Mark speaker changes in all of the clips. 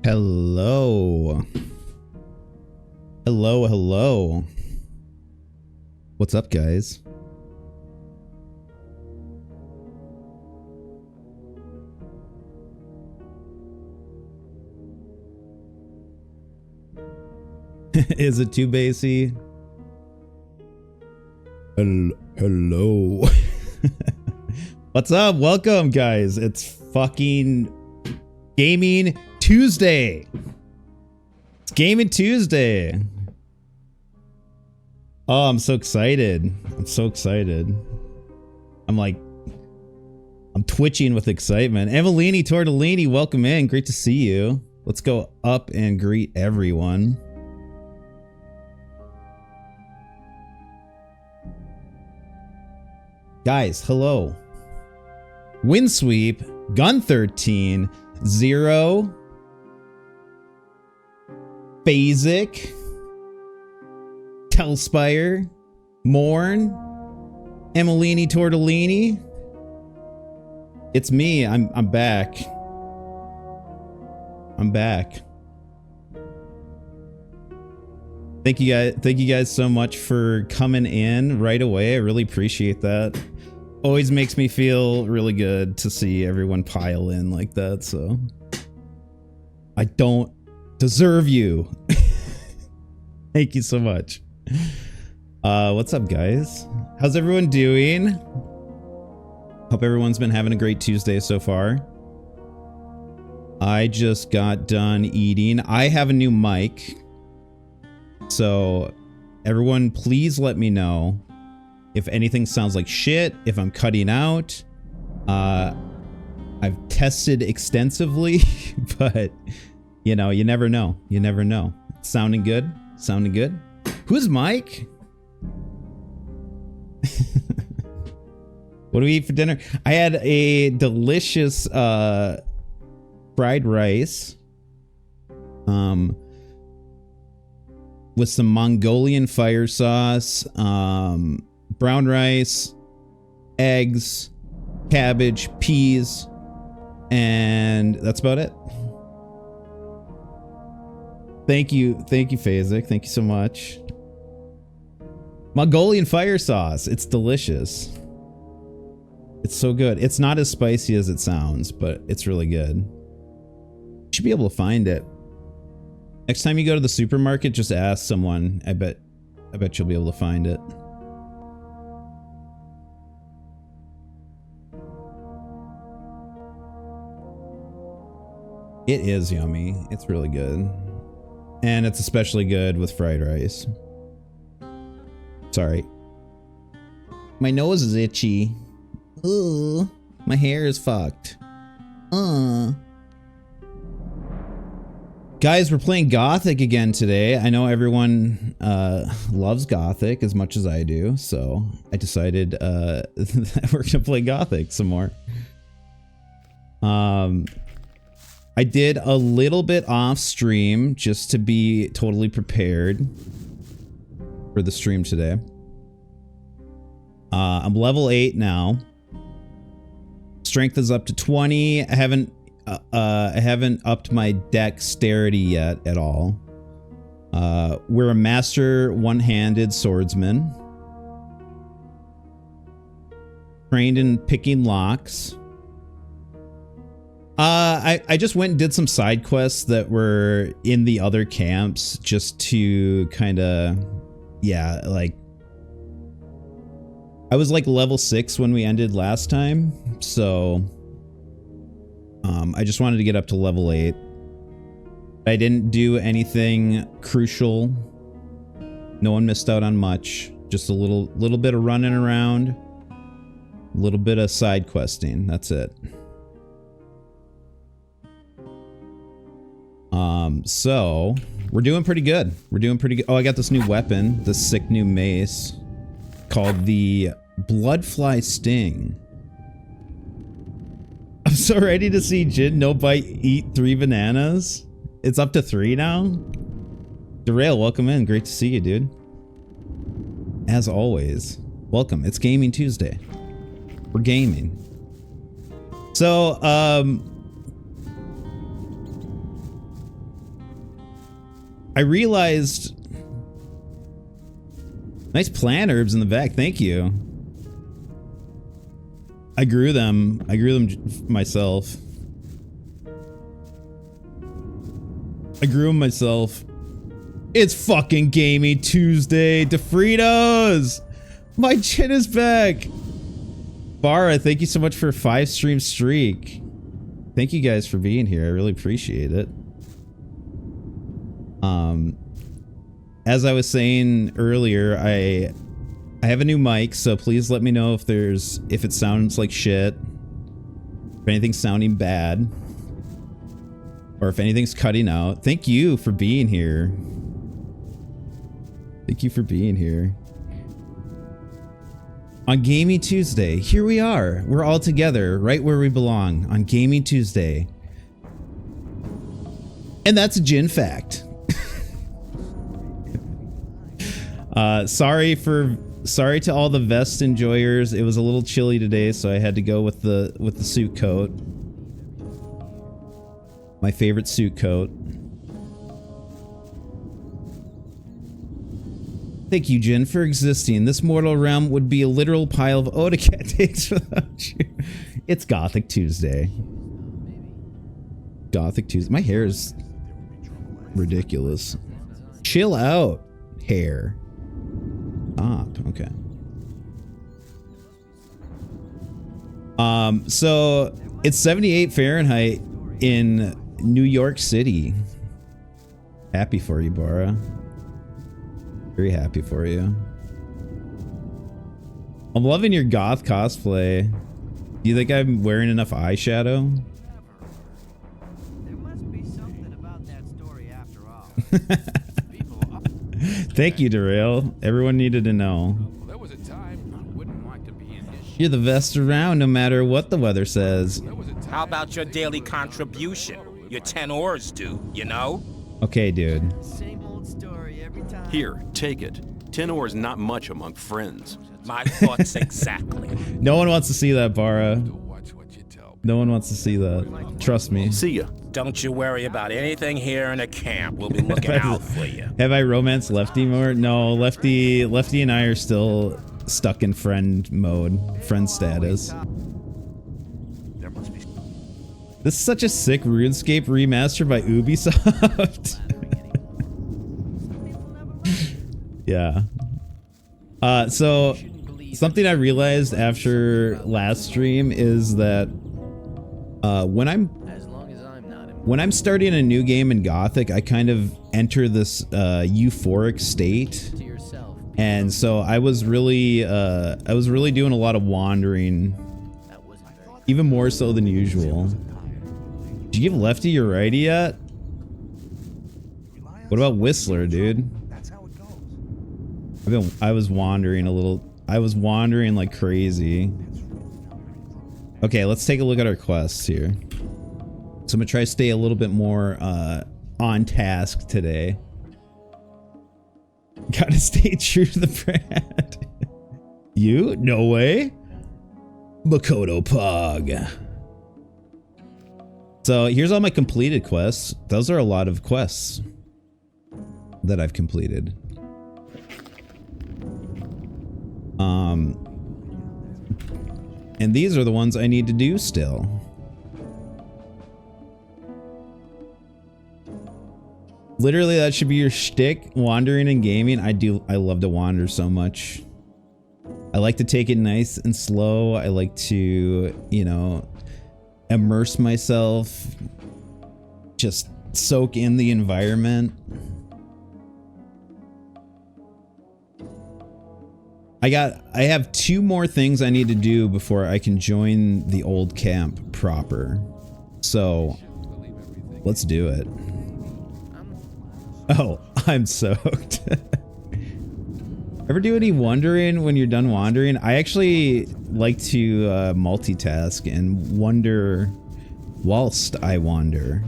Speaker 1: Hello. Hello, hello. What's up, guys? Is it too bassy? Hello. What's up? Welcome, guys. It's fucking Gaming Tuesday. It's Gaming Tuesday. Oh, I'm so excited. I'm so excited. I'm twitching with excitement. Evelini Tortellini, welcome in. Great to see you. Let's go up and greet everyone. Guys, hello. Windsweep, Gun 13, Zero, Basic, Telspire, Morn, Emelini Tortellini. It's me. I'm back. I'm back. Thank you guys so much for coming in right away. I really appreciate that. Always makes me feel really good to see everyone pile in like that, so I don't deserve you. Thank you so much. What's up, guys? How's everyone doing? Hope everyone's been having a great Tuesday so far. I just got done eating. I have a new mic, so everyone please let me know if anything sounds like shit, if I'm cutting out. I've tested extensively, but you know, you never know. You never know. Sounding good? Sounding good? Who's Mike? What do we eat for dinner? I had a delicious fried rice with some Mongolian fire sauce, brown rice, eggs, cabbage, peas, and that's about it. Thank you, Phasic. Thank you so much. Mongolian fire sauce. It's delicious. It's so good. It's not as spicy as it sounds, but it's really good. You should be able to find it. Next time you go to the supermarket, just ask someone. I bet you'll be able to find it. It is yummy. It's really good. And it's especially good with fried rice. Sorry. My nose is itchy. Ooh, my hair is fucked. Guys, we're playing Gothic again today. I know everyone loves Gothic as much as I do, so I decided that we're gonna play Gothic some more. I did a little bit off stream just to be totally prepared for the stream today. I'm level 8 now. Strength is up to 20. I haven't upped my dexterity yet at all. We're a master one-handed swordsman. Trained in picking locks. I just went and did some side quests that were in the other camps just to kind of, yeah, like, I was like level 6 when we ended last time, so I just wanted to get up to level 8. I didn't do anything crucial. No one missed out on much. Just a little bit of running around, a little bit of side questing. That's it. So we're doing pretty good. We're doing pretty good. Oh, I got this new weapon, this sick new mace called the Bloodfly Sting. I'm so ready to see Jin No Bite eat 3 bananas. It's up to 3 now. Derail, welcome in. Great to see you, dude. As always, welcome. It's Gaming Tuesday. We're gaming. So, I realized... Nice plant herbs in the back. Thank you. I grew them. I grew them myself. I grew them myself. It's fucking Gamey Tuesday. DeFritos! My chin is back! Bara, thank you so much for a 5-stream streak. Thank you guys for being here. I really appreciate it. As I was saying earlier, I have a new mic, so please let me know if it sounds like shit, if anything's sounding bad, or if anything's cutting out. Thank you for being here. Thank you for being here. On Gaming Tuesday, here we are. We're all together, right where we belong, on Gaming Tuesday. And that's a gin fact. Sorry to all the vest enjoyers. It was a little chilly today, so I had to go with the suit coat. My favorite suit coat. Thank you, Jin, for existing. This mortal realm would be a literal pile of Odacat takes without you. It's Gothic Tuesday. Gothic Tuesday. My hair is ridiculous. Chill out, hair. Stop. Okay. So it's 78 Fahrenheit in New York City. Happy for you, Bara. Very happy for you. I'm loving your goth cosplay. Do you think I'm wearing enough eyeshadow?
Speaker 2: There must be something about that story after all.
Speaker 1: Thank you, Derail. Everyone needed to know.
Speaker 3: There was a time I wouldn't like to be in his shit.
Speaker 1: You're the best around no matter what the weather says.
Speaker 4: How about your daily contribution? Your 10 oars do, you know?
Speaker 1: Okay, dude.
Speaker 2: Same old story every time.
Speaker 5: Here, take it. 10 ore is not much among friends.
Speaker 4: My thoughts exactly.
Speaker 1: No one wants to see that, Bara.
Speaker 3: Watch what you tell me.
Speaker 1: No one wants to see that. Trust me.
Speaker 5: See ya.
Speaker 4: Don't you worry about anything here in the camp. We'll be looking out for you.
Speaker 1: Have I romanced Lefty more? No, Lefty and I are still stuck in friend mode, friend status. This is such a sick RuneScape remaster by Ubisoft. Yeah. So something I realized after last stream is that when I'm starting a new game in Gothic, I kind of enter this euphoric state. And so I was really doing a lot of wandering, even more so than usual. Did you give Lefty your righty yet? What about Whistler, dude? I was wandering a little. I was wandering like crazy. Okay, let's take a look at our quests here. So I'm gonna try to stay a little bit more on task today. Gotta stay true to the brand. You? No way. Makoto Pog. So here's all my completed quests. Those are a lot of quests that I've completed. And these are the ones I need to do still. Literally, that should be your shtick, wandering and gaming. I love to wander so much. I like to take it nice and slow. I like to, you know, immerse myself, just soak in the environment. I have 2 more things I need to do before I can join the old camp proper. So let's do it. Oh, I'm soaked. Ever do any wandering when you're done wandering? I actually like to multitask and wonder whilst I wander.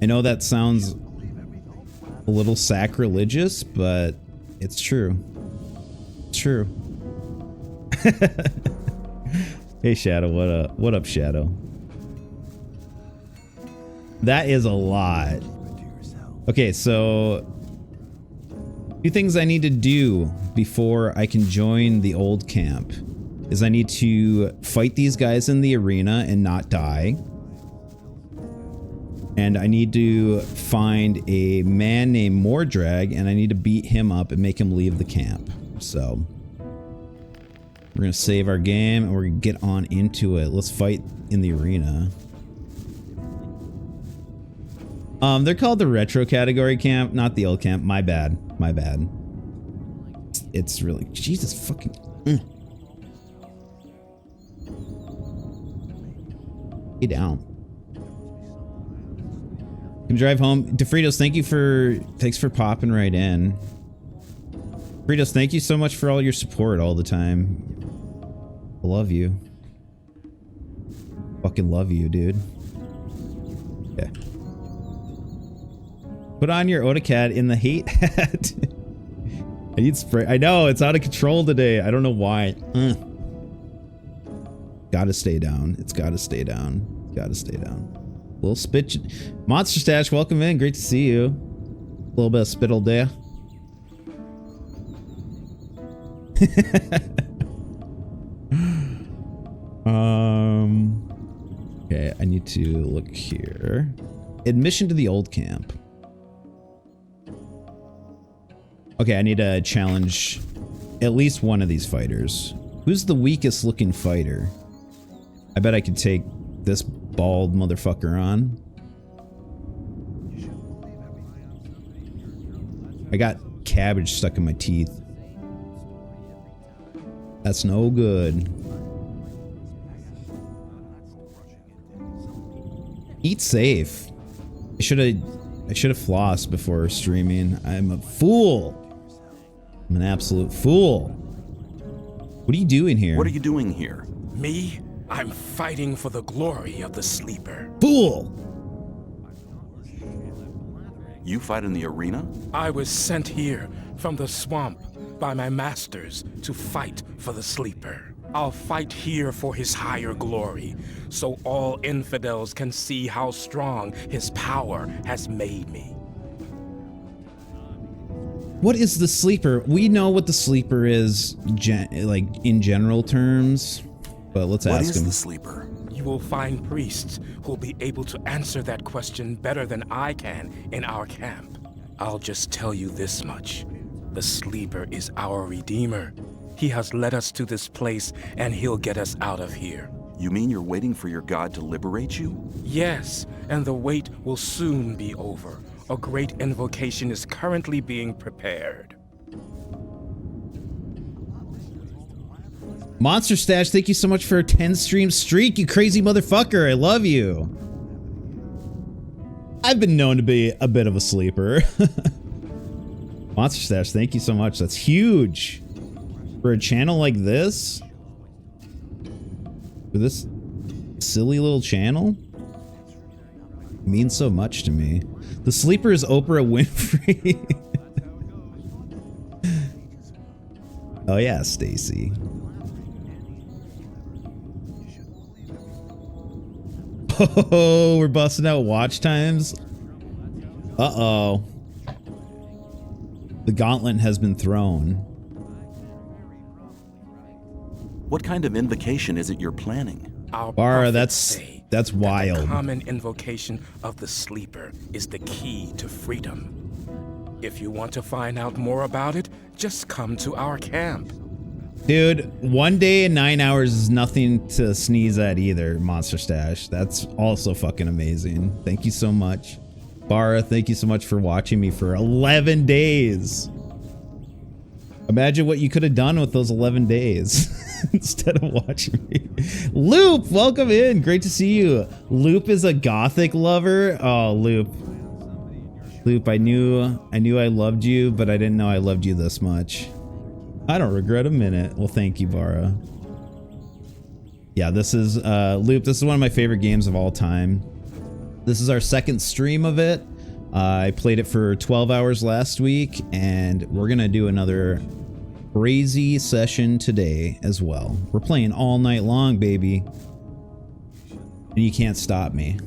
Speaker 1: I know that sounds a little sacrilegious, but it's true. It's true. Hey Shadow, what up? What up, Shadow? That is a lot. Okay, so 2 things I need to do before I can join the old camp is I need to fight these guys in the arena and not die. And I need to find a man named Mordrag, and I need to beat him up and make him leave the camp. So we're going to save our game and we're going to get on into it. Let's fight in the arena. They're called the retro category camp, not the old camp. My bad. My bad. It's really... Jesus fucking... Get down. Can drive home. DeFritos, thanks for popping right in. Fritos, thank you so much for all your support all the time. I love you. Fucking love you, dude. Yeah. Put on your AutoCAD in the hate hat. I need spray. I know, it's out of control today. I don't know why. Gotta stay down. It's gotta stay down. Gotta stay down. Little spit. Monster Stash, welcome in. Great to see you. A little bit of spittle there. Okay, I need to look here. Admission to the old camp. Okay, I need to challenge at least one of these fighters. Who's the weakest looking fighter? I bet I could take this bald motherfucker on. I got cabbage stuck in my teeth. That's no good. Eat safe. I should have flossed before streaming. I'm a fool. I'm an absolute fool. What are you doing here?
Speaker 5: What are you doing here?
Speaker 4: Me? I'm fighting for the glory of the sleeper.
Speaker 1: Fool!
Speaker 5: You fight in the arena?
Speaker 4: I was sent here from the swamp by my masters to fight for the sleeper. I'll fight here for his higher glory, so all infidels can see how strong his power has made me.
Speaker 1: What is the sleeper? We know what the sleeper is, like in general terms, but let's ask him.
Speaker 5: What is the sleeper?
Speaker 4: You will find priests who'll be able to answer that question better than I can in our camp. I'll just tell you this much. The sleeper is our redeemer. He has led us to this place, and he'll get us out of here.
Speaker 5: You mean you're waiting for your god to liberate you?
Speaker 4: Yes, and the wait will soon be over. A great invocation is currently being prepared.
Speaker 1: Monster Stash, thank you so much for a 10 stream streak, you crazy motherfucker. I love you. I've been known to be a bit of a sleeper. Monster Stash, thank you so much. That's huge. For a channel like this? For this silly little channel? It means so much to me. The sleeper is Oprah Winfrey. Oh yeah, Stacy. Oh, we're busting out watch times. Uh-oh. The gauntlet has been thrown.
Speaker 5: What kind of invocation is it you're planning?
Speaker 4: Our
Speaker 1: Bara,
Speaker 4: prophets say
Speaker 1: that's
Speaker 4: that
Speaker 1: wild.
Speaker 4: the common invocation of the sleeper is the key to freedom. If you want to find out more about it, just come to our camp.
Speaker 1: Dude, 1 day and 9 hours is nothing to sneeze at either, Monster Stash. That's also fucking amazing. Thank you so much. Bara, thank you so much for watching me for 11 days. Imagine what you could have done with those 11 days instead of watching me. Loop, welcome in. Great to see you. Loop is a Gothic lover. Oh, Loop. Loop, I knew I loved you, but I didn't know I loved you this much. I don't regret a minute. Well, thank you, Bara. Yeah, this is, Loop, this is one of my favorite games of all time. This is our second stream of it. I played it for 12 hours last week, and we're gonna do another crazy session today as well. We're playing all night long, baby. And you can't stop me.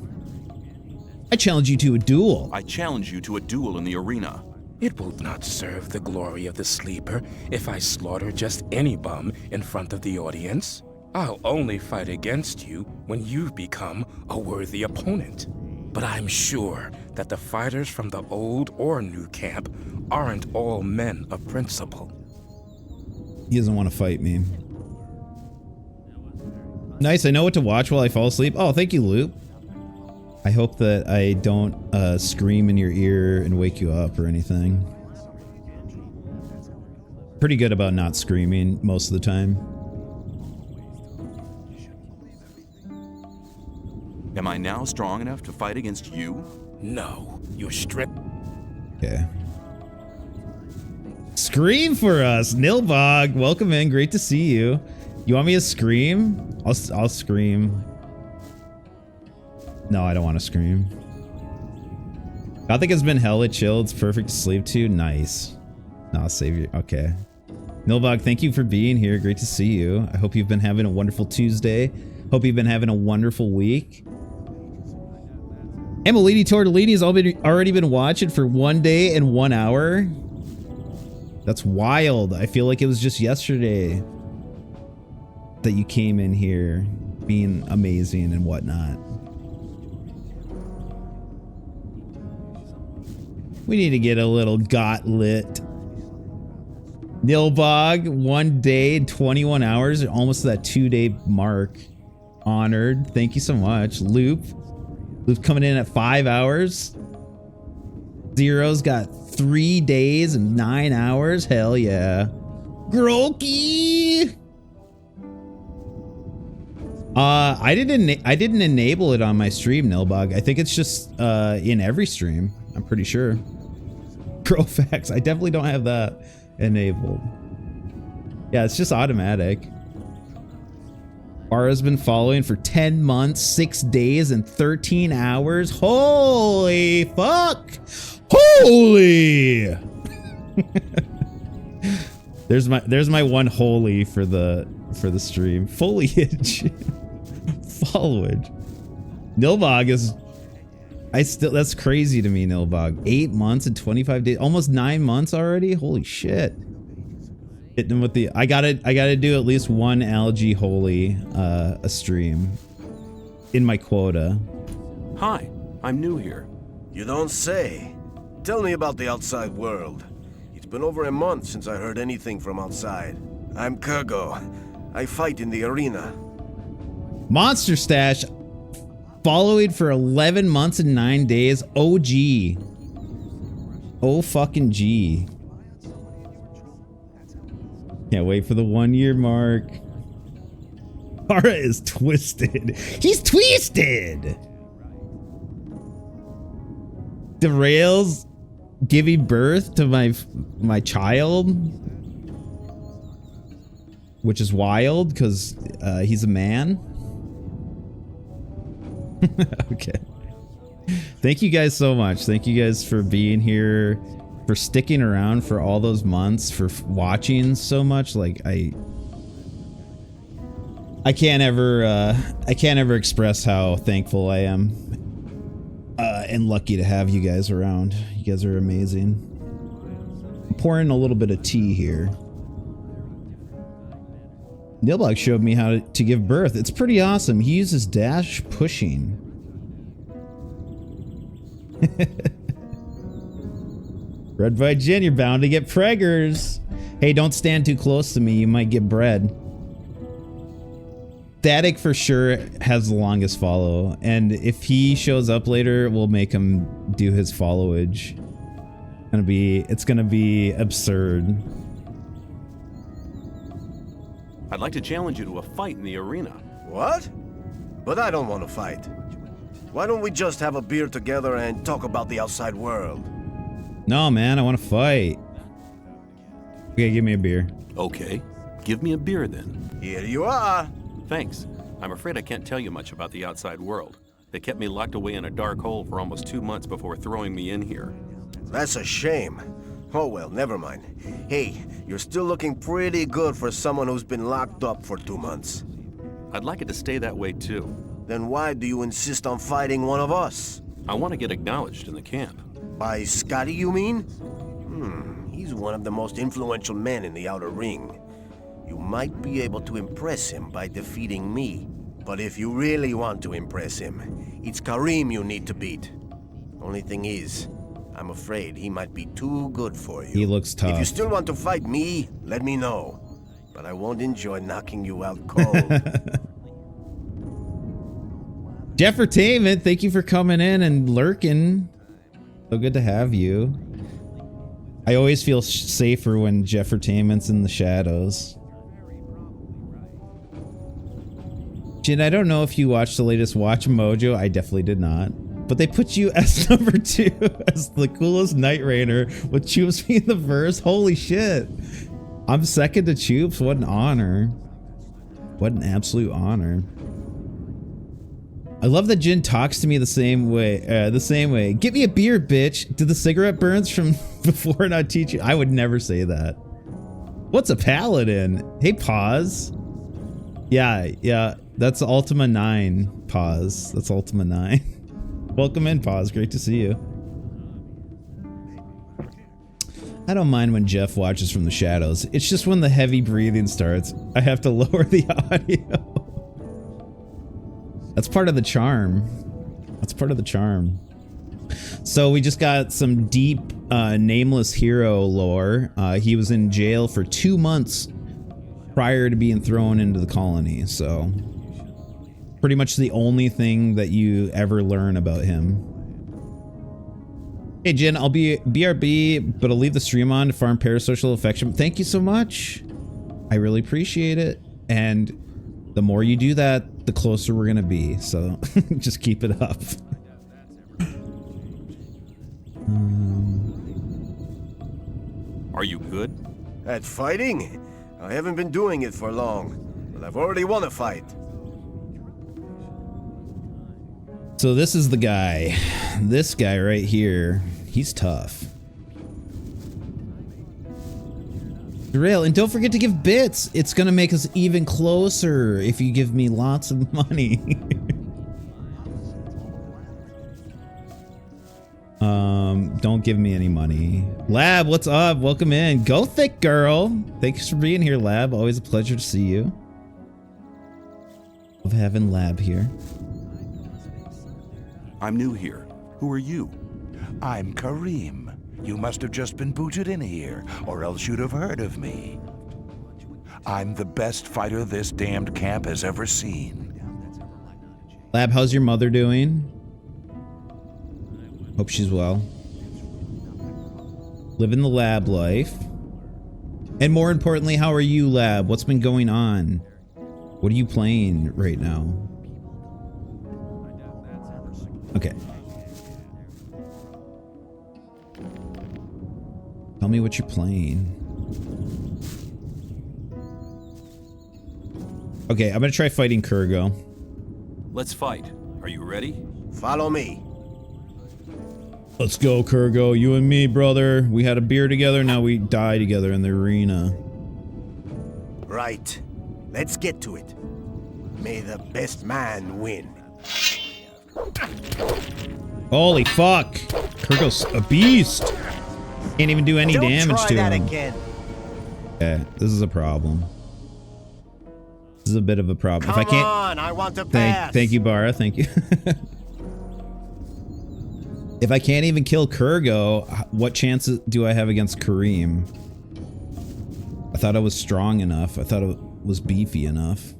Speaker 1: I challenge you to a duel.
Speaker 5: I challenge you to a duel in the arena.
Speaker 4: It will not serve the glory of the sleeper if I slaughter just any bum in front of the audience. I'll only fight against you when you've become a worthy opponent. But I'm sure that the fighters from the old or new camp aren't all men of principle.
Speaker 1: He doesn't want to fight me. Nice, I know what to watch while I fall asleep. Oh, thank you, Loop. I hope that I don't scream in your ear and wake you up or anything. Pretty good about not screaming most of the time.
Speaker 5: Am I now strong enough to fight against you?
Speaker 4: No, you're stripped.
Speaker 1: Okay. Scream for us, Nilbog. Welcome in. Great to see you. You want me to scream? I'll scream. No, I don't want to scream. Gothic has been hella chill. It's perfect to sleep to. Nice. No, I'll save you. Okay. Nilbog, thank you for being here. Great to see you. I hope you've been having a wonderful Tuesday. Hope you've been having a wonderful week. Emilini Tortellini's already been watching for 1 day and 1 hour. That's wild. I feel like it was just yesterday that you came in here being amazing and whatnot. We need to get a little got lit. Nilbog, 1 day and 21 hours, almost that 2-day mark. Honored. Thank you so much. Loop's coming in at 5 hours. Zero's got 3 days and 9 hours. Hell yeah. Grokey. I didn't enable it on my stream, Nilbog. I think it's just in every stream. I'm pretty sure. Growfax. I definitely don't have that enabled. Yeah, it's just automatic. Ara's been following for 10 months, 6 days, and 13 hours. Holy fuck! Holy! There's my one holy for the stream. Foliage. Followage. Nilbog is that's crazy to me, Nilbog. 8 months and 25 days, almost 9 months already. Holy shit. Hitting with the I gotta do at least one algae holy a stream in my quota.
Speaker 5: Hi, I'm new here.
Speaker 6: You don't say. Tell me about the outside world. It's been over a month since I heard anything from outside. I'm Kurgo. I fight in the arena.
Speaker 1: Monster Stash following for 11 months and 9 days. OG. Oh fucking G. Can't wait for the 1 year mark. Ara is twisted. He's twisted. Derails giving birth to my child, which is wild because he's a man. Okay. Thank you guys so much. Thank you guys for being here, for sticking around for all those months, for watching so much. Like I can't ever express how thankful I am and lucky to have you guys around. You guys are amazing. I'm pouring a little bit of tea here. Nilbog showed me how to give birth. It's pretty awesome. He uses dash pushing. Red by Jen, you're bound to get preggers. Hey, don't stand too close to me. You might get bred. Static for sure has the longest follow. And if he shows up later, we'll make him do his followage. It's gonna be absurd.
Speaker 5: I'd like to challenge you to a fight in the arena.
Speaker 6: What? But I don't want to fight. Why don't we just have a beer together and talk about the outside world?
Speaker 1: No, man, I want to fight. Okay, give me a beer.
Speaker 5: Okay, give me a beer then.
Speaker 6: Here you are.
Speaker 5: Thanks. I'm afraid I can't tell you much about the outside world. They kept me locked away in a dark hole for almost 2 months before throwing me in here.
Speaker 6: That's a shame. Oh well, never mind. Hey, you're still looking pretty good for someone who's been locked up for 2 months.
Speaker 5: I'd like it to stay that way too.
Speaker 6: Then why do you insist on fighting one of us?
Speaker 5: I want to get acknowledged in the camp.
Speaker 6: By Scotty, you mean? He's one of the most influential men in the Outer Ring. You might be able to impress him by defeating me. But if you really want to impress him, it's Karim you need to beat. Only thing is, I'm afraid he might be too good for you.
Speaker 1: He looks tough.
Speaker 6: If you still want to fight me, let me know. But I won't enjoy knocking you out cold.
Speaker 1: Jeffertainment, thank you for coming in and lurking. So good to have you. I always feel safer when Jeffertainment's in the shadows. Jin, I don't know if you watched the latest Watch Mojo. I definitely did not. But they put you as number 2 as the coolest Night Rainer with Choops being the first. Holy shit. I'm second to Choops. What an honor. What an absolute honor. I love that Jin talks to me the same way. Get me a beer, bitch. Do the cigarette burns from before not teach you? I would never say that. What's a paladin? Hey, pause. Yeah. That's Ultima 9. Pause. That's Ultima 9. Welcome in, Pause. Great to see you. I don't mind when Jeff watches from the shadows. It's just when the heavy breathing starts, I have to lower the audio. That's part of the charm. That's part of the charm. So we just got some deep nameless hero lore. He was in jail for 2 months prior to being thrown into the colony. So pretty much the only thing that you ever learn about him. Hey Jen, I'll be BRB, but I'll leave the stream on to farm parasocial affection. Thank you so much. I really appreciate it. And the more you do that, the closer we're gonna be. So just keep it up.
Speaker 5: Are you good?
Speaker 6: At fighting? I haven't been doing it for long, but I've already won a fight.
Speaker 1: So this is the guy. This guy right here. He's tough. Rail, and don't forget to give bits. It's gonna make us even closer if you give me lots of money. Don't give me any money. Lab, what's up? Welcome in. Gothic girl. Thanks for being here, Lab. Always a pleasure to see you. Love having Lab here.
Speaker 7: I'm new here. Who are you?
Speaker 8: I'm Karim. You must have just been booted in here, or else you'd have heard of me. I'm the best fighter this damned camp has ever seen.
Speaker 1: Lab, how's your mother doing? Hope she's well. Living the lab life. And more importantly, how are you, Lab? What's been going on? What are you playing right now? Okay. Tell me what you're playing. Okay, I'm gonna try fighting Kurgo.
Speaker 5: Let's fight. Are you ready?
Speaker 6: Follow me.
Speaker 1: Let's go, Kurgo. You and me, brother. We had a beer together, now we die together in the arena.
Speaker 6: Right. Let's get to it. May the best man win.
Speaker 1: Holy fuck! Kurgo's a beast! Can't even do any damage to him.
Speaker 2: Again.
Speaker 1: Okay, this is a problem. This is a bit of a problem.
Speaker 6: Come
Speaker 1: if I can't,
Speaker 6: on, I want to pass.
Speaker 1: thank you, Bara. Thank you. If I can't even kill Kurgo, what chances do I have against Karim? I thought I was strong enough. I thought it was beefy enough.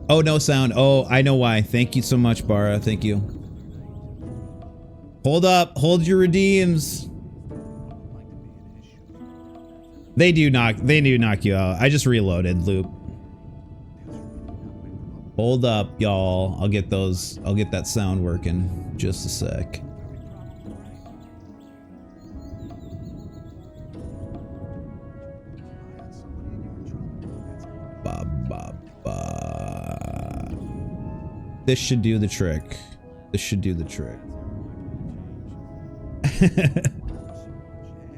Speaker 1: Oh, no sound. Oh, I know why. Thank you so much, Bara. Thank you. Hold up. Hold your redeems. They do knock you out. I just reloaded, Loop. Hold up, y'all. I'll get that sound working. Just a sec. Ba, ba, ba. This should do the trick. This should do the trick.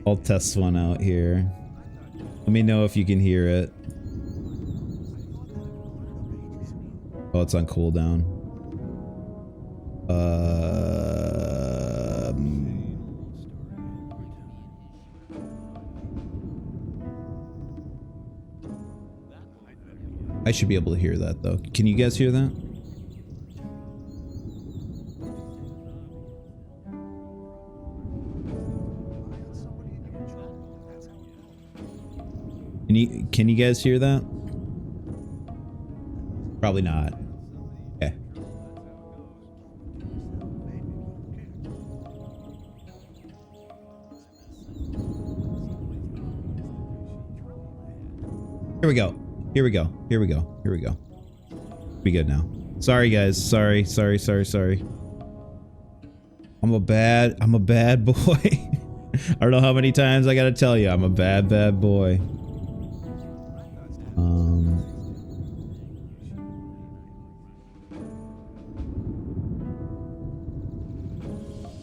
Speaker 1: I'll test one out here. Let me know if you can hear it. Oh, it's on cooldown. I should be able to hear that though. Can you guys hear that? Can you guys hear that? Probably not. Okay. Here we go. Here we go. Here we go. Here we go. Be good now. Sorry guys. Sorry. I'm a bad boy. I don't know how many times I gotta tell you I'm a bad boy.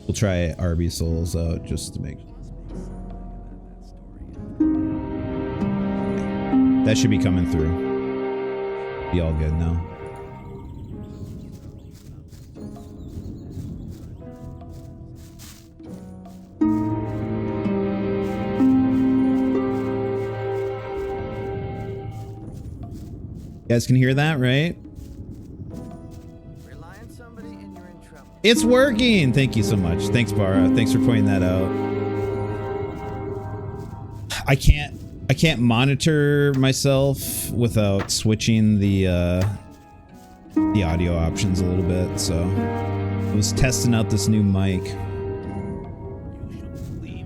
Speaker 1: We'll try RB Souls out just to make. That should be coming through. Be all good now. You guys can hear that, right?
Speaker 2: Rely on somebody and you're in trouble.
Speaker 1: It's working! Thank you so much. Thanks, Bara. Thanks for pointing that out. I can't monitor myself without switching the audio options a little bit, so I was testing out this new mic.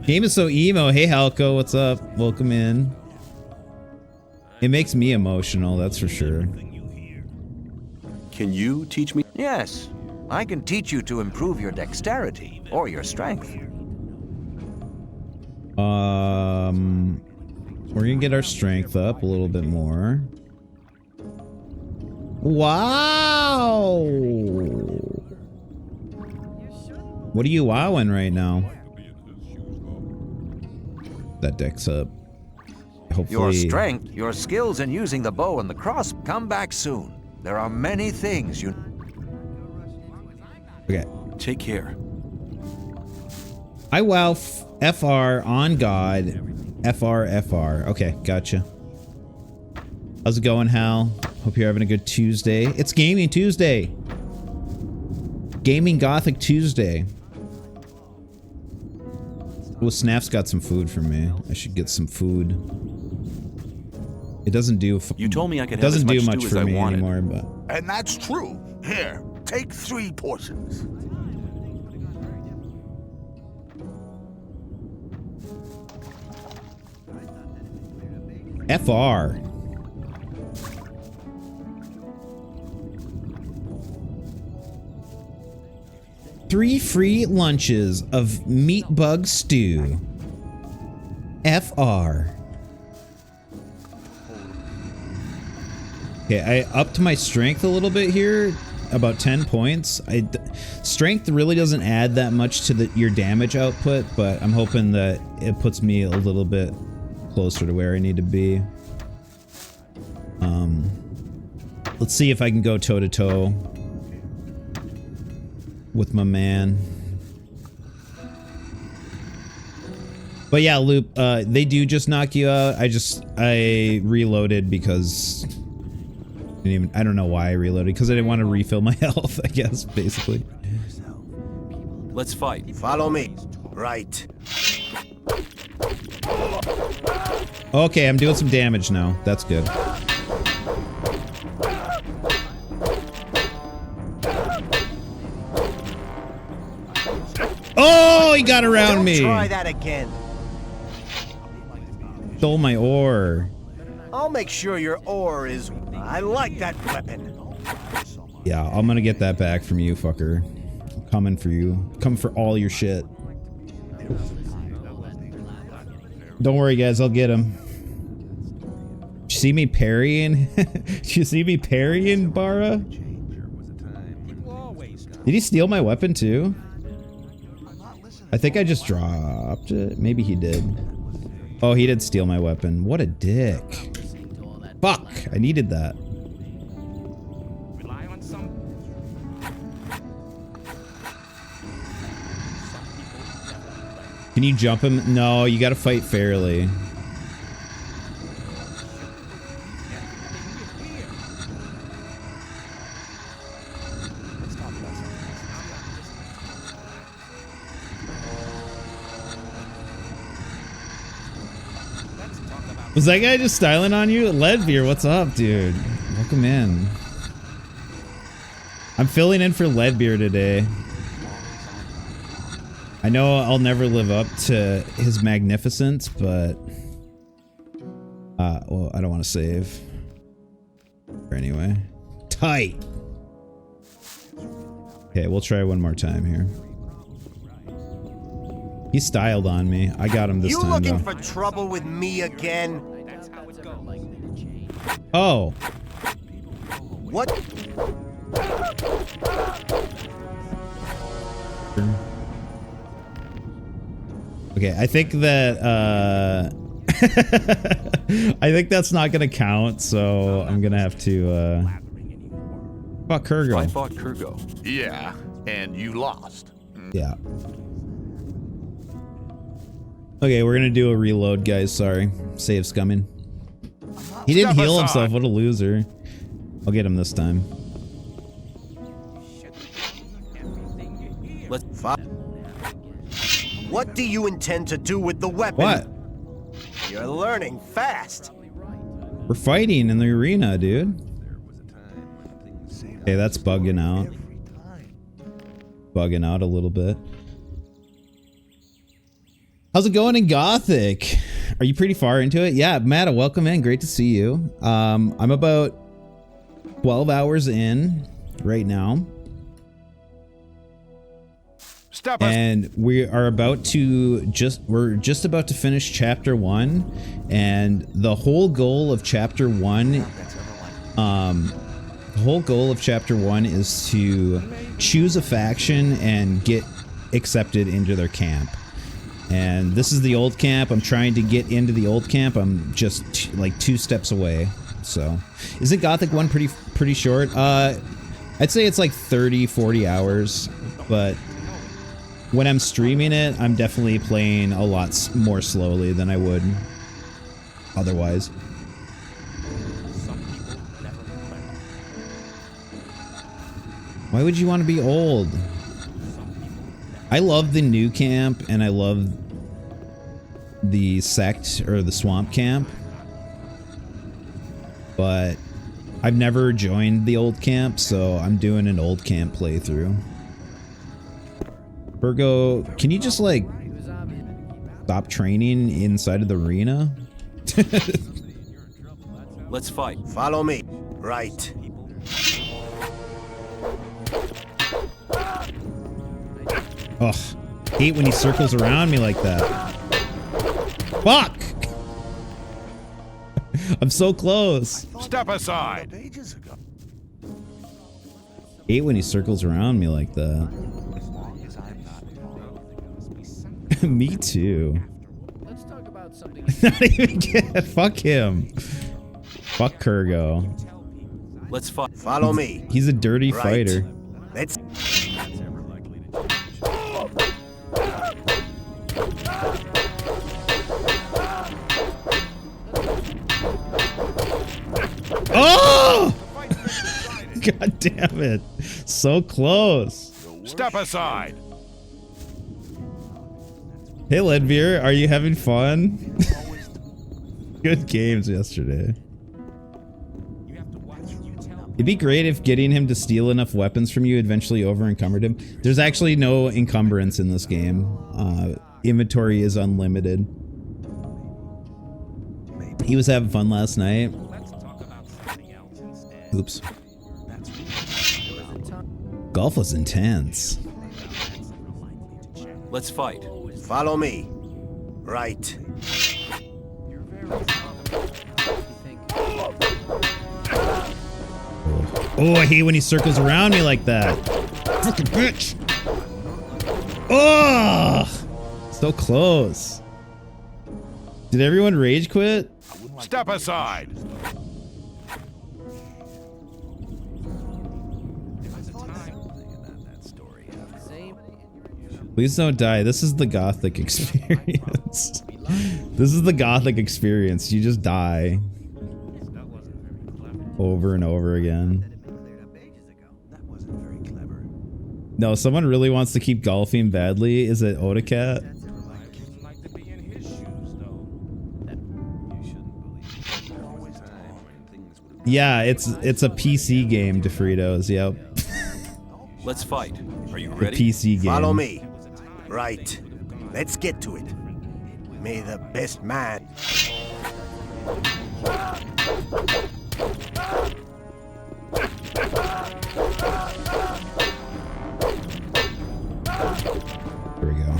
Speaker 1: Game is so emo. Hey Halko, what's up? Welcome in. It makes me emotional, that's for sure.
Speaker 7: Can you teach me?
Speaker 9: Yes, I can teach you to improve your dexterity or your strength.
Speaker 1: We're gonna get our strength up a little bit more. Wow! What are you wowing right now? That deck's up. Hopefully.
Speaker 9: Your strength, your skills in using the bow and the cross come back soon. There are many things you...
Speaker 1: Okay.
Speaker 7: Take care.
Speaker 1: I wow FR on God. FR. Okay, gotcha. How's it going, Hal? Hope you're having a good Tuesday. It's Gaming Tuesday. Gaming Gothic Tuesday. Well, Snap's got some food for me. I should get some food. It doesn't do.
Speaker 7: You told me I could have
Speaker 1: doesn't
Speaker 7: as
Speaker 1: do
Speaker 7: much
Speaker 1: much
Speaker 7: stew
Speaker 1: for
Speaker 7: as I
Speaker 1: me
Speaker 7: wanted.
Speaker 1: anymore, but
Speaker 8: And that's true. Here, take 3 portions.
Speaker 1: FR. Three free lunches of meat bug stew. FR. Okay, I upped my strength a little bit here, about 10 points. Strength really doesn't add that much to your damage output, but I'm hoping that it puts me a little bit closer to where I need to be. Let's see if I can go toe to toe with my man. But yeah, Loop, they do just knock you out. I reloaded because I don't know why I reloaded, because I didn't want to refill my health, I guess, basically.
Speaker 5: Let's fight.
Speaker 6: Follow me. Right.
Speaker 1: Okay, I'm doing some damage now. That's good. Oh, he got around me.
Speaker 6: Try that again.
Speaker 1: Stole my ore.
Speaker 6: I'll make sure your ore is... I like that weapon.
Speaker 1: Yeah, I'm gonna get that back from you, fucker. I'm coming for you. Coming for all your shit. Don't worry, guys. I'll get him. Did you see me parrying? Did you see me parrying, Bara? Did he steal my weapon too? I think I just dropped it. Maybe he did. Oh, he did steal my weapon. What a dick. Fuck. I needed that. Can you jump him? No, you gotta fight fairly. Was that guy just styling on you? Leadbeer, what's up, dude? Welcome in. I'm filling in for Leadbeer today. I know I'll never live up to his magnificence, but well, I don't want to save. Anyway, tight. Okay, we'll try one more time here. He styled on me. I got him this time, though.
Speaker 6: You looking for trouble with me again?
Speaker 1: Oh.
Speaker 6: What?
Speaker 1: Okay, I think that I think that's not gonna count, so I'm gonna have to fuck Kurgo.
Speaker 5: I fought Kurgo.
Speaker 8: Yeah, and you lost.
Speaker 1: Yeah. Okay, we're gonna do a reload, guys. Sorry. Save's coming. He didn't heal himself. What a loser. I'll get him this time.
Speaker 6: What do you intend to do with the weapon?
Speaker 1: What?
Speaker 6: You're learning fast.
Speaker 1: We're fighting in the arena, dude. Okay, that's bugging out. Bugging out a little bit. How's it going in Gothic? Are you pretty far into it? Yeah, Matt, welcome in. Great to see you. I'm about 12 hours in right now. And we are about to we're just about to finish chapter 1, and the whole goal of chapter 1 is to choose a faction and get accepted into their camp. And this is the old camp. I'm trying to get into the old camp. I'm just like 2 steps away. So, isn't Gothic 1 pretty short? I'd say it's like 30-40 hours, but when I'm streaming it, I'm definitely playing a lot more slowly than I would otherwise. Why would you want to be old? I love the new camp, and I love the sect or the swamp camp, but I've never joined the old camp, so I'm doing an old camp playthrough. Virgo, can you just like stop training inside of the arena?
Speaker 5: Let's fight.
Speaker 6: Follow me. Right.
Speaker 1: Ugh, hate when he circles around me like that. Fuck! I'm so close.
Speaker 8: Step aside.
Speaker 1: Hate when he circles around me like that. Me too.
Speaker 2: Let's talk about something.
Speaker 1: Not even get. Fuck him. Fuck Kurgo.
Speaker 5: Let's fight.
Speaker 6: Follow me.
Speaker 1: He's a dirty fighter.
Speaker 6: Let's.
Speaker 1: Oh! God damn it. So close.
Speaker 8: Step aside.
Speaker 1: Hey, Leadbeer, are you having fun? Good games yesterday. It'd be great if getting him to steal enough weapons from you eventually over-encumbered him. There's actually no encumbrance in this game. Inventory is unlimited. He was having fun last night. Oops. Golf was intense.
Speaker 5: Let's fight.
Speaker 6: Follow me. Right.
Speaker 1: Oh, I hate when he circles around me like that. Fucking bitch. Oh, so close. Did everyone rage quit?
Speaker 8: Step aside.
Speaker 1: Please don't die. This is the Gothic experience. This is the Gothic experience. You just die. Over and over again. No, someone really wants to keep golfing badly. Is it Odacat? Yeah, it's a PC game, DeFritos. Yep.
Speaker 5: Let's fight. Are you
Speaker 1: The
Speaker 5: ready?
Speaker 1: PC game.
Speaker 6: Follow me. Right. Let's get to it. May the best man.
Speaker 1: Here we go.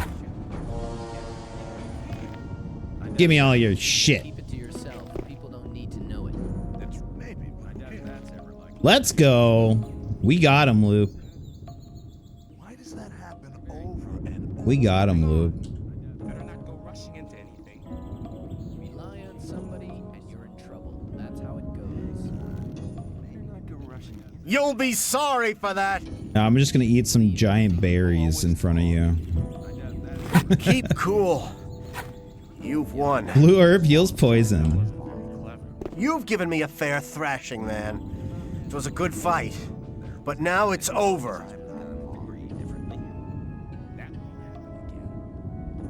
Speaker 1: Give me all your shit.
Speaker 2: Keep it to yourself. People don't need to know it.
Speaker 1: Let's go. We got him, Loop.
Speaker 8: Why does that happen over and over?
Speaker 1: We got him, Loop.
Speaker 4: Better not go rushing into anything.
Speaker 2: Rely on somebody and you're in trouble. That's how it goes.
Speaker 6: You'll be sorry for that.
Speaker 1: Now, I'm just gonna eat some giant berries in front of you.
Speaker 6: Keep cool. You've won.
Speaker 1: Blue herb heals poison.
Speaker 6: You've given me a fair thrashing, man. It was a good fight. But now it's over.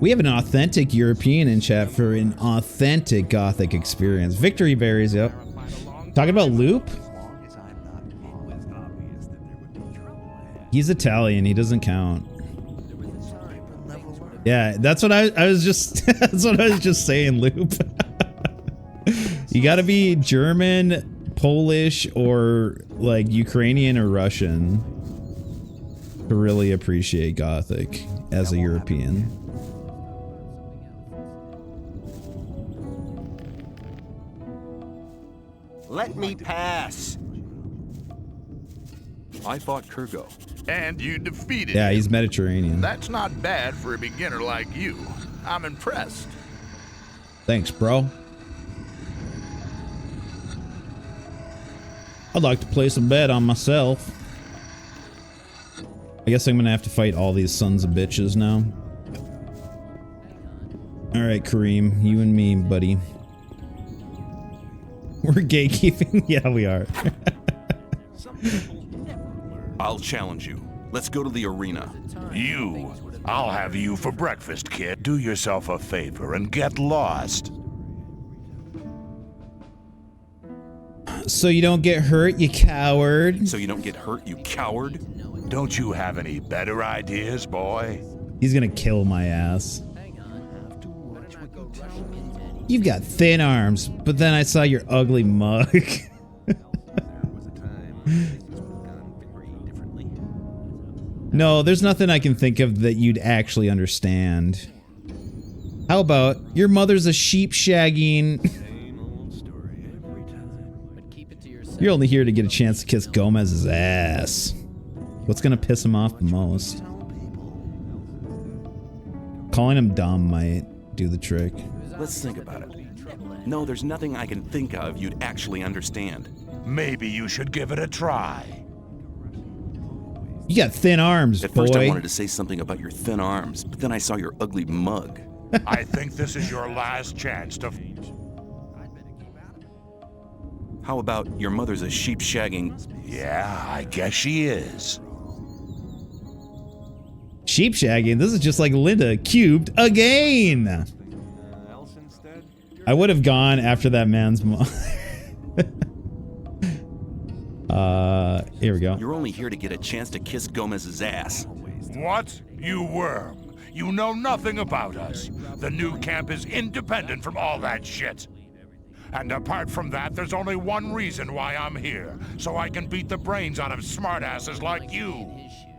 Speaker 1: We have an authentic European in chat for an authentic Gothic experience. Victory berries, yep. Talking about Loop? He's Italian, he doesn't count. Yeah, that's what I was just that's what I was just saying, Loop. You gotta be German, Polish, or like Ukrainian or Russian to really appreciate Gothic as a European.
Speaker 6: Let me pass.
Speaker 5: I fought Kurgo.
Speaker 8: And you defeated
Speaker 1: Yeah,
Speaker 8: him.
Speaker 1: he's Mediterranean.
Speaker 8: That's not bad for a beginner like you. I'm impressed.
Speaker 1: Thanks, bro. I'd like to place a bet on myself. I guess I'm gonna have to fight all these sons of bitches now. Alright, Kareem, you and me, buddy. We're gatekeeping? Yeah, we are.
Speaker 5: I'll challenge you. Let's go to the arena.
Speaker 8: You. I'll have you for breakfast, kid. Do yourself a favor and get lost.
Speaker 1: So you don't get hurt, you coward.
Speaker 5: So you don't get hurt, you coward.
Speaker 8: Don't you have any better ideas, boy?
Speaker 1: He's gonna kill my ass.
Speaker 2: Hang on. Better not go rushing into anything.
Speaker 1: You've got thin arms, but then I saw your ugly mug. No, there's nothing I can think of that you'd actually understand. How about your mother's a sheep shagging?
Speaker 2: But keep it to yourself.
Speaker 1: You're only here to get a chance to kiss Gomez's ass. What's gonna piss him off the most? Calling him dumb might do the trick.
Speaker 5: Let's think about it. No, there's nothing I can think of you'd actually understand.
Speaker 8: Maybe you should give it a try.
Speaker 1: You got thin arms,
Speaker 5: At first I
Speaker 1: boy.
Speaker 5: wanted to say something about your thin arms, but then I saw your ugly mug.
Speaker 8: I think this is your last chance to...
Speaker 5: How about your mother's a sheep shagging?
Speaker 8: Yeah, I guess she is.
Speaker 1: Sheep shagging. This is just like Linda cubed again. I would have gone after that man's mom. Here we go.
Speaker 5: You're only here to get a chance to kiss Gomez's ass.
Speaker 8: What? You worm. You know nothing about us. The new camp is independent from all that shit. And apart from that, there's only one reason why I'm here. So I can beat the brains out of smartasses like you.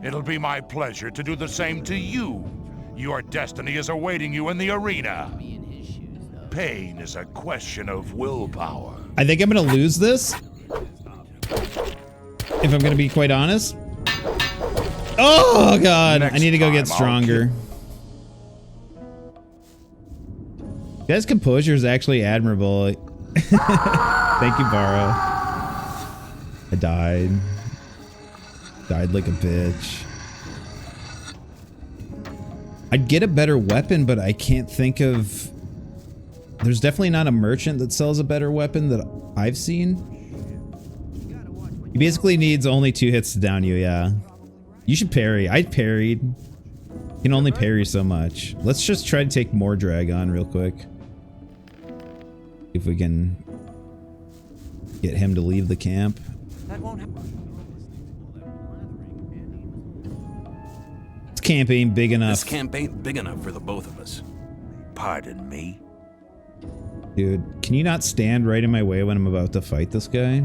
Speaker 8: It'll be my pleasure to do the same to you. Your destiny is awaiting you in the arena. Pain is a question of willpower.
Speaker 1: I think I'm gonna lose this. If I'm gonna be quite honest. Oh god, I need to go get stronger. Guy's composure is actually admirable. Thank you, Barrow. I died. Died like a bitch. I'd get a better weapon, but I can't think of... There's definitely not a merchant that sells a better weapon that I've seen. He basically needs only 2 hits to down you, yeah. You should parry. I parried. You can only parry so much. Let's just try to take more Dragon real quick. If we can get him to leave the camp.
Speaker 9: That won't happen.
Speaker 1: This camp ain't big enough.
Speaker 5: This camp ain't big enough for the both of us.
Speaker 9: Pardon me.
Speaker 1: Dude, can you not stand right in my way when I'm about to fight this guy?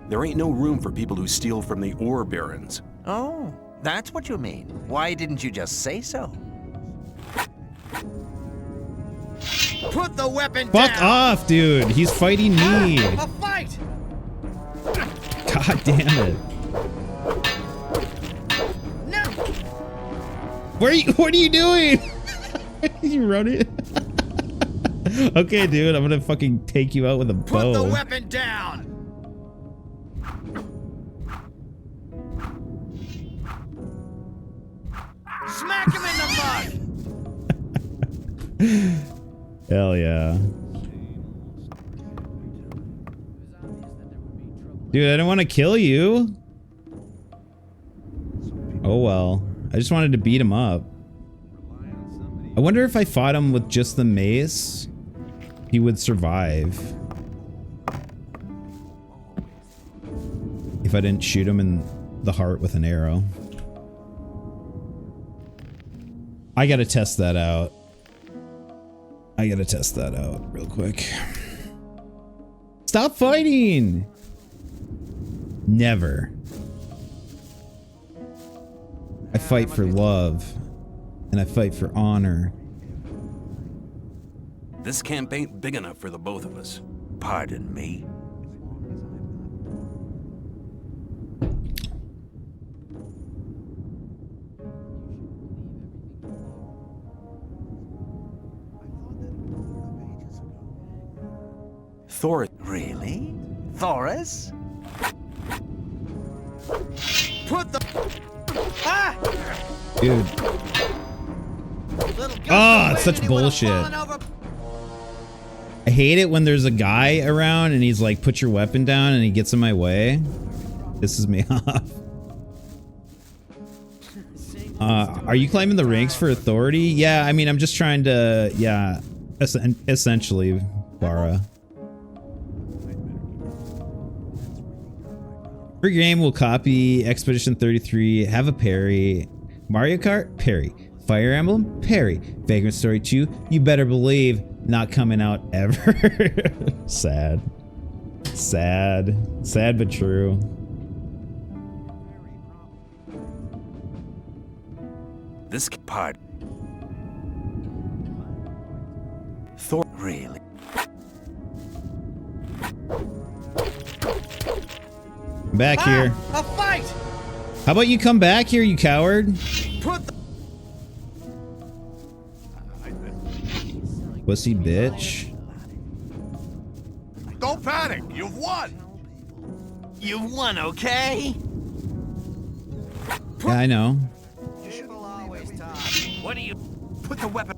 Speaker 5: There ain't no room for people who steal from the ore barons.
Speaker 9: Oh, that's what you mean. Why didn't you just say so?
Speaker 2: Put the weapon
Speaker 1: Fuck
Speaker 2: down.
Speaker 1: off, dude. He's fighting me.
Speaker 2: A fight.
Speaker 1: God damn it.
Speaker 2: No.
Speaker 1: What are you doing? You running? Okay, dude, I'm gonna fucking take you out with a bow.
Speaker 2: Put the weapon down. Smack him in the mud.
Speaker 1: Hell yeah. Dude, I didn't want to kill you. Oh well. I just wanted to beat him up. I wonder if I fought him with just the mace, he would survive. If I didn't shoot him in the heart with an arrow. I gotta test that out. I gotta test that out real quick. Stop fighting! Never. I fight for love. And I fight for honor.
Speaker 5: This camp ain't big enough for the both of us.
Speaker 9: Pardon me.
Speaker 5: Thor.
Speaker 9: Really? Thoris?
Speaker 2: Put the. Ah!
Speaker 1: Dude. Oh, it's such bullshit. I hate it when there's a guy around and he's like, put your weapon down, and he gets in my way. Pisses me off. Are you climbing the ranks for authority? Yeah, I mean, I'm just trying to, yeah, essentially, Bara. Every game will copy Expedition 33, have a parry. Mario Kart? Parry. Fire Emblem? Parry. Vagrant Story 2? You better believe not coming out ever. Sad. Sad. Sad but true.
Speaker 5: This part. Thor.
Speaker 9: Really?
Speaker 1: Come back here.
Speaker 2: A fight.
Speaker 1: How about you come back here, you coward?
Speaker 2: Put the.
Speaker 1: Pussy bitch.
Speaker 8: Don't panic. You've won.
Speaker 2: You won, okay?
Speaker 1: Yeah, I know.
Speaker 2: People always talk.
Speaker 9: What do you... Put the weapon...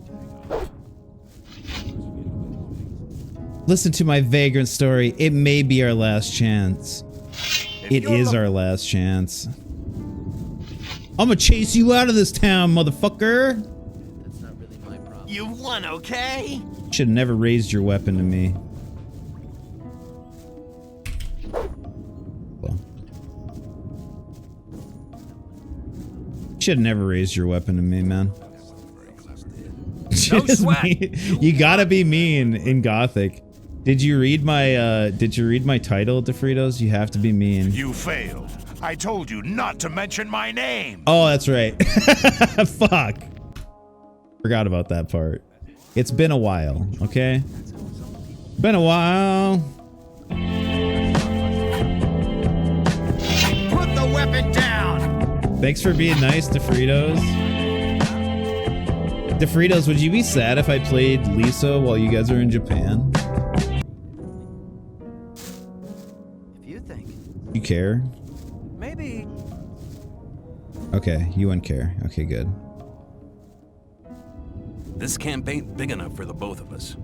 Speaker 1: Listen to my Vagrant Story. It may be our last chance. It is our last chance. I'm gonna chase you out of this town, motherfucker.
Speaker 2: That's not really my problem. You won, okay?
Speaker 1: Should have never raised your weapon to me. Should have never raised your weapon to me, man.
Speaker 9: No sweat.
Speaker 1: You gotta be mean in Gothic. Did you read my title, DeFritos? You have to be mean.
Speaker 8: You failed. I told you not to mention my name.
Speaker 1: Oh, that's right. Fuck. Forgot about that part. It's been a while, okay? Been a while.
Speaker 2: Put the weapon down.
Speaker 1: Thanks for being nice, DeFritos. DeFritos, would you be sad if I played Lisa while you guys are in Japan?
Speaker 2: If you think.
Speaker 1: You care?
Speaker 9: Maybe...
Speaker 1: Okay, you wouldn't care. Okay, good.
Speaker 5: This camp ain't big enough for the both of us.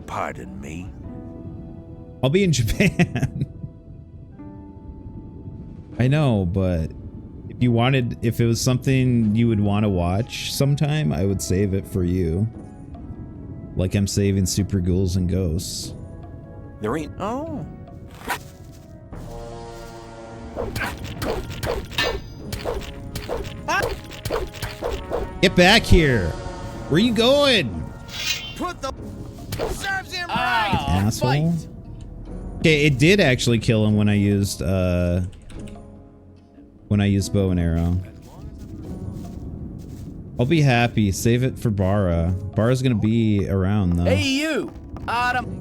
Speaker 9: Pardon me?
Speaker 1: I'll be in Japan. I know, but if it was something you would want to watch sometime, I would save it for you. Like I'm saving Super Ghouls and Ghosts.
Speaker 5: There ain't.
Speaker 9: Oh.
Speaker 1: Get back here! Where you going?
Speaker 2: Put the serves him right.
Speaker 1: Asshole. Okay, it did actually kill him when I used bow and arrow. I'll be happy. Save it for Bara. Bara's gonna be around though.
Speaker 2: Hey you, Autumn.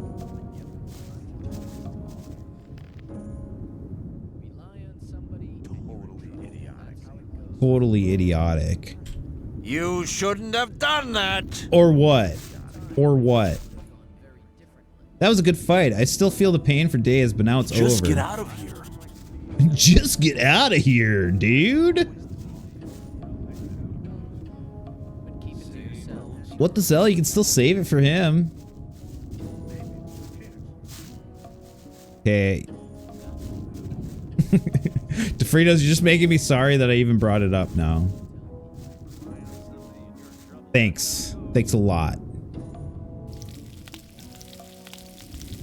Speaker 1: Totally idiotic.
Speaker 9: You shouldn't have done that.
Speaker 1: Or what? Or what? That was a good fight. I still feel the pain for days, but now it's over.
Speaker 5: Just get out of here.
Speaker 1: Just get out of here, dude. What the hell? You can still save it for him. Okay. DeFritos, you're just making me sorry that I even brought it up now. Thanks. Thanks a lot.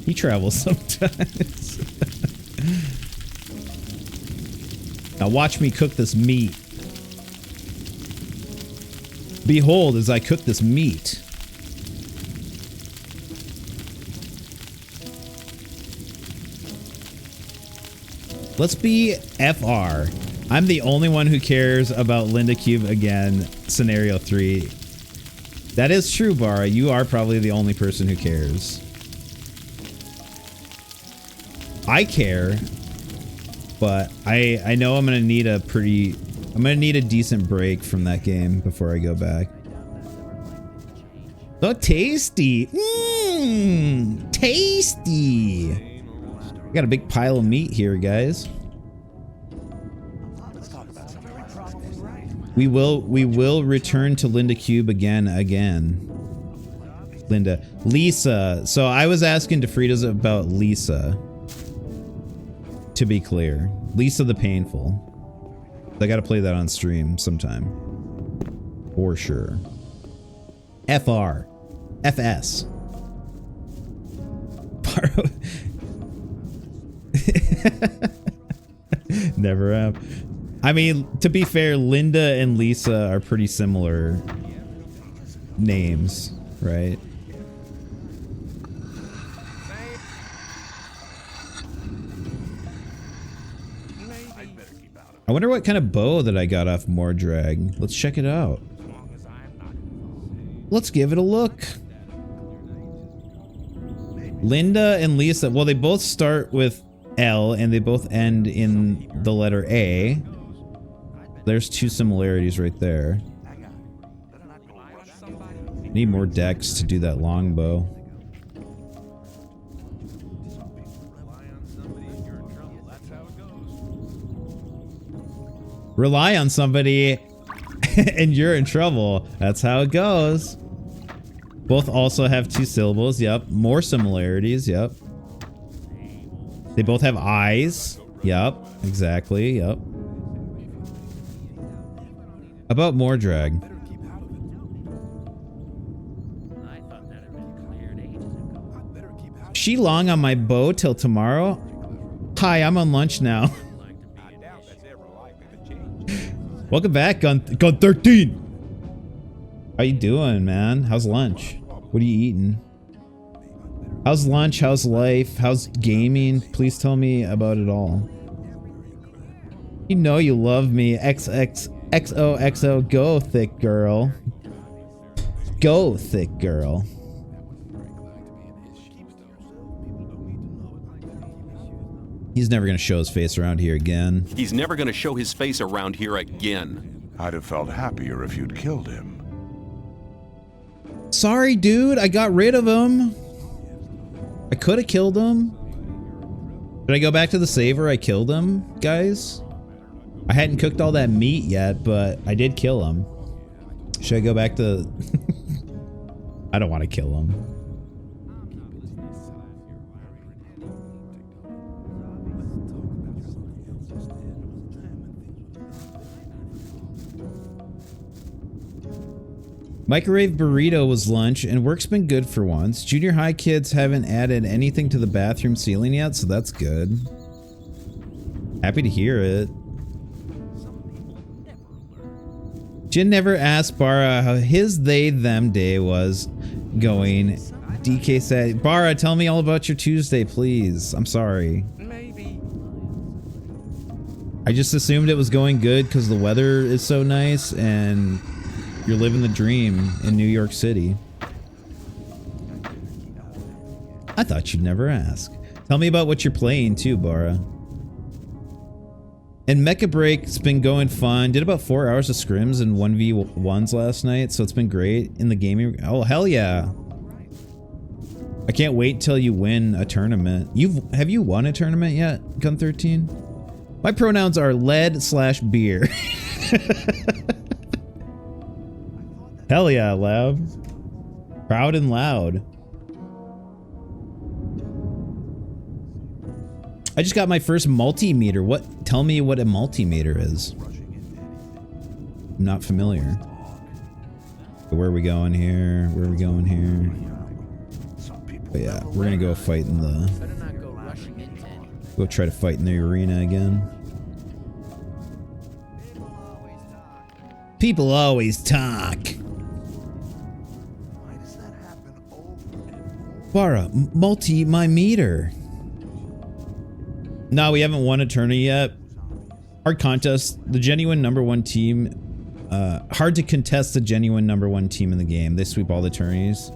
Speaker 1: He travels sometimes. Now watch me cook this meat. Behold as I cook this meat. Let's be FR. I'm the only one who cares about Linda Cube again, scenario 3. That is true, Bara. You are probably the only person who cares. I care, but I know I'm gonna need a decent break from that game before I go back. So tasty. Mmm, tasty. I got a big pile of meat here, guys. We will return to Linda Cube again. Linda. Lisa. So I was asking DeFritos about Lisa. To be clear. Lisa the Painful. I gotta play that on stream sometime. For sure. FR. FS. Never have. I mean, to be fair, Linda and Lisa are pretty similar names, right? I wonder what kind of bow that I got off Mordrag. Let's check it out. Let's give it a look. Linda and Lisa, well, they both start with L and they both end in the letter A. There's two similarities right there. Need more decks to do that longbow. Rely on somebody and you're in trouble. That's how it goes. Both also have 2 syllables. Yep. More similarities. Yep. They both have eyes. Yep. Exactly. Yep. About Mordrag. She long on my bow till tomorrow? Hi, I'm on lunch now. Welcome back, Gun 13. How you doing, man? How's lunch? What are you eating? How's lunch? How's life? How's gaming? Please tell me about it all. You know you love me. XOXO. Go thick girl. Go thick girl. He's never gonna show his face around here again.
Speaker 5: He's never gonna show his face around here again.
Speaker 8: I'd have felt happier if you'd killed him.
Speaker 1: Sorry, dude. I got rid of him. I could have killed him. Did I go back to the saver? I killed him, guys. I hadn't cooked all that meat yet, but I did kill him. Should I go back to... I don't want to kill him. Microwave burrito was lunch, and work's been good for once. Junior high kids haven't added anything to the bathroom ceiling yet, so that's good. Happy to hear it. Jin never asked Bara how his they-them day was going. DK said, Bara, tell me all about your Tuesday, please. I'm sorry.
Speaker 4: Maybe.
Speaker 1: I just assumed it was going good because the weather is so nice and you're living the dream in New York City. I thought you'd never ask. Tell me about what you're playing too, Bara. And Mecha Break's been going fun. Did about 4 hours of scrims and 1v1s last night, so it's been great in the gaming. Oh, hell yeah. I can't wait till you win a tournament. Have you won a tournament yet, Gun13? My pronouns are lead/beer. Hell yeah, Lab. Proud and loud. I just got my first multimeter. What? Tell me what a multimeter is. I'm not familiar. Where are we going here? Where are we going here? But yeah, we're gonna go fight in the... Go try to fight in the arena again. People always talk. Bara, my meter. No, we haven't won a tourney yet. Hard contest. The genuine #1 team. Hard to contest the genuine #1 team in the game. They sweep all the tourneys.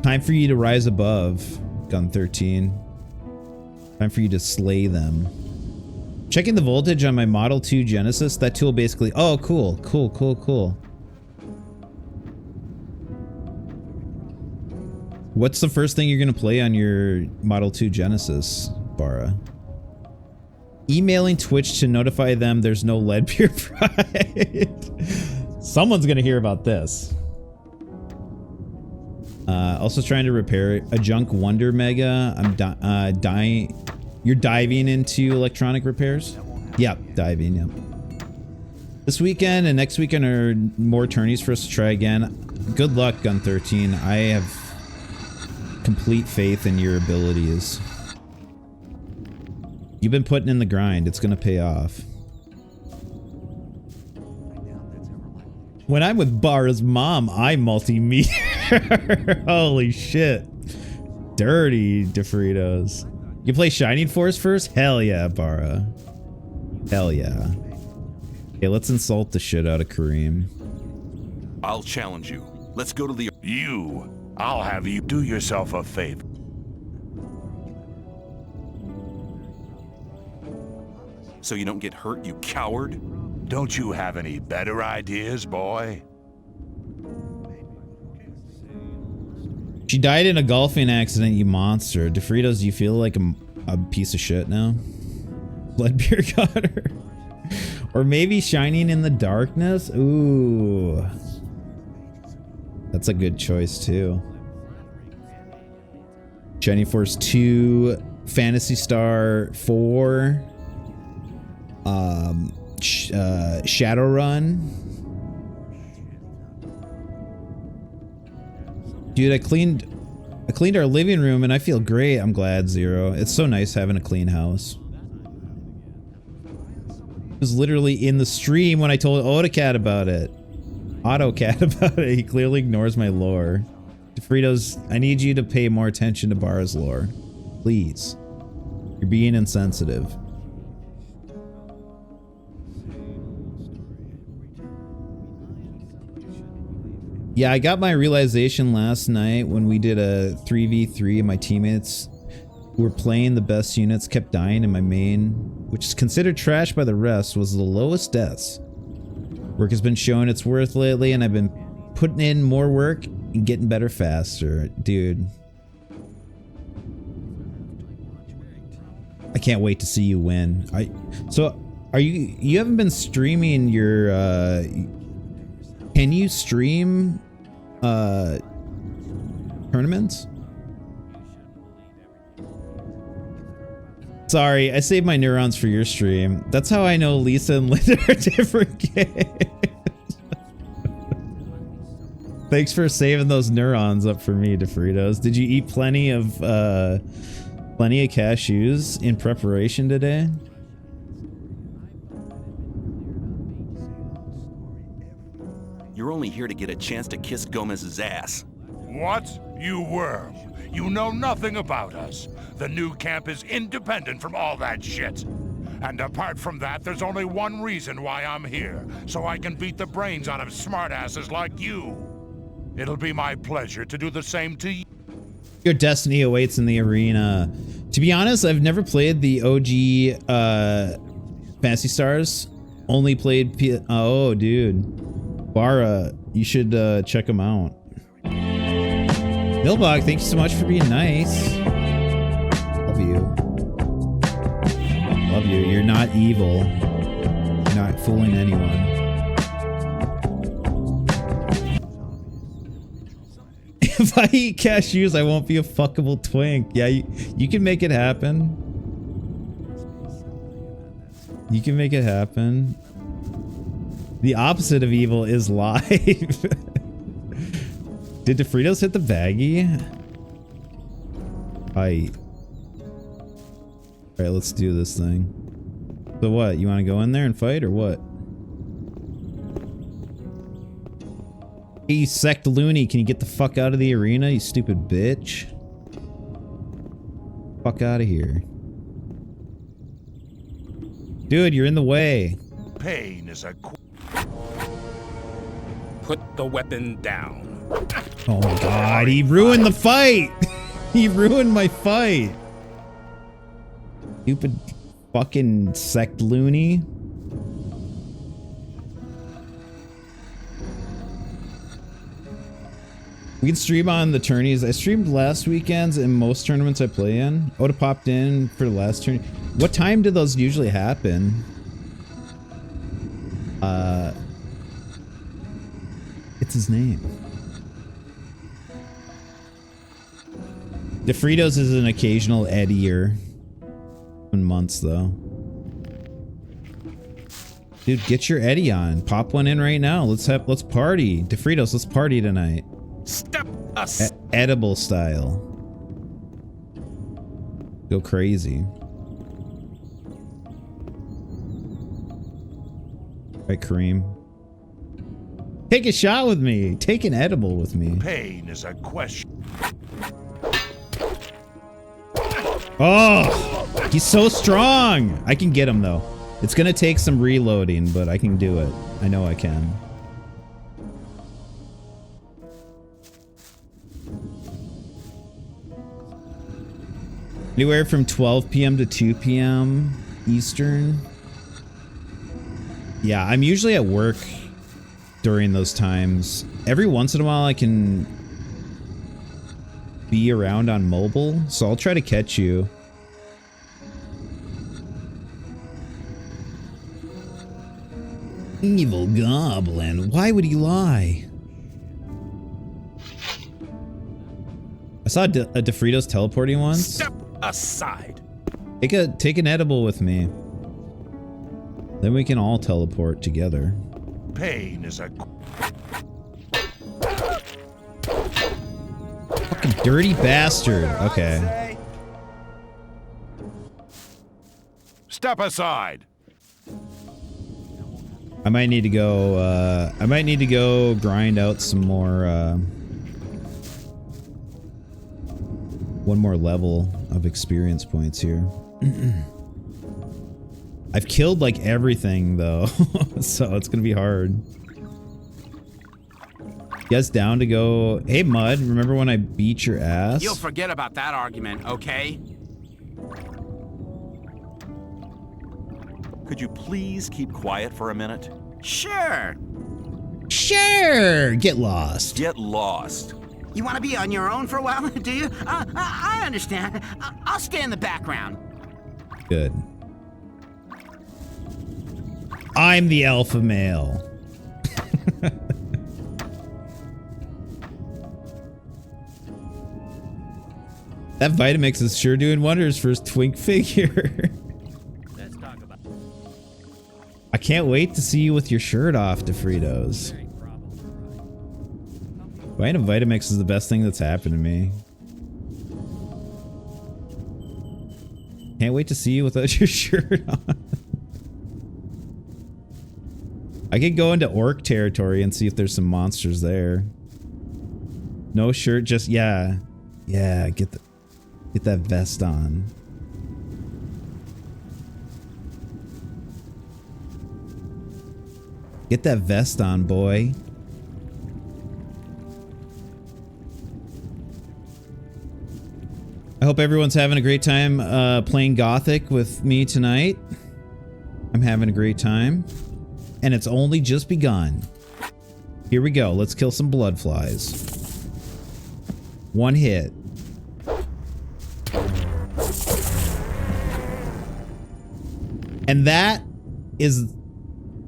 Speaker 1: Time for you to rise above, Gun13. Time for you to slay them. Checking the voltage on my Model 2 Genesis. That tool basically... Oh, cool. Cool, cool, cool. What's the first thing you're going to play on your Model 2 Genesis, Bara? Emailing Twitch to notify them there's no lead beer pride. Someone's going to hear about this. Also trying to repair a junk Wonder Mega. I'm dying. You're diving into electronic repairs? Yep, diving, yep. This weekend and next weekend are more tourneys for us to try again. Good luck, Gun13. I have complete faith in your abilities. You've been putting in the grind. It's going to pay off. When I'm with Bara's mom, I multimeter. Holy shit. Dirty DeFritos. You play Shining Force first? Hell yeah, Bara. Hell yeah. Okay, let's insult the shit out of Kareem.
Speaker 5: I'll challenge you. Let's go to the...
Speaker 8: I'll have you do yourself a favor.
Speaker 5: So you don't get hurt, you coward?
Speaker 8: Don't you have any better ideas, boy?
Speaker 1: She died in a golfing accident, you monster. DeFritos, do you feel like a piece of shit now? Bloodbeer got her. Or maybe Shining in the Darkness? Ooh. That's a good choice, too. Shining Force 2, Phantasy Star 4, Shadowrun. Dude, I cleaned our living room and I feel great. I'm glad, Zero. It's so nice having a clean house. It was literally in the stream when I told AutoCAD about it. He clearly ignores my lore. DeFritos, I need you to pay more attention to Bara's lore. Please. You're being insensitive. Yeah, I got my realization last night when we did a 3v3 and my teammates who were playing the best units kept dying in my main, which is considered trash by the rest, was the lowest deaths. Work has been showing its worth lately and I've been putting in more work and getting better faster. Dude. I can't wait to see you win. So Are you haven't been streaming your can you stream tournaments? Sorry, I saved my neurons for your stream. That's how I know Lisa and Linda are different games. Thanks for saving those neurons up for me, DeFritos. Did you eat plenty of cashews in preparation today?
Speaker 7: You're only here to get a chance to kiss Gomez's ass.
Speaker 8: What? You worm. You know nothing about us. The new camp is independent from all that shit. And apart from that, there's only one reason why I'm here. So I can beat the brains out of smartasses like you. It'll be my pleasure to do the same to you.
Speaker 1: Your destiny awaits in the arena. To be honest, I've never played the OG Fantasy Stars. Only played oh, dude. Bara, you should check them out. Milbog, thank you so much for being nice. Love you. Love you. You're not evil. You're not fooling anyone. If I eat cashews, I won't be a fuckable twink. Yeah, you can make it happen. You can make it happen. The opposite of evil is live. Did DeFritos hit the baggie? Alright, let's do this thing. So what? You want to go in there and fight or what? Hey, you sect loony, can you get the fuck out of the arena, you stupid bitch? Fuck out of here. Dude, you're in the way.
Speaker 8: Pain is a...
Speaker 4: Put the weapon down.
Speaker 1: Oh my god, he ruined the fight! He ruined my fight! Stupid fucking sect loony. We can stream on the tourneys. I streamed last weekends in most tournaments I play in. Oda popped in for the last tourney. What time do those usually happen? It's his name. DeFritos is an occasional Eddier. In months though. Dude, get your Eddie on. Pop one in right now. Let's party. DeFritos, let's party tonight.
Speaker 4: Step us.
Speaker 1: Edible style. Go crazy. Right, Kareem. Take a shot with me. Take an edible with me.
Speaker 8: Pain is a question.
Speaker 1: Oh, he's so strong. I can get him though. It's gonna take some reloading, but I can do it. I know I can. Anywhere from 12 p.m. to 2 p.m. Eastern. Yeah, I'm usually at work during those times. Every once in a while I can be around on mobile, so I'll try to catch you. Evil goblin. Why would he lie? I saw a DeFritos teleporting once.
Speaker 4: Step aside.
Speaker 1: Take an edible with me. Then we can all teleport together.
Speaker 8: Pain is a...
Speaker 1: Fucking dirty bastard. Okay.
Speaker 8: Step aside.
Speaker 1: I might need to go grind out some more one more level of experience points here. I've killed like everything though, so it's gonna be hard. You guys down to go? Hey Mud, remember when I beat your ass?
Speaker 2: You'll forget about that argument, okay?
Speaker 7: Could you please keep quiet for a minute?
Speaker 2: Sure.
Speaker 1: Sure. Get lost.
Speaker 7: Get lost.
Speaker 2: You want to be on your own for a while, do you? I understand. I'll stay in the background.
Speaker 1: Good. I'm the alpha male. That Vitamix is sure doing wonders for his twink figure.
Speaker 2: Let's talk about
Speaker 1: I can't wait to see you with your shirt off, DeFritos. Buying a Vitamix is the best thing that's happened to me. Can't wait to see you without your shirt on. I could go into orc territory and see if there's some monsters there. No shirt, just yeah. Yeah, get that vest on. Get that vest on, boy. I hope everyone's having a great time playing Gothic with me tonight. I'm having a great time. And it's only just begun. Here we go. Let's kill some blood flies. One hit. And that is...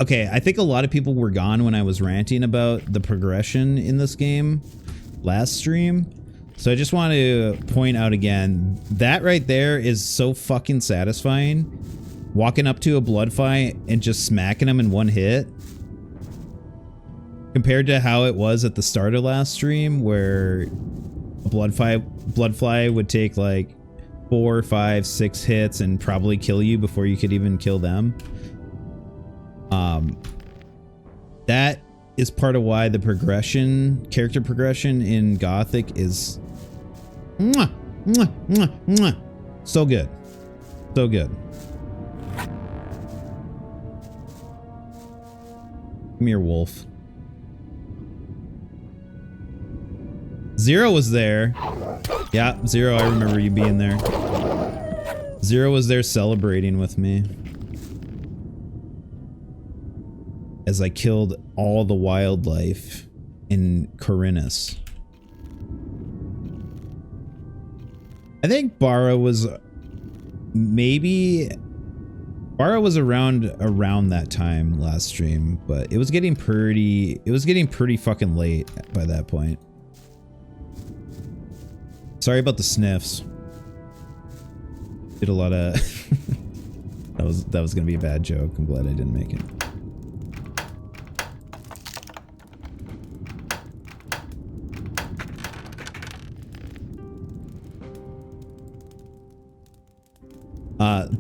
Speaker 1: Okay, I think a lot of people were gone when I was ranting about the progression in this game last stream. So I just want to point out again, that right there is so fucking satisfying. Walking up to a bloodfly and just smacking them in one hit. Compared to how it was at the start of last stream, where a bloodfly would take like 4, 5, 6 hits and probably kill you before you could even kill them. That is part of why the character progression in Gothic is so good. So good. Come here, wolf. Zero was there. Yeah, Zero, I remember you being there. Zero was there celebrating with me. As I killed all the wildlife in Corinus. I think Bara was around that time last stream, but it was getting pretty fucking late by that point. Sorry about the sniffs. Did a lot of that was gonna be a bad joke. I'm glad I didn't make it.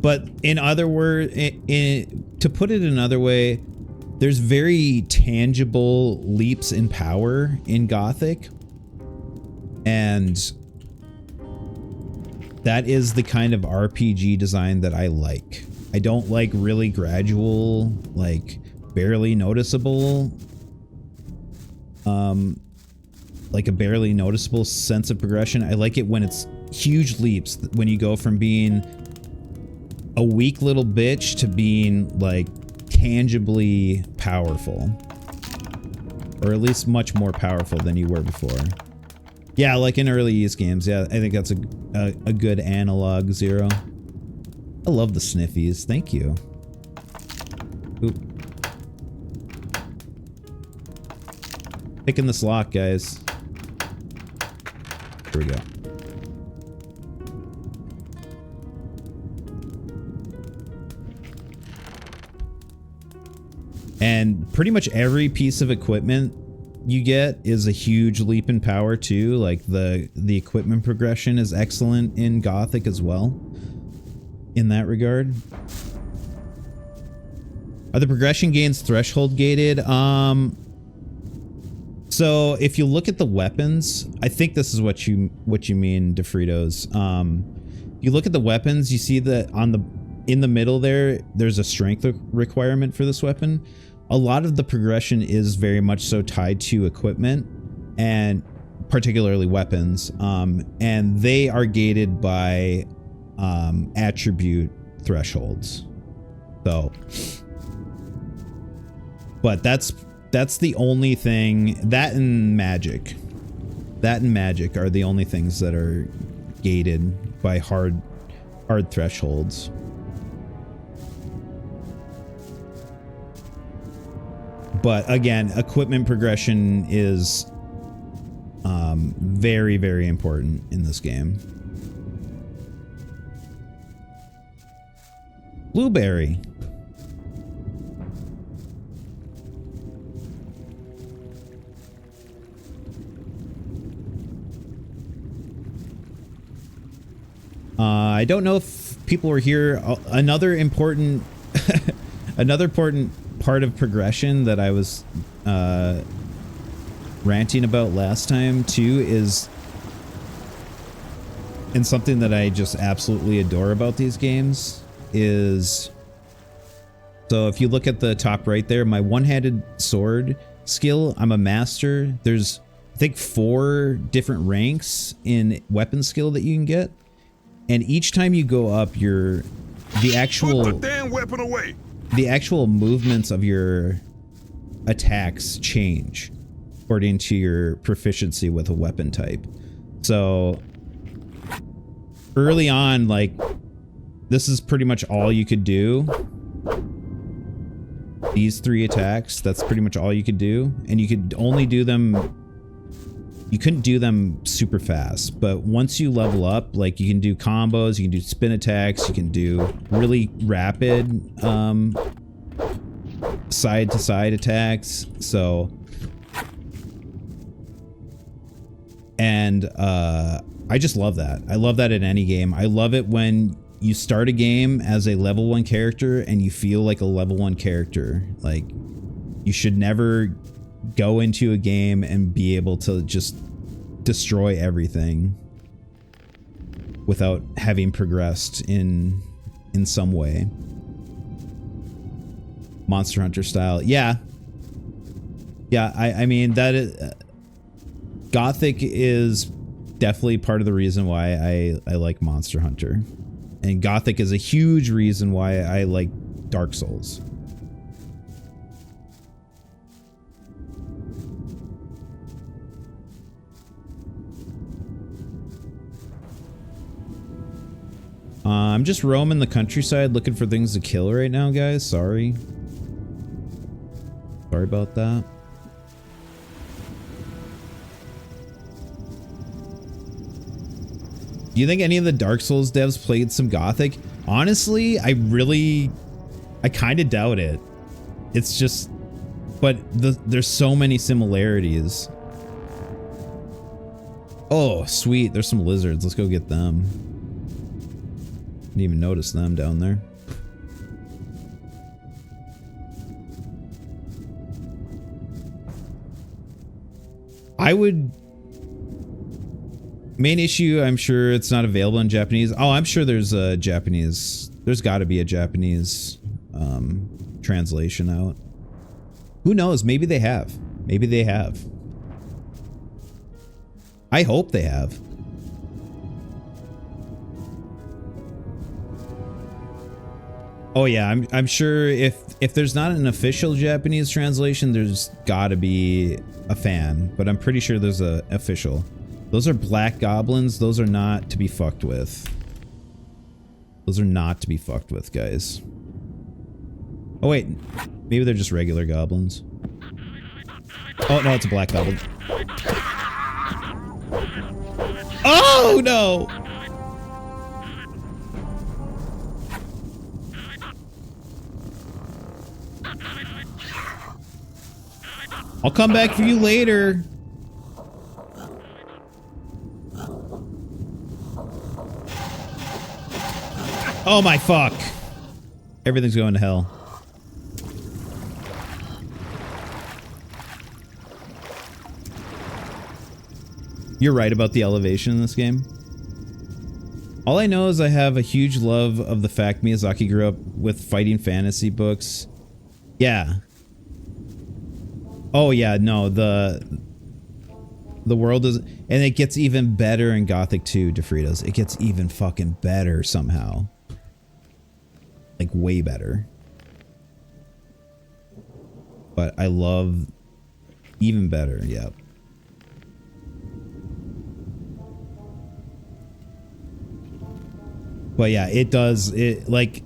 Speaker 1: But in other words, to put it another way, there's very tangible leaps in power in Gothic. And that is the kind of RPG design that I like. I don't like really gradual, like barely noticeable, like a barely noticeable sense of progression. I like it when it's huge leaps, when you go from being a weak little bitch to being like tangibly powerful, or at least much more powerful than you were before. Yeah, like in early Ys games. Yeah, I think that's a good analog, Zero. I love the sniffies. Thank you. Oop. Picking this lock, guys. Here we go. And pretty much every piece of equipment you get is a huge leap in power too. Like the equipment progression is excellent in Gothic as well. In that regard. Are the progression gains threshold gated? So if you look at the weapons, I think this is what you mean, DeFritos. You look at the weapons, you see that in the middle there's a strength requirement for this weapon. A lot of the progression is very much so tied to equipment, and particularly weapons, and they are gated by attribute thresholds. So, but that's the only thing. That and magic are the only things that are gated by hard But again, equipment progression is very, very important in this game. Blueberry. I don't know if people were here. Another important, another important part of progression that I was ranting about last time too is, and something that I just absolutely adore about these games is, so if you look at the top right there, my one-handed sword skill, I'm a master. There's, I think, 4 different ranks in weapon skill that you can get. And each time you go up, the actual
Speaker 8: Put the damn weapon away.
Speaker 1: The actual movements of your attacks change according to your proficiency with a weapon type. So early on, like, this is pretty much all you could do. These 3 attacks, that's pretty much all you could do. And you could only do them, you couldn't do them super fast, but once you level up, like, you can do combos, you can do spin attacks, you can do really rapid side to side attacks. So, and I just love that. I love that in any game. I love it when you start a game as a level 1 character and you feel like a level 1 character. Like, you should never go into a game and be able to just destroy everything without having progressed in some way. Monster Hunter style. Yeah. Yeah, I mean, that is, Gothic is definitely part of the reason why I like Monster Hunter. And Gothic is a huge reason why I like Dark Souls. I'm just roaming the countryside looking for things to kill right now, guys. Sorry. Sorry about that. Do you think any of the Dark Souls devs played some Gothic? Honestly, I kind of doubt it. It's just, but there's so many similarities. Oh, sweet. There's some lizards. Let's go get them. Didn't even notice them down there. I would... Main issue, I'm sure it's not available in Japanese. Oh, I'm sure there's a Japanese... There's got to be a Japanese translation out. Who knows? Maybe they have. Maybe they have. I hope they have. Oh yeah, I'm sure if there's not an official Japanese translation, there's gotta be a fan, but I'm pretty sure there's a official. Those are black goblins. Those are not to be fucked with. Those are not to be fucked with, guys. Oh wait, maybe they're just regular goblins. Oh no, it's a black goblin. Oh no! I'll come back for you later. Oh my fuck. Everything's going to hell. You're right about the elevation in this game. All I know is I have a huge love of the fact Miyazaki grew up with fighting fantasy books. Yeah. Oh yeah, no, the world is, and it gets even better in Gothic 2, DeFritos. It gets even fucking better somehow. Like way better. But I love even better, yep. But yeah, it does, it like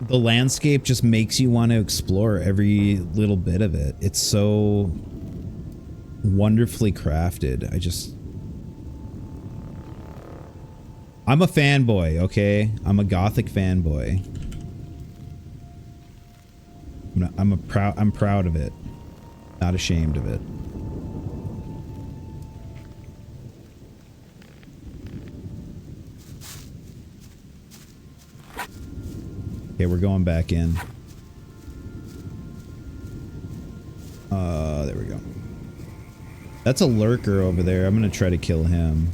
Speaker 1: the landscape just makes you want to explore every little bit of it. It's so wonderfully crafted. I'm a fanboy, okay? I'm a Gothic fanboy. I'm proud of it. Not ashamed of it. Okay, we're going back in. There we go. That's a lurker over there. I'm gonna try to kill him.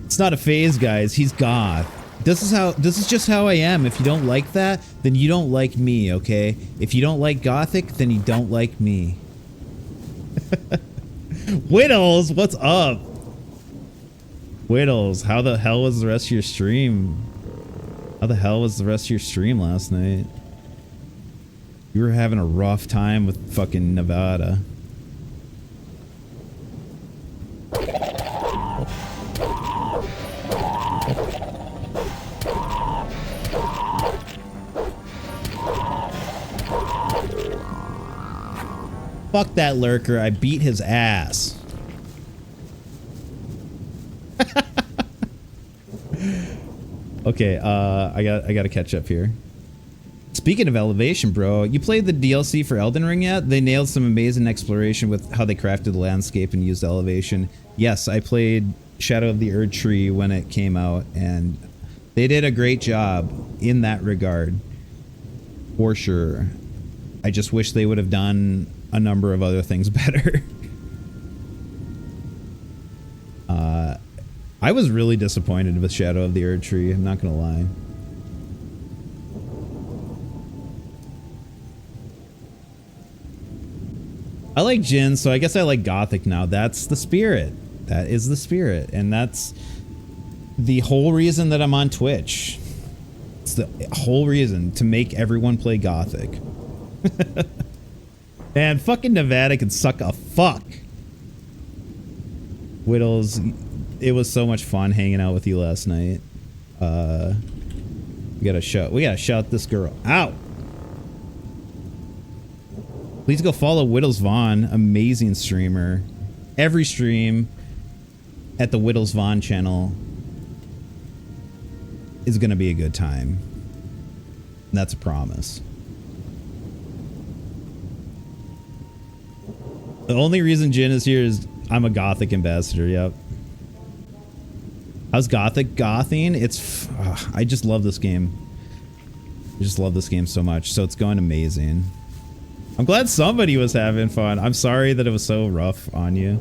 Speaker 1: It's not a phase, guys. He's goth. This is just how I am. If you don't like that, then you don't like me, okay? If you don't like Gothic, then you don't like me. Whittles, what's up? Whittles, how the hell was the rest of your stream? How the hell was the rest of your stream last night? You were having a rough time with fucking Nevada. Fuck that lurker. I beat his ass. Okay, I got to catch up here. Speaking of elevation, bro, you played the DLC for Elden Ring yet? They nailed some amazing exploration with how they crafted the landscape and used elevation. Yes, I played Shadow of the Erd Tree when it came out, and they did a great job in that regard. For sure. I just wish they would have done a number of other things better. I was really disappointed with Shadow of the Erd Tree, I'm not gonna lie. I like Jin, so I guess I like Gothic now. That's the spirit. That is the spirit. And that's the whole reason that I'm on Twitch. It's the whole reason, to make everyone play Gothic. Man, fucking Nevada can suck a fuck. Whittles, it was so much fun hanging out with you last night. We gotta shout this girl out. Please go follow Whittles Vaughn, amazing streamer. Every stream at the Whittles Vaughn channel is gonna be a good time. And that's a promise. The only reason Jin is here is I'm a Gothic ambassador, yep. How's Gothic gothing? It's... I just love this game. I just love this game so much, so it's going amazing. I'm glad somebody was having fun. I'm sorry that it was so rough on you.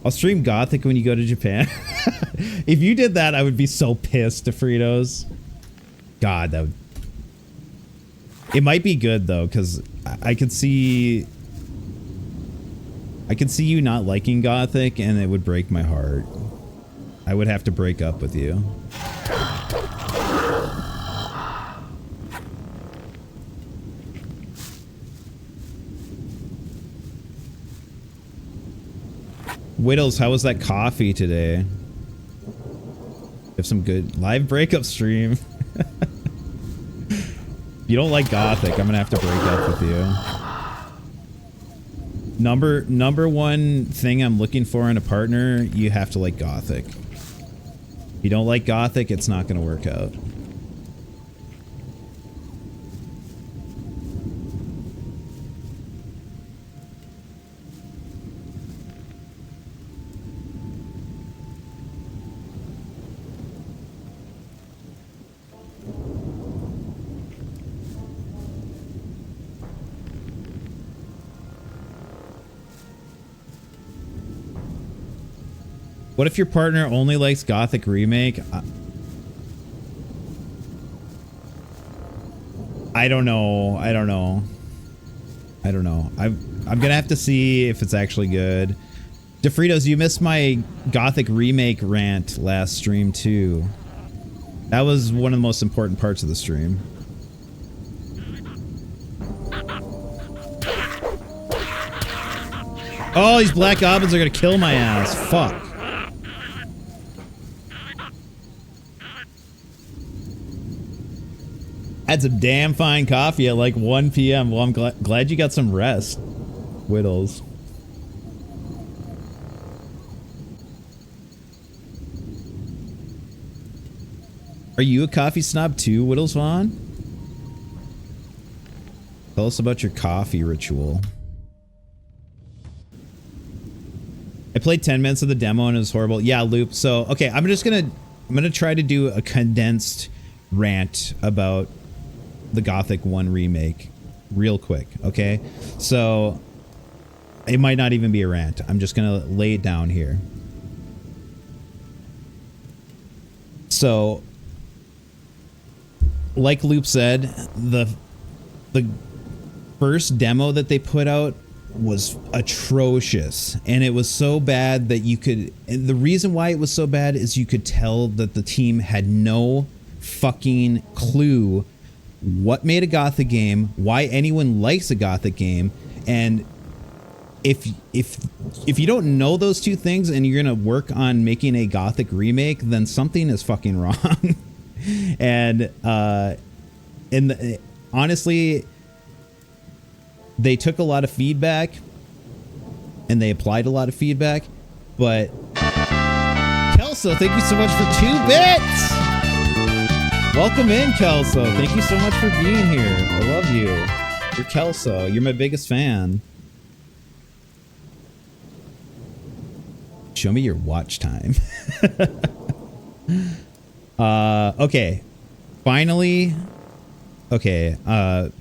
Speaker 1: I'll stream Gothic when you go to Japan. If you did that, I would be so pissed, Fritos. God, that would... It might be good, though, because I could see... I could see you not liking Gothic, and it would break my heart. I would have to break up with you. Whittles, how was that coffee today? Have some good live breakup stream. If you don't like Gothic, I'm gonna have to break up with you. Number one thing I'm looking for in a partner, you have to like Gothic. If you don't like Gothic, it's not gonna work out. What if your partner only likes Gothic Remake? I don't know. I don't know. I don't know. I'm gonna have to see if it's actually good. DeFritos, you missed my Gothic Remake rant last stream too. That was one of the most important parts of the stream. Oh, these black goblins are gonna kill my ass. Fuck. Had some damn fine coffee at like 1 p.m. Well, I'm glad you got some rest, Whittles. Are you a coffee snob too, Whittles Vaughn? Tell us about your coffee ritual. I played 10 minutes of the demo and it was horrible. Yeah, Loop. So, okay, I'm gonna try to do a condensed rant about the Gothic 1 remake real quick, okay? So, it might not even be a rant. I'm just gonna lay it down here. So, like Loop said, the first demo that they put out was atrocious, and it was so bad that you could, and the reason why it was so bad is you could tell that the team had no fucking clue what made a Gothic game, why anyone likes a Gothic game, and if you don't know those two things and you're gonna work on making a Gothic remake, then something is fucking wrong. And honestly, they took a lot of feedback and they applied a lot of feedback, but Kelso, thank you so much for 2 bits. Welcome in, Kelso. Thank you so much for being here. I love you. You're Kelso. You're my biggest fan. Show me your watch time. Okay. Finally. Okay.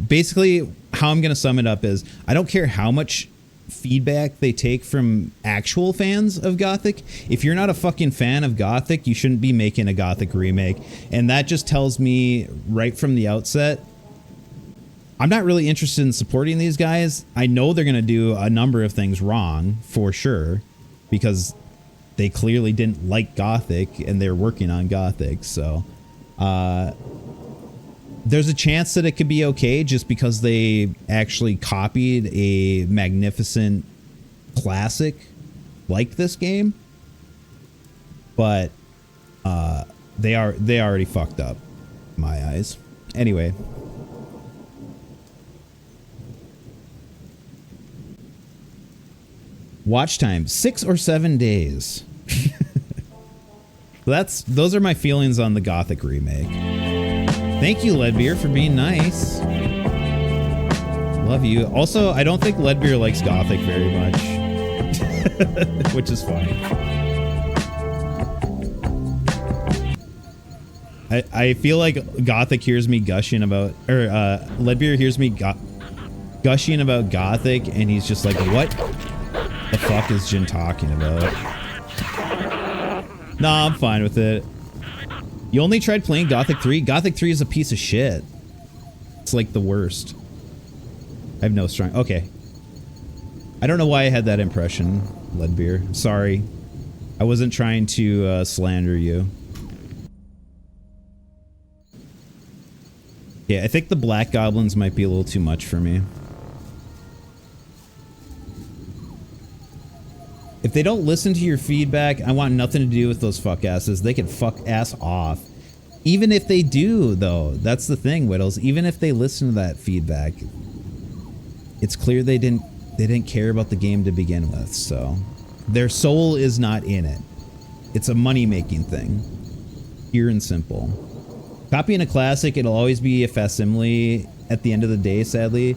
Speaker 1: Basically, how I'm going to sum it up is I don't care how much feedback they take from actual fans of Gothic. If you're not a fucking fan of Gothic, you shouldn't be making a Gothic remake. And that just tells me right from the outset, I'm not really interested in supporting these guys. I know they're going to do a number of things wrong for sure, because they clearly didn't like Gothic and they're working on Gothic. So, there's a chance that it could be okay just because they actually copied a magnificent classic like this game. But they already fucked up in my eyes. Anyway. Watch time, 6 or 7 days. Those are my feelings on the Gothic remake. Thank you, Leadbeer, for being nice. Love you. Also, I don't think Leadbeer likes Gothic very much. Which is fine. I feel like Gothic hears me gushing about... Or, Leadbeer hears me gushing about Gothic, and he's just like, what the fuck is Jin talking about? Nah, I'm fine with it. You only tried playing Gothic 3? Gothic 3 is a piece of shit. It's like the worst. I have no strong... Okay. I don't know why I had that impression, Leadbeer. Sorry. I wasn't trying to slander you. Yeah, I think the Black Goblins might be a little too much for me. If they don't listen to your feedback, I want nothing to do with those fuck asses. They can fuck ass off. Even if they do, though, that's the thing, Whittles. Even if they listen to that feedback, it's clear they didn't care about the game to begin with. So their soul is not in it. It's a money-making thing, pure and simple. Copying a classic, it'll always be a facsimile at the end of the day. Sadly,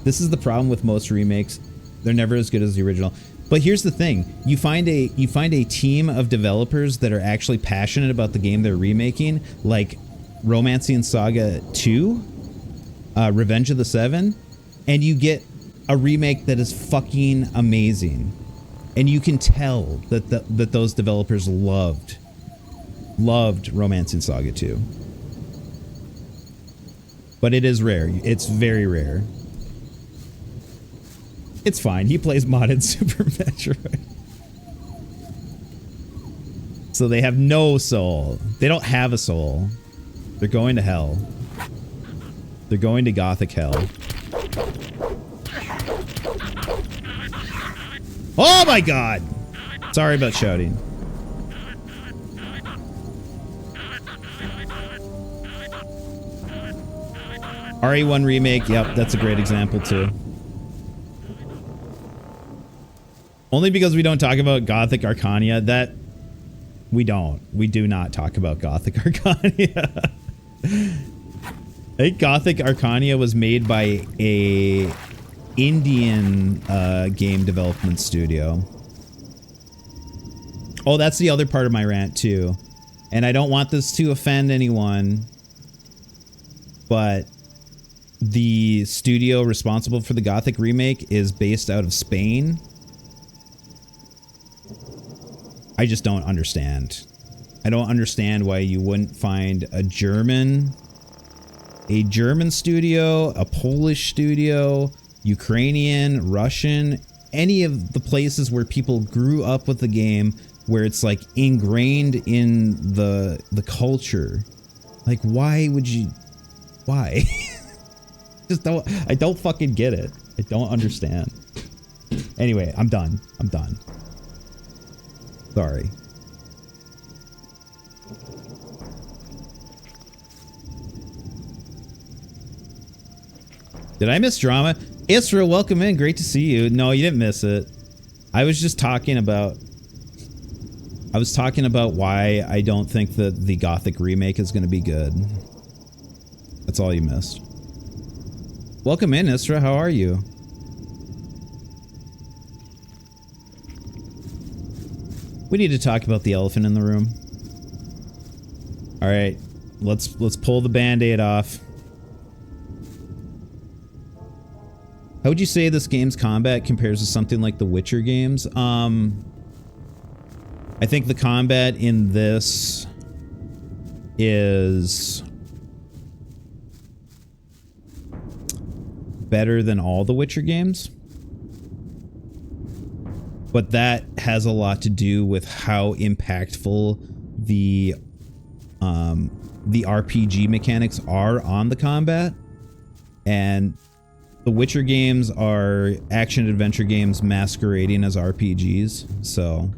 Speaker 1: this is the problem with most remakes. They're never as good as the original. But here's the thing, you find a team of developers that are actually passionate about the game they're remaking, like Romancing Saga 2, Revenge of the Seven, and you get a remake that is fucking amazing. And you can tell that that those developers loved Romancing Saga 2. But it is rare. It's very rare. It's fine. He plays modded Super Metroid. So they have no soul. They don't have a soul. They're going to hell. They're going to Gothic hell. Oh my god! Sorry about shouting. RE1 remake, yep, that's a great example too. Only because we don't talk about Gothic Arcania, that we do not talk about Gothic Arcania. I think Gothic Arcania was made by a Indian game development studio. Oh, that's the other part of my rant too. And I don't want this to offend anyone, but the studio responsible for the Gothic remake is based out of Spain. I just don't understand. I don't understand why you wouldn't find a German studio, a Polish studio, Ukrainian, Russian, any of the places where people grew up with the game, where it's like ingrained in the culture. Like, why would you? Why? I don't fucking get it. I don't understand. Anyway, I'm done. Sorry. Did I miss drama? Isra, welcome in. Great to see you. No, you didn't miss it. I was just talking about... why I don't think that the Gothic remake is going to be good. That's all you missed. Welcome in, Isra. How are you? We need to talk about the elephant in the room. All right, let's pull the band-aid off. How would you say this game's combat compares to something like the Witcher games? I think the combat in this is better than all the Witcher games. But that has a lot to do with how impactful the RPG mechanics are on the combat. And the Witcher games are action-adventure games masquerading as RPGs, so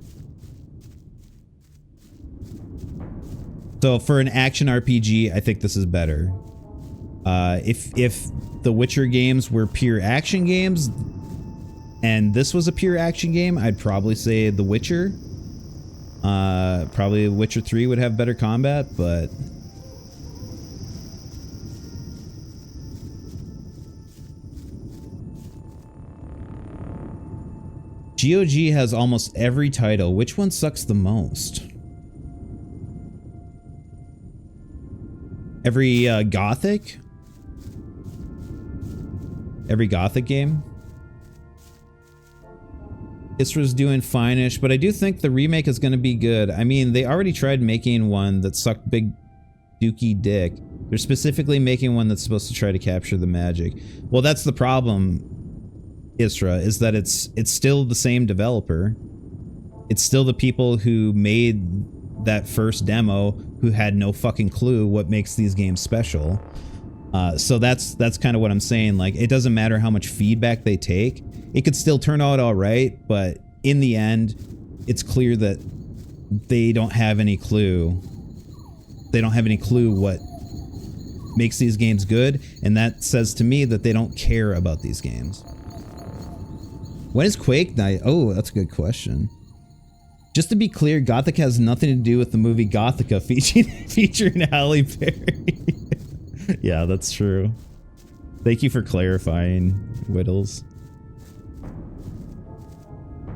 Speaker 1: for an action RPG, I think this is better. If the Witcher games were pure action games, and this was a pure action game, I'd probably say The Witcher. Probably Witcher 3 would have better combat, but... GOG has almost every title. Which one sucks the most? Every Gothic? Every Gothic game? Isra's doing fine-ish, but I do think the remake is going to be good. I mean, they already tried making one that sucked big dookie dick. They're specifically making one that's supposed to try to capture the magic. Well, that's the problem, Isra, is that it's still the same developer. It's still the people who made that first demo who had no fucking clue what makes these games special. So that's kind of what I'm saying. Like, it doesn't matter how much feedback they take. It could still turn out all right, but in the end, it's clear that they don't have any clue. They don't have any clue what makes these games good, and that says to me that they don't care about these games. When is Quake Night? Oh, that's a good question. Just to be clear, Gothic has nothing to do with the movie Gothica featuring Halle Berry. Yeah, that's true. Thank you for clarifying, Whittles.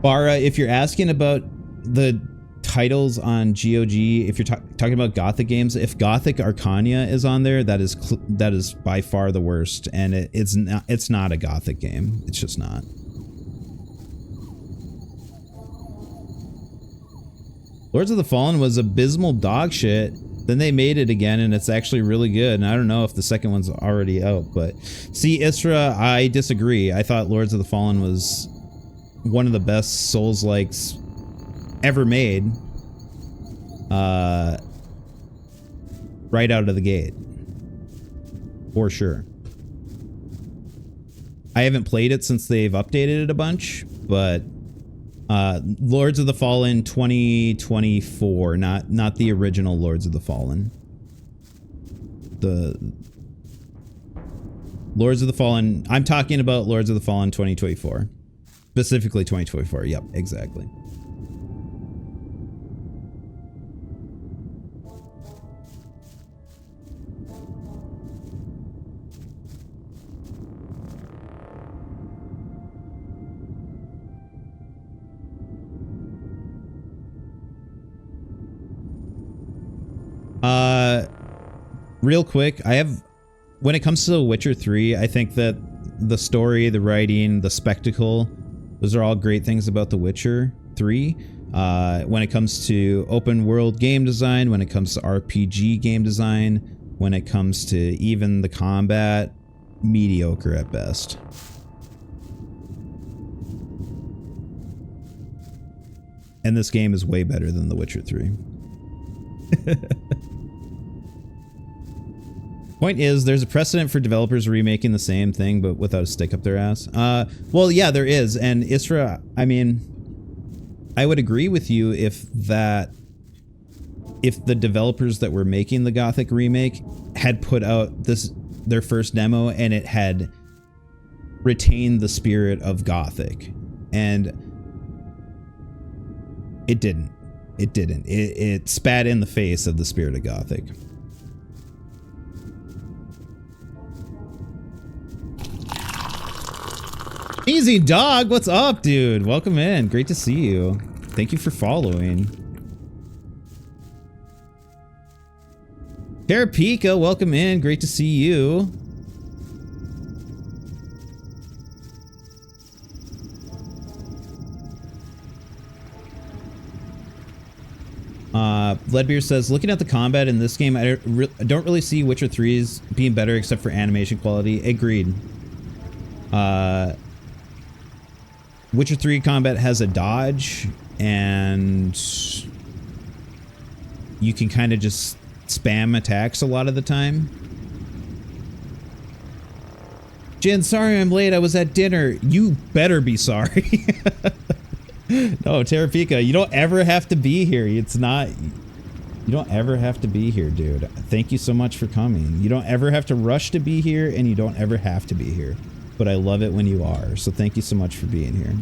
Speaker 1: Bara, if you're asking about the titles on GOG, if you're talking about Gothic games, if Gothic Arcania is on there, that is by far the worst, and it's not a Gothic game. It's just not. Lords of the Fallen was abysmal dog shit. Then they made it again, and it's actually really good. And I don't know if the second one's already out, but see, Isra, I disagree. I thought Lords of the Fallen was one of the best Souls-likes ever made. Right out of the gate. For sure. I haven't played it since they've updated it a bunch, but Lords of the Fallen 2024, not the original Lords of the Fallen. Lords of the Fallen. I'm talking about Lords of the Fallen 2024. Specifically 2024. Yep, exactly. Real quick, when it comes to The Witcher 3, I think that the story, the writing, the spectacle, those are all great things about The Witcher 3. When it comes to open world game design, when it comes to RPG game design, when it comes to even the combat, mediocre at best. And this game is way better than The Witcher 3. Point is, there's a precedent for developers remaking the same thing, but without a stick up their ass. Well, yeah, there is. And Isra, I mean, I would agree with you if the developers that were making the Gothic remake had put out their first demo and it had retained the spirit of Gothic. And it didn't. It didn't. It spat in the face of the spirit of Gothic. Easy Dog, what's up, dude? Welcome in. Great to see you. Thank you for following. Terrapika, welcome in. Great to see you. Leadbeer says, looking at the combat in this game, I don't really see Witcher 3's being better except for animation quality. Agreed. Witcher 3 combat has a dodge, and you can kind of just spam attacks a lot of the time. Jen, sorry I'm late. I was at dinner. You better be sorry. No, Terrapika, you don't ever have to be here. You don't ever have to be here, dude. Thank you so much for coming. You don't ever have to rush to be here, and you don't ever have to be here. But I love it when you are, so thank you so much for being here.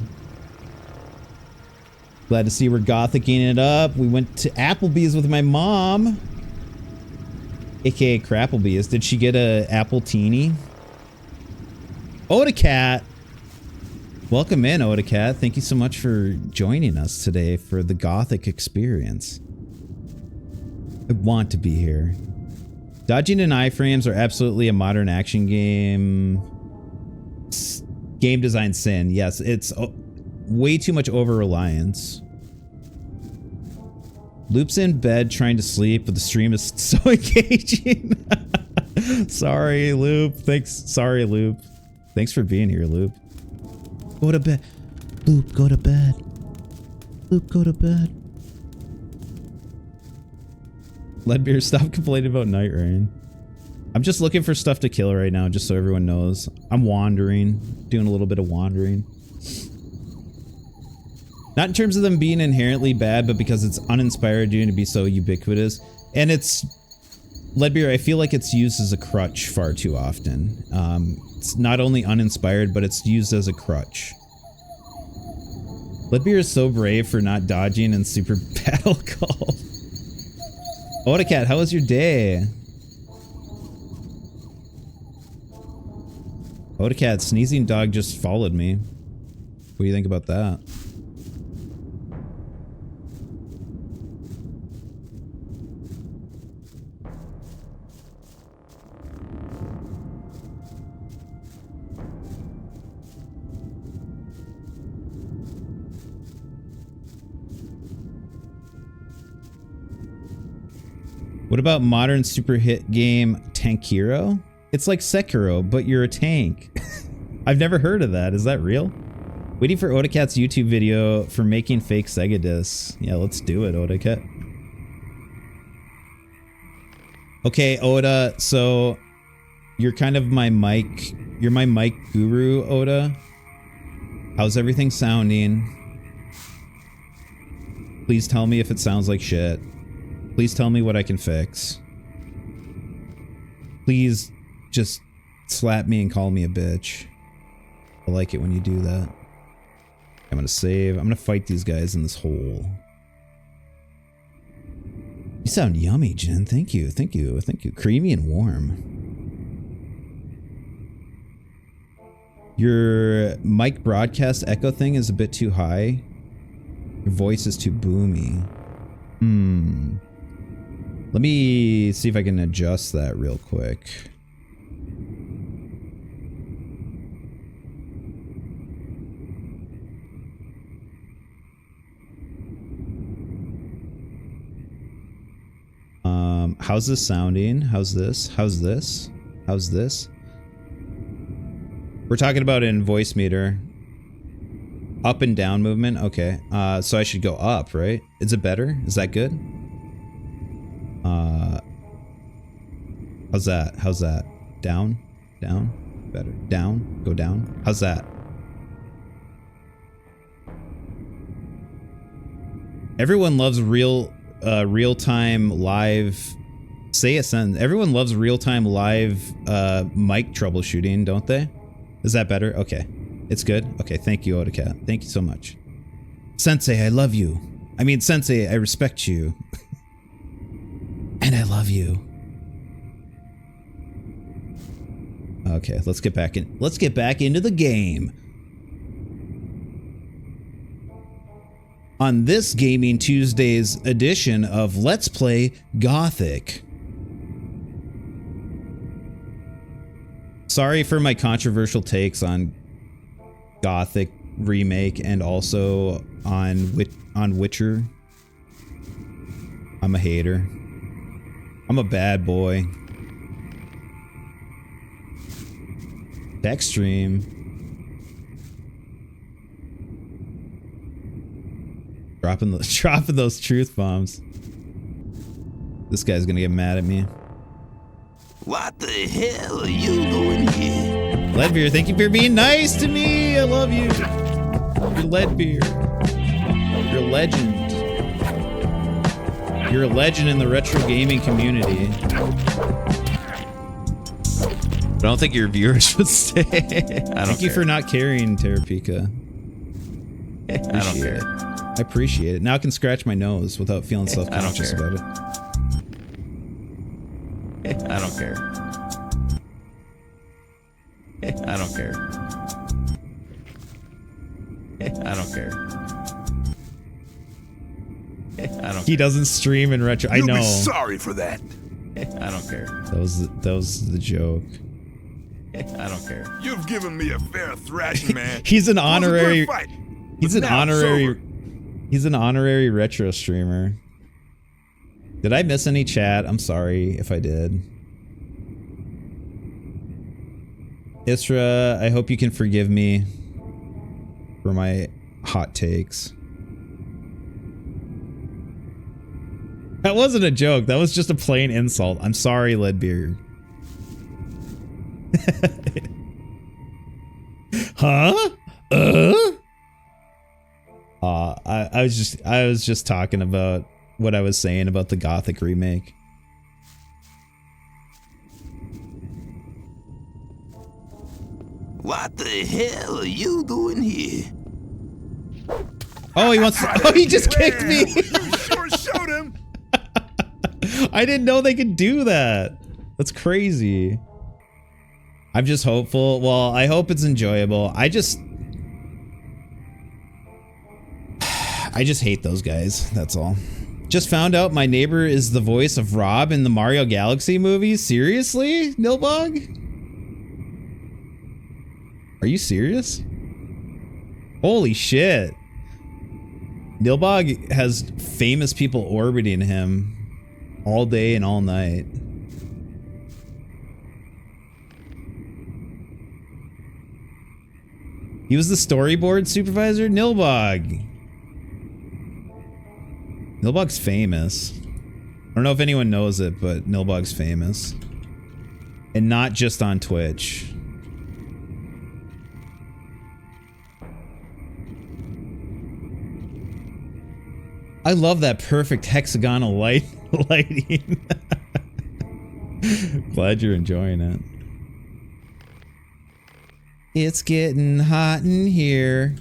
Speaker 1: Glad to see we're Gothicing it up. We went to Applebee's with my mom, aka Crapplebee's. Did she get a apple teeny? Odacat, welcome in, Odacat. Thank you so much for joining us today for the Gothic experience. I want to be here. Dodging in iframes are absolutely a modern action game design sin. Yes, it's way too much over-reliance. Loop's in bed trying to sleep, but the stream is so engaging. Sorry, Loop. Sorry, Loop. Thanks for being here, Loop. Go to bed. Loop, go to bed. Loop, go to bed. Leadbeer, stop complaining about Night Rain. I'm just looking for stuff to kill right now, just so everyone knows. I'm wandering, doing a little bit of wandering. Not in terms of them being inherently bad, but because it's uninspired due to be so ubiquitous. And it's... Leadbeer, I feel like it's used as a crutch far too often. It's not only uninspired, but it's used as a crutch. Leadbeer is so brave for not dodging in Super Battle Call. Odacat, how was your day? Odacat, Sneezing Dog just followed me. What do you think about that? What about modern super hit game Tankiro? It's like Sekiro, but you're a tank. I've never heard of that. Is that real? Waiting for Odacat's YouTube video for making fake Sega discs. Yeah, let's do it, Odacat. Okay, Oda, so you're kind of my mic. You're my mic guru, Oda. How's everything sounding? Please tell me if it sounds like shit. Please tell me what I can fix. Please just slap me and call me a bitch. I like it when you do that. I'm gonna save. I'm gonna fight these guys in this hole. You sound yummy, Jen. Thank you. Thank you. Thank you. Creamy and warm. Your mic broadcast echo thing is a bit too high. Your voice is too boomy. Let me see if I can adjust that real quick. How's this sounding? How's this? How's this? How's this? We're talking about in voice meter. Up and down movement. Okay. So I should go up, right? Is it better? Is that good? How's that? How's that? Down? Down? Better. Down? Go down? How's that? Everyone loves real-time live... Say a sentence. Everyone loves real-time live mic troubleshooting, don't they? Is that better? Okay. It's good? Okay, thank you, Otacat. Thank you so much. Sensei, I love you. I mean, Sensei, I respect you. And I love you. Okay, let's get back in. Let's get back into the game. On this Gaming Tuesday's edition of Let's Play Gothic. Sorry for my controversial takes on Gothic remake and also on Witcher. I'm a hater. I'm a bad boy. Tech stream. Dropping those truth bombs. This guy's gonna get mad at me.
Speaker 7: What the hell are you doing here?
Speaker 1: Leadbeer, thank you for being nice to me. I love you. You're Leadbeer. You're a legend. You're a legend in the retro gaming community. I don't think your viewers would stay. Thank you for not carrying Terrapika.
Speaker 10: I don't care.
Speaker 1: I appreciate it. Now I can scratch my nose without feeling self-conscious about it.
Speaker 10: I don't care. I don't care. I don't care. I don't.
Speaker 1: He doesn't stream in retro. I know.
Speaker 8: You'll be sorry for that.
Speaker 10: I don't care.
Speaker 1: That was the joke.
Speaker 10: I don't care.
Speaker 8: You've given me a fair thrashing, man.
Speaker 1: He's an honorary. He's an
Speaker 8: now it's
Speaker 1: honorary.
Speaker 8: over.
Speaker 1: He's an honorary retro streamer. Did I miss any chat? I'm sorry if I did. Isra, I hope you can forgive me for my hot takes. That wasn't a joke. That was just a plain insult. I'm sorry, Leadbeard. Huh? I was just talking about what I was saying about the Gothic remake.
Speaker 7: What the hell are you doing here?
Speaker 1: Oh, he wants to, oh, he just kicked me.
Speaker 8: You sure showed him.
Speaker 1: I didn't know they could do that. That's crazy. I'm just hopeful. Well, I hope it's enjoyable. I just hate those guys. That's all. Just found out my neighbor is the voice of Rob in the Mario Galaxy movie. Seriously, Nilbog? Are you serious? Holy shit. Nilbog has famous people orbiting him all day and all night. He was the storyboard supervisor? Nilbog. Nilbog's famous. I don't know if anyone knows it, but Nilbog's famous. And not just on Twitch. I love that perfect hexagonal lighting. Glad you're enjoying it. It's getting hot in here.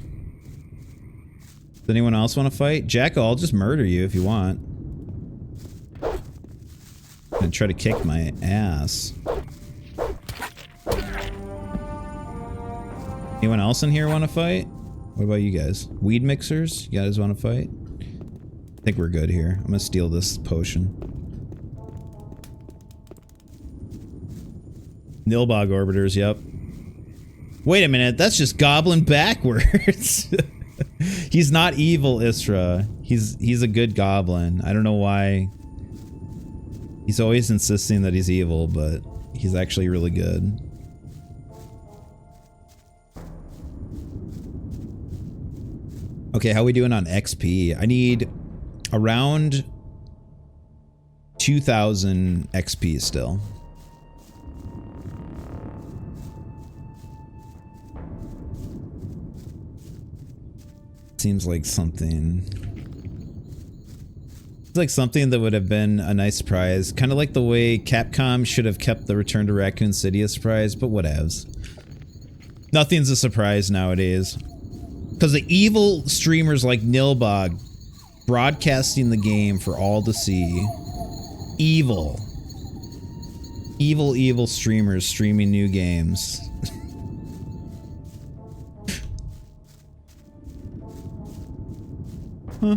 Speaker 1: Does anyone else want to fight? Jacko, I'll just murder you if you want. And try to kick my ass. Anyone else in here want to fight? What about you guys? Weed mixers? You guys want to fight? I think we're good here. I'm gonna steal this potion. Nilbog orbiters, yep. Wait a minute, that's just goblin backwards. He's not evil, Isra. He's a good goblin. I don't know why. He's always insisting that he's evil, but he's actually really good. Okay, how we doing on XP? I need around 2,000 XP still. Seems like something. It's like something that would have been a nice surprise. Kind of like the way Capcom should have kept the Return to Raccoon City a surprise, but whatevs. Nothing's a surprise nowadays. Because the evil streamers like Nilbog broadcasting the game for all to see. Evil. Evil streamers streaming new games. Huh.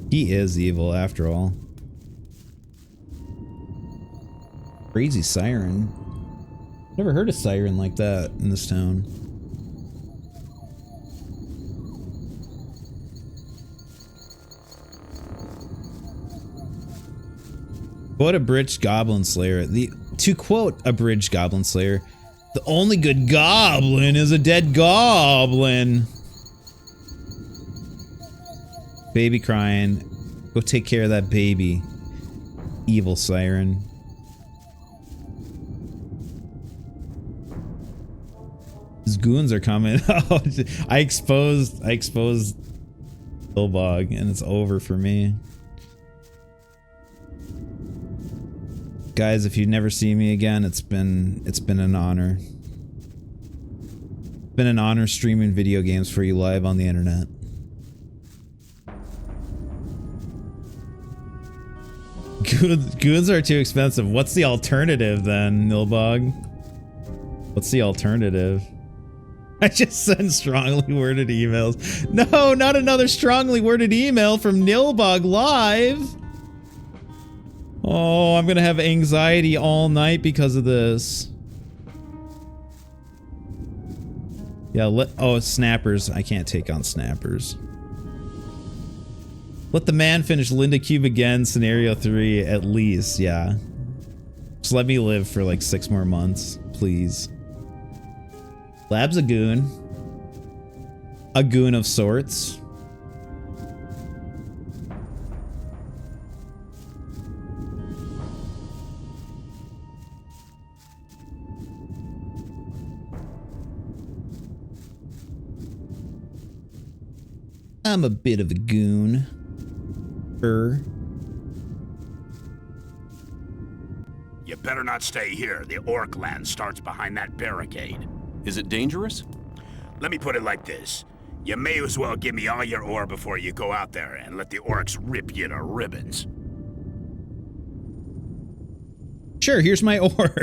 Speaker 1: He is evil after all. Crazy siren. Never heard a siren like that in this town. Quote Abridged Goblin Slayer. To quote Abridged Goblin Slayer, the only good goblin is a dead goblin. Baby crying. Go take care of that baby. Evil siren. His goons are coming. Oh, I exposed Nilbog, and it's over for me. Guys, if you never see me again, it's been an honor. It's been an honor streaming video games for you live on the internet. Goons are too expensive. What's the alternative then, Nilbog? What's the alternative? I just sent strongly worded emails. No, not another strongly worded email from Nilbog live. Oh, I'm gonna have anxiety all night because of this. Yeah, oh, snappers. I can't take on snappers. Let the man finish Linda Cube again, scenario 3 at least, yeah. Just let me live for like 6 more months, please. Lab's a goon. A goon of sorts. I'm a bit of a goon.
Speaker 8: You better not stay here. The orc land starts behind that barricade.
Speaker 5: Is it dangerous?
Speaker 8: Let me put it like this. You may as well give me all your ore before you go out there and let the orcs rip you to ribbons.
Speaker 1: Sure, here's my ore.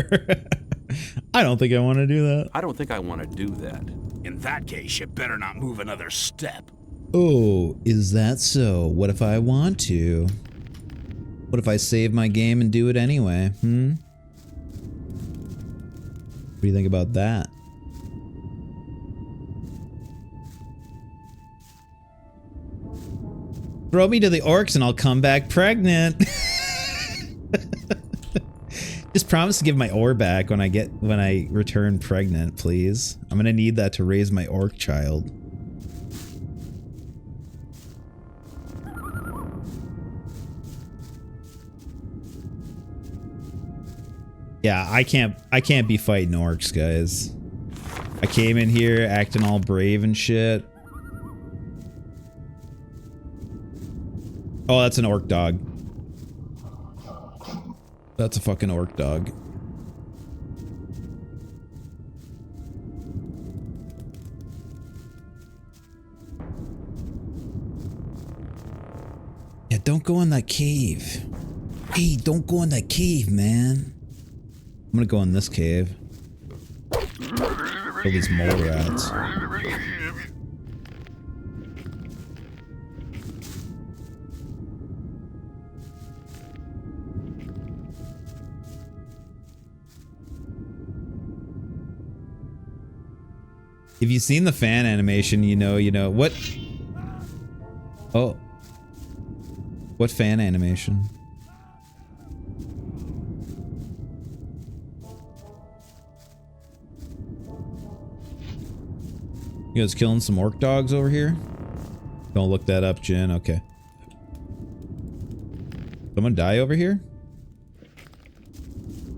Speaker 1: I don't think I want to do that.
Speaker 5: I don't think I want to do that.
Speaker 8: In that case, you better not move another step.
Speaker 1: Oh, is that so? What if I want to? What if I save my game and do it anyway? What do you think about that? Throw me to the orcs and I'll come back pregnant. Just promise to give my ore back when I return pregnant, please. I'm gonna need that to raise my orc child. Yeah, I can't be fighting orcs, guys. I came in here acting all brave and shit. Oh, that's an orc dog. That's a fucking orc dog. Yeah, don't go in that cave. Hey, don't go in that cave, man. I'm gonna go in this cave. Kill these mole rats. If you've seen the fan animation, you know what? Oh. What fan animation? You guys killing some orc dogs over here? Don't look that up, Jen. Okay. Someone die over here?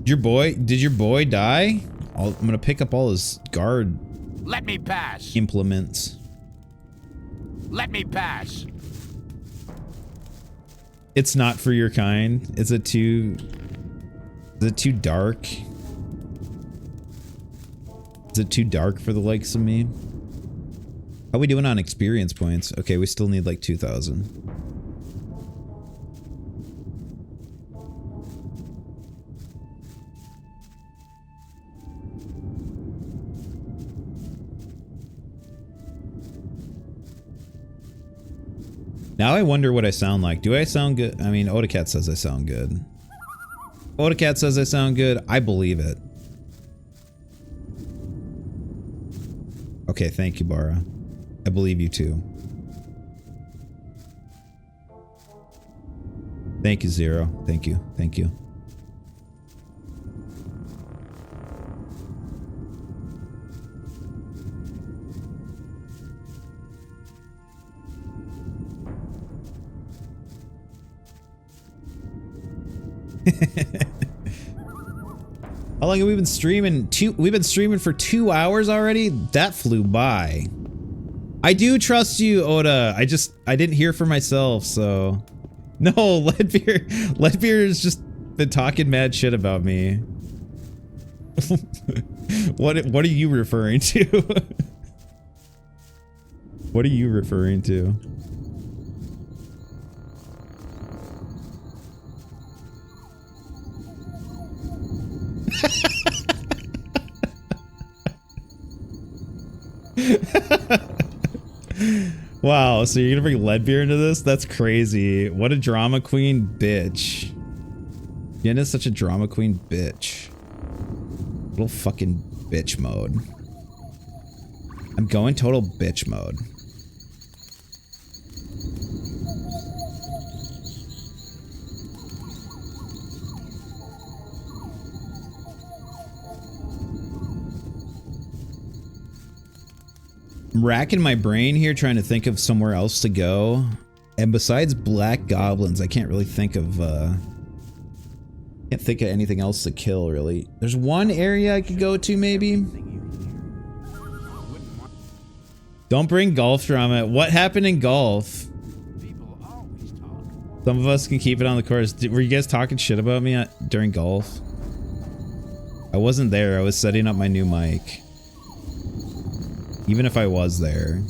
Speaker 1: Did your boy die? I'm gonna pick up all his guard
Speaker 8: Let me pass.
Speaker 1: implements.
Speaker 8: Let me pass.
Speaker 1: It's not for your kind. Is it too dark? Is it too dark for the likes of me? How we doing on experience points? Okay, we still need like 2,000. Now I wonder what I sound like. Do I sound good? I mean, Odacat says I sound good. Odacat says I sound good. I believe it. Okay, thank you, Bara. I believe you too. Thank you, Zero. Thank you. Thank you. How long have we been streaming? We've been streaming for 2 hours already? That flew by. I do trust you, Oda. I didn't hear for myself, so. No, Leadbeer has just been talking mad shit about me. What are you referring to? What are you referring to? Wow, so you're gonna bring Leadbeer into this? That's crazy. What a drama queen bitch. Jen is such a drama queen bitch. Little fucking bitch mode. I'm going total bitch mode. I'm racking my brain here trying to think of somewhere else to go. And besides black goblins, I can't really think of anything else to kill, really. There's one area I could go to, maybe. Don't bring golf drama. What happened in golf? Some of us can keep it on the course. Were you guys talking shit about me during golf? I wasn't there. I was setting up my new mic. Even if I was there,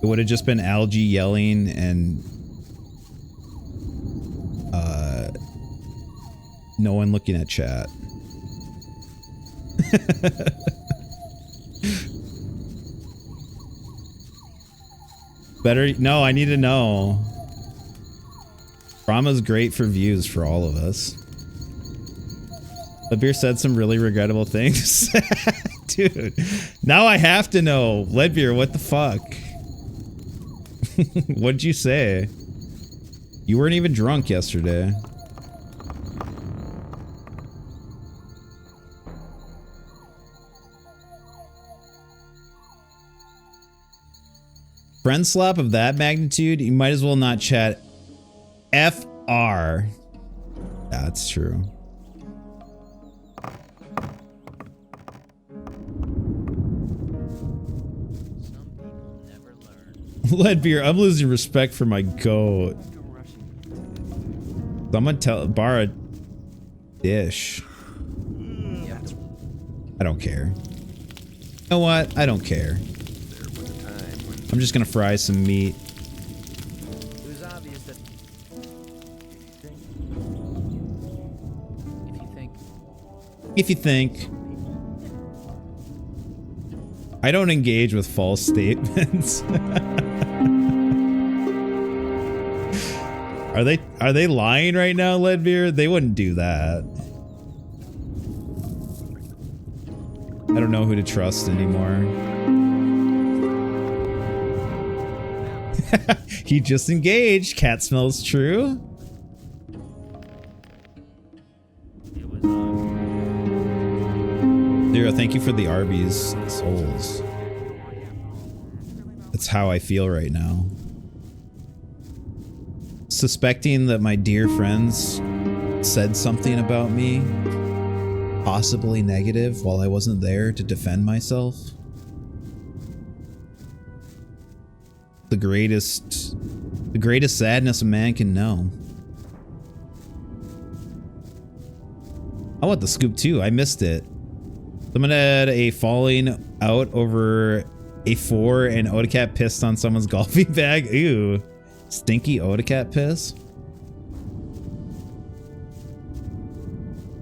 Speaker 1: it would have just been Algae yelling and no one looking at chat. Better, no, I need to know. Drama's great for views for all of us. The beer said some really regrettable things. Dude, now I have to know. Leadbeer, what the fuck? What'd you say? You weren't even drunk yesterday. Friend slap of that magnitude, you might as well not chat FR. That's true. Leadbeer, I'm losing respect for my goat. Someone tell Bara, Dish. I don't care. You know what? I don't care. I'm just gonna fry some meat.
Speaker 2: It was obvious that
Speaker 1: If you think. I don't engage with false statements. Are they lying right now, Leadbeer? They wouldn't do that. I don't know who to trust anymore. He just engaged. Cat smells true. Zero, thank you for the Arby's souls. That's how I feel right now. Suspecting that my dear friends said something about me, possibly negative, while I wasn't there to defend myself. The greatest sadness a man can know. I want the scoop too. I missed it. Someone had a falling out over a 4 and Odacat pissed on someone's golfing bag. Ew. Stinky Odacat piss?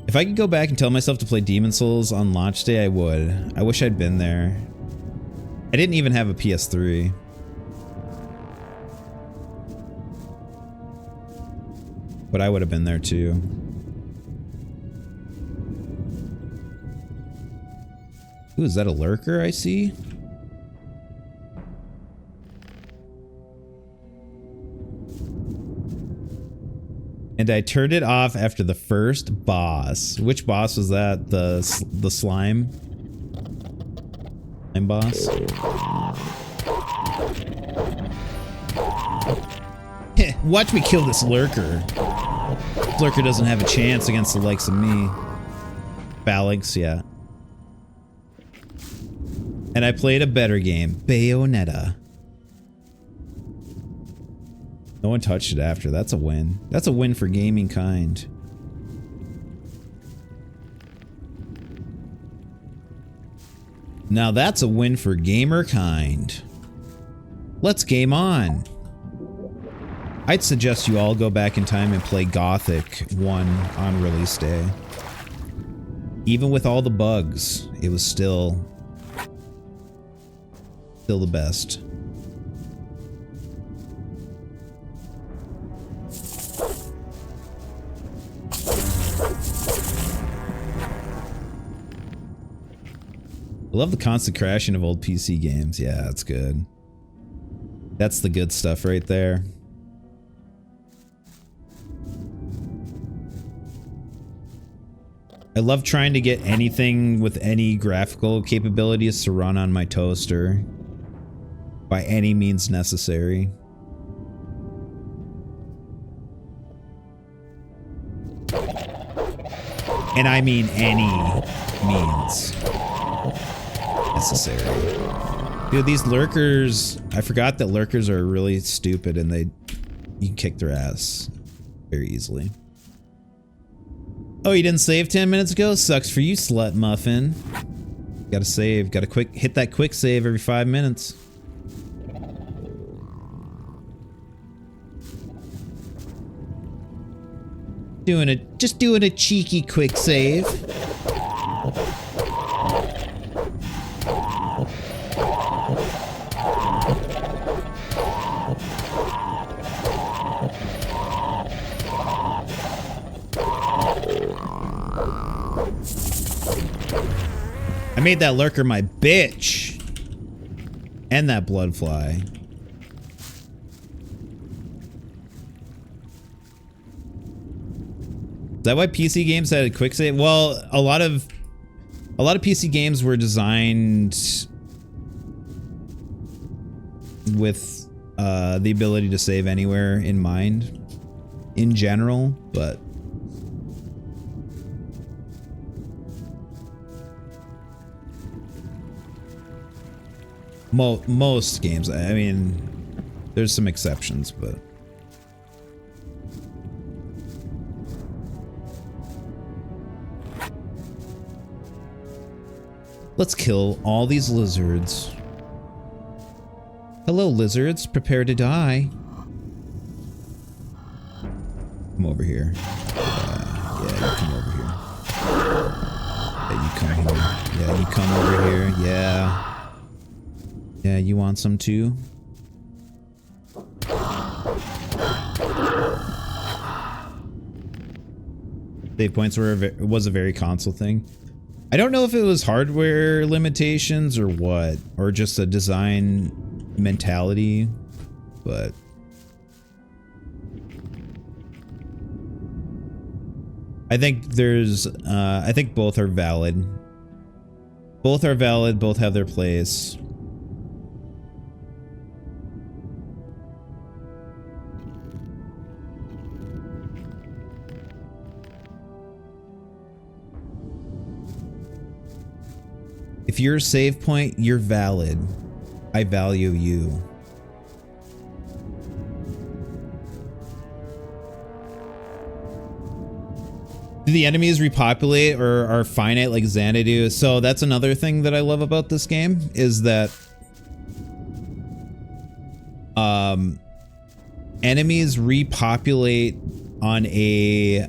Speaker 1: If I could go back and tell myself to play Demon's Souls on launch day, I would. I wish I'd been there. I didn't even have a PS3. But I would have been there too. Ooh, is that a lurker I see? And I turned it off after the first boss. Which boss was that? The slime? Slime boss? Watch me kill this lurker. This lurker doesn't have a chance against the likes of me. Phalanx, yeah. And I played a better game, Bayonetta. No one touched it after. That's a win. That's a win for gaming kind. Now that's a win for gamer kind. Let's game on. I'd suggest you all go back in time and play Gothic 1 on release day. Even with all the bugs, it was still the best. I love the constant crashing of old PC games. Yeah, that's good. That's the good stuff right there. I love trying to get anything with any graphical capabilities to run on my toaster by any means necessary. And I mean any means necessary. Dude, these lurkers, I forgot that lurkers are really stupid and you can kick their ass very easily. Oh, you didn't save 10 minutes ago? Sucks for you, slut muffin. Gotta save, gotta hit that quick save every 5 minutes. Just doing a cheeky quick save. I made that lurker my bitch. And that bloodfly. Is that why PC games had a quick save? Well, a lot of PC games were designed with the ability to save anywhere in mind, in general, but most games. I mean, there's some exceptions, but. Let's kill all these lizards. Hello, lizards. Prepare to die. Come over here. Yeah, you come over here. Yeah, you come here. Yeah, you come over here. Yeah. Yeah, you want some too? Save points was a very console thing. I don't know if it was hardware limitations or what, or just a design mentality, but I think I think both are valid. Both are valid, both have their place. If you're a save point, you're valid. I value you. Do the enemies repopulate or are finite like Xanadu? So that's another thing that I love about this game is that enemies repopulate on a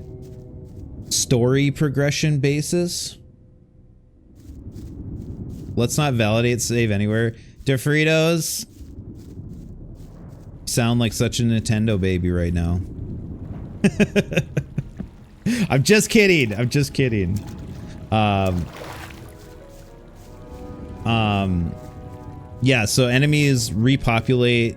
Speaker 1: story progression basis. Let's not validate save anywhere. DeFritos, sound like such a Nintendo baby right now. I'm just kidding. I'm just kidding. Yeah, so enemies repopulate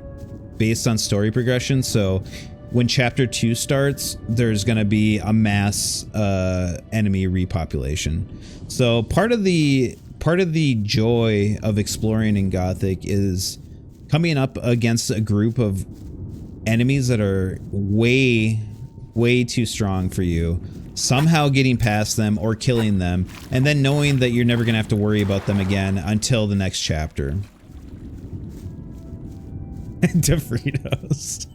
Speaker 1: based on story progression. So when chapter 2 starts, there's going to be a mass enemy repopulation. So part of the joy of exploring in Gothic is coming up against a group of enemies that are way too strong for you, somehow getting past them or killing them, and then knowing that you're never gonna have to worry about them again until the next chapter. DeFritos.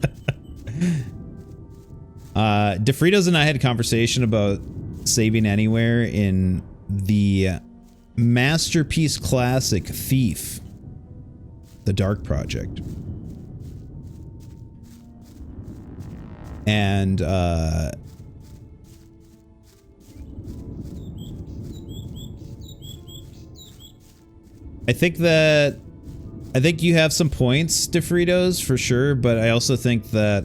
Speaker 1: DeFritos and I had a conversation about saving anywhere in the masterpiece classic Thief, the Dark Project. And I think you have some points, DeFritos, for sure, but I also think that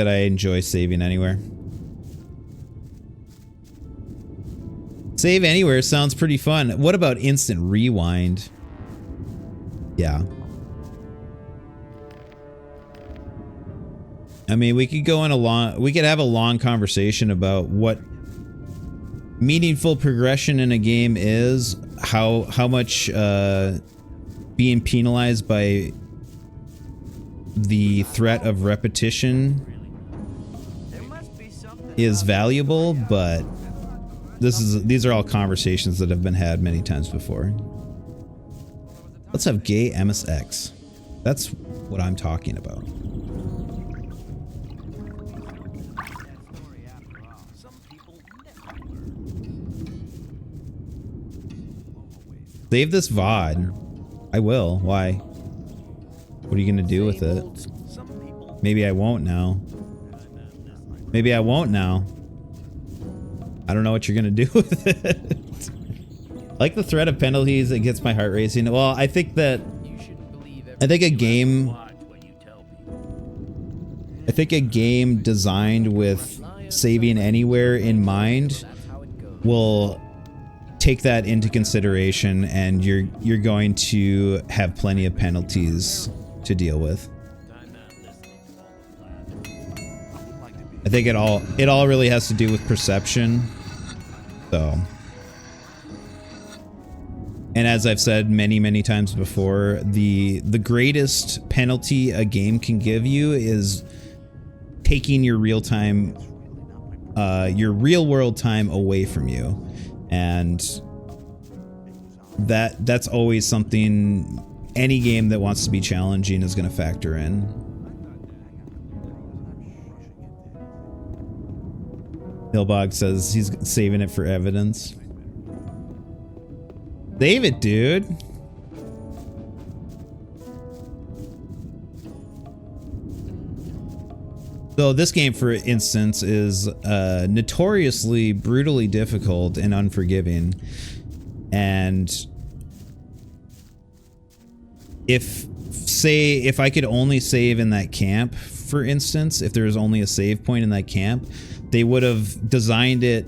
Speaker 1: I enjoy saving anywhere. Save anywhere sounds pretty fun. What about instant rewind? Yeah. I mean, we could have a long conversation about what meaningful progression in a game is, how much being penalized by the threat of repetition is valuable, but these are all conversations that have been had many times before. Let's have gay MSX. That's what I'm talking about. Save this VOD. I will. Why? What are you gonna do with it? Maybe I won't now. Maybe I won't now. I don't know what you're gonna do with it. Like the threat of penalties, it gets my heart racing. Well, I think a game designed with saving anywhere in mind will take that into consideration, and you're going to have plenty of penalties to deal with. I think it all really has to do with perception. So, and as I've said many times before, the greatest penalty a game can give you is taking your real world time away from you. And that's always something any game that wants to be challenging is going to factor in. Hillbog says he's saving it for evidence. Save it, dude. So this game, for instance, is notoriously brutally difficult and unforgiving. And if I could only save in that camp, for instance, if there was only a save point in that camp, they would have designed it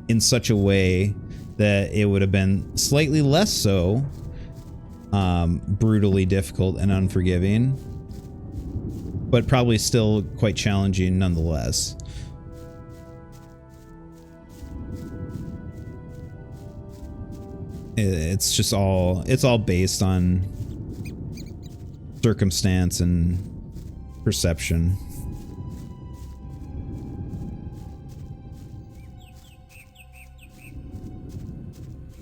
Speaker 1: in such a way that it would have been slightly less so brutally difficult and unforgiving, but probably still quite challenging nonetheless. It's all based on circumstance and perception.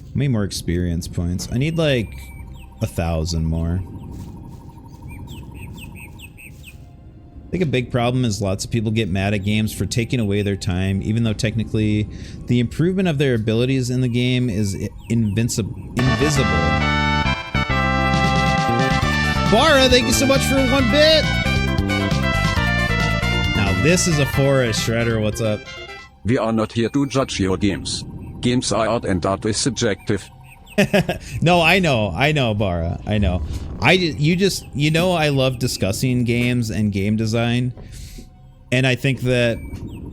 Speaker 1: How many more experience points? I need like 1,000 more. I think a big problem is lots of people get mad at games for taking away their time, even though technically the improvement of their abilities in the game is invisible. Bara, thank you so much for 1 bit! Now this is a forest. Shredder, what's up?
Speaker 11: We are not here to judge your games. Games are art and art is subjective.
Speaker 1: No, I know, Bara. I know. You know, I love discussing games and game design. And I think that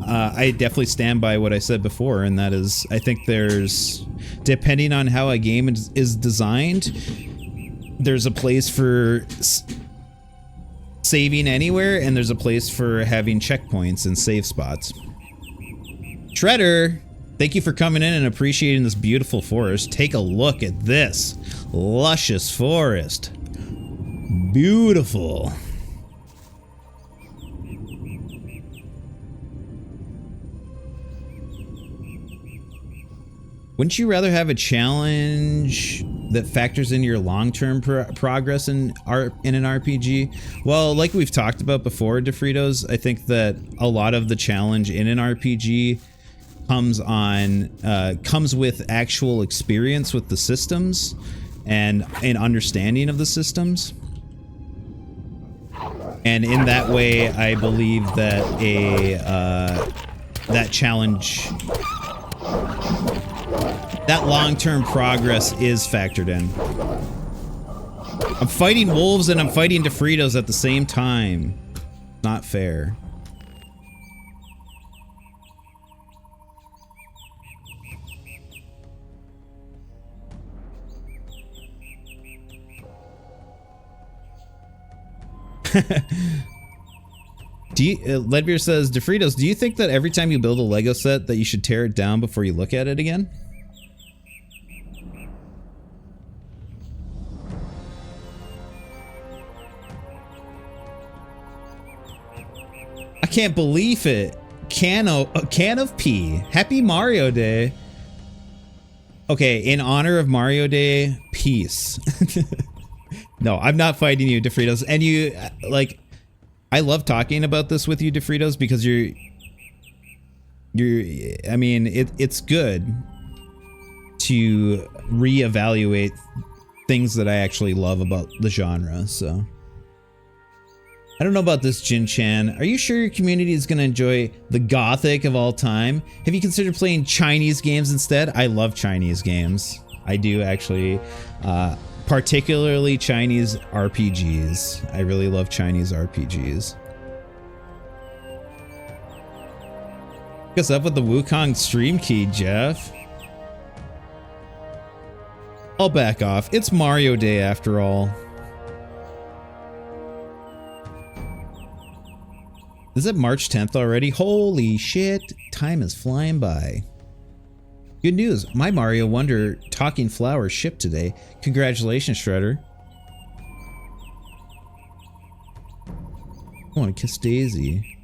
Speaker 1: I definitely stand by what I said before. And that is, I think there's, depending on how a game is designed, there's a place for saving anywhere, and there's a place for having checkpoints and save spots. Shredder, thank you for coming in and appreciating this beautiful forest. Take a look at this luscious forest. Beautiful. Wouldn't you rather have a challenge that factors in your long-term progress in an RPG? Well, like we've talked about before, DeFritos, I think that a lot of the challenge in an RPG comes with actual experience with the systems and an understanding of the systems. And in that way, I believe that that challenge, that long-term progress is factored in. I'm fighting wolves and I'm fighting DeFritos at the same time. Not fair. Ledbeer says, DeFritos, do you think that every time you build a Lego set that you should tear it down before you look at it again? I can't believe it. Can of pee. Happy Mario Day. Okay, in honor of Mario Day, peace. No, I'm not fighting you, DeFritos. And you, like, I love talking about this with you, DeFritos, because I mean, it's good to reevaluate things that I actually love about the genre, so. I don't know about this, Jin Chan. Are you sure your community is going to enjoy the Gothic of all time? Have you considered playing Chinese games instead? I love Chinese games. I do, actually. Particularly Chinese RPGs. I really love Chinese RPGs. What's up with the Wukong stream key, Jeff? I'll back off. It's Mario Day after all. Is it March 10th already? Holy shit. Time is flying by. Good news, my Mario Wonder Talking Flower shipped today. Congratulations, Shredder. I want to kiss Daisy.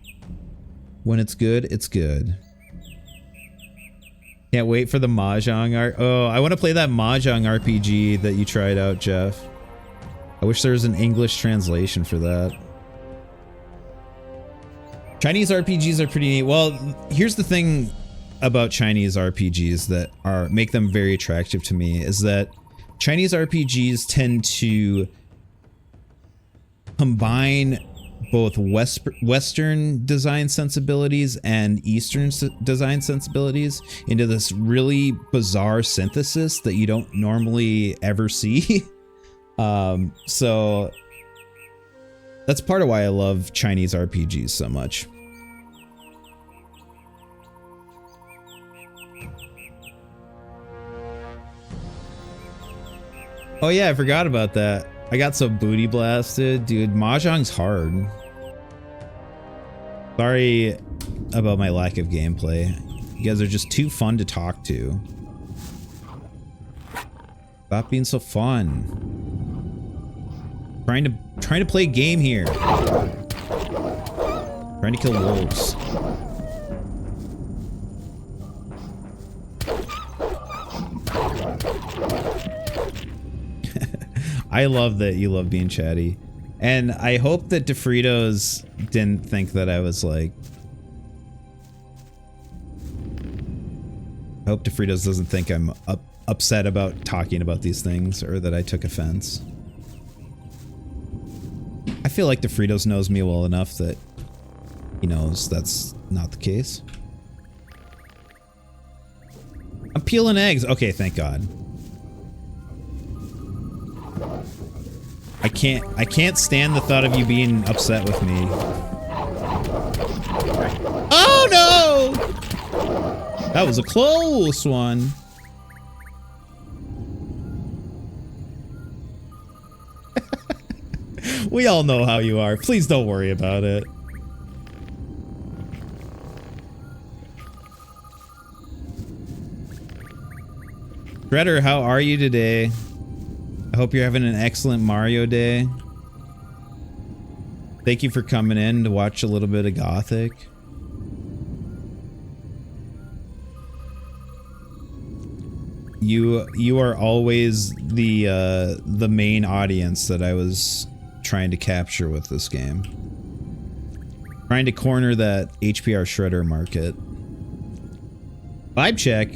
Speaker 1: When it's good, it's good. Can't wait for the Mahjong art. Oh, I want to play that Mahjong RPG that you tried out, Jeff. I wish there was an English translation for that. Chinese RPGs are pretty neat. Well, here's the thing about Chinese RPGs that make them very attractive to me is that Chinese RPGs tend to combine both Western design sensibilities and Eastern design sensibilities into this really bizarre synthesis that you don't normally ever see. So that's part of why I love Chinese RPGs so much. Oh yeah, I forgot about that. I got so booty blasted. Dude, Mahjong's hard. Sorry about my lack of gameplay. You guys are just too fun to talk to. Stop being so fun. Trying to play a game here. Trying to kill wolves. I love that you love being chatty. And I hope that DeFritos didn't think that I was like... I hope DeFritos doesn't think I'm upset about talking about these things or that I took offense. I feel like DeFritos knows me well enough that he knows that's not the case. I'm peeling eggs. Okay, thank God. I can't stand the thought of you being upset with me. Oh no! That was a close one. We all know how you are. Please don't worry about it. Shredder, how are you today? I hope you're having an excellent Mario day. Thank you for coming in to watch a little bit of Gothic. You are always the main audience that I was trying to capture with this game. Trying to corner that HPR Shredder market. Vibe check.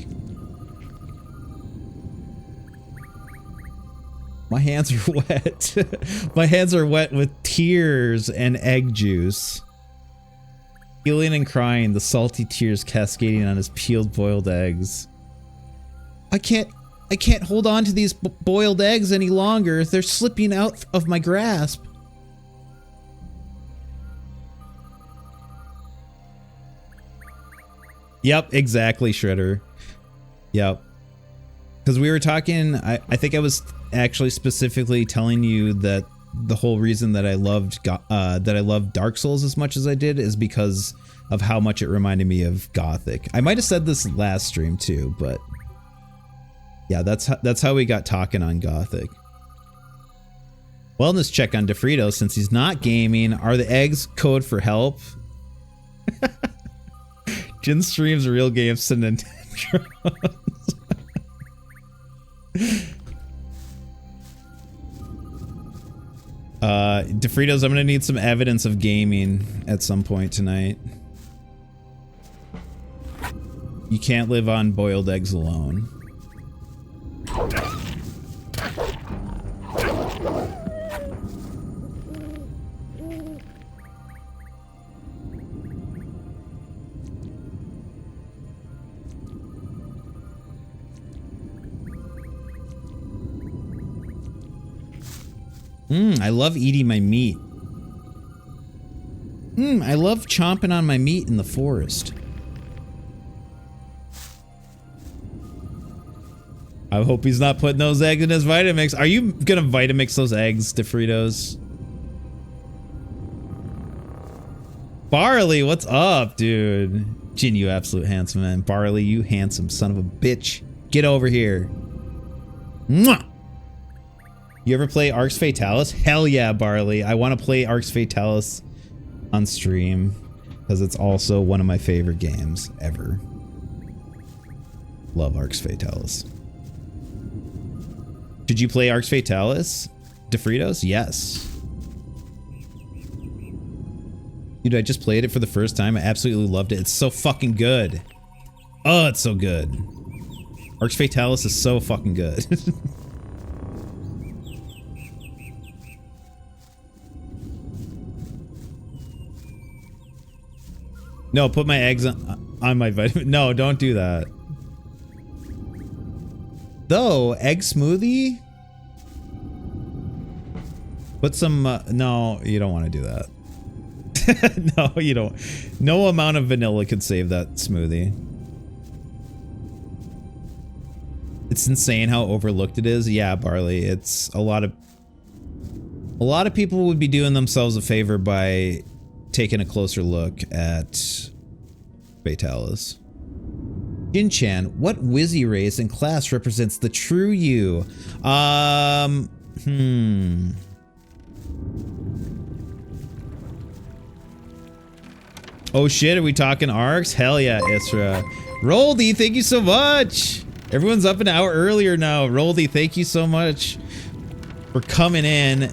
Speaker 1: My hands are wet. My hands are wet with tears and egg juice. Feeling and crying, the salty tears cascading on his peeled boiled eggs. I can't hold on to these boiled eggs any longer. They're slipping out of my grasp. Yep, exactly, Shredder. Yep. Because we were talking, I think I was actually specifically telling you that the whole reason that I loved Dark Souls as much as I did is because of how much it reminded me of Gothic. I might have said this last stream too, but yeah, that's how we got talking on Gothic. Wellness check on DeFrito since he's not gaming. Are the eggs code for help? Jin streams real games to Nintendo. DeFritos, I'm gonna need some evidence of gaming at some point tonight. You can't live on boiled eggs alone. I love eating my meat. I love chomping on my meat in the forest. I hope he's not putting those eggs in his Vitamix. Are you gonna Vitamix those eggs, DeFritos? Barley, what's up, dude? Jin, you absolute handsome man. Barley, you handsome son of a bitch. Get over here. Mwah! You ever play Arx Fatalis? Hell yeah, Barley. I want to play Arx Fatalis on stream because it's also one of my favorite games ever. Love Arx Fatalis. Did you play Arx Fatalis? DeFritos? Yes. Dude, I just played it for the first time. I absolutely loved it. It's so fucking good. Oh, it's so good. Arx Fatalis is so fucking good. No, put my eggs on my vitamin. No, don't do that. Though, egg smoothie? Put some, no, you don't want to do that. No, you don't. No amount of vanilla could save that smoothie. It's insane how overlooked it is. Yeah, Barley, it's a lot of people would be doing themselves a favor by taking a closer look at Fatalis. Jin-chan, what Wizzy race and class represents the true you? Oh shit, are we talking arcs? Hell yeah, Isra. Roldy, thank you so much. Everyone's up an hour earlier now. Roldy, thank you so much for coming in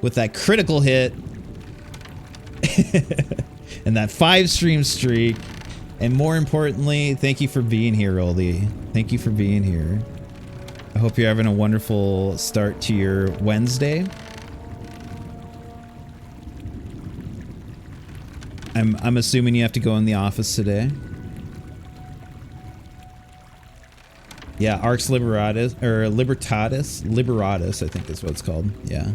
Speaker 1: with that critical hit and that 5-stream streak. And more importantly, thank you for being here, Roldy. Thank you for being here. I hope you're having a wonderful start to your Wednesday. I'm assuming you have to go in the office today. Yeah, Arx Liberatus, or Liberatus, I think is what it's called. Yeah.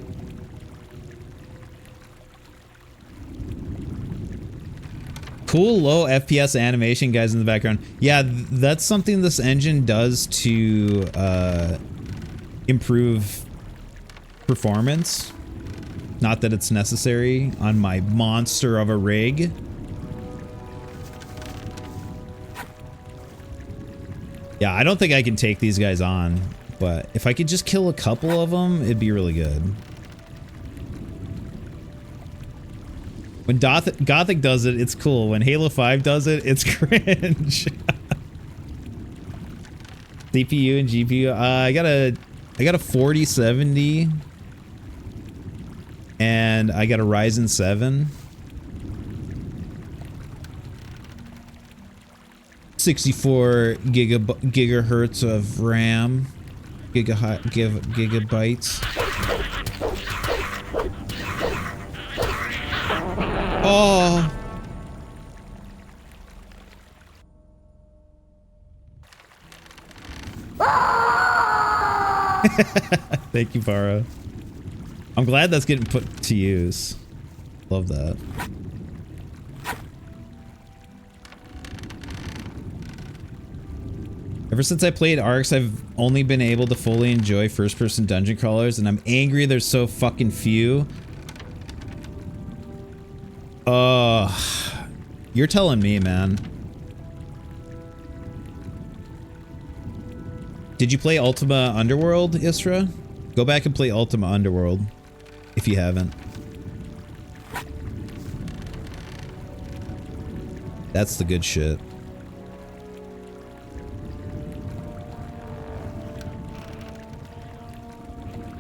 Speaker 1: Cool low FPS animation, guys, in the background. Yeah, that's something this engine does to improve performance. Not that it's necessary on my monster of a rig. Yeah, I don't think I can take these guys on, but if I could just kill a couple of them, it'd be really good. When Gothic does it, it's cool. When Halo 5 does it, it's cringe. CPU and GPU. I got a 4070. And I got a Ryzen 7. 64 gigahertz of RAM. Gigabytes. Oh. Thank you, Vara. I'm glad that's getting put to use. Love that. Ever since I played Arx, I've only been able to fully enjoy first-person dungeon crawlers, and I'm angry there's so fucking few. You're telling me, man. Did you play Ultima Underworld, Isra? Go back and play Ultima Underworld, if you haven't. That's the good shit.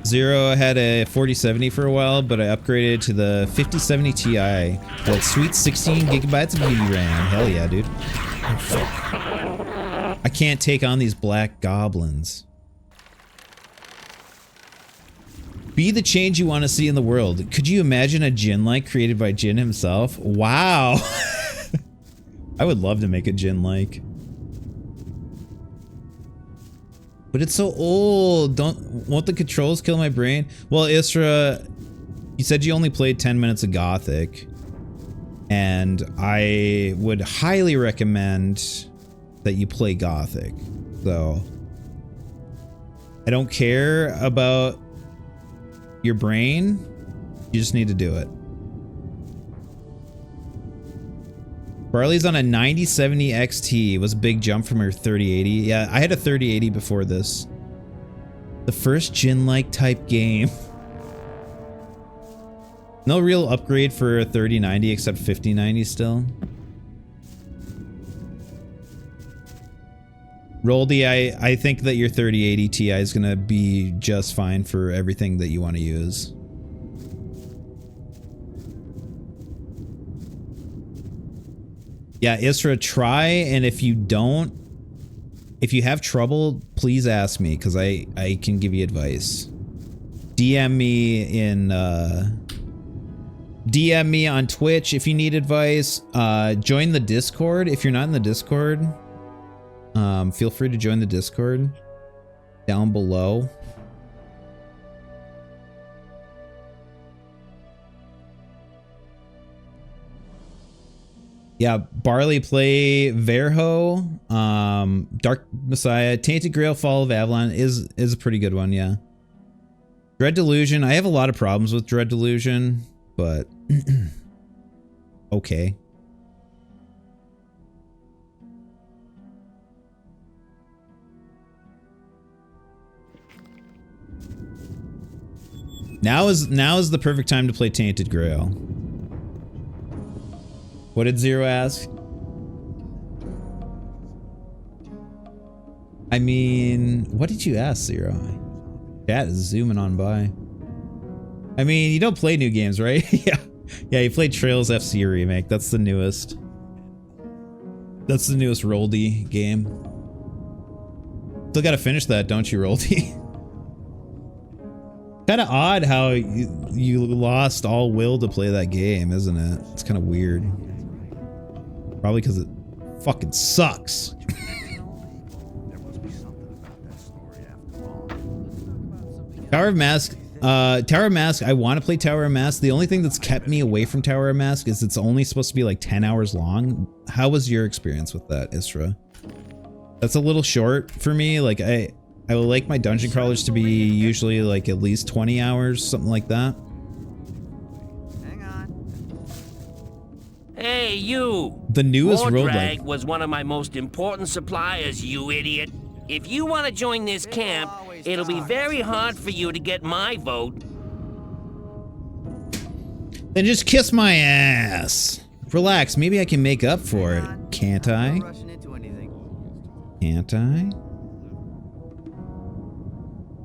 Speaker 1: Zero had a 4070 for a while, but I upgraded to the 5070 Ti. That sweet 16 gigabytes of VRAM. Hell yeah, dude. I can't take on these black goblins. Be the change you want to see in the world. Could you imagine a Jin-like created by Jin himself? Wow. I would love to make a Jin-like. But it's so old. Won't the controls kill my brain? Well, Isra, you said you only played 10 minutes of Gothic. And I would highly recommend that you play Gothic. So, I don't care about your brain. You just need to do it. Barley's on a 9070 XT. It was a big jump from her 3080. Yeah, I had a 3080 before this. The first Jin-like type game. No real upgrade for a 3090 except 5090 still. Roldy, I think that your 3080 Ti is gonna be just fine for everything that you want to use. Yeah, Isra, try, and if you don't, if you have trouble, please ask me, because I can give you advice. DM me on Twitch if you need advice. Join the Discord if you're not in the Discord. Feel free to join the Discord down below. Yeah, Barley, play Verho, Dark Messiah, Tainted Grail, Fall of Avalon is a pretty good one, yeah. Dread Delusion, I have a lot of problems with Dread Delusion, but okay. Now is the perfect time to play Tainted Grail. What did Zero ask? I mean, what did you ask, Zero? Chat is zooming on by. I mean, you don't play new games, right? Yeah. Yeah, you played Trails FC Remake. That's the newest. That's the newest Roldy game. Still gotta finish that, don't you, Roldy? Kinda odd how you lost all will to play that game, isn't it? It's kinda weird. Probably because it fucking sucks. Tower of Mask. Tower of Mask, I want to play Tower of Mask. The only thing that's kept me away from Tower of Mask is it's only supposed to be like 10 hours long. How was your experience with that, Isra? That's a little short for me. Like I would like my dungeon crawlers to be usually like at least 20 hours, something like that.
Speaker 12: Hey, you!
Speaker 1: The newest
Speaker 12: Mordrag
Speaker 1: roguelike
Speaker 12: was one of my most important suppliers, you idiot. If you want to join this camp, it'll be very hard for you to get my vote.
Speaker 1: Then just kiss my ass. Relax, maybe I can make up for it. Can't I? Can't I?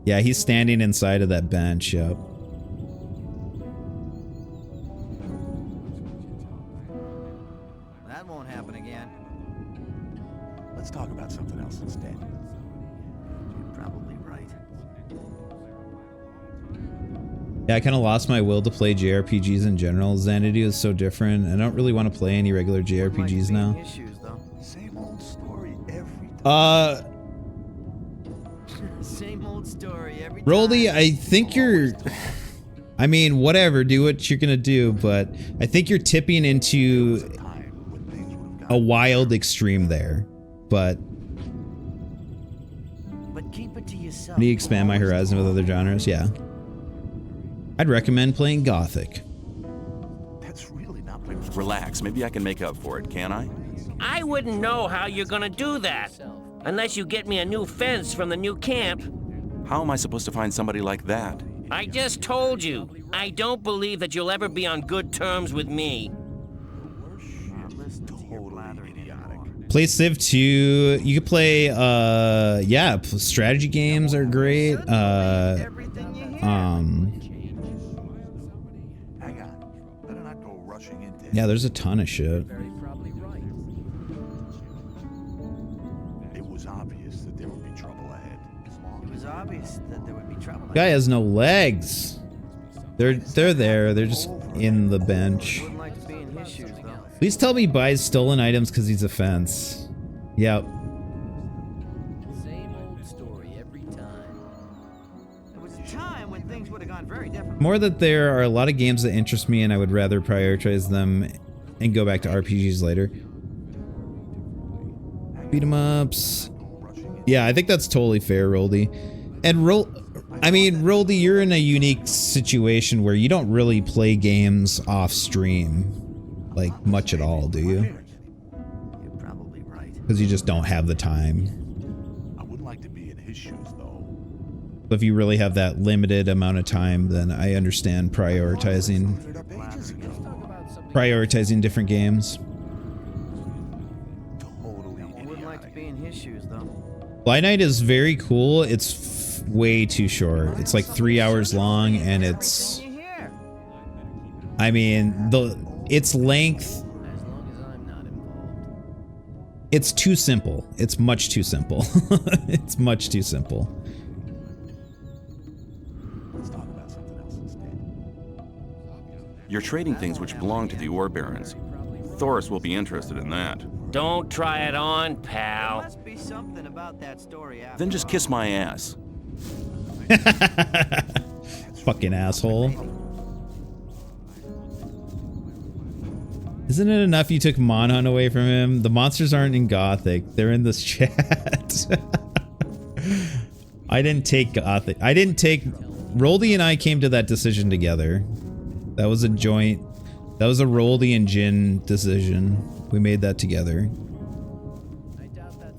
Speaker 1: Yeah, he's standing inside of that bench, yep.
Speaker 2: That won't happen again.
Speaker 13: Let's talk about something else instead.
Speaker 2: You're probably right.
Speaker 1: Yeah, I kind of lost my will to play JRPGs in general. Xanadu is so different. I don't really want to play any regular JRPGs now.
Speaker 13: Same old story every time.
Speaker 2: Same old story every time.
Speaker 1: Roldy, I think you're... I mean, whatever, do what you're gonna do, but I think you're tipping into a wild extreme there. But
Speaker 2: keep it to yourself.
Speaker 1: need to expand my horizon with other genres, yeah. I'd recommend playing Gothic.
Speaker 13: That's really not
Speaker 7: Relax, maybe I can make up for it, can I?
Speaker 12: I wouldn't know how you're gonna do that. Unless you get me a new fence from the new camp.
Speaker 7: How am I supposed to find somebody like that?
Speaker 12: I just told you. I don't believe that you'll ever be on good terms with me.
Speaker 1: Play Civ 2. You could play, yeah, strategy games are great. Yeah, there's a ton of shit.
Speaker 13: It was obvious that there would be trouble ahead.
Speaker 2: It was obvious that there would be trouble.
Speaker 1: Guy has no legs. They're there. They're just in the bench.
Speaker 2: Wouldn't like to be in his shoes, though.
Speaker 1: Please tell me he buys stolen items because he's a fence. Yep.
Speaker 2: Same old story every time. There was a time when things would have gone very different.
Speaker 1: More that there are a lot of games that interest me and I would rather prioritize them and go back to RPGs later. Beat 'em ups. Yeah, I think that's totally fair, Roldy. And Roldy, you're in a unique situation where you don't really play games off stream, like, much at all, do you?
Speaker 2: You're probably right.
Speaker 1: Because you just don't have the time.
Speaker 13: I wouldn't like to be in his shoes, though.
Speaker 1: If you really have that limited amount of time, then I understand prioritizing different games.
Speaker 2: Wouldn't like to be in his shoes, though.
Speaker 1: Blind Night is very cool. It's way too short. It's like 3 hours long, and it's... I mean, its length it's too simple. It's much too simple. It's much too simple.
Speaker 5: You're trading things which belong to the ore barons. Thoris will be interested in that.
Speaker 12: Don't try it on,
Speaker 2: There
Speaker 12: pal.
Speaker 2: must be something about that story after
Speaker 5: Then just
Speaker 2: all.
Speaker 5: kiss my ass.
Speaker 1: Fucking asshole. Isn't it enough you took Monhunt away from him? The monsters aren't in Gothic. They're in this chat. I didn't take Gothic. I didn't take... Roldy and I came to that decision together. That was a joint... That was a Roldy and Jin decision. We made that together.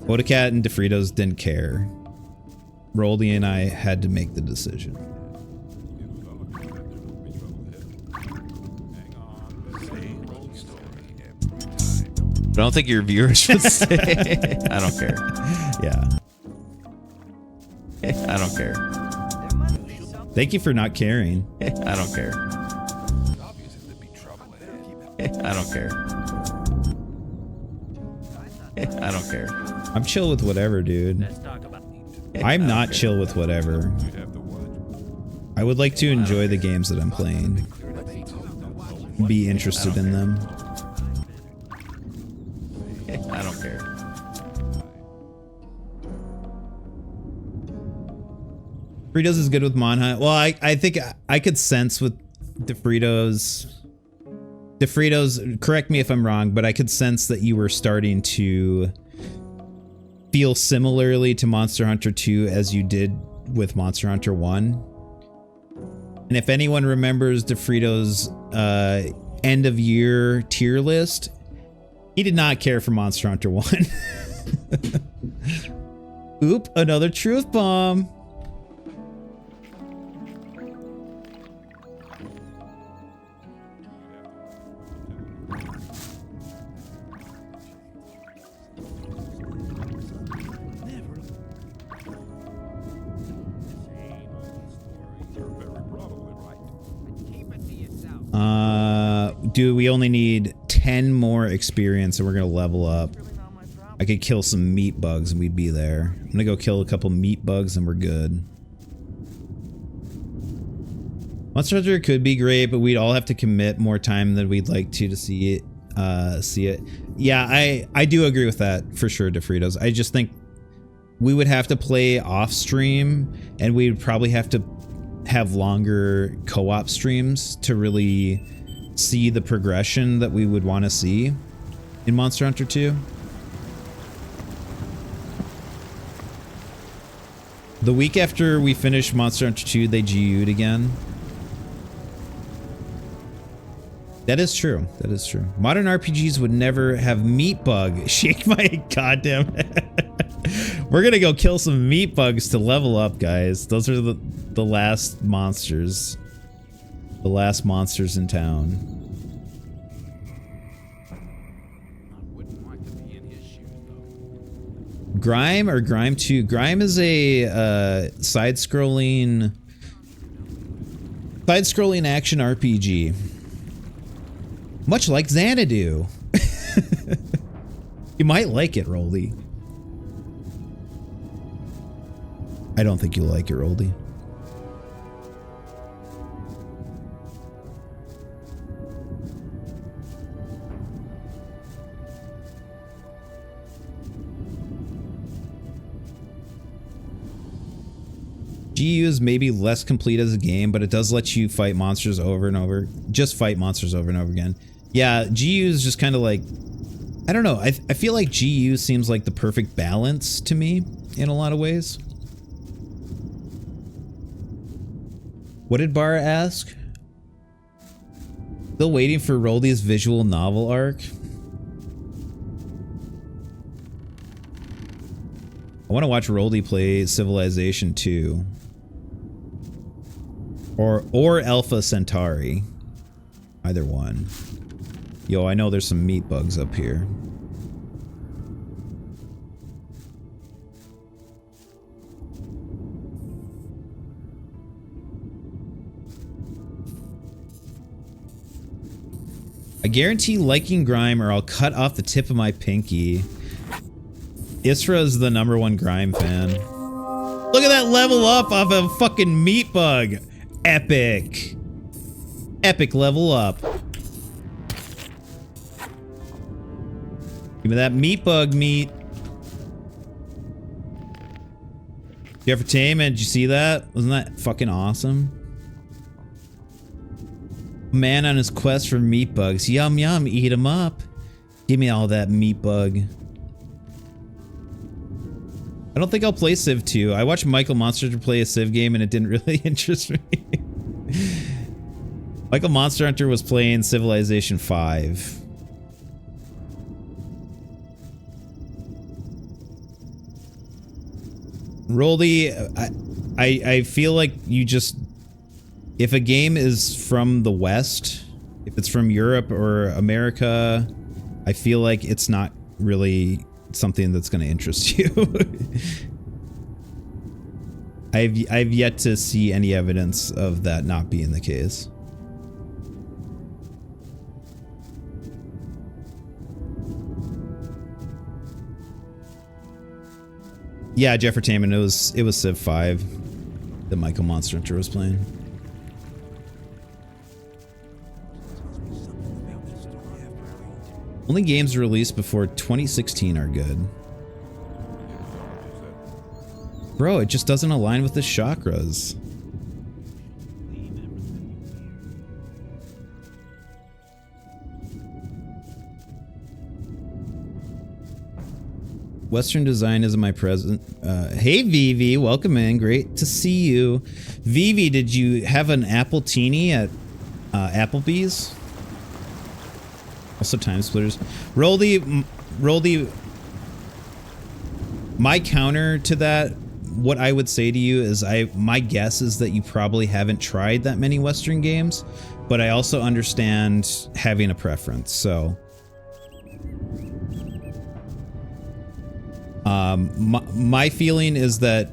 Speaker 1: Odacat and DeFritos didn't care. Roldy and I had to make the decision. I don't think your viewers would say.
Speaker 10: I don't care.
Speaker 1: Yeah.
Speaker 10: I don't care.
Speaker 1: Thank you for not caring.
Speaker 10: I don't care. I don't care. I don't care.
Speaker 1: I'm chill with whatever, dude. I'm not chill with whatever. I would like to enjoy the games that I'm playing. Be interested in them.
Speaker 10: I don't care.
Speaker 1: Fritos is good with Monhunt. Well, I think I could sense with DeFritos, correct me if I'm wrong, but I could sense that you were starting to feel similarly to Monster Hunter 2 as you did with Monster Hunter 1. And if anyone remembers DeFritos' end of year tier list, he did not care for Monster Hunter 1. Oop, another truth bomb. Do we only need 10 more experience and we're gonna level up? I could kill some meat bugs and we'd be there. I'm gonna go kill a couple meat bugs and we're good. Monster Hunter could be great, but we'd all have to commit more time than we'd like to see it. Yeah, I do agree with that for sure, DeFritos. I just think we would have to play off stream and we would probably have to have longer co-op streams to really see the progression that we would want to see in Monster Hunter 2. The week after we finished Monster Hunter 2, they GU'd again. That is true. That is true. Modern RPGs would never have meat bug. Shake my goddamn head. We're gonna go kill some meat bugs to level up, guys. Those are the last monsters. The last monsters in town. Grime or Grime 2? Grime is a side-scrolling action RPG. Much like Xanadu. You might like it, Roldy. I don't think you'll like it, Roldy. GU is maybe less complete as a game, but it does let you fight monsters over and over. Just fight monsters over and over again. Yeah, GU is just kind of like... I don't know. I feel like GU seems like the perfect balance to me in a lot of ways. What did Bara ask? Still waiting for Roldy's visual novel arc. I want to watch Roldy play Civilization 2. Or Alpha Centauri. Either one. Yo, I know there's some meat bugs up here. I guarantee liking Grime or I'll cut off the tip of my pinky. Isra's the #1 Grime fan. Look at that level up off a fucking meat bug. Epic. Epic level up. Give me that meat bug meat. Jeffertainment, did you see that? Wasn't that fucking awesome? Man on his quest for meat bugs. Yum yum, eat them up. Give me all that meat bug. I don't think I'll play Civ 2. I watched Michael Monster play a Civ game and it didn't really interest me. Michael Monster Hunter was playing Civilization 5. Roldy, I feel like you just... If a game is from the West, if it's from Europe or America, I feel like it's not really something that's going to interest you. I've yet to see any evidence of that not being the case. Yeah, Jeffertainment, it was Civ 5 that Michael Monster Hunter was playing. Only games released before 2016 are good. Bro, it just doesn't align with the chakras. Western design isn't my present. Hey Vivi, welcome in. Great to see you. Vivi, did you have an apple teeny at Applebee's? Also time splitters. Roldy, my counter to that, what I would say to you is my guess is that you probably haven't tried that many Western games, but I also understand having a preference, so. My feeling is that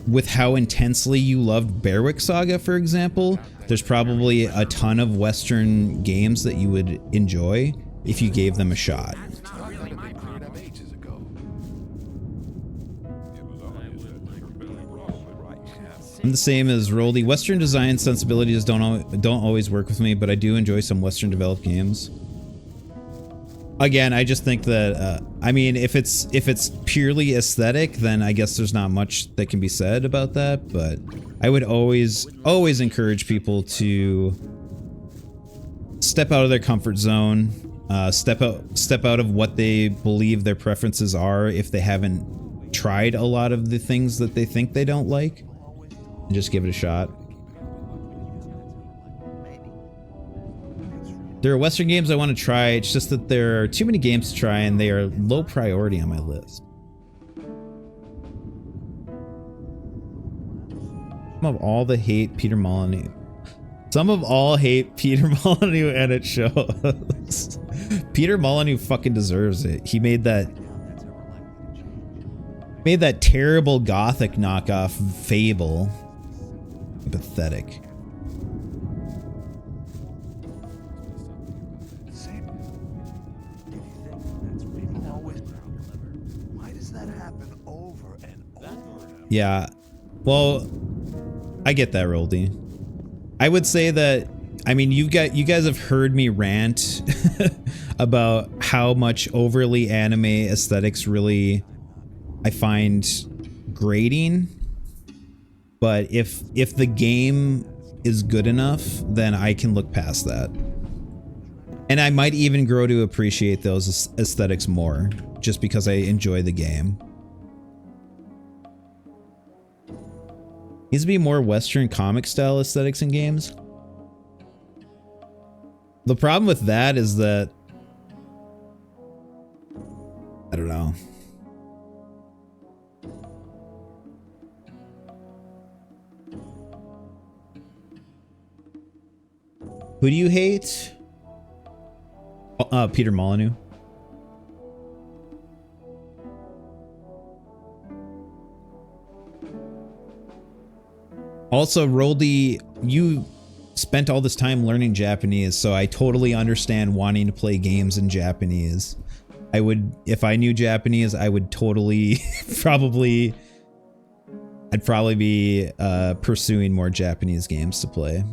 Speaker 1: with how intensely you loved Berwick Saga, for example, there's probably a ton of Western games that you would enjoy if you gave them a shot. I'm the same as Roldy. Western design sensibilities don't always work with me, but I do enjoy some Western developed games. Again, I just think that I mean, if it's purely aesthetic, then I guess there's not much that can be said about that, but I would always encourage people to step out of their comfort zone, step out of what they believe their preferences are if they haven't tried a lot of the things that they think they don't like, and just give it a shot. There are Western games I want to try, it's just that there are too many games to try and they are low priority on my list. Some of all the hate Peter Molyneux. Some of all hate Peter Molyneux, and it shows. Peter Molyneux fucking deserves it. He made that terrible Gothic knockoff Fable. Pathetic. Yeah, well, I get that, Roldy. I would say that, I mean, you guys have heard me rant about how much overly anime aesthetics really I find grating. But if the game is good enough, then I can look past that. And I might even grow to appreciate those aesthetics more, just because I enjoy the game. Needs to be more Western comic style aesthetics in games. The problem with that is that, I don't know. Who do you hate? Peter Molyneux. Also, Roldy, you spent all this time learning Japanese, so I totally understand wanting to play games in Japanese. I would, if I knew Japanese, I would totally I'd probably be pursuing more Japanese games to play.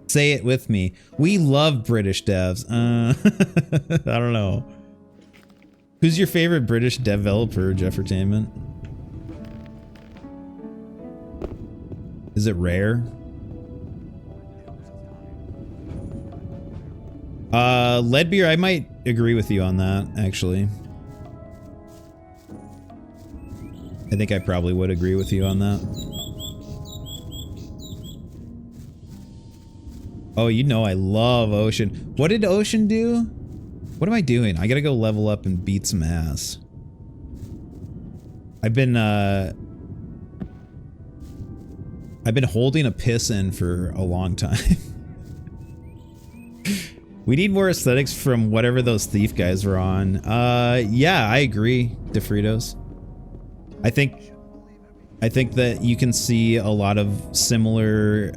Speaker 1: Say it with me. We love British devs. I don't know. Who's your favorite British developer, Jeffertainment? Is it Rare? Leadbeer, I might agree with you on that, actually. I think I probably would agree with you on that. Oh, you know I love Ocean. What did Ocean do? What am I doing? I gotta go level up and beat some ass. I've been holding a piss in for a long time. We need more aesthetics from whatever those thief guys were on. Yeah, I agree, DeFritos. I think that you can see a lot of similar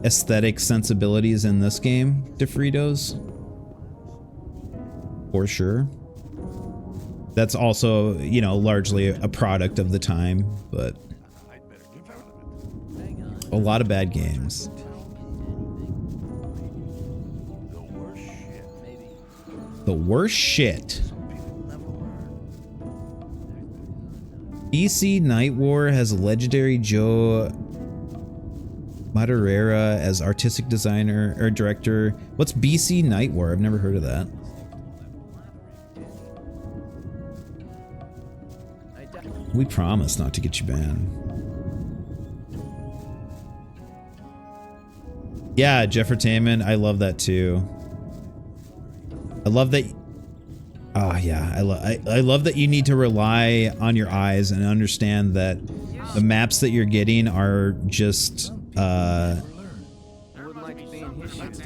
Speaker 1: aesthetic sensibilities in this game, DeFritos. For sure. That's also, you know, largely a product of the time, but a lot of bad games. The worst shit. BC Night War has legendary Joe Madureira as artistic designer or director. What's BC Night War? I've never heard of that. We promise not to get you banned. Yeah, Jeffertainment, I love that too. I love that. Oh yeah, I love that you need to rely on your eyes and understand that the maps that you're getting are just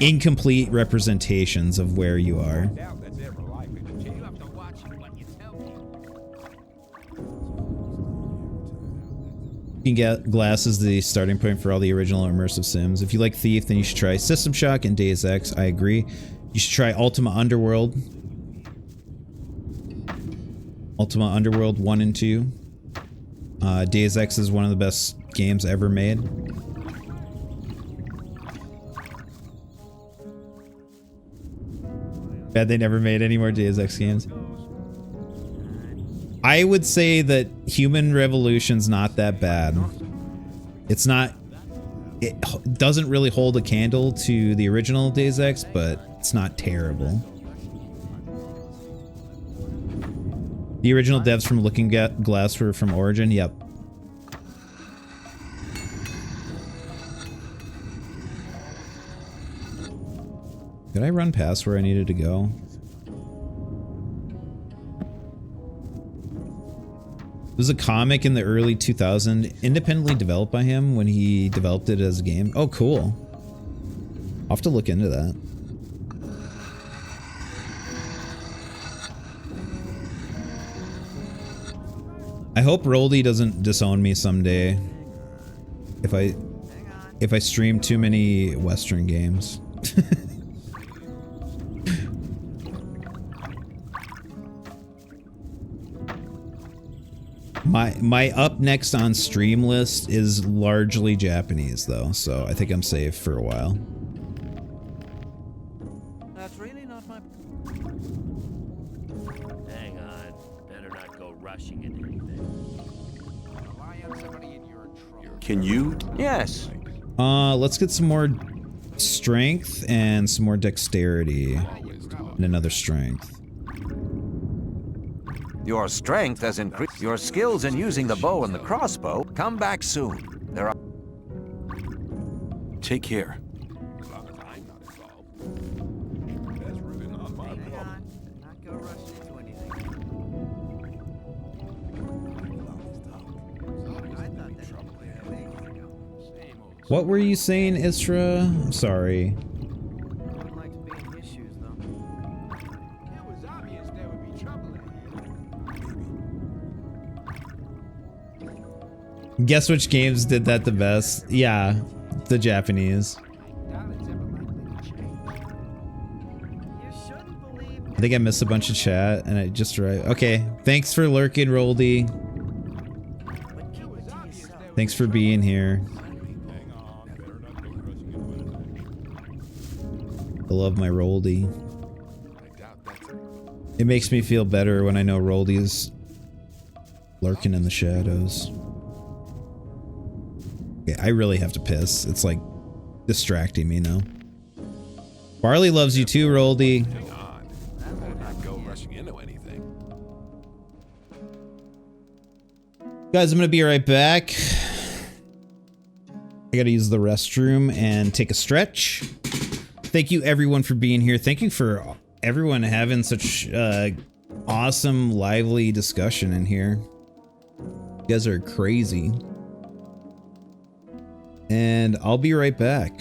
Speaker 1: incomplete representations of where you are. You can get Glass as the starting point for all the original immersive sims. If you like Thief, then you should try System Shock and Deus Ex. I agree. You should try Ultima Underworld. Ultima Underworld 1 and 2. Deus Ex is one of the best games ever made. Bad they never made any more Deus Ex games. I would say that Human Revolution's not that bad. It's not... It doesn't really hold a candle to the original Deus Ex, but it's not terrible. The original devs from Looking Glass were from Origin? Yep. Did I run past where I needed to go? It was a comic in the early 2000s, independently developed by him when he developed it as a game. Oh, cool. I'll have to look into that. I hope Roldy doesn't disown me someday if I stream too many Western games. My up next on stream list is largely Japanese though, so I think I'm safe for a while.
Speaker 2: That's really not my...
Speaker 12: Hang on. Better not go rushing into anything.
Speaker 7: Can you?
Speaker 9: Yes.
Speaker 1: Let's get some more strength and some more dexterity. And another strength.
Speaker 9: Your strength has increased. Your skills in using the bow and the crossbow come back soon. There are...
Speaker 7: Take care.
Speaker 1: What were you saying, Isra? I'm sorry. Guess which games did that the best? Yeah, the Japanese. I think I missed a bunch of chat and I just arrived. Okay, thanks for lurking, Roldy. Thanks for being here. I love my Roldy. It makes me feel better when I know Roldy's lurking in the shadows. Okay, I really have to piss. It's like distracting me now. Barley loves you too, Roldy.
Speaker 3: Hang on. Better not go rushing into anything.
Speaker 1: Guys, I'm gonna be right back. I gotta use the restroom and take a stretch. Thank you everyone for being here. Thank you for everyone having such awesome, lively discussion in here. You guys are crazy. And I'll be right back.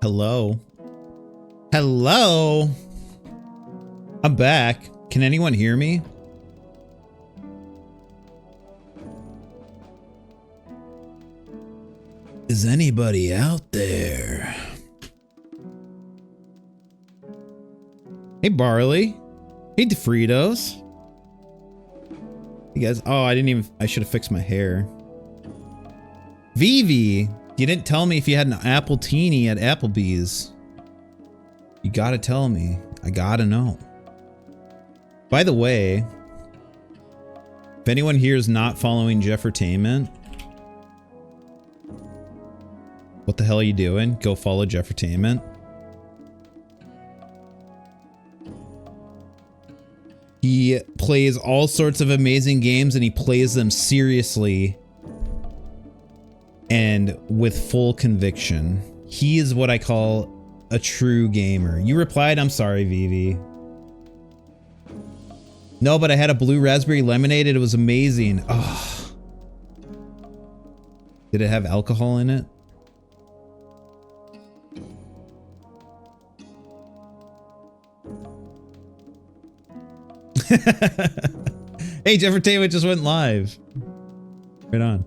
Speaker 1: Hello? Hello? I'm back. Can anyone hear me? Is anybody out there? Hey, Barley. Hey, DeFritos. You guys. Oh, I should have fixed my hair. Vivi. You didn't tell me if you had an apple teeny at Applebee's. You gotta tell me. I gotta know. By the way, if anyone here is not following Jeffertainment, what the hell are you doing? Go follow Jeffertainment. He plays all sorts of amazing games and he plays them seriously and with full conviction. He is what I call a true gamer. You replied, I'm sorry, Vivi. No, but I had a blue raspberry lemonade and it was amazing. Oh. Did it have alcohol in it? Hey, Jeff Entertainment just went live. Right on.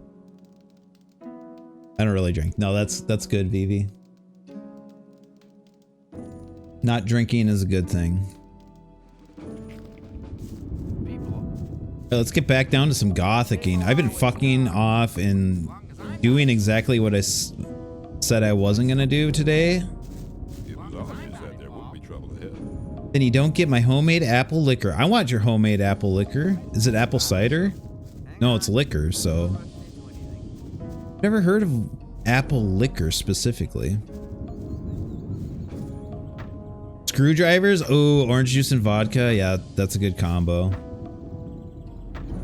Speaker 1: I don't really drink. No, that's good, Vivi. Not drinking is a good thing. Let's get back down to some gothicing. I've been fucking off and doing exactly what I said I wasn't gonna do today.
Speaker 3: It was obvious that there would be trouble ahead.
Speaker 1: Then you don't get my homemade apple liquor. I want your homemade apple liquor. Is it apple cider? No, it's liquor, so. Never heard of apple liquor specifically. Screwdrivers? Oh, orange juice and vodka. Yeah, that's a good combo.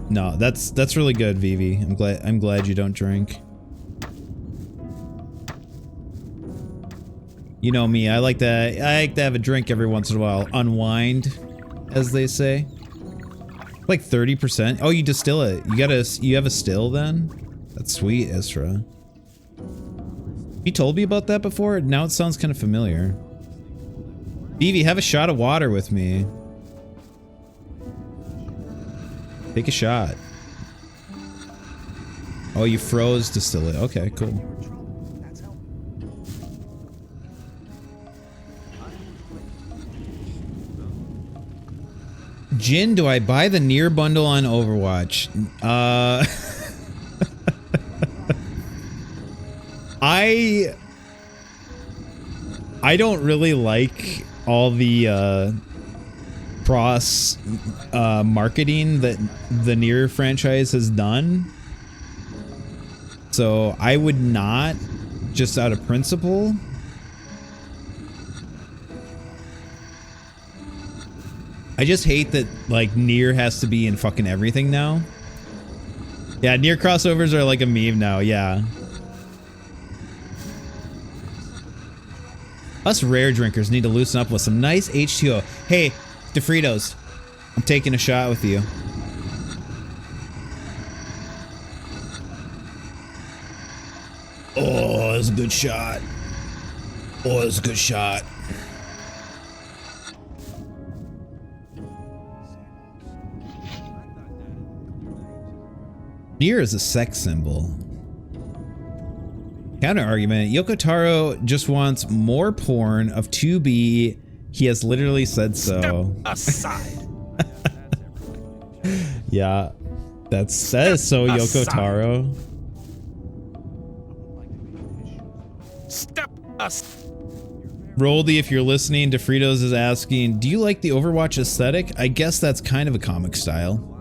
Speaker 1: No, that's really good, Vivi. I'm glad you don't drink. You know me, I like to have a drink every once in a while. Unwind, as they say. Like 30%. Oh, you distill it. You have a still then? That's sweet, Isra. You told me about that before? Now it sounds kind of familiar. Vivi, have a shot of water with me. Take a shot. Oh, you froze distill it. Okay, cool. Jin, do I buy the Nier bundle on Overwatch? I don't really like all the cross marketing that the Nier franchise has done. So I would not, just out of principle. I just hate that, like, Nier has to be in fucking everything now. Yeah, Nier crossovers are like a meme now, yeah. Us rare drinkers need to loosen up with some nice H2O. Hey, DeFritos, I'm taking a shot with you. Oh, that's a good shot. Oh, that's a good shot. Nier is a sex symbol. Counter argument. Yoko Taro just wants more porn of 2B. He has literally said so.
Speaker 4: Step aside.
Speaker 1: Yeah, that is so Yoko Taro.
Speaker 4: Step aside.
Speaker 1: Roldy, if you're listening, DeFritos is asking, do you like the Overwatch aesthetic? I guess that's kind of a comic style.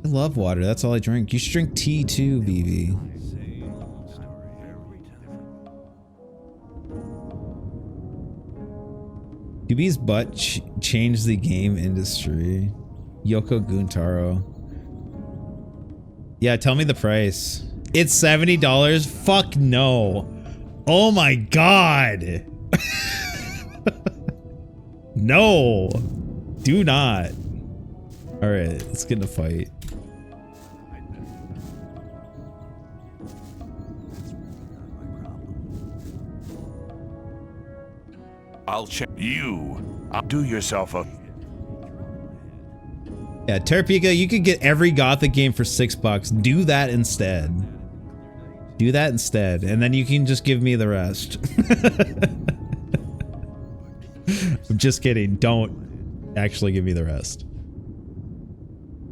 Speaker 1: I love water. That's all I drink. You should drink tea too, Vivi. QB's butt changed the game industry. Yoko Guntaro. Yeah, tell me the price. It's $70? Fuck no. Oh my god. No. Do not. Alright, let's get in a fight.
Speaker 8: I'll check you. I'll do yourself a...
Speaker 1: Yeah, Terrapika, you could get every Gothic game for $6. Do that instead. Do that instead, and then you can just give me the rest. I'm just kidding. Don't actually give me the rest.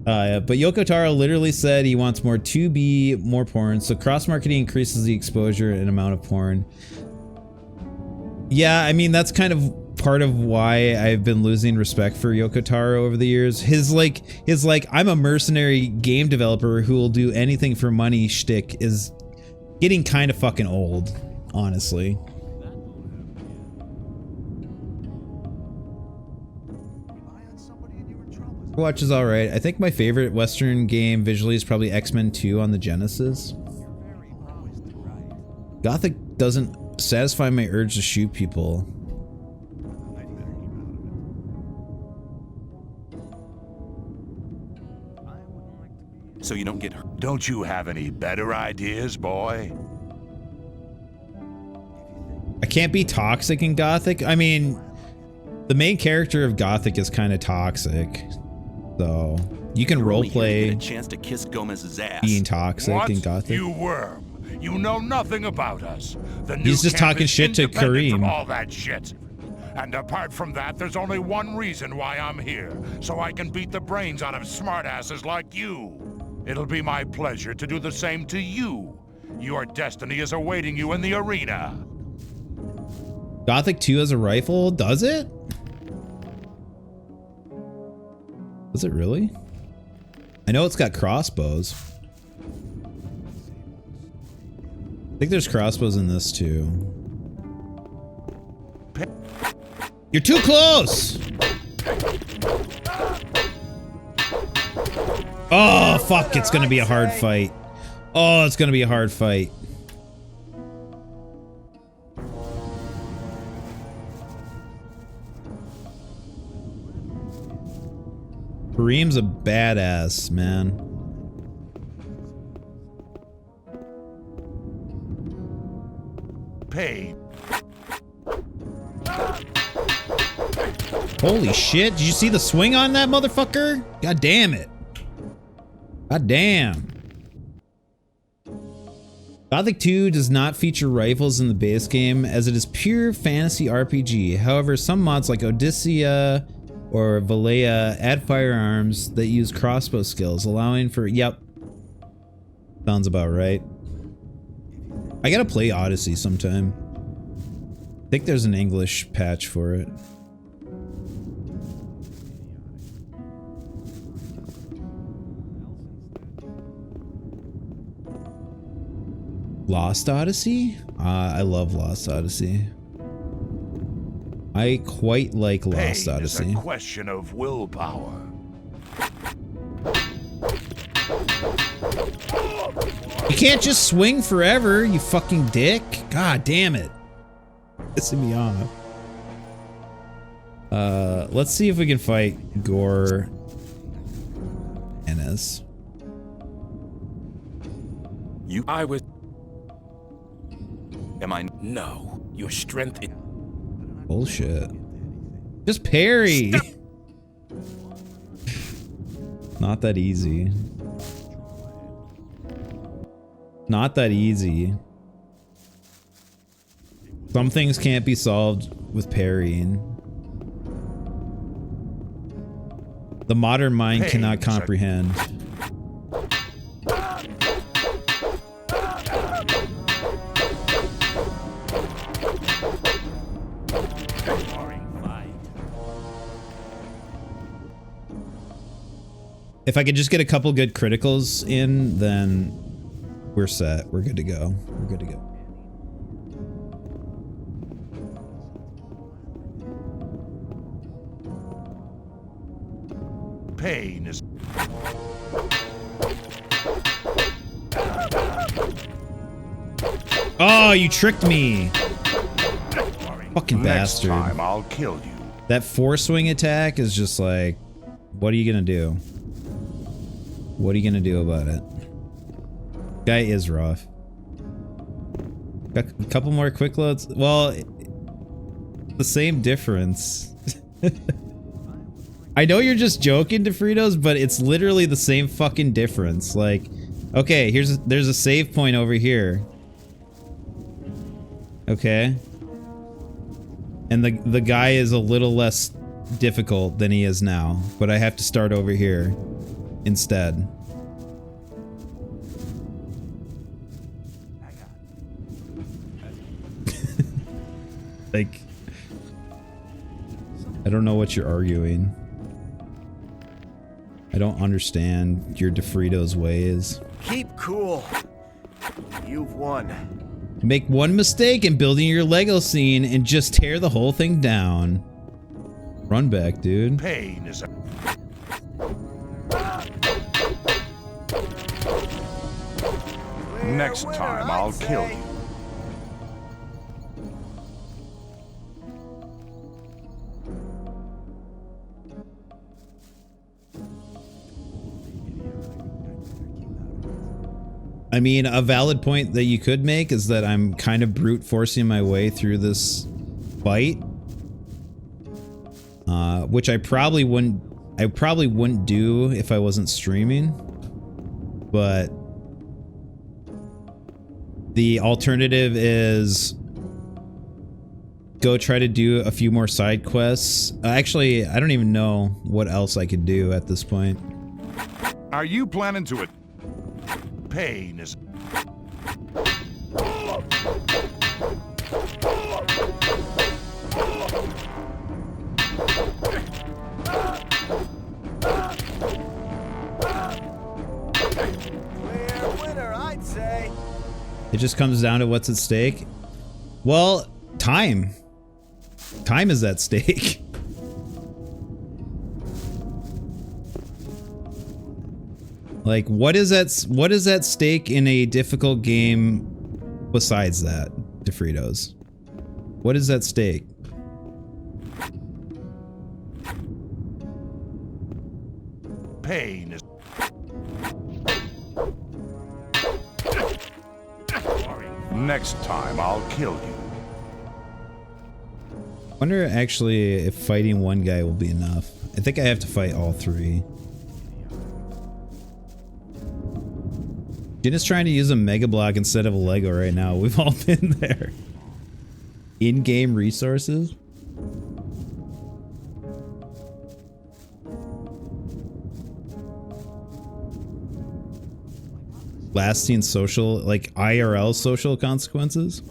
Speaker 1: But Yoko Taro literally said he wants more 2B, more porn. So cross-marketing increases the exposure and amount of porn. Yeah, I mean, that's kind of part of why I've been losing respect for Yoko Taro over the years. His like, I'm a mercenary game developer who will do anything for money shtick is getting kind of fucking old, honestly. Overwatch is alright. I think my favorite Western game visually is probably X-Men 2 on the Genesis. Gothic doesn't satisfy my urge to shoot people.
Speaker 7: So you don't get hurt.
Speaker 8: Don't you have any better ideas, boy?
Speaker 1: I can't be toxic in Gothic. I mean, the main character of Gothic is kind of toxic, so you can roleplay
Speaker 7: a chance to kiss Gomez's ass.
Speaker 1: being toxic
Speaker 8: What?
Speaker 1: in Gothic.
Speaker 8: You worm. You know nothing about us. The new
Speaker 1: He's just
Speaker 8: camp
Speaker 1: talking
Speaker 8: is
Speaker 1: shit to
Speaker 8: independent from
Speaker 1: Kareem.
Speaker 8: all that shit. And apart from that, there's only one reason why I'm here. So I can beat the brains out of smartasses like you. It'll be my pleasure to do the same to you. Your destiny is awaiting you in the arena.
Speaker 1: Gothic 2 has a rifle? Does it? Does it really? I know it's got crossbows. I think there's crossbows in this too. You're too close! Oh, fuck. It's gonna be a hard fight. Oh, it's gonna be a hard fight. Kareem's a badass, man.
Speaker 8: Paid.
Speaker 1: Holy shit, did you see the swing on that motherfucker? God damn it. God damn. Gothic 2 does not feature rifles in the base game as it is pure fantasy RPG. However, some mods like Odyssea or Valea add firearms that use crossbow skills, allowing for... Yep. Sounds about right. I gotta play Odyssey sometime. I think there's an English patch for it. Lost Odyssey? I love Lost Odyssey. I quite like Lost
Speaker 8: Pain
Speaker 1: Odyssey.
Speaker 8: is a question of willpower.
Speaker 1: You can't just swing forever, you fucking dick. God damn it. Pissing me off. Let's see if we can fight Gore Ennis.
Speaker 4: I was...
Speaker 7: Am I?
Speaker 4: No. Your strength is...
Speaker 1: Bullshit. Just parry. Not that easy. Not that easy. Some things can't be solved with parrying. The modern mind cannot comprehend. If I could just get a couple good criticals in, then we're set. We're good to go. We're good to go.
Speaker 8: Pain is...
Speaker 1: Oh, you tricked me. Fucking
Speaker 8: Next
Speaker 1: bastard.
Speaker 8: time I'll kill you.
Speaker 1: That four swing attack is just like, what are you gonna do? What are you gonna do about it? Guy is rough. Got a couple more quick loads. Well, the same difference. I know you're just joking, DeFritos, but it's literally the same fucking difference. Like, okay, there's a save point over here. Okay. And the guy is a little less difficult than he is now, but I have to start over here instead. Like, I don't know what you're arguing. I don't understand your DeFritos ways.
Speaker 6: Keep cool. You've won.
Speaker 1: Make one mistake in building your Lego scene and just tear the whole thing down. Run back, dude.
Speaker 8: Pain is a... Next time I'll kill you.
Speaker 1: I mean, a valid point that you could make is that I'm kind of brute forcing my way through this fight, which I probably wouldn't do if I wasn't streaming. But the alternative is go try to do a few more side quests. Actually, I don't even know what else I could do at this point.
Speaker 8: Are you planning to it? Pain is.
Speaker 6: Clear winner, I'd say.
Speaker 1: It just comes down to what's at stake. Well, time. Time is at stake. Like, what is at stake in a difficult game besides that, DeFritos? What is at stake?
Speaker 8: Pain is. Next time, I'll kill you.
Speaker 1: I wonder actually if fighting one guy will be enough. I think I have to fight all three. Jin is trying to use a Mega Block instead of a Lego right now. We've all been there. In-game resources? Lasting social, like IRL social consequences?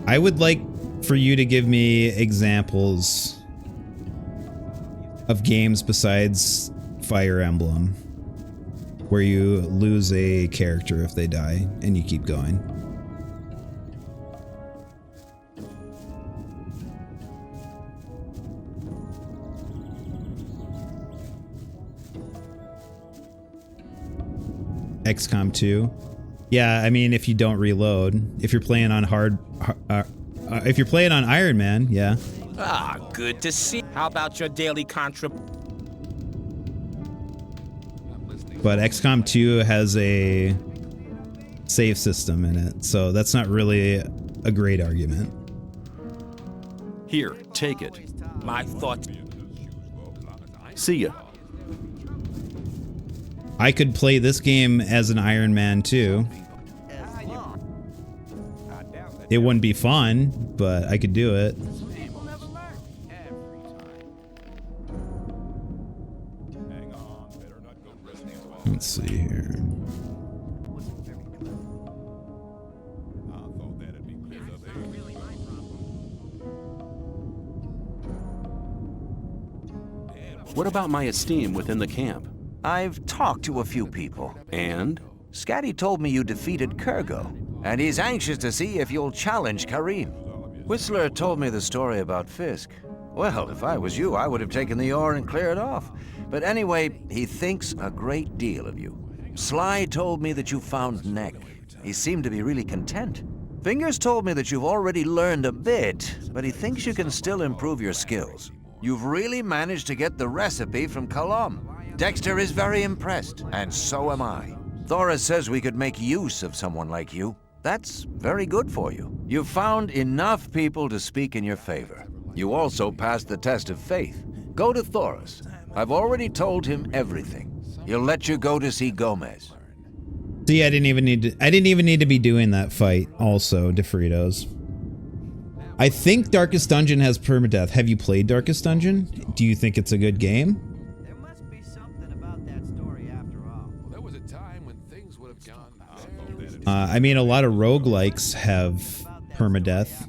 Speaker 1: I would like for you to give me examples of games besides Fire Emblem where you lose a character if they die and you keep going. XCOM 2. Yeah, I mean, if you don't reload, if you're playing on if you're playing on Iron Man, yeah.
Speaker 4: Ah, good to see. How about your daily contrib?
Speaker 1: But XCOM 2 has a save system in it, so that's not really a great argument.
Speaker 5: Here, take it.
Speaker 4: My thoughts.
Speaker 5: See ya.
Speaker 1: I could play this game as an Iron Man too. It wouldn't be fun, but I could do it. Let's see here.
Speaker 5: What about my esteem within the camp?
Speaker 9: I've talked to a few people.
Speaker 5: And?
Speaker 9: Scatty told me you defeated Kurgo, and he's anxious to see if you'll challenge Karim. Whistler told me the story about Fisk. Well, if I was you, I would have taken the ore and cleared off. But anyway, he thinks a great deal of you. Sly told me that you found Neck. He seemed to be really content. Fingers told me that you've already learned a bit, but he thinks you can still improve your skills. You've really managed to get the recipe from Kalam. Dexter is very impressed, and so am I. Thora says we could make use of someone like you. That's very good for you. You've found enough people to speak in your favor. You also passed the test of faith. Go to Thoris. I've already told him everything. He'll let you go to see Gomez.
Speaker 1: See, I didn't even need to be doing that fight also, DeFritos. I think Darkest Dungeon has permadeath. Have you played Darkest Dungeon? Do you think it's a good game?
Speaker 2: There must be something about that story after all.
Speaker 3: There was a time when things would have gone.
Speaker 1: I mean, a lot of roguelikes have permadeath.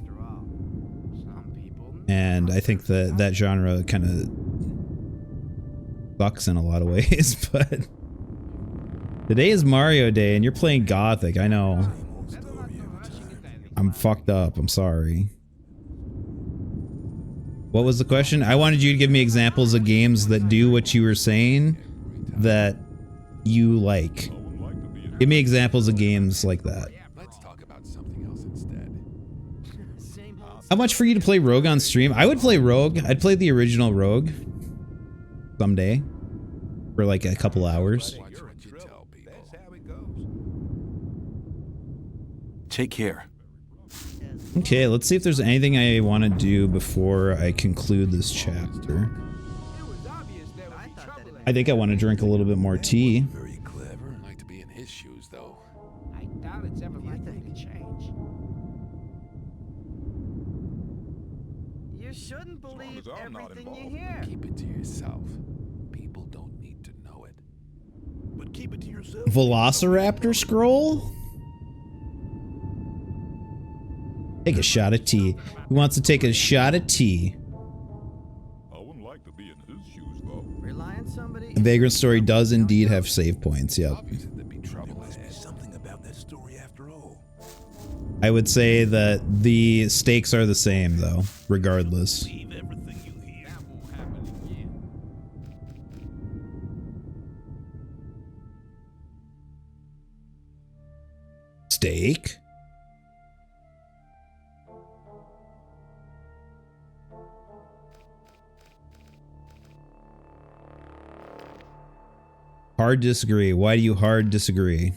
Speaker 1: And I think that genre kind of sucks in a lot of ways, but today is Mario Day and you're playing Gothic. I know. I'm fucked up. I'm sorry. What was the question? I wanted you to give me examples of games that do what you were saying that you like. Give me examples of games like that.
Speaker 3: Let's talk about something else instead.
Speaker 1: How much for you to play Rogue on stream? I would play Rogue. I'd play the original Rogue someday for like a couple hours.
Speaker 7: Take care.
Speaker 1: Okay, let's see if there's anything I want to do before I conclude this chapter. I think I want to drink a little bit more tea.
Speaker 3: Very clever. I'd like to be in his shoes, though.
Speaker 2: I doubt it's ever likely to change. You shouldn't believe everything you hear.
Speaker 3: Keep it to yourself. People don't need to know it.
Speaker 13: But keep it to yourself.
Speaker 1: Velociraptor scroll? Take a shot of tea. Who wants to take a shot of tea?
Speaker 13: I wouldn't like to be in his shoes, though.
Speaker 2: Rely on somebody.
Speaker 1: A Vagrant Story does indeed have save points, yep.
Speaker 13: There must be something about that story after all.
Speaker 1: I would say that the stakes are the same, though, regardless.
Speaker 13: Leave everything you hear.
Speaker 2: That won't happen again.
Speaker 1: Steak? Hard disagree. Why do you hard disagree?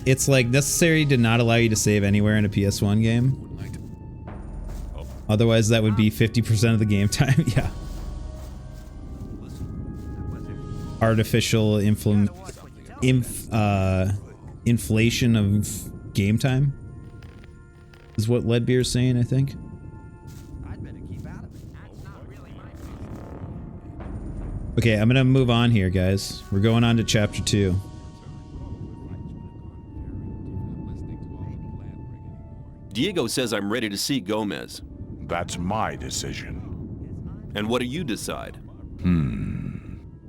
Speaker 1: It's like necessary to not allow you to save anywhere in a PS1 game. Otherwise, that would be 50% of the game time. Yeah. Artificial inflation of game time is what Leadbeer is saying, I think.
Speaker 2: I'd better keep out of it. That's not really my business.
Speaker 1: Okay, I'm gonna move on here, guys. We're going on to chapter 2.
Speaker 5: Diego says I'm ready to see Gomez.
Speaker 8: That's my decision.
Speaker 5: And what do you decide?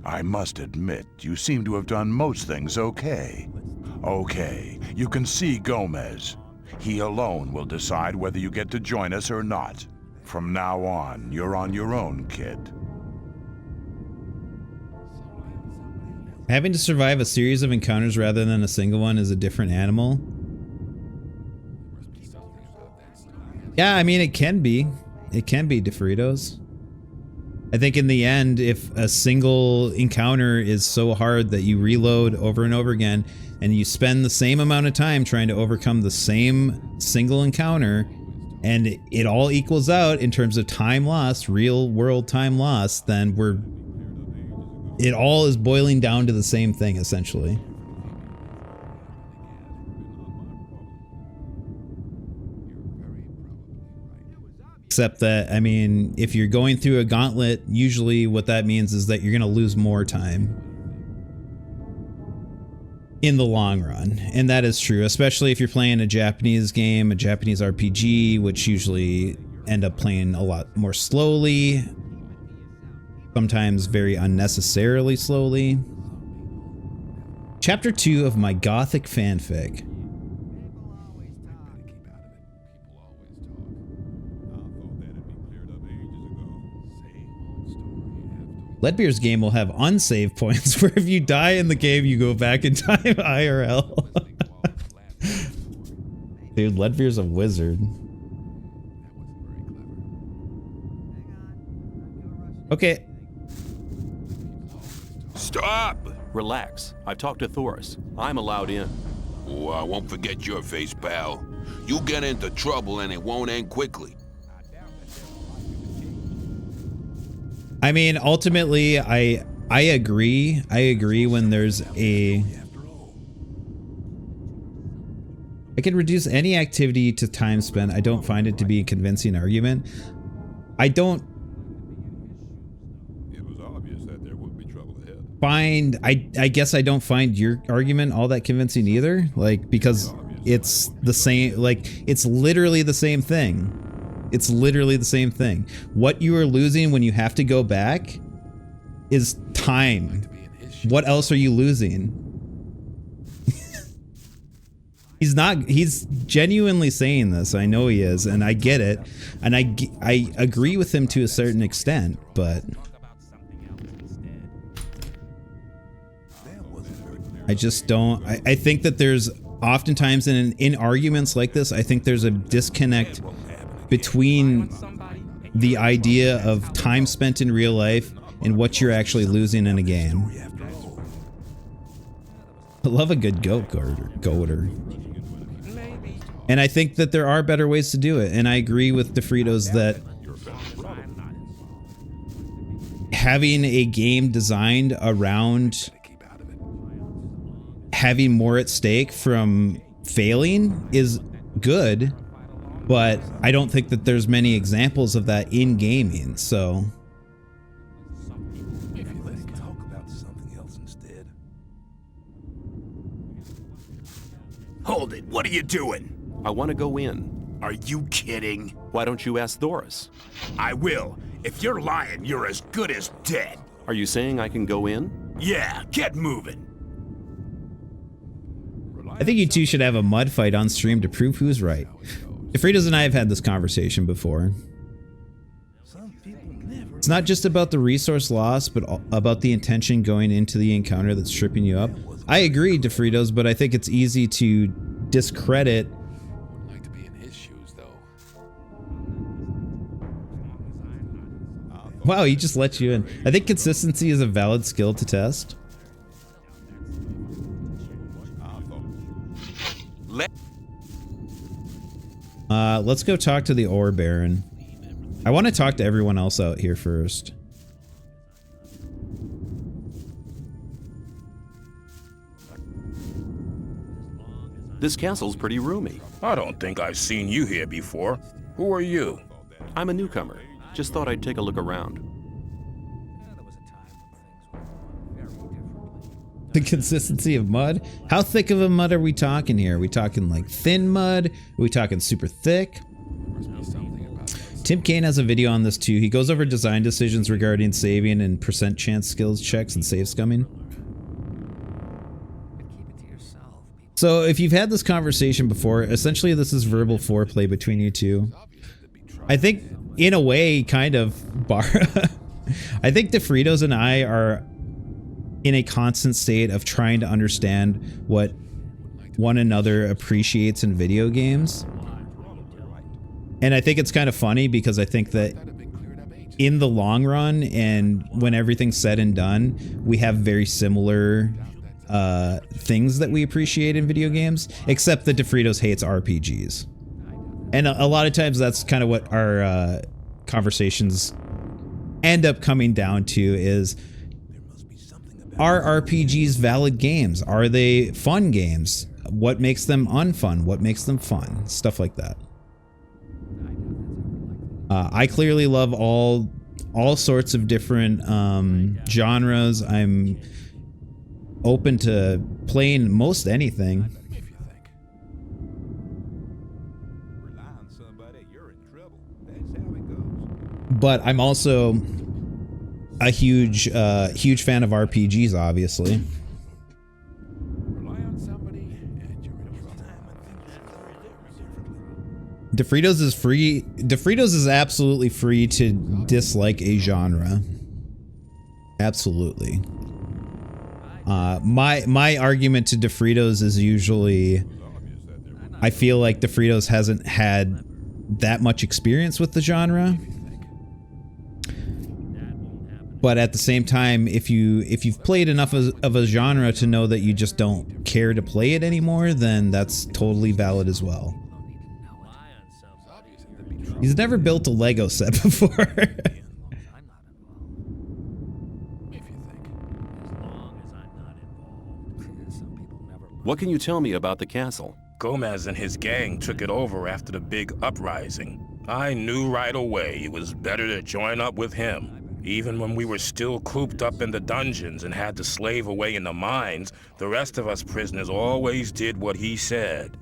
Speaker 8: I must admit, you seem to have done most things okay. Okay, you can see Gomez. He alone will decide whether you get to join us or not. From now on, you're on your own, kid.
Speaker 1: Having to survive a series of encounters rather than a single one is a different animal. Yeah, I mean, it can be. It can be, DeFritos. I think in the end, if a single encounter is so hard that you reload over and over again, and you spend the same amount of time trying to overcome the same single encounter, and it all equals out in terms of time lost, real world time lost, then it all is boiling down to the same thing, essentially. Except that, I mean, if you're going through a gauntlet, usually what that means is that you're going to lose more time in the long run. And that is true, especially if you're playing a Japanese game, a Japanese RPG, which usually end up playing a lot more slowly, sometimes very unnecessarily slowly. Chapter 2 of my Gothic fanfic. Leadbeer's game will have unsave points where if you die in the game, you go back in time IRL. Dude, Leadbeer's a wizard. Okay.
Speaker 3: Stop!
Speaker 5: Relax. I've talked to Thoris. I'm allowed in.
Speaker 3: Oh, I won't forget your face, pal. You get into trouble and it won't end quickly.
Speaker 1: I mean, ultimately, I agree. I agree when there's I can reduce any activity to time spent. I don't find it to be a convincing argument. I don't find, I guess I don't find your argument all that convincing either. Like, because it's the same, like, it's literally the same thing. It's literally the same thing. What you are losing when you have to go back is time. What else are you losing? He's genuinely saying this. I know he is, and I get it. And I agree with him to a certain extent, but I just don't. I think that there's oftentimes in arguments like this, I think there's a disconnect between the idea of time spent in real life and what you're actually losing in a game. I love a good goater. And I think that there are better ways to do it. And I agree with DeFritos that having a game designed around having more at stake from failing is good, but I don't think that there's many examples of that in gaming, so...
Speaker 7: Hold it, what are you doing?
Speaker 5: I want to go in.
Speaker 7: Are you kidding?
Speaker 5: Why don't you ask Doris?
Speaker 7: I will. If you're lying, you're as good as dead.
Speaker 5: Are you saying I can go in?
Speaker 7: Yeah, get moving.
Speaker 1: I think you two should have a mud fight on stream to prove who's right. DeFritos and I have had this conversation before. It's not just about the resource loss, but about the intention going into the encounter that's tripping you up. I agree, DeFritos, but I think it's easy to discredit.
Speaker 13: Like to be in his shoes, though.
Speaker 1: Wow, he just let you in. I think consistency is a valid skill to test. Let's go talk to the Ore Baron. I want to talk to everyone else out here first.
Speaker 5: This castle's pretty roomy.
Speaker 4: I don't think I've seen you here before. Who are you?
Speaker 5: I'm a newcomer. Just thought I'd take a look around.
Speaker 1: The consistency of mud? How thick of a mud are we talking here? Are we talking like thin mud? Are we talking super thick? Tim Kane has a video on this too. He goes over design decisions regarding saving and percent chance skills checks and save scumming. So if you've had this conversation before, essentially this is verbal foreplay between you two. I think in a way, kind of, I think DeFritos and I are in a constant state of trying to understand what one another appreciates in video games. And I think it's kind of funny because I think that in the long run and when everything's said and done, we have very similar things that we appreciate in video games, except that DeFritos hates RPGs. And a lot of times that's kind of what our conversations end up coming down to is, are RPGs valid games? Are they fun games? What makes them unfun? What makes them fun? Stuff like that. I clearly love all sorts of different genres. I'm open to playing most anything. But I'm also a huge fan of RPGs, obviously. DeFritos is free. DeFritos is absolutely free to dislike a genre. Absolutely. My argument to DeFritos is usually, I feel like DeFritos hasn't had that much experience with the genre. But at the same time, if you've played enough of a genre to know that you just don't care to play it anymore, then that's totally valid as well. He's never built a Lego set before.
Speaker 5: What can you tell me about the castle?
Speaker 4: Gomez and his gang took it over after the big uprising. I knew right away it was better to join up with him. Even when we were still cooped up in the dungeons and had to slave away in the mines, the rest of us prisoners always did what he said.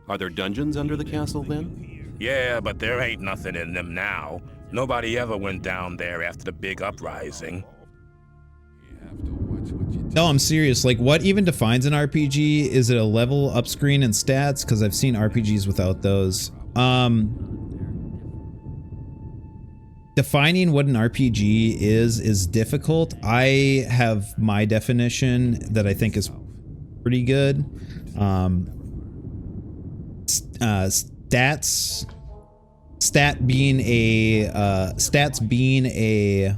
Speaker 5: Are there dungeons under the castle then?
Speaker 4: Yeah, but there ain't nothing in them now. Nobody ever went down there after the big uprising.
Speaker 1: No, I'm serious. Like, what even defines an RPG? Is it a level up screen and stats? Because I've seen RPGs without those. Defining what an RPG is difficult. I have my definition that I think is pretty good. Stats being a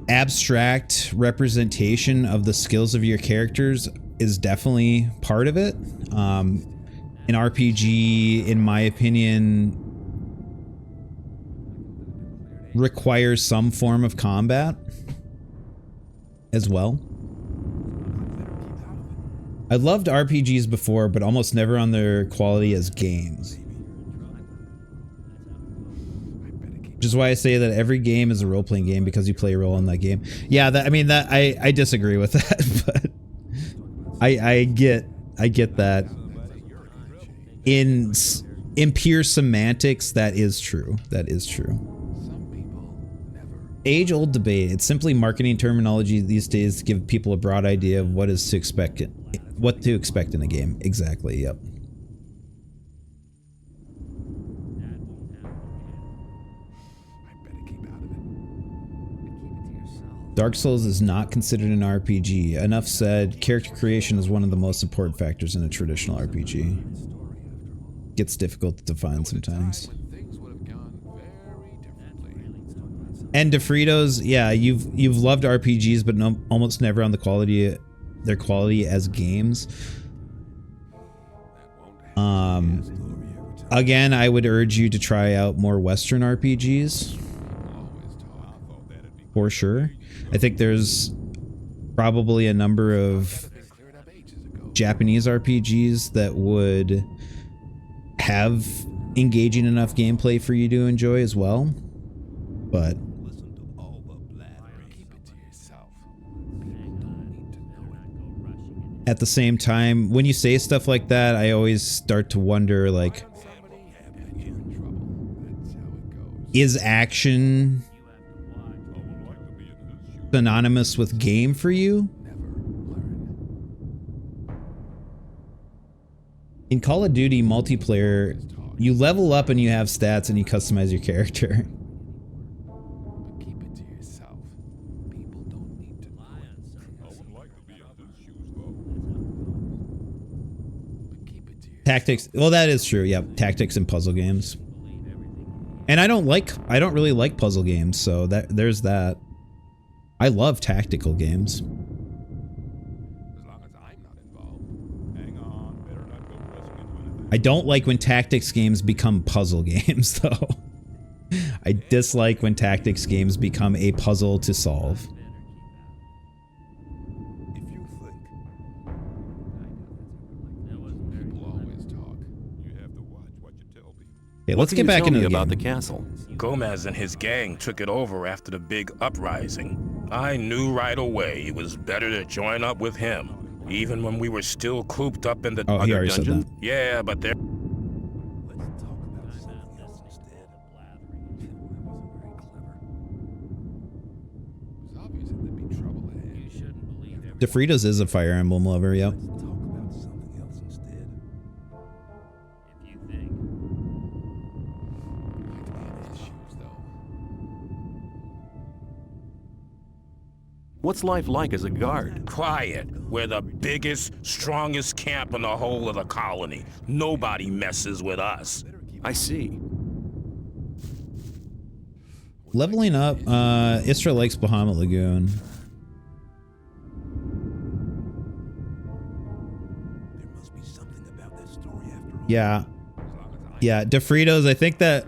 Speaker 1: abstract representation of the skills of your characters is definitely part of it. An RPG, in my opinion, requires some form of combat as well. I loved RPGs before, but almost never on their quality as games. Which is why I say that every game is a role-playing game because you play a role in that game. Yeah, I disagree with that, but I get that. In pure semantics, that is true. That is true. Age-old debate. It's simply marketing terminology these days to give people a broad idea of what to expect in a game. Exactly. Yep. Dark Souls is not considered an RPG. Enough said. Character creation is one of the most important factors in a traditional RPG. Gets difficult to define sometimes. And DeFritos, yeah, you've loved RPGs, but almost never on their quality as games. Again, I would urge you to try out more Western RPGs. For sure. I think there's probably a number of Japanese RPGs that would have engaging enough gameplay for you to enjoy as well. But at the same time, when you say stuff like that, I always start to wonder, like, is action synonymous with game for you? In Call of Duty multiplayer, you level up and you have stats and you customize your character. Tactics. Well, that is true. Yep. Tactics and puzzle games. And I don't really like puzzle games, so there's that. I love tactical games. I don't like when tactics games become puzzle games, though. I dislike when tactics games become a puzzle to solve. Okay, let's get back into the game.
Speaker 5: About the castle.
Speaker 4: Gomez and his gang took it over after the big uprising. I knew right away it was better to join up with him, even when we were still cooped up in the
Speaker 1: other dungeon.
Speaker 4: Yeah, but there.
Speaker 1: DeFritos is a Fire Emblem lover, yep.
Speaker 5: What's life like as a guard?
Speaker 4: Quiet. We're the biggest, strongest camp in the whole of the colony. Nobody messes with us.
Speaker 5: I see.
Speaker 1: Leveling up, Istra likes Bahamut Lagoon. Yeah. Yeah, DeFritos, I think that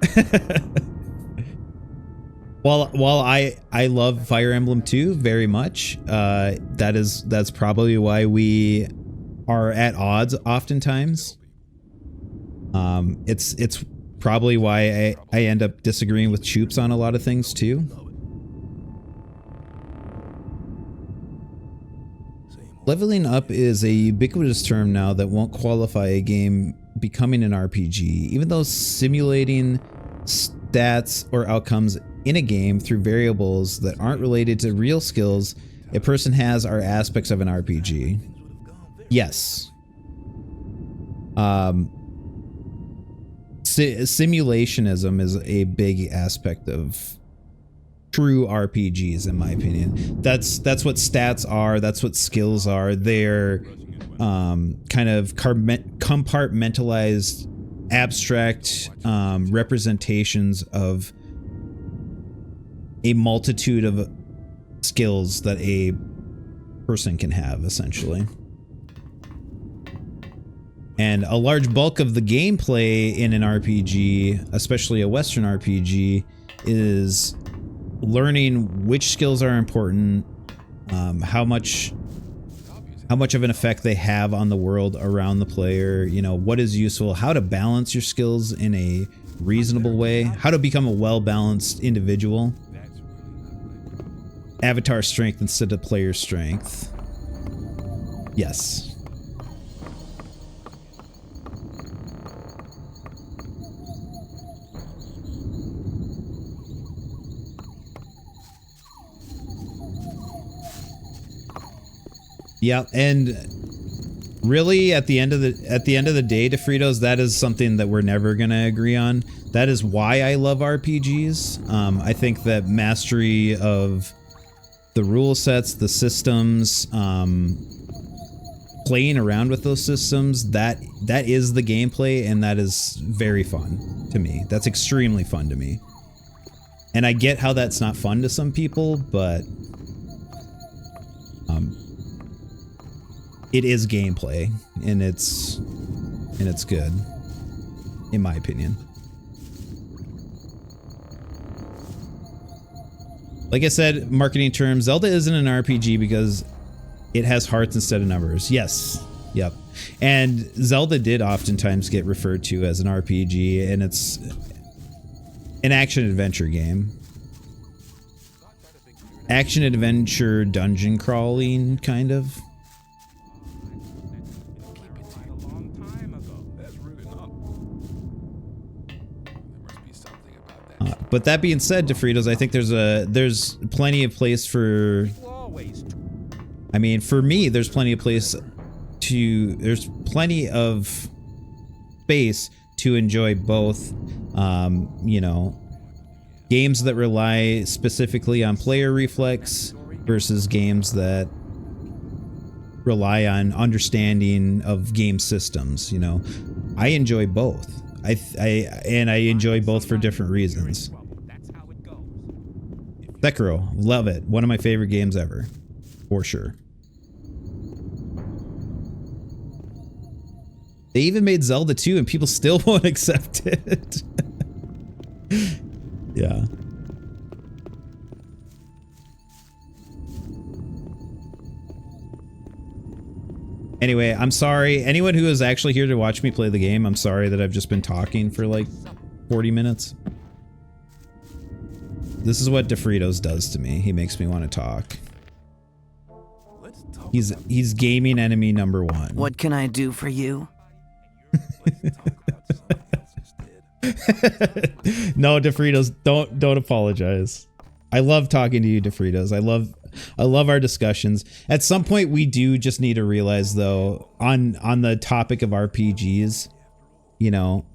Speaker 1: while I love Fire Emblem 2 very much, that's probably why we are at odds oftentimes. It's probably why I end up disagreeing with Choops on a lot of things too. Leveling up is a ubiquitous term now that won't qualify a game becoming an RPG, even though simulating stats or outcomes in a game through variables that aren't related to real skills a person has are aspects of an RPG. Yes. Simulationism is a big aspect of true RPGs, in my opinion. That's what stats are. That's what skills are. They're kind of compartmentalized, abstract representations of a multitude of skills that a person can have, essentially. And a large bulk of the gameplay in an RPG, especially a Western RPG, is learning which skills are important, how much of an effect they have on the world around the player, you know, what is useful, how to balance your skills in a reasonable way, how to become a well-balanced individual. Avatar strength instead of player strength. Yes. Yeah, and really at the end of the day, DeFritos, that is something that we're never going to agree on. That is why I love RPGs. I think that mastery of the rule sets, the systems, playing around with those systems, that is the gameplay, and that is very fun to me. That's extremely fun to me. And I get how that's not fun to some people, but it is gameplay, and it's good, in my opinion. Like I said, marketing terms, Zelda isn't an RPG because it has hearts instead of numbers. Yes. Yep. And Zelda did oftentimes get referred to as an RPG, and it's an action-adventure game. Action-adventure dungeon crawling, kind of. But that being said, DeFritos, I think there's plenty of place for. I mean, for me, there's plenty of place to. There's plenty of space to enjoy both. You know, games that rely specifically on player reflex versus games that rely on understanding of game systems. You know, I enjoy both. I enjoy both for different reasons. Sekiro, love it. One of my favorite games ever, for sure. They even made Zelda 2 and people still won't accept it. Yeah. Anyway, I'm sorry. Anyone who is actually here to watch me play the game, I'm sorry that I've just been talking for like 40 minutes. This is what DeFritos does to me. He makes me want to talk. He's gaming enemy number one.
Speaker 2: What can I do for you?
Speaker 1: No, DeFritos, don't apologize. I love talking to you, DeFritos. I love our discussions. At some point, we do just need to realize, though, on the topic of RPGs, you know,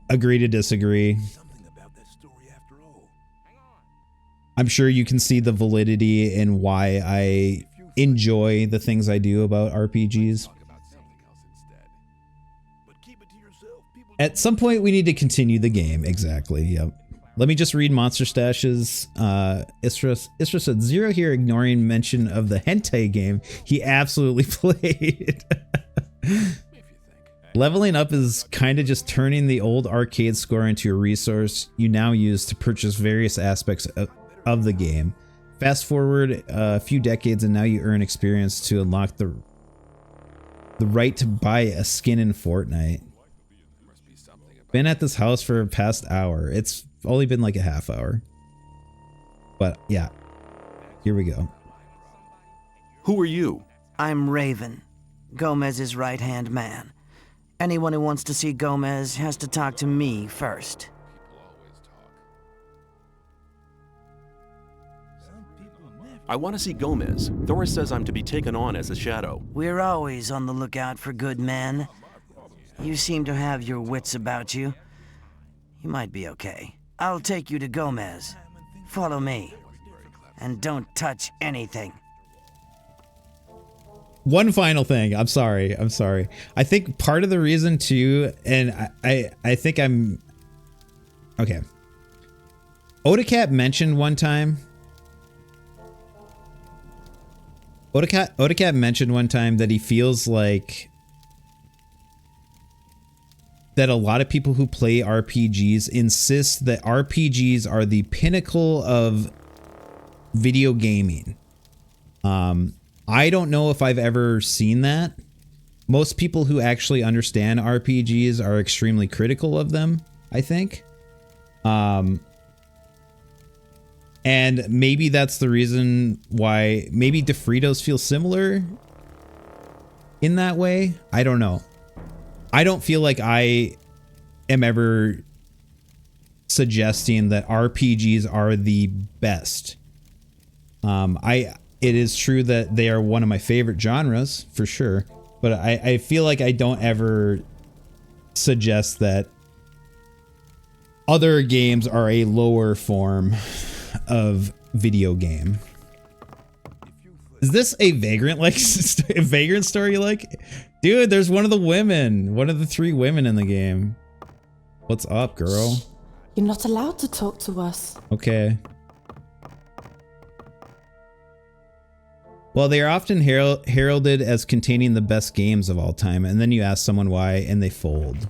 Speaker 1: agree to disagree. I'm sure you can see the validity in why I enjoy the things I do about RPGs. At some point, we need to continue the game. Exactly. Yep. Let me just read Monster Stash's. Isra said, Zero here ignoring mention of the hentai game he absolutely played. Leveling up is kind of just turning the old arcade score into a resource you now use to purchase various aspects of the game. Fast forward a few decades and now you earn experience to unlock the right to buy a skin in Fortnite. Been at this house for the past hour. It's only been like a half hour. But yeah, here we go.
Speaker 7: Who are you?
Speaker 2: I'm Raven, Gomez's right-hand man. Anyone who wants to see Gomez has to talk to me first.
Speaker 5: I want to see Gomez. Thor says I'm to be taken on as a shadow.
Speaker 2: We're always on the lookout for good men. You seem to have your wits about you. You might be okay. I'll take you to Gomez. Follow me. And don't touch anything.
Speaker 1: One final thing. I'm sorry. I think part of the reason too, and I think I'm okay. Odacat mentioned one time. Odacat mentioned one time that he feels like that a lot of people who play RPGs insist that RPGs are the pinnacle of video gaming. I don't know if I've ever seen that. Most people who actually understand RPGs are extremely critical of them, I think. And maybe that's the reason why maybe DeFritos feel similar in that way. I don't know. I don't feel like I am ever suggesting that RPGs are the best. It is true that they are one of my favorite genres for sure, but I feel like I don't ever suggest that other games are a lower form of video game. Is this a Vagrant a Vagrant story you like? Dude, there's one of the 3 women in the game. What's up, girl?
Speaker 14: You're not allowed to talk to us.
Speaker 1: Okay. Well, they are often heralded as containing the best games of all time, and then you ask someone why, and they fold.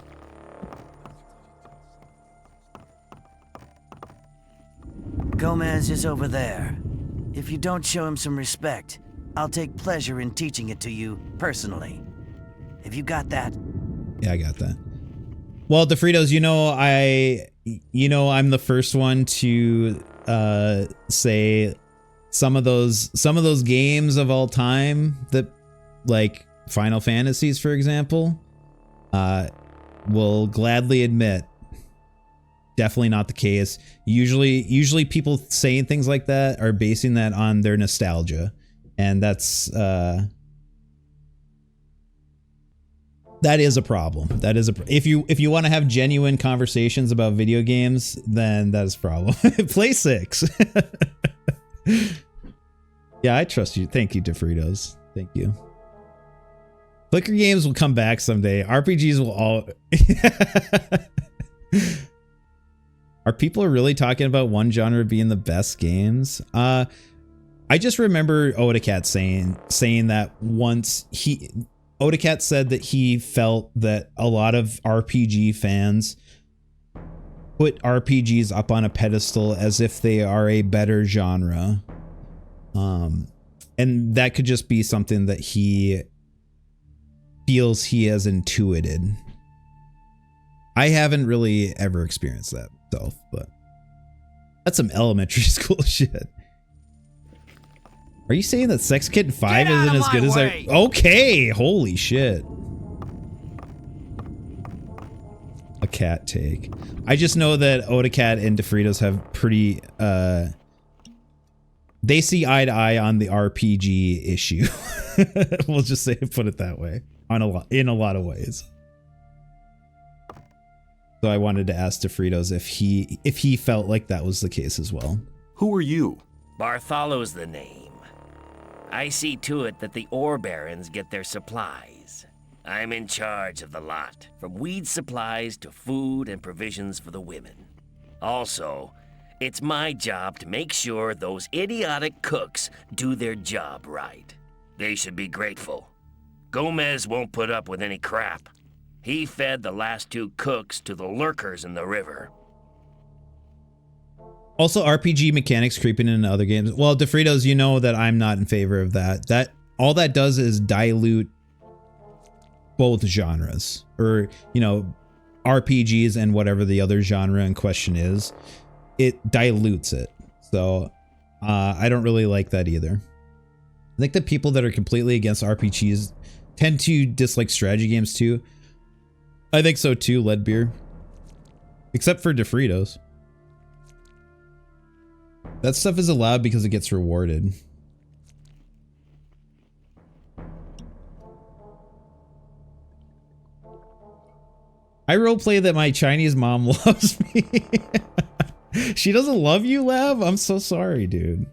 Speaker 2: Gomez is over there. If you don't show him some respect, I'll take pleasure in teaching it to you personally. Have you got that?
Speaker 1: Yeah, I got that. Well, DeFritos, I'm the first one to say some of those games of all time that, like Final Fantasies, for example, will gladly admit definitely not the case. Usually people saying things like that are basing that on their nostalgia, and that's that is a problem. That is if you want to have genuine conversations about video games, then that is a problem. Play 6. Yeah, I trust you. Thank you, DeFritos. Thank you. Clicker games will come back someday. RPGs will all. Are people really talking about one genre being the best games? I just remember Odacat saying that once Odacat said that he felt that a lot of RPG fans put RPGs up on a pedestal as if they are a better genre. And that could just be something that he feels he has intuited. I haven't really ever experienced that myself, but that's some elementary school shit. Are you saying that Sex Kitten 5 isn't as good as I... Okay, holy shit. A cat take. I just know that Odacat and DeFritos have pretty... they see eye to eye on the RPG issue. We'll just put it that way. In a lot of ways. So I wanted to ask DeFritos if he felt like that was the case as well.
Speaker 7: Who are you?
Speaker 12: Bartholow's the name. I see to it that the ore barons get their supplies. I'm in charge of the lot, from weed supplies to food and provisions for the women. Also, it's my job to make sure those idiotic cooks do their job right. They should be grateful. Gomez won't put up with any crap. He fed the last 2 cooks to the lurkers in the river.
Speaker 1: Also, RPG mechanics creeping into other games. Well, DeFritos, you know that I'm not in favor of that. All that does is dilute both genres, or RPGs and whatever the other genre in question is. It dilutes it. So I don't really like that either. I think the people that are completely against RPGs tend to dislike strategy games too. I think so too, Leadbeer. Except for DeFritos. That stuff is allowed because it gets rewarded. I roleplay that my Chinese mom loves me. She doesn't love you, Lav? I'm so sorry, dude.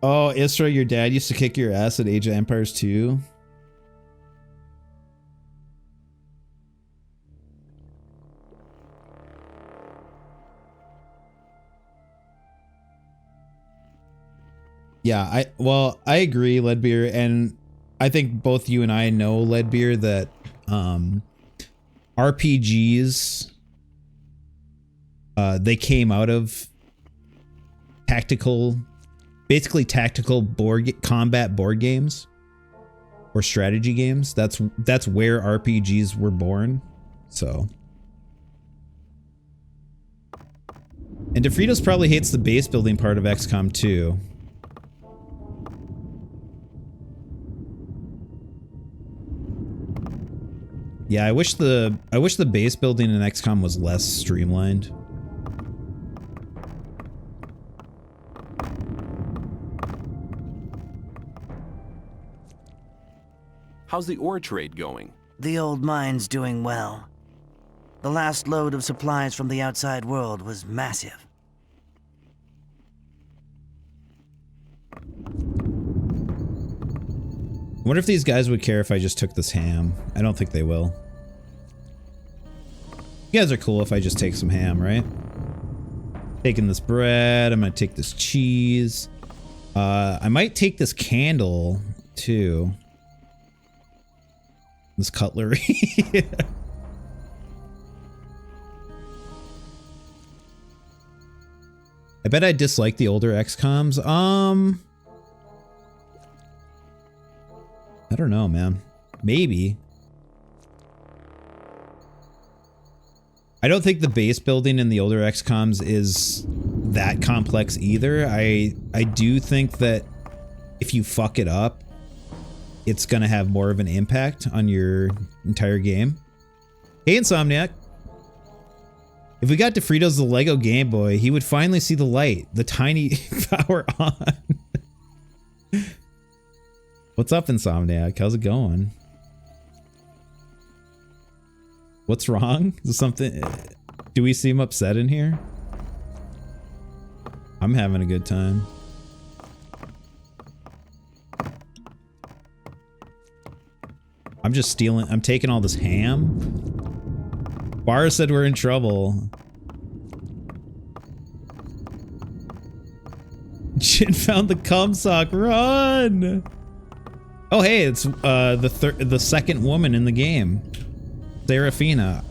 Speaker 1: Oh, Isra, your dad used to kick your ass at Age of Empires 2? Yeah, I agree, Leadbeer, and I think both you and I know, Leadbeer, that RPGs they came out of basically tactical combat board games or strategy games. That's where RPGs were born. So, and DeFritos probably hates the base building part of XCOM too. Yeah, I wish the base building in XCOM was less streamlined.
Speaker 5: How's the ore trade going?
Speaker 2: The old mine's doing well. The last load of supplies from the outside world was massive.
Speaker 1: I wonder if these guys would care if I just took this ham. I don't think they will. You guys are cool if I just take some ham, right? Taking this bread. I'm gonna take this cheese. I might take this candle too. This cutlery. I bet I dislike the older XCOMs. I don't know, man. Maybe. I don't think the base building in the older XCOMs is that complex either. I do think that if you fuck it up, it's gonna have more of an impact on your entire game. Hey, Insomniac. If we got DeFritos the Lego Game Boy, he would finally see the light. The tiny power on. What's up, Insomniac? How's it going? What's wrong? Is something? Do we seem upset in here? I'm having a good time. I'm just stealing. I'm taking all this ham. Bar said we're in trouble. Jin found the cum sock. Run! Oh, hey, it's the second woman in the game, Serafina.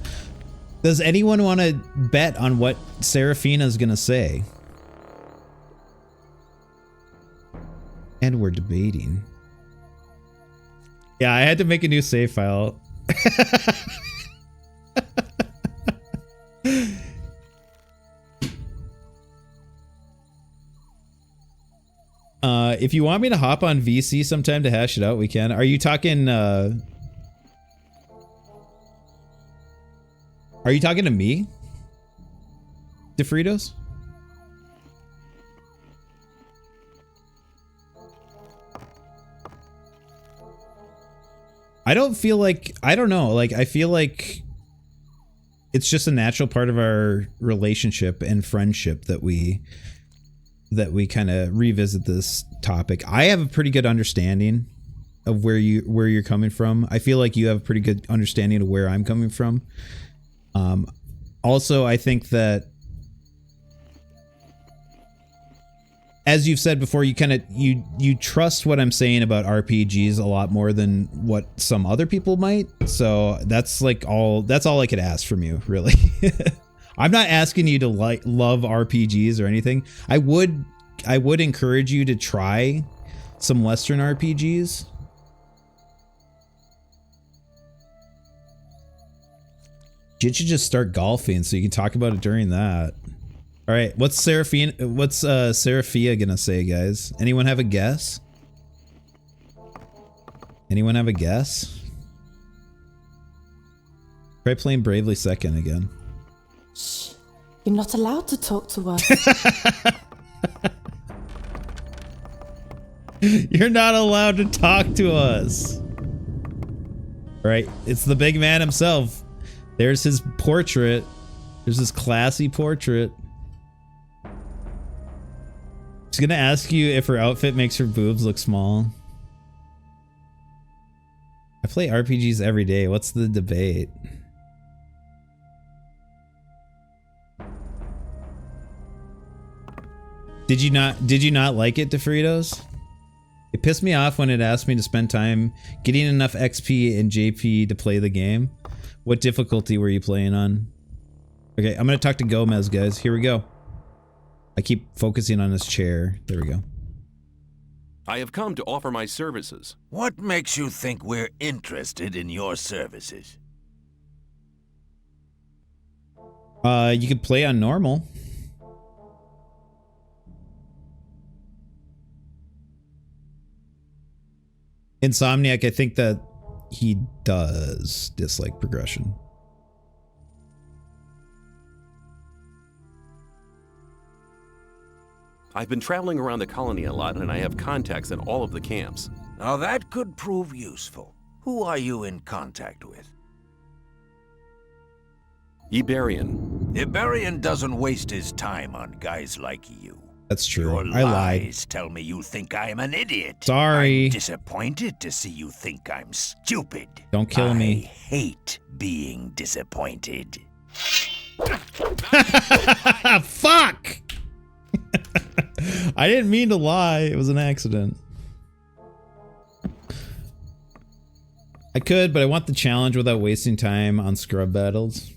Speaker 1: Does anyone want to bet on what Serafina's gonna say? And we're debating. Yeah, I had to make a new save file. If you want me to hop on VC sometime to hash it out, we can. Are you talking to me? DeFritos? I don't feel like, I don't know, like I feel like it's just a natural part of our relationship and friendship that we kind of revisit this topic. I have a pretty good understanding of where you're coming from. I feel like you have a pretty good understanding of where I'm coming from. Also, I think that, as you've said before, you kind of you trust what I'm saying about RPGs a lot more than what some other people might. So that's all I could ask from you, really. I'm not asking you to love RPGs or anything. I would encourage you to try some Western RPGs. You should just start golfing so you can talk about it during that. All right, what's Seraphia gonna say, guys? Anyone have a guess? Anyone have a guess? Try playing Bravely Second again.
Speaker 14: Shh. You're not allowed to talk to us.
Speaker 1: You're not allowed to talk to us. Right? It's the big man himself. There's his portrait. There's his classy portrait. She's gonna ask you if her outfit makes her boobs look small. I play RPGs every day. What's the debate? Did you not like it, DeFritos? It pissed me off when it asked me to spend time getting enough XP and JP to play the game. What difficulty were you playing on? Okay, I'm gonna talk to Gomez, guys. Here we go. I keep focusing on his chair. There we go.
Speaker 5: I have come to offer my services.
Speaker 9: What makes you think we're interested in your services?
Speaker 1: You could play on normal. Insomniac, I think that he does dislike progression.
Speaker 5: I've been traveling around the colony a lot, and I have contacts in all of the camps.
Speaker 9: Now that could prove useful. Who are you in contact with?
Speaker 5: Iberian.
Speaker 9: Iberian doesn't waste his time on guys like you.
Speaker 1: That's true.
Speaker 9: Your
Speaker 1: I lied.
Speaker 9: lies tell me you think I'm an idiot.
Speaker 1: Sorry.
Speaker 9: I'm disappointed to see you think I'm stupid.
Speaker 1: Don't kill me.
Speaker 9: I hate being disappointed.
Speaker 1: Fuck! I didn't mean to lie. It was an accident. I could, but I want the challenge without wasting time on scrub battles.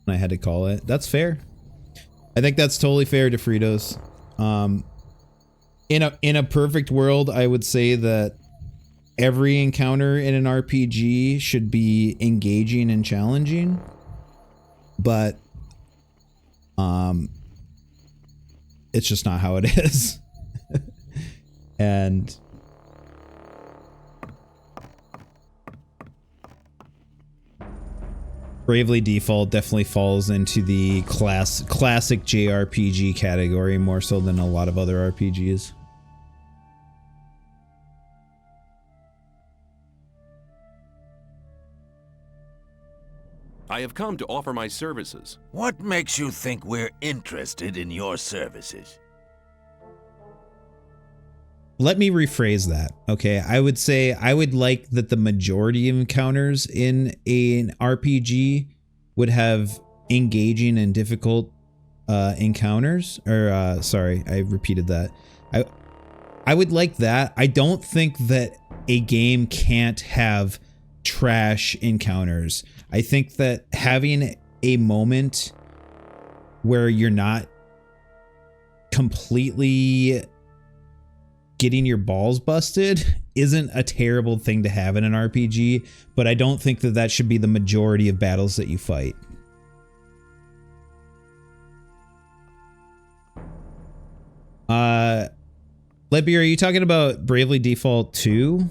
Speaker 1: I had to call it. That's fair. I think that's totally fair to Fritos. In a perfect world, I would say that every encounter in an RPG should be engaging and challenging. But it's just not how it is. And Bravely Default definitely falls into the classic JRPG category more so than a lot of other RPGs.
Speaker 5: I have come to offer my services.
Speaker 9: What makes you think we're interested in your services?
Speaker 1: Let me rephrase that, okay? I would say I would like that the majority of encounters in an RPG would have engaging and difficult encounters. Or, sorry, I repeated that. I would like that. I don't think that a game can't have trash encounters. I think that having a moment where you're not completely getting your balls busted isn't a terrible thing to have in an RPG, but I don't think that that should be the majority of battles that you fight. Libby, are you talking about Bravely Default 2?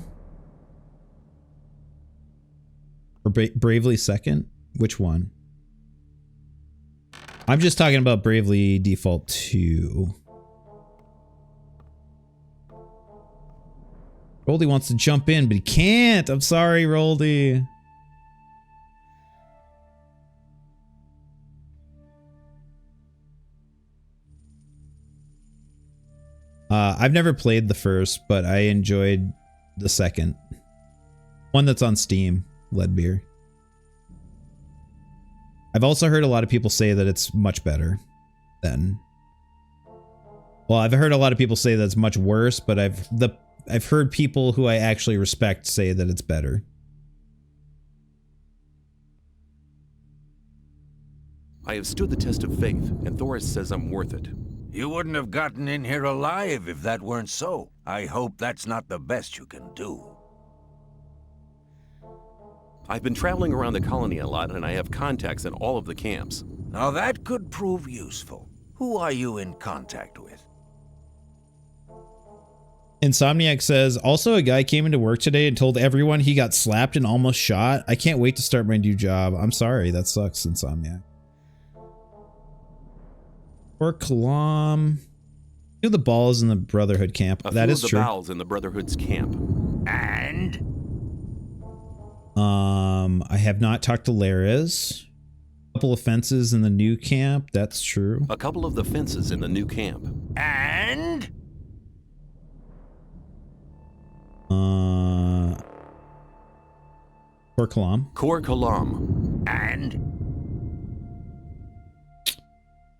Speaker 1: Or Bravely Second? Which one? I'm just talking about Bravely Default 2. Roldy wants to jump in, but he can't. I'm sorry, Roldy. I've never played the first, but I enjoyed the second. One that's on Steam, Leadbeer. I've also heard a lot of people say that it's much better than... Well, I've heard a lot of people say that it's much worse, but I've heard people who I actually respect say that it's better.
Speaker 5: I have stood the test of faith, and Thoris says I'm worth it.
Speaker 9: You wouldn't have gotten in here alive if that weren't so. I hope that's not the best you can do.
Speaker 5: I've been traveling around the colony a lot, and I have contacts in all of the camps.
Speaker 9: Now that could prove useful. Who are you in contact with?
Speaker 1: Insomniac says, also a guy came into work today and told everyone he got slapped and almost shot. I can't wait to start my new job. I'm sorry. That sucks, Insomniac. Or Kalam. Do the balls in the Brotherhood camp. That is true.
Speaker 5: A few of the bowels in the Brotherhood's camp.
Speaker 9: And?
Speaker 1: I have not talked to Laris. A couple of fences in the new camp. That's true.
Speaker 5: A couple of the fences in the new camp.
Speaker 9: And?
Speaker 1: Kor Kalam.
Speaker 5: Kor Kalam.
Speaker 9: And?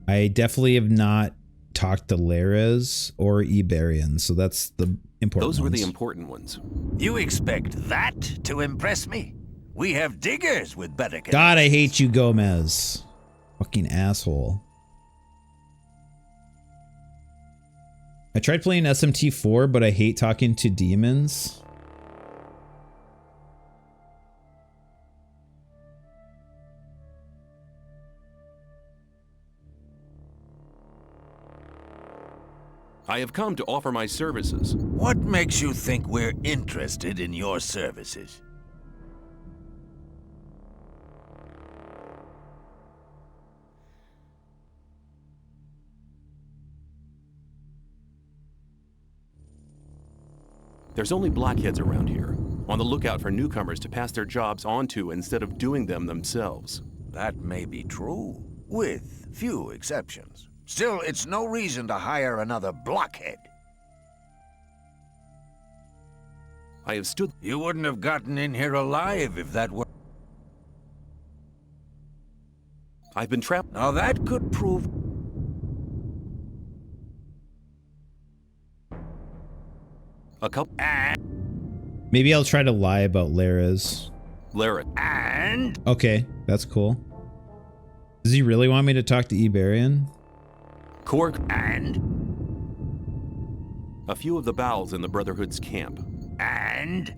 Speaker 1: I definitely have not talked to Laris or Iberian, so that's the important
Speaker 5: Those were
Speaker 1: ones.
Speaker 5: the important ones.
Speaker 9: You expect that to impress me? We have diggers with better connections.
Speaker 1: God, I hate you, Gomez. Fucking asshole. I tried playing SMT4, but I hate talking to demons.
Speaker 5: I have come to offer my services.
Speaker 9: What makes you think we're interested in your services?
Speaker 5: There's only blackheads around here, on the lookout for newcomers to pass their jobs on to instead of doing them themselves.
Speaker 9: That may be true, with few exceptions. Still, it's no reason to hire another blockhead.
Speaker 5: I have stood...
Speaker 9: You wouldn't have gotten in here alive if that were...
Speaker 5: I've been trapped...
Speaker 9: Now that could prove...
Speaker 5: A couple...
Speaker 1: Maybe I'll try to lie about Laris.
Speaker 5: Lara.
Speaker 9: And?
Speaker 1: Okay, that's cool. Does he really want me to talk to Iberian?
Speaker 5: Cork.
Speaker 9: And?
Speaker 5: A few of the bowels in the Brotherhood's camp.
Speaker 9: And?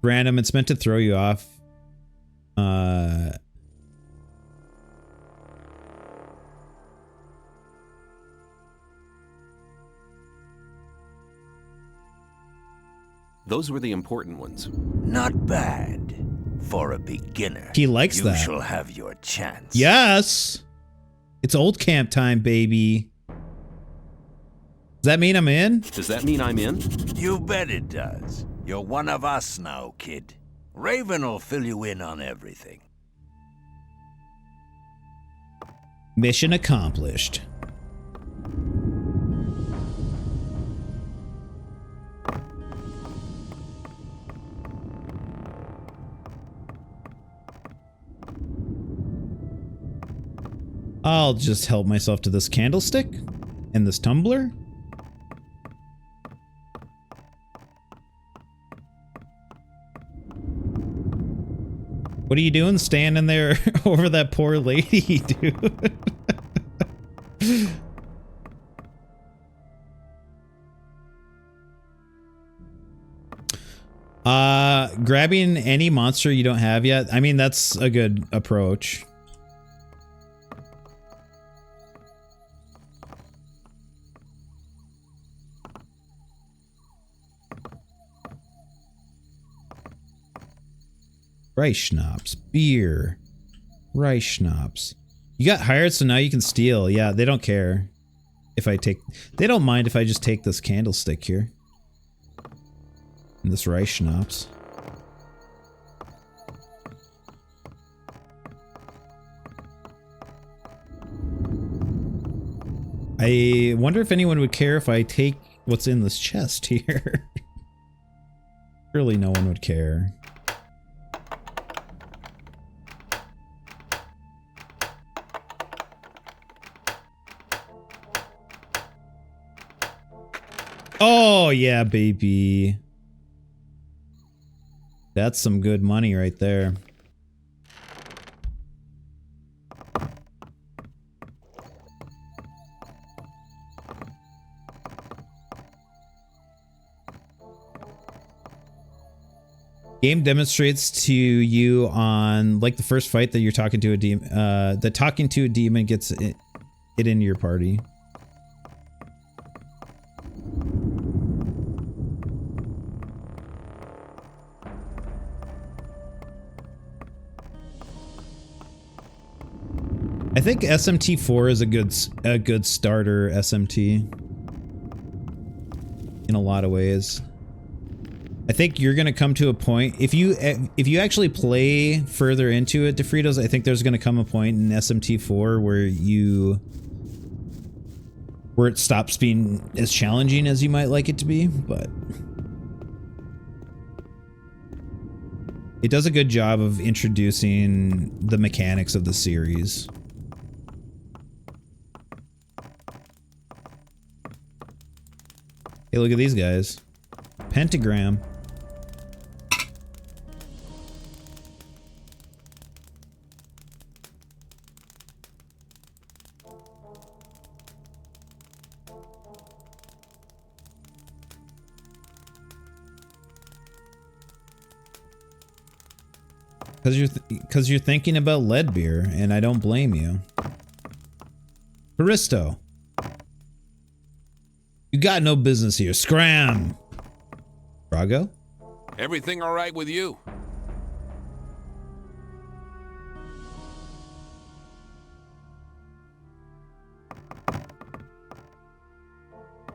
Speaker 1: Random, it's meant to throw you off.
Speaker 5: Those were the important ones.
Speaker 9: Not bad. For a beginner.
Speaker 1: He likes that.
Speaker 9: You shall have your chance.
Speaker 1: Yes! It's old camp time, baby. Does that mean I'm in?
Speaker 5: Does that mean I'm in?
Speaker 9: You bet it does. You're one of us now, kid. Raven will fill you in on everything.
Speaker 1: Mission accomplished. I'll just help myself to this candlestick and this tumbler. What are you doing standing there over that poor lady, dude? Grabbing any monster you don't have yet. I mean, that's a good approach. Rice schnapps, beer, rice schnapps. You got hired, so now you can steal. Yeah, they don't care if I take... They don't mind if I just take this candlestick here. And this rice schnapps. I wonder if anyone would care if I take what's in this chest here. Surely no one would care. Oh, yeah, baby. That's some good money right there. Game demonstrates to you on like the first fight that you're talking to a demon. The talking to a demon gets it into your party. I think SMT4 is a good starter SMT in a lot of ways. I think you're gonna come to a point if you actually play further into it, DeFritos. I think there's gonna come a point in SMT4 where it stops being as challenging as you might like it to be, but it does a good job of introducing the mechanics of the series. Hey, look at these guys. Pentagram. Because you're thinking about lead beer, and I don't blame you. Baristo. You got no business here. Scram! Brago?
Speaker 3: Everything all right with you?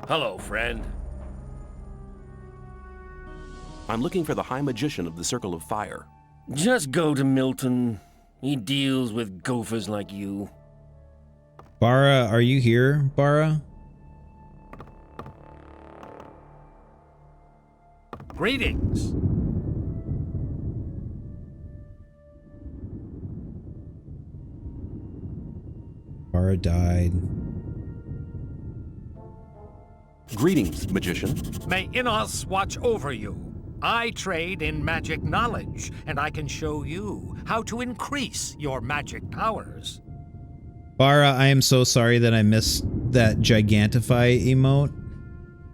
Speaker 12: Hello, friend.
Speaker 5: I'm looking for the High Magician of the Circle of Fire.
Speaker 12: Just go to Milton. He deals with gophers like you.
Speaker 1: Bara, are you here, Bara?
Speaker 15: Greetings.
Speaker 1: Bara died.
Speaker 5: Greetings, magician.
Speaker 15: May Innos watch over you. I trade in magic knowledge, and I can show you how to increase your magic powers.
Speaker 1: Bara, I am so sorry that I missed that Gigantify emote.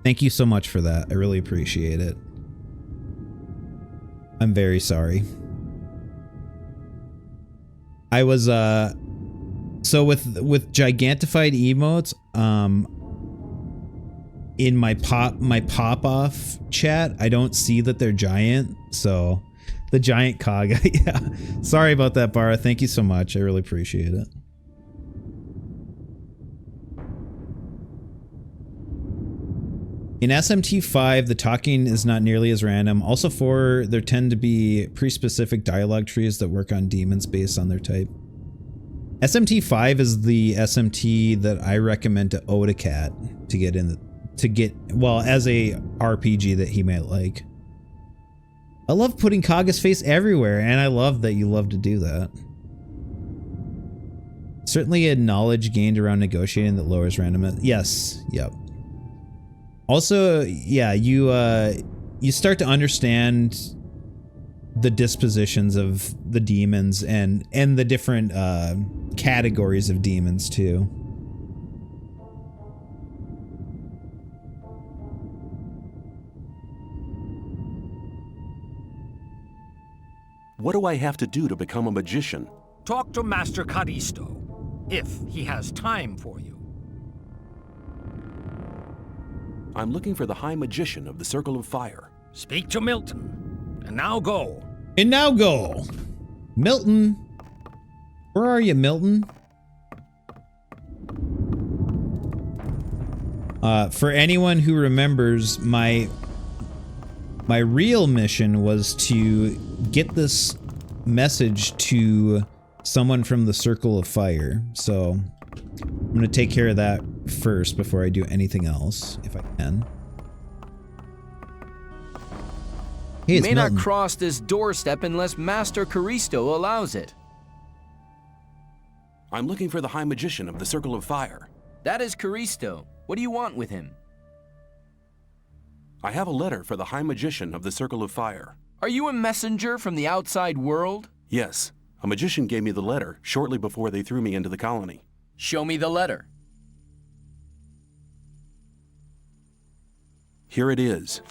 Speaker 1: Thank you so much for that. I really appreciate it. I'm very sorry. I was so with gigantified emotes, in my pop off chat, I don't see that they're giant, so the giant cog. Yeah. Sorry about that, Bara. Thank you so much. I really appreciate it. In SMT5, the talking is not nearly as random. Also, there tend to be pre-specific dialogue trees that work on demons based on their type. SMT5 is the SMT that I recommend to Odacat to get well, as a RPG that he might like. I love putting Kaga's face everywhere, and I love that you love to do that. Certainly a knowledge gained around negotiating that lowers randomness. Yes, yep. Also, yeah, you start to understand the dispositions of the demons and the different categories of demons too.
Speaker 5: What do I have to do to become a magician?
Speaker 15: Talk to Master Caristo, if he has time for you.
Speaker 5: I'm looking for the High Magician of the Circle of Fire.
Speaker 15: Speak to Milton. And now go.
Speaker 1: And now go. Milton. Where are you, Milton? For anyone who remembers, my real mission was to get this message to someone from the Circle of Fire. So I'm going to take care of that first before I do anything else, if I can. Hey,
Speaker 16: you
Speaker 1: it's
Speaker 16: may
Speaker 1: Milton.
Speaker 16: not cross this doorstep unless Master Caristo allows it.
Speaker 5: I'm looking for the High Magician of the Circle of Fire.
Speaker 16: That is Caristo. What do you want with him?
Speaker 5: I have a letter for the High Magician of the Circle of Fire.
Speaker 16: Are you a messenger from the outside world?
Speaker 5: Yes. A magician gave me the letter shortly before they threw me into the colony.
Speaker 16: Show me the letter.
Speaker 5: Here it is.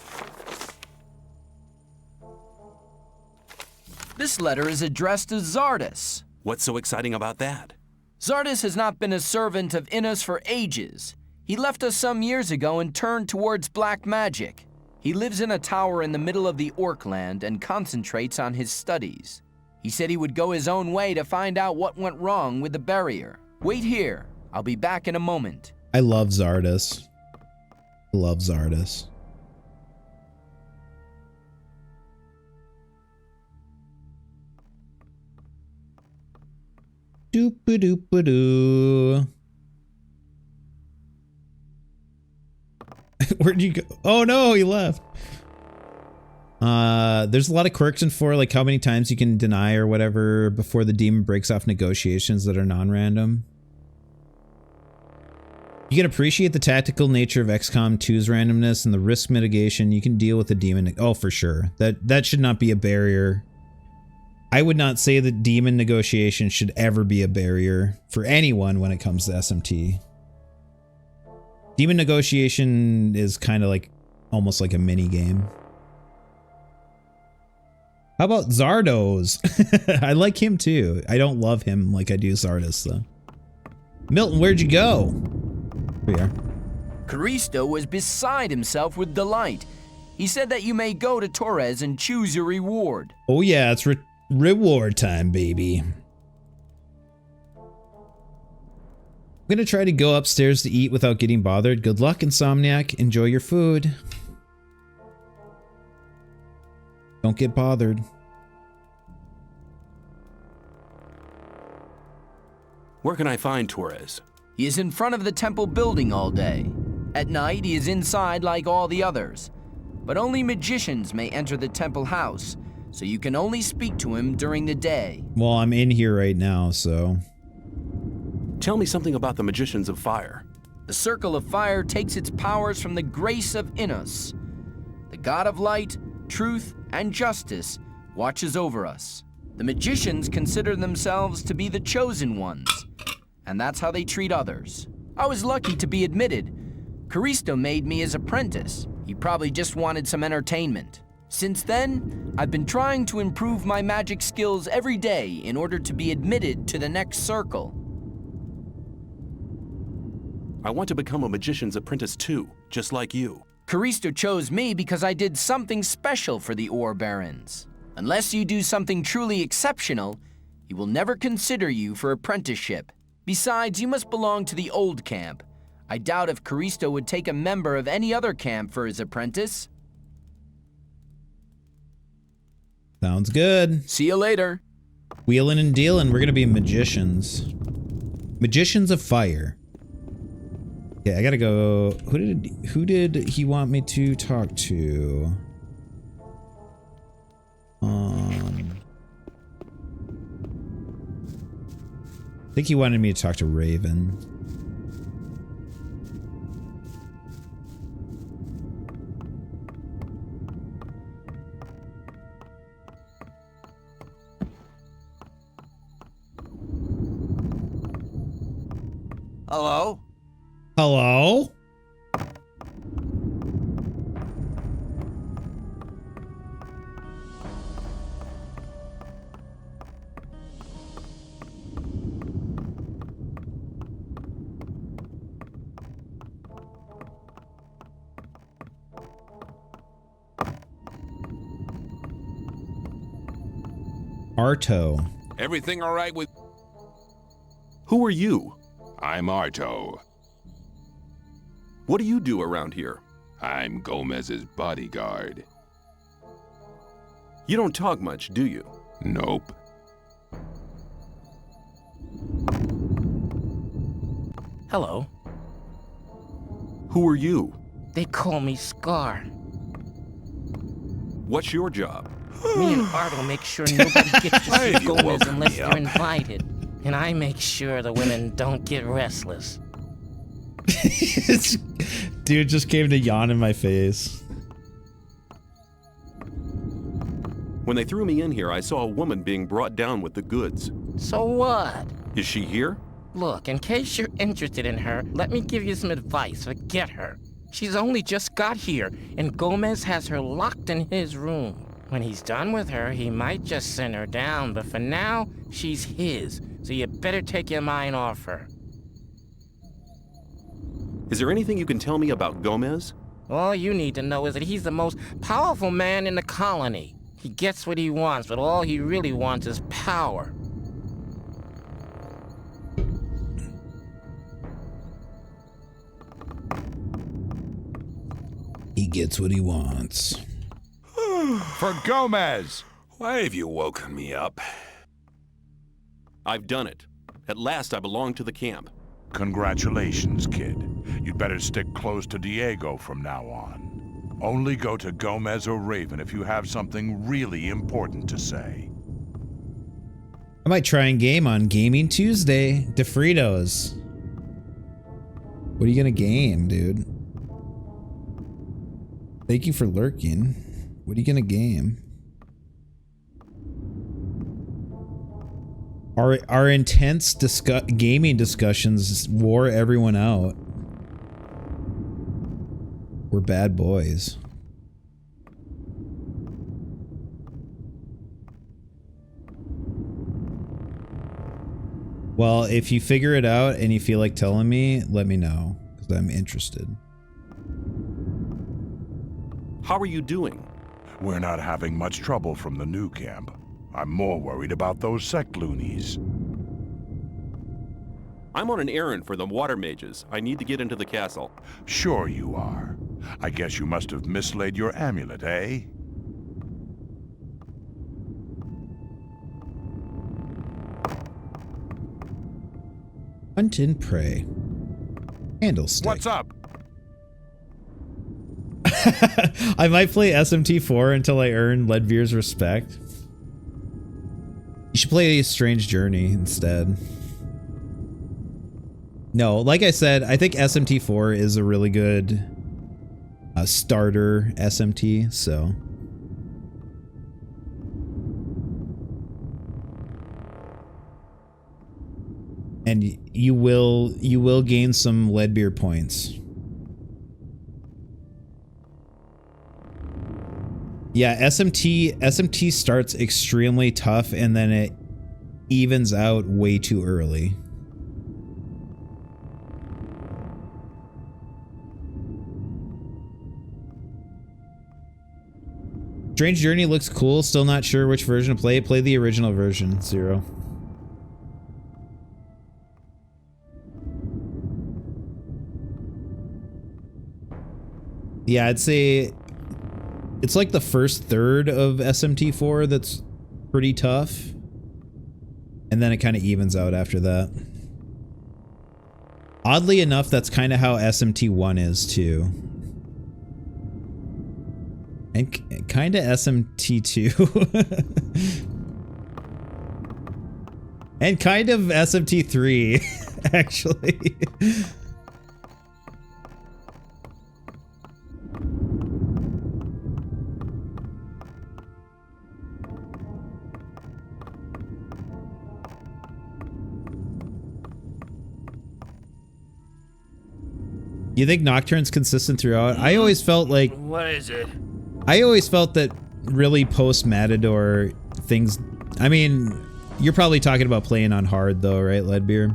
Speaker 16: This letter is addressed to Zardus.
Speaker 5: What's so exciting about that?
Speaker 16: Zardus has not been a servant of Innos for ages. He left us some years ago and turned towards black magic. He lives in a tower in the middle of the Orc land and concentrates on his studies. He said he would go his own way to find out what went wrong with the barrier. Wait here. I'll be back in a moment.
Speaker 1: I love Zardus. Love Zardus. Doop-a-doop-a-doo. Where'd you go? Oh no, he left. There's a lot of quirks in 4, like how many times you can deny or whatever before the demon breaks off negotiations that are non-random. You can appreciate the tactical nature of XCOM 2's randomness and the risk mitigation. You can deal with the demon. Oh, for sure. That should not be a barrier. I would not say that demon negotiation should ever be a barrier for anyone when it comes to SMT. Demon negotiation is kind of like almost like a mini game. How about Zardos? I like him too. I don't love him like I do Zardus though. Milton, where'd you go? Here we are.
Speaker 16: Caristo was beside himself with delight. He said that you may go to Torres and choose your reward.
Speaker 1: Oh yeah, it's reward time, baby. I'm gonna try to go upstairs to eat without getting bothered. Good luck, Insomniac. Enjoy your food. Don't get bothered.
Speaker 5: Where can I find Torres?
Speaker 16: He is in front of the temple building all day. At night, he is inside like all the others. But only magicians may enter the temple house, so you can only speak to him during the day.
Speaker 1: Well, I'm in here right now, so...
Speaker 5: Tell me something about the Magicians of Fire.
Speaker 16: The Circle of Fire takes its powers from the grace of Innos. The God of Light, Truth, and Justice watches over us. The magicians consider themselves to be the chosen ones, and that's how they treat others. I was lucky to be admitted. Caristo made me his apprentice. He probably just wanted some entertainment. Since then, I've been trying to improve my magic skills every day in order to be admitted to the next circle.
Speaker 5: I want to become a magician's apprentice too, just like you.
Speaker 16: Caristo chose me because I did something special for the Ore Barons. Unless you do something truly exceptional, he will never consider you for apprenticeship. Besides, you must belong to the old camp. I doubt if Caristo would take a member of any other camp for his apprentice.
Speaker 1: Sounds good.
Speaker 16: See you later.
Speaker 1: Wheeling and dealing. We're gonna be magicians. Magicians of Fire. Okay, I gotta go. Who did he want me to talk to? I think he wanted me to talk to Raven.
Speaker 6: Hello?
Speaker 1: Hello? Arto.
Speaker 3: Everything all right with...
Speaker 5: Who are you?
Speaker 3: I'm Arto.
Speaker 5: What do you do around here?
Speaker 3: I'm Gomez's bodyguard.
Speaker 5: You don't talk much, do you?
Speaker 3: Nope.
Speaker 17: Hello.
Speaker 5: Who are you?
Speaker 17: They call me Scar.
Speaker 5: What's your job?
Speaker 17: Me and Arto make sure nobody gets to see Gomez unless they're invited. And I make sure the women don't get restless.
Speaker 1: Dude just came to yawn in my face.
Speaker 5: When they threw me in here, I saw a woman being brought down with the goods.
Speaker 17: So what?
Speaker 5: Is she here?
Speaker 17: Look, in case you're interested in her, let me give you some advice. Forget her. She's only just got here, and Gomez has her locked in his room. When he's done with her, he might just send her down, but for now, she's his, so you better take your mind off her.
Speaker 5: Is there anything you can tell me about Gomez?
Speaker 17: All you need to know is that he's the most powerful man in the colony. He gets what he wants, but all he really wants is power.
Speaker 1: He gets what he wants.
Speaker 8: For Gomez!
Speaker 7: Why have you woken me up?
Speaker 5: I've done it. At last I belong to the camp.
Speaker 8: Congratulations, kid. You'd better stick close to Diego from now on. Only go to Gomez or Raven if you have something really important to say.
Speaker 1: I might try and game on Gaming Tuesday. DeFritos. What are you gonna game, dude? Thank you for lurking. What are you gonna game? Our intense gaming discussions wore everyone out. We're bad boys. Well, if you figure it out and you feel like telling me, let me know, because I'm interested.
Speaker 5: How are you doing?
Speaker 8: We're not having much trouble from the new camp. I'm more worried about those sect loonies.
Speaker 5: I'm on an errand for the water mages. I need to get into the castle.
Speaker 8: Sure you are. I guess you must have mislaid your amulet, eh?
Speaker 1: Hunt and pray. Candlestick.
Speaker 8: What's up?
Speaker 1: I might play SMT4 until I earn Ledvere's respect. You should play Strange Journey instead. No, like I said, I think SMT4 is a really good starter SMT, so. And you will gain some Leadbeer points. Yeah, SMT starts extremely tough and then it evens out way too early. Strange Journey looks cool, still not sure which version to play. Play the original version, Zero. Yeah, I'd say it's like the first third of SMT4 that's pretty tough. And then it kind of evens out after that. Oddly enough, that's kind of how SMT1 is too. And kind of SMT2. And kind of SMT3, actually. You think Nocturne's consistent throughout? I always felt like...
Speaker 12: What is it?
Speaker 1: I always felt that really post-Matador things... I mean, you're probably talking about playing on hard though, right, Leadbeer?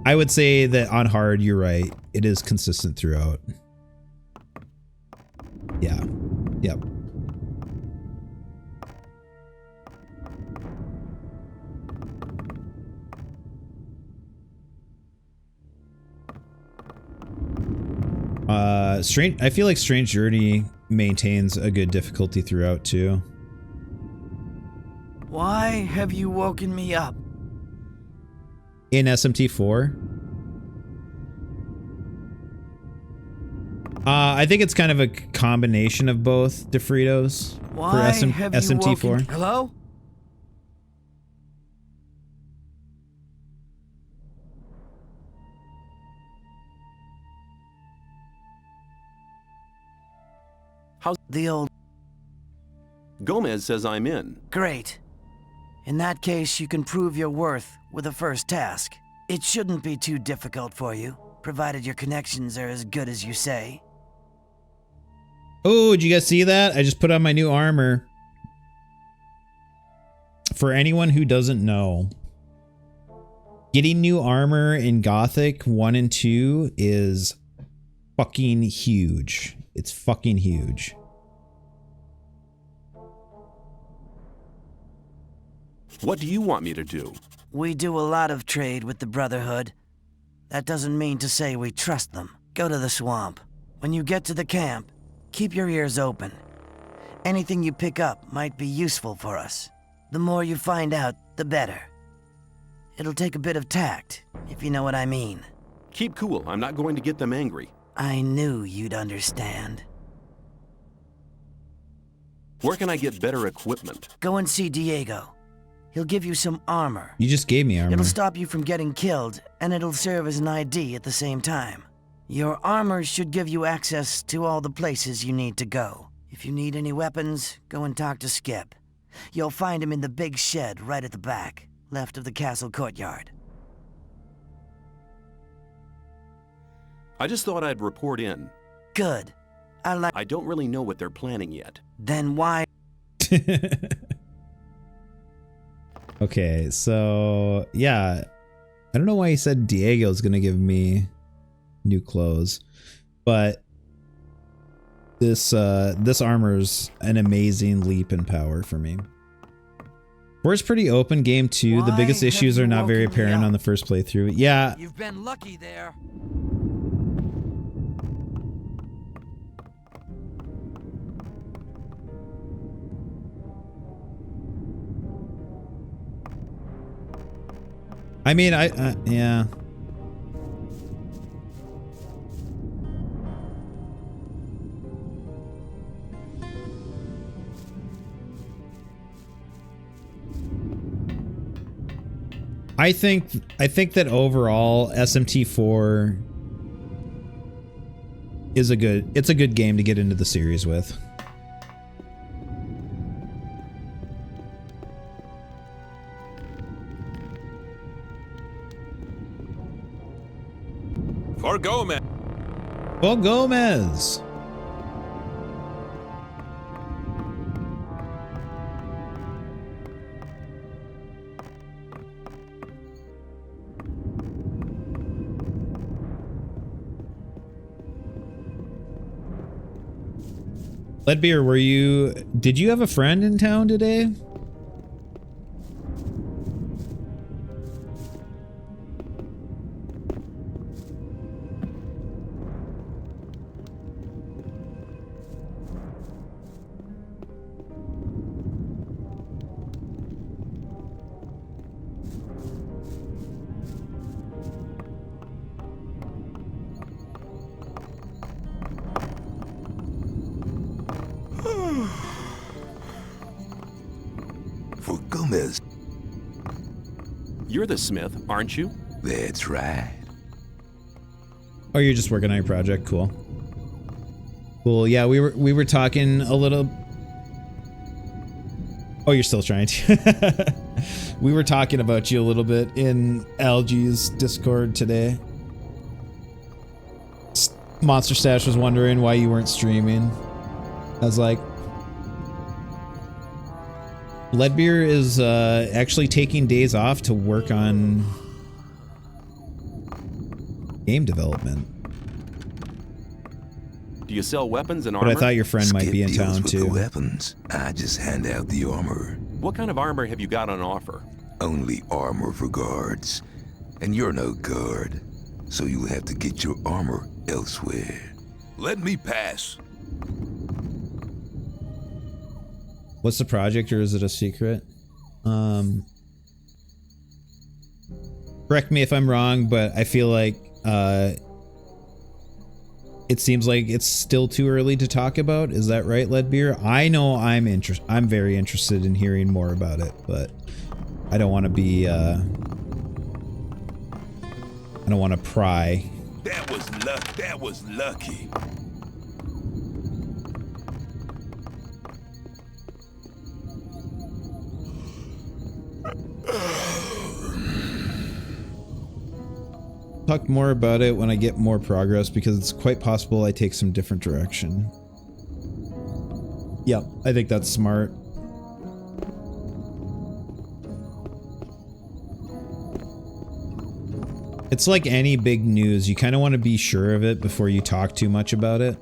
Speaker 1: I would say that on hard, you're right. It is consistent throughout. Yeah. Yep. I feel like Strange Journey maintains a good difficulty throughout too.
Speaker 2: Why have you woken me up?
Speaker 1: In SMT4? I think it's kind of a combination of both, DeFritos.
Speaker 2: Why
Speaker 1: for
Speaker 2: have you
Speaker 1: SMT4.
Speaker 2: woken... Hello?
Speaker 5: How's
Speaker 2: the old...
Speaker 5: Gomez says I'm in.
Speaker 2: Great. In that case, you can prove your worth with the first task. It shouldn't be too difficult for you, provided your connections are as good as you say.
Speaker 1: Oh, did you guys see that? I just put on my new armor. For anyone who doesn't know, getting new armor in Gothic 1 and 2 is fucking huge. It's fucking huge.
Speaker 5: What do you want me to do?
Speaker 2: We do a lot of trade with the Brotherhood. That doesn't mean to say we trust them. Go to the swamp. When you get to the camp, keep your ears open. Anything you pick up might be useful for us. The more you find out, the better. It'll take a bit of tact, if you know what I mean.
Speaker 5: Keep cool. I'm not going to get them angry.
Speaker 2: I knew you'd understand.
Speaker 5: Where can I get better equipment?
Speaker 2: Go and see Diego. He'll give you some armor.
Speaker 1: You just gave me armor.
Speaker 2: It'll stop you from getting killed, and it'll serve as an ID at the same time. Your armor should give you access to all the places you need to go. If you need any weapons, go and talk to Skip. You'll find him in the big shed right at the back, left of the castle courtyard.
Speaker 5: I just thought I'd report in.
Speaker 2: Good.
Speaker 5: I don't really know what they're planning yet.
Speaker 2: Then why?
Speaker 1: Okay, so yeah, I don't know why he said Diego's gonna give me new clothes, but this armor's an amazing leap in power for me. Four's pretty open game too. The biggest issues are not very apparent on the first playthrough. Yeah.
Speaker 16: You've been lucky there.
Speaker 1: I mean, yeah. I think that overall SMT4 is a good game to get into the series with.
Speaker 3: For Gomez.
Speaker 1: For Gomez. Leadbeer, did you have a friend in town today?
Speaker 18: For Gomez.
Speaker 5: You're the smith, aren't you?
Speaker 18: That's right.
Speaker 1: Oh, you're just working on your project. Cool. Cool. Yeah, we were talking a little. Oh, you're still trying to. We were talking about you a little bit in Algie's Discord today. Monster Stash was wondering why you weren't streaming. I was like, Leadbeer is actually taking days off to work on game development.
Speaker 5: Do you sell weapons and
Speaker 1: But
Speaker 5: armor?
Speaker 1: I thought your friend might be in town
Speaker 18: with
Speaker 1: too.
Speaker 18: The weapons. I just hand out the armor.
Speaker 5: What kind of armor have you got on offer?
Speaker 18: Only armor for guards. And you're no guard. So you'll have to get your armor elsewhere.
Speaker 3: Let me pass.
Speaker 1: What's the project, or is it a secret? Correct me if I'm wrong, but I feel like it seems like it's still too early to talk about. Is that right, Leadbeer? I know I'm very interested in hearing more about it, but I don't want to be I don't want to pry.
Speaker 3: That was luck. That was lucky.
Speaker 1: Talk more about it when I get more progress, because it's quite possible I take some different direction. Yep, I think that's smart. It's like any big news, you kind of want to be sure of it before you talk too much about it.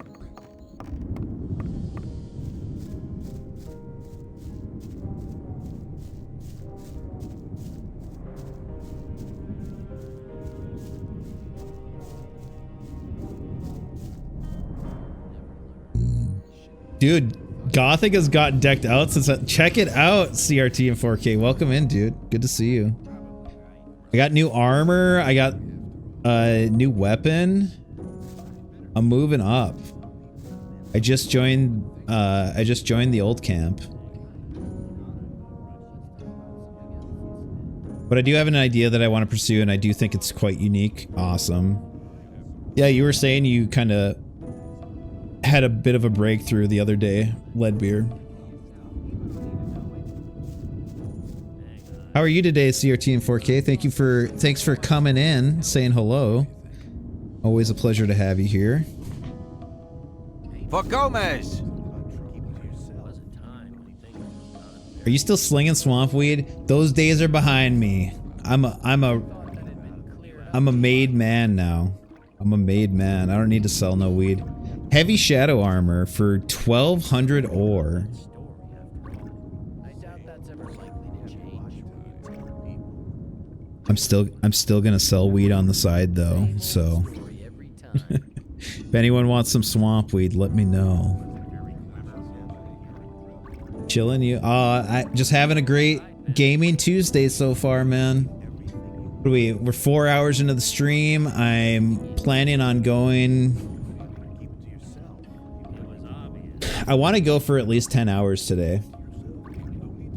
Speaker 1: Dude, Gothic has got decked out since check it out, CRT and 4K. Welcome in, dude. Good to see you. I got new armor. I got a new weapon. I'm moving up. I just joined the old camp. But I do have an idea that I want to pursue, and I do think it's quite unique. Awesome. Yeah, you were saying you kind of had a bit of a breakthrough the other day, Leadbeer. How are you today, CRT and 4K? Thanks for coming in, saying hello. Always a pleasure to have you here.
Speaker 9: For Gomez!
Speaker 1: Are you still slinging swamp weed? Those days are behind me. I'm a made man now. I'm a made man. I don't need to sell no weed. Heavy shadow armor for 1200 ore. I'm still gonna sell weed on the side though, so if anyone wants some swamp weed, let me know. Chilling you. I just having a great gaming Tuesday so far, man. What are we're 4 hours into the stream. I'm planning on going. I want to go for at least 10 hours today.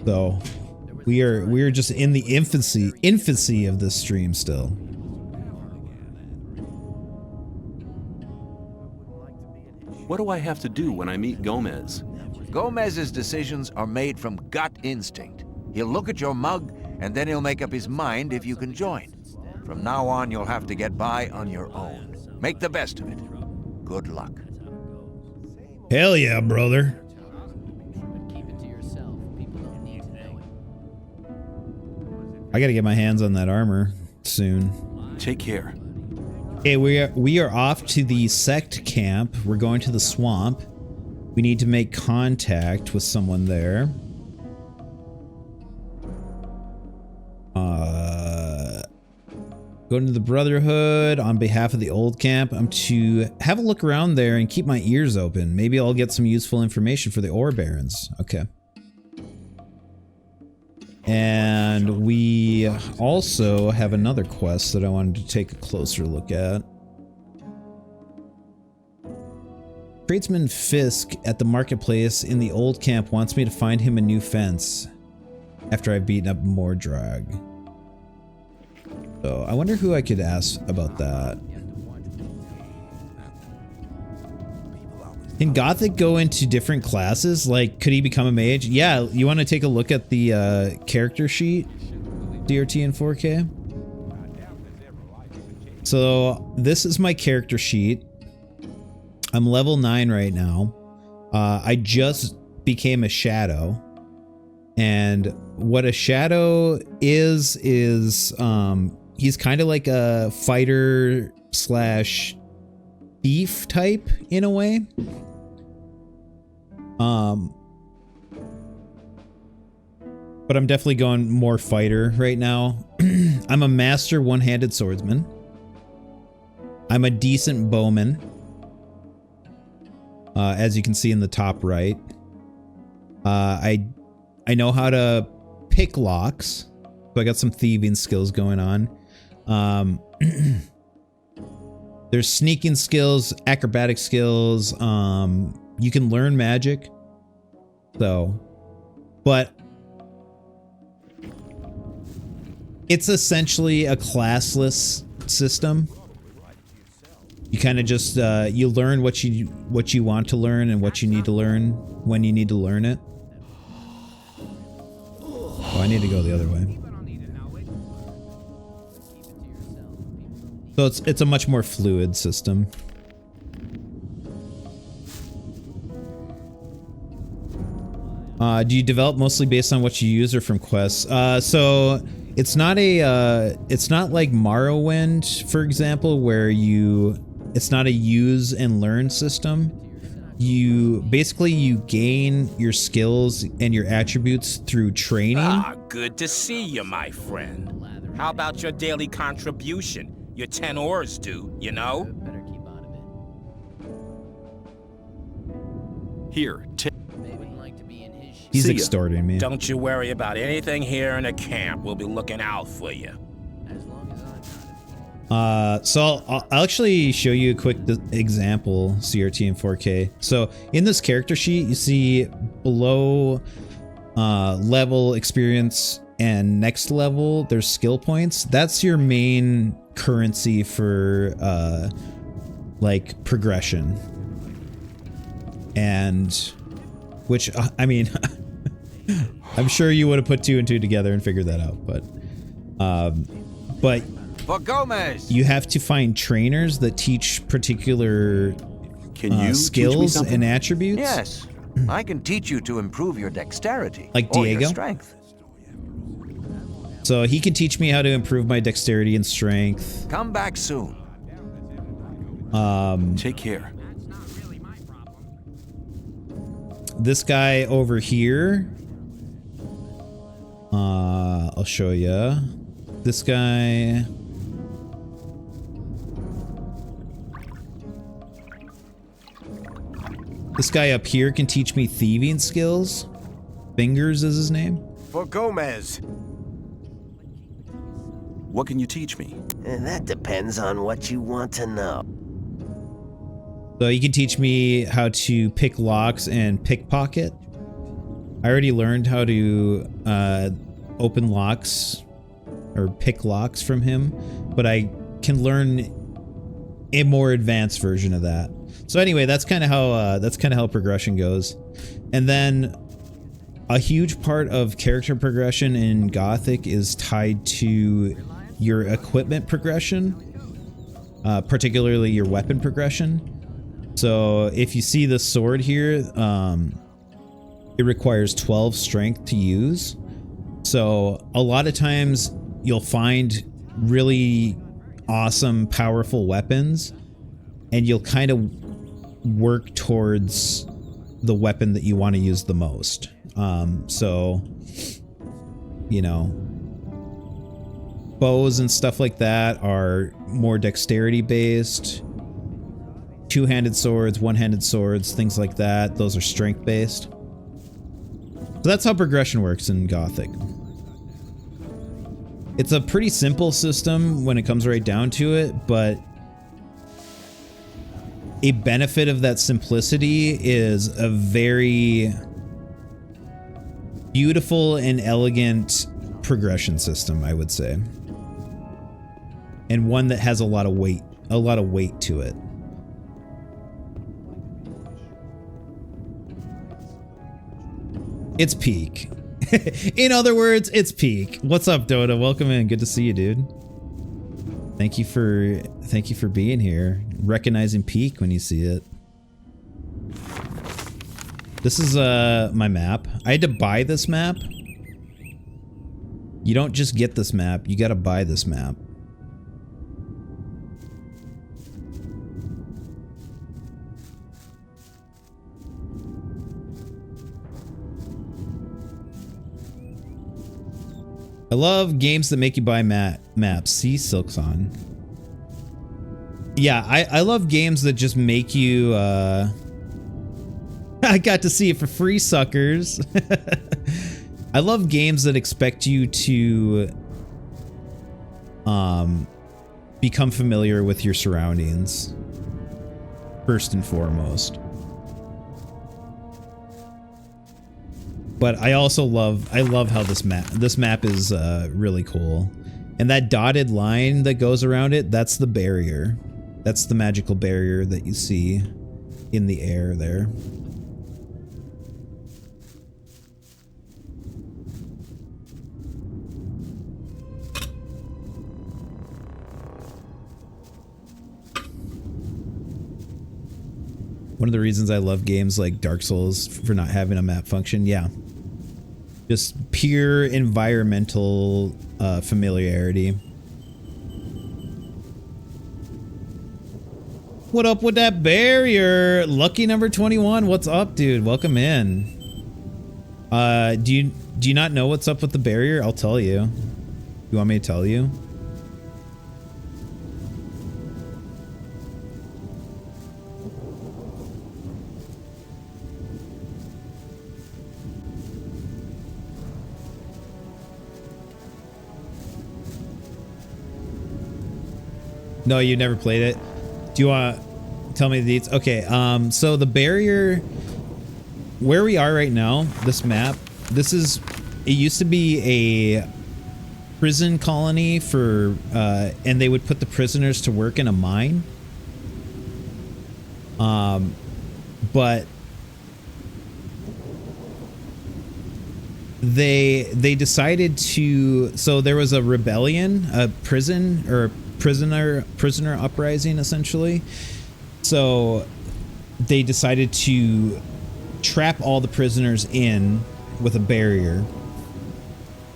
Speaker 1: So we are just in the infancy of this stream still.
Speaker 5: What do I have to do when I meet Gomez?
Speaker 9: Gomez's decisions are made from gut instinct. He'll look at your mug, and then he'll make up his mind if you can join. From now on, you'll have to get by on your own. Make the best of it. Good luck.
Speaker 1: Hell yeah, brother. I gotta get my hands on that armor soon.
Speaker 5: Take care.
Speaker 1: Okay, we are off to the sect camp. We're going to the swamp. We need to make contact with someone there. Going to the Brotherhood on behalf of the old camp. I'm to have a look around there and keep my ears open. Maybe I'll get some useful information for the ore barons. Okay. And we also have another quest that I wanted to take a closer look at. Tradesman Fisk at the marketplace in the old camp wants me to find him a new fence after I've beaten up Mordrag. So I wonder who I could ask about that. Can Gothic go into different classes? Like, could he become a mage? Yeah, you want to take a look at the character sheet? DRT and 4K? So this is my character sheet. I'm level 9 right now. I just became a shadow. And what a shadow is he's kind of like a fighter slash thief type in a way. But I'm definitely going more fighter right now. I'm a master one-handed swordsman. I'm a decent bowman. As you can see in the top right. I know how to pick locks. So I got some thieving skills going on. There's sneaking skills, acrobatic skills. You can learn magic. So, but it's essentially a classless system. You kind of just you learn what you want to learn and what you need to learn when you need to learn it. Oh, I need to go the other way. So it's a much more fluid system. Do you develop mostly based on what you use or from quests? So it's not like Morrowind, for example, where it's not a use and learn system. You gain your skills and your attributes through training.
Speaker 19: Ah, good to see you, my friend. How about your daily contribution? Your 10 ores due, you know?
Speaker 5: Here,
Speaker 1: He's extorting me.
Speaker 19: Don't you worry about anything here in the camp. We'll be looking out for you.
Speaker 1: So I'll actually show you a quick example, CRT in 4K. So in this character sheet, you see below level, experience, and next level, there's skill points. That's your main currency for like progression. And which, I mean, I'm sure you would have put 2 and 2 together and figured that out, but
Speaker 9: For Gomez!
Speaker 1: You have to find trainers that teach particular skills and attributes.
Speaker 9: Yes, I can teach you to improve your dexterity.
Speaker 1: Like
Speaker 9: or
Speaker 1: Diego?
Speaker 9: Your strength.
Speaker 1: So he can teach me how to improve my dexterity and strength.
Speaker 9: Come back soon.
Speaker 5: Take care.
Speaker 1: This guy over here, I'll show you. This guy. This guy up here can teach me thieving skills. Fingers is his name.
Speaker 6: For Gomez.
Speaker 5: What can you teach me?
Speaker 6: That depends on what you want to know.
Speaker 1: So he can teach me how to pick locks and pickpocket. I already learned how to open locks or pick locks from him, but I can learn a more advanced version of that. So anyway, that's kind of how progression goes. And then a huge part of character progression in Gothic is tied to your equipment progression, particularly your weapon progression. So if you see the sword here, it requires 12 strength to use. So a lot of times you'll find really awesome, powerful weapons, and you'll kind of work towards the weapon that you want to use the most. So, you know, bows and stuff like that are more dexterity based. Two-handed swords, one-handed swords, things like that, those are strength based. So that's how progression works in Gothic. It's a pretty simple system when it comes right down to it, but a benefit of that simplicity is a very beautiful and elegant progression system, I would say. And one that has a lot of weight to it. It's peak. In other words, it's peak. What's up, Dota? Welcome in. Good to see you, dude. Thank you for being here. Recognizing peak when you see it. This is my map. I had to buy this map. You don't just get this map, you gotta buy this map. I love games that make you buy maps. See Silkson. Yeah, I love games that just make you I got to see it for free, suckers. I love games that expect you to become familiar with your surroundings first and foremost. But I also love how this map is really cool. And that dotted line that goes around it, that's the barrier. That's the magical barrier that you see in the air there. One of the reasons I love games like Dark Souls for not having a map function, yeah. Just pure environmental familiarity. What up with that barrier? Lucky number 21. What's up, dude? Welcome in. Do you not know what's up with the barrier? I'll tell you. You want me to tell you? No, you never played it. Do you want to tell me the deets? Okay, so the barrier, where we are right now, this map, it used to be a prison colony for, and they would put the prisoners to work in a mine. But they decided to, so there was a rebellion, a prisoner uprising, essentially. So they decided to trap all the prisoners in with a barrier.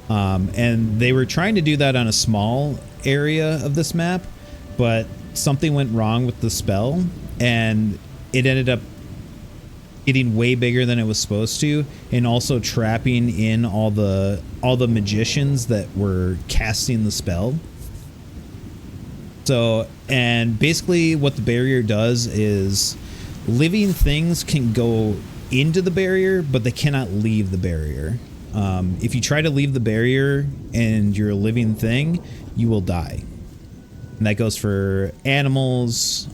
Speaker 1: And they were trying to do that on a small area of this map, but something went wrong with the spell and it ended up getting way bigger than it was supposed to, and also trapping in all the magicians that were casting the spell. So, and basically what the barrier does is living things can go into the barrier, but they cannot leave the barrier. If you try to leave the barrier and you're a living thing, you will die. And that goes for animals,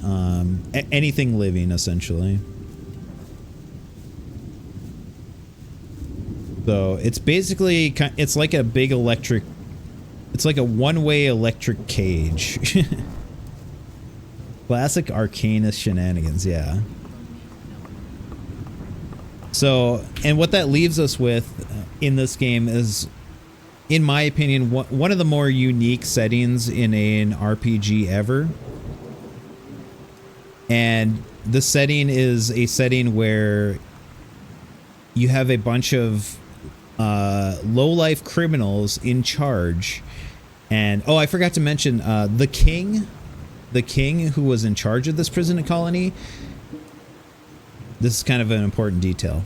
Speaker 1: anything living, essentially. So it's basically, it's like a big electric, it's like a one-way electric cage. Classic Arcanist shenanigans, yeah. So, and what that leaves us with in this game is, in my opinion, one of the more unique settings in an RPG ever. And the setting is a setting where you have a bunch of low-life criminals in charge. And, oh, I forgot to mention, the king who was in charge of this prison colony. This is kind of an important detail.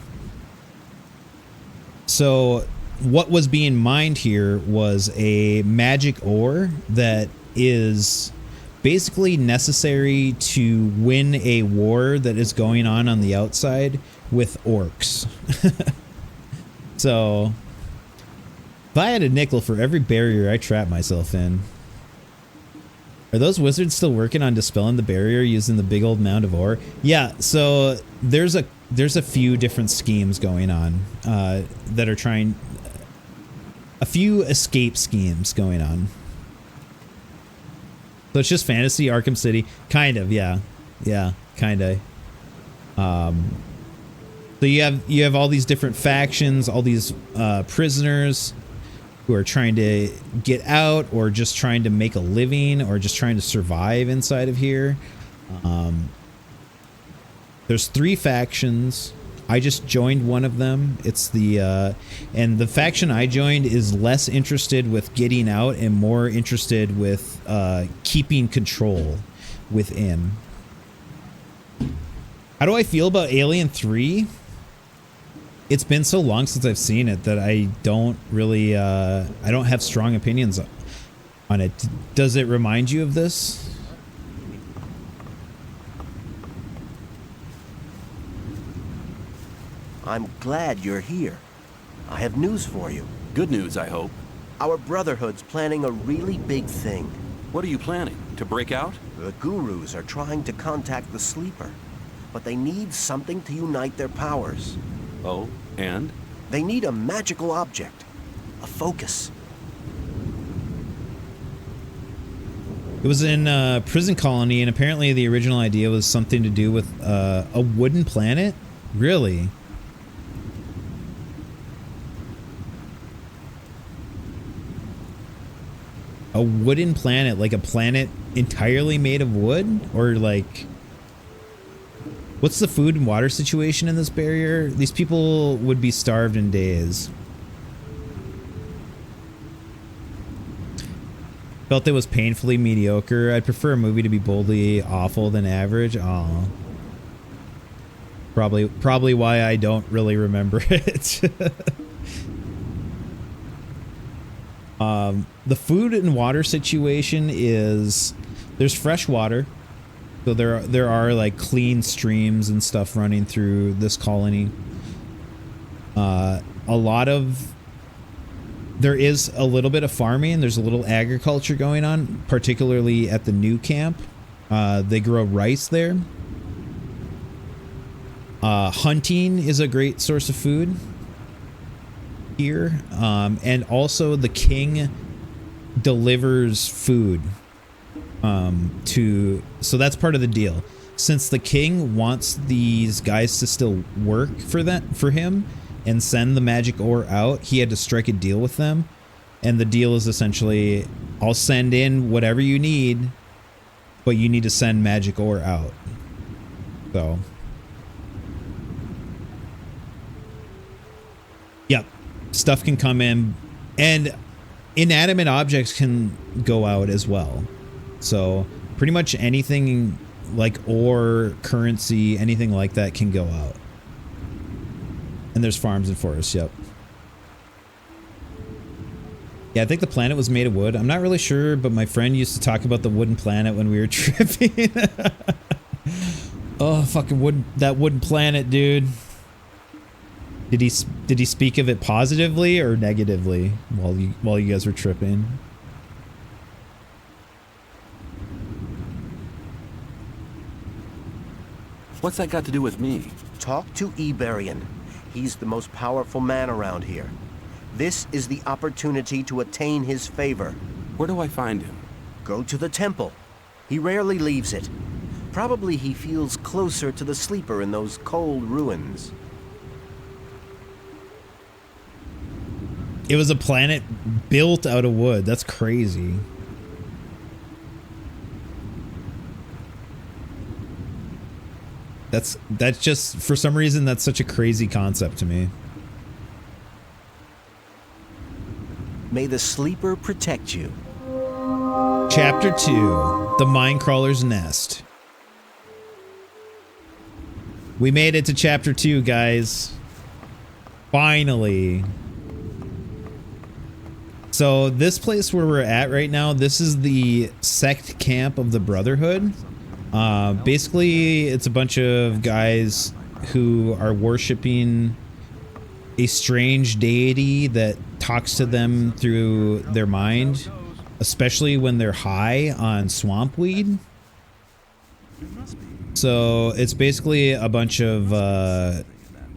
Speaker 1: So what was being mined here was a magic ore that is basically necessary to win a war that is going on the outside with orcs. So if I had a nickel for every barrier I trap myself in. Are those wizards still working on dispelling the barrier using the big old mound of ore? Yeah, so there's a few different schemes going on that are trying, a few escape schemes going on. So it's just fantasy Arkham City, kind of, yeah, kind of. So you have all these different factions, all these prisoners who are trying to get out, or just trying to make a living, or just trying to survive inside of here. There's 3 factions. I just joined one of them. It's the and the faction I joined is less interested with getting out and more interested with keeping control within. How do I feel about Alien 3? It's been so long since I've seen it that I don't really, I don't have strong opinions on it. Does it remind you of this?
Speaker 6: I'm glad you're here. I have news for you.
Speaker 5: Good news, I hope.
Speaker 6: Our Brotherhood's planning a really big thing.
Speaker 5: What are you planning? To break out?
Speaker 6: The gurus are trying to contact the Sleeper, but they need something to unite their powers.
Speaker 5: Oh, and?
Speaker 6: They need a magical object. A focus.
Speaker 1: It was in a prison colony, and apparently the original idea was something to do with a wooden planet? Really? A wooden planet, like a planet entirely made of wood? Or like... What's the food and water situation in this barrier? These people would be starved in days. Felt it was painfully mediocre. I'd prefer a movie to be boldly awful than average. Aw. Probably why I don't really remember it. The food and water situation is there's fresh water. So there are like clean streams and stuff running through this colony. There is a little bit of farming. There's a little agriculture going on, particularly at the new camp. They grow rice there. Hunting is a great source of food here. And also the king delivers food so that's part of the deal. Since the king wants these guys to still work for him and send the magic ore out, he had to strike a deal with them. And the deal is essentially, I'll send in whatever you need, but you need to send magic ore out. So, yep, stuff can come in, and inanimate objects can go out as well. So pretty much anything like ore, currency, anything like that can go out. And there's farms and forests, yep. Yeah, I think the planet was made of wood. I'm not really sure, but my friend used to talk about the wooden planet when we were tripping. Oh, fucking that wooden planet, dude. Did he speak of it positively or negatively while you guys were tripping?
Speaker 7: What's that got to do with me?
Speaker 6: Talk to Iberian. He's the most powerful man around here. This is the opportunity to attain his favor.
Speaker 7: Where do I find him?
Speaker 6: Go to the temple. He rarely leaves it. Probably he feels closer to the sleeper in those cold ruins.
Speaker 1: It was a planet built out of wood. That's crazy. That's just, for some reason, that's such a crazy concept to me.
Speaker 6: May the sleeper protect you.
Speaker 1: Chapter 2, The Minecrawler's Nest. We made it to chapter 2, guys. Finally. So this place where we're at right now, this is the sect camp of the Brotherhood. Basically, it's a bunch of guys who are worshiping a strange deity that talks to them through their mind, especially when they're high on swamp weed. So it's basically a bunch of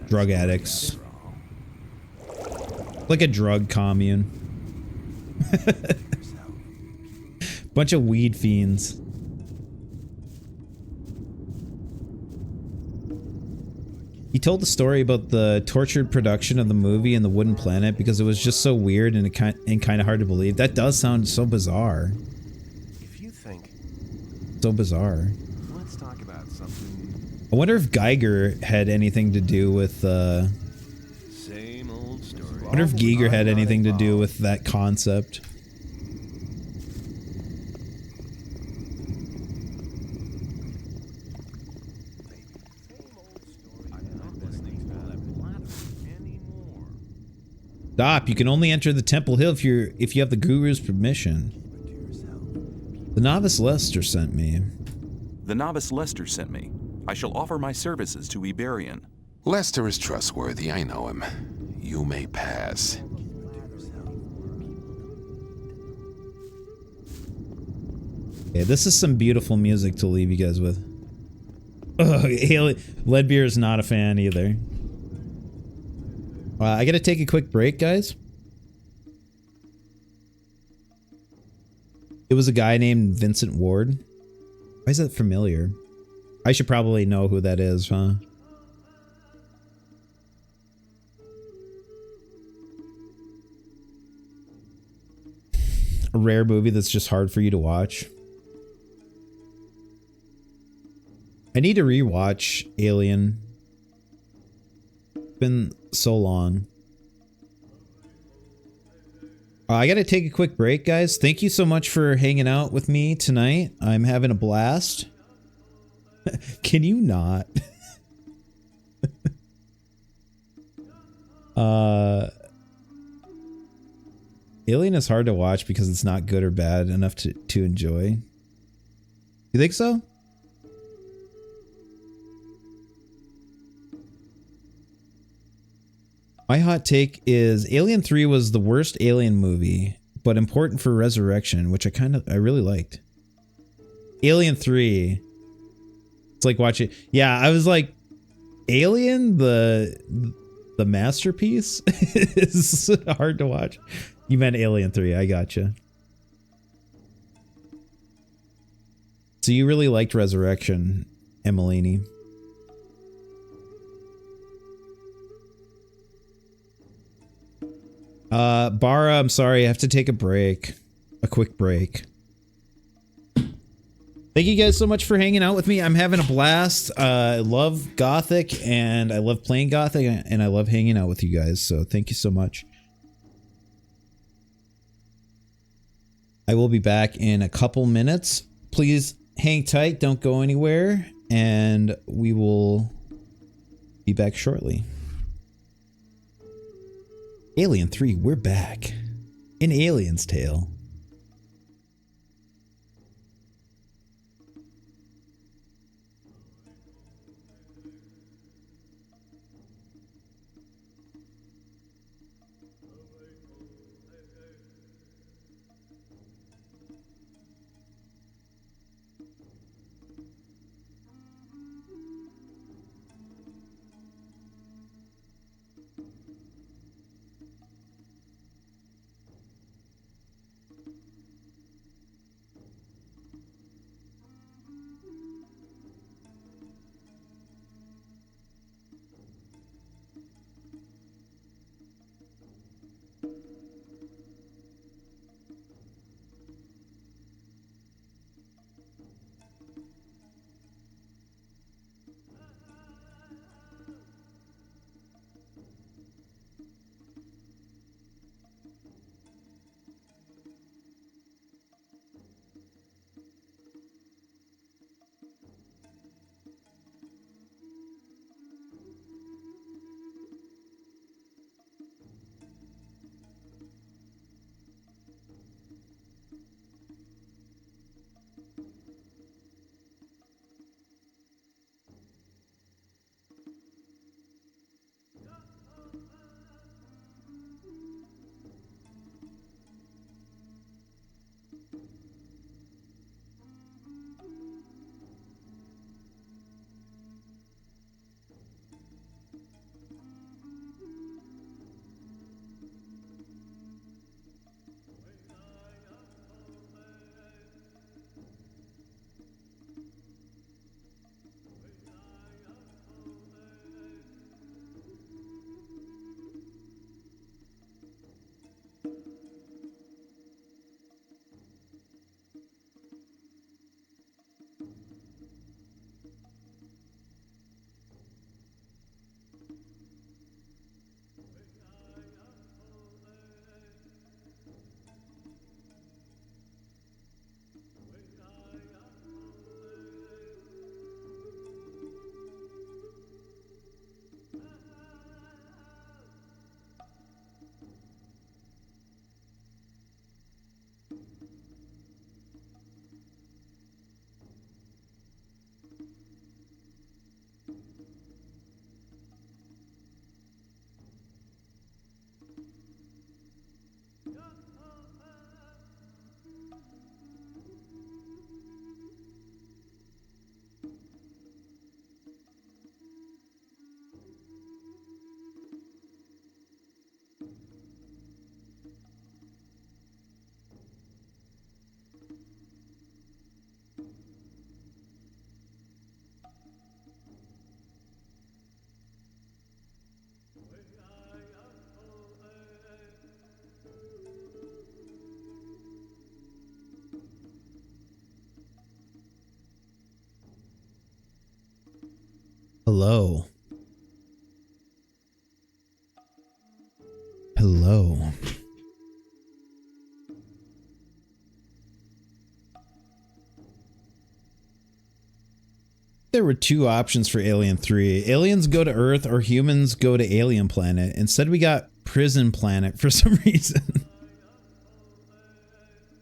Speaker 1: drug addicts. Like a drug commune. Bunch of weed fiends. He told the story about the tortured production of the movie and the wooden planet because it was just so weird and kind of hard to believe. That does sound so bizarre.
Speaker 6: If you think
Speaker 1: so bizarre.
Speaker 6: Let's talk about something.
Speaker 1: I wonder if Geiger had anything to do with
Speaker 6: Same old story.
Speaker 1: I wonder if Geiger had anything to do with that concept. Stop, you can only enter the Temple Hill if you have the Guru's permission. The novice Lester sent me.
Speaker 7: The novice Lester sent me. I shall offer my services to Iberian.
Speaker 18: Lester is trustworthy, I know him. You may pass.
Speaker 1: Yeah, this is some beautiful music to leave you guys with. Oh, Leadbeer is not a fan either. I gotta take a quick break, guys. It was a guy named Vincent Ward. Why is that familiar? I should probably know who that is, huh? A rare movie that's just hard for you to watch. I need to rewatch Alien. It's been so long. I got to take a quick break, guys. Thank you so much for hanging out with me tonight. I'm having a blast. Can you not? Alien is hard to watch because it's not good or bad enough to enjoy. You think so? My hot take is Alien 3 was the worst Alien movie, but important for Resurrection, which I really liked. Alien 3. It's like watching. Yeah, I was like, Alien, the masterpiece is hard to watch. You meant Alien 3. I gotcha. So you really liked Resurrection, Emilini. Bara, I'm sorry, I have to take a break. A quick break. Thank you guys so much for hanging out with me. I'm having a blast. I love Gothic, and I love playing Gothic, and I love hanging out with you guys, so thank you so much. I will be back in a couple minutes. Please hang tight, don't go anywhere, and we will be back shortly. Alien 3, we're back. In Alien's Tale. Hello. Hello. there were two options for Alien 3. Aliens go to Earth or humans go to Alien Planet. Instead, we got Prison Planet for some reason.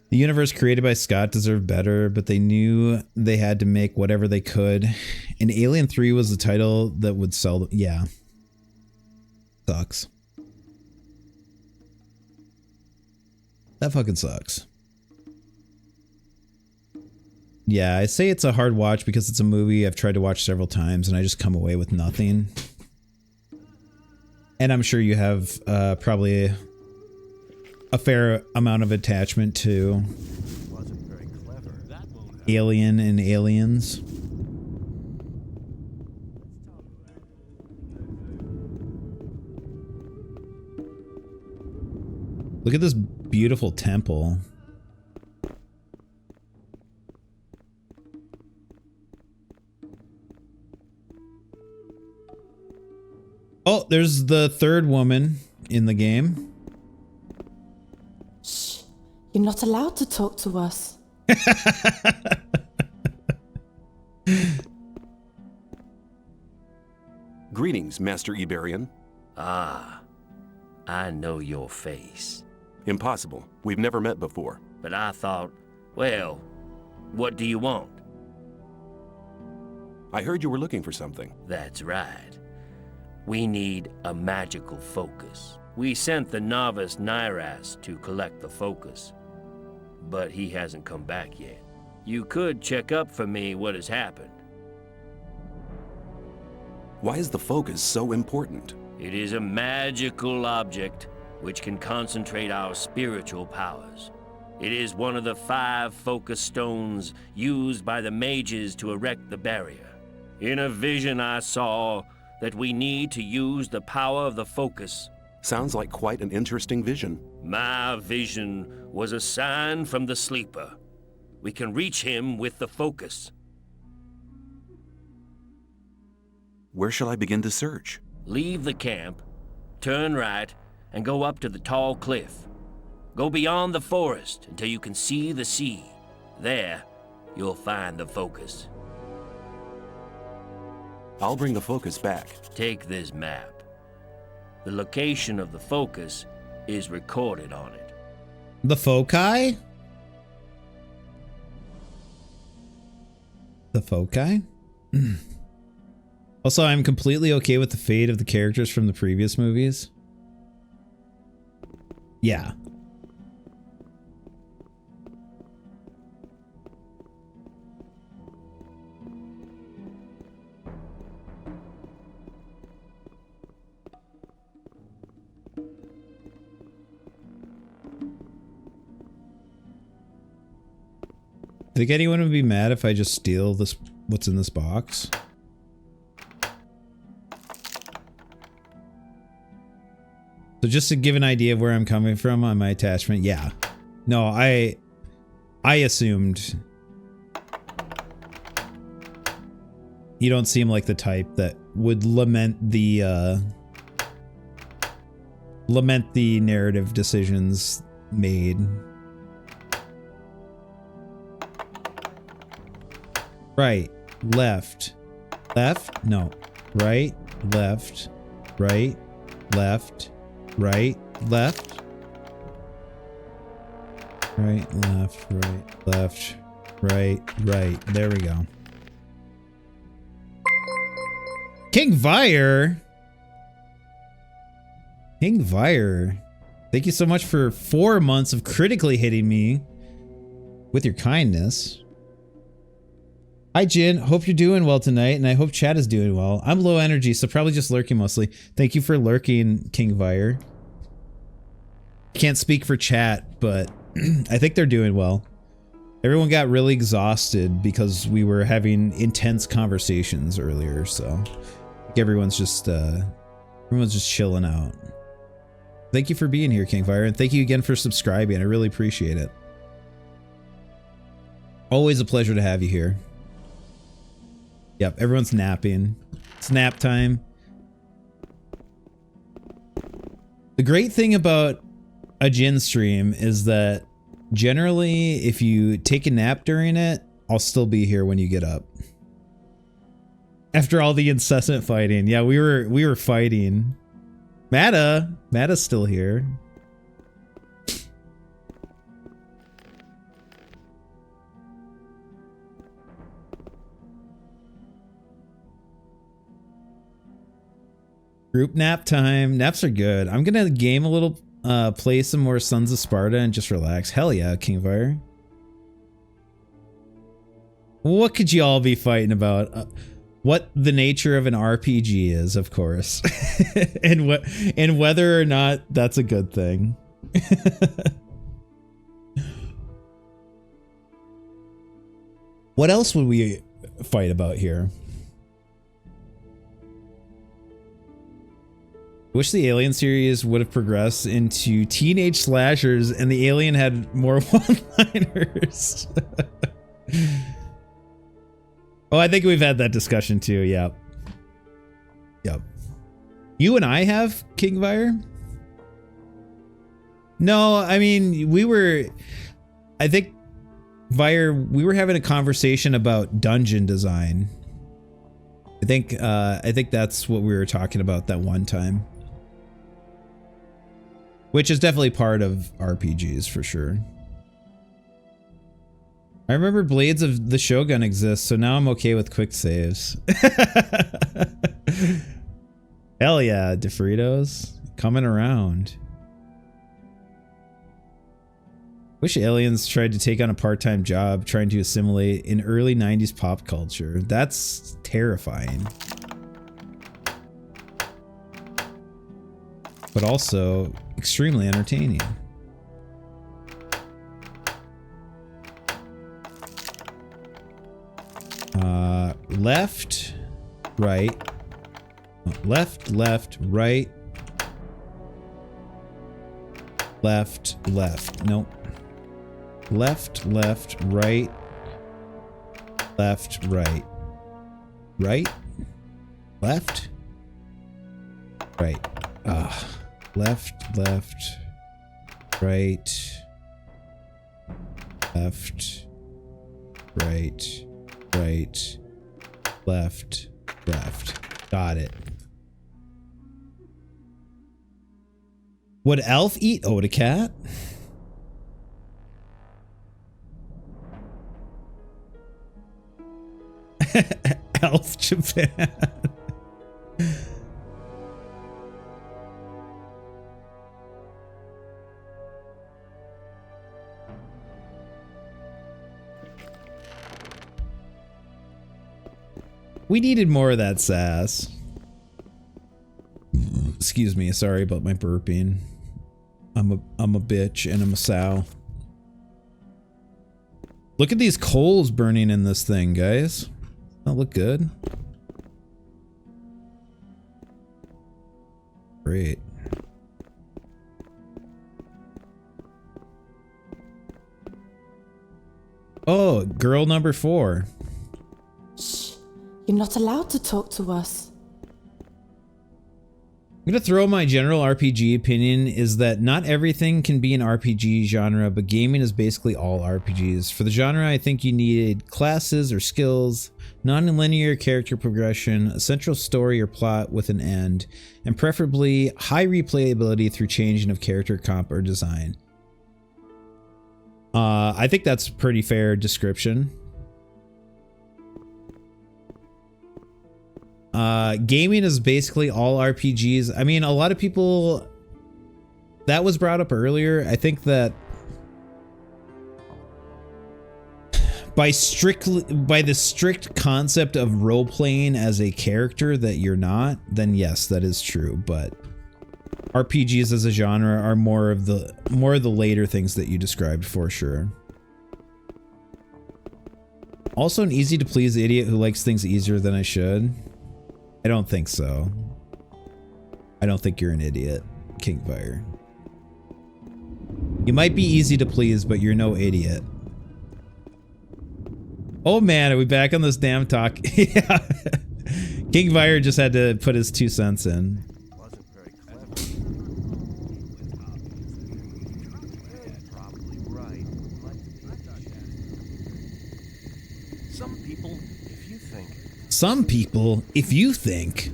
Speaker 1: The universe created by Scott deserved better, but they knew they had to make whatever they could. And Alien 3 was the title that would sell them. Yeah. Sucks. That fucking sucks. Yeah, I say it's a hard watch because it's a movie I've tried to watch several times and I just come away with nothing. And I'm sure you have probably a fair amount of attachment to Alien and Aliens. Look at this beautiful temple. Oh, there's the third woman in the game.
Speaker 14: Shh. You're not allowed to talk to us.
Speaker 5: Greetings, Master Iberian.
Speaker 12: Ah, I know your face.
Speaker 5: Impossible. We've never met before.
Speaker 12: But I thought, well, what do you want?
Speaker 5: I heard you were looking for something.
Speaker 12: That's right. We need a magical focus. We sent the novice Nyras to collect the focus, but he hasn't come back yet. You could check up for me what has happened.
Speaker 5: Why is the focus so important?
Speaker 12: It is a magical object which can concentrate our spiritual powers. It is one of the 5 focus stones used by the mages to erect the barrier. In a vision I saw that we need to use the power of the focus.
Speaker 5: Sounds like quite an interesting vision.
Speaker 12: My vision was a sign from the sleeper. We can reach him with the focus.
Speaker 5: Where shall I begin to search?
Speaker 12: Leave the camp, turn right, and go up to the tall cliff. Go beyond the forest until you can see the sea. There, you'll find the focus.
Speaker 5: I'll bring the focus back.
Speaker 12: Take this map. The location of the focus is recorded on it.
Speaker 1: The foci? The foci? Also, I'm completely okay with the fate of the characters from the previous movies. Yeah. Think anyone would be mad if I just steal this, what's in this box? So just to give an idea of where I'm coming from on my attachment, yeah. No, I assumed you don't seem like the type that would lament the narrative decisions made. Right, left, left, no, right, left, right, left, right, left, right, left, right, left, right, right. There we go. King Vire. King Vire. Thank you so much for 4 months of critically hitting me with your kindness. Hi, Jin. Hope you're doing well tonight, and I hope chat is doing well. I'm low energy, so probably just lurking mostly. Thank you for lurking, King Vire. Can't speak for chat, but I think they're doing well. Everyone got really exhausted because we were having intense conversations earlier, so I think everyone's just chilling out. Thank you for being here, King Fire, and thank you again for subscribing. I really appreciate it. Always a pleasure to have you here. Yep, everyone's napping. It's nap time. The great thing about a Jin stream is that generally, if you take a nap during it, I'll still be here when you get up. After all the incessant fighting. Yeah, we were fighting. Mata's still here. Group nap time. Naps are good. I'm gonna game a little, play some more Sons of Sparta and just relax. Hell yeah, Kingfire. What could you all be fighting about? What the nature of an RPG is, of course. and whether or not that's a good thing. What else would we fight about here? Wish the Alien series would have progressed into teenage slashers and the Alien had more one-liners. Oh, I think we've had that discussion too. Yep. Yep. You and I have, Kingfire? No, I mean, I think, Vire, we were having a conversation about dungeon design. I think that's what we were talking about that one time. Which is definitely part of RPGs for sure. I remember Blades of the Shogun exists, so now I'm okay with quick saves. Hell yeah, DeFritos. Coming around. Wish aliens tried to take on a part-time job trying to assimilate in early 90s pop culture. That's terrifying. But also extremely entertaining. Left, right, left, right, left. Nope. Left, right, right. Right, left, right. Left, right, right, left. Got it. Would Elf eat Oda Cat? Elf Japan. We needed more of that sass. Excuse me, sorry about my burping. I'm a bitch and I'm a sow. Look at these coals burning in this thing, guys. That look good. Great. Oh, girl number 4.
Speaker 14: Shh. You're not allowed to talk to us.
Speaker 1: I'm gonna throw my general RPG opinion is that not everything can be an RPG genre, but gaming is basically all RPGs. For the genre, I think you needed classes or skills, non-linear character progression, a central story or plot with an end, and preferably high replayability through changing of character comp or design. I think that's a pretty fair description. Gaming is basically all RPGs. I mean, a lot of people, that was brought up earlier. I think that by the strict concept of role playing as a character that you're not, then yes, that is true. But RPGs as a genre are more of the later things that you described for sure. Also an easy to please idiot who likes things easier than I should. I don't think so. I don't think you're an idiot, Kingfire. You might be easy to please, but you're no idiot. Oh man, are we back on this damn talk? Yeah. Kingfire just had to put his 2 cents in. some people, if you think.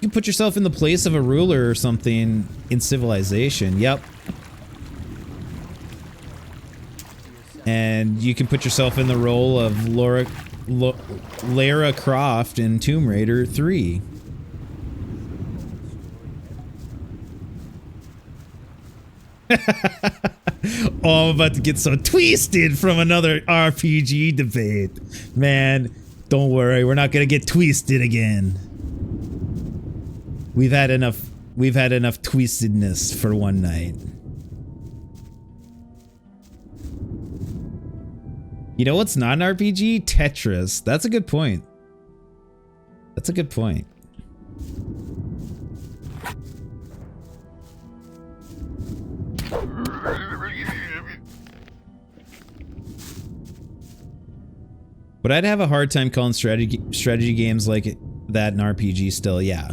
Speaker 1: You put yourself in the place of a ruler or something in Civilization. Yep. And you can put yourself in the role of Lara Croft in Tomb Raider 3. Oh, I'm about to get so twisted from another RPG debate. Man, don't worry, we're not gonna get twisted again. We've had enough twistedness for one night. You know what's not an RPG? Tetris. That's a good point. That's a good point. But I'd have a hard time calling strategy games like that an RPG still, yeah.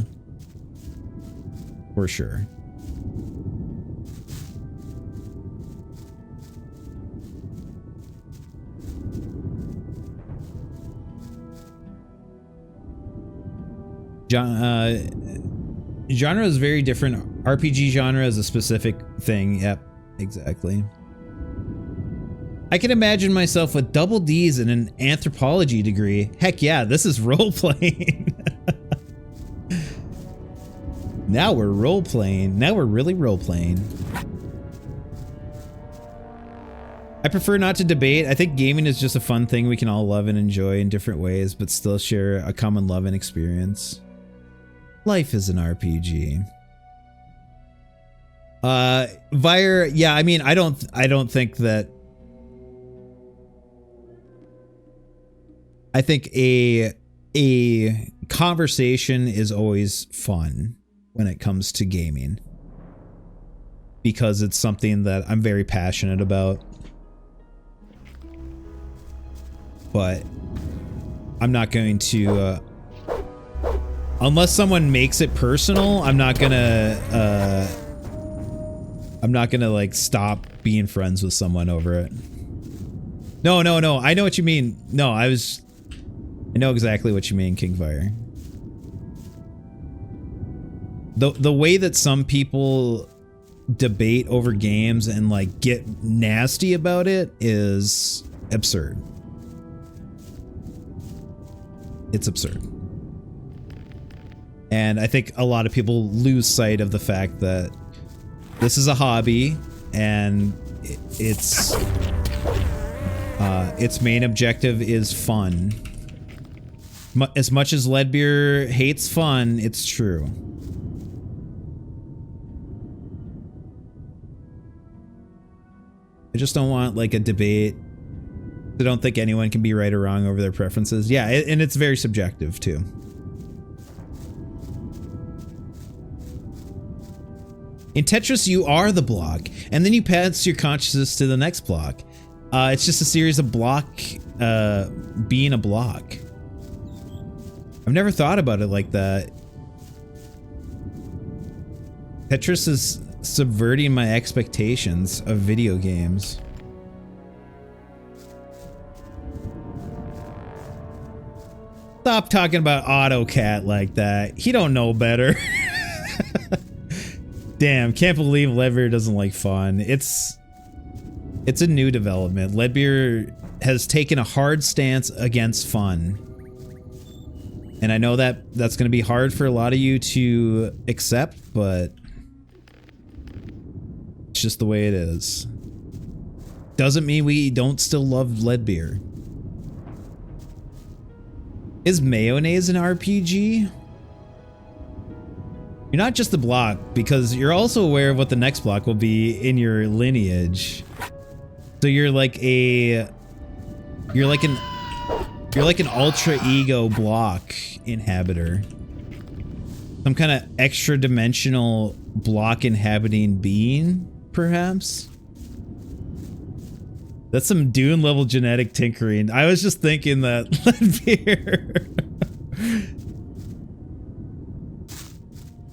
Speaker 1: For sure. Genre is very different. RPG genre is a specific thing. Yep, exactly. I can imagine myself with double D's and an anthropology degree. Heck yeah, this is role-playing. Now we're role-playing. Now we're really role-playing. I prefer not to debate. I think gaming is just a fun thing we can all love and enjoy in different ways, but still share a common love and experience. Life is an RPG. Vire, yeah, I mean, I don't think that. I think a conversation is always fun when it comes to gaming, because it's something that I'm very passionate about. But I'm not going to, unless someone makes it personal, I'm not gonna like stop being friends with someone over it. No, I know what you mean. No, I know exactly what you mean, Kingfire. The way that some people debate over games and like get nasty about it is absurd. It's absurd. And I think a lot of people lose sight of the fact that this is a hobby and its main objective is fun. As much as Leadbeer hates fun, it's true. I just don't want like a debate. I don't think anyone can be right or wrong over their preferences. Yeah, and it's very subjective too. In Tetris, you are the block, and then you pass your consciousness to the next block. It's just a series of being a block. I've never thought about it like that. Tetris is subverting my expectations of video games. Stop talking about AutoCat like that. He don't know better. Damn, can't believe Leadbeer doesn't like fun. It's a new development. Leadbeer has taken a hard stance against fun. And I know that that's going to be hard for a lot of you to accept, but it's just the way it is. Doesn't mean we don't still love Leadbeer. Is mayonnaise an RPG? You're not just a block, because you're also aware of what the next block will be in your lineage. So you're like an ultra ego block inhabiter. Some kind of extra dimensional block inhabiting being, perhaps? That's some Dune level genetic tinkering. I was just thinking that. Leadbeer.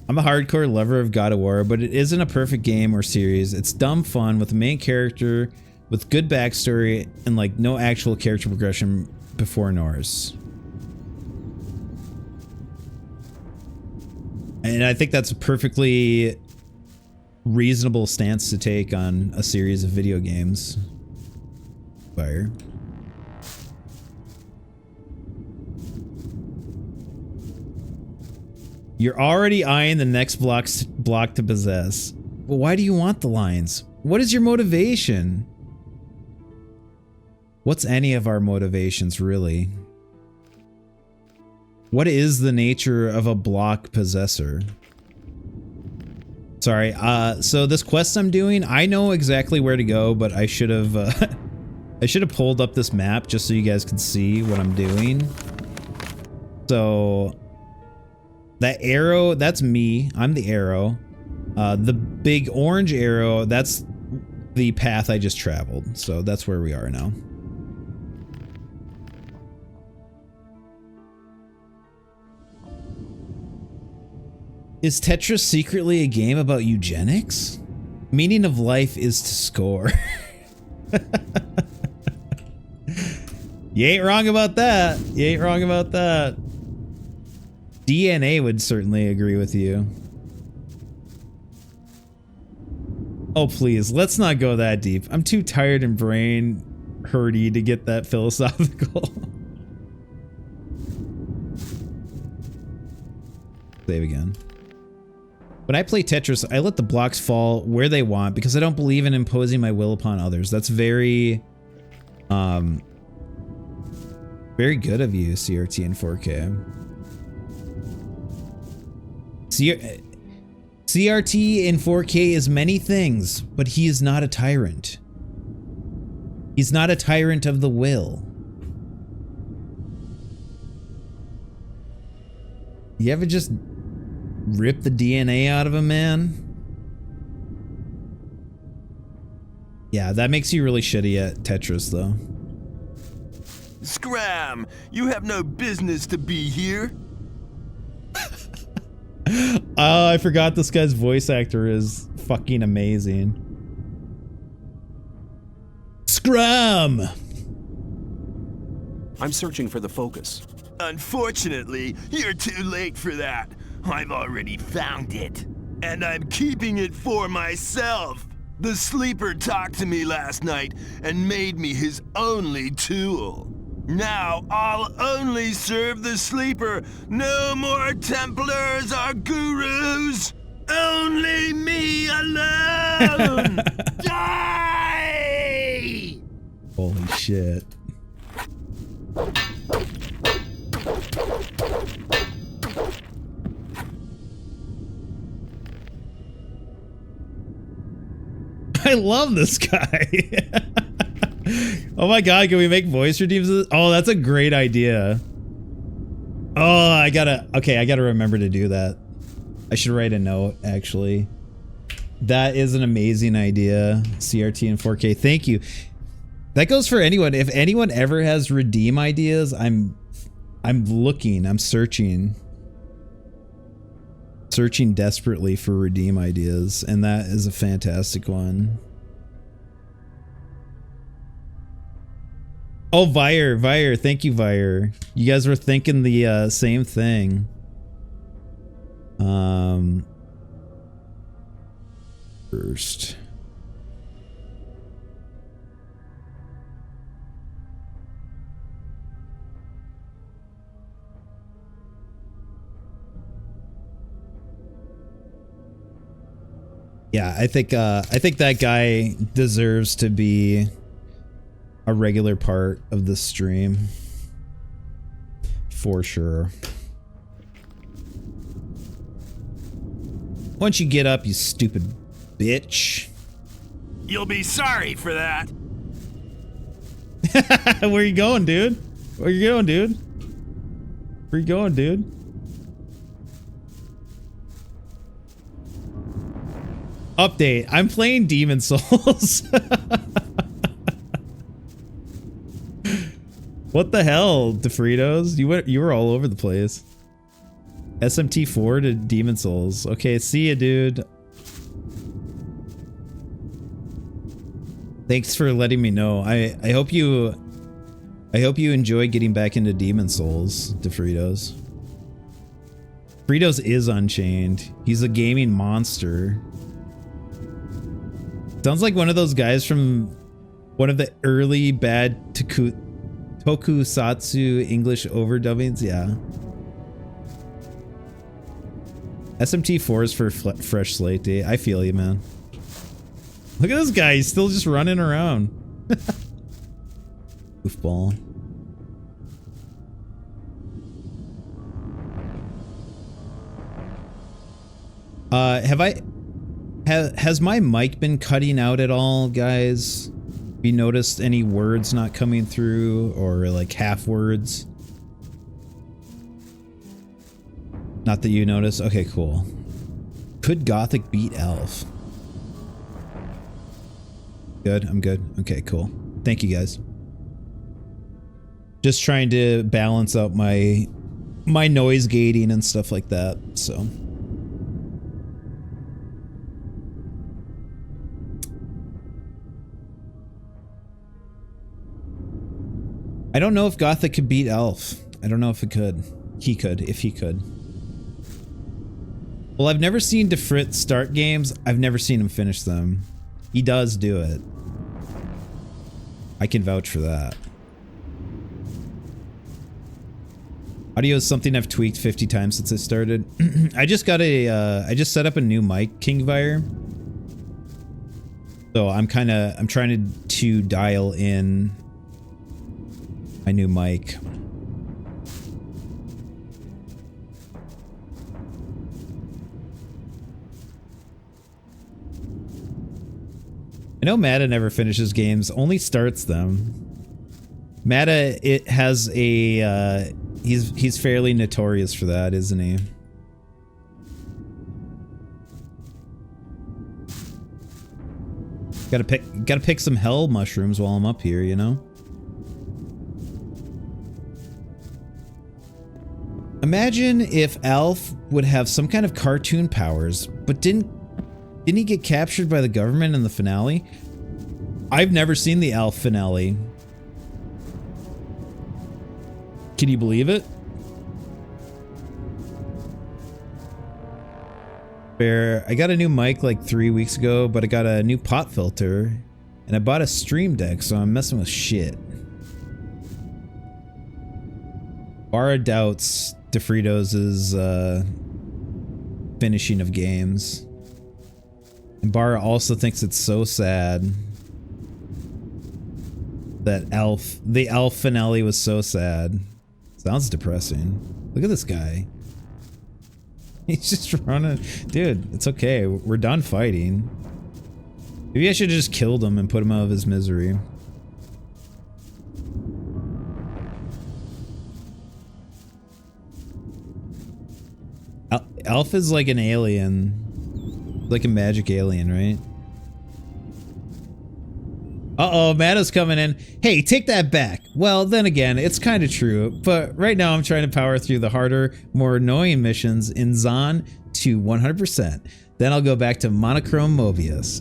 Speaker 1: I'm a hardcore lover of God of War, but it isn't a perfect game or series. It's dumb fun with a main character with good backstory and like no actual character progression before Norse. And I think that's a perfectly reasonable stance to take on a series of video games. Fire. You're already eyeing the next block to possess. Well, why do you want the lines? What is your motivation? What's any of our motivations, really? What is the nature of a block possessor? Sorry, so this quest I'm doing, I know exactly where to go, but I should have I should have pulled up this map just so you guys could see what I'm doing. So that arrow, that's me. I'm the arrow. The big orange arrow, that's the path I just traveled. So that's where we are now. Is Tetris secretly a game about eugenics? Meaning of life is to score. You ain't wrong about that. You ain't wrong about that. DNA would certainly agree with you. Oh, please, let's not go that deep. I'm too tired and brain hurty to get that philosophical. Save again. When I play Tetris, I let the blocks fall where they want because I don't believe in imposing my will upon others. That's very, very good of you, CRT and 4K. CRT in 4K is many things, but he is not a tyrant. He's not a tyrant of the will. You ever just rip the DNA out of a man? Yeah, that makes you really shitty at Tetris, though.
Speaker 20: Scram! You have no business to be here.
Speaker 1: Oh, I forgot this guy's voice actor is fucking amazing. Scram!
Speaker 5: I'm searching for the focus.
Speaker 20: Unfortunately, you're too late for that. I've already found it. And I'm keeping it for myself. The sleeper talked to me last night and made me his only tool. Now I'll only serve the sleeper. No more Templars or gurus. Only me alone. Die!
Speaker 1: Holy shit. I love this guy. Oh my god, can we make voice redeems? Oh, that's a great idea. Oh, I gotta remember to do that. I should write a note, actually. That is an amazing idea. CRT and 4K. Thank you. That goes for anyone. If anyone ever has redeem ideas, I'm looking, I'm searching desperately for redeem ideas, and that is a fantastic one. Oh, Vire, thank you, Vire. You guys were thinking the same thing. First. Yeah, I think that guy deserves to be a regular part of the stream. For sure. Once you get up, you stupid bitch.
Speaker 20: You'll be sorry for that.
Speaker 1: Where you going, dude? Where you going, dude? Where you going, dude? Update. I'm playing Demon Souls. What the hell, DeFritos? You were all over the place. SMT4 to Demon Souls. Okay, see ya, dude. Thanks for letting me know. I hope you I hope you enjoy getting back into Demon Souls, DeFritos. Fritos is Unchained. He's a gaming monster. Sounds like one of those guys from one of the early bad tokusatsu English overdubbings. Yeah. SMT4 is for fresh slate day. I feel you, man. Look at this guy. He's still just running around. Goofball. Has my mic been cutting out at all, guys? Have you noticed any words not coming through or like half words? Not that you notice? Okay, cool. Could Gothic beat Elf? Good, I'm good. Okay, cool. Thank you guys. Just trying to balance out my noise gating and stuff like that, so. I don't know if Gothic could beat Elf. I don't know if it could. He could, if he could. Well, I've never seen DeFrit start games. I've never seen him finish them. He does do it. I can vouch for that. Audio is something I've tweaked 50 times since I started. I just got a, I just set up a new mic, Kingvire. So I'm trying to dial in my new mic. I know Mata never finishes games, only starts them. Mata, it has a, he's fairly notorious for that, isn't he? Gotta pick some hell mushrooms while I'm up here, you know? Imagine if Alf would have some kind of cartoon powers, but didn't he get captured by the government in the finale? I've never seen the Alf finale. Can you believe it? Fair. I got a new mic like 3 weeks ago, but I got a new pot filter, and I bought a stream deck, so I'm messing with shit. Bara doubts DeFritos' finishing of games. And Bara also thinks it's so sad that the Elf finale was so sad. Sounds depressing. Look at this guy. He's just running. Dude, it's okay. We're done fighting. Maybe I should have just killed him and put him out of his misery. Elf is like an alien. Like a magic alien, right? Uh-oh, Mata's coming in. Hey, take that back. Well, then again, it's kind of true. But right now I'm trying to power through the harder, more annoying missions in Zon to 100%. Then I'll go back to Monochrome Mobius.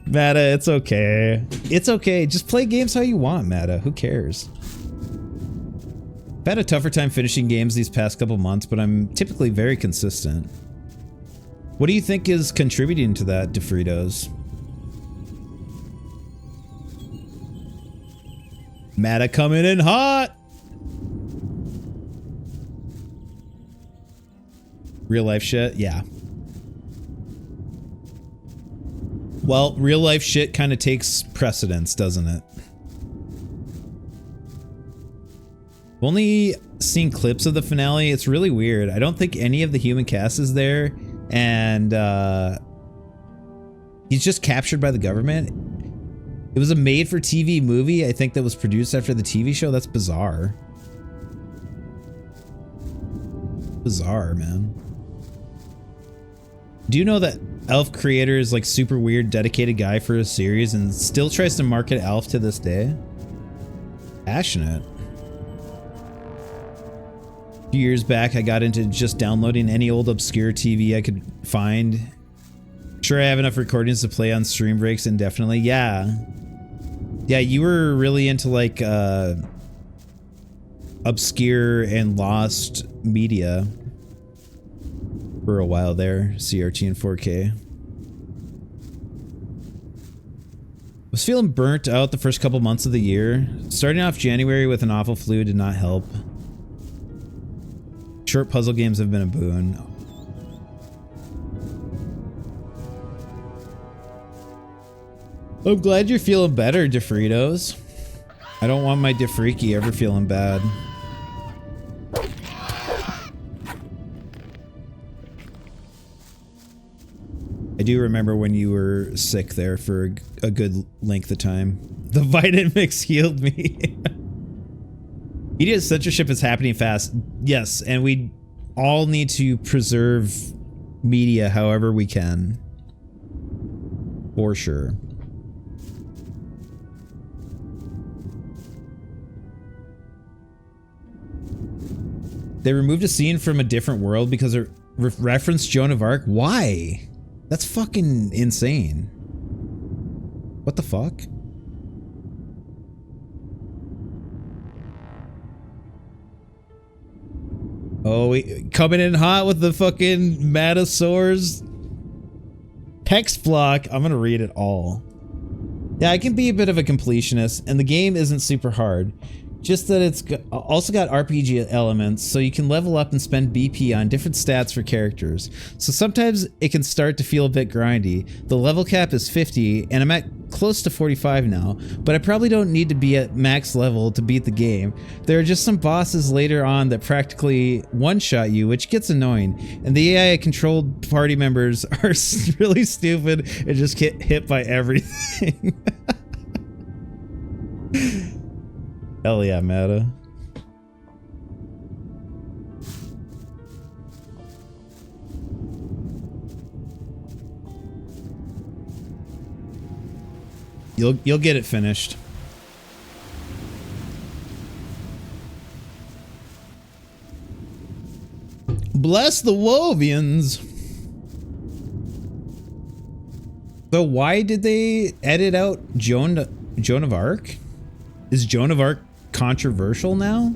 Speaker 1: Mata, it's okay. It's okay. Just play games how you want, Mata. Who cares? I've had a tougher time finishing games these past couple months, but I'm typically very consistent. What do you think is contributing to that, DeFritos? Mata coming in hot! Real life shit? Yeah. Well, real life shit kind of takes precedence, doesn't it? I've only seen clips of the finale. It's really weird. I don't think any of the human cast is there. And he's just captured by the government. It was a made-for-TV movie, I think, that was produced after the TV show. That's bizarre. Bizarre, man. Do you know that Elf creator is like super weird, dedicated guy for a series and still tries to market Elf to this day? Passionate. A few years back, I got into just downloading any old obscure TV I could find. Sure, I have enough recordings to play on stream breaks indefinitely. Yeah. Yeah, you were really into like obscure and lost media for a while there, CRT and 4K. Was feeling burnt out the first couple months of the year. Starting off January with an awful flu did not help. Short puzzle games have been a boon. I'm glad you're feeling better, DeFritos. I don't want my DeFreaky ever feeling bad. I do remember when you were sick there for a good length of time. The Vitamix healed me. Media censorship is happening fast. Yes, and we all need to preserve media however we can. For sure. They removed a scene from a different world because it referenced Joan of Arc. Why? That's fucking insane. What the fuck? Oh, coming in hot with the fucking Matasaur's text block. I'm gonna read it all. Yeah, I can be a bit of a completionist, and the game isn't super hard. Just that it's also got RPG elements, so you can level up and spend BP on different stats for characters. So sometimes it can start to feel a bit grindy. The level cap is 50, and I'm at close to 45 now, but I probably don't need to be at max level to beat the game. There are just some bosses later on that practically one-shot you, which gets annoying, and the AI-controlled party members are really stupid and just get hit by everything. Hell yeah, Meta. You'll get it finished. Bless the Wovians. So why did they edit out Joan of Arc? Is Joan of Arc controversial now?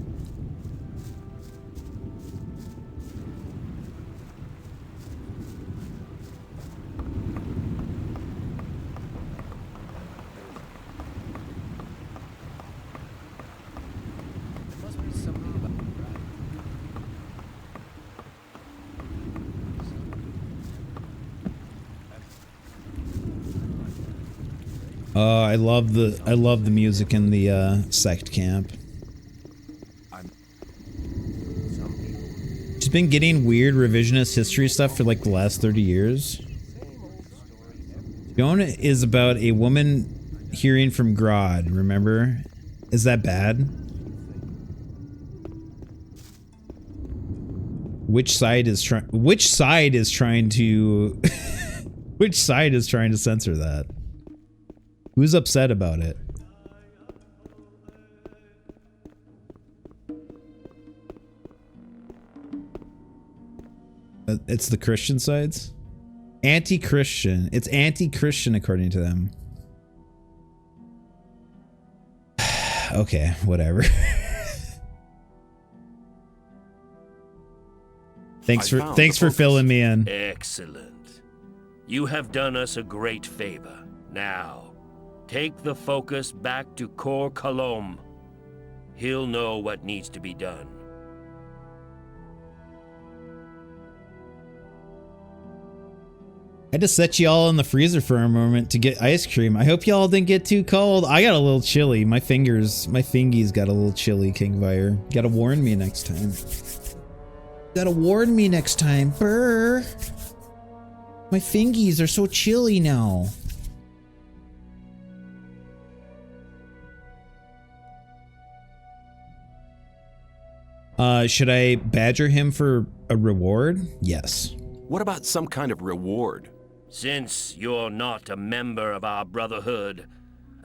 Speaker 1: I love the music in the sect camp. She's been getting weird revisionist history stuff for like the last 30 years. Joan is about a woman hearing from Grodd, remember? Is that bad? Which side is trying to which side is trying to censor that? Who's upset about it? It's the Christian sides? Anti-Christian. It's anti-Christian according to them. Okay, whatever. Thanks for filling me in.
Speaker 12: Excellent. You have done us a great favor. Now, take the focus back to Kor Kalom. He'll know what needs to be done.
Speaker 1: I just set you all in the freezer for a moment to get ice cream. I hope y'all didn't get too cold. I got a little chilly. My fingies got a little chilly, Kingfire. Gotta warn me next time. Gotta warn me next time. Brr. My fingies are so chilly now. Should I badger him for a reward? Yes.
Speaker 5: What about some kind of reward?
Speaker 12: Since you're not a member of our brotherhood,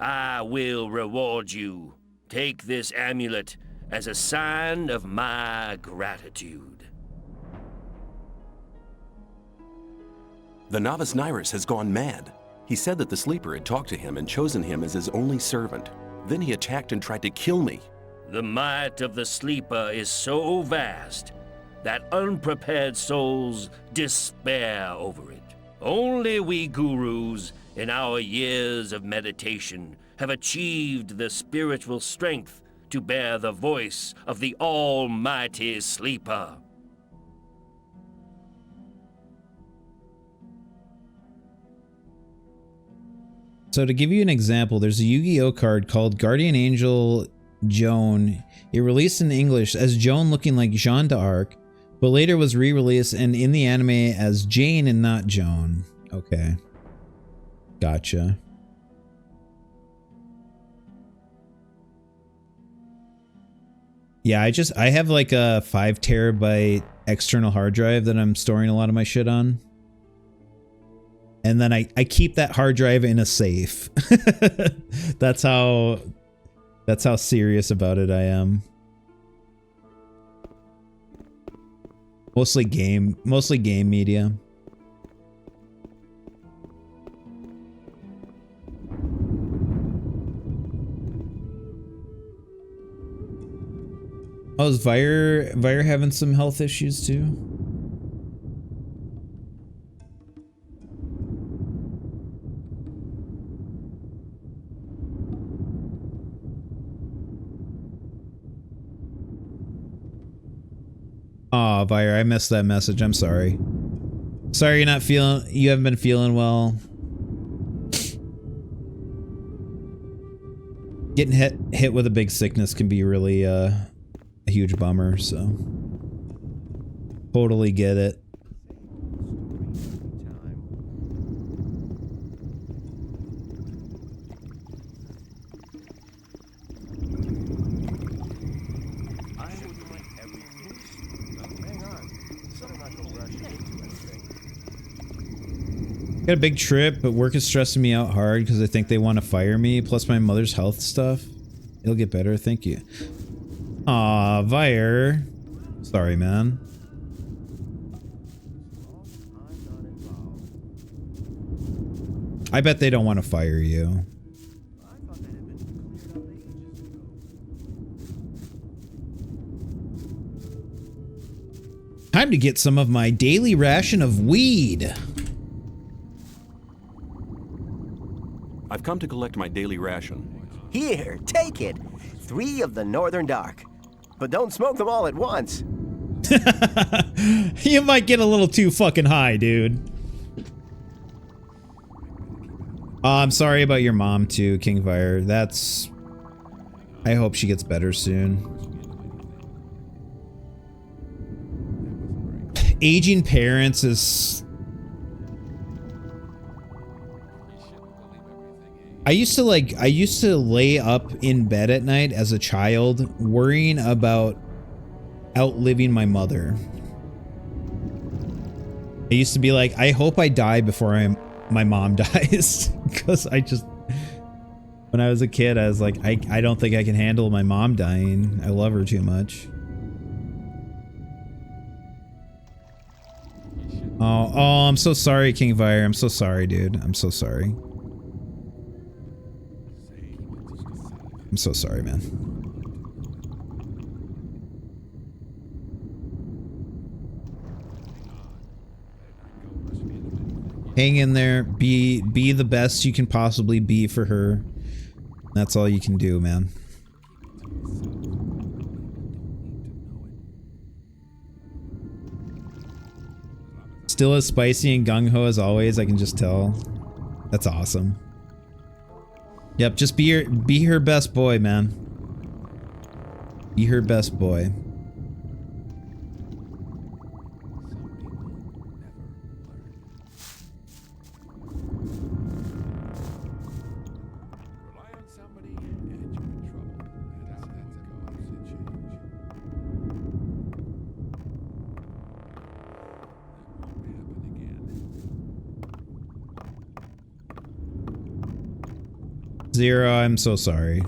Speaker 12: I will reward you. Take this amulet as a sign of my gratitude.
Speaker 5: The novice Nyrus has gone mad. He said that the sleeper had talked to him and chosen him as his only servant. Then he attacked and tried to kill me.
Speaker 12: The might of the sleeper is so vast that unprepared souls despair over it. Only we gurus, in our years of meditation, have achieved the spiritual strength to bear the voice of the almighty sleeper.
Speaker 1: So to give you an example, there's a Yu-Gi-Oh card called Guardian Angel Joan. It released in English as Joan looking like Jeanne d'Arc, but later was re-released and in the anime as Jane and not Joan. Okay. Gotcha. Yeah, I have like a 5 terabyte external hard drive that I'm storing a lot of my shit on. And then I keep that hard drive in a safe. That's how serious about it I am. Mostly game media. Oh, is Vire having some health issues too? Aw, Vire, I missed that message. I'm sorry. Sorry you haven't been feeling well. Getting hit with a big sickness can be really a huge bummer, so totally get it. Got a big trip, but work is stressing me out hard because I think they want to fire me, plus my mother's health stuff. It'll get better, thank you. Aw, Vire. Sorry, man. I bet they don't want to fire you. Time to get some of my daily ration of weed.
Speaker 5: I've come to collect my daily ration.
Speaker 6: Here, take it. 3 of the Northern Dark. But don't smoke them all at once.
Speaker 1: You might get a little too fucking high, dude. I'm sorry about your mom too, Kingfire. I hope she gets better soon. Aging parents is... I used to lay up in bed at night as a child worrying about outliving my mother. I used to be like, I hope I die before my mom dies. Because when I was a kid, I was like, I don't think I can handle my mom dying. I love her too much. Oh, I'm so sorry, Kingfire. I'm so sorry, dude. I'm so sorry. I'm so sorry, man. Hang in there. Be the best you can possibly be for her. That's all you can do, man. Still as spicy and gung-ho as always, I can just tell. That's awesome. Yep, just be her best boy, man. Be her best boy. Zero, I'm so sorry.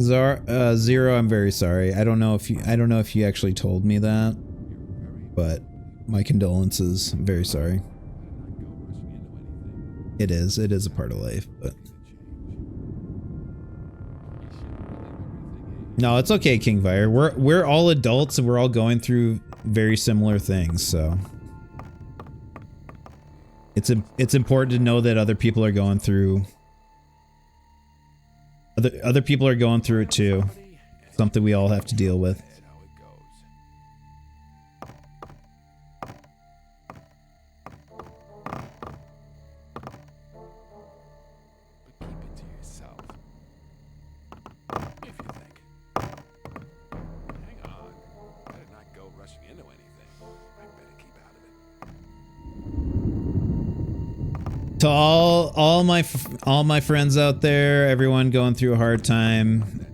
Speaker 1: Zero, I'm very sorry. I don't know if you actually told me that, but my condolences. I'm very sorry. It is a part of life, but no, it's okay, Kingfire. We're all adults and we're all going through very similar things, so it's important to know that other people are going through other people are going through it too. Something we all have to deal with. To all my friends out there, everyone going through a hard time,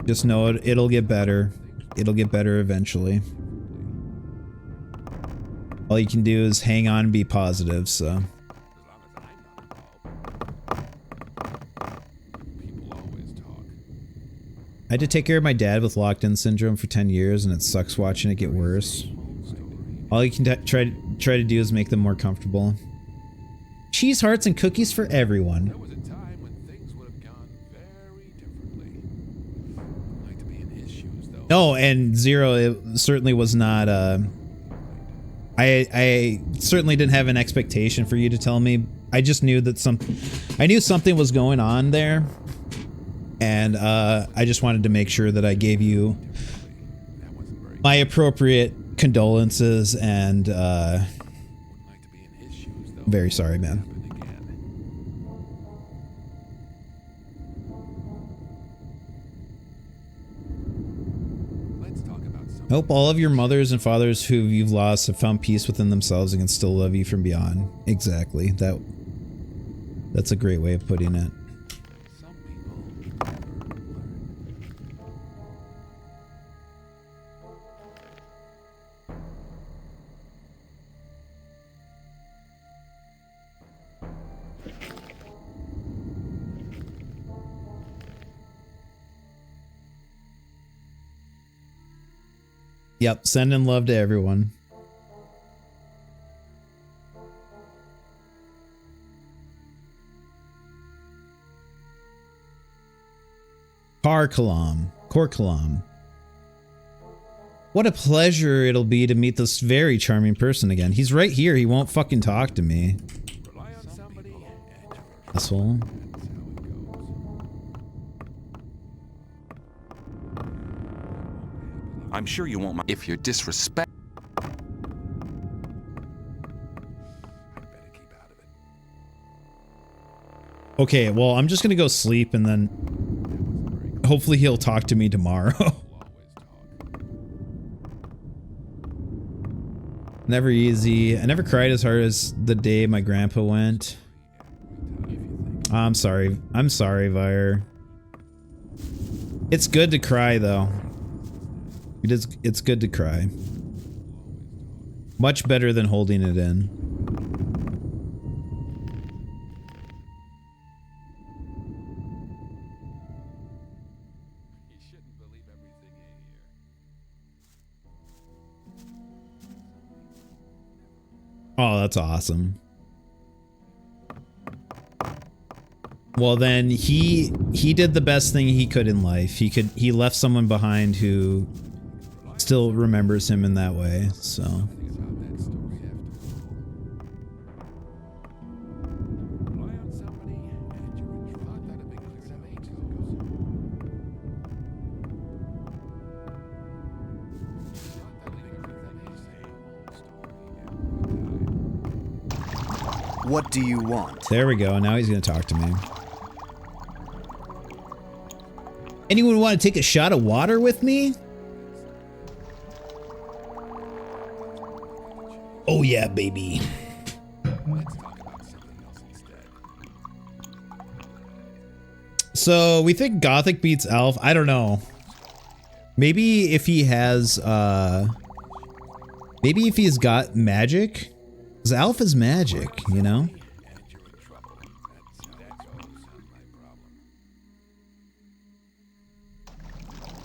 Speaker 1: just know it'll get better. It'll get better eventually. All you can do is hang on and be positive, so. I had to take care of my dad with locked-in syndrome for 10 years, and it sucks watching it get worse. All you can try to do is make them more comfortable. Cheese hearts and cookies for everyone.
Speaker 3: There was a time when things would have gone very differently. I'd like to be in his shoes, though.
Speaker 1: No, and Zero, it certainly was not, I certainly didn't have an expectation for you to tell me. I just knew that I knew something was going on there. And, I just wanted to make sure that I gave you my appropriate condolences and, very sorry, man. I hope all of your mothers and fathers who you've lost have found peace within themselves and can still love you from beyond. Exactly. That's a great way of putting it. Yep, sending love to everyone. Korkalam. What a pleasure it'll be to meet this very charming person again. He's right here. He won't fucking talk to me. Asshole.
Speaker 7: I'm sure you won't mind if you're disrespect.
Speaker 1: Okay, well, I'm just gonna go sleep and then hopefully he'll talk to me tomorrow. Never easy. I never cried as hard as the day my grandpa went. I'm sorry. I'm sorry, Vire. It's good to cry, though. It's good to cry. Much better than holding it in. Oh, that's awesome. Well, then he did the best thing he could in life. He left someone behind who still remembers him in that way, so.
Speaker 21: What do you want?
Speaker 1: There we go. Now he's gonna talk to me. Anyone want to take a shot of water with me? Oh yeah, baby. So we think Gothic beats Elf. I don't know. Maybe if he has maybe if he's got magic. Because Elf is magic, you know?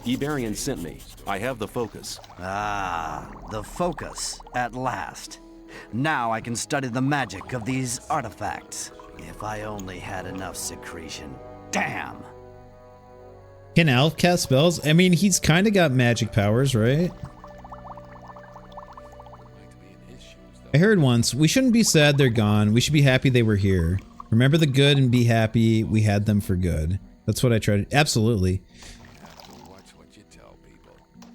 Speaker 5: Iberian sent me. I have the focus.
Speaker 2: Ah, the focus, at last. Now I can study the magic of these artifacts. If I only had enough secretion. Damn!
Speaker 1: Can Alf cast spells? I mean, he's kind of got magic powers, right? I heard once, we shouldn't be sad they're gone. We should be happy they were here. Remember the good and be happy we had them for good. That's what I try to... Absolutely.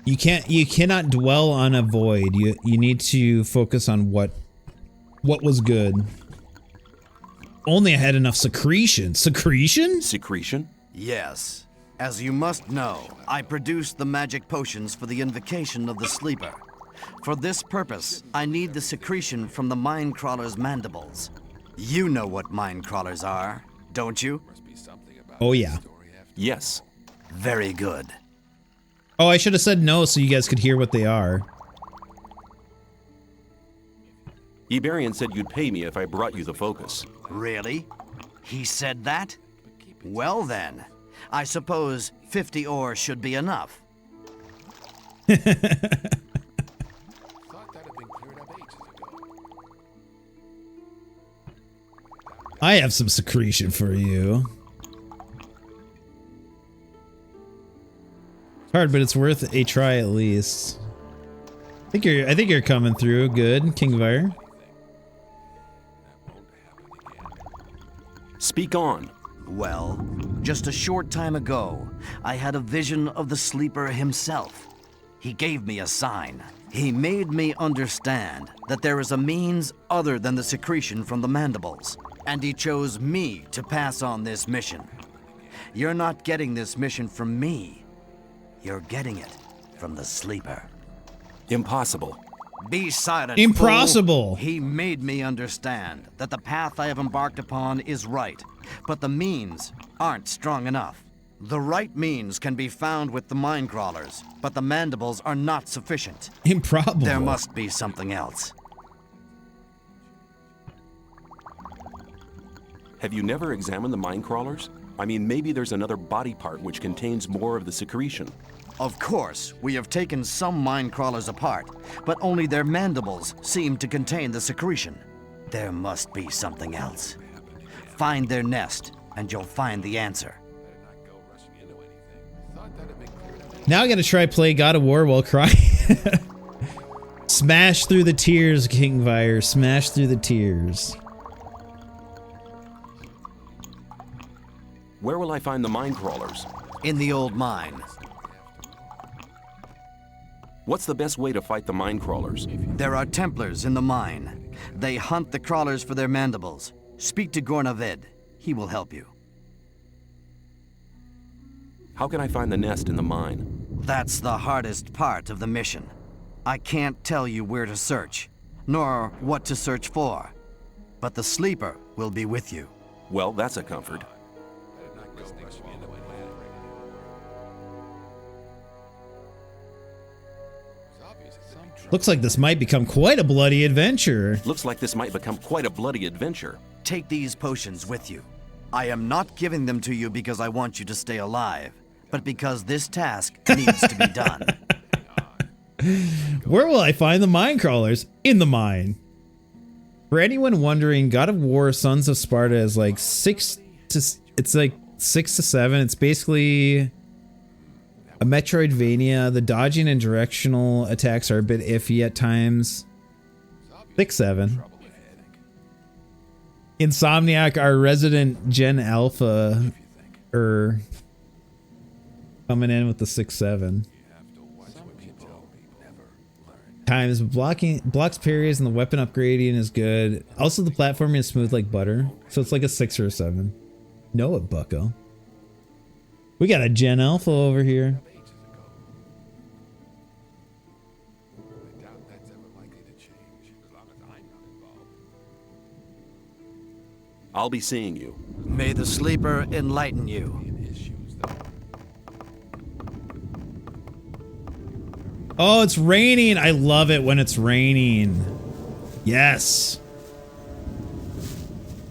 Speaker 1: You cannot dwell on a void. You need to focus on what was good. Only I had enough secretion. Secretion?
Speaker 5: Secretion?
Speaker 2: Yes. As you must know, I produced the magic potions for the invocation of the sleeper. For this purpose, I need the secretion from the Mindcrawler's mandibles. You know what Mindcrawlers are, don't you?
Speaker 1: Oh, yeah.
Speaker 5: Yes.
Speaker 2: Very good.
Speaker 1: Oh, I should have said no so you guys could hear what they are.
Speaker 5: Iberian said you'd pay me if I brought you the focus.
Speaker 2: Really? He said that? Well then, I suppose 50 ore should be enough.
Speaker 1: I have some secretion for you. Hard, but it's worth a try at least. I think you're coming through good, Kingfire.
Speaker 5: Speak on.
Speaker 2: Well, just a short time ago, I had a vision of the sleeper himself. He gave me a sign. He made me understand that there is a means other than the secretion from the mandibles, and he chose me to pass on this mission. You're not getting this mission from me. You're getting it from the sleeper.
Speaker 5: Impossible.
Speaker 2: Be silent,
Speaker 1: Impossible.
Speaker 2: fool. He made me understand that the path I have embarked upon is right, but the means aren't strong enough. The right means can be found with the Mindcrawlers, but the mandibles are not sufficient.
Speaker 1: Improbable.
Speaker 2: There must be something else.
Speaker 5: Have you never examined the Mindcrawlers? I mean, maybe there's another body part which contains more of the secretion.
Speaker 2: Of course, we have taken some Mindcrawlers apart, but only their mandibles seem to contain the secretion. There must be something else. Find their nest, and you'll find the answer.
Speaker 1: Now I gotta try play God of War while crying. Smash through the tears, Kingfire. Smash through the tears.
Speaker 5: Where will I find the Mindcrawlers?
Speaker 2: In the old mine.
Speaker 5: What's the best way to fight the Mindcrawlers?
Speaker 2: There are Templars in the mine. They hunt the crawlers for their mandibles. Speak to Gornavid. He will help you.
Speaker 5: How can I find the nest in the mine?
Speaker 2: That's the hardest part of the mission. I can't tell you where to search, nor what to search for. But the sleeper will be with you.
Speaker 5: Well, that's a comfort.
Speaker 1: Looks like this might become quite a bloody adventure.
Speaker 5: Looks like this might become quite a bloody adventure.
Speaker 2: Take these potions with you. I am not giving them to you because I want you to stay alive, but because this task needs to be done.
Speaker 1: Where will I find the Mindcrawlers? In the mine. For anyone wondering, God of War Sons of Sparta is like 6 to 7. It's basically a Metroidvania. The dodging and directional attacks are a bit iffy at times. 6-7. Insomniac, our resident Gen Alpha, coming in with the 6-7. Times blocks parries and the weapon upgrading is good. Also, the platforming is smooth like butter, so it's like a 6 or a 7. Know it, bucko. We got a Gen Alpha over here.
Speaker 5: I'll be seeing you.
Speaker 2: May the sleeper enlighten you.
Speaker 1: Oh, it's raining. I love it when it's raining. Yes.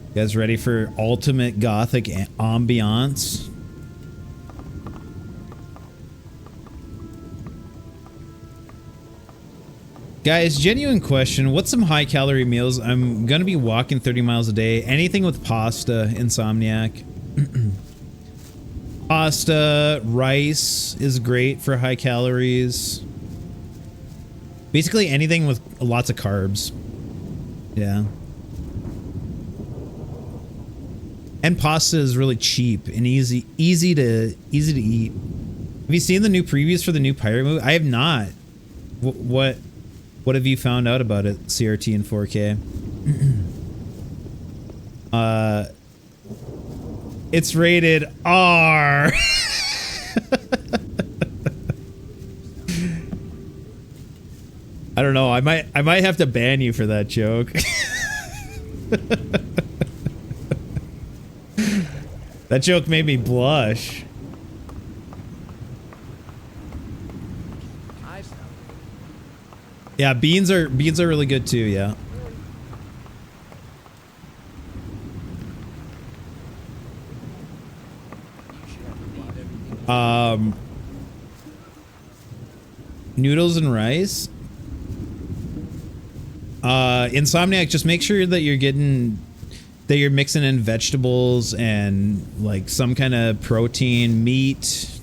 Speaker 1: You guys ready for ultimate Gothic ambiance? Guys, genuine question. What's some high calorie meals? I'm going to be walking 30 miles a day. Anything with pasta, Insomniac. Pasta, rice is great for high calories. Basically anything with lots of carbs. Yeah. And pasta is really cheap and easy to eat. Have you seen the new previews for the new Pirate movie? I have not. What have you found out about it, CRT and 4K? It's rated R. I don't know. I might have to ban you for that joke. That joke made me blush. Yeah, beans are really good too, yeah. Noodles and rice. Insomniac, just make sure that you're mixing in vegetables and like some kind of protein, meat.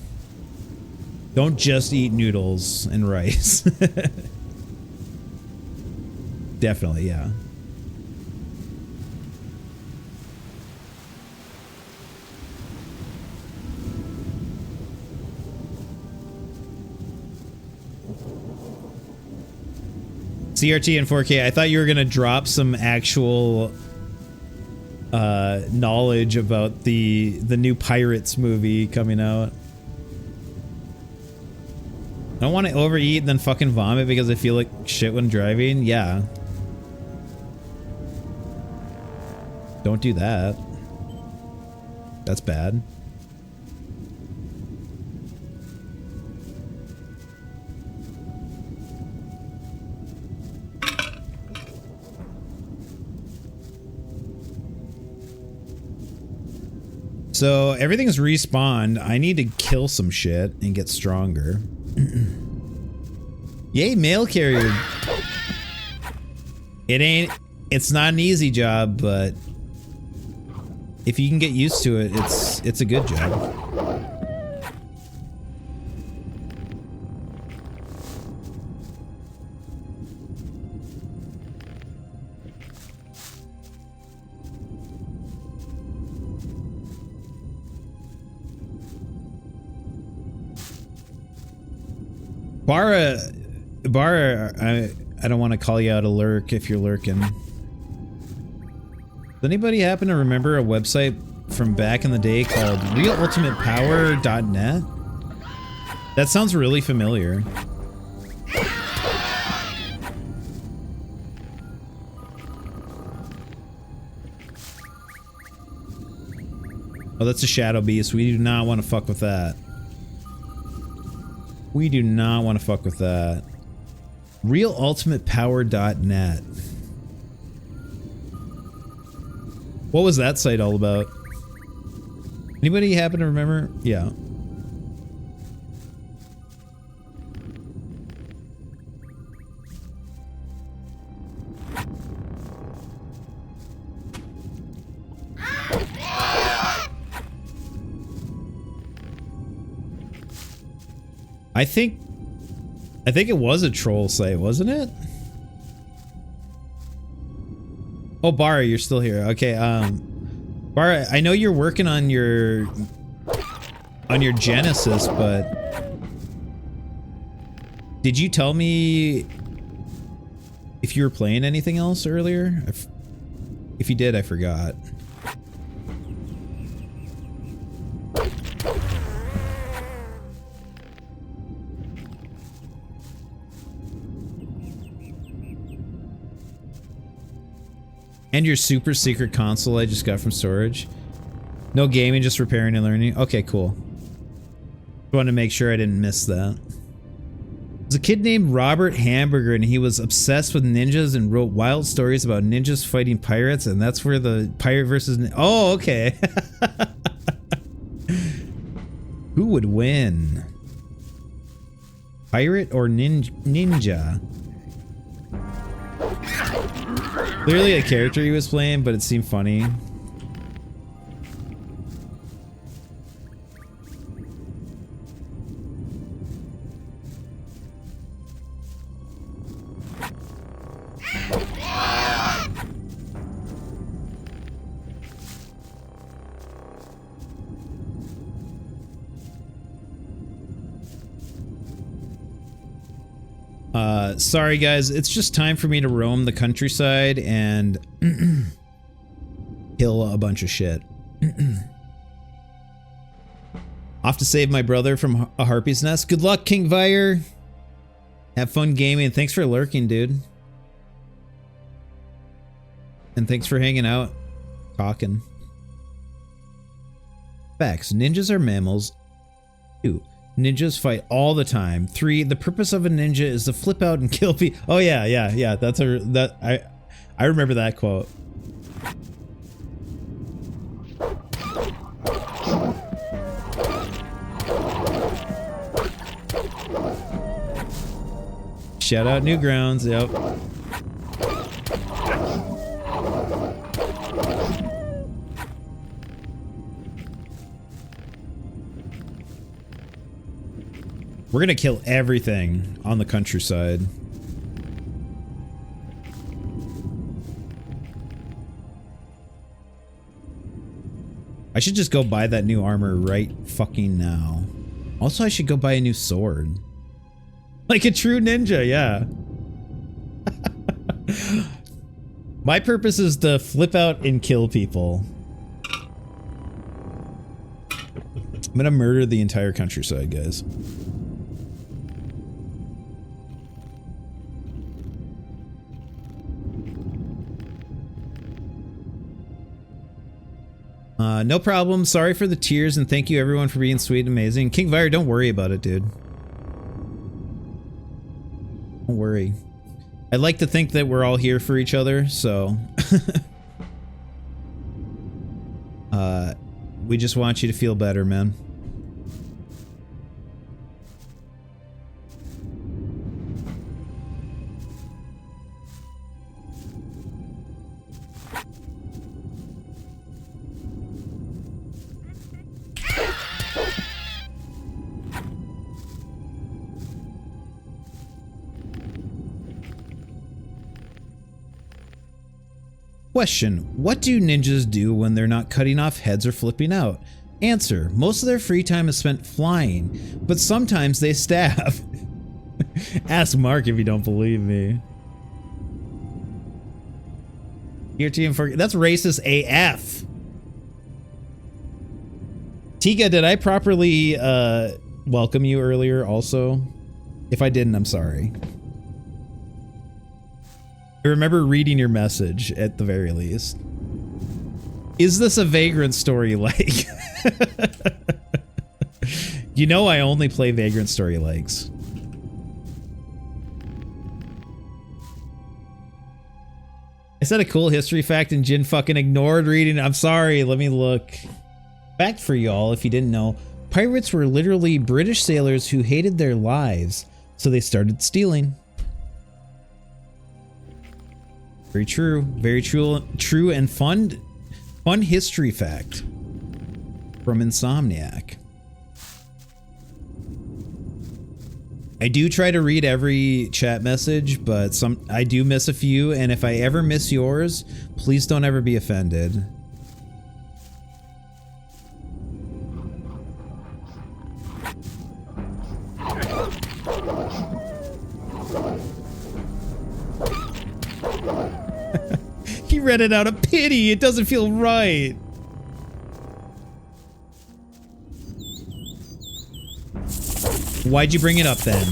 Speaker 1: Don't just eat noodles and rice. Definitely, yeah. CRT and 4K. I thought you were gonna drop some actual knowledge about the new Pirates movie coming out. I don't want to overeat and then fucking vomit because I feel like shit when driving. Yeah. Don't do that. That's bad. So everything's respawned. I need to kill some shit and get stronger. Yay, mail carrier. It's not an easy job, but if you can get used to it, it's a good job. Bara, I don't want to call you out a lurk if you're lurking. Does anybody happen to remember a website from back in the day called realultimatepower.net? That sounds really familiar. Oh, that's a shadow beast. We do not want to fuck with that. We do not want to fuck with that. realultimatepower.net. What was that site all about? Anybody happen to remember? Yeah. I think it was a troll site, wasn't it? Oh, Bara, you're still here. Okay, Bara, I know you're working on your Genesis, but did you tell me if you were playing anything else earlier? If you did, I forgot. And your super secret console I just got from storage. No gaming, just repairing and learning. Okay, cool. Just wanted to make sure I didn't miss that. There's a kid named Robert Hamburger, and he was obsessed with ninjas and wrote wild stories about ninjas fighting pirates, and that's where the pirate versus... Oh, okay. Who would win? Pirate or ninja? Clearly a character he was playing, but it seemed funny. Sorry guys, it's just time for me to roam the countryside and kill a bunch of shit. Off to save my brother from a harpy's nest. Good luck, King Vire. Have fun gaming. Thanks for lurking, dude. And thanks for hanging out, talking. Facts. Ninjas are mammals. 2. Ninjas fight all the time. 3. The purpose of a ninja is to flip out and kill people. Oh yeah. That's I remember that quote. Shout out Newgrounds. Yep. We're gonna kill everything on the countryside. I should just go buy that new armor right fucking now. Also, I should go buy a new sword. Like a true ninja, yeah. My purpose is to flip out and kill people. I'm gonna murder the entire countryside, guys. No problem. Sorry for the tears, and thank you everyone for being sweet and amazing. King Vire, don't worry about it, dude. Don't worry. I'd like to think that we're all here for each other, so... we just want you to feel better, man. Question: what do ninjas do when they're not cutting off heads or flipping out? Answer: most of their free time is spent flying, but sometimes they stab. Ask Mark if you don't believe me. Your team for that's racist AF. Tiga, did I properly welcome you earlier also? If I didn't, I'm sorry. I remember reading your message at the very least. Is this a Vagrant story like? You know I only play Vagrant story likes. I said a cool history fact and Jin fucking ignored reading it. I'm sorry, let me look. Fact for y'all, if you didn't know, pirates were literally British sailors who hated their lives, so they started stealing. Very true and fun history fact from Insomniac. I do try to read every chat message, but I do miss a few, and if I ever miss yours, please don't ever be offended. He read it out of pity. It doesn't feel right. Why'd you bring it up then?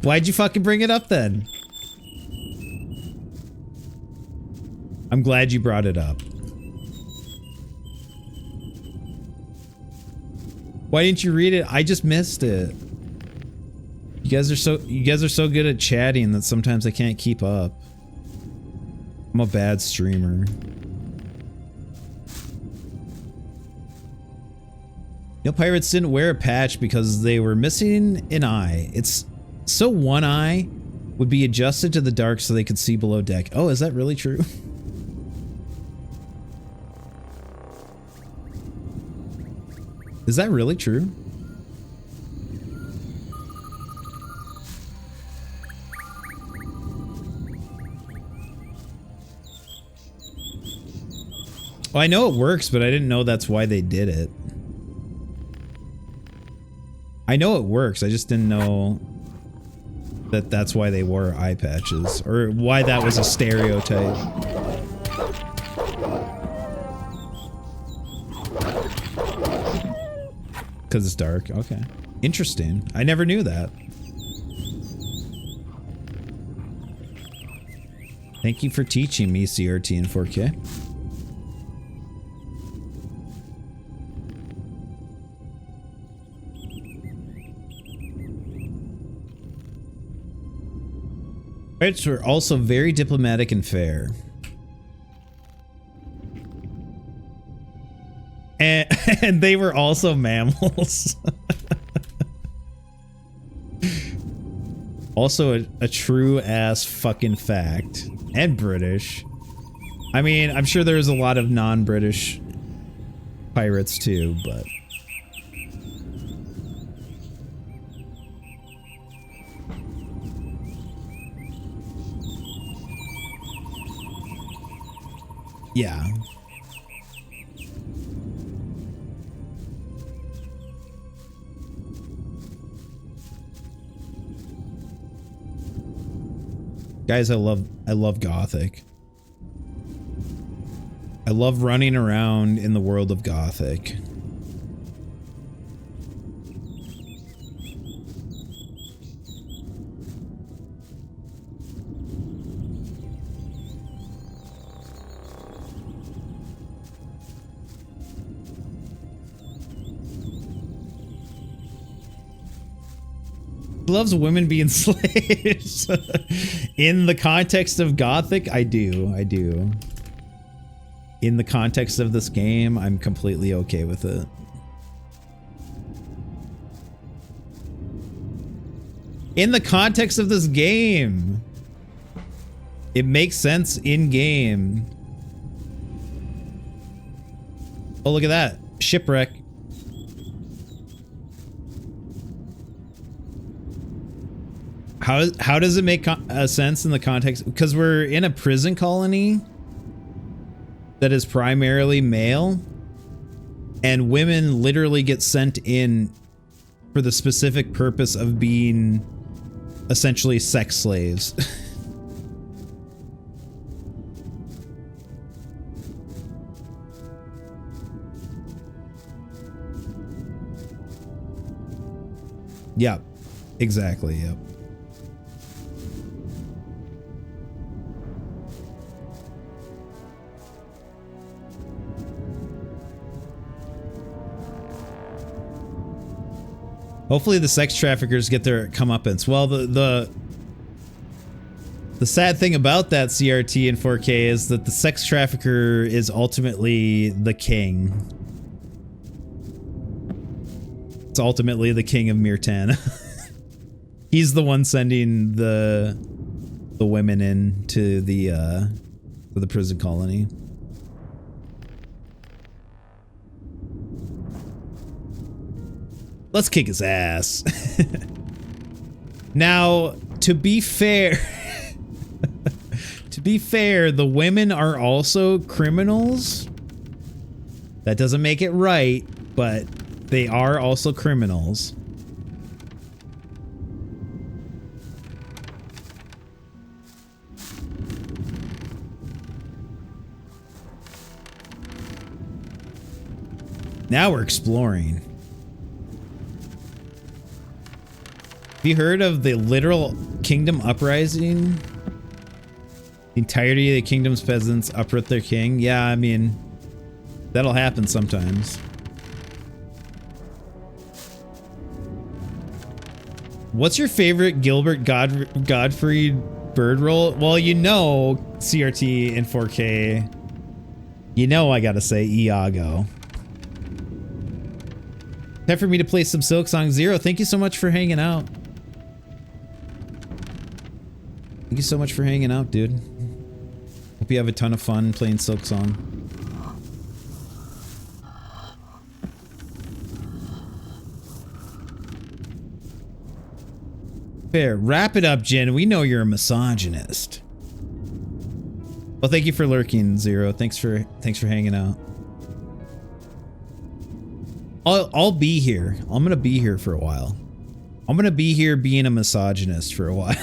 Speaker 1: Why'd you fucking bring it up then? I'm glad you brought it up. Why didn't you read it? I just missed it. You guys are so good at chatting that sometimes I can't keep up. I'm a bad streamer. You know, pirates didn't wear a patch because they were missing an eye. It's so one eye would be adjusted to the dark so they could see below deck. Oh, is that really true? Is that really true? Well, I know it works, but I didn't know that's why they did it. I know it works, I just didn't know that that's why they wore eye patches, or why that was a stereotype. Because it's dark, okay. Interesting, I never knew that. Thank you for teaching me CRT in 4K. Pirates were also very diplomatic and fair. And they were also mammals. Also a true ass fucking fact. And British. I mean, I'm sure there's a lot of non-British pirates too, but... yeah. Guys, I love Gothic. I love running around in the world of Gothic. Loves women being slaves. In the context of Gothic, I do. In the context of this game, I'm completely okay with it. In the context of this game, it makes sense in game. Oh, look at that. Shipwreck. How does it make sense in the context? Because we're in a prison colony that is primarily male, and women literally get sent in for the specific purpose of being essentially sex slaves. Yep, exactly, yep. Hopefully the sex traffickers get their comeuppance. Well, the sad thing about that CRT in 4K is that the sex trafficker is ultimately the king. It's ultimately the king of Mirtan. He's the one sending the women in to the prison colony. Let's kick his ass. Now, to be fair, the women are also criminals. That doesn't make it right, but they are also criminals. Now we're exploring. Have you heard of the literal kingdom uprising? The entirety of the kingdom's peasants uproot their king? Yeah, I mean, that'll happen sometimes. What's your favorite Gilbert Gottfried bird roll? Well, you know, CRT in 4K. You know I gotta say Iago. Time for me to play some Silk Song Zero. Thank you so much for hanging out. Thank you so much for hanging out, dude. Hope you have a ton of fun playing Silk Song. Fair. Wrap it up, Jen. We know you're a misogynist. Well, thank you for lurking, Zero. Thanks for hanging out. I'll be here. I'm gonna be here for a while. I'm gonna be here being a misogynist for a while.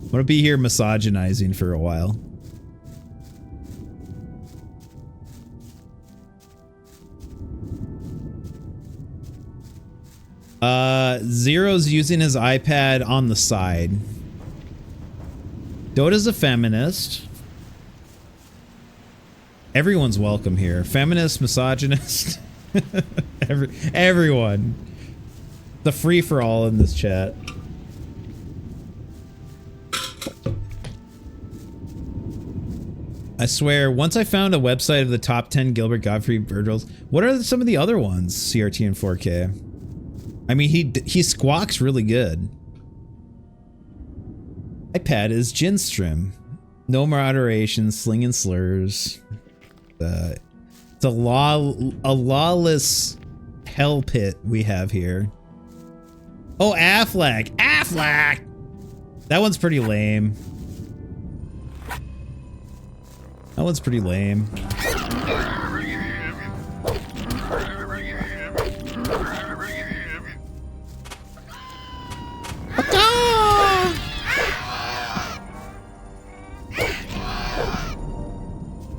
Speaker 1: I'm gonna be here misogynizing for a while. Zero's using his iPad on the side. Dota's a feminist. Everyone's welcome here. Feminist, misogynist. Everyone. The free for all in this chat. I swear, once I found a website of the top 10 Gilbert Gottfried bird roles, what are some of the other ones? CRT and 4K. I mean, he squawks really good. iPad is Ginstrim. No moderation, slinging slurs. It's a lawless hell pit we have here. Oh, Affleck! Affleck! That one's pretty lame. That one's pretty lame.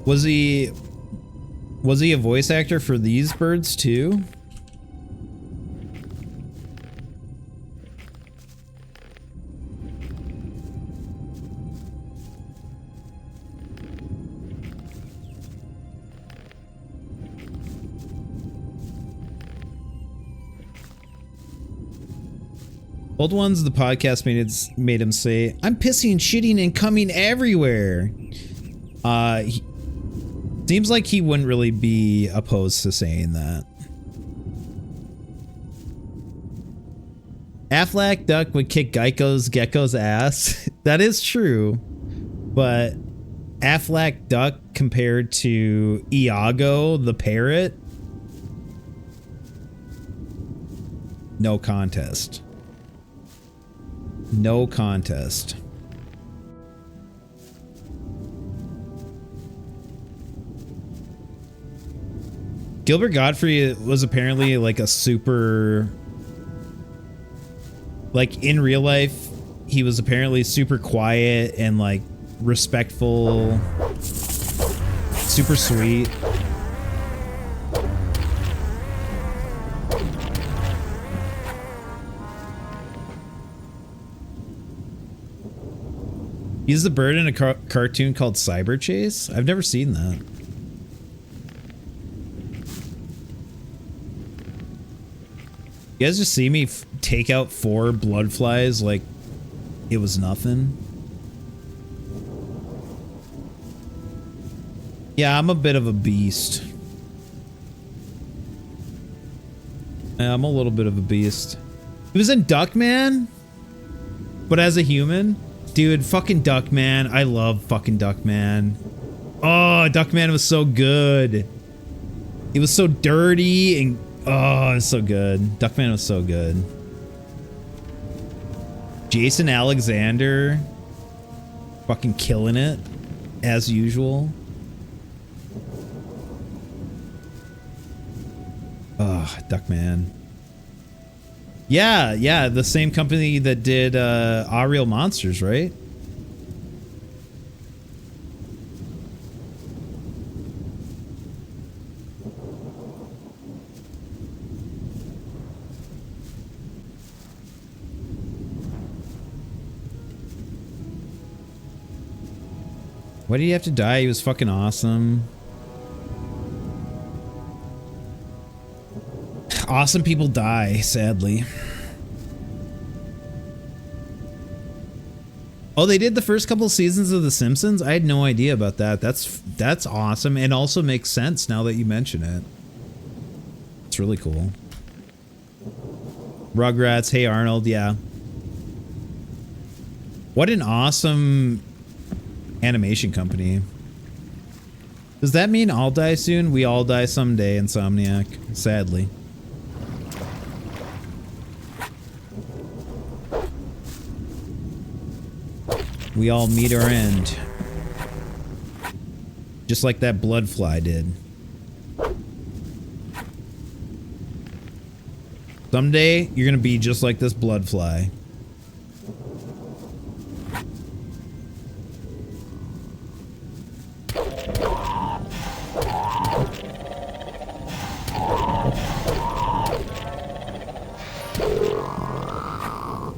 Speaker 1: Was he a voice actor for these birds too? Old ones, the podcast made him say, "I'm pissing, shitting, and coming everywhere." Seems like he wouldn't really be opposed to saying that. Affleck Duck would kick Gecko's ass. That is true. But Affleck Duck compared to Iago the parrot? No contest. No contest. Gilbert Gottfried was apparently like a super, like in real life, he was apparently super quiet and like respectful, super sweet. He's the bird in a cartoon called Cyber Chase. I've never seen that. You guys just see me take out 4 blood flies like it was nothing? Yeah, I'm a bit of a beast. Yeah, I'm a little bit of a beast. He was in Duckman? But as a human? Dude, fucking Duckman. I love fucking Duckman. Oh, Duckman was so good. He was so dirty and... Oh, it was so good. Duckman was so good. Jason Alexander. Fucking killing it. As usual. Oh, Duckman. Yeah, the same company that did Real Monsters, right? Why did he have to die? He was fucking awesome. Awesome people die, sadly. Oh, they did the first couple seasons of The Simpsons? I had no idea about that. That's awesome and also makes sense now that you mention it. It's really cool. Rugrats, Hey Arnold, yeah. What an awesome animation company. Does that mean I'll die soon? We all die someday, Insomniac. Sadly. We all meet our end. Just like that blood fly did. Someday, you're gonna be just like this blood fly.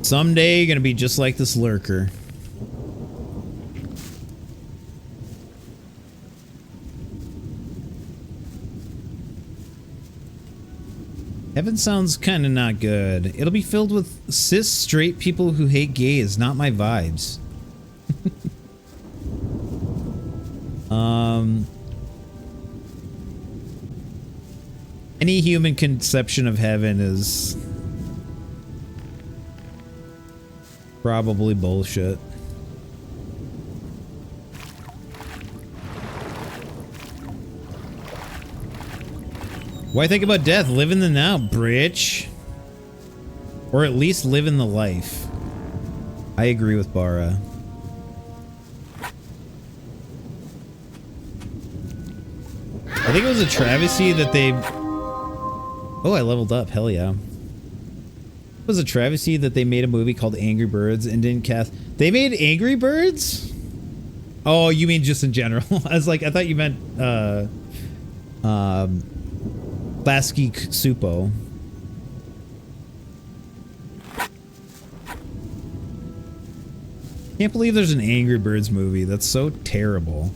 Speaker 1: Someday, you're gonna be just like this lurker. Heaven sounds kind of not good. It'll be filled with cis straight people who hate gays. Not my vibes. Any human conception of heaven is probably bullshit. Why think about death? Live in the now, britch. Or at least live in the life. I agree with Bara. I think it was a travesty that they... Oh, I leveled up. Hell yeah. It was a travesty that they made a movie called Angry Birds and didn't cast... They made Angry Birds? Oh, you mean just in general? I was like, I thought you meant, Lasky Supo. Can't believe there's an Angry Birds movie. That's so terrible.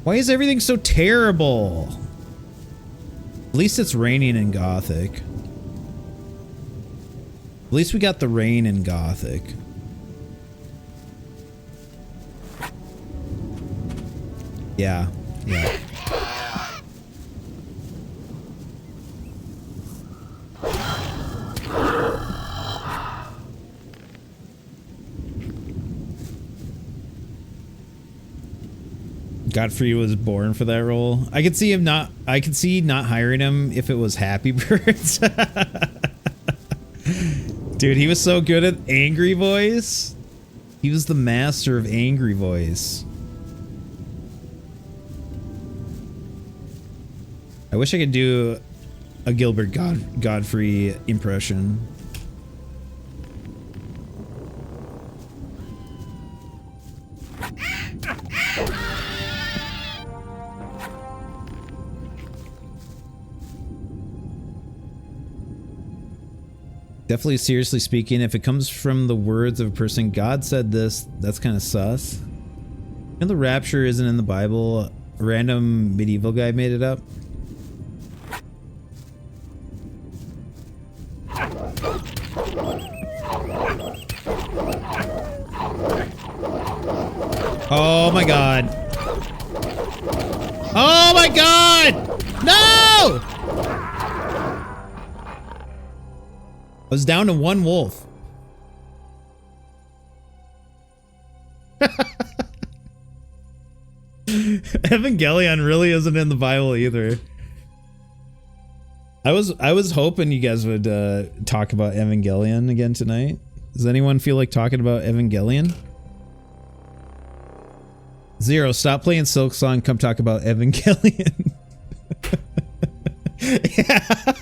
Speaker 1: Why is everything so terrible? At least it's raining in Gothic. At least we got the rain in Gothic. Yeah, yeah. Godfrey was born for that role. I could see him not. I could see not hiring him if it was Happy Birds. Dude, he was so good at angry voice. He was the master of angry voice. I wish I could do a Gilbert Godfrey impression. Definitely, seriously speaking, if it comes from the words of a person, God said this, that's kind of sus. You know, the rapture isn't in the Bible. A random medieval guy made it up. Oh my god. Oh my god! No! I was down to one wolf. Evangelion really isn't in the Bible either. I was hoping you guys would talk about Evangelion again tonight. Does anyone feel like talking about Evangelion? Zero, stop playing Silk Song, come talk about Evangelion. Yeah.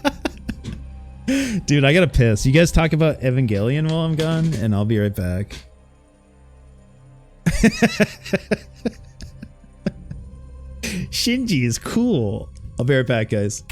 Speaker 1: Dude, I gotta piss. You guys talk about Evangelion while I'm gone, and I'll be right back. Shinji is cool. I'll be right back, guys.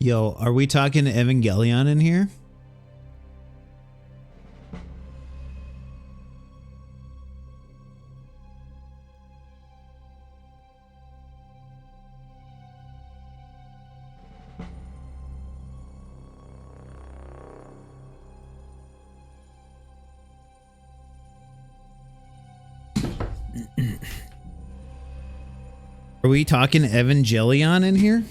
Speaker 1: Yo, are we talking Evangelion in here? Are we talking Evangelion in here?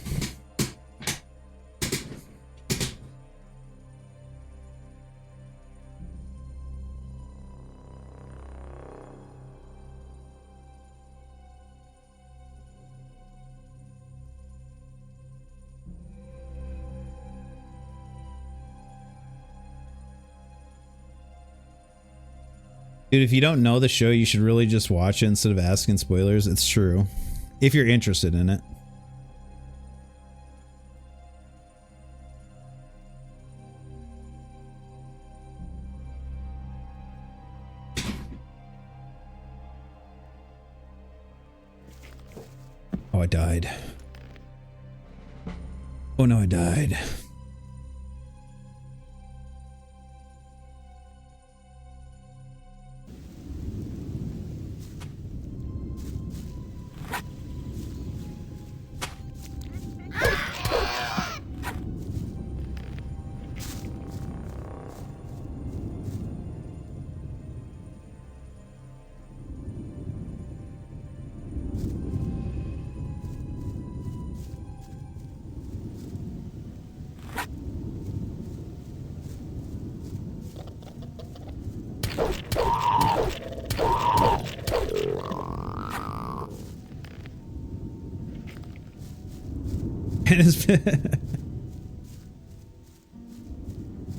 Speaker 1: Dude, if you don't know the show, you should really just watch it instead of asking spoilers. It's true. If you're interested in it. Oh, I died. Oh no, I died.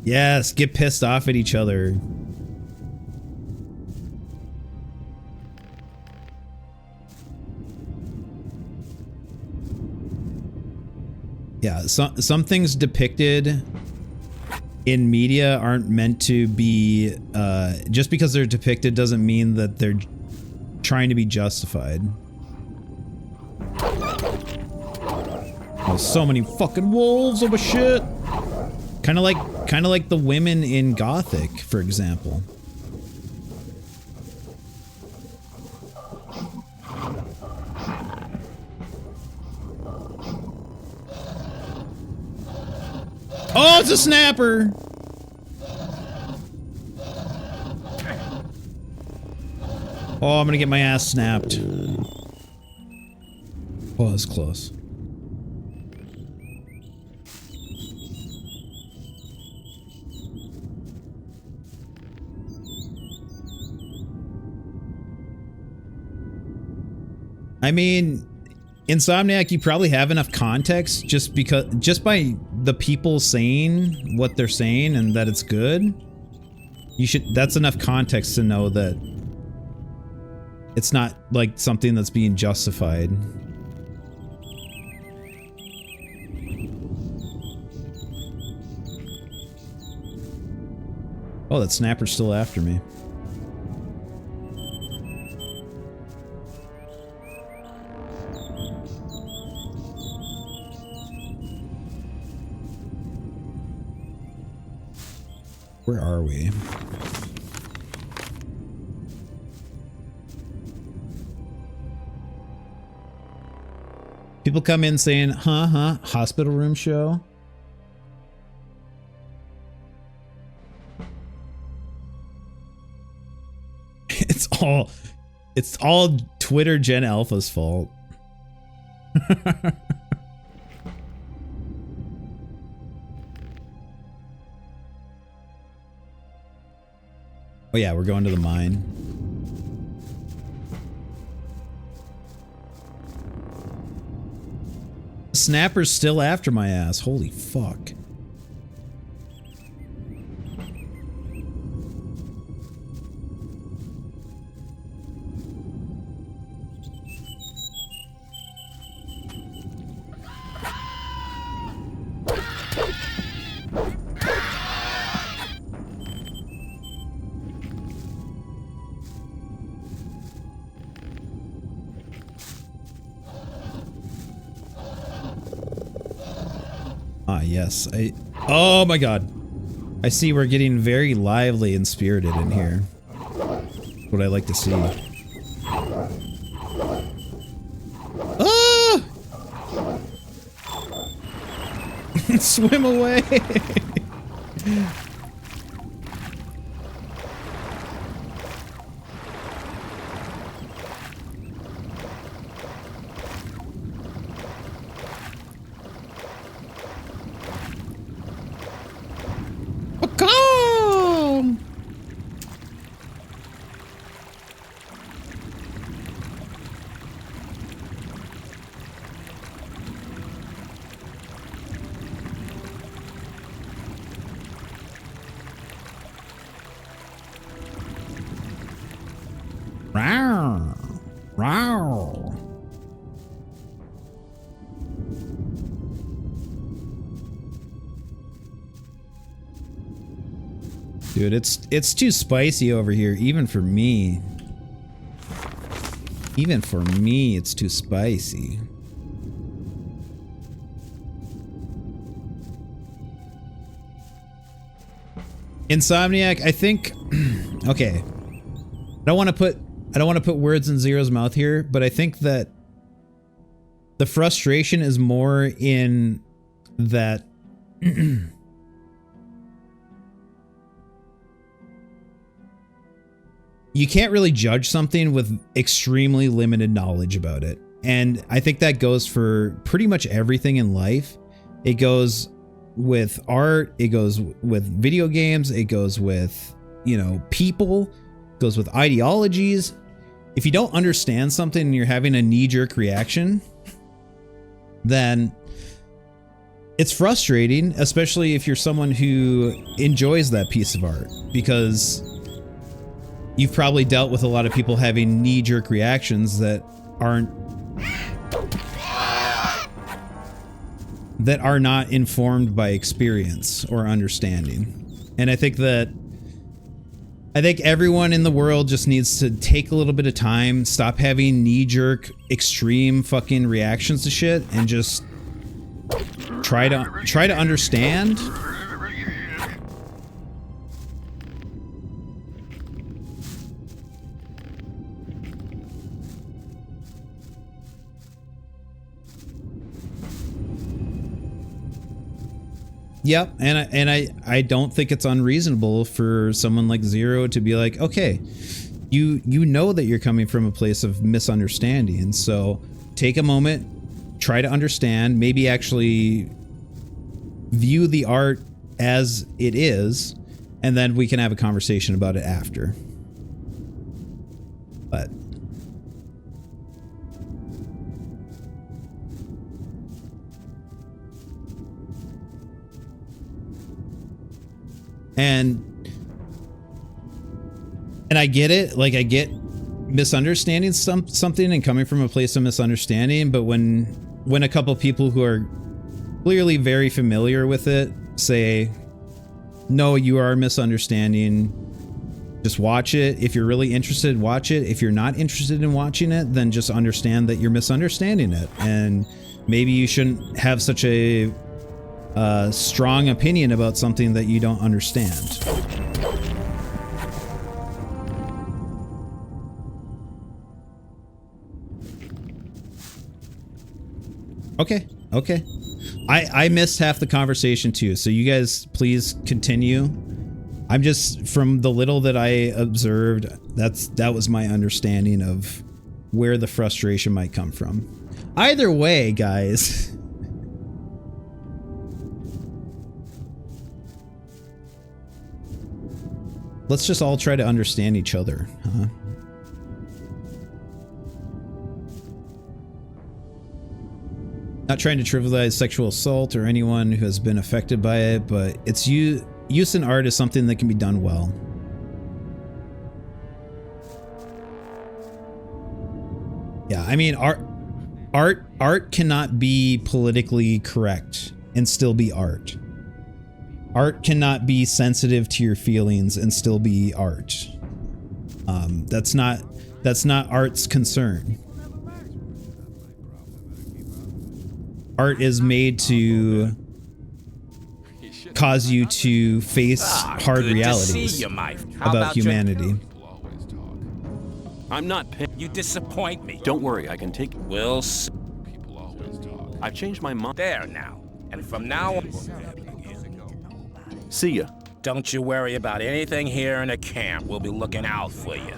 Speaker 1: Yes, get pissed off at each other. Yeah, some things depicted in media aren't meant to be, just because they're depicted doesn't mean that they're trying to be justified. Oh, so many fucking wolves. Oh my shit. Kind of like the women in Gothic, for example. Oh, it's a snapper. Oh, I'm gonna get my ass snapped. Oh, that's close. I mean, Insomniac, you probably have enough context just by the people saying what they're saying and that it's good. That's enough context to know that it's not like something that's being justified. Oh, that snapper's still after me. Where are we? People come in saying, hospital room show. It's all Twitter Gen Alpha's fault. Oh yeah, we're going to the mine. Snapper's still after my ass. Holy fuck. Ah, yes. Oh my god. I see we're getting very lively and spirited in here. What I like to see. Ah! Swim away! Come! Rawr. Rawr. Dude, it's too spicy over here, even for me. Even for me, it's too spicy. Insomniac, I think okay. I don't want to put words in Zero's mouth here, but I think that the frustration is more in that you can't really judge something with extremely limited knowledge about it. And I think that goes for pretty much everything in life. It goes with art, it goes with video games, it goes with, you know, people, it goes with ideologies. If you don't understand something and you're having a knee-jerk reaction, then it's frustrating, especially if you're someone who enjoys that piece of art, because you've probably dealt with a lot of people having knee-jerk reactions that are not informed by experience or understanding. And I think everyone in the world just needs to take a little bit of time, stop having knee-jerk, extreme fucking reactions to shit, and just try to understand. Yep, and I don't think it's unreasonable for someone like Zero to be like, okay, you know that you're coming from a place of misunderstanding, so take a moment, try to understand, maybe actually view the art as it is, and then we can have a conversation about it after. But and I get it, like I get misunderstanding something and coming from a place of misunderstanding, but when a couple people who are clearly very familiar with it say, no, you are misunderstanding, just watch it. If you're really interested, watch it. If you're not interested in watching it, then just understand that you're misunderstanding it, and maybe you shouldn't have such a strong opinion about something that you don't understand. Okay. I missed half the conversation too, so you guys please continue. I'm just, from the little that I observed, that was my understanding of where the frustration might come from. Either way, guys. Let's just all try to understand each other, huh? Not trying to trivialize sexual assault or anyone who has been affected by it, but its use in art is something that can be done well. Yeah, I mean, art cannot be politically correct and still be art. Art cannot be sensitive to your feelings and still be art. That's not art's concern. Art is made to cause you to face hard
Speaker 19: good
Speaker 1: realities
Speaker 19: to see you, How
Speaker 1: about humanity.
Speaker 5: I'm not
Speaker 19: You disappoint me.
Speaker 5: Don't worry, I can take.
Speaker 19: We'll see.
Speaker 5: I've changed my mind.
Speaker 19: There now. And from now on.
Speaker 5: See ya.
Speaker 19: Don't you worry about anything here in the camp. We'll be looking out for you.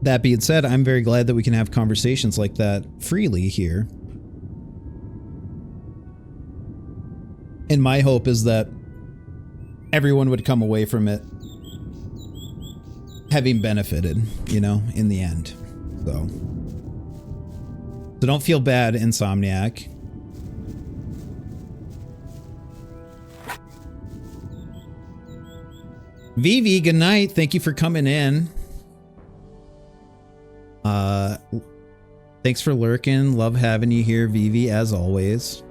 Speaker 1: That being said, I'm very glad that we can have conversations like that freely here. And my hope is that everyone would come away from it having benefited, you know, in the end. So don't feel bad, Insomniac. Vivi, good night. Thank you for coming in. Thanks for lurking. Love having you here, Vivi, as always.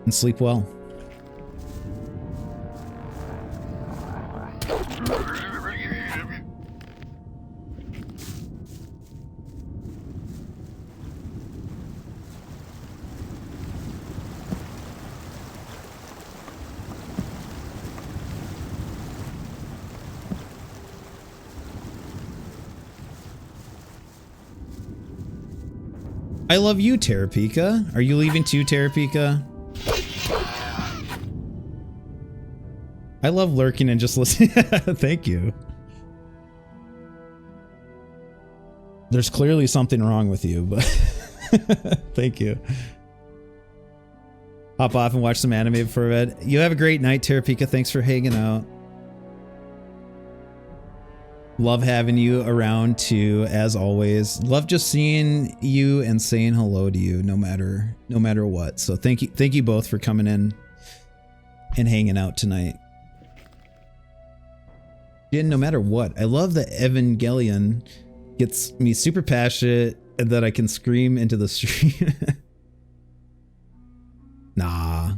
Speaker 1: And sleep well. I love you, Terrapika. Are you leaving too, Terrapika? I love lurking and just listening. Thank you. There's clearly something wrong with you, but thank you. Hop off and watch some anime before bed. You have a great night, Terrapika. Thanks for hanging out. Love having you around too, as always. Love just seeing you and saying hello to you, no matter what. So thank you both for coming in and hanging out tonight. Yeah, no matter what. I love that Evangelion gets me super passionate and that I can scream into the stream. Nah.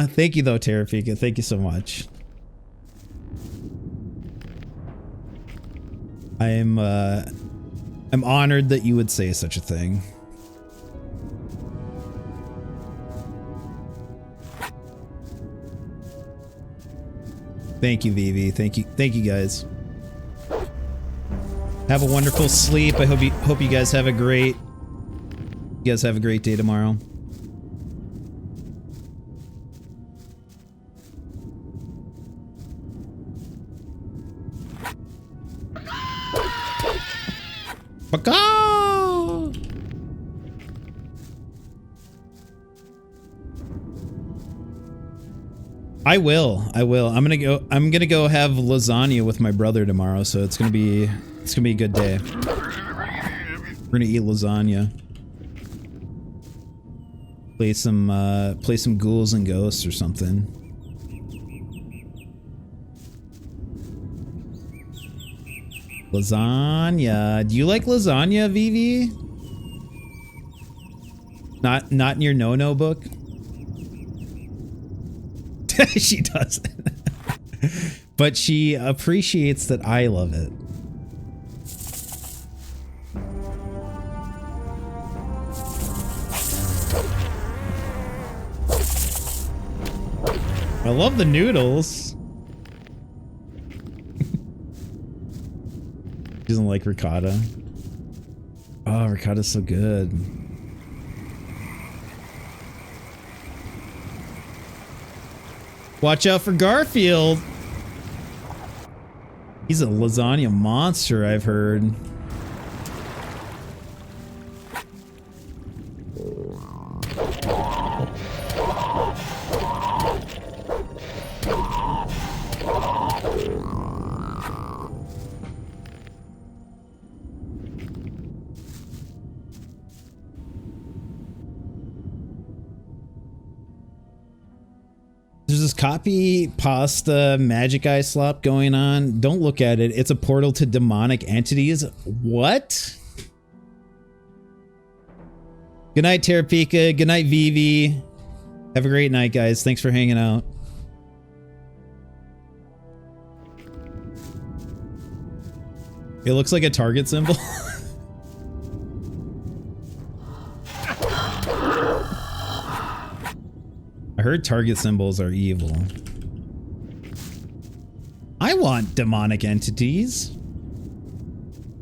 Speaker 1: Thank you though, Terrapika. Thank you so much. I'm honored that you would say such a thing. Thank you, Vivi. Thank you guys. Have a wonderful sleep. I hope you guys have a great day tomorrow. Baka! I will. I'm gonna go have lasagna with my brother tomorrow, so it's gonna be a good day. We're gonna eat lasagna. Play some ghouls and ghosts or something. Lasagna. Do you like lasagna, Vivi? Not in your no-no book? She doesn't. But she appreciates that I love it. I love the noodles. Doesn't like ricotta. Oh, ricotta's so good. Watch out for Garfield. He's a lasagna monster, I've heard. There's this copy pasta magic eye slop going on. Don't look at it. It's a portal to demonic entities. What? Good night, Terrapika. Good night, Vivi. Have a great night, guys. Thanks for hanging out. It looks like a target symbol. I heard target symbols are evil. I want demonic entities.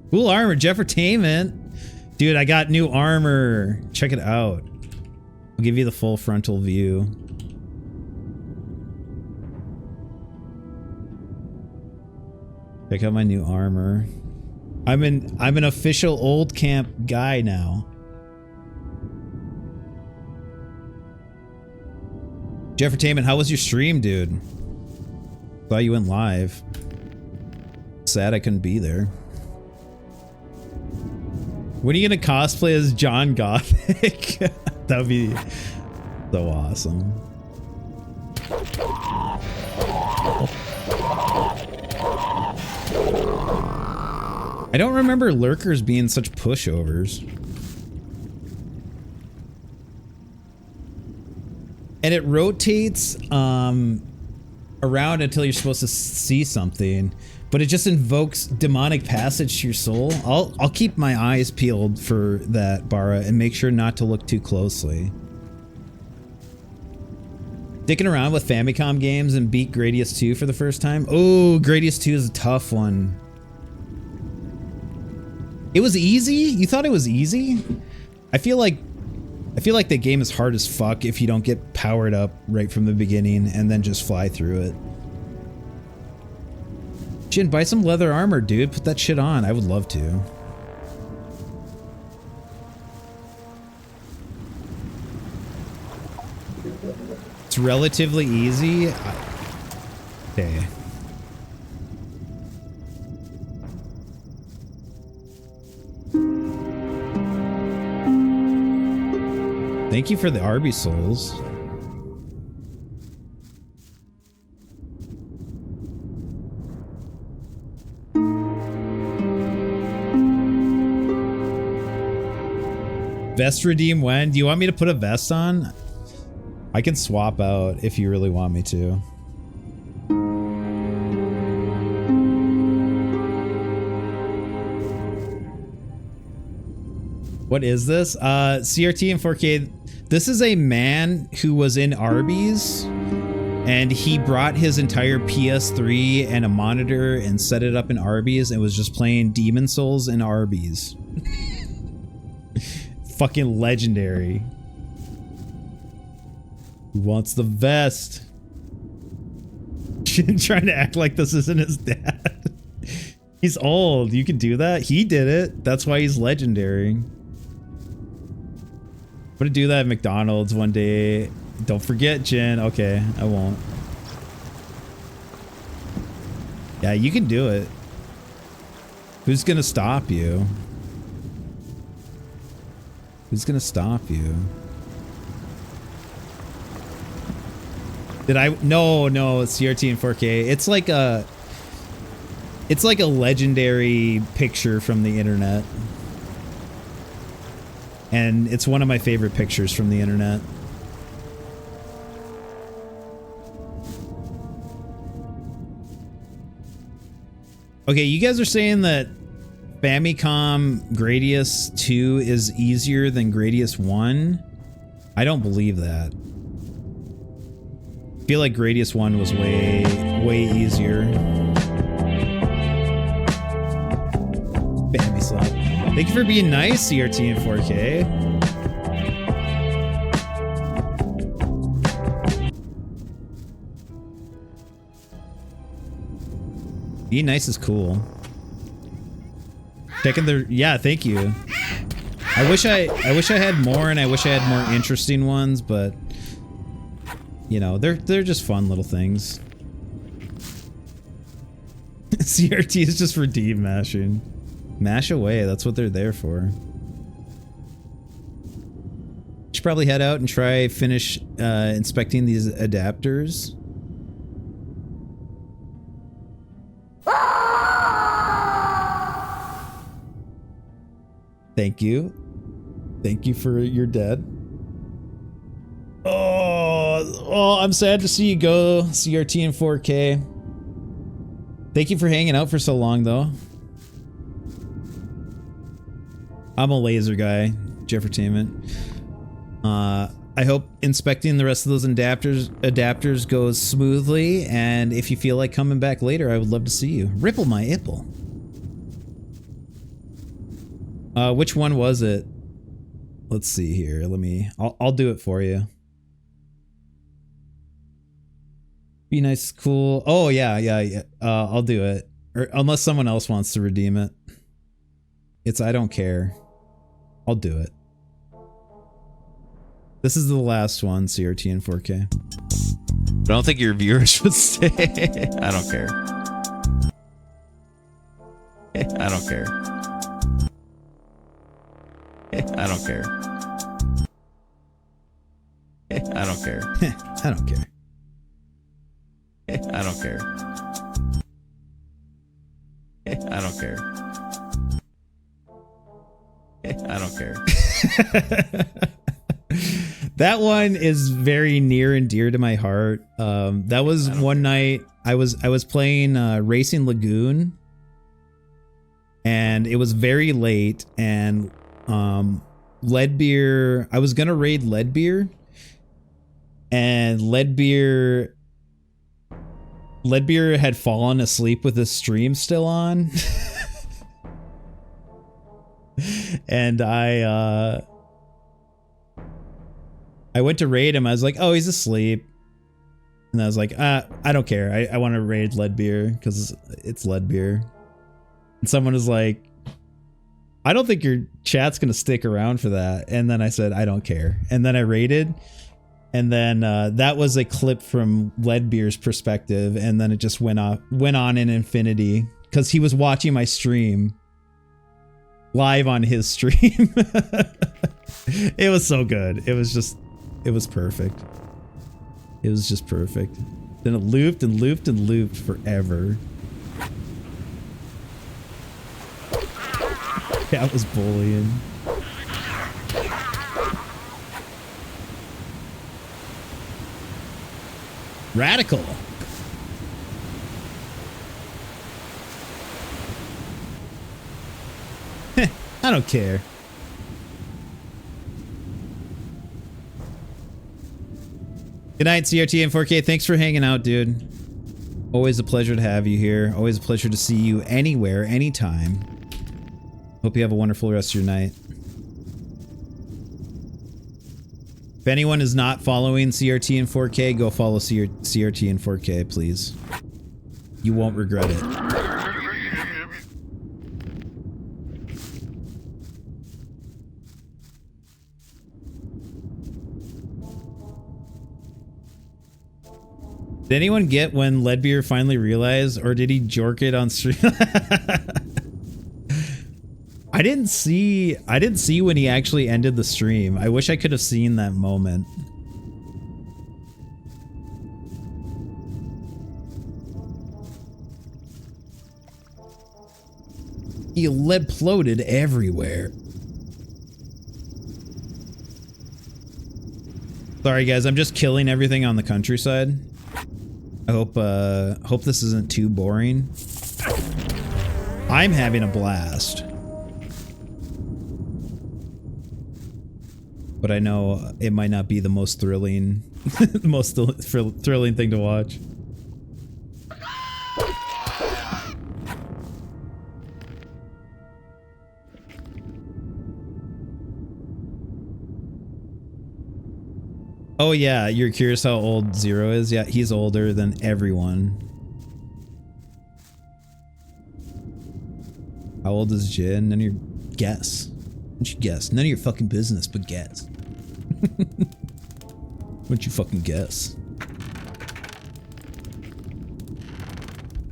Speaker 1: Cool armor, Jeffertainment. Dude, I got new armor. Check it out. I'll give you the full frontal view. Check out my new armor. I'm an official old camp guy now. Jeffertainment, how was your stream, dude? Thought you went live. Sad I couldn't be there. When are you gonna cosplay as John Gothic? That would be so awesome. I don't remember lurkers being such pushovers. And it rotates around until you're supposed to see something, but it just invokes demonic passage to your soul. I'll keep my eyes peeled for that, Bara, and make sure not to look too closely. Dicking around with Famicom games and beat Gradius 2 for the first time. Oh, Gradius 2 is a tough one. It was easy? You thought it was easy? I feel like the game is hard as fuck if you don't get powered up right from the beginning and then just fly through it. Jin, buy some leather armor, dude. Put that shit on. I would love to. It's relatively easy. Okay. Thank you for the Arby souls. Vest redeem when? Do you want me to put a vest on? I can swap out if you really want me to. What is this? CRT and 4K. This is a man who was in Arby's and he brought his entire PS3 and a monitor and set it up in Arby's and was just playing Demon Souls in Arby's. Fucking legendary. Who wants the vest? Trying to act like this isn't his dad. He's old. You can do that. He did it. That's why he's legendary. I'm gonna do that at McDonald's one day. Don't forget, Jen. Okay, I won't. Yeah, you can do it. Who's gonna stop you? Who's gonna stop you? Did I? No, it's CRT and 4K. It's like a legendary picture from the internet. And it's one of my favorite pictures from the internet. Okay, you guys are saying that Famicom Gradius 2 is easier than Gradius 1? I don't believe that. I feel like Gradius 1 was way easier. Bambi slap. Thank you for being nice, CRT and 4K. Being nice is cool. Checking the yeah, thank you. I wish I had more, and I wish I had more interesting ones, but you know, they're just fun little things. CRT is just for deep mashing. Mash away, that's what they're there for. Should probably head out and finish inspecting these adapters. Thank you. Thank you for your dead. Oh, I'm sad to see you go, CRT in 4K. Thank you for hanging out for so long, though. I'm a laser guy, Jeffertainment. I hope inspecting the rest of those adapters goes smoothly, and if you feel like coming back later, I would love to see you. Ripple my ipple. Which one was it? Let's see here. I'll do it for you. Be nice, cool. Oh yeah. I'll do it. Or unless someone else wants to redeem it. It's I don't care. I'll do it. This is the last one, CRT in 4K.
Speaker 10: I don't think your viewers should stay. I don't care. I don't care. I don't care. I don't care.
Speaker 1: I don't care.
Speaker 10: I don't care. I don't care. I don't care.
Speaker 1: That one is very near and dear to my heart. That was one night I was playing Racing Lagoon, and it was very late, and Leadbeer, I was gonna raid Leadbeer, and Leadbeer had fallen asleep with his stream still on. And I went to raid him. I was like, oh, he's asleep. And I was like, I don't care. I want to raid Leadbeer because it's Leadbeer. And someone was like, I don't think your chat's going to stick around for that. And then I said, I don't care. And then I raided. And then that was a clip from Leadbeer's perspective. And then it just went on in infinity because he was watching my stream live on his stream. It was so good. It was perfect. It was just perfect. Then it looped and looped and looped forever. That was bullying. Radical. I don't care. Good night, CRT and 4K. Thanks for hanging out, dude. Always a pleasure to have you here. Always a pleasure to see you anywhere, anytime. Hope you have a wonderful rest of your night. If anyone is not following CRT and 4K, go follow CRT and 4K, please. You won't regret it. Did anyone get when Leadbeer finally realized, or did he jork it on stream? I didn't see when he actually ended the stream. I wish I could have seen that moment. He lead-ploded everywhere. Sorry guys, I'm just killing everything on the countryside. I hope this isn't too boring. I'm having a blast. But I know it might not be the most thrilling thrilling thing to watch. Oh yeah, you're curious how old Zero is? Yeah, he's older than everyone. How old is Jin? None of your guess. Why don't you guess? None of your fucking business, but guess. Why don't you fucking guess?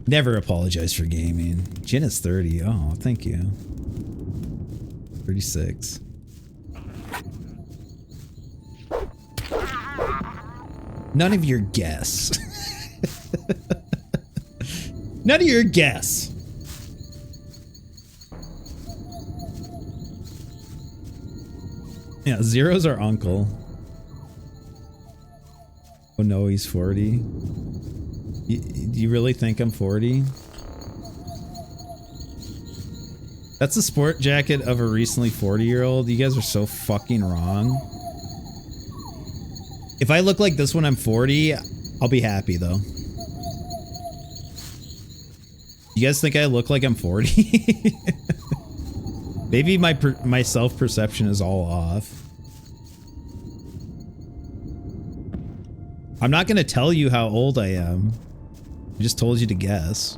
Speaker 1: Never apologize for gaming. Jin is 30. Oh, thank you. 36. None of your guess. None of your guess. Yeah, Zero's our uncle. Oh no, he's 40. Do you really think I'm 40? That's the sport jacket of a recently 40-year-old. You guys are so fucking wrong. If I look like this when I'm 40, I'll be happy though. You guys think I look like I'm 40? Maybe my self-perception is all off. I'm not gonna tell you how old I am. I just told you to guess.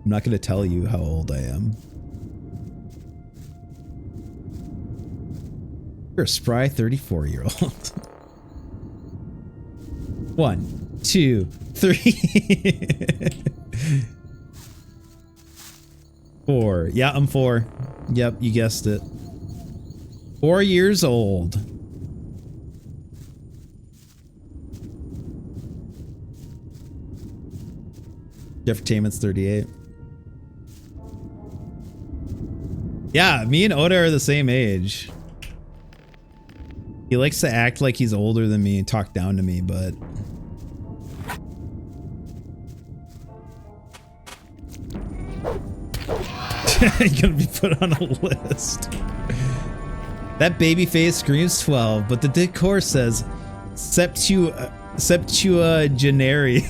Speaker 1: I'm not gonna tell you how old I am. You're a spry 34-year-old. 1, 2, 3. 4. Yeah, I'm 4. Yep, you guessed it. 4 years old. Jeffertainment's 38. Yeah, me and Oda are the same age. He likes to act like he's older than me and talk down to me, but... You're gonna be put on a list. That baby face screams 12, but the decor says septuagenarian.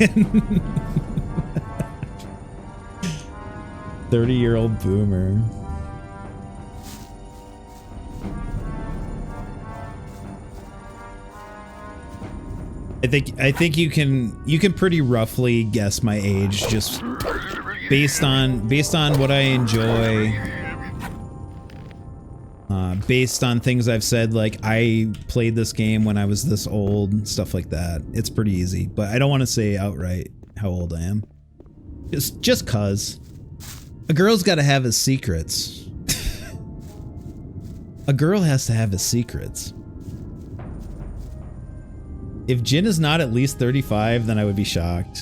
Speaker 1: 30-year-old boomer. I think you can pretty roughly guess my age just based on what I enjoy, based on things I've said, like I played this game when I was this old, stuff like that. It's pretty easy, but I don't want to say outright how old I am. Just cause a girl's got to have his secrets. A girl has to have his secrets. If Jin is not at least 35, then I would be shocked.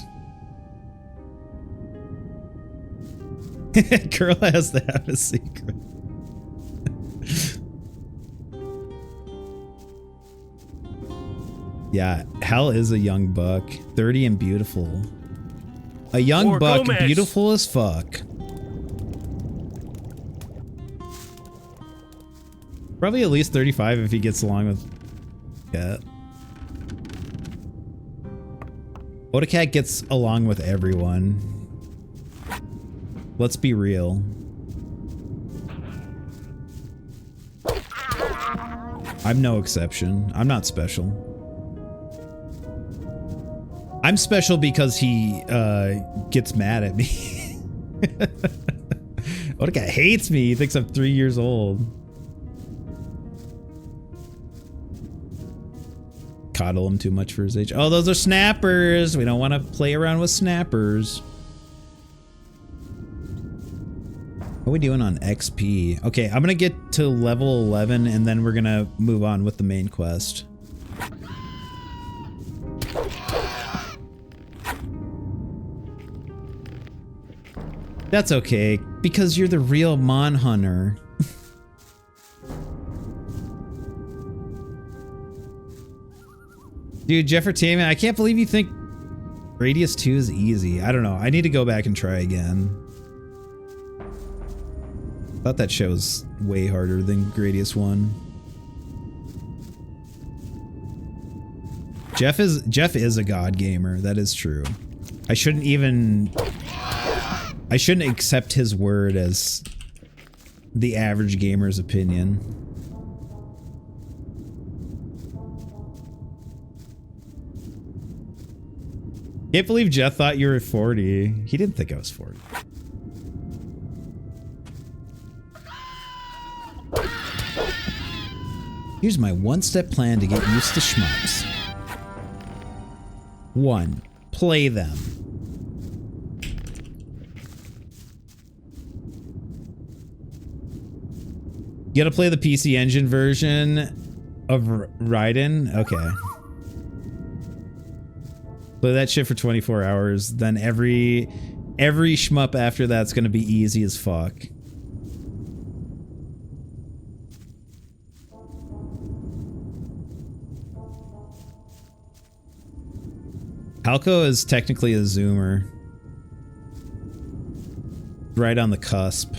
Speaker 1: Girl has to have a secret. Yeah, Hal is a young buck. 30 and beautiful. A young buck, Gomez. Beautiful as fuck. Probably at least 35 if he gets along with Cat. Odacat gets along with everyone. Let's be real. I'm no exception. I'm not special. I'm special because he gets mad at me. Odacat hates me. He thinks I'm 3 years old. Coddle him too much for his age. Oh, those are snappers. We don't want to play around with snappers. What are we doing on XP? Okay, I'm gonna get to level 11 and then we're gonna move on with the main quest. That's okay, because you're the real Mon Hunter. Dude, Jeffertainment, I can't believe you think Radius 2 is easy. I don't know. I need to go back and try again. Thought that show was way harder than Gradius 1. Jeff is a god gamer. That is true. I shouldn't accept his word as the average gamer's opinion. Can't believe Jeff thought you were 40. He didn't think I was 40. Here's my one-step plan to get used to shmups. 1. Play them. You gotta play the PC Engine version of Raiden? Okay. Play that shit for 24 hours, then every shmup after that's gonna be easy as fuck. Halco is technically a zoomer. Right on the cusp.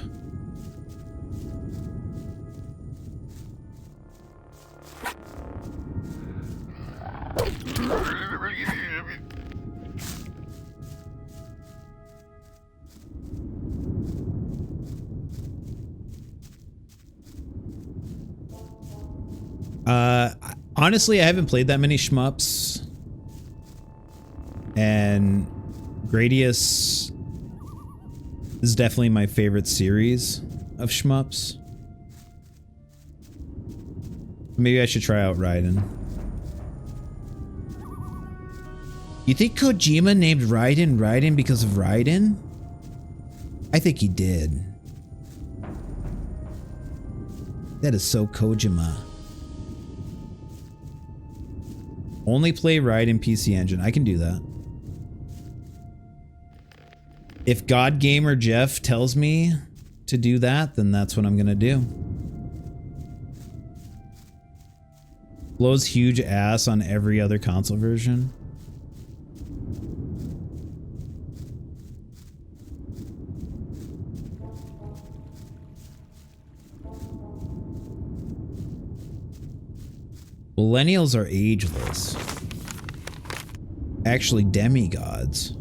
Speaker 1: Honestly, I haven't played that many shmups. And Gradius is definitely my favorite series of shmups. Maybe I should try out Raiden. You think Kojima named Raiden Raiden because of Raiden? I think he did. That is so Kojima. Only play Raiden PC Engine. I can do that. If God Gamer Jeff tells me to do that, then that's what I'm gonna do. Blows huge ass on every other console version. Millennials are ageless. Actually, demigods.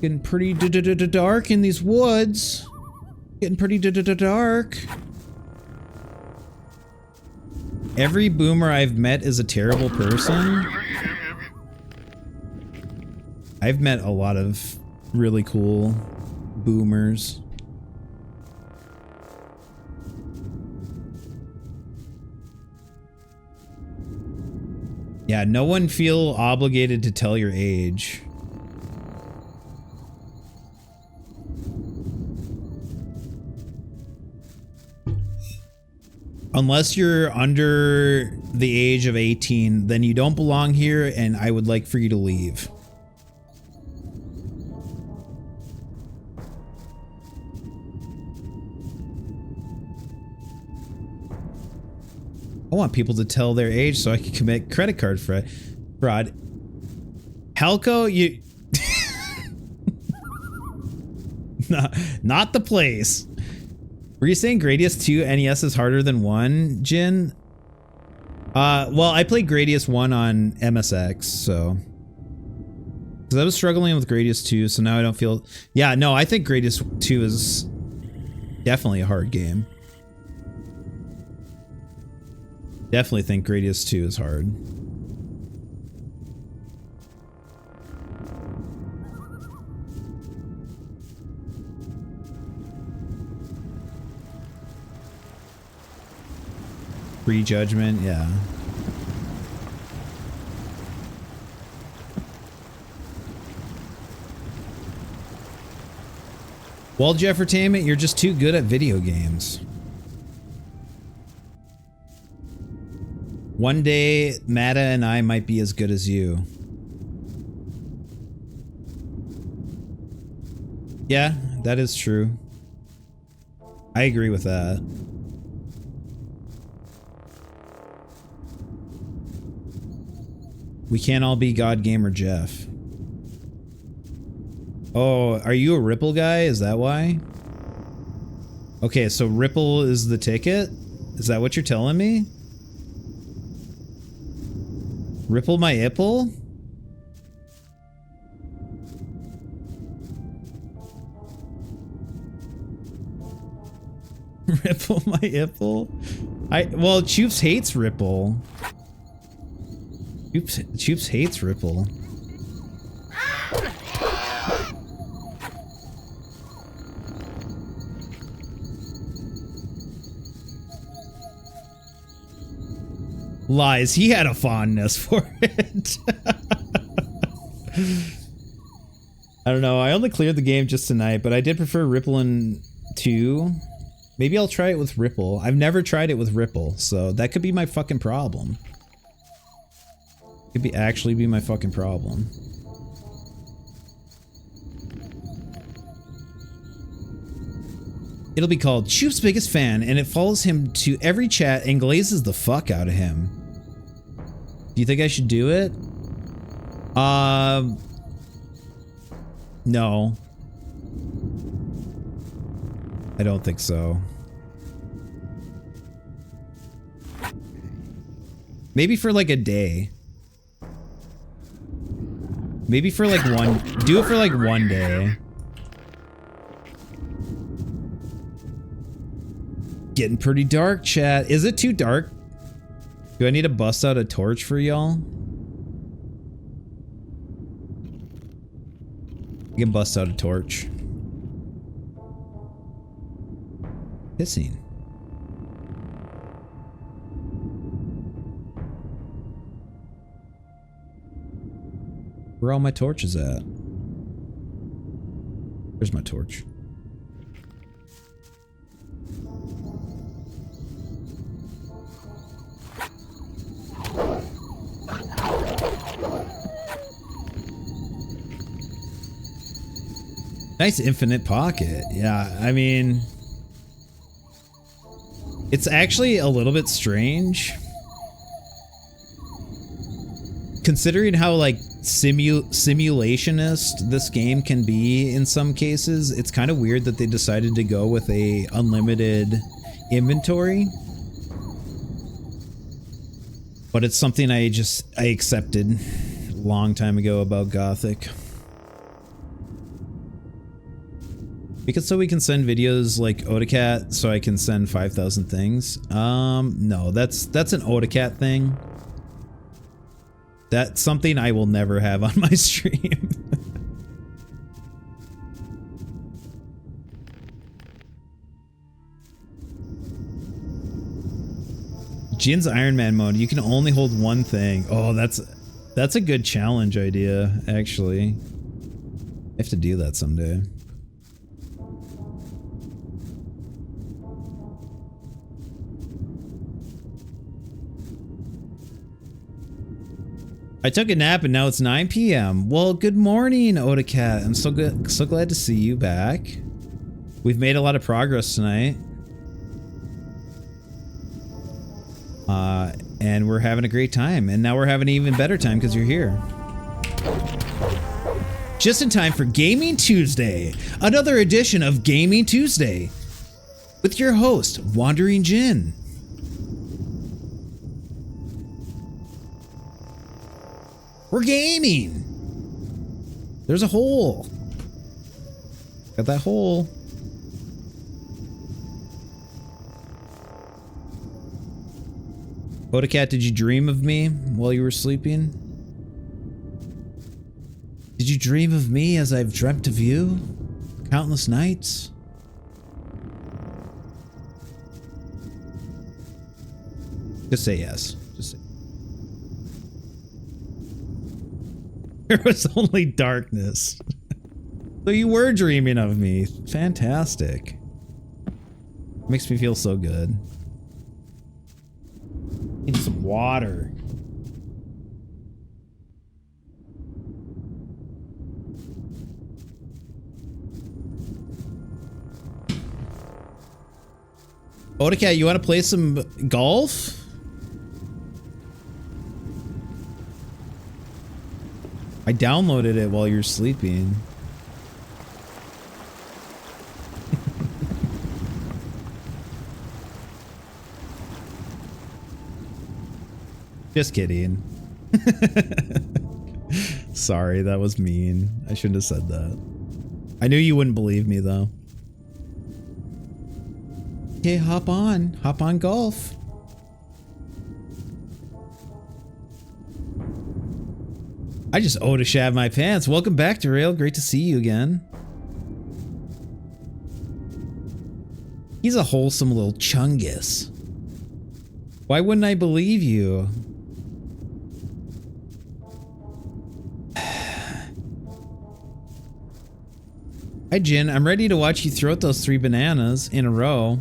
Speaker 1: Getting pretty dark in these woods. Getting pretty dark. Every boomer I've met is a terrible person. I've met a lot of really cool boomers. Yeah, no one feel obligated to tell your age. Unless you're under the age of 18, then you don't belong here, and I would like for you to leave. I want people to tell their age so I can commit credit card fraud. Halco, you... not the place. Were you saying Gradius 2 NES is harder than 1, Jin? Well, I played Gradius 1 on MSX, so... Because I was struggling with Gradius 2, so now I don't feel... Yeah, no, I think Gradius 2 is definitely a hard game. Definitely think Gradius 2 is hard. Prejudgment, yeah. Well, Jeffertainment, you're just too good at video games. One day, Mata and I might be as good as you. Yeah, that is true. I agree with that. We can't all be God Gamer Jeff. Oh, are you a Ripple guy? Is that why? Okay, so Ripple is the ticket? Is that what you're telling me? Ripple my ipple? Ripple my ipple? Well, Choops hates Ripple. Choops hates Ripple. Lies, he had a fondness for it. I don't know, I only cleared the game just tonight, but I did prefer Ripple in 2. Maybe I'll try it with Ripple. I've never tried it with Ripple, so that could be my fucking problem. Could actually be my fucking problem. It'll be called Choop's Biggest Fan, and it follows him to every chat and glazes the fuck out of him. Do you think I should do it? No. I don't think so. Maybe for like a day. Maybe for like one... Do it for like one day. Getting pretty dark, chat. Is it too dark? Do I need to bust out a torch for y'all? I can bust out a torch. Pissing. Where are all my torches at? Where's my torch? Nice infinite pocket. Yeah, I mean... It's actually a little bit strange. Considering how, like, simulationist this game can be in some cases, it's kind of weird that they decided to go with a unlimited inventory. But it's something I accepted a long time ago about Gothic. Because so we can send videos like Odacat, so I can send 5,000 things. No, that's an Odacat thing. That's something I will never have on my stream. Jin's Iron Man mode, you can only hold one thing. Oh, that's a good challenge idea, actually. I have to do that someday. I took a nap and now it's 9 p.m. Well, good morning, Odacat. I'm so glad to see you back. We've made a lot of progress tonight. And we're having a great time. And now we're having an even better time because you're here. Just in time for Gaming Tuesday. Another edition of Gaming Tuesday. With your host, Wandering Jin. We're gaming. There's a hole. Got that hole. Odacat, did you dream of me while you were sleeping? Did you dream of me as I've dreamt of you? Countless nights? Just say yes. Just say. There was only darkness. So you were dreaming of me. Fantastic. Makes me feel so good. Need some water. Odacat, you want to play some golf? I downloaded it while you're sleeping. Just kidding. Sorry, that was mean. I shouldn't have said that. I knew you wouldn't believe me though. Okay, hop on. Hop on golf. I just owed a shab my pants. Welcome back, Derail. Great to see you again. He's a wholesome little chungus. Why wouldn't I believe you? Hi, Jin. I'm ready to watch you throw out those 3 bananas in a row.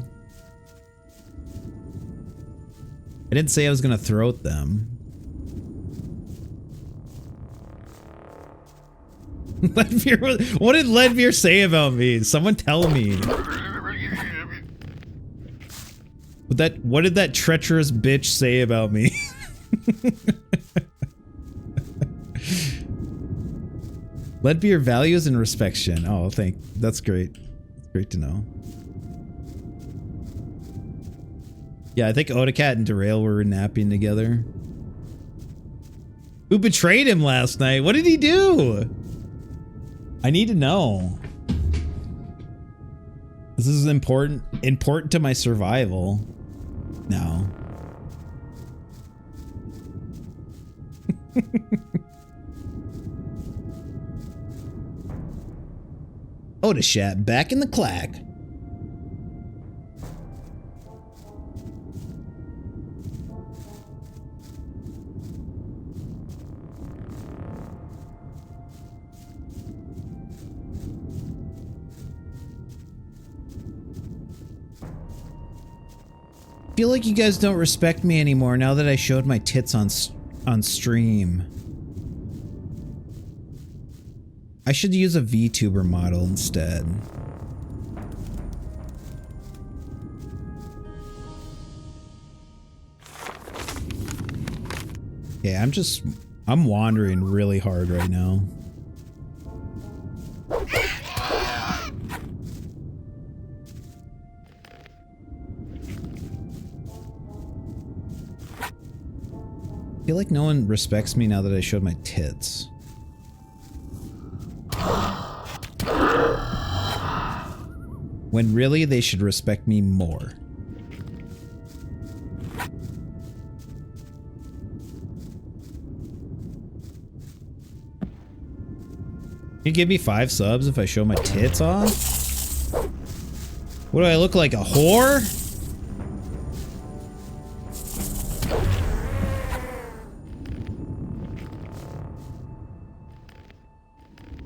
Speaker 1: I didn't say I was gonna throat them. Ledbeer, what did Ledbeer say about me? Someone tell me. What did that treacherous bitch say about me? Let be your values and respect. Oh, that's great. Great to know. Yeah, I think Odacat and Derail were napping together. Who betrayed him last night? What did he do? I need to know. This is important to my survival now. Odashat back in the clack. I feel like you guys don't respect me anymore now that I showed my tits on stream. I should use a VTuber model instead. Yeah, I'm wandering really hard right now. I feel like no one respects me now that I showed my tits. When really they should respect me more. You give me 5 subs if I show my tits off? What do I look like, a whore?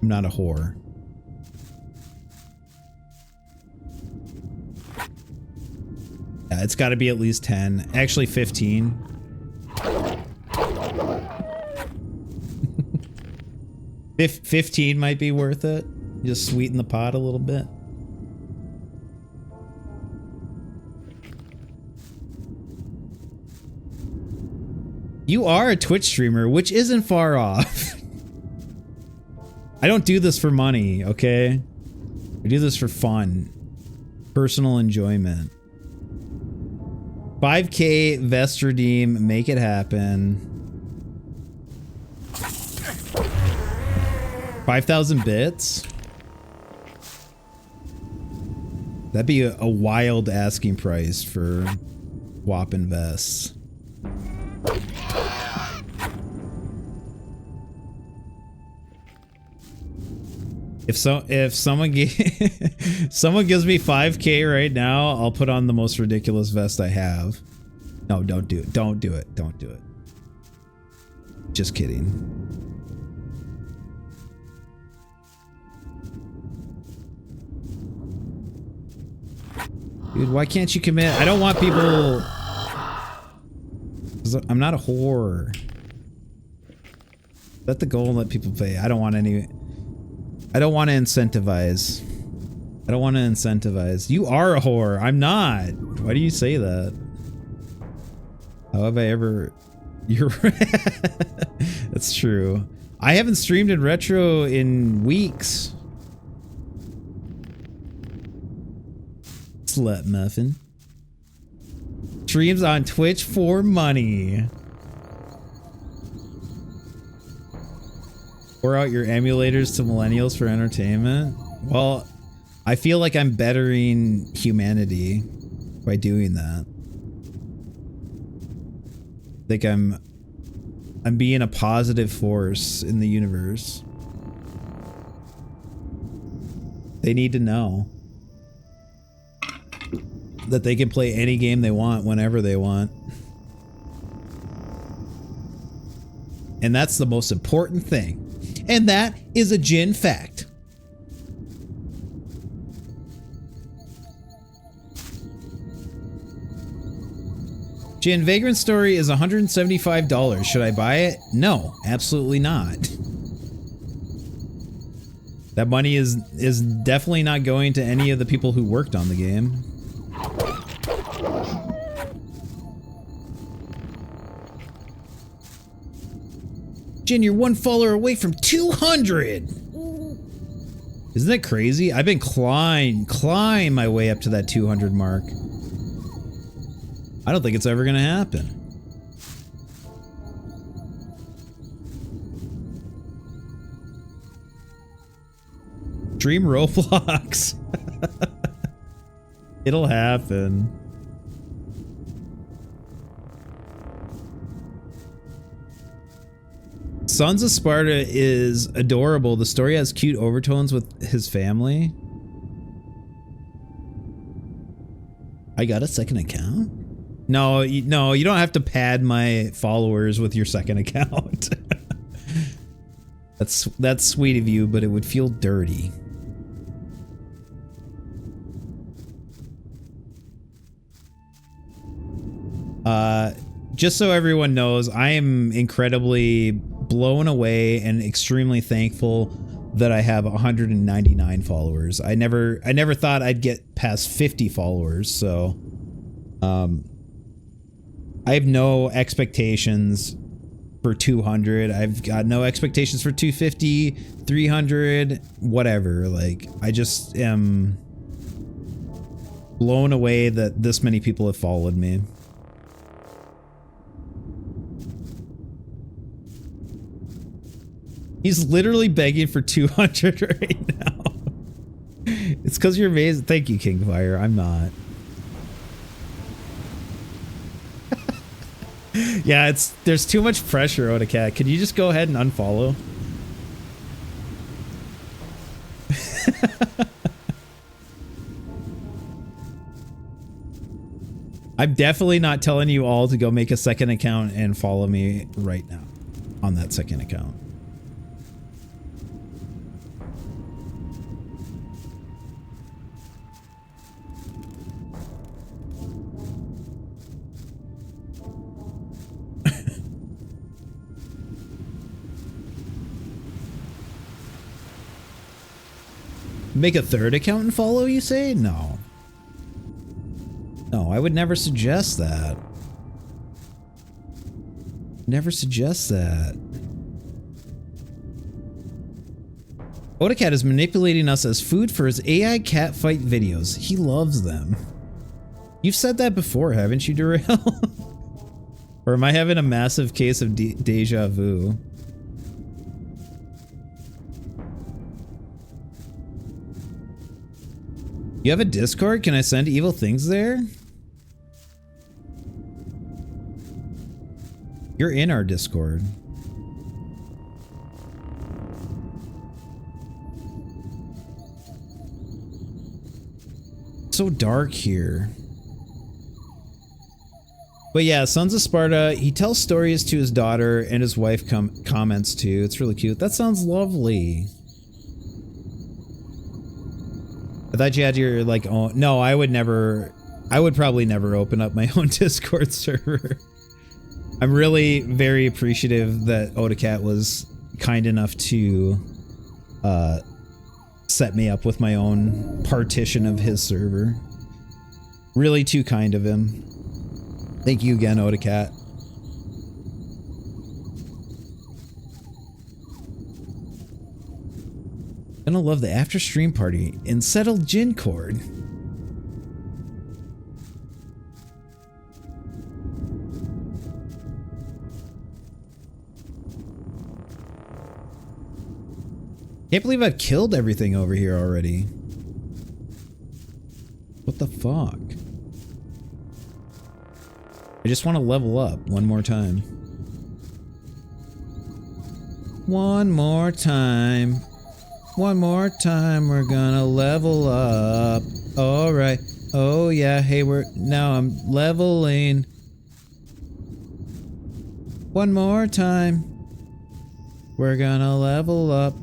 Speaker 1: I'm not a whore. Yeah, it's got to be at least 10. Actually, 15. If 15 might be worth it. Just sweeten the pot a little bit. You are a Twitch streamer, which isn't far off. I don't do this for money, okay? I do this for fun. Personal enjoyment. 5K vest redeem, make it happen. 5,000 bits? That'd be a wild asking price for whopping vests. If someone someone gives me 5K right now, I'll put on the most ridiculous vest I have. No, don't do it. Don't do it. Don't do it. Just kidding. Dude, why can't you commit? I don't want people... I'm not a whore. Set the goal and let people pay. I don't want any... I don't want to incentivize. I don't want to incentivize. You are a whore. I'm not. Why do you say that? How have I ever... You're... That's true. I haven't streamed in retro in weeks. Slut muffin. Streams on Twitch for money. Pour out your emulators to millennials for entertainment? Well, I feel like I'm bettering humanity by doing that. I think I'm being a positive force in the universe. They need to know that they can play any game they want whenever they want. And that's the most important thing. And that is a Jin fact. Jin, Vagrant Story is $175. Should I buy it? No, absolutely not. That money is definitely not going to any of the people who worked on the game. Jin, you're 1 follower away from 200. Isn't that crazy? I've been climb my way up to that 200 mark. I don't think it's ever gonna happen. Dream Roblox. It'll happen. Sons of Sparta is adorable. The story has cute overtones with his family. I got a second account? No, you don't have to pad my followers with your second account. That's sweet of you, but it would feel dirty. Just so everyone knows, I am incredibly blown away and extremely thankful that I have 199 followers. I never thought I'd get past 50 followers, so I have no expectations for 200. I've got no expectations for 250, 300, whatever. Like, I just am blown away that this many people have followed me. He's literally begging for 200 right now. It's because you're amazing. Thank you, Kingfire. I'm not. Yeah, there's too much pressure, Otacat. Can you just go ahead and unfollow? I'm definitely not telling you all to go make a second account and follow me right now on that second account. Make a third account and follow, you say? No. No, I would never suggest that. Never suggest that. Otacat is manipulating us as food for his AI cat fight videos. He loves them. You've said that before, haven't you, Durail? Or am I having a massive case of deja vu? You have a Discord? Can I send evil things there? You're in our Discord. So dark here. But yeah, Sons of Sparta, he tells stories to his daughter and his wife comments too. It's really cute. That sounds lovely. I thought you had your, like, own... No, I would probably never open up my own Discord server. I'm really very appreciative that Otacat was kind enough to set me up with my own partition of his server. Really too kind of him. Thank you again, Otacat. Gonna love the after stream party in settled Jin Chord. Can't believe I've killed everything over here already. What the fuck? I just want to level up one more time. One more time. One more time, we're gonna level up. Alright. Oh yeah, hey, now I'm leveling. One more time. We're gonna level up.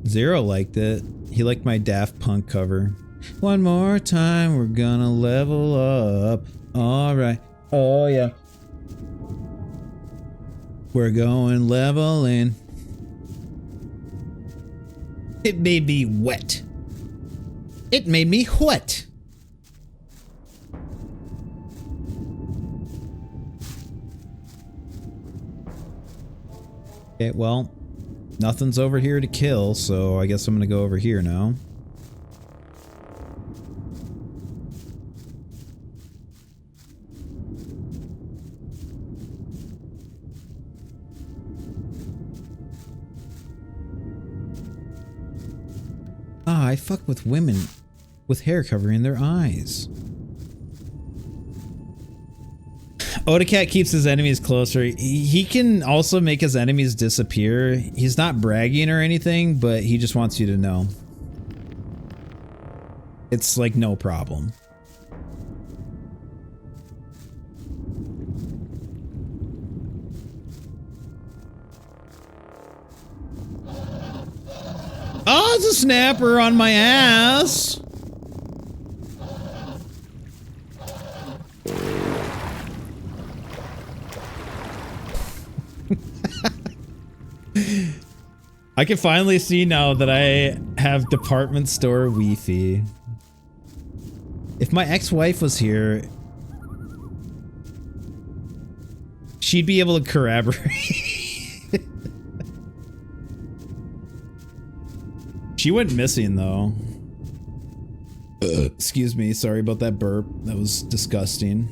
Speaker 1: Zero liked it. He liked my Daft Punk cover. One more time, we're gonna level up. Alright. Oh yeah. We're going leveling. It made me wet. It made me wet. Okay, well, nothing's over here to kill, so I guess I'm gonna go over here now. Ah, I fuck with women with hair covering their eyes. Odacat keeps his enemies closer. He can also make his enemies disappear. He's not bragging or anything, but he just wants you to know. It's like no problem. Oh, it's a snapper on my ass. I can finally see now that I have department store Wi-Fi. If my ex-wife was here, she'd be able to corroborate. She went missing though. Excuse me, sorry about that burp. That was disgusting.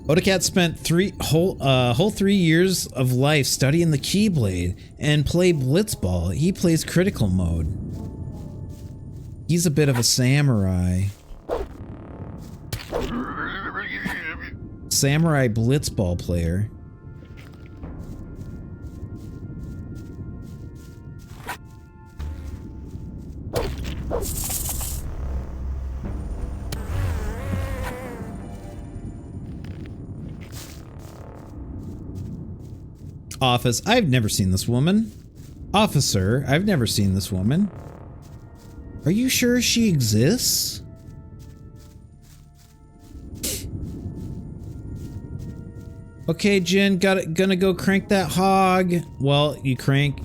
Speaker 1: Odacat spent whole 3 years of life studying the Keyblade and play Blitzball. He plays critical mode. He's a bit of a samurai. Samurai Blitzball player. Office, I've never seen this woman. Officer, I've never seen this woman. Are you sure she exists? Okay, Jin, gonna go crank that hog. Well, you crank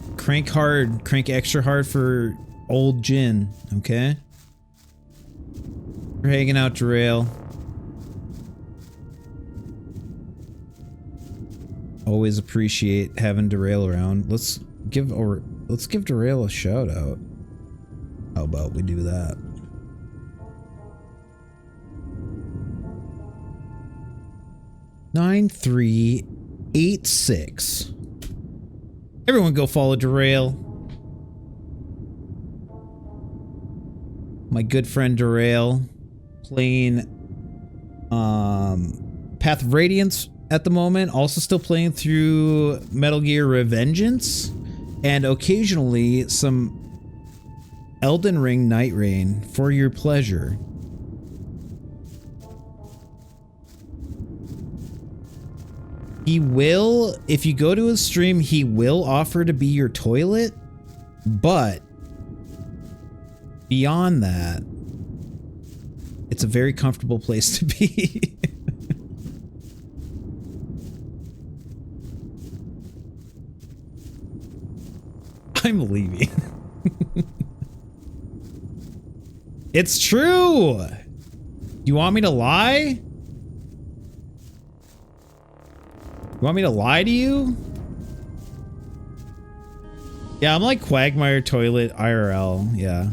Speaker 1: hard, crank extra hard for old Jin, okay? We're hanging out to rail. Always appreciate having Derail around. Let's give Derail a shout out. How about we do that? $9386. Everyone go follow Derail. My good friend Derail playing Path of Radiance at the moment, also still playing through Metal Gear Revengeance, and occasionally some Elden Ring Night Rain for your pleasure. He will, if you go to his stream, he will offer to be your toilet, but beyond that, it's a very comfortable place to be. I'm leaving. It's true. You want me to lie? You want me to lie to you? Yeah, I'm like Quagmire Toilet IRL. Yeah.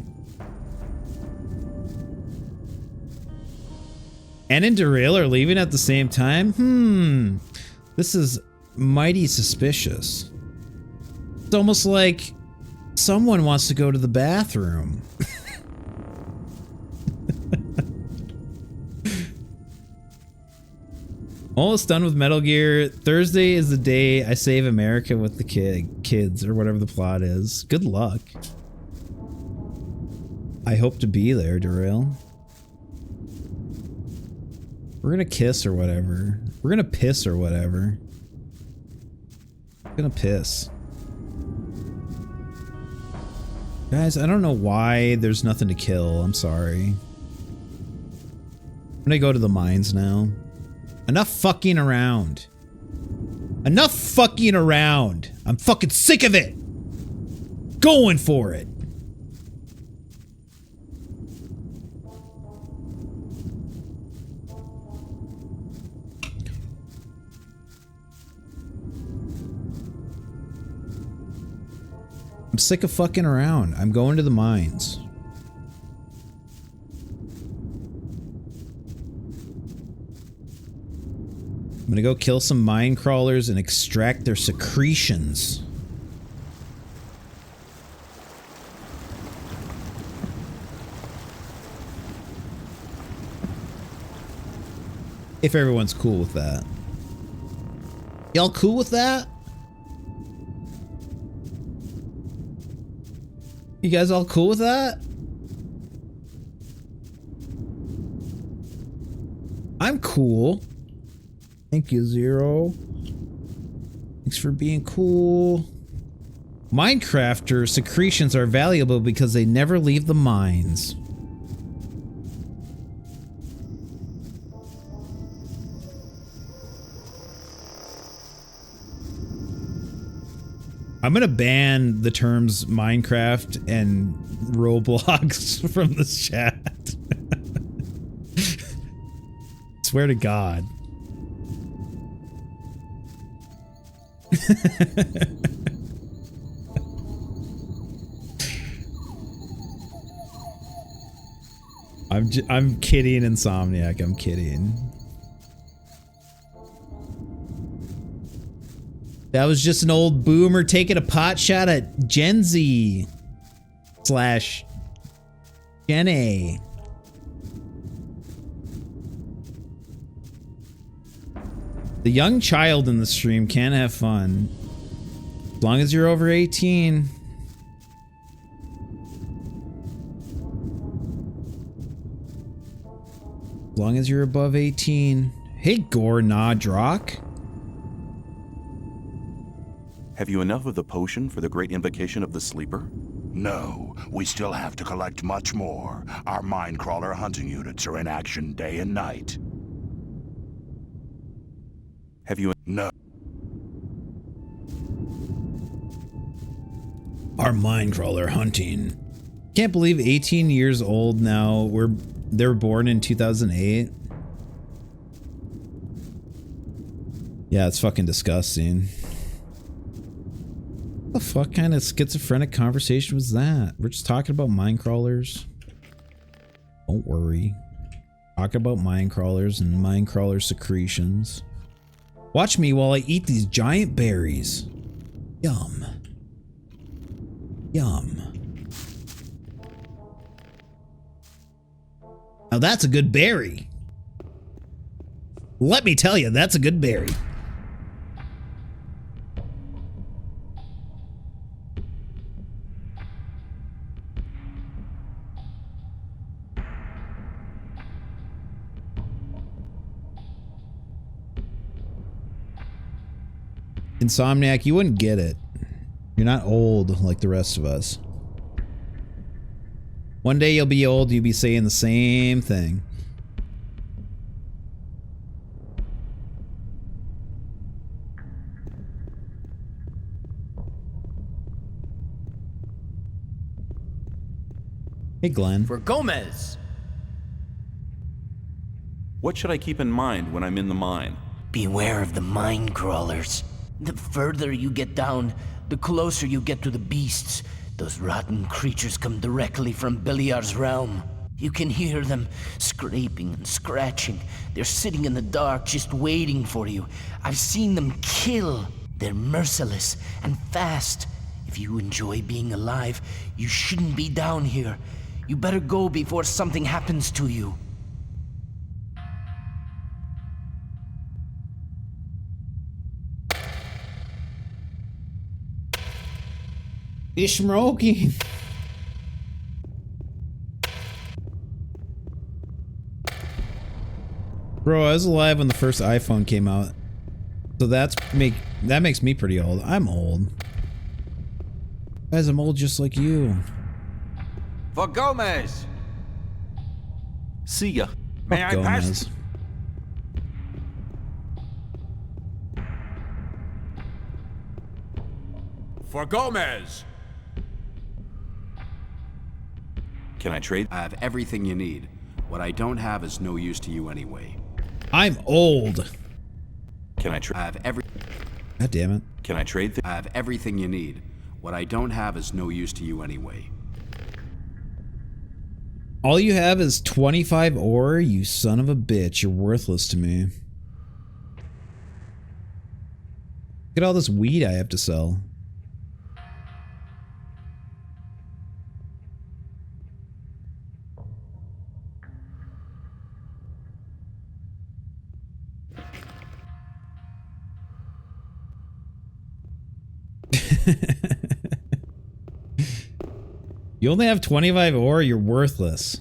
Speaker 1: Ann and Derail are leaving at the same time? This is mighty suspicious. It's almost like someone wants to go to the bathroom. Almost done with Metal Gear. Thursday is the day I save America with the kids, or whatever the plot is. Good luck. I hope to be there, Derail. We're gonna kiss or whatever. We're gonna piss or whatever. We're gonna piss. Guys, I don't know why there's nothing to kill. I'm sorry. I'm gonna go to the mines now. Enough fucking around. Enough fucking around. I'm fucking sick of it. Going for it. I'm sick of fucking around. I'm going to the mines. I'm gonna go kill some mine crawlers and extract their secretions. If everyone's cool with that. Y'all cool with that? You guys all cool with that? I'm cool. Thank you, Zero. Thanks for being cool. Minecrafter secretions are valuable because they never leave the mines. I'm gonna ban the terms Minecraft and Roblox from this chat. Swear to God. I'm kidding, Insomniac. I'm kidding. That was just an old boomer taking a pot shot at Gen Z / Gen A. The young child in the stream can have fun. As long as you're over 18. As long as you're above 18. Hey, Gornadrock.
Speaker 7: Have you enough of the potion for the great invocation of the sleeper?
Speaker 8: No, we still have to collect much more. Our minecrawler hunting units are in action day and night.
Speaker 7: Have you...
Speaker 8: No.
Speaker 1: Our minecrawler hunting. Can't believe 18 years old now. They were born in 2008. Yeah, it's fucking disgusting. What the fuck kind of schizophrenic conversation was that? We're just talking about minecrawlers. Don't worry. Talk about minecrawlers and minecrawler secretions. Watch me while I eat these giant berries. Yum. Yum. Now that's a good berry. Let me tell you, that's a good berry. Insomniac, you wouldn't get it. You're not old like the rest of us. One day you'll be old, you'll be saying the same thing. Hey, Glenn.
Speaker 16: For Gomez.
Speaker 5: What should I keep in mind when I'm in the mine?
Speaker 11: Beware of the mine crawlers. The further you get down, the closer you get to the beasts. Those rotten creatures come directly from Beliar's realm. You can hear them scraping and scratching. They're sitting in the dark just waiting for you. I've seen them kill. They're merciless and fast. If you enjoy being alive, you shouldn't be down here. You better go before something happens to you.
Speaker 1: He's smoking. Bro, I was alive when the first iPhone came out. So that makes me pretty old. I'm old. Guys, I'm old just like you.
Speaker 9: For Gomez!
Speaker 5: See ya.
Speaker 19: May I pass? For Gomez!
Speaker 5: Can I trade?
Speaker 13: I have everything you need. What I don't have is no use to you anyway.
Speaker 1: I'm old.
Speaker 5: Can I trade?
Speaker 13: I have every.
Speaker 1: God damn it.
Speaker 5: Can I trade?
Speaker 13: I have everything you need. What I don't have is no use to you anyway.
Speaker 1: All you have is 25 ore, you son of a bitch. You're worthless to me. Look at all this weed I have to sell. You only have 25 ore, you're worthless.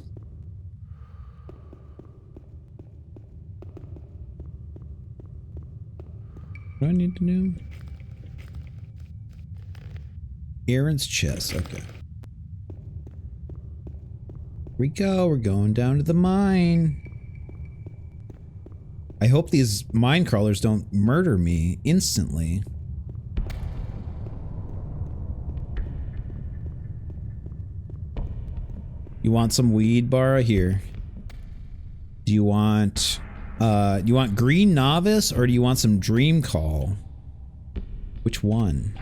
Speaker 1: What do I need to do? Aaron's chest, okay. Here we go, we're going down to the mine. I hope these mine crawlers don't murder me instantly. You want some weed, Bara? Here. Do you want green novice or do you want some dream call? Which one?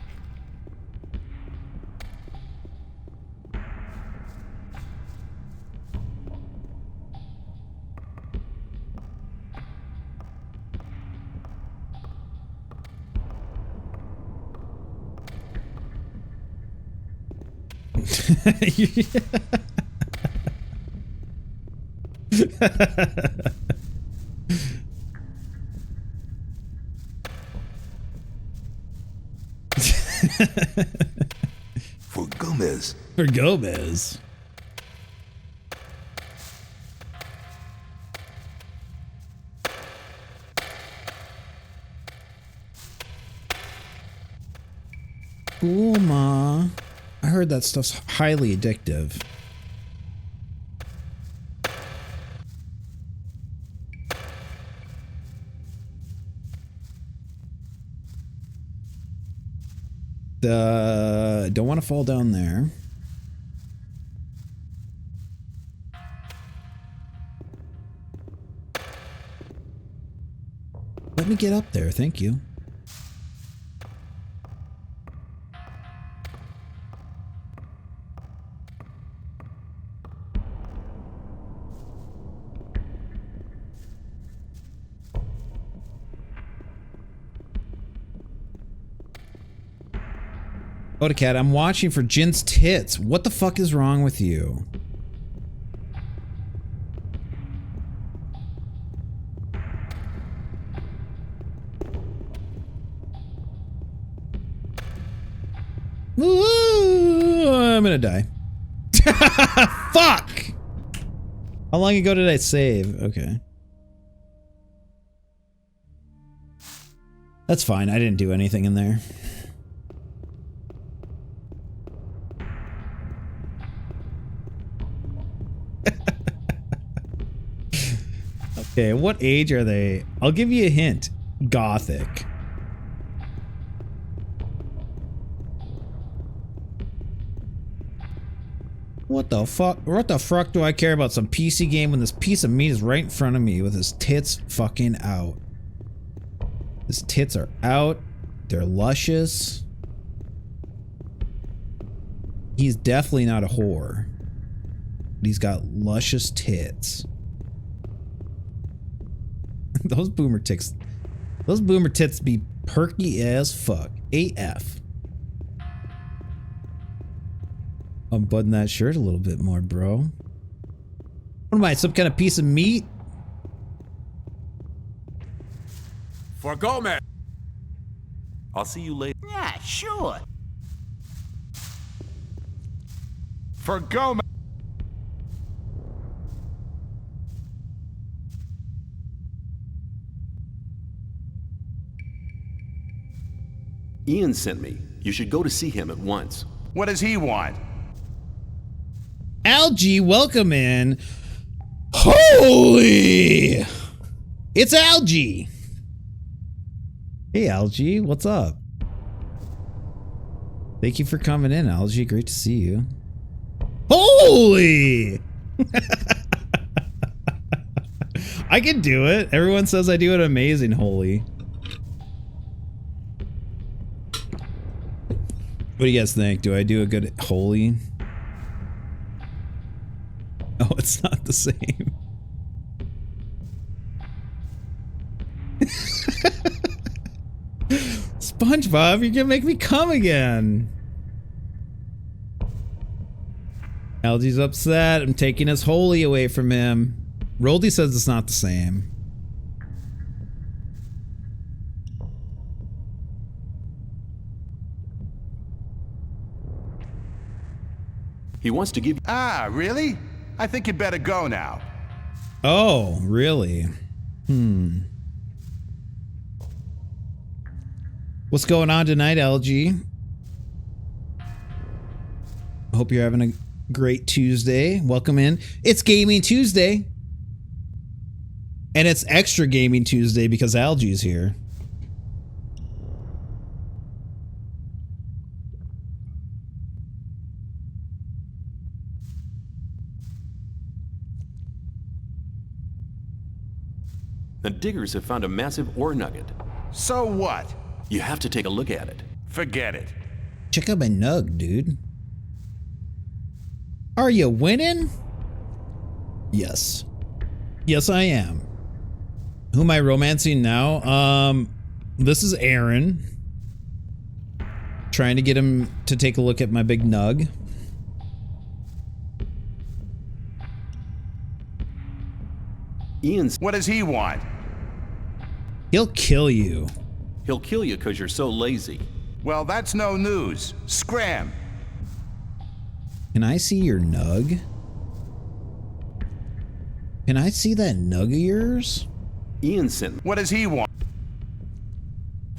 Speaker 18: For Gomez.
Speaker 1: For Gomez. Cool, Ma. I heard that stuff's highly addictive. Don't want to fall down there. Let me get up there, thank you. Otacat, I'm watching for Jin's tits. What the fuck is wrong with you? Ooh, I'm gonna die. Fuck! How long ago did I save? Okay. That's fine. I didn't do anything in there. Okay, what age are they? I'll give you a hint. Gothic. What the fuck? What the fuck do I care about some PC game when this piece of meat is right in front of me with his tits fucking out? His tits are out. They're luscious. He's definitely not a whore. But he's got luscious tits. Those boomer tits be perky as fuck. AF. Unbutton that shirt a little bit more, bro. What am I, some kind of piece of meat?
Speaker 19: For Gomez.
Speaker 5: I'll see you later.
Speaker 9: Yeah, sure.
Speaker 8: For Gomez.
Speaker 5: Ian sent me. You should go to see him at once.
Speaker 8: What does he want?
Speaker 1: Algie, welcome in. Holy! It's Algie. Hey, Algie, what's up? Thank you for coming in, Algie. Great to see you. Holy! I can do it. Everyone says I do it amazing, holy. What do you guys think? Do I do a good holy? Oh, it's not the same. SpongeBob, you're gonna make me come again. Algie's upset. I'm taking his holy away from him. Roldy says it's not the same.
Speaker 5: He wants to give you...
Speaker 4: Ah, really? I think you'd better go now.
Speaker 1: Oh, really? What's going on tonight, LG? Hope you're having a great Tuesday. Welcome in. It's Gaming Tuesday. And it's extra Gaming Tuesday because Algie's here.
Speaker 5: The diggers have found a massive ore nugget.
Speaker 4: So what?
Speaker 5: You have to take a look at it.
Speaker 4: Forget it.
Speaker 1: Check out my nug, dude. Are you winning? Yes. Yes, I am. Who am I romancing now? This is Aaron. Trying to get him to take a look at my big nug.
Speaker 5: Ian's...
Speaker 4: What does he want?
Speaker 1: He'll kill you.
Speaker 5: He'll kill you because you're so lazy.
Speaker 4: Well, that's no news. Scram.
Speaker 1: Can I see your nug? Can I see that nug of yours?
Speaker 5: Ian sent...
Speaker 4: What does he want?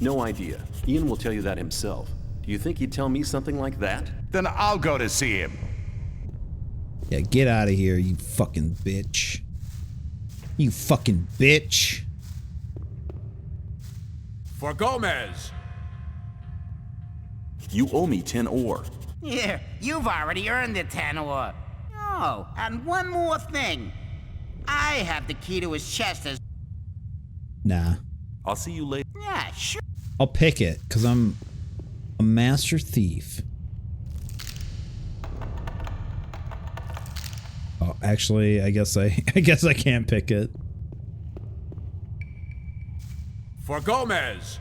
Speaker 5: No idea. Ian will tell you that himself. Do you think he'd tell me something like that?
Speaker 4: Then I'll go to see him.
Speaker 1: Yeah, get out of here, you fucking bitch. You fucking bitch.
Speaker 19: For Gomez.
Speaker 5: You owe me 10 ore.
Speaker 22: Here, you've already earned the 10 ore. Oh, and one more thing. I have the key to his chest as...
Speaker 1: Nah.
Speaker 5: I'll see you later.
Speaker 22: Yeah, sure.
Speaker 1: I'll pick it, because I'm a master thief. Oh, actually, I guess I can't pick it.
Speaker 19: For Gomez.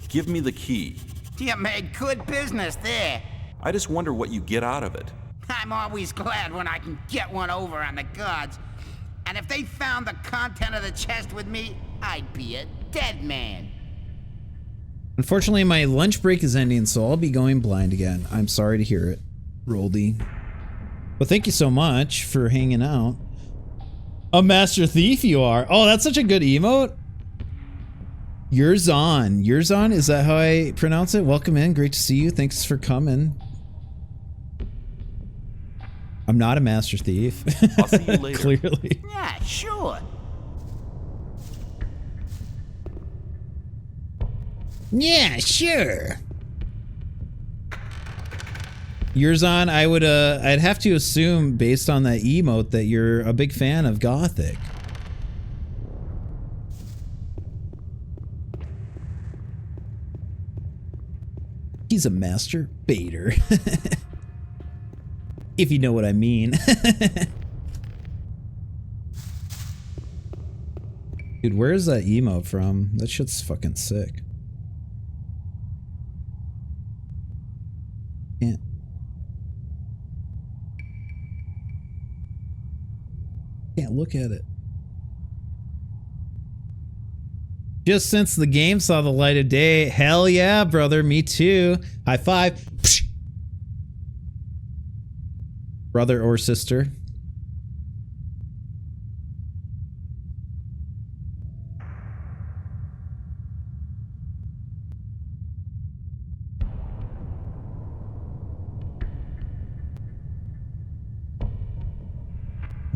Speaker 5: Give me the key.
Speaker 22: You made good business there.
Speaker 5: I just wonder what you get out of it.
Speaker 22: I'm always glad when I can get one over on the gods. And if they found the content of the chest with me, I'd be a dead man.
Speaker 1: Unfortunately, my lunch break is ending, so I'll be going blind again. I'm sorry to hear it, Roldy. But thank you so much for hanging out. A master thief you are. Oh, that's such a good emote. Yurzon. Yurzon, is that how I pronounce it? Welcome in. Great to see you. Thanks for coming. I'm not a master thief.
Speaker 5: I'll see you later.
Speaker 1: Clearly.
Speaker 22: Yeah, sure.
Speaker 1: Yeah, sure. Yurzon, I would I'd have to assume based on that emote that you're a big fan of Gothic. He's a master baiter. If you know what I mean. Dude, where's that emote from? That shit's fucking sick. Can't look at it. Just since the game saw the light of day. Hell yeah, brother. Me too. High five. Psh. Brother or sister.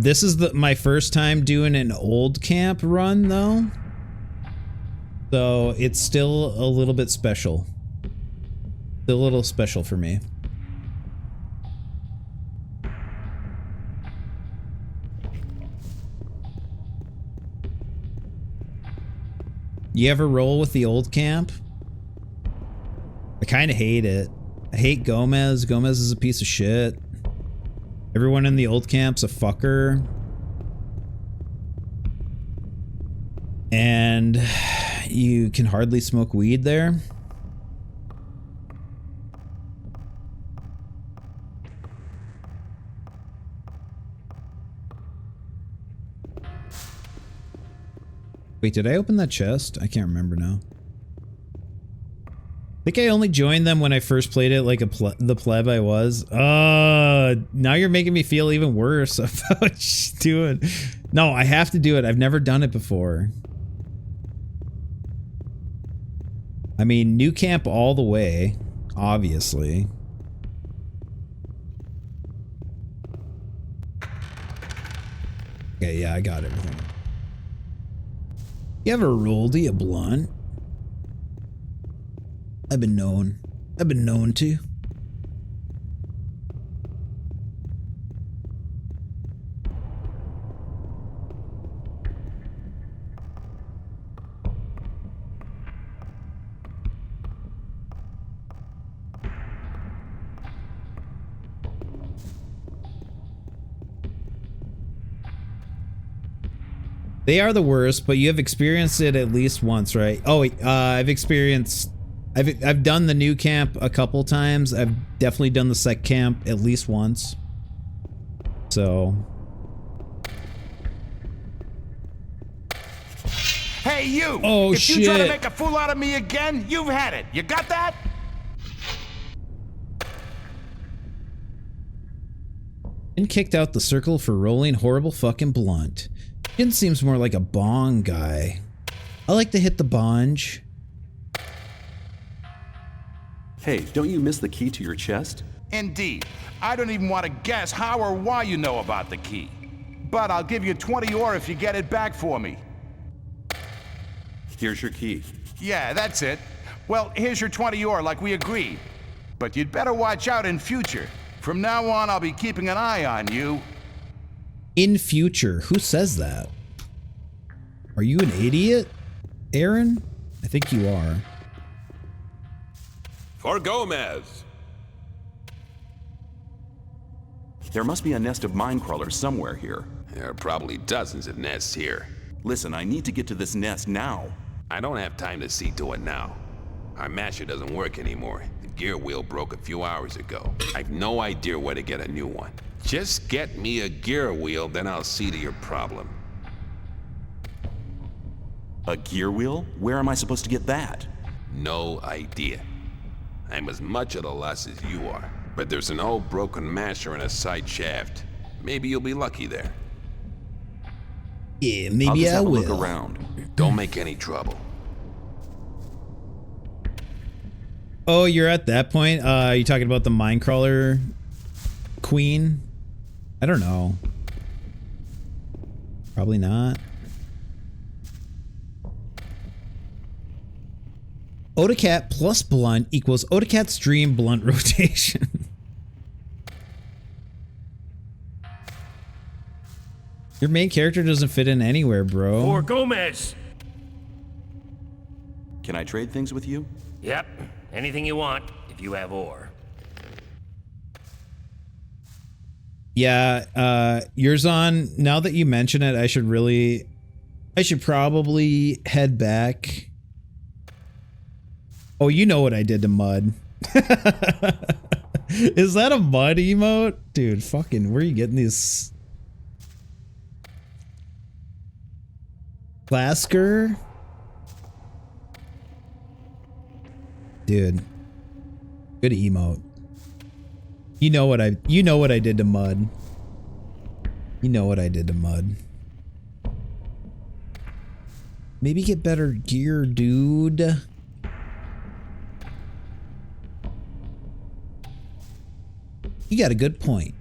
Speaker 1: This is my first time doing an old camp run though. So it's still a little bit special. Still a little special for me. You ever roll with the old camp? I kind of hate it. I hate Gomez. Gomez is a piece of shit. Everyone in the old camp's a fucker. And you can hardly smoke weed there. Wait, did I open that chest? I can't remember now. I think I only joined them when I first played it like the pleb I was. Now you're making me feel even worse about doing. No, I have to do it. I've never done it before. I mean, new camp all the way, obviously. Okay, yeah, I got everything. You ever rolled a blunt? I've been known. I've been known to. They are the worst, but you have experienced it at least once, right? Oh, I've done the new camp a couple times. I've definitely done the sec camp at least once. So.
Speaker 8: Hey, you!
Speaker 1: Oh,
Speaker 8: if you try to make a fool out of me again, you've had it. You got that?
Speaker 1: Been kicked out the circle for rolling horrible fucking blunt. Jin seems more like a bong guy. I like to hit the bonge.
Speaker 5: Hey, don't you miss the key to your chest?
Speaker 8: Indeed. I don't even want to guess how or why you know about the key. But I'll give you 20 ore if you get it back for me.
Speaker 5: Here's your key.
Speaker 8: Yeah, that's it. Well, here's your 20 ore like we agreed. But you'd better watch out in future. From now on, I'll be keeping an eye on you.
Speaker 1: In future? Who says that? Are you an idiot, Aaron? I think you are.
Speaker 3: For Gomez.
Speaker 5: There must be a nest of mine crawlers somewhere here.
Speaker 3: There are probably dozens of nests here.
Speaker 5: Listen, I need to get to this nest now.
Speaker 3: I don't have time to see to it now. Our masher doesn't work anymore. The gear wheel broke a few hours ago. I've no idea where to get a new one. Just get me a gear wheel, then I'll see to your problem.
Speaker 5: A gear wheel? Where am I supposed to get that?
Speaker 3: No idea. I'm as much at a loss as you are. But there's an old broken masher in a side shaft. Maybe you'll be lucky there.
Speaker 1: Yeah, maybe I will.
Speaker 5: Look around.
Speaker 3: Don't make any trouble.
Speaker 1: Oh, you're at that point? You talking about the minecrawler queen? I don't know. Probably not. Otacat plus blunt equals Otacat's dream blunt rotation. Your main character doesn't fit in anywhere, bro.
Speaker 12: For Gomez!
Speaker 5: Can I trade things with you?
Speaker 12: Yep. Anything you want, if you have ore.
Speaker 1: Yeah, yours on. Now that you mention it, I should probably head back. Oh, you know what I did to Mud. Is that a Mud emote? Dude, fucking, where are you getting these? Plasker? Dude. Good emote. You know what I did to Mud. You know what I did to Mud. Maybe get better gear, dude. You got a good point.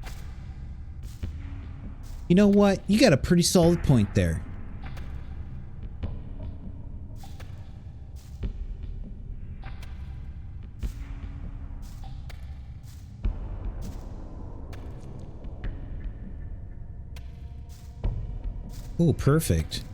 Speaker 1: You know what? You got a pretty solid point there. Oh, perfect.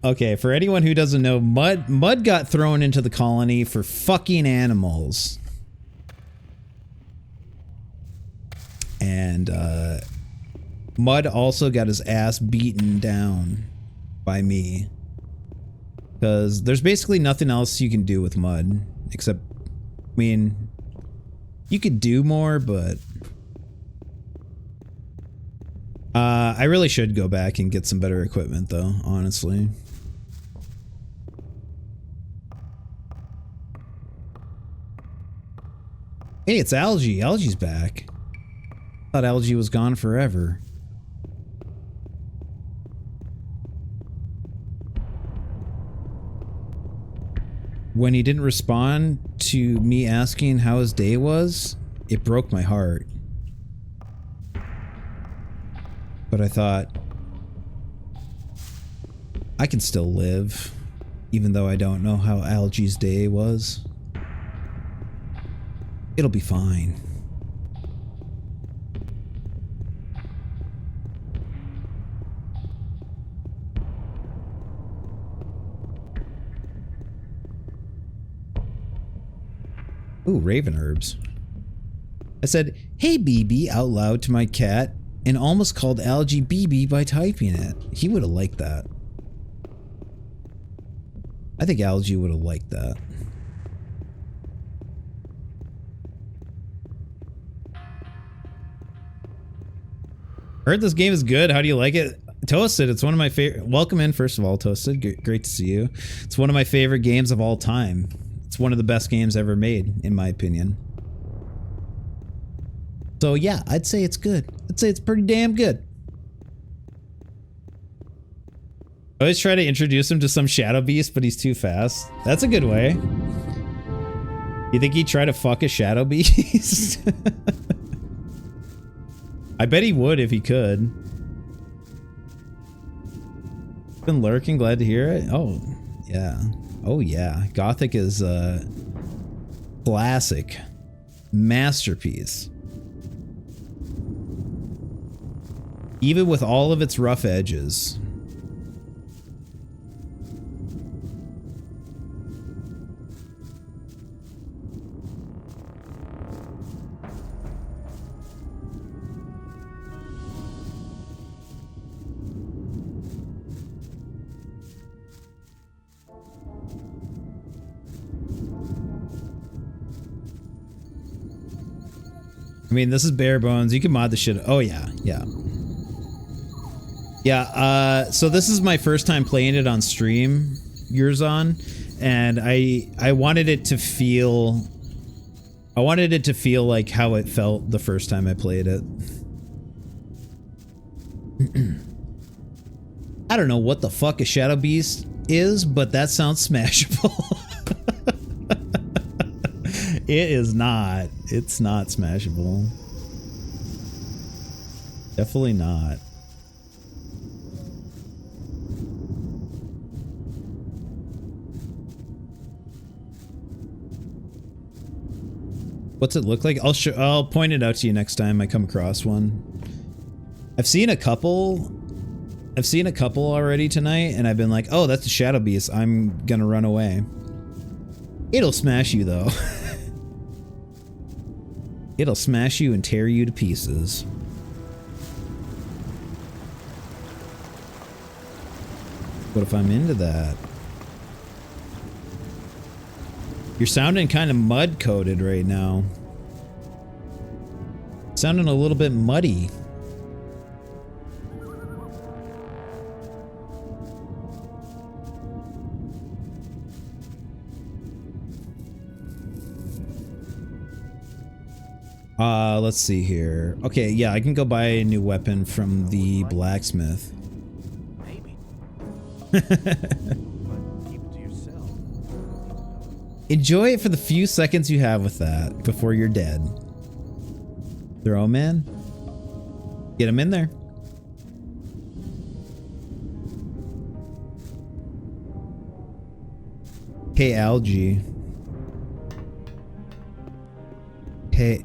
Speaker 1: Okay, for anyone who doesn't know, Mud got thrown into the colony for fucking animals. And Mud also got his ass beaten down by me. Because there's basically nothing else you can do with Mud. Except, I mean, you could do more, but... I really should go back and get some better equipment, though, honestly. Hey, it's Algae. Algae's back. Thought Algae was gone forever. When he didn't respond to me asking how his day was, it broke my heart. But I thought, I can still live, even though I don't know how Algae's day was. It'll be fine. Ooh, raven herbs. I said, "Hey, BB," out loud to my cat, and almost called Algae BB by typing it. He would have liked that. I think Algae would have liked that. Heard this game is good. How do you like it? Toasted, it's one of my favorite. Welcome in, first of all, Toasted. Great to see you. It's one of my favorite games of all time. It's one of the best games ever made, in my opinion. So yeah, I'd say it's good. I'd say it's pretty damn good. I always try to introduce him to some shadow beast, but he's too fast. That's a good way. You think he'd try to fuck a shadow beast? I bet he would if he could. Been lurking, glad to hear it. Oh, yeah. Oh, yeah. Gothic is a classic. Masterpiece. Even with all of its rough edges. I mean, this is bare bones. You can mod the shit. Oh, yeah. Yeah. Yeah, so this is my first time playing it on stream, Yurzon, and I wanted it to feel... I wanted it to feel like how it felt the first time I played it. I don't know what the fuck a Shadow Beast is, but that sounds smashable. It is not. It's not smashable. Definitely not. What's it look like? I'll point it out to you next time I come across one. I've seen a couple already tonight, and I've been like, oh, that's a Shadow Beast. I'm gonna run away. It'll smash you, though. It'll smash you and tear you to pieces. What if I'm into that? You're sounding kind of mud-coated right now. Sounding a little bit muddy. Let's see here. Okay, yeah, I can go buy a new weapon from the blacksmith.
Speaker 6: Maybe.
Speaker 1: Enjoy it for the few seconds you have with that before you're dead. Throw him in. Get him in there. Hey, Algae. Hey,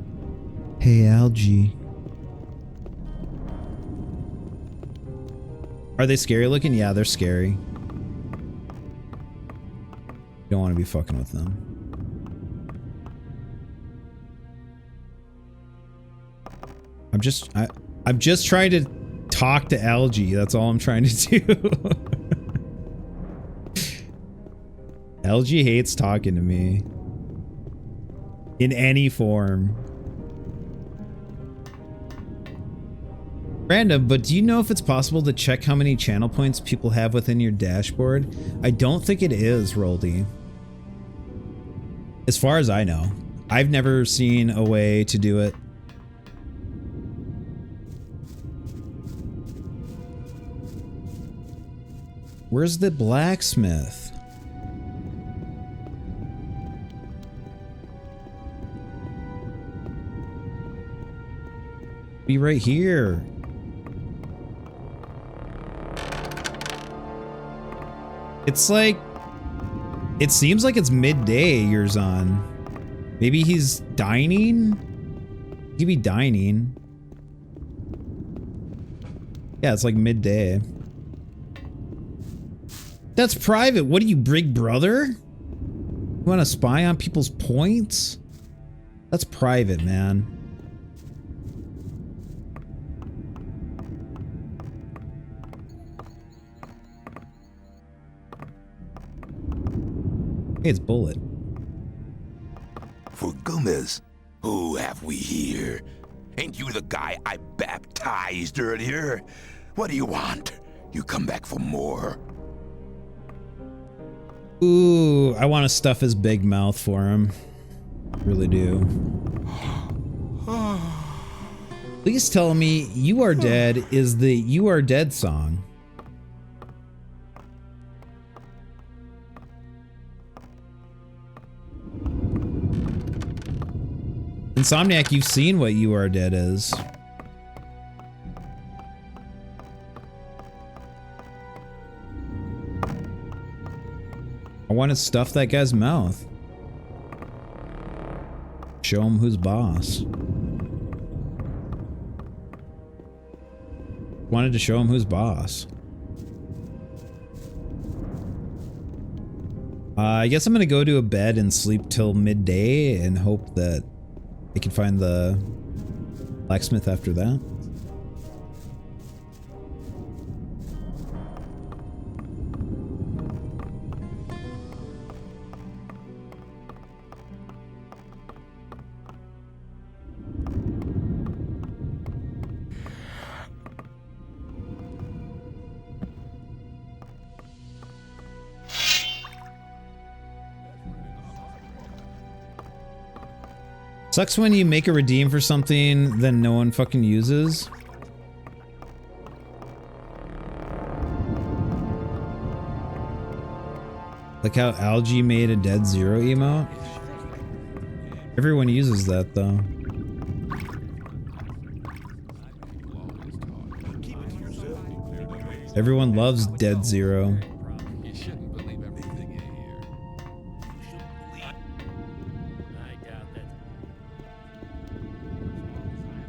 Speaker 1: Algae. Are they scary looking? Yeah, they're scary. Don't want to be fucking with them. I'm just trying to talk to Algae. That's all I'm trying to do. Algae hates talking to me. In any form. Random, but do you know if it's possible to check how many channel points people have within your dashboard? I don't think it is, Roldy. As far as I know. I've never seen a way to do it. Where's the blacksmith? Be right here. It's like, it seems like it's midday yours on. Maybe he's dining? He could be dining. Yeah, it's like midday. That's private. What are you, Big Brother? You want to spy on people's points? That's private, man. Hey, it's Bullet.
Speaker 18: For Gomez, who have we here? Ain't you the guy I baptized earlier? What do you want? You come back for more?
Speaker 1: Ooh, I want to stuff his big mouth for him. Really do. Please tell me You Are Dead is the You Are Dead song. Insomniac, you've seen what You Are Dead is. I want to stuff that guy's mouth. Show him who's boss. Wanted to show him who's boss. I guess I'm gonna go to a bed and sleep till midday and hope that I can find the blacksmith after that. Sucks when you make a redeem for something then no one fucking uses. Like how Algae made a Dead Zero emote. Everyone uses that though. Everyone loves Dead Zero.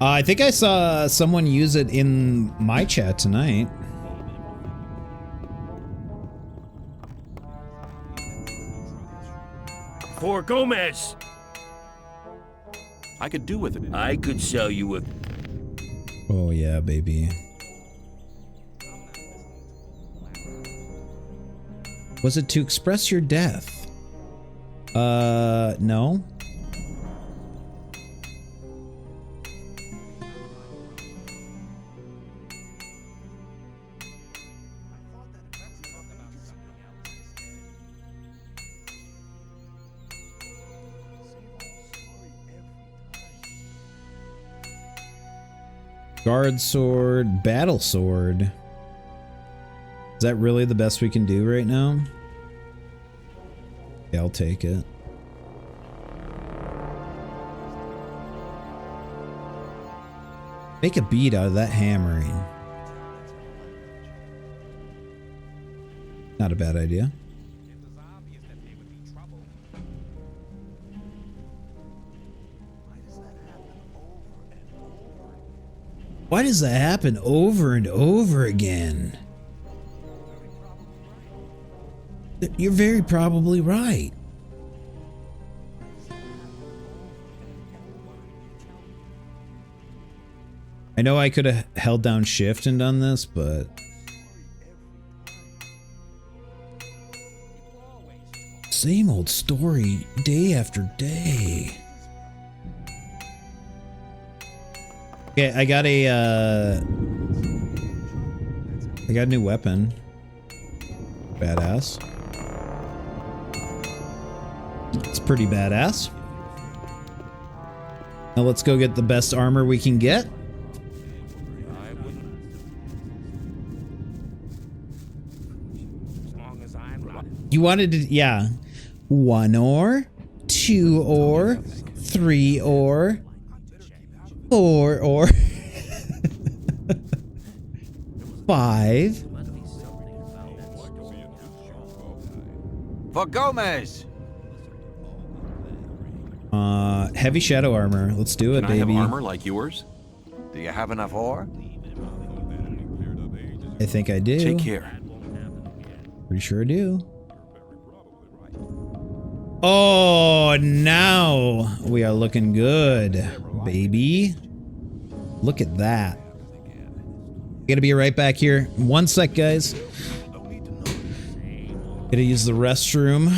Speaker 1: I think I saw someone use it in my chat tonight.
Speaker 12: For Gomez!
Speaker 5: I could do with it.
Speaker 12: I could sell you a...
Speaker 1: Oh yeah, baby. Was it to express your death? No. Guard sword, battle sword. Is that really the best we can do right now? Yeah, I'll take it. Make a bead out of that hammering. Not a bad idea. Why does that happen over and over again? You're very probably right. I know I could have held down shift and done this, but same old story day after day. Okay, I got a new weapon. Badass. It's pretty badass. Now let's go get the best armor we can get. You wanted to, yeah. 1 ore, 2 ore, 3 ore, 4 ore, 5.
Speaker 9: For Gomez.
Speaker 1: Heavy shadow armor. Let's do it,
Speaker 5: Can I
Speaker 1: baby.
Speaker 5: have armor like yours?
Speaker 9: Do you have enough ore?
Speaker 1: I think I do.
Speaker 5: Take care.
Speaker 1: Pretty sure I do. Oh, now we are looking good, baby. Look at that. Gonna be right back here. 1 sec, guys. Gonna use the restroom.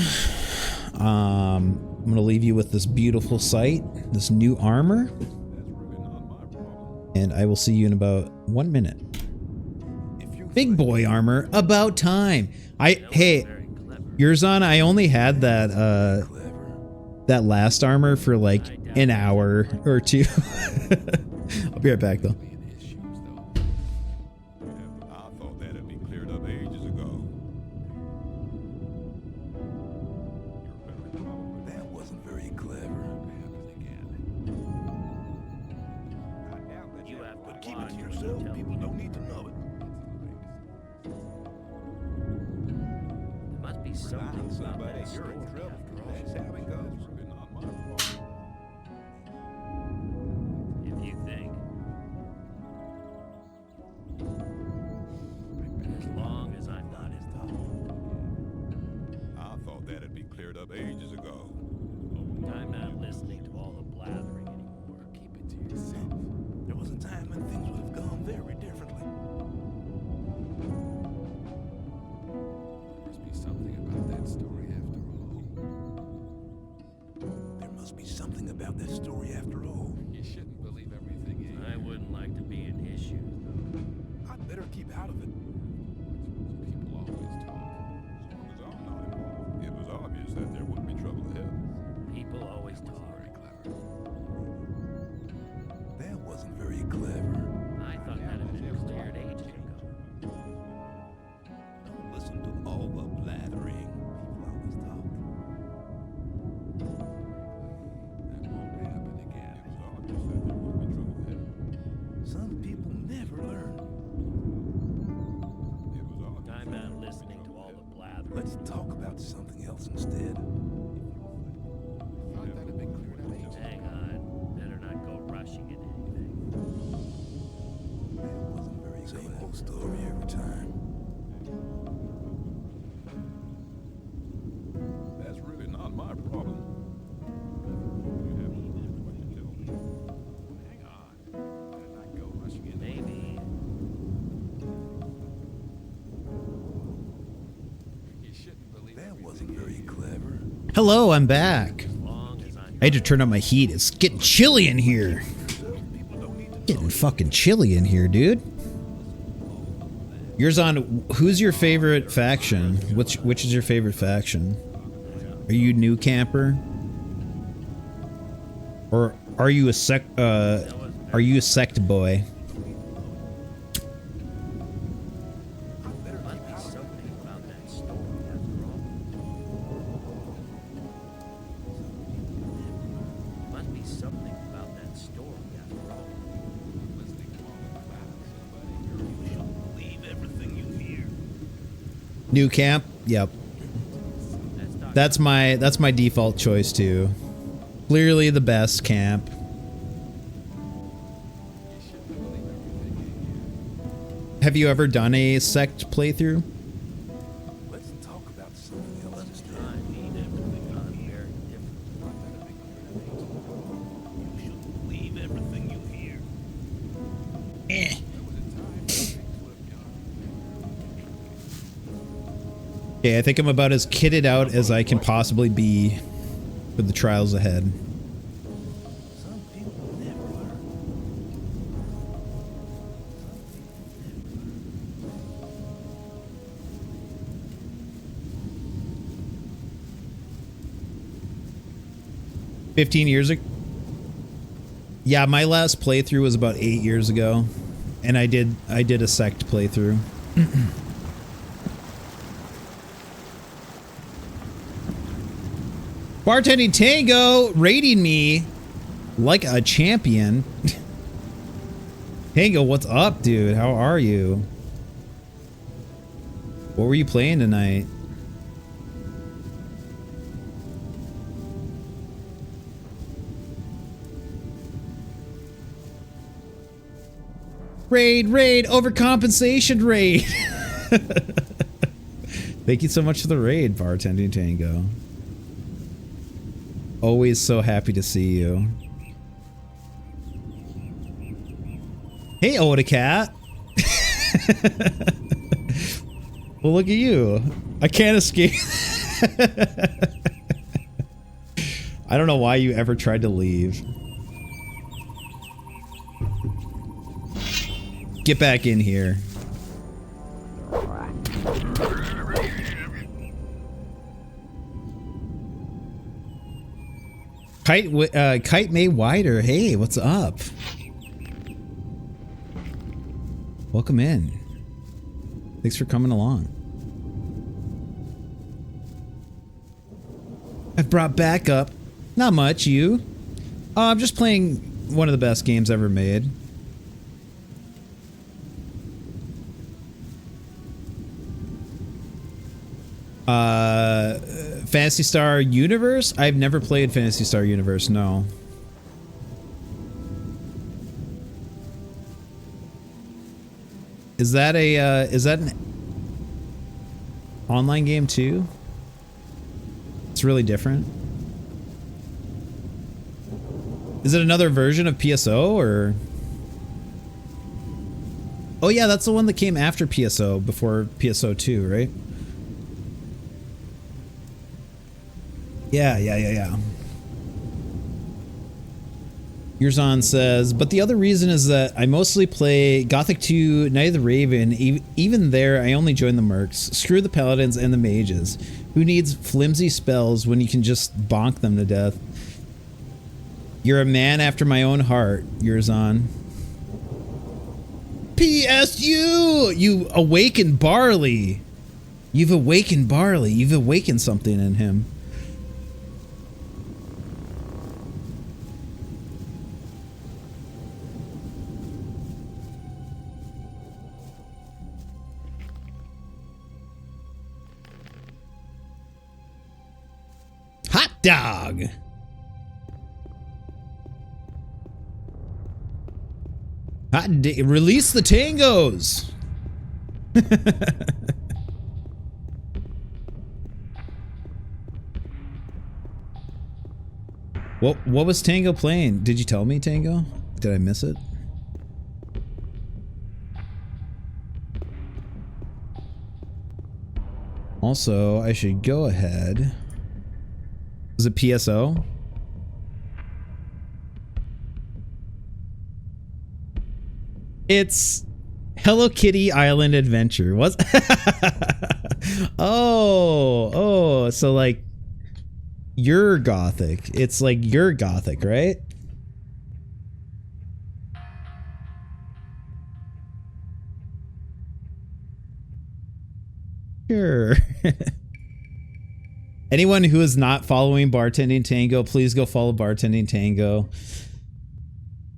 Speaker 1: I'm gonna leave you with this beautiful sight, this new armor. And I will see you in about 1 minute. Big boy armor, about time. Hey, yours on, I only had that that last armor for like an hour or two. I'll be right back though. Hello, I'm back. I had to turn up my heat. It's getting chilly in here. Getting fucking chilly in here, dude. Yours on. Who's your favorite faction? Which is your favorite faction? Are you new camper? Or are you a sect boy? New camp? Yep. That's my default choice too. Clearly the best camp. Have you ever done a sect playthrough?
Speaker 8: Let's talk about something else. You should believe everything you hear.
Speaker 1: Okay, I think I'm about as kitted out as I can possibly be for the trials ahead. 15 years ago? Yeah, my last playthrough was about 8 years ago, and I did a sect playthrough. Bartending Tango raiding me like a champion. Tango, what's up, dude? How are you? What were you playing tonight? Raid, overcompensation raid. Thank you so much for the raid, Bartending Tango. Always so happy to see you. Hey, Oda Cat. Well, look at you. I can't escape. I don't know why you ever tried to leave. Get back in here. Kite May Wider. Hey, what's up? Welcome in. Thanks for coming along. I've brought back up. Not much, you. I'm just playing one of the best games ever made. Phantasy Star Universe? I've never played Phantasy Star Universe, no. Is that an online game too? It's really different. Is it another version of PSO or? Oh yeah, that's the one that came after PSO, before PSO 2, right? Yeah. Yurzon says, but the other reason is that I mostly play Gothic 2, Night of the Raven. Even there, I only join the mercs. Screw the paladins and the mages. Who needs flimsy spells when you can just bonk them to death? You're a man after my own heart, Yurzon. PSU! You awakened Barley. You've awakened Barley. You've awakened something in him. Hot dog. Release the tangos. What was Tango playing? Did you tell me, Tango? Did I miss it? Also, I should go ahead. Was it PSO? It's Hello Kitty Island Adventure. What's oh, so like you're Gothic. It's like you're Gothic, right? Sure. Anyone who is not following Bartending Tango, please go follow Bartending Tango.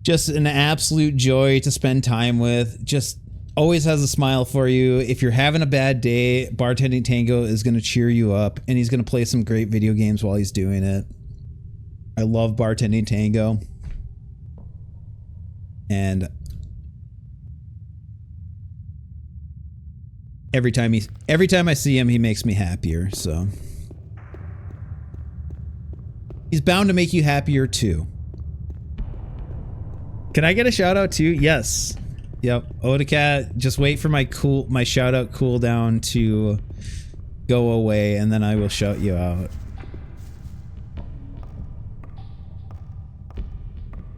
Speaker 1: Just an absolute joy to spend time with. Just always has a smile for you. If you're having a bad day, Bartending Tango is going to cheer you up, and he's going to play some great video games while he's doing it. I love Bartending Tango. And every time I see him, he makes me happier, so he's bound to make you happier too. Can I get a shout out too? Yes. Yep. Odacat, just wait for my shout out cooldown to go away, and then I will shout you out.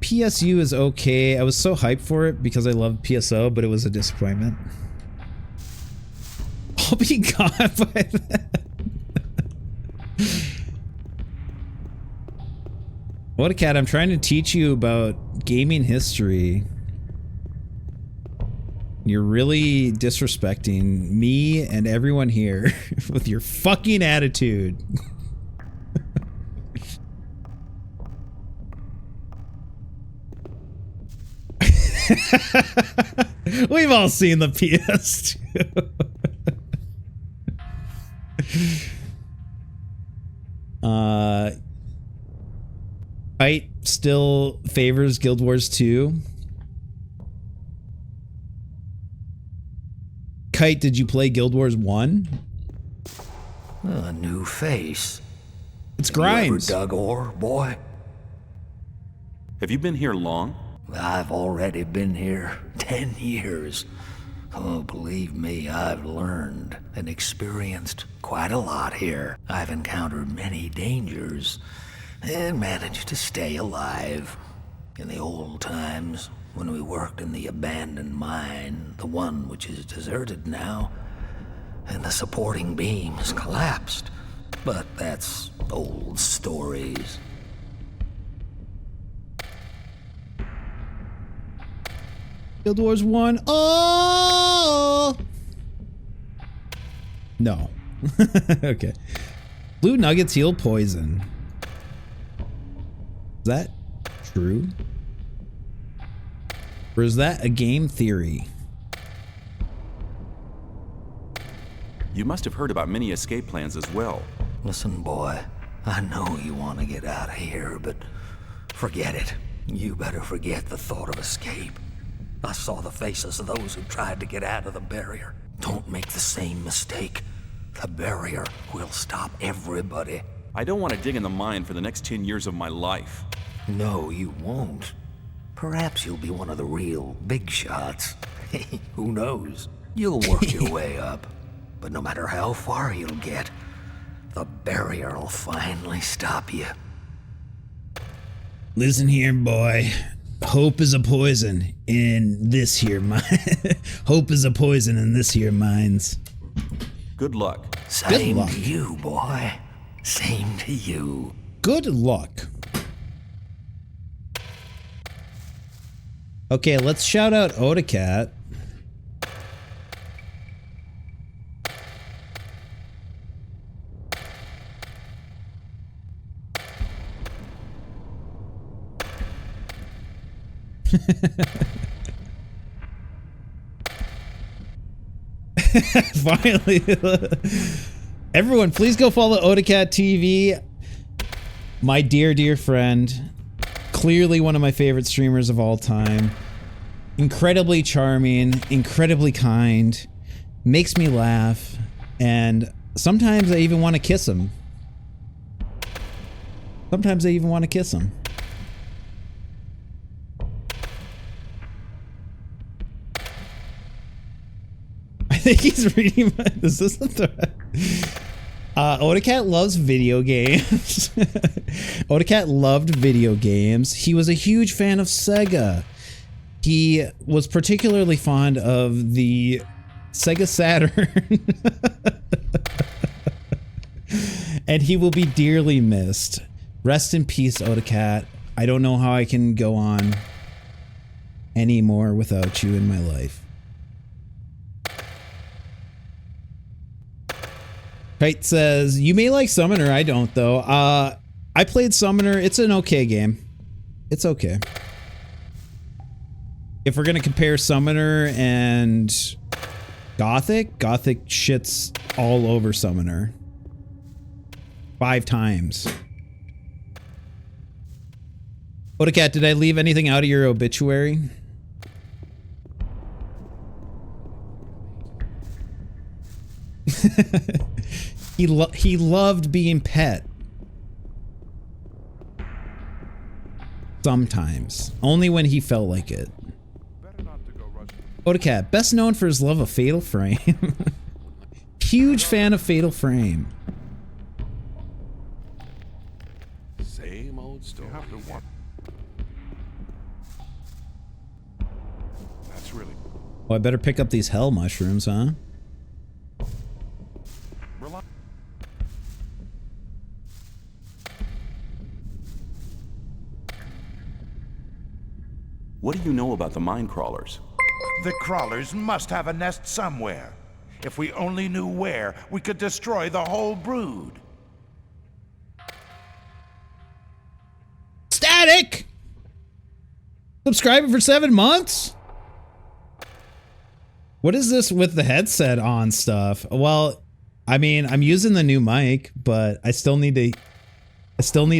Speaker 1: PSU is okay. I was so hyped for it because I love PSO, but it was a disappointment. I'll be gone by then. Odacat, I'm trying to teach you about gaming history. You're really disrespecting me and everyone here with your fucking attitude. We've all seen the PS2. Kite still favors Guild Wars 2. Kite, did you play Guild Wars 1?
Speaker 11: A new face.
Speaker 1: It's Grimes.
Speaker 11: You ever dug ore, boy?
Speaker 5: Have you been here long?
Speaker 11: I've already been here 10 years. Oh, believe me, I've learned and experienced quite a lot here. I've encountered many dangers and managed to stay alive. In the old times, when we worked in the abandoned mine, the one which is deserted now, and the supporting beams collapsed. But that's old stories.
Speaker 1: Guild Wars 1. Oh! No. Okay. Blue nuggets heal poison. Is that true? Or is that a game theory?
Speaker 5: You must have heard about many escape plans as well.
Speaker 11: Listen, boy, I know you want to get out of here, but forget it. You better forget the thought of escape. I saw the faces of those who tried to get out of the barrier. Don't make the same mistake. The barrier will stop everybody.
Speaker 5: I don't want to dig in the mine for the next 10 years of my life.
Speaker 11: No, you won't. Perhaps you'll be one of the real big shots. Who knows? You'll work your way up. But no matter how far you'll get, the barrier will finally stop you.
Speaker 1: Listen here, boy. Hope is a poison in this here mine. Hope is a poison in this here mines.
Speaker 5: Good luck.
Speaker 11: Same to you, boy. Same to you.
Speaker 1: Good luck. Okay, let's shout out Odacat. Finally. Everyone, please go follow Odacat TV. My dear friend. Clearly one of my favorite streamers of all time. Incredibly charming, incredibly kind, makes me laugh, and sometimes I even want to kiss him. Sometimes I even want to kiss him. I think he's reading my... Is this a threat? Odacat loves video games. Odacat loved video games. He was a huge fan of Sega. He was particularly fond of the Sega Saturn. And he will be dearly missed. Rest in peace, Odacat. I don't know how I can go on anymore without you in my life. Kite says, you may like Summoner, I don't though. I played Summoner, it's an okay game. It's okay. If we're gonna compare Summoner and Gothic, Gothic shits all over Summoner. 5 times. Odacat, did I leave anything out of your obituary? He loved being pet. Sometimes. Only when he felt like it. Odacat, best known for his love of Fatal Frame. Huge fan of Fatal Frame.
Speaker 3: Same old story.
Speaker 8: That's really...
Speaker 1: Oh, I better pick up these hell mushrooms, huh?
Speaker 5: What do you know about the mine crawlers?
Speaker 8: The crawlers must have a nest somewhere. If we only knew where, we could destroy the whole brood.
Speaker 1: Static! Subscribing for 7 months? What is this with the headset on stuff? Well, I mean, I'm using the new mic, but I still need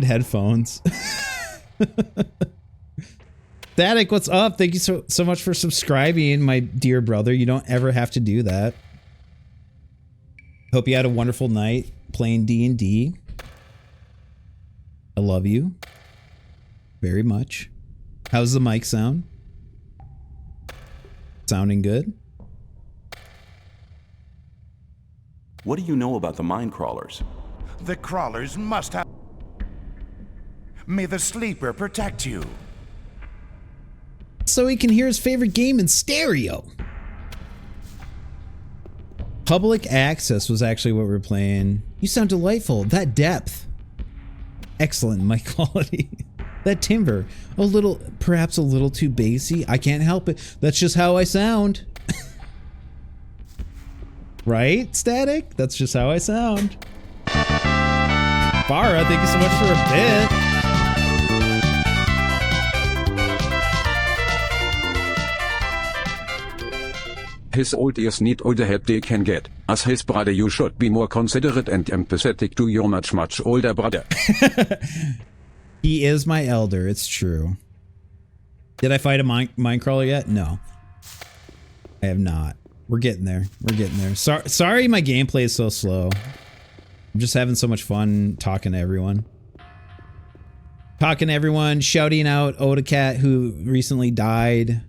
Speaker 1: headphones. Static, what's up? Thank you so much for subscribing, my dear brother. You don't ever have to do that. Hope you had a wonderful night playing D&D. I love you very much. How's the mic sound? Sounding good?
Speaker 5: What do you know about the mine crawlers?
Speaker 8: The crawlers must have... May the sleeper protect you.
Speaker 1: So he can hear his favorite game in stereo. Public access was actually what we were playing. You sound delightful. That depth. Excellent mic quality. That timbre. Perhaps a little too bassy. I can't help it. That's just how I sound. Right, Static? That's just how I sound. Farah, thank you so much for a bit.
Speaker 15: His old is not all the help they can get. As his brother you should be more considerate and empathetic to your much older brother.
Speaker 1: He is my elder, it's true. Did I fight a mine crawler yet? No. I have not. We're getting there. We're getting there. Sorry my gameplay is so slow. I'm just having so much fun talking to everyone. Shouting out Odacat who recently died.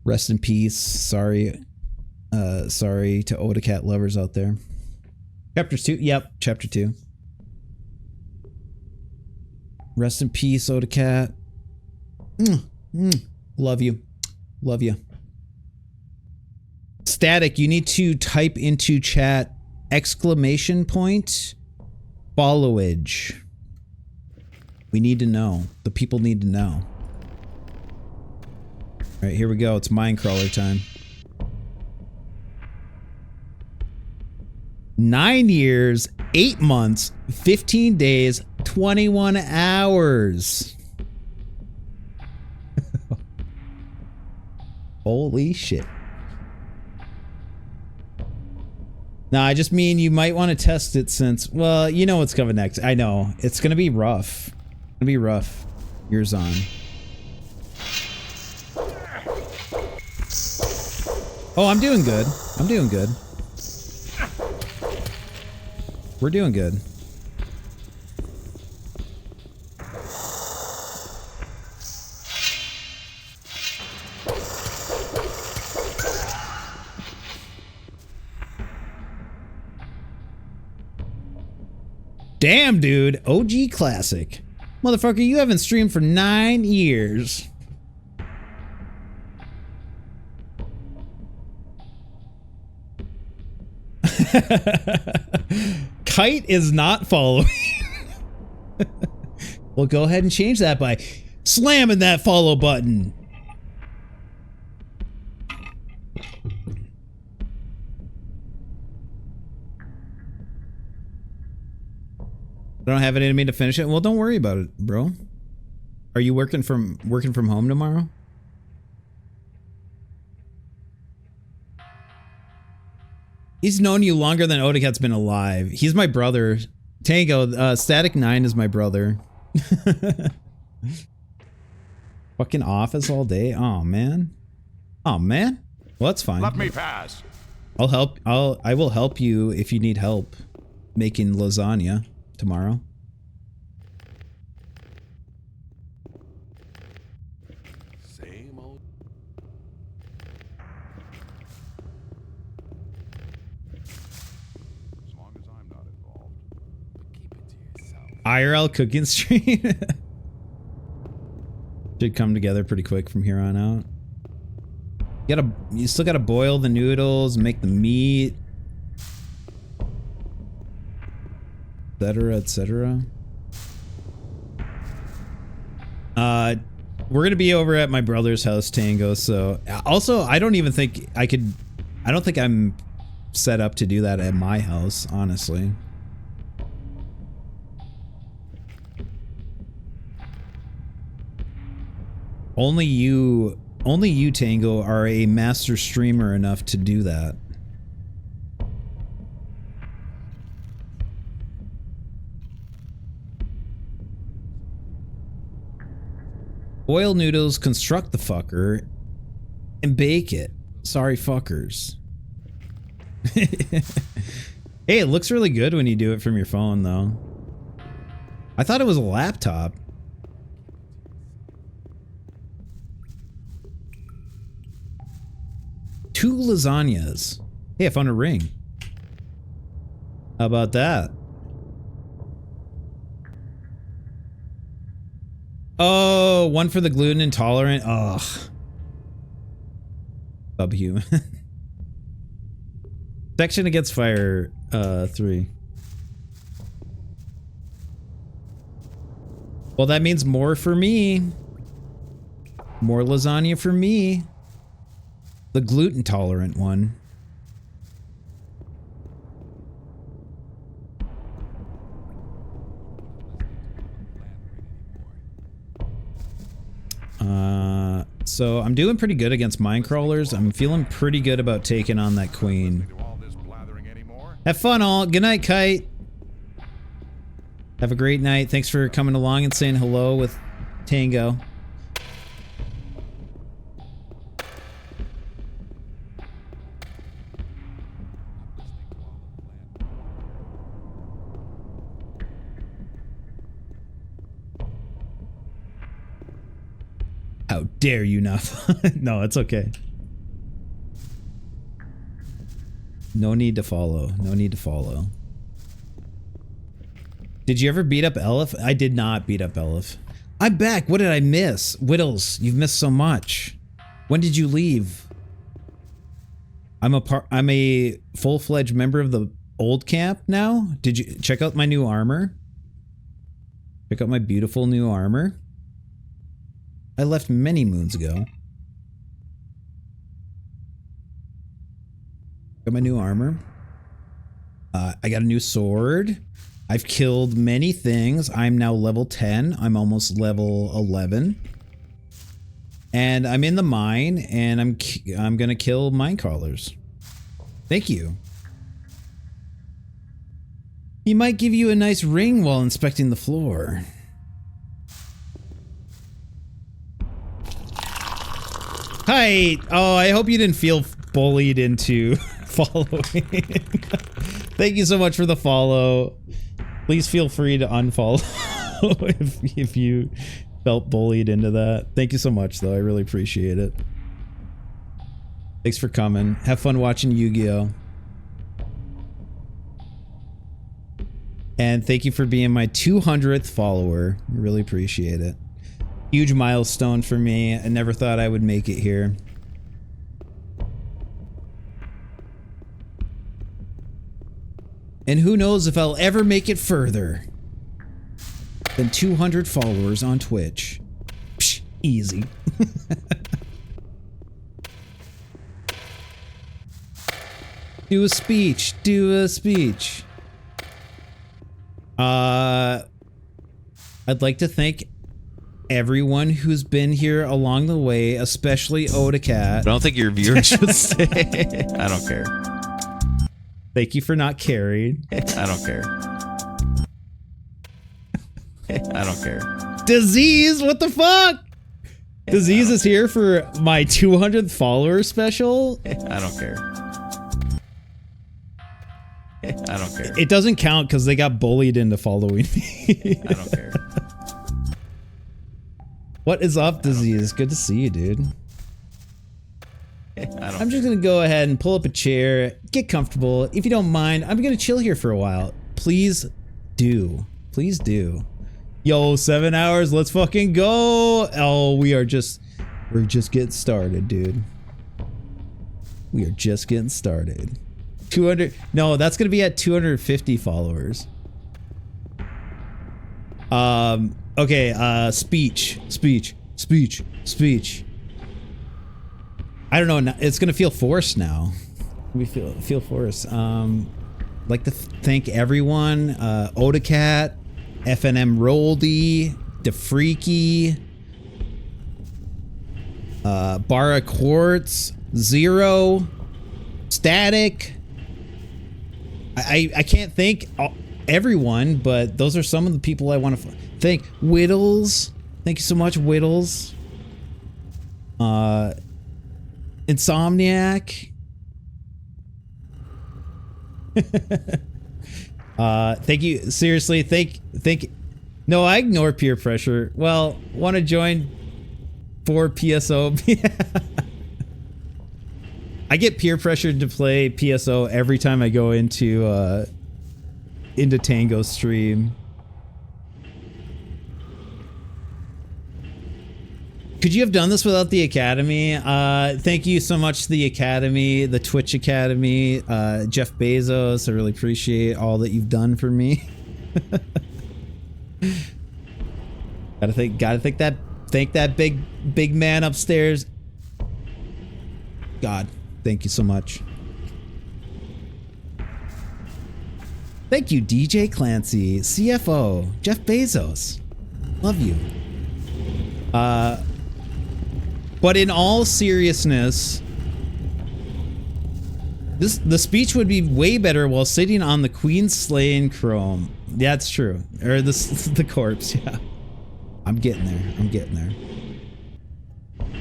Speaker 1: Rest in peace. Sorry. Sorry to Odacat lovers out there. Chapter 2? Yep, chapter 2. Rest in peace, Odacat. Love you. Love you. Static, you need to type into chat exclamation point followage. We need to know. The people need to know. All right, here we go. It's Minecrawler time. 9 years, 8 months, 15 days, 21 hours. Holy shit. Nah, I just mean you might want to test it since, well, you know what's coming next. I know. It's going to be rough. It's going to be rough. Yours on. Oh, I'm doing good. I'm doing good. We're doing good. Damn, dude. OG classic. Motherfucker, you haven't streamed for 9 years. Kite is not following. Well, go ahead and change that by slamming that follow button. I don't have an enemy to finish it. Well, don't worry about it, bro. Are you working from home tomorrow? He's known you longer than Odakat's been alive. He's my brother. Tango, Static 9 is my brother. Fucking office all day. Oh man. Oh man. Well, that's fine.
Speaker 8: Let me pass.
Speaker 1: I'll help. I will help you if you need help making lasagna tomorrow.
Speaker 3: Same old.
Speaker 8: As long as I'm not involved.
Speaker 3: But keep it to yourself.
Speaker 1: IRL cooking stream. Should come together pretty quick from here on out. You still gotta boil the noodles, make the meat, etc., etc. We're gonna be over at my brother's house, Tango. So also, I don't think I'm set up to do that at my house, honestly. Only you, Tango, are a master streamer enough to do that. Boil noodles, construct the fucker, and bake it. Sorry, fuckers. Hey, it looks really good when you do it from your phone, though. I thought it was a laptop. Two lasagnas. Hey, I found a ring. How about that? Oh, one for the gluten intolerant. Ugh. Subhuman. Section Against Fire 3. Well, that means more for me. More lasagna for me. The gluten tolerant one. So I'm doing pretty good against mine crawlers. I'm feeling pretty good about taking on that queen. Have fun all. Good night, Kite. Have a great night. Thanks for coming along and saying hello with Tango. How dare you not? No, it's okay. No need to follow. No need to follow. Did you ever beat up Elif? I did not beat up Elif. I'm back. What did I miss? Whittles, you've missed so much. When did you leave? I'm a full-fledged member of the old camp now. Did you check out my new armor? Check out my beautiful new armor. I left many moons ago. Got my new armor. I got a new sword. I've killed many things. I'm now level 10. I'm almost level 11. And I'm in the mine, and I'm gonna kill mine crawlers. Thank you. He might give you a nice ring while inspecting the floor. Hi. Oh, I hope you didn't feel bullied into following. Thank you so much for the follow. Please feel free to unfollow if you felt bullied into that. Thank you so much, though. I really appreciate it. Thanks for coming. Have fun watching Yu-Gi-Oh! And thank you for being my 200th follower. I really appreciate it. Huge milestone for me. I never thought I would make it here. And who knows if I'll ever make it further than 200 followers on Twitch. Psh, easy. Do a speech. Do a speech. I'd like to thank everyone who's been here along the way, especially Odacat.
Speaker 10: I don't think your viewers should stay. I don't care.
Speaker 1: Thank you for not caring.
Speaker 10: I don't care. I don't care.
Speaker 1: Disease, what the fuck? Disease is here for my 200th follower special.
Speaker 10: I don't care. I don't care.
Speaker 1: It doesn't count because they got bullied into following me.
Speaker 10: I don't care.
Speaker 1: What is up, Disease? Good to see you, dude. I'm just gonna go ahead and pull up a chair, get comfortable. If you don't mind, I'm gonna chill here for a while. Please do. Please do. Yo, 7 hours, let's fucking go. Oh, we're just getting started, dude. We are just getting started. 200, no, that's gonna be at 250 followers. Okay, speech. I don't know, it's gonna feel forced now. We feel forced. Like to thank everyone, Odacat, FNM Roldy, DeFreaky, Barra Quartz, Zero, Static. I can't thank everyone, but those are some of the people I want to thank. Whittles, thank you so much, Whittles. Insomniac. Thank you, seriously, thank no, I ignore peer pressure. Well, want to join for PSO? I get peer pressured to play PSO every time I go into Tango's stream. Could you have done this without the Academy? Thank you so much to the Academy, the Twitch Academy, Jeff Bezos. I really appreciate all that you've done for me. Gotta thank that big man upstairs. God, thank you so much. Thank you, DJ Clancy, CFO, Jeff Bezos. Love you. But in all seriousness, the speech would be way better while sitting on the Queen Slaying Chrome. That's true. Or the corpse, yeah. I'm getting there.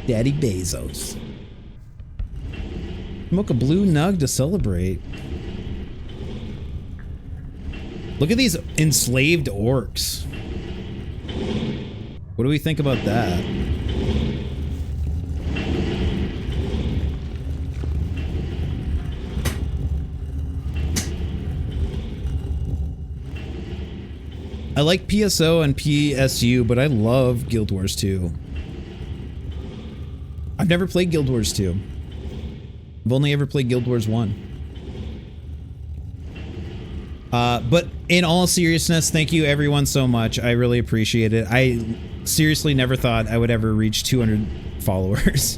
Speaker 1: Daddy Bezos. Smoke a blue nug to celebrate. Look at these enslaved orcs. What do we think about that? I like PSO and PSU, but I love Guild Wars 2. I've never played Guild Wars 2. I've only ever played Guild Wars 1. But in all seriousness, thank you everyone so much. I really appreciate it. I seriously never thought I would ever reach 200 followers.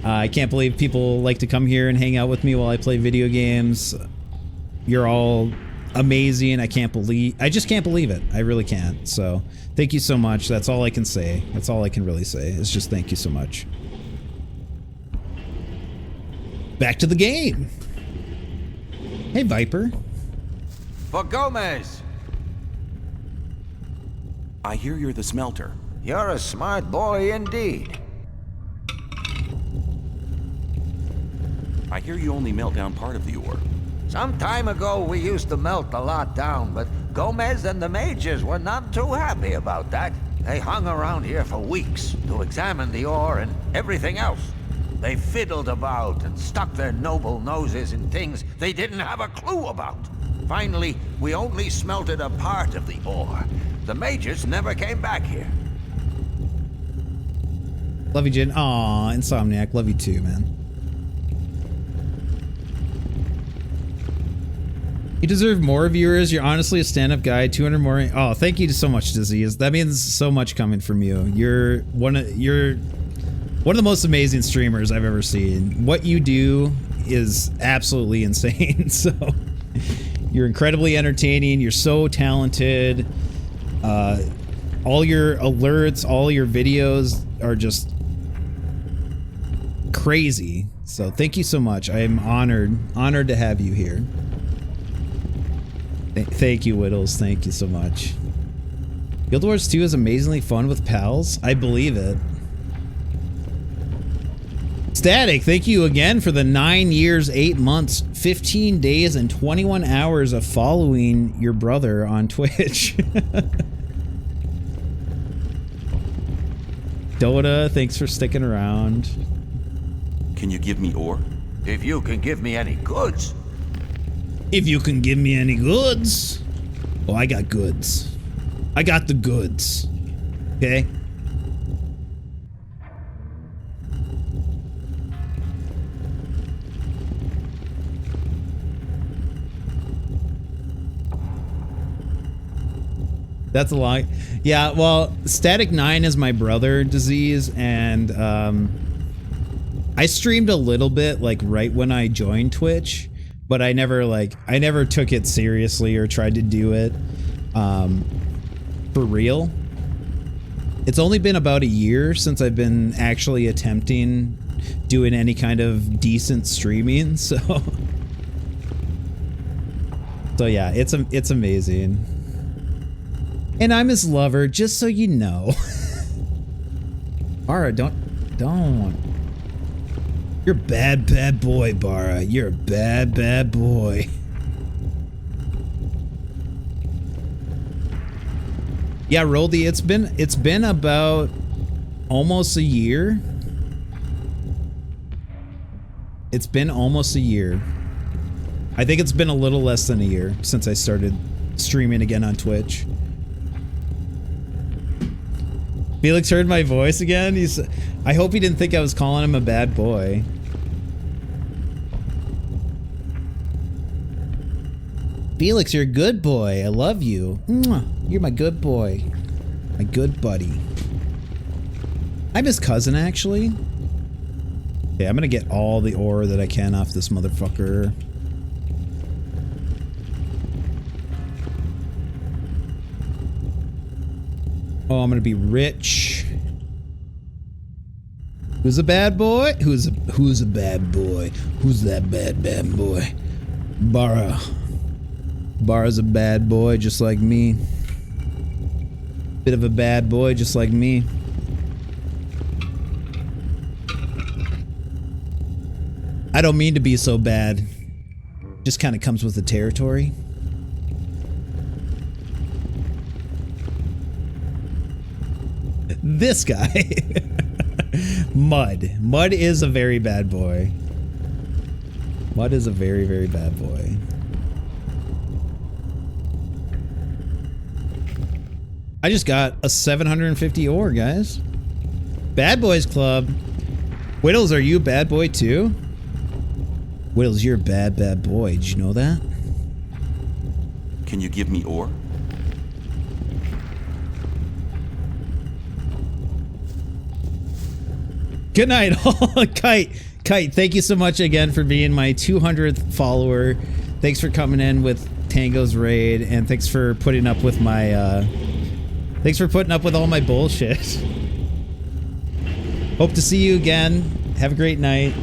Speaker 1: I can't believe people like to come here and hang out with me while I play video games. You're all amazing. I just can't believe it. I really can't. So thank you so much. That's all I can say. That's all I can really say is just thank you so much. Back to the game. Hey, Viper.
Speaker 9: For Gomez!
Speaker 7: I hear you're the smelter.
Speaker 9: You're a smart boy indeed.
Speaker 7: I hear you only melt down part of the ore.
Speaker 9: Some time ago, we used to melt a lot down, but Gomez and the mages were not too happy about that. They hung around here for weeks to examine the ore and everything else. They fiddled about and stuck their noble noses in things they didn't have a clue about. Finally, we only smelted a part of the ore. The mages never came back here.
Speaker 1: Love you, Jin. Aw, Insomniac. Love you too, man. You deserve more viewers. You're honestly a stand-up guy. 200 more. Oh, thank you so much, Disease. That means so much coming from you. You're one of the most amazing streamers I've ever seen. What you do is absolutely insane. So you're incredibly entertaining. You're so talented. All your alerts, all your videos are just crazy. So thank you so much. I am honored to have you here. Thank you, Whittles. Thank you so much. Guild Wars 2 is amazingly fun with pals. I believe it. Static, thank you again for the 9 years, 8 months, 15 days, and 21 hours of following your brother on Twitch. Dota, thanks for sticking around.
Speaker 7: Can you give me ore?
Speaker 9: If you can give me any goods.
Speaker 1: If you can give me any goods. Oh, I got goods. I got the goods. Okay? That's a lot. Yeah, well, Static 9 is my brother, Disease, and I streamed a little bit like right when I joined Twitch, but I never took it seriously or tried to do it for real. It's only been about a year since I've been actually attempting doing any kind of decent streaming, so yeah, it's amazing. And I'm his lover, just so you know. Bara, don't. You're a bad boy, Bara. You're a bad boy. Yeah, Roldy, it's been about almost a year. It's been almost a year. I think it's been a little less than a year since I started streaming again on Twitch. Felix heard my voice again. I hope he didn't think I was calling him a bad boy. Felix, you're a good boy. I love you. Mwah. You're my good boy. My good buddy. I'm his cousin, actually. Okay, I'm gonna get all the ore that I can off this motherfucker. Oh, I'm gonna be rich. Who's a bad boy? Who's a bad boy? Who's that bad boy? Bara. Bara's a bad boy, just like me. Bit of a bad boy, just like me. I don't mean to be so bad. Just kind of comes with the territory. This guy. Mud. Mud is a very bad boy. Mud is a very, very bad boy. I just got a 750 ore, guys. Bad Boys Club. Whittles, are you a bad boy too? Whittles, you're a bad boy. Did you know that?
Speaker 7: Can you give me ore?
Speaker 1: Good night, Kite, thank you so much again for being my 200th follower. Thanks for coming in with Tango's raid, and thanks for putting up with my, thanks for putting up with all my bullshit. Hope to see you again. Have a great night.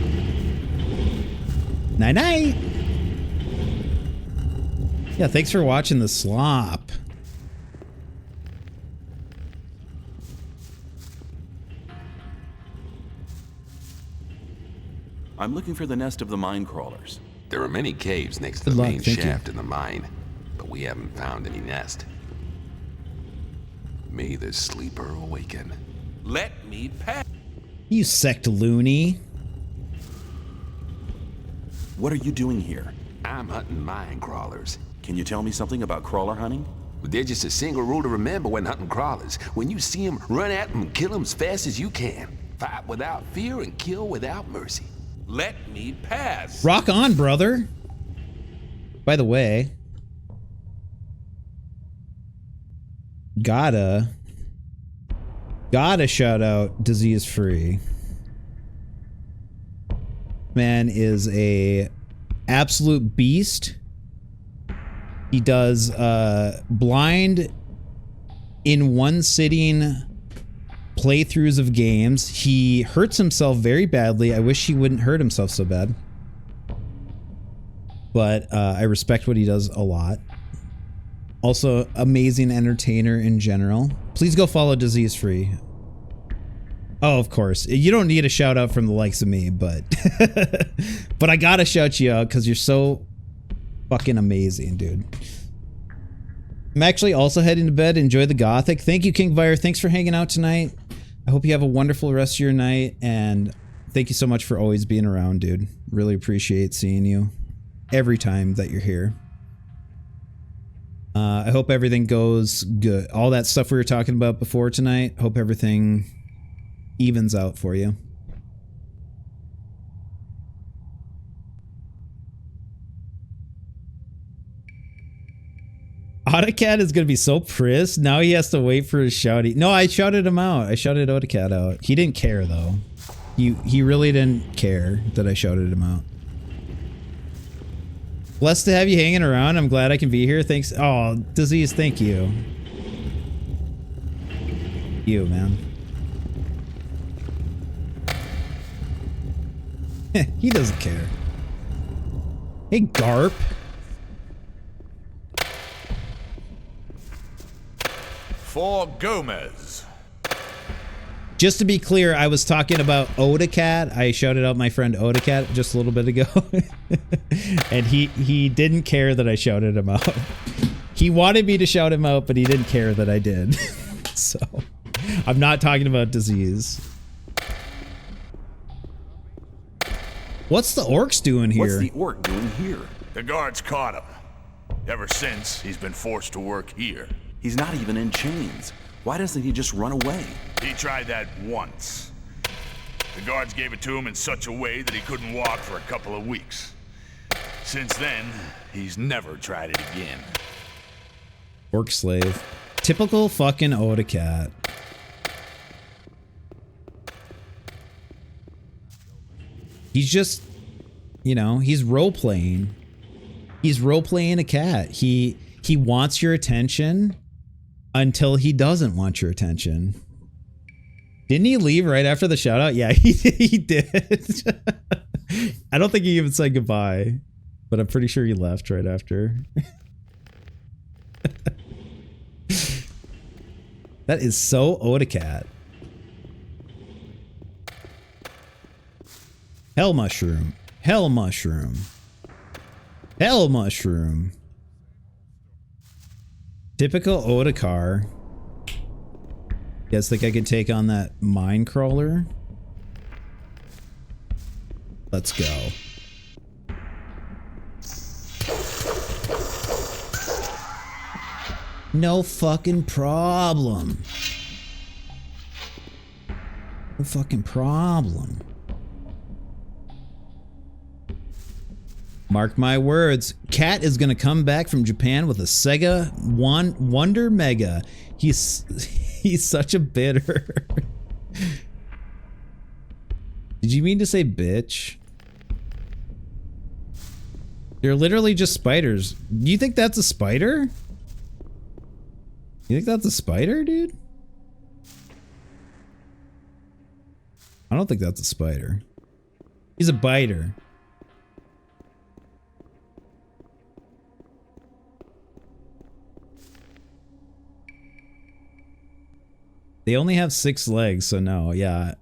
Speaker 1: Night-night. Yeah, thanks for watching the slop.
Speaker 7: I'm looking for the nest of the mine crawlers.
Speaker 3: There are many caves next to the main shaft in the mine, but we haven't found any nest. May the sleeper awaken.
Speaker 19: Let me pass.
Speaker 1: You sect loony.
Speaker 7: What are you doing here?
Speaker 3: I'm hunting mine crawlers.
Speaker 7: Can you tell me something about crawler hunting?
Speaker 3: There's just a single rule to remember when hunting crawlers. When you see them, run at them and kill them as fast as you can. Fight without fear and kill without mercy.
Speaker 19: Let me pass.
Speaker 1: Rock on, brother. By the way, gotta shout out Disease Free. Man is a absolute beast. He does blind in one sitting playthroughs of games. He hurts himself very badly. I wish he wouldn't hurt himself so bad. But I respect what he does a lot. Also, amazing entertainer in general. Please go follow Disease Free. Oh, of course. You don't need a shout out from the likes of me, but but I gotta shout you out because you're so fucking amazing, dude. I'm actually also heading to bed. Enjoy the Gothic. Thank you, Kingfire. Thanks for hanging out tonight. I hope you have a wonderful rest of your night, and thank you so much for always being around, dude. Really appreciate seeing you every time that you're here. I hope everything goes good. All that stuff we were talking about before tonight, hope everything evens out for you. Autocat is going to be so pissed. Now he has to wait for his shouty. No, I shouted him out. I shouted Autocat out. He didn't care, though. He really didn't care that I shouted him out. Blessed to have you hanging around. I'm glad I can be here. Thanks. Oh, Disease, thank you. You, man. He doesn't care. Hey, Garp.
Speaker 8: For Gomez.
Speaker 1: Just to be clear, I was talking about Odacat. I shouted out my friend Odacat just a little bit ago. And he didn't care that I shouted him out. He wanted me to shout him out, but he didn't care that I did. So, I'm not talking about Disease. What's the orcs doing here?
Speaker 7: What's the orc doing here?
Speaker 8: The guards caught him. Ever since, he's been forced to work here.
Speaker 7: He's not even in chains. Why doesn't he just run away?
Speaker 8: He tried that once. The guards gave it to him in such a way that he couldn't walk for a couple of weeks. Since then, he's never tried it again.
Speaker 1: Orc slave. Typical fucking Odacat. He's just, you know, he's role-playing. He's role-playing a cat. He wants your attention until he doesn't want your attention. Didn't he leave right after the shout out? Yeah, he did. I don't think he even said goodbye, but I'm pretty sure he left right after. That is so Odacat. Hell mushroom. Hell mushroom. Hell mushroom. Typical Odacar. You guys think I could take on that mine crawler? Let's go. No fucking problem. No fucking problem. Mark my words, Cat is gonna come back from Japan with a Sega Wonder Mega. He's such a bitter. Did you mean to say bitch? They're literally just spiders. You think that's a spider? You think that's a spider, dude? I don't think that's a spider. He's a biter. They only have 6 legs, so no, yeah.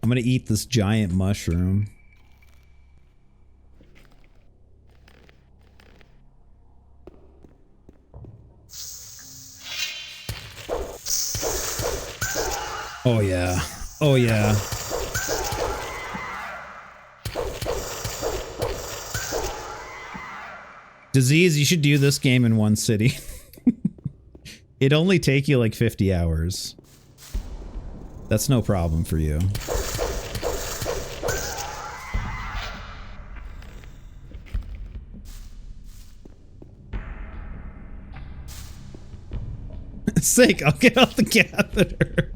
Speaker 1: I'm gonna eat this giant mushroom. Oh yeah. Oh yeah. Disease, you should do this game in one city. It'd only take you like 50 hours. That's no problem for you. Sick, I'll get off the catheter.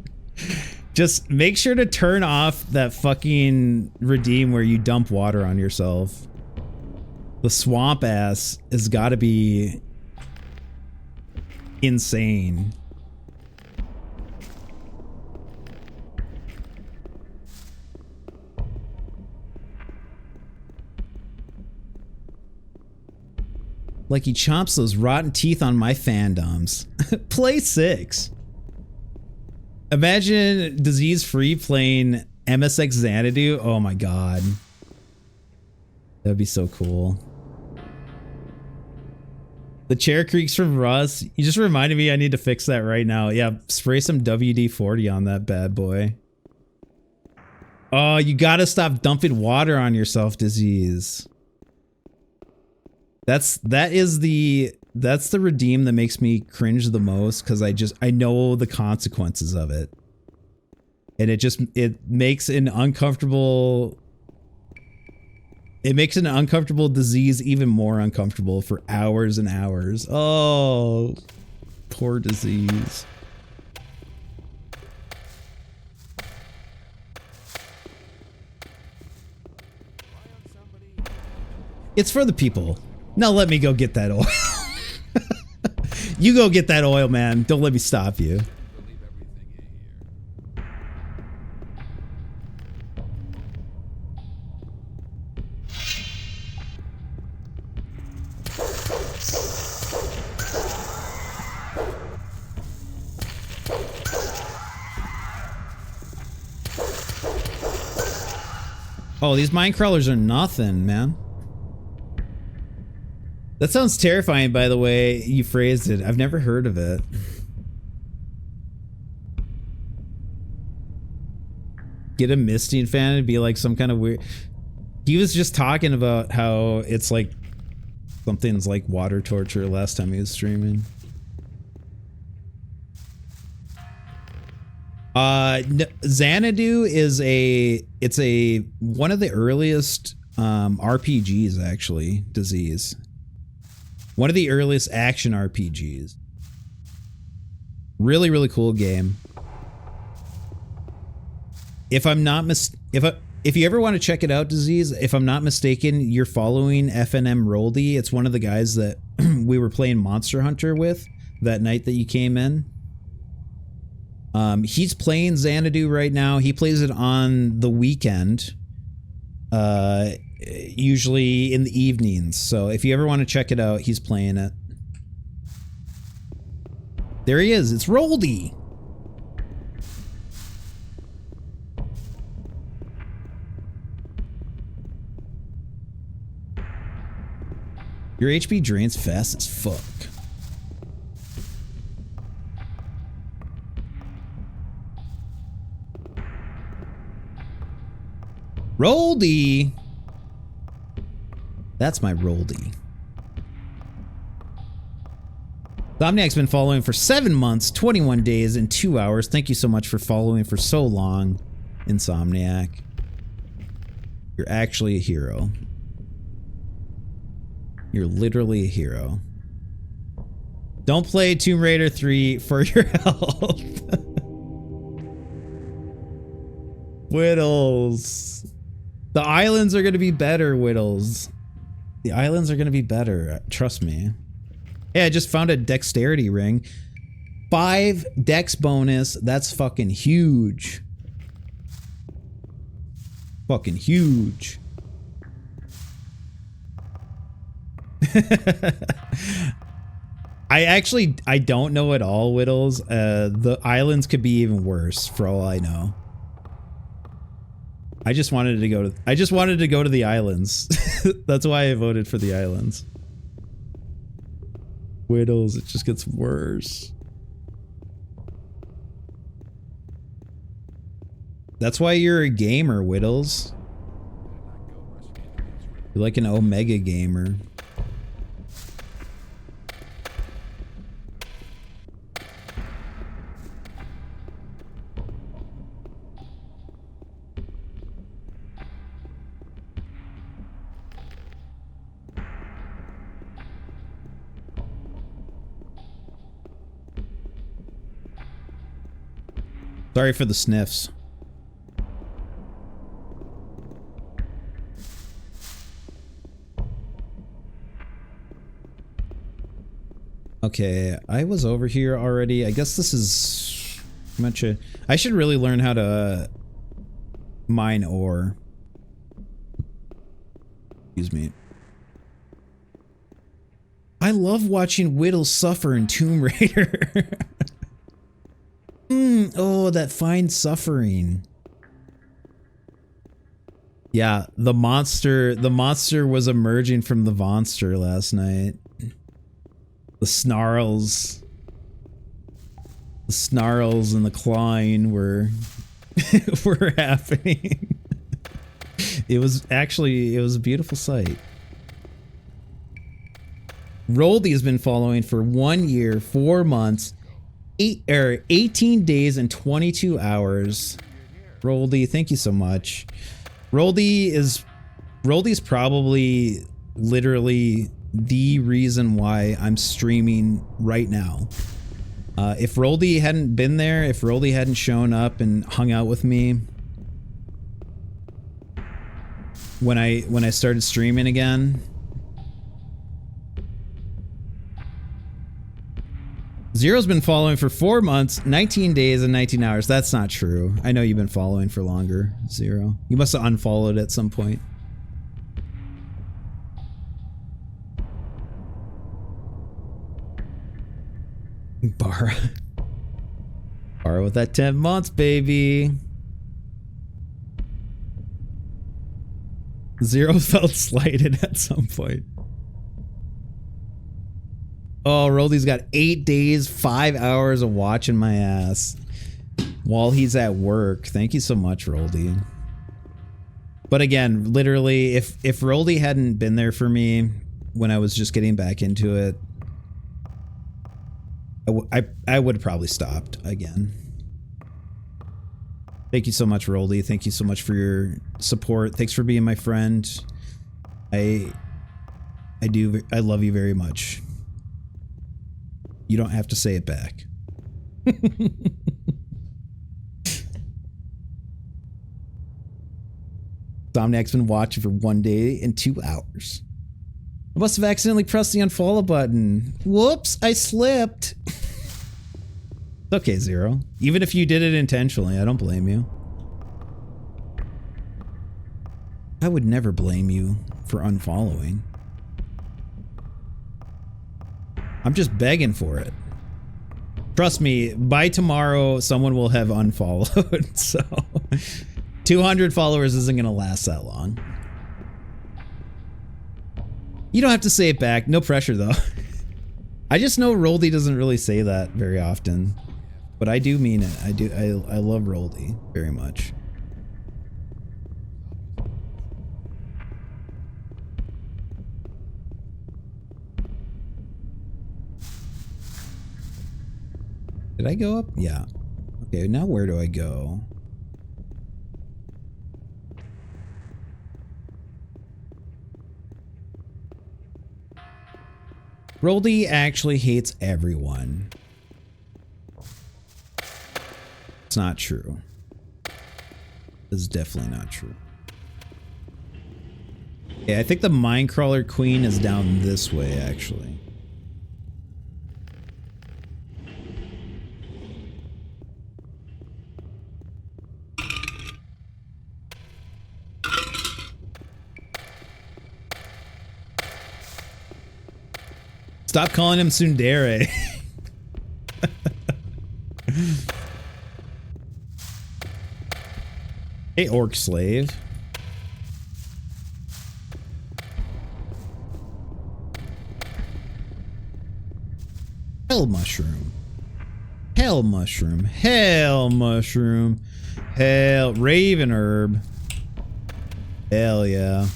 Speaker 1: Just make sure to turn off that fucking redeem where you dump water on yourself. The swamp ass has got to be insane. Like he chomps those rotten teeth on my fandoms. Play 6. Imagine Disease Free playing MSX Xanadu. Oh my god. That'd be so cool. The chair creaks from Russ. You just reminded me I need to fix that right now. Yeah, spray some WD-40 on that bad boy. Oh, you gotta stop dumping water on yourself, Disease. That's the redeem that makes me cringe the most, because I know the consequences of it. And it makes an uncomfortable disease even more uncomfortable for hours and hours. Oh, poor Disease. It's for the people. Now let me go get that oil. You go get that oil, man. Don't let me stop you. Oh, these mine crawlers are nothing, man. That sounds terrifying, by the way you phrased it. I've never heard of it. Get a Misting fan and be like some kind of weird... He was just talking about how it's like... Something's like water torture last time he was streaming. Xanadu is one of the earliest RPGs, actually. Disease. One of the earliest action RPGs. Really, really cool game. If I'm not if you ever want to check it out, Disease, if I'm not mistaken, you're following FNM Roldy. It's one of the guys that we were playing Monster Hunter with that night that you came in. He's playing Xanadu right now. He plays it on the weekend. Usually in the evenings. So if you ever want to check it out, he's playing it. There he is. It's Roldy. Your HP drains fast as fuck. Roldy. That's my Roldy. Insomniac's been following for 7 months, 21 days, and 2 hours. Thank you so much for following for so long, Insomniac. You're actually a hero. You're literally a hero. Don't play Tomb Raider 3 for your health. Whittles. The islands are going to be better, Whittles. The islands are going to be better. Trust me. Hey, I just found a dexterity ring. 5 dex bonus. That's fucking huge. Fucking huge. I don't know at all, Whittles. The islands could be even worse for all I know. I just wanted to go to the islands. That's why I voted for the islands. Whittles, it just gets worse. That's why you're a gamer, Whittles. You're like an Omega gamer. Sorry for the sniffs. Okay, I was over here already. I guess this is much. I should really learn how to mine ore. Excuse me. I love watching Whittle suffer in Tomb Raider. Oh, that fine suffering. Yeah, the monster was emerging from the monster last night. The snarls and the clawing were were happening. It was a beautiful sight. Roldy has been following for 1 year, 4 months, 18 days and 22 hours. Roldy, thank you so much. Roldy is probably literally the reason why I'm streaming right now. If Roldy hadn't been there, if Roldy hadn't shown up and hung out with me when I started streaming again, Zero's been following for 4 months, 19 days, and 19 hours. That's not true. I know you've been following for longer, Zero. You must have unfollowed at some point. Borrow with that 10 months, baby. Zero felt slighted at some point. Oh, Roldy's got 8 days, 5 hours of watching my ass while he's at work. Thank you so much, Roldy. But again, literally, if Roldy hadn't been there for me when I was just getting back into it, I would have probably stopped again. Thank you so much, Roldy. Thank you so much for your support. Thanks for being my friend. I love you very much. You don't have to say it back. Somniac's been watching for 1 day and 2 hours. I must have accidentally pressed the unfollow button. Whoops, I slipped. Okay, Zero. Even if you did it intentionally, I don't blame you. I would never blame you for unfollowing. I'm just begging for it. Trust me, by tomorrow, someone will have unfollowed, so 200 followers isn't going to last that long. You don't have to say it back. No pressure, though. I just know Roldy doesn't really say that very often, but I do mean it. I love Roldy very much. Did I go up? Yeah. Okay, now where do I go? Roldy actually hates everyone. It's not true. It's definitely not true. Yeah, I think the Minecrawler Queen is down this way, actually. Stop calling him Tsundere. Hey, Orc Slave. Hell Mushroom. Hell Mushroom. Hell Mushroom. Hell Raven Herb. Hell yeah.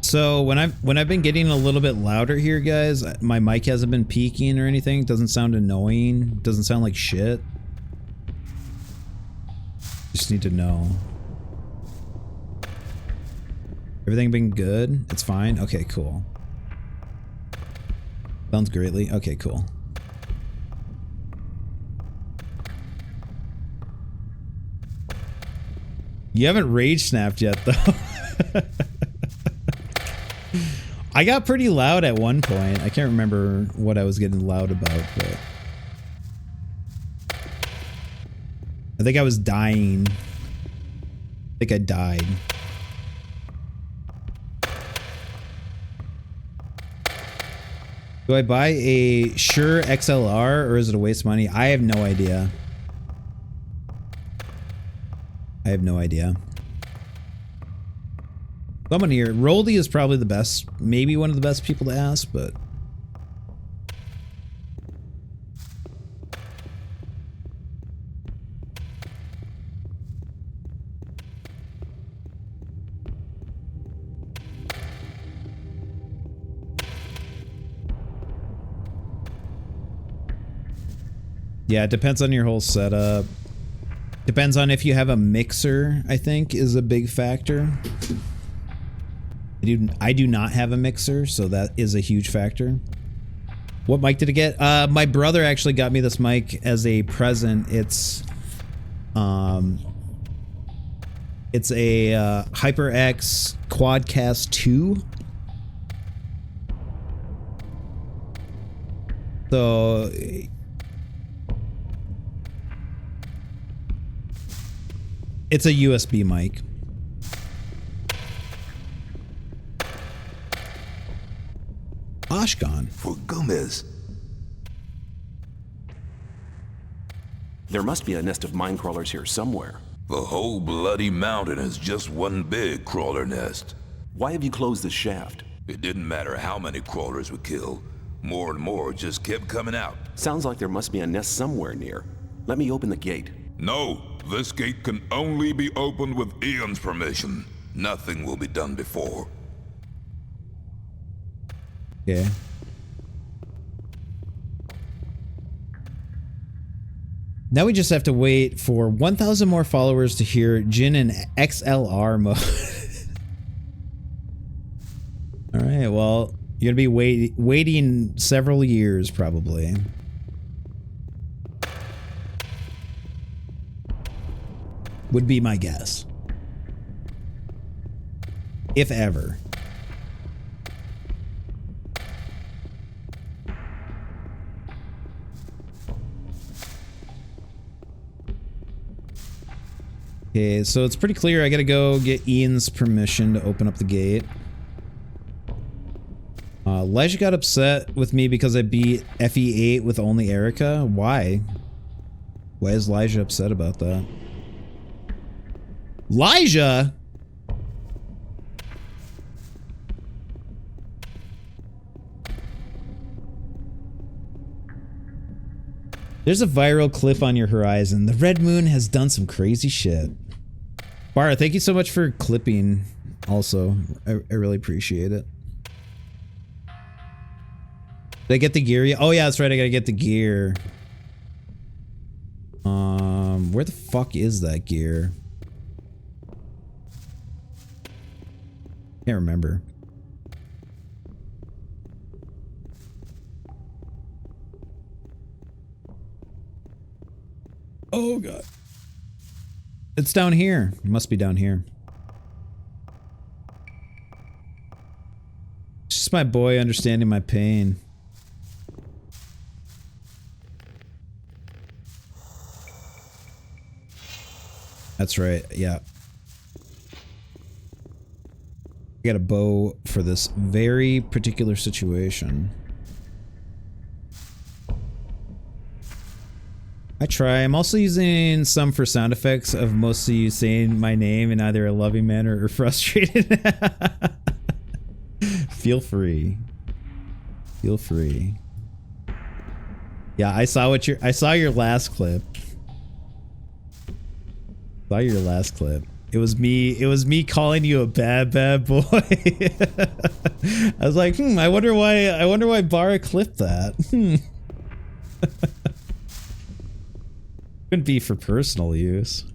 Speaker 1: So when I've been getting a little bit louder here, guys, my mic hasn't been peaking or anything. It doesn't sound annoying. It doesn't sound like shit. Just need to know. Everything been good? It's fine? Okay, cool. Sounds greatly. Okay, cool. You haven't rage snapped yet, though. I got pretty loud at one point. I can't remember what I was getting loud about, but I think I was dying. I think I died. Do I buy a Shure XLR or is it a waste of money? I have no idea. I have no idea. Someone here. Roldy is probably the best, maybe one of the best people to ask, but... Yeah, it depends on your whole setup. Depends on if you have a mixer, I think, is a big factor. I do not have a mixer, so that is a huge factor. What mic did I get? My brother actually got me this mic as a present. It's a HyperX Quadcast 2. So it's a USB mic. Oshgon.
Speaker 18: For Gomez.
Speaker 5: There must be a nest of mine crawlers here somewhere.
Speaker 18: The whole bloody mountain is just one big crawler nest.
Speaker 5: Why have you closed this shaft?
Speaker 18: It didn't matter how many crawlers we killed. More and more just kept coming out.
Speaker 5: Sounds like there must be a nest somewhere near. Let me open the gate.
Speaker 18: No, this gate can only be opened with Ian's permission. Nothing will be done before.
Speaker 1: Yeah. Now we just have to wait for 1,000 more followers to hear Jin in XLR mode. All right, well, you're gonna be waiting several years probably. Would be my guess. If ever. Okay, so it's pretty clear I gotta go get Ian's permission to open up the gate. Elijah got upset with me because I beat FE8 with only Erica. Why? Why is Elijah upset about that? Elijah? There's a viral clip on your horizon. The Red Moon has done some crazy shit. Bara, thank you so much for clipping also. I really appreciate it. Did I get the gear yet? Oh yeah, that's right, I gotta get the gear. Where the fuck is that gear? Can't remember. Oh god. It's down here. It must be down here. It's just my boy understanding my pain. That's right, yeah. I got a bow for this very particular situation. I try. I'm also using some for sound effects of mostly you saying my name in either a loving manner or frustrated. Feel free. Feel free. Yeah, I saw your last clip. Saw your last clip. It was me calling you a bad boy. I was like, I wonder why Bara clipped that. Couldn't be for personal use.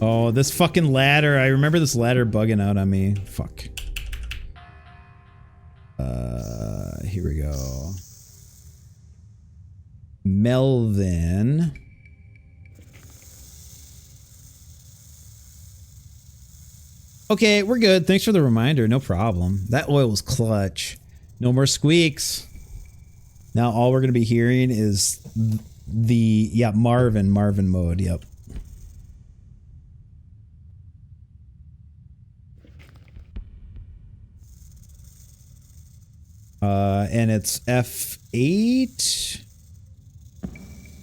Speaker 1: Oh, this fucking ladder. I remember this ladder bugging out on me. Fuck. Here we go. Melvin. Okay, we're good. Thanks for the reminder. No problem. That oil was clutch. No more squeaks. Now all we're going to be hearing is the, yeah, Marvin mode. Yep. And it's F8.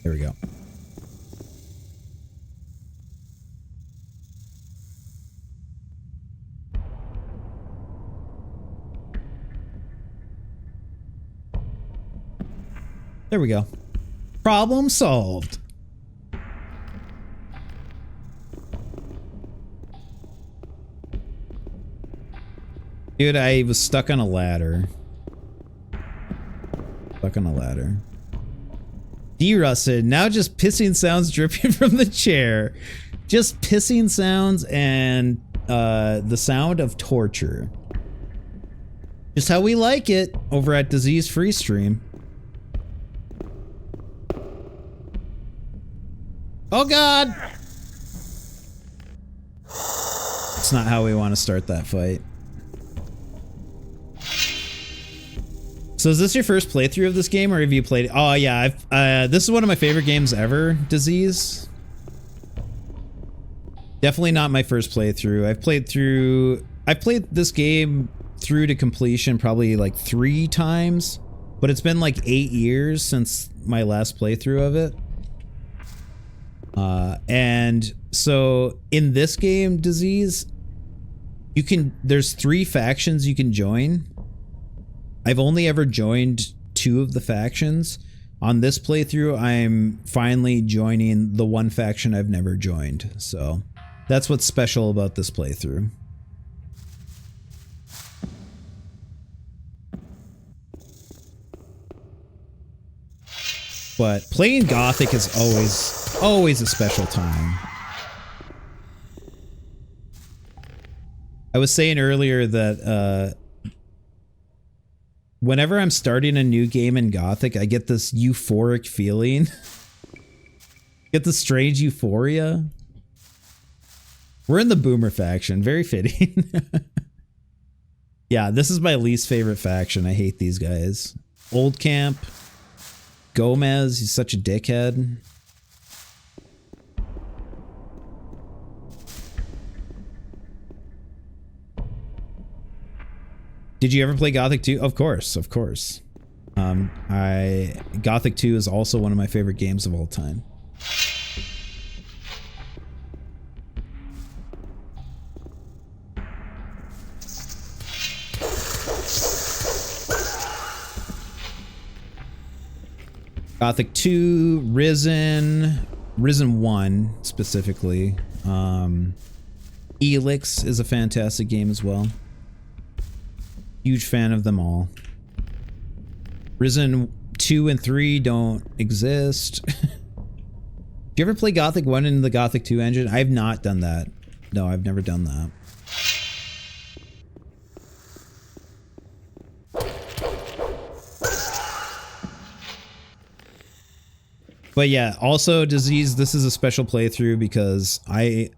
Speaker 1: There we go. There we go. Problem solved. Dude, I was stuck on a ladder. Stuck on a ladder. Derusted. Now just pissing sounds dripping from the chair. Just pissing sounds and the sound of torture. Just how we like it over at Disease Free Stream. Oh God! It's not how we want to start that fight. So is this your first playthrough of this game, or have you played it? Oh yeah, this is one of my favorite games ever, Disease. Definitely not my first playthrough. I've played this game through to completion probably like 3 times, but it's been like 8 years since my last playthrough of it. And so in this game, Disease, there's 3 factions you can join. I've only ever joined 2 of the factions. On this playthrough, I'm finally joining the one faction I've never joined. So that's what's special about this playthrough. But playing Gothic is always a special time. I was saying earlier that whenever I'm starting a new game in Gothic, I get this euphoric feeling. Get this strange euphoria. We're in the Boomer faction. Very fitting. Yeah, this is my least favorite faction. I hate these guys. Old Camp. Gomez, he's such a dickhead. Did you ever play Gothic 2? Of course, of course. Gothic 2 is also one of my favorite games of all time. Gothic 2, Risen 1 specifically. Elix is a fantastic game as well. Huge fan of them all. Risen 2 and 3 don't exist. Did you ever play Gothic 1 in the Gothic 2 engine? I have not done that. No, I've never done that. But yeah, also Disease, this is a special playthrough because I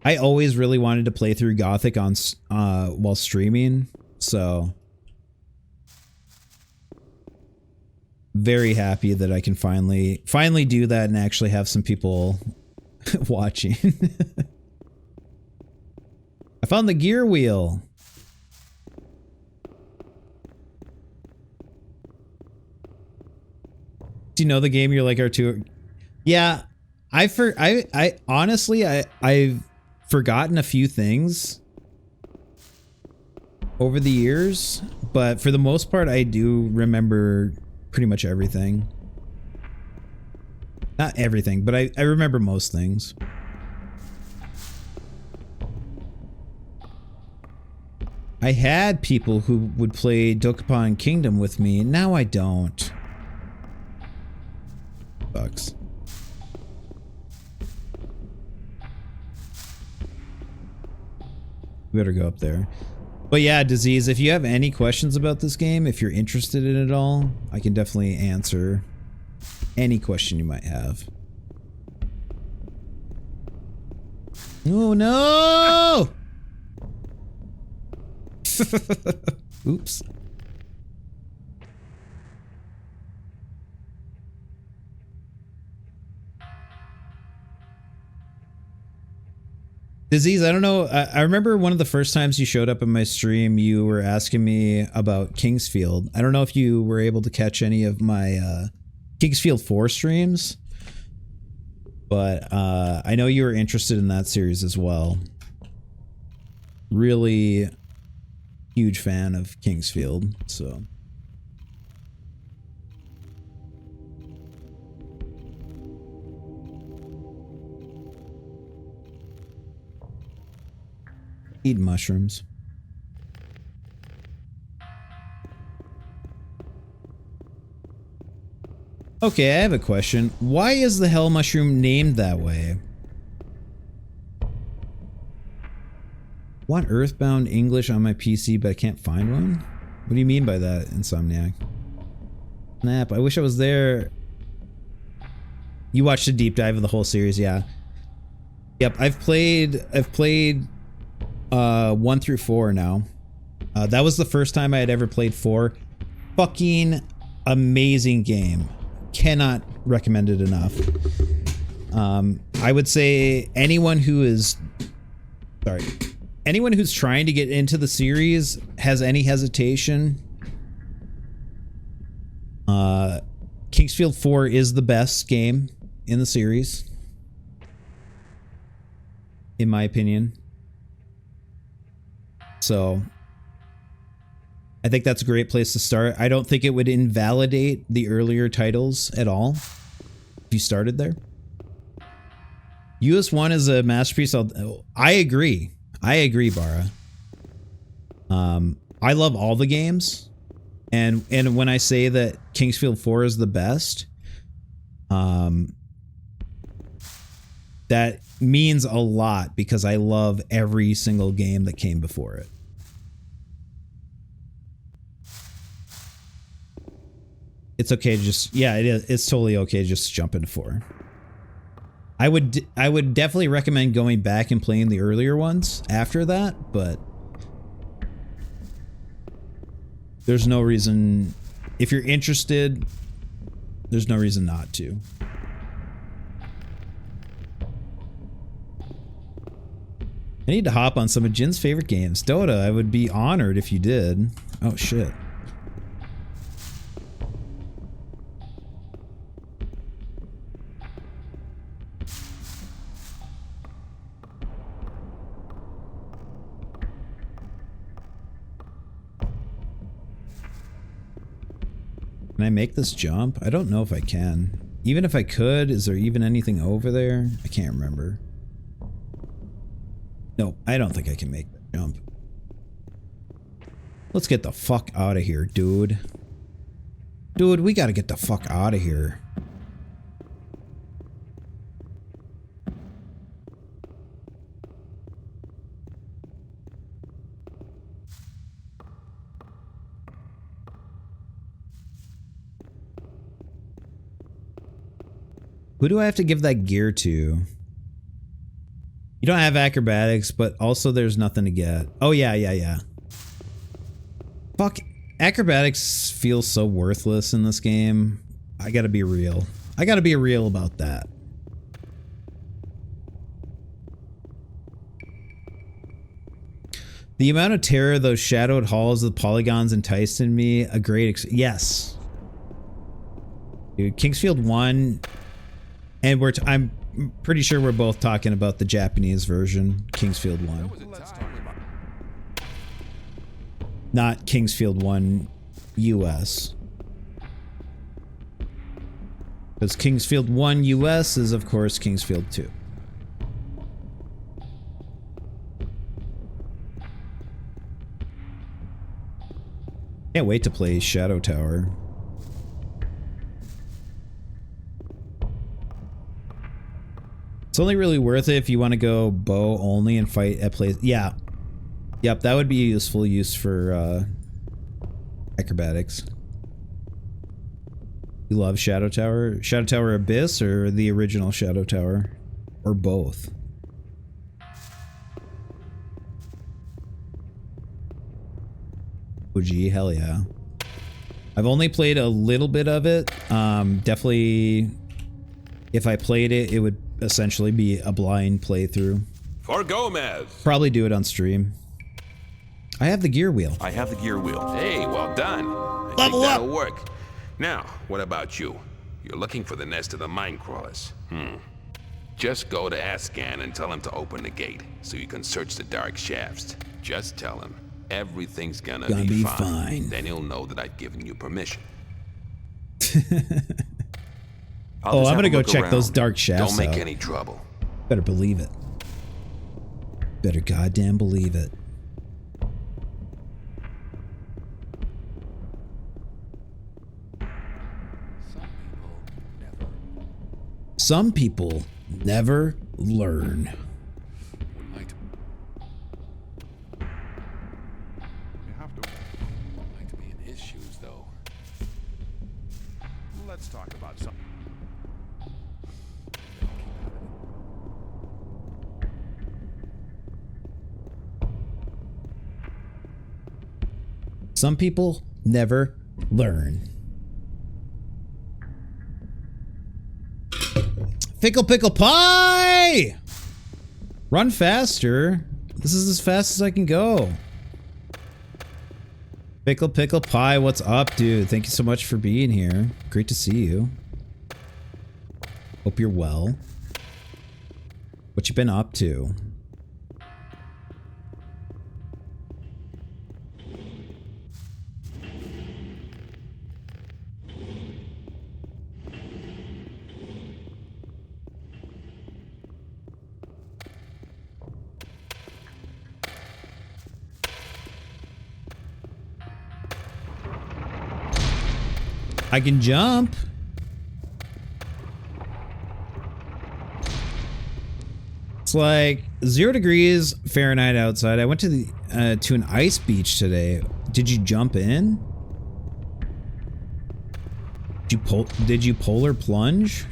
Speaker 1: always really wanted to play through Gothic on while streaming, so very happy that I can finally do that and actually have some people watching. I found the gear wheel. Do you know the game? You're like Arturo. Yeah, I honestly I've forgotten a few things over the years, but for the most part I do remember pretty much everything. Not everything, but I remember most things. I had people who would play Dokapon Kingdom with me, now I don't. Sucks. We better go up there. But yeah, Disease, if you have any questions about this game, if you're interested in it all, I can definitely answer any question you might have. Oh no! Oops. Disease, I don't know. I remember one of the first times you showed up in my stream, you were asking me about Kingsfield. I don't know if you were able to catch any of my Kingsfield 4 streams, but I know you were interested in that series as well. Really huge fan of Kingsfield, so... Eat mushrooms. Okay, I have a question. Why is the hell mushroom named that way? Want Earthbound English on my PC, but I can't find one? What do you mean by that, Insomniac? Snap, I wish I was there. You watched a deep dive of the whole series, yeah. Yep, I've played 1 through 4 now. That was the first time I had ever played 4. Fucking amazing game. Cannot recommend it enough. I would say anyone who's trying to get into the series, has any hesitation, Kingsfield 4 is the best game in the series, in my opinion. So I think that's a great place to start. I don't think it would invalidate the earlier titles at all if you started there. US1 is a masterpiece. I agree. I agree, Bara. I love all the games. And when I say that Kingsfield 4 is the best, that means a lot because I love every single game that came before it. It's okay to just, yeah, it is. It's totally okay to just jump into 4. I would definitely recommend going back and playing the earlier ones after that, but there's no reason, if you're interested, there's no reason not to. I need to hop on some of Jin's favorite games. Dota, I would be honored if you did. Oh shit. Can I make this jump? I don't know if I can. Even if I could, is there even anything over there? I can't remember. No, I don't think I can make that jump. Let's get the fuck out of here, dude. Dude, we gotta get the fuck out of here. Who do I have to give that gear to? You don't have acrobatics, but also there's nothing to get. Oh, yeah. Fuck. Acrobatics feels so worthless in this game. I gotta be real. I gotta be real about that. The amount of terror those shadowed halls of polygons enticed in me, a great yes. Dude, Kingsfield 1... And I'm pretty sure we're both talking about the Japanese version, Kingsfield 1. Not Kingsfield 1 US. Because Kingsfield 1 US is, of course, Kingsfield 2. Can't wait to play Shadow Tower. It's only really worth it if you want to go bow only and fight at place. Yeah. Yep, that would be a useful use for acrobatics. You love Shadow Tower? Shadow Tower Abyss or the original Shadow Tower? Or both? OG, hell yeah. I've only played a little bit of it. Definitely, if I played it, it would essentially be a blind playthrough.
Speaker 3: For Gomez.
Speaker 1: Probably do it on stream. I have the gear wheel.
Speaker 5: I have the gear wheel.
Speaker 3: Hey, well done. I
Speaker 1: Level
Speaker 3: think
Speaker 1: up.
Speaker 3: that'll work. Now, what about you? You're looking for the nest of the mine crawlers. Just go to Ascan and tell him to open the gate so you can search the dark shafts. Just tell him everything's gonna be fine. Then he'll know that I've given you permission.
Speaker 1: Oh, I'm gonna go check those dark shafts
Speaker 3: Don't make
Speaker 1: out.
Speaker 3: any trouble.
Speaker 1: Better believe it. Better goddamn believe it. Some people never learn.
Speaker 3: His shoes, though.
Speaker 8: Let's talk about something.
Speaker 1: Some people never learn. Pickle pickle pie! Run faster. This is as fast as I can go. Pickle pickle pie, what's up, dude? Thank you so much for being here. Great to see you. Hope you're well. What you been up to? I can jump. It's like 0 degrees Fahrenheit outside. I went to the to an ice beach today. Did you jump in? Did you polar plunge?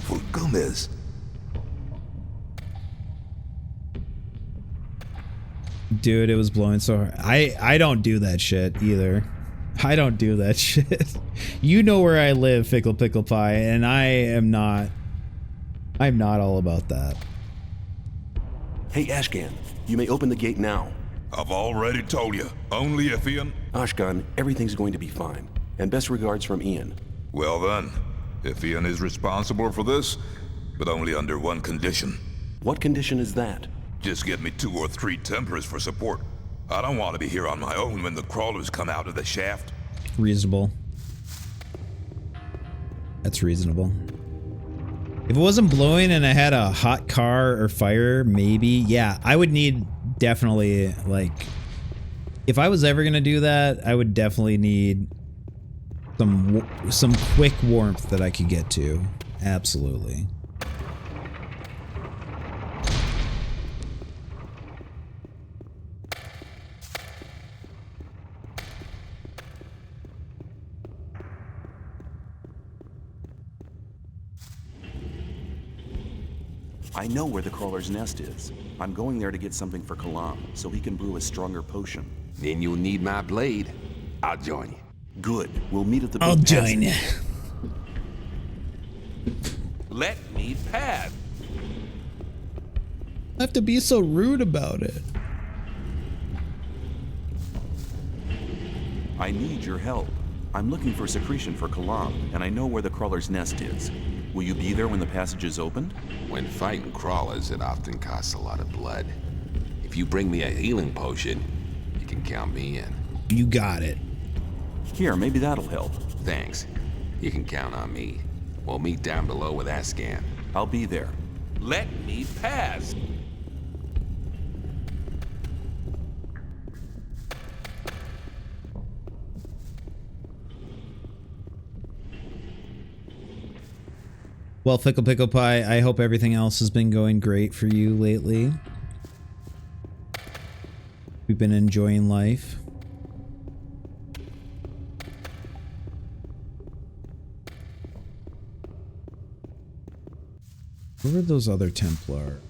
Speaker 18: For Gomez.
Speaker 1: Dude, it was blowing so hard. I don't do that shit either. I don't do that shit. You know where I live, Fickle Pickle Pie, and I'm not all about that.
Speaker 5: Hey, Ashgan, you may open the gate now.
Speaker 18: I've already told you, only if Ian...
Speaker 5: Ashgan, everything's going to be fine. And best regards from Ian.
Speaker 18: Well then, if Ian is responsible for this, but only under one condition.
Speaker 5: What condition is that?
Speaker 18: Just get me 2 or 3 Templars for support. I don't want to be here on my own when the crawlers come out of the shaft.
Speaker 1: Reasonable. That's reasonable. If it wasn't blowing and I had a hot car or fire, maybe. Yeah, I would need definitely, like... If I was ever gonna do that, I would definitely need some quick warmth that I could get to. Absolutely.
Speaker 5: I know where the crawler's nest is. I'm going there to get something for Kalam, so he can brew a stronger potion.
Speaker 3: Then you'll need my blade. I'll join you.
Speaker 5: Good. We'll meet at the
Speaker 1: I'll
Speaker 5: big
Speaker 1: join you.
Speaker 5: passage.
Speaker 3: Let me pass.
Speaker 1: I have to be so rude about it.
Speaker 5: I need your help. I'm looking for secretion for Kalam, and I know where the crawler's nest is. Will you be there when the passage is opened?
Speaker 3: When fighting crawlers, it often costs a lot of blood. If you bring me a healing potion, you can count me in.
Speaker 1: You got it.
Speaker 5: Here, maybe that'll help.
Speaker 3: Thanks. You can count on me. We'll meet down below with Ascan.
Speaker 5: I'll be there.
Speaker 3: Let me pass.
Speaker 1: Well, Fickle Pickle Pie, I hope everything else has been going great for you lately. We've been enjoying life. Where are those other Templar?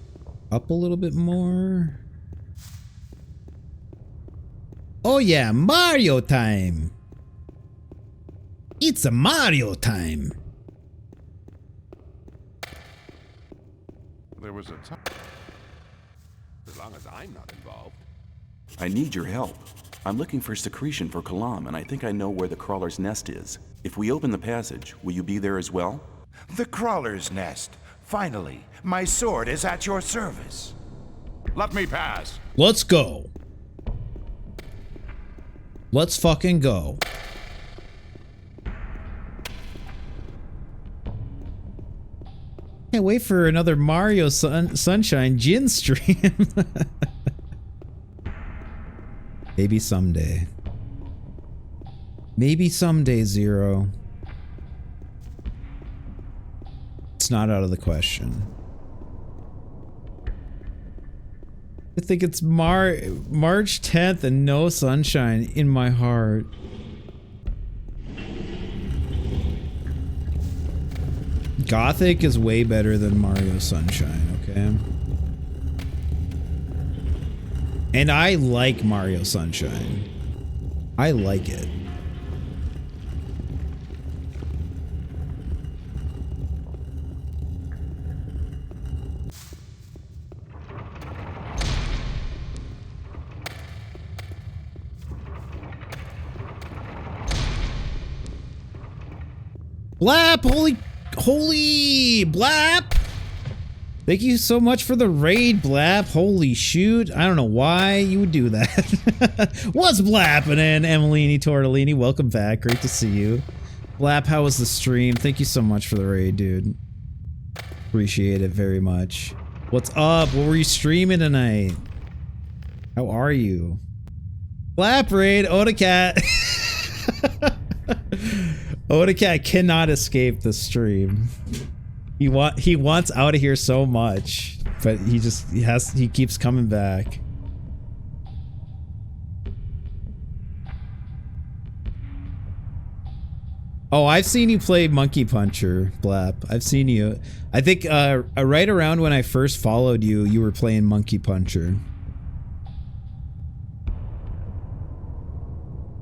Speaker 1: Up a little bit more? yeah, Mario time. It's a Mario time.
Speaker 3: There was a time. As long as I'm not involved.
Speaker 7: I need your help. I'm looking for secretion for Kalam, and I think I know where the crawler's nest is. If we open the passage, will you be there as well?
Speaker 8: The crawler's nest. Finally, my sword is at your service. Let me pass.
Speaker 1: Let's go. Let's fucking go. Can't wait for another Mario Sunshine Jin stream. Maybe someday. Maybe someday, Zero. It's not out of the question. I think it's March 10th and no sunshine in my heart. Gothic is way better than Mario Sunshine, okay? And I like Mario Sunshine. I like it. Blap! Holy Blap! Thank you so much for the raid, Blap. Holy shoot. I don't know why you would do that. What's blapping in, Emilini Tortellini? Welcome back. Great to see you. Blap, how was the stream? Thank you so much for the raid, dude. Appreciate it very much. What's up? What were you streaming tonight? How are you? Blap raid, Odacat. Odacat cannot escape the stream. He wants out of here so much, but he keeps coming back. Oh, I've seen you play Monkey Puncher, Blap. I've seen you. I think right around when I first followed you, you were playing Monkey Puncher.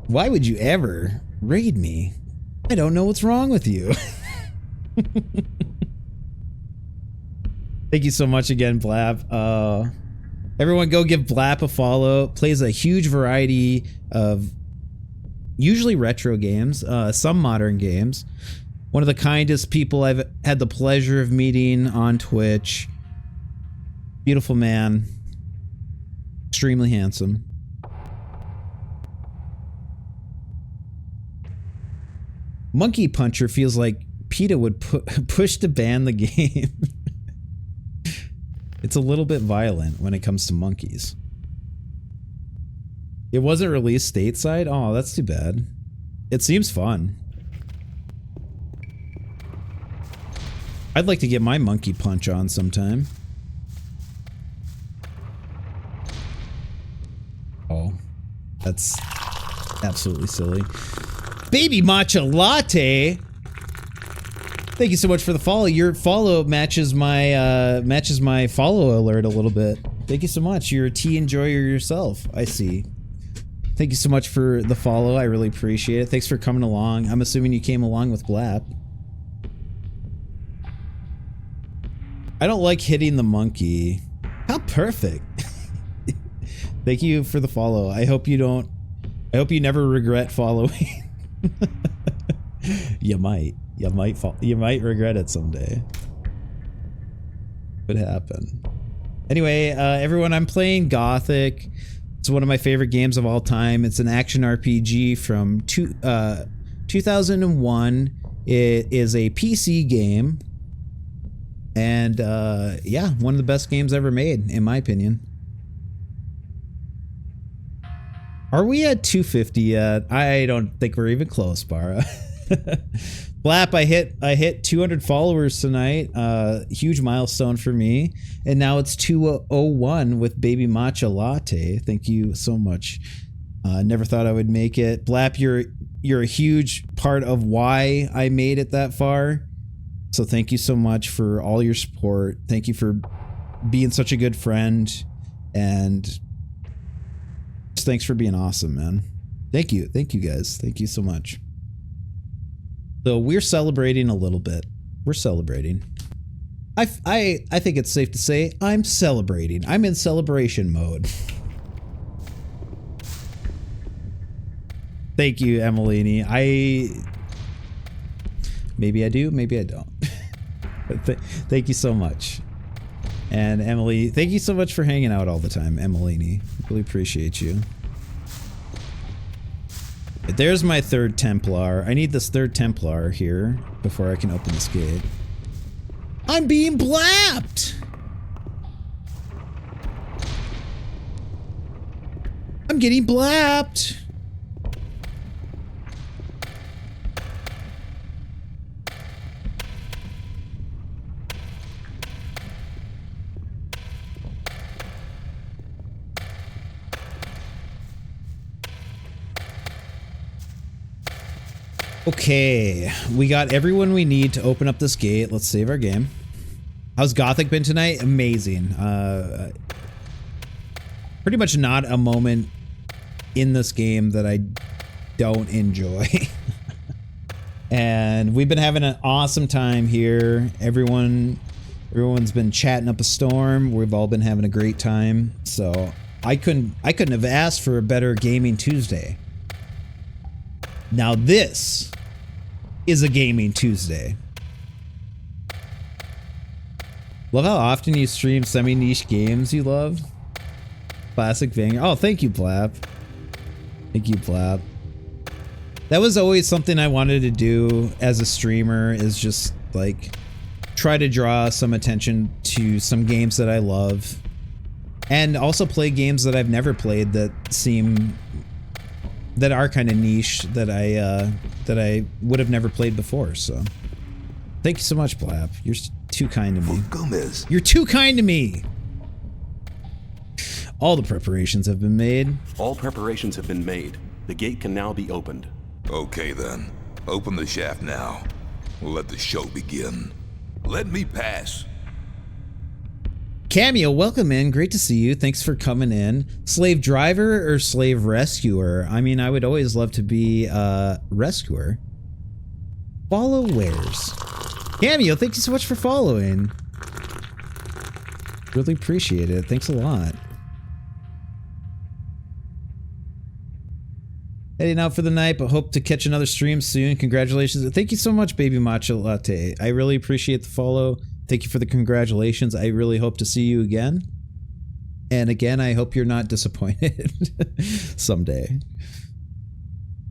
Speaker 1: Why would you ever raid me? I don't know what's wrong with you. Thank you so much again, Blap. Everyone go give Blap a follow. Plays a huge variety of usually retro games, some modern games. One of the kindest people I've had the pleasure of meeting on Twitch. Beautiful man. Extremely handsome. Monkey Puncher feels like PETA would push to ban the game. It's a little bit violent when it comes to monkeys. It wasn't released stateside? Oh, that's too bad. It seems fun. I'd like to get my Monkey Punch on sometime. Oh, that's absolutely silly. Baby Matcha Latte. Thank you so much for the follow. Your follow matches my follow alert a little bit. Thank you so much. You're a tea enjoyer yourself, I see. Thank you so much for the follow. I really appreciate it. Thanks for coming along. I'm assuming you came along with Blap. I don't like hitting the monkey. How perfect. Thank you for the follow. I hope you never regret following. You might regret it someday. Could happen. Anyway, everyone, I'm playing Gothic. It's one of my favorite games of all time. It's an action RPG from 2001. It is a PC game. And yeah, one of the best games ever made, in my opinion. Are we at 250 yet? I don't think we're even close, Bara. Blap, I hit 200 followers tonight. Huge milestone for me. And now it's 201 with Baby Matcha Latte. Thank you so much. Never thought I would make it. Blap, you're a huge part of why I made it that far. So thank you so much for all your support. Thank you for being such a good friend and just thanks for being awesome, man. Thank you guys. Thank you so much. So we're celebrating a little bit. We're celebrating. I think it's safe to say I'm celebrating. I'm in celebration mode. Thank you, Emilini. Maybe I do, maybe I don't. Thank you so much. And Emily, thank you so much for hanging out all the time, Emilini. Really appreciate you. There's my third Templar. I need this third Templar here before I can open this gate. I'm being blapped! I'm getting blapped! Okay, we got everyone we need to open up this gate. Let's save our game. How's Gothic been tonight? Amazing. Pretty much not a moment in this game that I don't enjoy. And we've been having an awesome time here. Everyone's been chatting up a storm. We've all been having a great time. So I couldn't have asked for a better gaming Tuesday. Now this is a gaming Tuesday. Love how often you stream semi-niche games you love. Classic Vanger. Oh, thank you, Blap. Thank you, Blap. That was always something I wanted to do as a streamer, is just like try to draw some attention to some games that I love. And also play games that I've never played that are kind of niche, that I would have never played before. So thank you so much, Blap. You're too kind to me.
Speaker 18: Gomez.
Speaker 1: You're too kind to me. All the preparations have been made.
Speaker 7: All preparations have been made. The gate can now be opened.
Speaker 18: Okay then. Open the shaft now. We'll let the show begin. Let me pass.
Speaker 1: Cameo, welcome in. Great to see you. Thanks for coming in. Slave driver or slave rescuer? I mean, I would always love to be a rescuer. Followers. Cameo, thank you so much for following. Really appreciate it. Thanks a lot. Heading out for the night, but hope to catch another stream soon. Congratulations. Thank you so much, Baby Matcha Latte. I really appreciate the follow. Thank you for the congratulations. I really hope to see you again. And again, I hope you're not disappointed someday.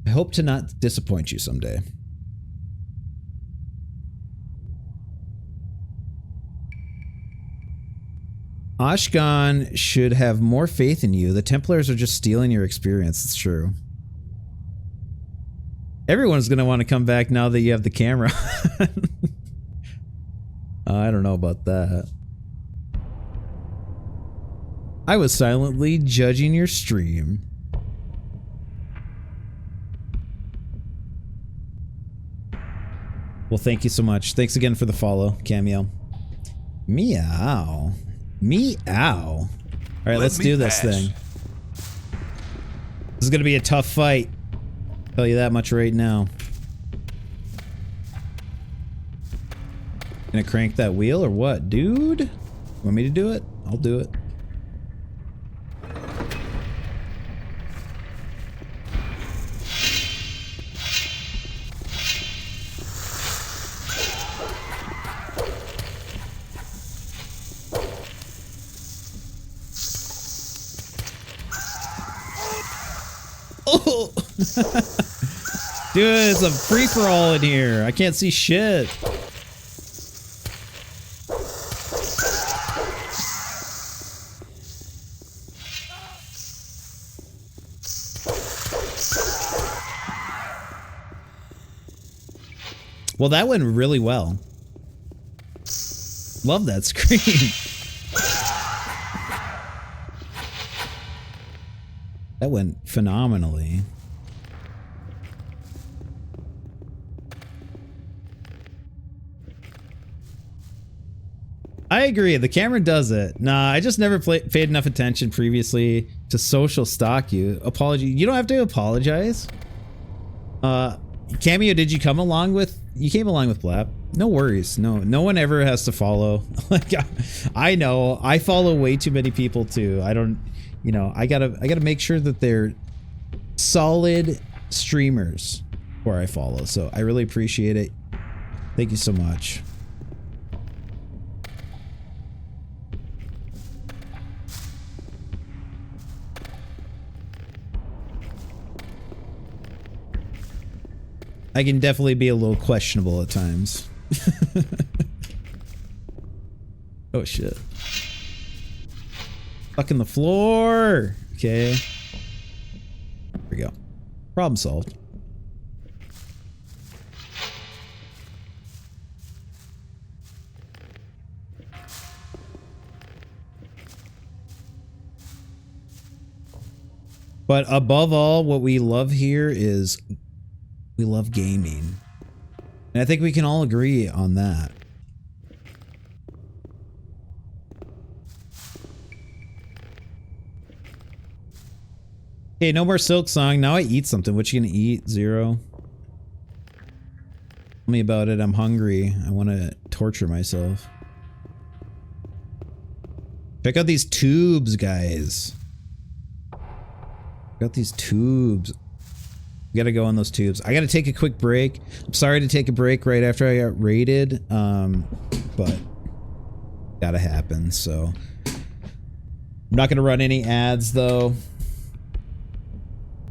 Speaker 1: I hope to not disappoint you someday. Ashkan should have more faith in you. The Templars are just stealing your experience. It's true. Everyone's going to want to come back now that you have the camera. I don't know about that. I was silently judging your stream. Well, thank you so much. Thanks again for the follow, Cameo. Meow. Meow. All right, let's do this thing. This is going to be a tough fight. Tell you that much right now. Gonna crank that wheel or what, dude? Want me to do it? I'll do it. Oh! Dude, it's a free-for-all in here. I can't see shit. Well, that went really well. Love that screen. That went phenomenally. I agree. The camera does it. Nah, I just never paid enough attention previously to social stalk you. Apology. You don't have to apologize. Cameo, did you come along with? You came along with Blap. No worries. No one ever has to follow. Like I know. I follow way too many people too. I don't. You know. I gotta make sure that they're solid streamers before I follow. So I really appreciate it. Thank you so much. I can definitely be a little questionable at times. Oh shit. Fucking the floor. Okay. There we go. Problem solved. But above all, what we love here is we love gaming. And I think we can all agree on that. Okay, no more Silk Song. Now I eat something. What you gonna eat? Zero? Tell me about it. I'm hungry. I want to torture myself. Check out these tubes, guys. Got these tubes. We gotta go on those tubes. I gotta take a quick break. I'm sorry to take a break right after I got raided, but gotta happen. So I'm not gonna run any ads though,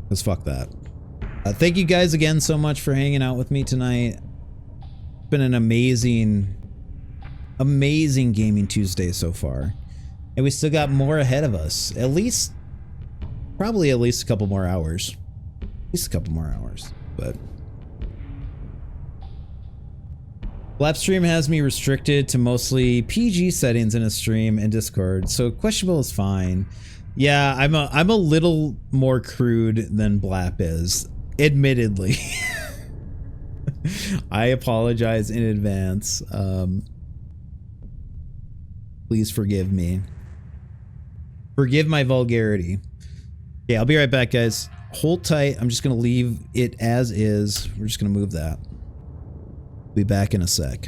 Speaker 1: because fuck that. Thank you guys again so much for hanging out with me tonight. It's been an amazing gaming Tuesday so far, and we still got more ahead of us. Probably at least a couple more hours. A couple more hours, but Blapstream has me restricted to mostly PG settings in a stream and Discord, so questionable is fine. Yeah, I'm a little more crude than Blap is, admittedly. I apologize in advance. Please forgive me. Forgive my vulgarity. Yeah, I'll be right back, guys. Hold tight. I'm just going to leave it as is. We're just going to move that. Be back in a sec.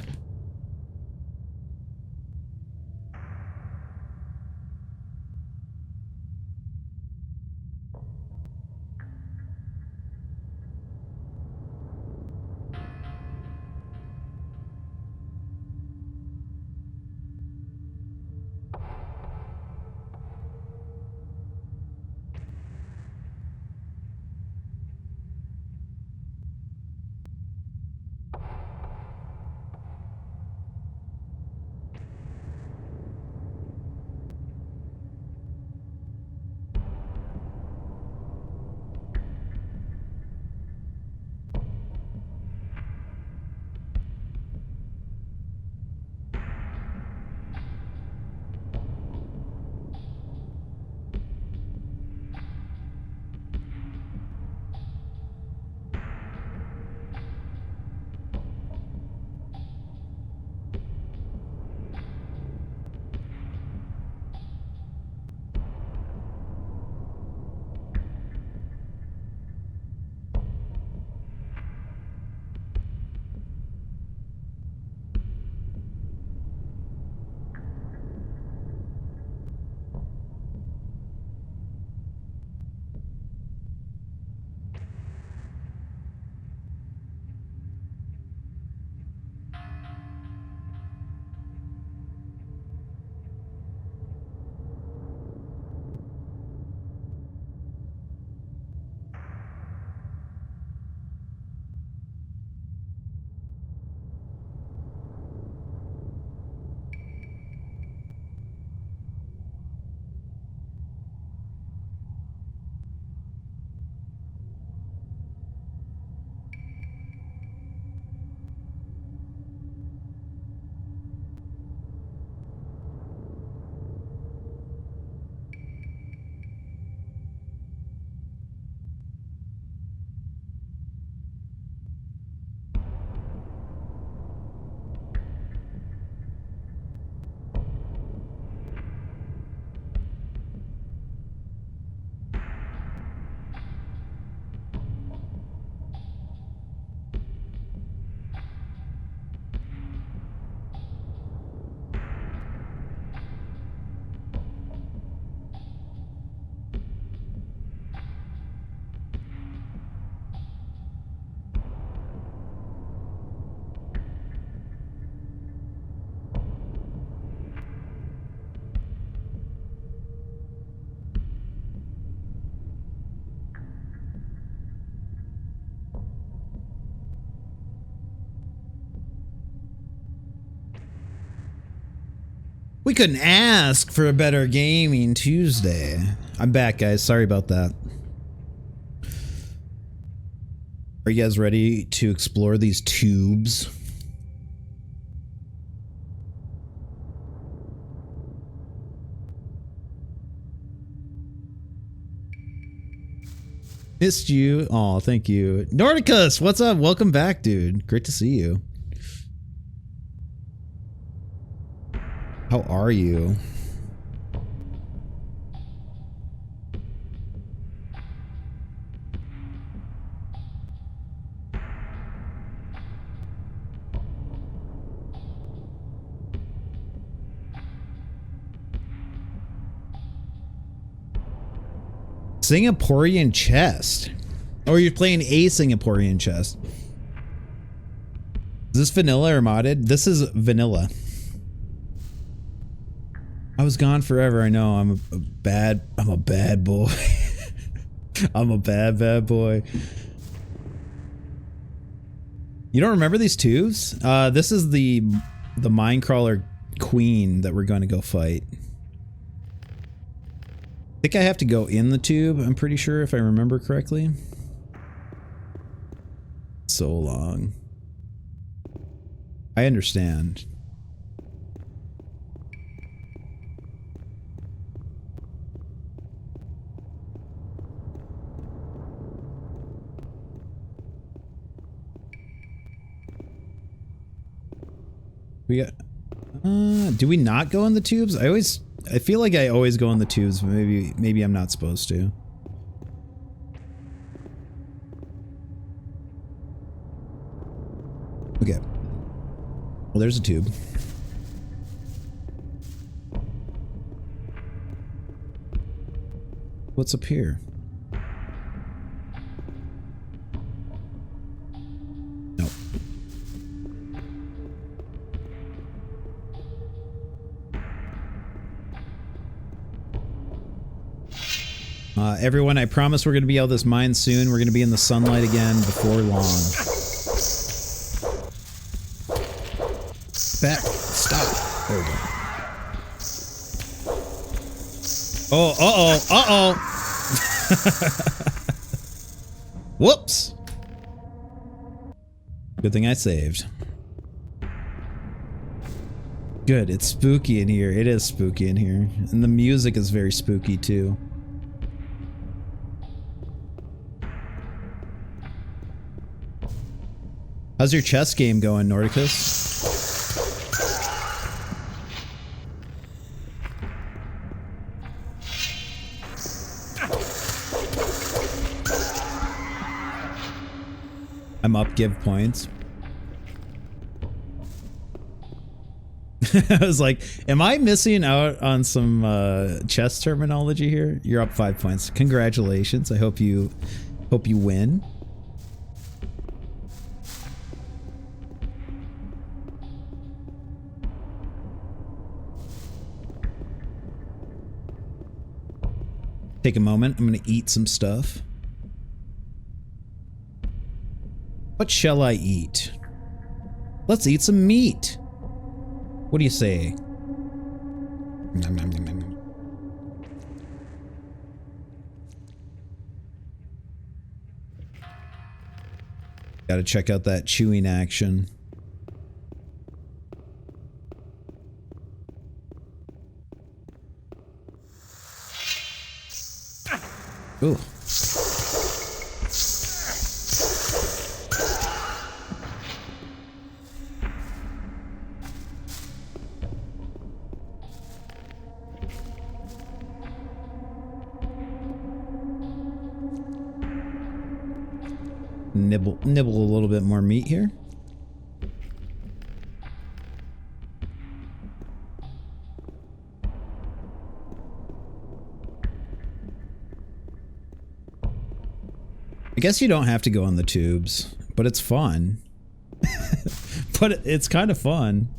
Speaker 1: We couldn't ask for a better gaming Tuesday. I'm back, guys. Sorry about that. Are you guys ready to explore these tubes? Missed you. Oh, thank you. Nordicus, what's up? Welcome back, dude. Great to see you. How are you? Singaporean chest. Or you're playing a Singaporean chest. Is this vanilla or modded? This is vanilla. I was gone forever. I know. I'm a bad boy. I'm a bad boy. You don't remember these tubes? This is the Minecrawler queen that we're going to go fight. I think I have to go in the tube, I'm pretty sure, if I remember correctly. So long. I understand. We got... do we not go in the tubes? I feel like I always go in the tubes, but maybe I'm not supposed to. Okay. Well, there's a tube. What's up here? Nope. Everyone, I promise we're going to be out of this mine soon. We're going to be in the sunlight again before long. Back. Stop. There we go. Oh, uh-oh. Whoops. Good thing I saved. Good, it's spooky in here. It is spooky in here. And the music is very spooky too. How's your chess game going, Nordicus? I'm up, give points. I was like, am I missing out on some chess terminology here? You're up 5 points. Congratulations. I hope you win. Take a moment. I'm going to eat some stuff. What shall I eat? Let's eat some meat. What do you say? Nom, nom, nom, nom, nom. Gotta check out that chewing action. Ooh. Nibble a little bit more meat here. I guess you don't have to go on the tubes, but it's fun. But it's kind of fun.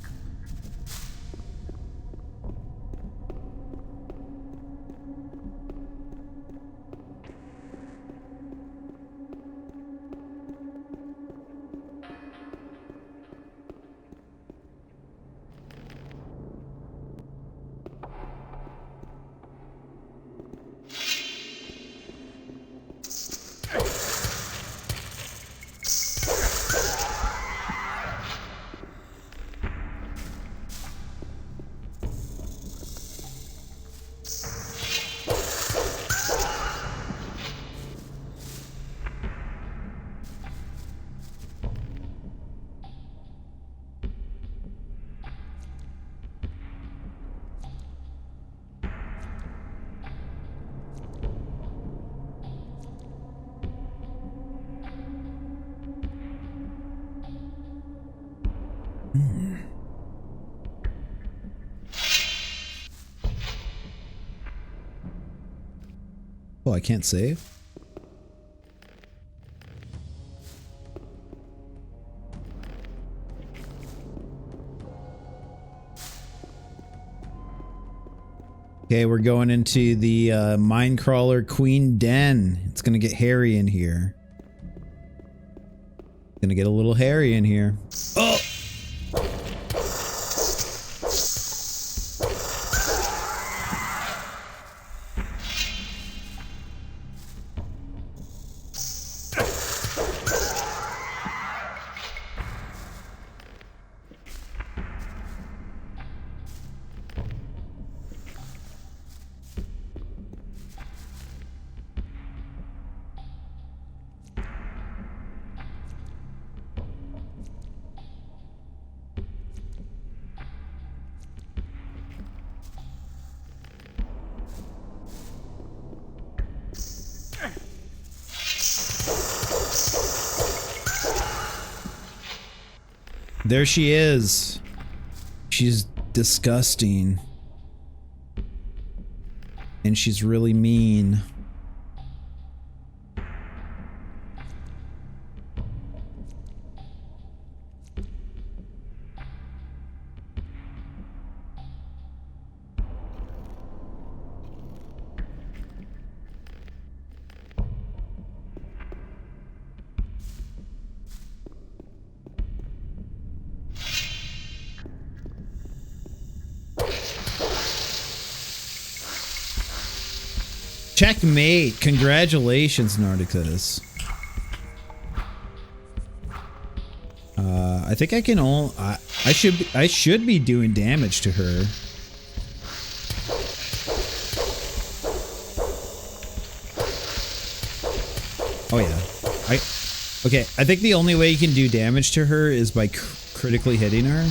Speaker 1: Oh, I can't save? Okay, we're going into the Minecrawler Queen Den. It's gonna get hairy in here. Gonna get a little hairy in here. Oh! There she is. She's disgusting. And she's really mean. Checkmate! Congratulations, Nordicus. I think I can only. I should be doing damage to her. Oh yeah. Okay. I think the only way you can do damage to her is by critically hitting her.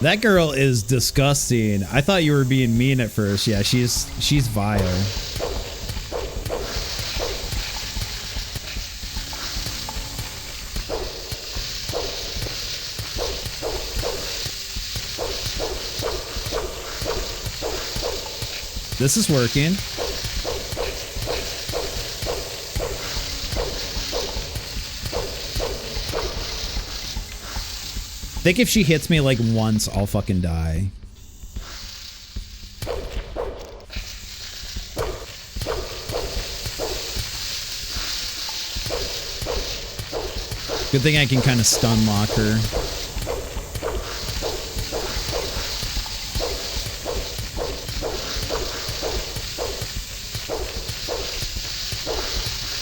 Speaker 1: That girl is disgusting. I thought you were being mean at first. Yeah, she's vile. This is working. I think if she hits me like once, I'll fucking die. Good thing I can kind of stun lock her.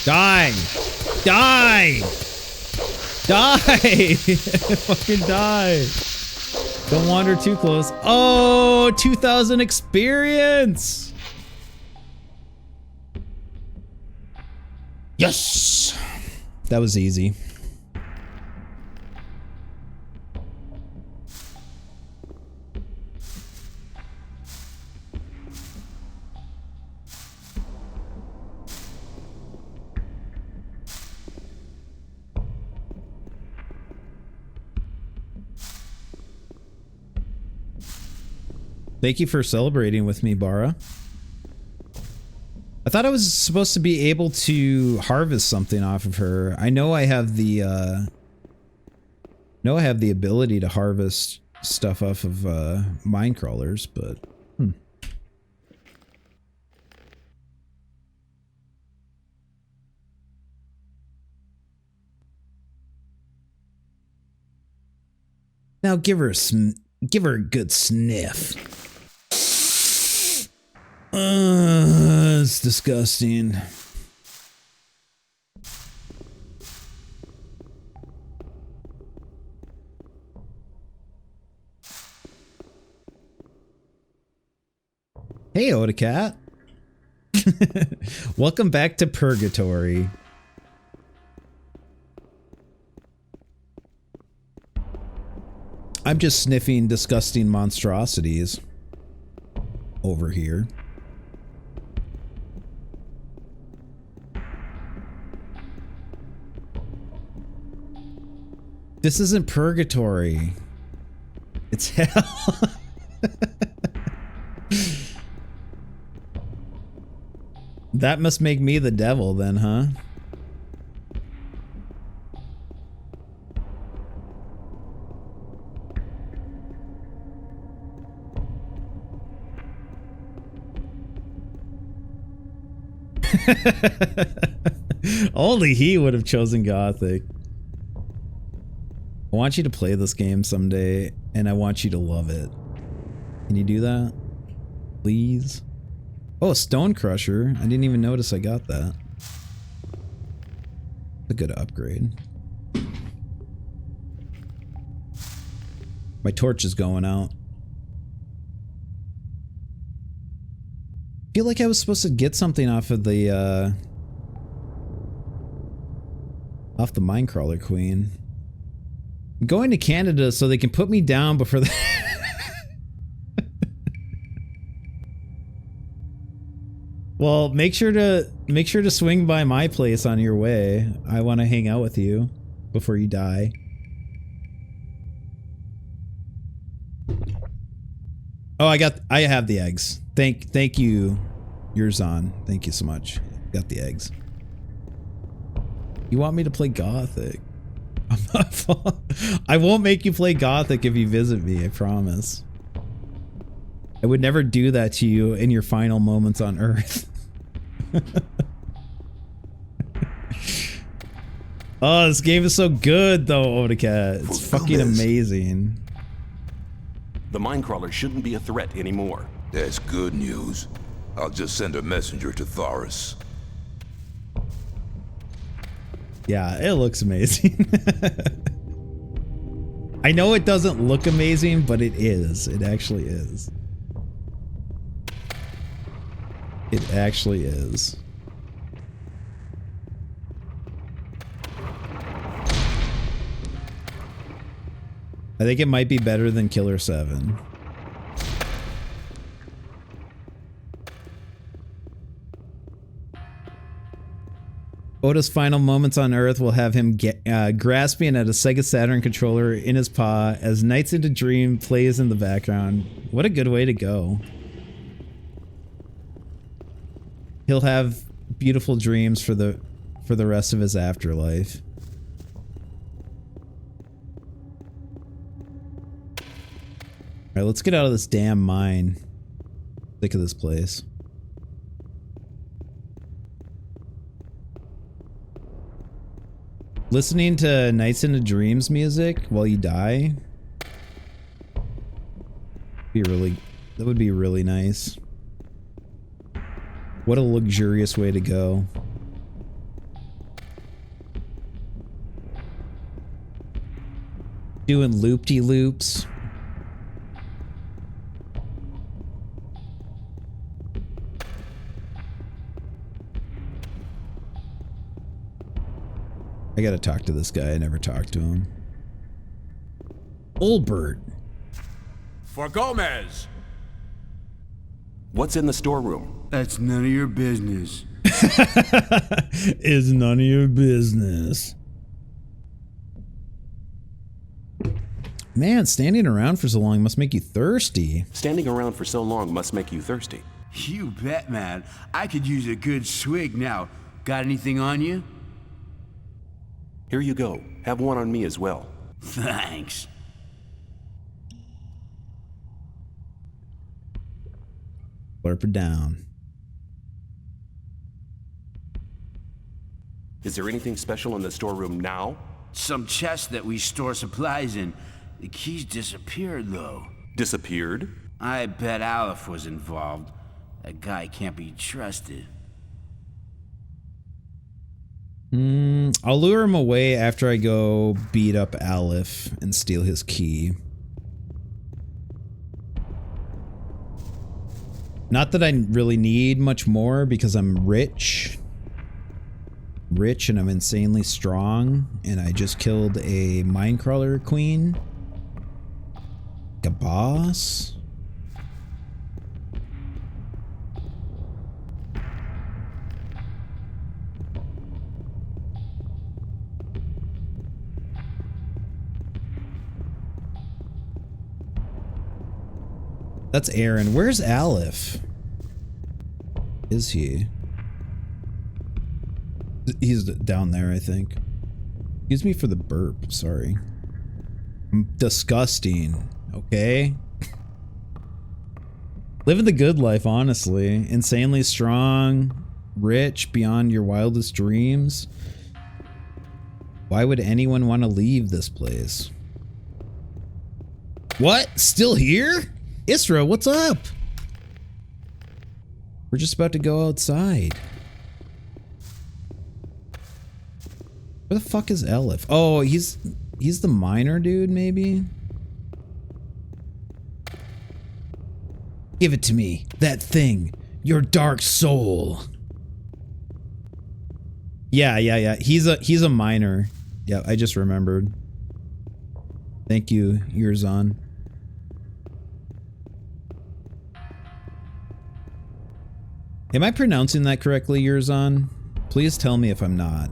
Speaker 1: Die! Die! Die! Fucking die! Don't wander too close. Oh, 2,000 experience! Yes! That was easy. Thank you for celebrating with me, Bara. I thought I was supposed to be able to harvest something off of her. I know I have the ability to harvest stuff off of mine crawlers, but Now give her a good sniff. It's disgusting. Hey, Oda Cat. Welcome back to Purgatory. I'm just sniffing disgusting monstrosities over here. This isn't purgatory. It's hell. That must make me the devil then, huh? Only he would have chosen Gothic. I want you to play this game someday, and I want you to love it. Can you do that? Please? Oh, a Stone Crusher. I didn't even notice I got that. A good upgrade. My torch is going out. I feel like I was supposed to get something off of the Minecrawler Queen. I'm going to Canada so they can put me down before the Well, make sure to swing by my place on your way. I want to hang out with you before you die. Oh, I have the eggs. Thank you, Yurzon. Thank you so much. Got the eggs. You want me to play Gothic? I'm not I won't make you play Gothic if you visit me, I promise. I would never do that to you in your final moments on Earth. Oh, this game is so good though, Odacat. It's fucking amazing.
Speaker 7: The Minecrawler shouldn't be a threat anymore.
Speaker 18: That's good news. I'll just send a messenger to Thoris.
Speaker 1: Yeah, it looks amazing. I know it doesn't look amazing, but it is. It actually is. It actually is. I think it might be better than Killer 7. Oda's final moments on Earth will have him grasping at a Sega Saturn controller in his paw as Nights into Dream plays in the background. What a good way to go. He'll have beautiful dreams for the rest of his afterlife. All right, let's get out of this damn mine. Sick of this place. Listening to Nights into Dreams music while you die that would be really nice. What a luxurious way to go. Doing loop-de-loops. I gotta talk to this guy. I never talked to him. Olbert.
Speaker 13: For Gomez.
Speaker 7: What's in the storeroom?
Speaker 13: That's none of your business.
Speaker 1: It's none of your business. Man, standing around for so long must make you thirsty.
Speaker 7: Standing around for so long must make you thirsty.
Speaker 13: You bet, man. I could use a good swig now. Got anything on you?
Speaker 7: Here you go. Have one on me as well.
Speaker 13: Thanks.
Speaker 1: Slurp it down.
Speaker 7: Is there anything special in the storeroom now?
Speaker 13: Some chest that we store supplies in. The keys disappeared, though.
Speaker 7: Disappeared?
Speaker 13: I bet Aleph was involved. That guy can't be trusted.
Speaker 1: I'll lure him away after I go beat up Aleph and steal his key. Not that I really need much more because I'm rich. Rich and I'm insanely strong, and I just killed a Minecrawler Queen. like a boss? That's Aaron. Where's Aleph? Is he? He's down there, I think. Excuse me for the burp. Sorry. I'm disgusting. Okay? Living the good life, honestly. Insanely strong. Rich beyond your wildest dreams. Why would anyone want to leave this place? What? Still here? Isra, what's up? We're just about to go outside. Where the fuck is Elif? Oh, he's the miner dude, maybe? Give it to me. That thing. Your dark soul. Yeah. He's a miner. Yeah, I just remembered. Thank you, Yurzon. Am I pronouncing that correctly, Yurzon? Please tell me if I'm not.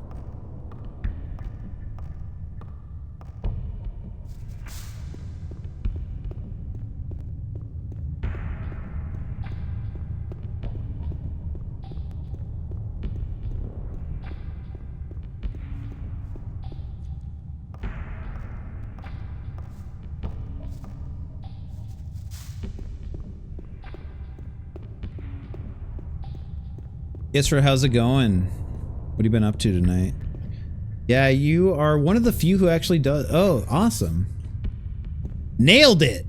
Speaker 1: Isra, how's it going? What have you been up to tonight? Yeah, you are one of the few who actually does. Oh, awesome. Nailed it.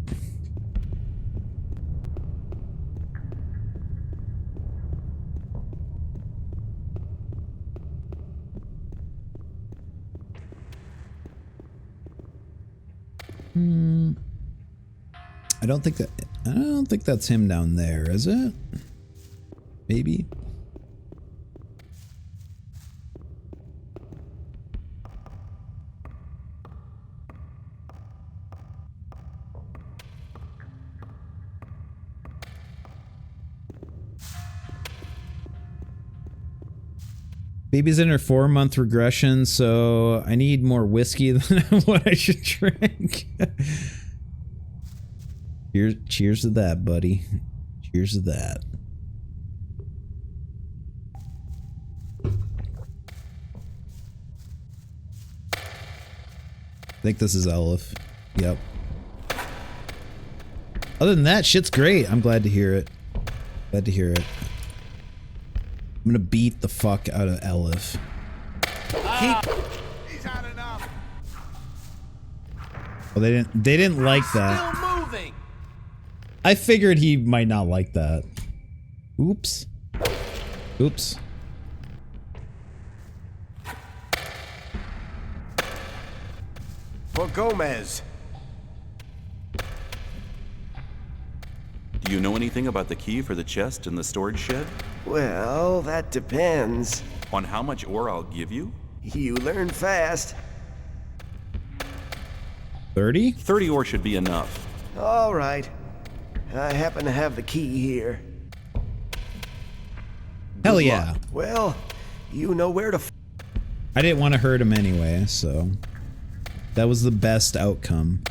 Speaker 1: I don't think that's him down there, is it? Maybe. Baby's in her 4-month regression, so I need more whiskey than what I should drink. Cheers to that, buddy. Cheers to that. I think this is Elif. Yep. Other than that, shit's great. I'm glad to hear it. Glad to hear it. I'm gonna beat the fuck out of Elif.
Speaker 8: He's had enough.
Speaker 1: Well, they didn't like that.
Speaker 22: Still moving.
Speaker 1: I figured he might not like that. Oops. Oops.
Speaker 6: For Gomez.
Speaker 7: Do you know anything about the key for the chest in the storage shed?
Speaker 6: Well, that depends.
Speaker 7: On how much ore I'll give you?
Speaker 6: You learn fast.
Speaker 1: 30?
Speaker 7: 30 ore should be enough.
Speaker 6: All right. I happen to have the key here.
Speaker 1: Hell yeah.
Speaker 6: Well, you know where to
Speaker 1: I didn't want to hurt him anyway, so that was the best outcome.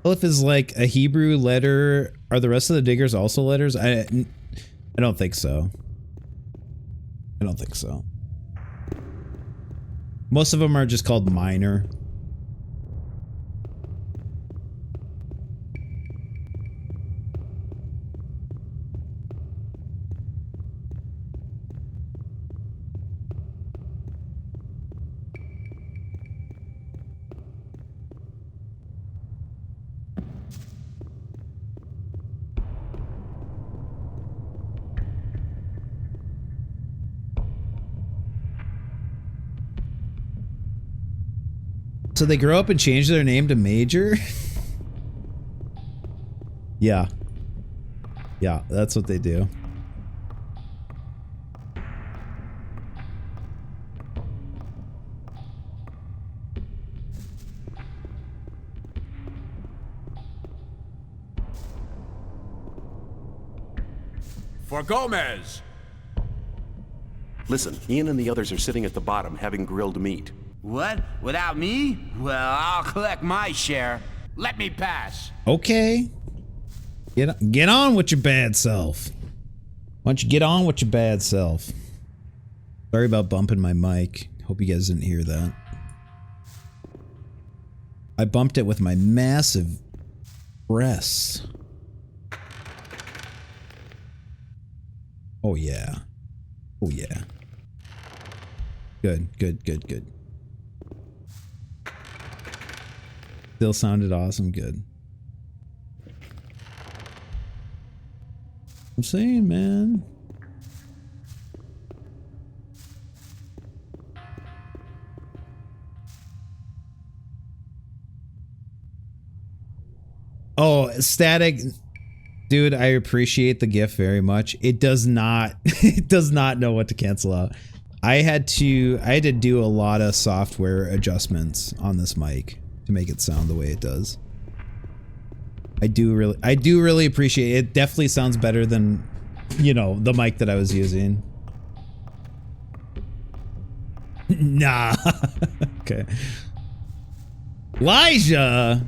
Speaker 1: Elif is like a Hebrew letter. Are the rest of the diggers also letters? I don't think so. I don't think so. Most of them are just called minor. So they grow up and change their name to Major? Yeah. Yeah, that's what they do.
Speaker 19: For Gomez!
Speaker 5: Listen, Ian and the others are sitting at the bottom having grilled meat.
Speaker 22: What? Without me? Well, I'll collect my share. Let me pass.
Speaker 1: Okay. Get on with your bad self. Why don't you get on with your bad self? Sorry about bumping my mic. Hope you guys didn't hear that. I bumped it with my massive breasts. Oh yeah. Oh yeah. Good, good, good, good. Still sounded awesome, good. I'm saying, man. Oh, Static. Dude, I appreciate the gift very much. It does not it does not know what to cancel out. I had to do a lot of software adjustments on this mic to make it sound the way it does. I do really appreciate it. It definitely sounds better than, you know, the mic that I was using. Nah. Okay. Elijah!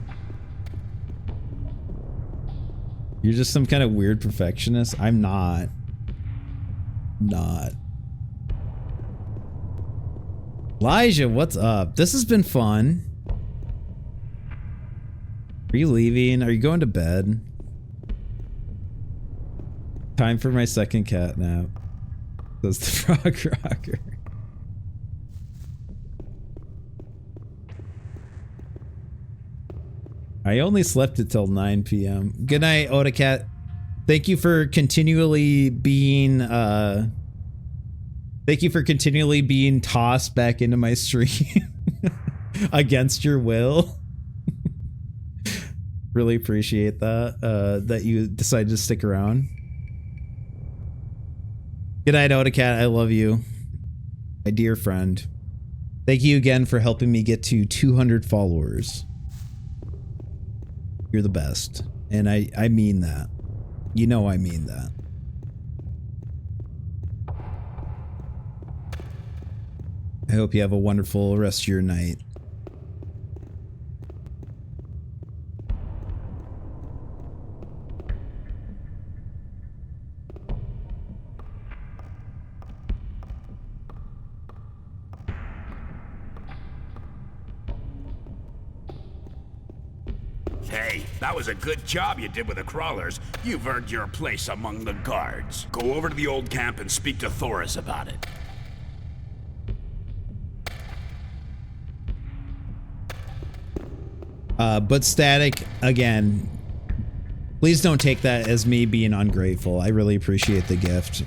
Speaker 1: You're just some kind of weird perfectionist? I'm not. Not. Elijah, what's up? This has been fun. Are you leaving? Are you going to bed? Time for my second cat nap. Says the frog rocker. I only slept until 9 p.m. Good night, Odacat. Thank you for continually being tossed back into my stream against your will. Really appreciate that. That you decided to stick around. Good night, Odacat. I love you. My dear friend. Thank you again for helping me get to 200 followers. You're the best. And I mean that. You know I mean that. I hope you have a wonderful rest of your night.
Speaker 8: Hey, that was a good job you did with the crawlers. You've earned your place among the guards. Go over to the old camp and speak to Thoris about it.
Speaker 1: But Static, again, please don't take that as me being ungrateful. I really appreciate the gift.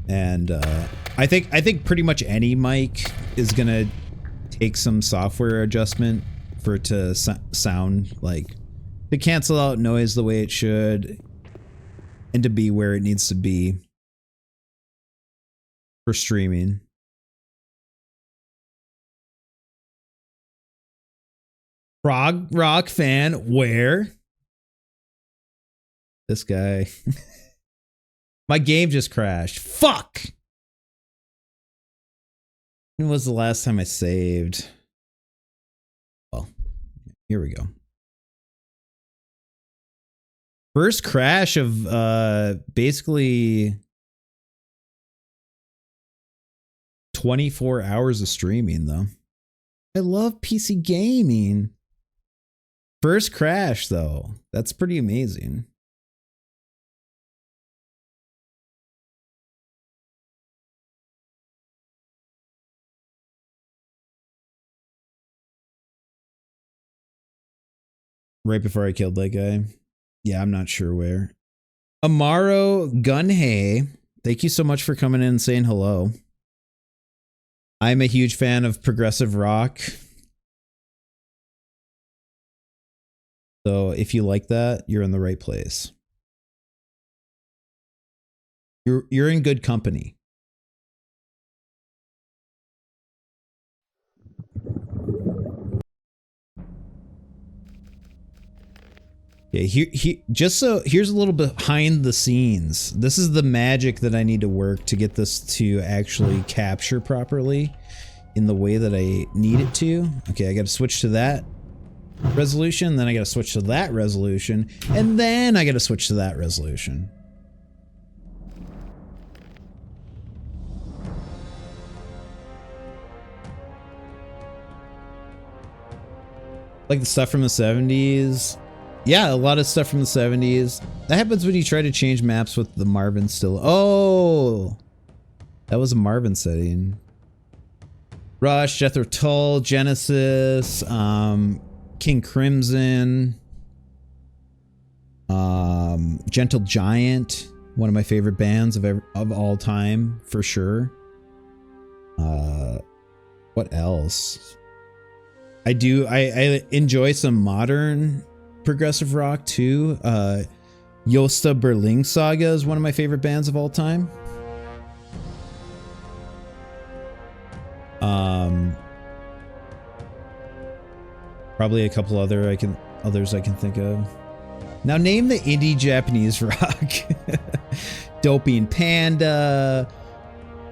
Speaker 1: And I think pretty much any mic is gonna take some software adjustment for it to sound like, to cancel out noise the way it should and to be where it needs to be for streaming. Frog Rock fan, where? This guy. My game just crashed. Fuck! When was the last time I saved? Well, here we go. First crash of basically 24 hours of streaming, though. I love PC gaming. First crash, though. That's pretty amazing. Right before I killed that guy. Yeah, I'm not sure where. Amaro Gunhay, thank you so much for coming in and saying hello. I'm a huge fan of progressive rock. So if you like that, you're in the right place. You're in good company. Yeah, here's a little behind the scenes. This is the magic that I need to work to get this to actually capture properly in the way that I need it to. Okay, I got to switch to that resolution, then I got to switch to that resolution, and then I got to switch to that resolution. Like the stuff from the 70s. Yeah, a lot of stuff from the 70s. That happens when you try to change maps with the Marvin still. Oh, that was a Marvin setting. Rush, Jethro Tull, Genesis, King Crimson, Gentle Giant, one of my favorite bands of all time for sure. What else? I enjoy some modern progressive rock too. Josta Berling Saga is one of my favorite bands of all time. Probably a couple others I can think of. Now name the indie Japanese rock. Doping Panda.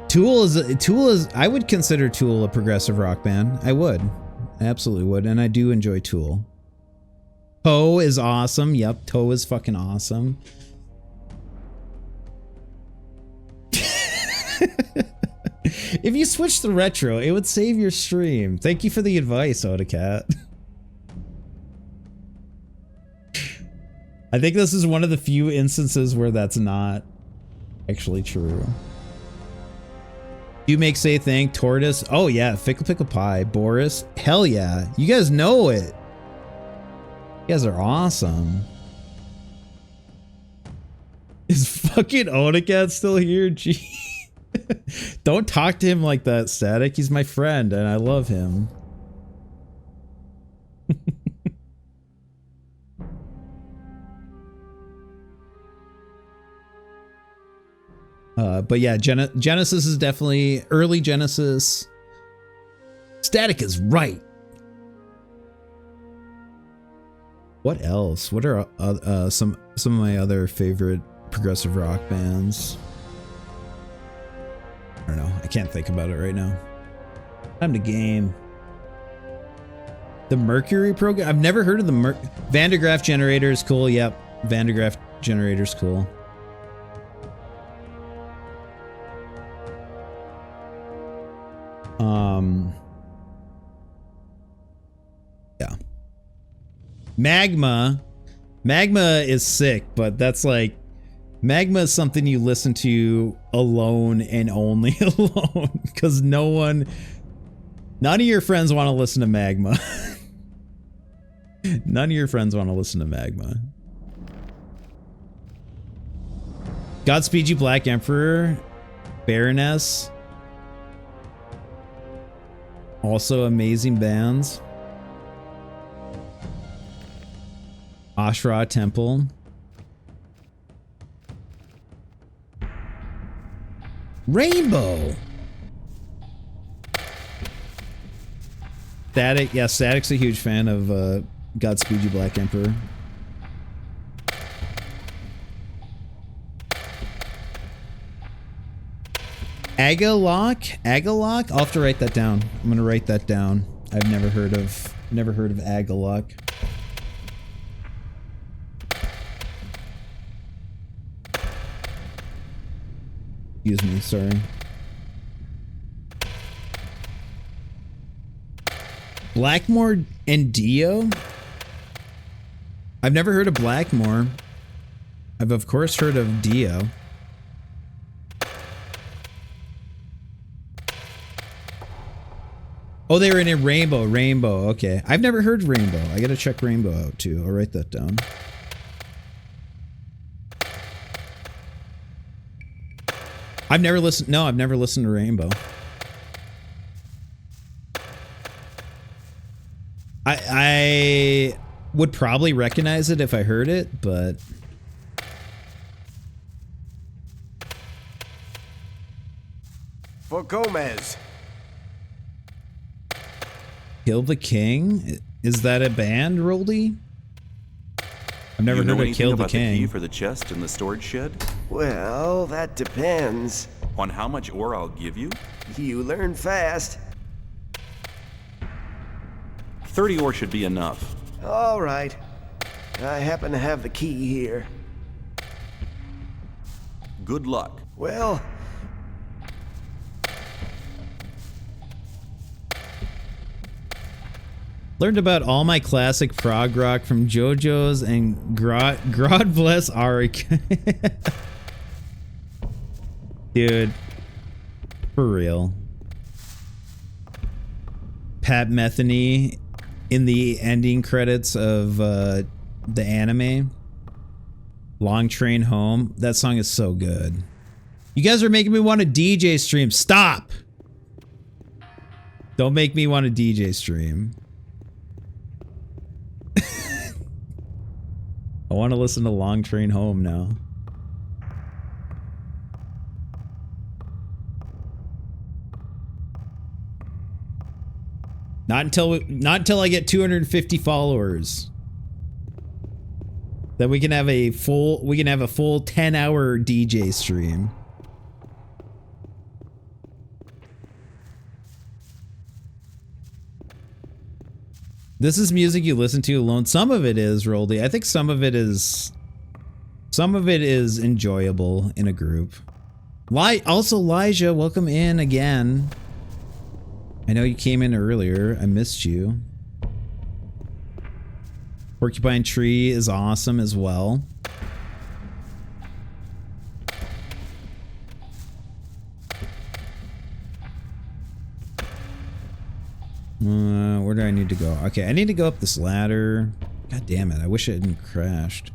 Speaker 1: Tool is I would consider Tool a progressive rock band. I would. I absolutely would, and I do enjoy Tool. Toe is awesome. Yep, Toe is fucking awesome. If you switch to retro, it would save your stream. Thank you for the advice, Odacat. I think this is one of the few instances where that's not actually true. You make Say Thank, Tortoise. Oh yeah, Fickle Pickle Pie, Boris. Hell yeah. You guys know it. You guys are awesome. Is fucking Odacat still here? Gee. Don't talk to him like that, Static. He's my friend and I love him. But yeah, Genesis is definitely early Genesis. Static is right. What else? What are some of my other favorite progressive rock bands? I don't know. I can't think about it right now. Time to game. The Mercury program. I've never heard of the Vandergraaf generator is cool. Yep, Vandergraaf generator is cool. Yeah. Magma is sick, but that's like Magma is something you listen to alone and only alone because none of your friends want to listen to Magma. None of your friends want to listen to Magma. Godspeed You Black Emperor, Baroness. Also amazing bands. Ashra Temple. Rainbow. Static, yeah, Static's a huge fan of Godspeed You Black Emperor. Agalok? I'll have to write that down. I'm gonna write that down. I've never heard of Agalok. Excuse me, sorry. Blackmore and Dio? I've never heard of Blackmore. I've of course heard of Dio. Oh, they were in a Rainbow, okay. I've never heard of Rainbow. I gotta check Rainbow out too. I'll write that down. I've never listened to Rainbow. would probably recognize it if I heard it, but
Speaker 6: For Gomez.
Speaker 1: Kill the King? Is that a band, Roldy? I've never
Speaker 7: You know
Speaker 1: heard of
Speaker 7: anything
Speaker 1: Kill the
Speaker 7: about the key
Speaker 1: King.
Speaker 7: for the chest in the storage shed?
Speaker 6: Well, that depends.
Speaker 7: On how much ore I'll give you?
Speaker 6: You learn fast.
Speaker 7: 30 ore should be enough.
Speaker 6: All right. I happen to have the key here.
Speaker 7: Good luck.
Speaker 6: Well,
Speaker 1: Learned about all my classic prog rock from JoJo's and God bless Arik. Dude. For real. Pat Metheny in the ending credits of the anime. Long Train Home. That song is so good. You guys are making me want to DJ stream. Stop! Don't make me want to DJ stream. I want to listen to Long Train Home now. Not until I get 250 followers. Then we can have a full 10-hour DJ stream. This is music you listen to alone. Some of it is, Roldy. I think some of it is enjoyable in a group. Also, Elijah, welcome in again. I know you came in earlier. I missed you. Porcupine Tree is awesome as well. Where do I need to go? Okay, I need to go up this ladder. God damn it, I wish it hadn't crashed.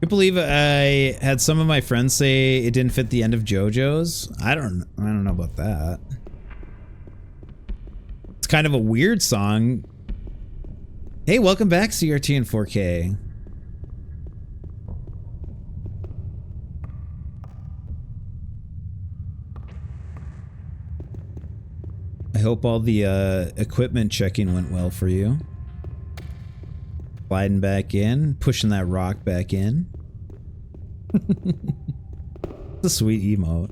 Speaker 1: I believe I had some of my friends say it didn't fit the end of JoJo's. I don't know about that. It's kind of a weird song. Hey, welcome back, CRT in 4K. I hope all the equipment checking went well for you. Sliding back in, pushing that rock back in. It's a sweet emote.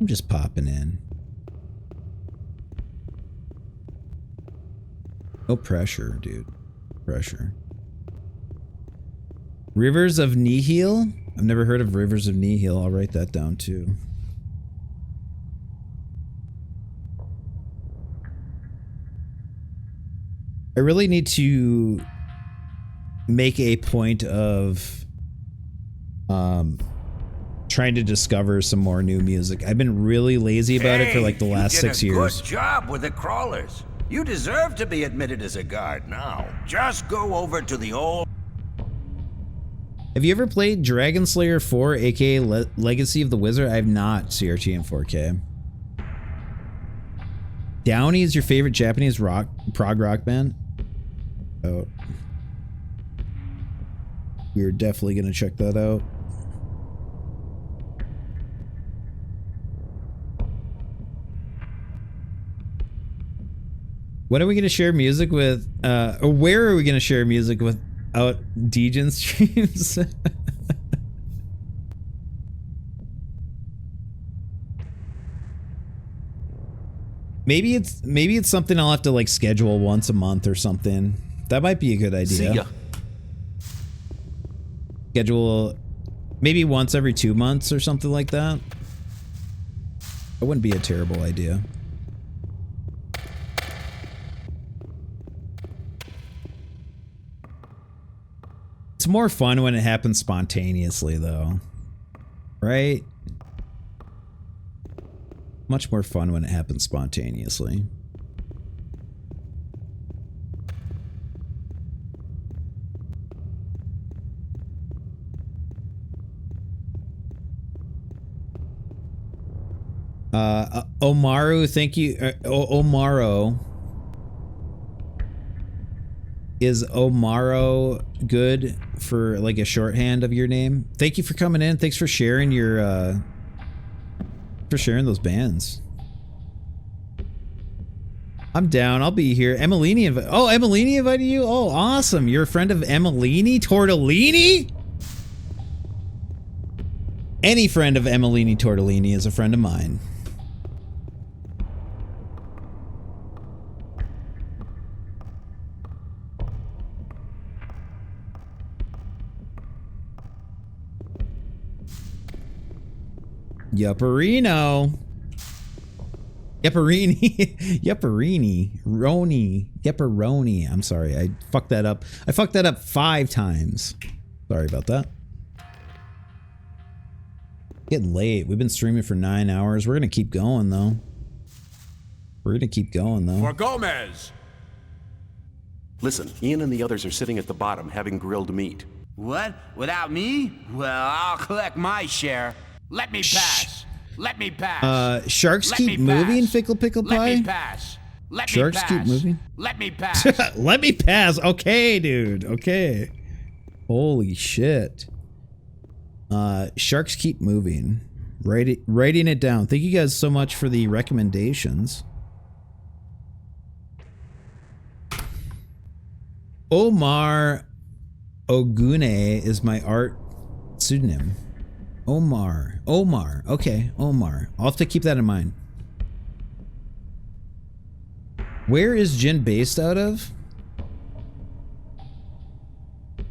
Speaker 1: I'm just popping in. No pressure, dude. Pressure. Rivers of Nihil? I've never heard of Rivers of Nihil. I'll write that down too. I really need to make a point of trying to discover some more new music. I've been really lazy about it for like the last 6 years.
Speaker 9: Good job with the crawlers. You deserve to be admitted as a guard now. Just go over to the old...
Speaker 1: Have you ever played Dragon Slayer 4, aka Legacy of the Wizard? I have not, CRT in 4K. Downey is your favorite Japanese prog rock band? Oh. We're definitely gonna check that out. When are we gonna share music with, or where are we gonna share music without Degen streams? Maybe it's something I'll have to like schedule once a month or something. That might be a good idea.
Speaker 7: See ya.
Speaker 1: Schedule maybe once every 2 months or something like that. That wouldn't be a terrible idea. It's more fun when it happens spontaneously, though. Right? Much more fun when it happens spontaneously. Omaru, thank you. Omaro. Is Omaro good for like a shorthand of your name? Thank you for coming in. Thanks for sharing your those bands. I'm down. I'll be here. Emilini Emilini invited you? Oh, awesome. You're a friend of Emilini Tortellini? Any friend of Emilini Tortellini is a friend of mine. Yupperino. Yupperini. Yupperini. Roni. Yupperoni. I'm sorry. I fucked that up. I fucked that up 5 times. Sorry about that. Getting late. We've been streaming for 9 hours. We're going to keep going, though.
Speaker 4: For Gomez!
Speaker 7: Listen, Ian and the others are sitting at the bottom having grilled meat.
Speaker 22: What? Without me? Well, I'll collect my share. Let me pass. Let me pass.
Speaker 1: Sharks keep moving, Fickle Pickle Pie?
Speaker 22: Let me pass. Let me
Speaker 1: Sharks
Speaker 22: pass.
Speaker 1: keep moving?
Speaker 22: Let me pass.
Speaker 1: Let me pass. Okay, dude. Okay. Holy shit. Sharks keep moving. Writing it down. Thank you guys so much for the recommendations. Omar Ogune is my art pseudonym. Omar. Okay, Omar. I'll have to keep that in mind. Where is Jin based out of?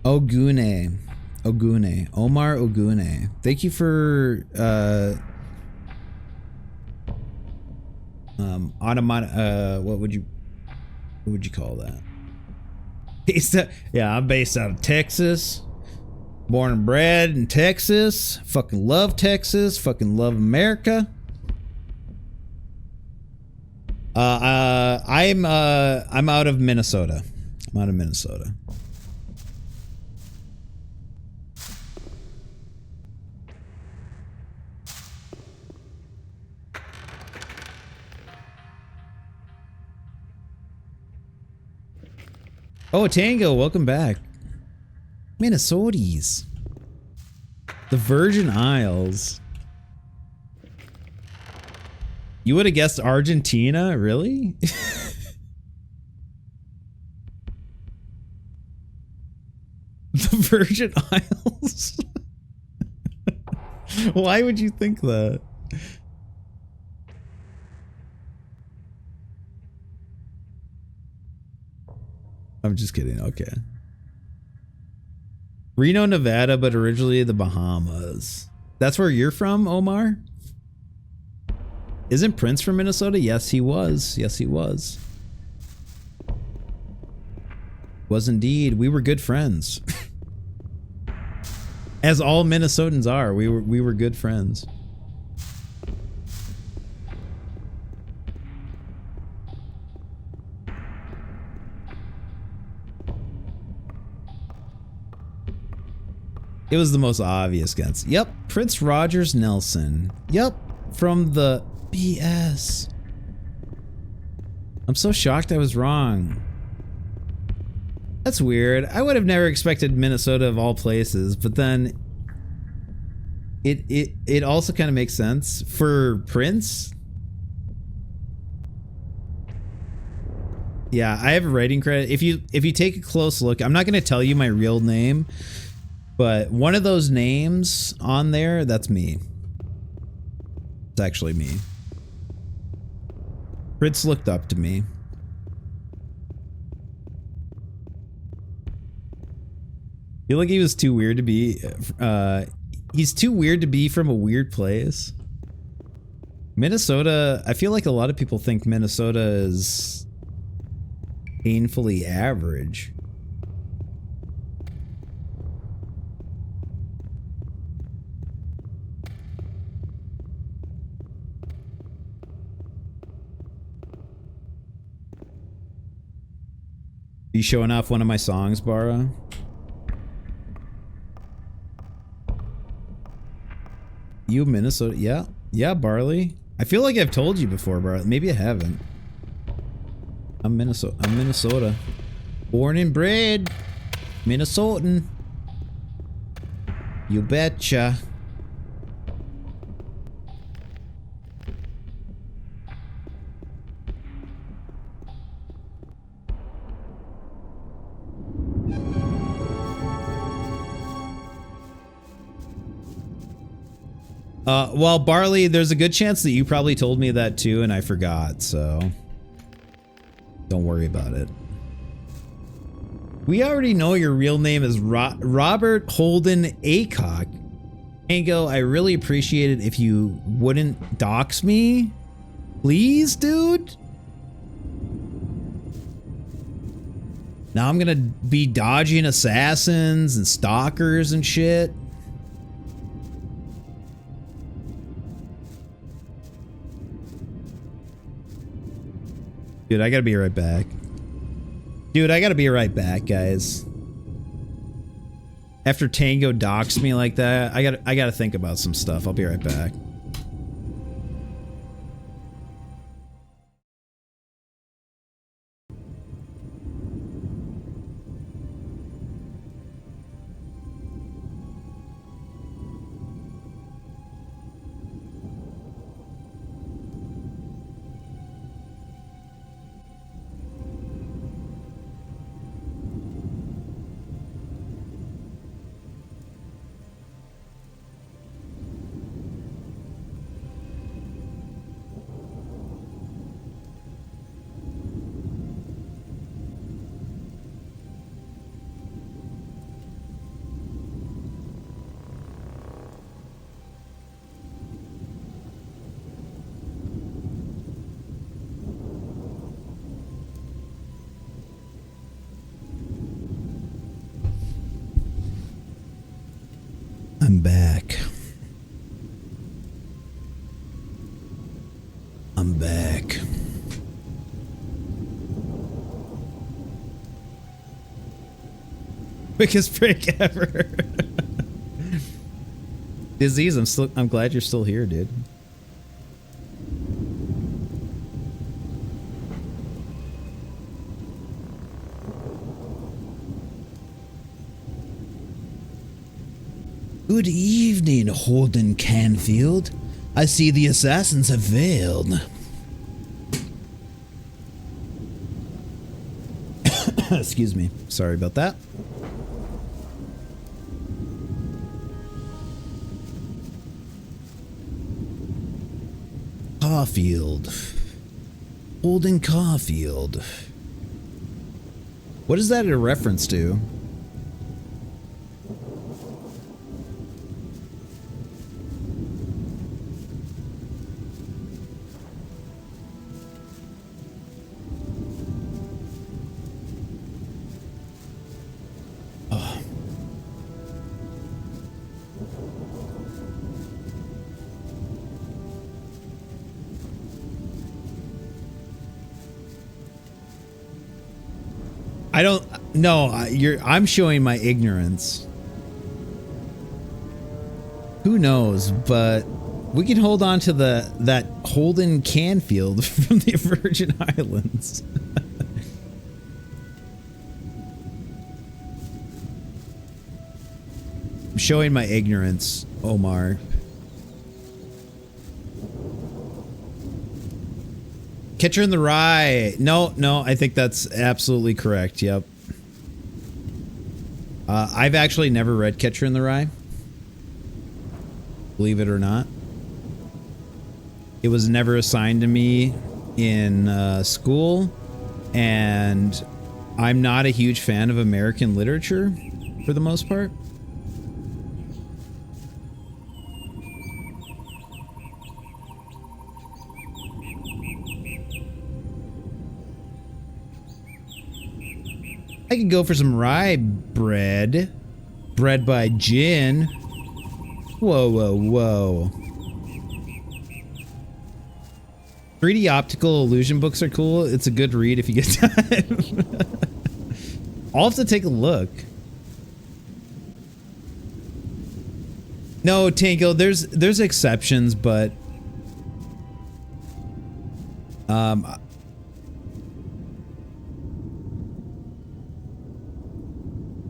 Speaker 1: Ogune. Omar Ogune. Thank you for what would you call that? I'm based out of Texas. Born and bred in Texas. Fucking love Texas. Fucking love America. I'm out of Minnesota. Oh, Tango, welcome back. Minnesotis. The Virgin Isles. You would have guessed Argentina? Really? The Virgin Isles? Why would you think that? I'm just kidding. Okay. Reno, Nevada, but originally the Bahamas. That's where you're from, Omar? Isn't Prince from Minnesota? Yes, he was. Was indeed. We were good friends. As all Minnesotans are. We were good friends. It was the most obvious guess. Yep, Prince Rogers Nelson. Yep, from the BS. I'm so shocked I was wrong. That's weird. I would have never expected Minnesota of all places, but then it also kind of makes sense for Prince. Yeah, I have a writing credit. If you take a close look, I'm not going to tell you my real name. But one of those names on there, that's me. It's actually me. Prince looked up to me. Feel like he was too weird to be, he's too weird to be from a weird place. Minnesota, I feel like a lot of people think Minnesota is painfully average. You showing off one of my songs, Bara? You Minnesota? Yeah, Barley. I feel like I've told you before, bro. Maybe I haven't. I'm Minnesota. Born and bred. Minnesotan. You betcha. Well, Barley, there's a good chance that you probably told me that too, and I forgot, so don't worry about it. We already know your real name is Robert Holden Acock. Tango, I really appreciate it if you wouldn't dox me. Please, dude? Now I'm gonna be dodging assassins and stalkers and shit. Dude, I gotta be right back. Dude, I gotta be right back, guys. After Tango docks me like that, I gotta think about some stuff. I'll be right back. I'm back. I'm back. Quickest break ever. Disease, I'm glad you're still here, dude. Good evening, Holden Canfield. I see the assassins have failed. Excuse me. Sorry about that. Caulfield. Holden Caulfield. What is that a reference to? I don't know. I'm showing my ignorance. Who knows? But we can hold on to that Holden Canfield from the Virgin Islands. I'm showing my ignorance, Omar. Catcher in the Rye. No, I think that's absolutely correct. Yep. I've actually never read Catcher in the Rye. Believe it or not. It was never assigned to me in school, and I'm not a huge fan of American literature for the most part. I could go for some rye bread. Bread by gin. Whoa, whoa, whoa. 3D optical illusion books are cool. It's a good read if you get time. I'll have to take a look. No, Tango, there's exceptions, but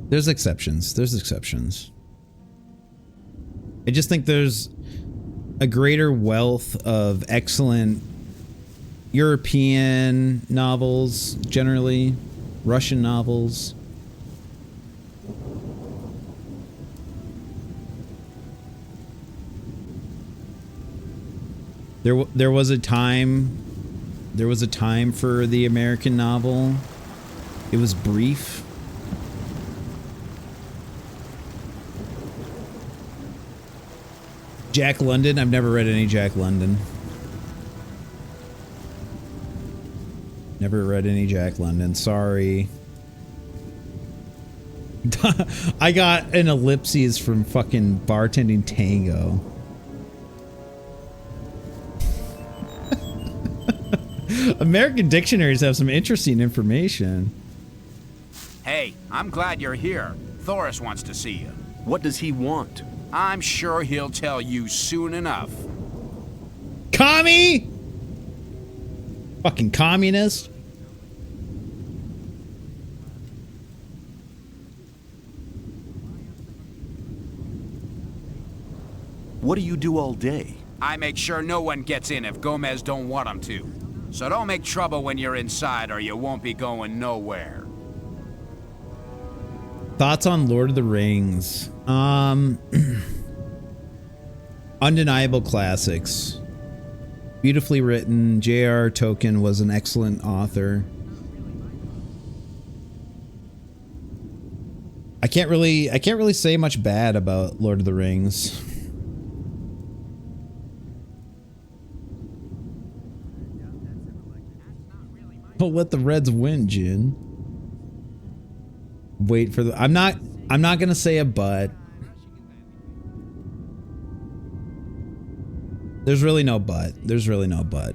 Speaker 1: There's exceptions. There's exceptions. I just think there's a greater wealth of excellent European novels, generally, Russian novels. There was a time for the American novel. It was brief. Jack London? I've never read any Jack London. Never read any Jack London. Sorry. I got an ellipses from fucking bartending tango. American dictionaries have some interesting information.
Speaker 14: Hey, I'm glad you're here. Thoris wants to see you.
Speaker 5: What does he want?
Speaker 14: I'm sure he'll tell you soon enough.
Speaker 1: Commie! Fucking communist.
Speaker 7: What do you do all day?
Speaker 14: I make sure no one gets in if Gomez don't want them to. So don't make trouble when you're inside or you won't be going nowhere.
Speaker 1: Thoughts on Lord of the Rings? Undeniable classics. Beautifully written. J.R. Tolkien was an excellent author. I can't really say much bad about Lord of the Rings. Don't let the Reds win, Jin. Wait for the... I'm not gonna say a but. There's really no but. There's really no but.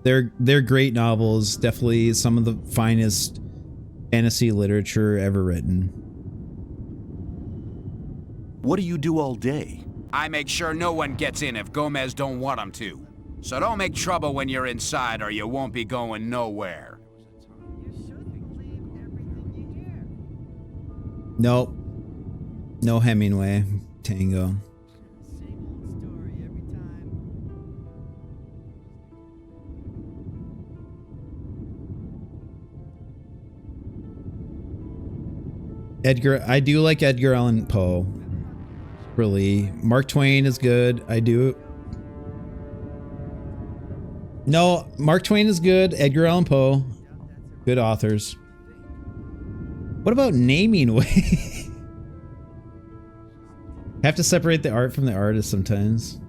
Speaker 1: They're great novels. Definitely some of the finest fantasy literature ever written.
Speaker 7: What do you do all day?
Speaker 14: I make sure no one gets in if Gomez don't want them to. So don't make trouble when you're inside or you won't be going nowhere.
Speaker 1: Nope. No Hemingway. Tango. I do like Edgar Allan Poe. Really. Mark Twain is good. I do. No, Mark Twain is good. Edgar Allan Poe. Good authors. What about naming way? Have to separate the art from the artist sometimes.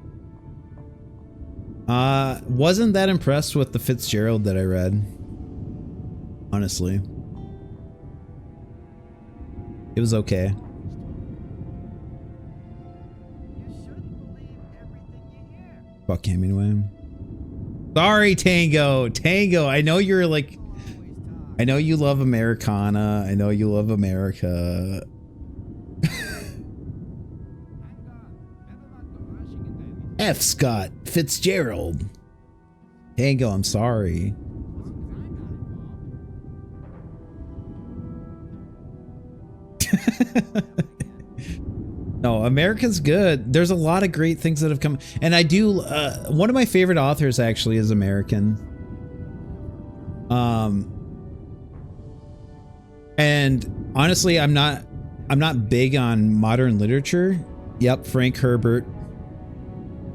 Speaker 1: Wasn't that impressed with the Fitzgerald that I read. Honestly. It was okay. Fuck Hemingway. Sorry, Tango. Tango, I know you're like... I know you love Americana. I know you love America. F. Scott Fitzgerald. Tango, I'm sorry. No, America's good. There's a lot of great things that have come. And I do, one of my favorite authors actually is American. And honestly, I'm not big on modern literature. Yep, Frank Herbert.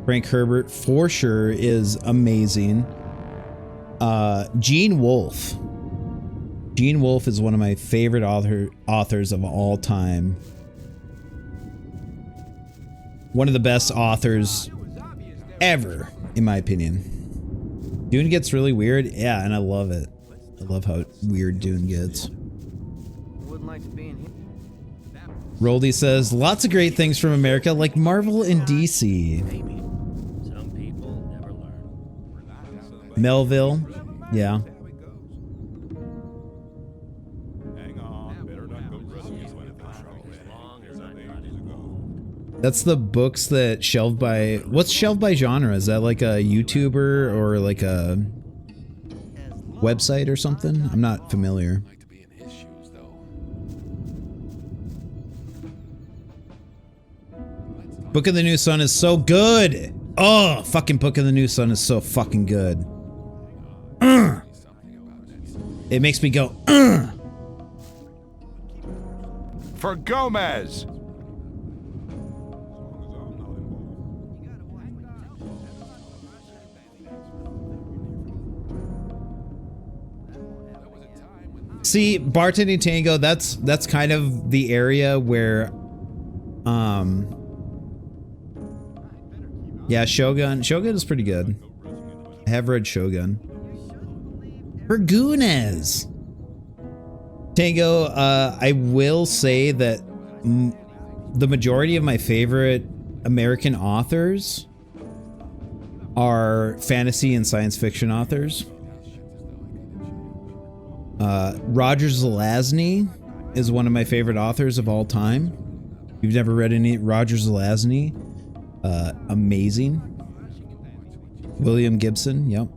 Speaker 1: Frank Herbert for sure is amazing. Gene Wolfe. Gene Wolfe is one of my favorite authors of all time. One of the best authors ever, in my opinion. Dune gets really weird. Yeah, and I love it. I love how weird Dune gets. Roldy says, lots of great things from America, like Marvel and DC. Melville. Yeah. That's the books that shelved by... What's shelved by genre? Is that like a YouTuber or like a website or something? I'm not familiar. Book of the New Sun is so good! Oh, fucking Book of the New Sun is so fucking good. It makes me go,
Speaker 8: For Gomez!
Speaker 1: See, Bartending Tango, that's kind of the area where, yeah, Shogun is pretty good. I have read Shogun. Dragunes! Tango, I will say that the majority of my favorite American authors are fantasy and science fiction authors. Roger Zelazny is one of my favorite authors of all time. If you've never read any Roger Zelazny, amazing. William Gibson, yep.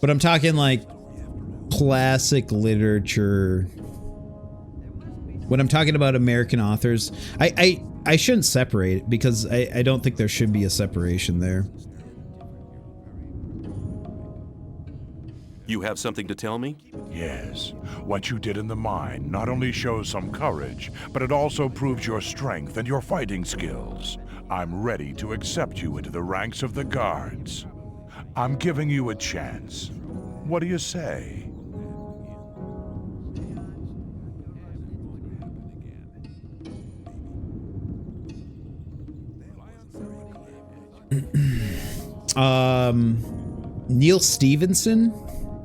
Speaker 1: But I'm talking like classic literature. When I'm talking about American authors, I shouldn't separate it because I don't think there should be a separation there.
Speaker 5: You have something to tell me?
Speaker 8: Yes. What you did in the mine not only shows some courage, but it also proves your strength and your fighting skills. I'm ready to accept you into the ranks of the guards. I'm giving you a chance. What do you say?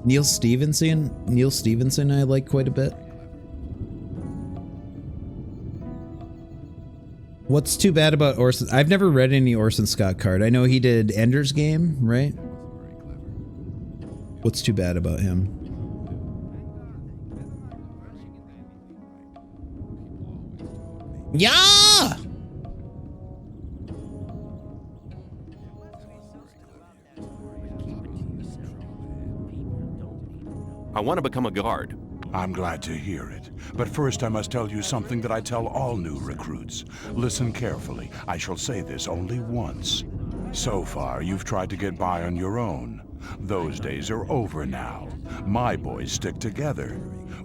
Speaker 1: Neil Stevenson I like quite a bit. What's too bad about Orson? I've never read any Orson Scott Card. I know he did Ender's Game, right? What's too bad about him? Yeah!
Speaker 5: I want to become a guard.
Speaker 8: I'm glad to hear it. But first I must tell you something that I tell all new recruits. Listen carefully. I shall say this only once. So far, you've tried to get by on your own. Those days are over now. My boys stick together.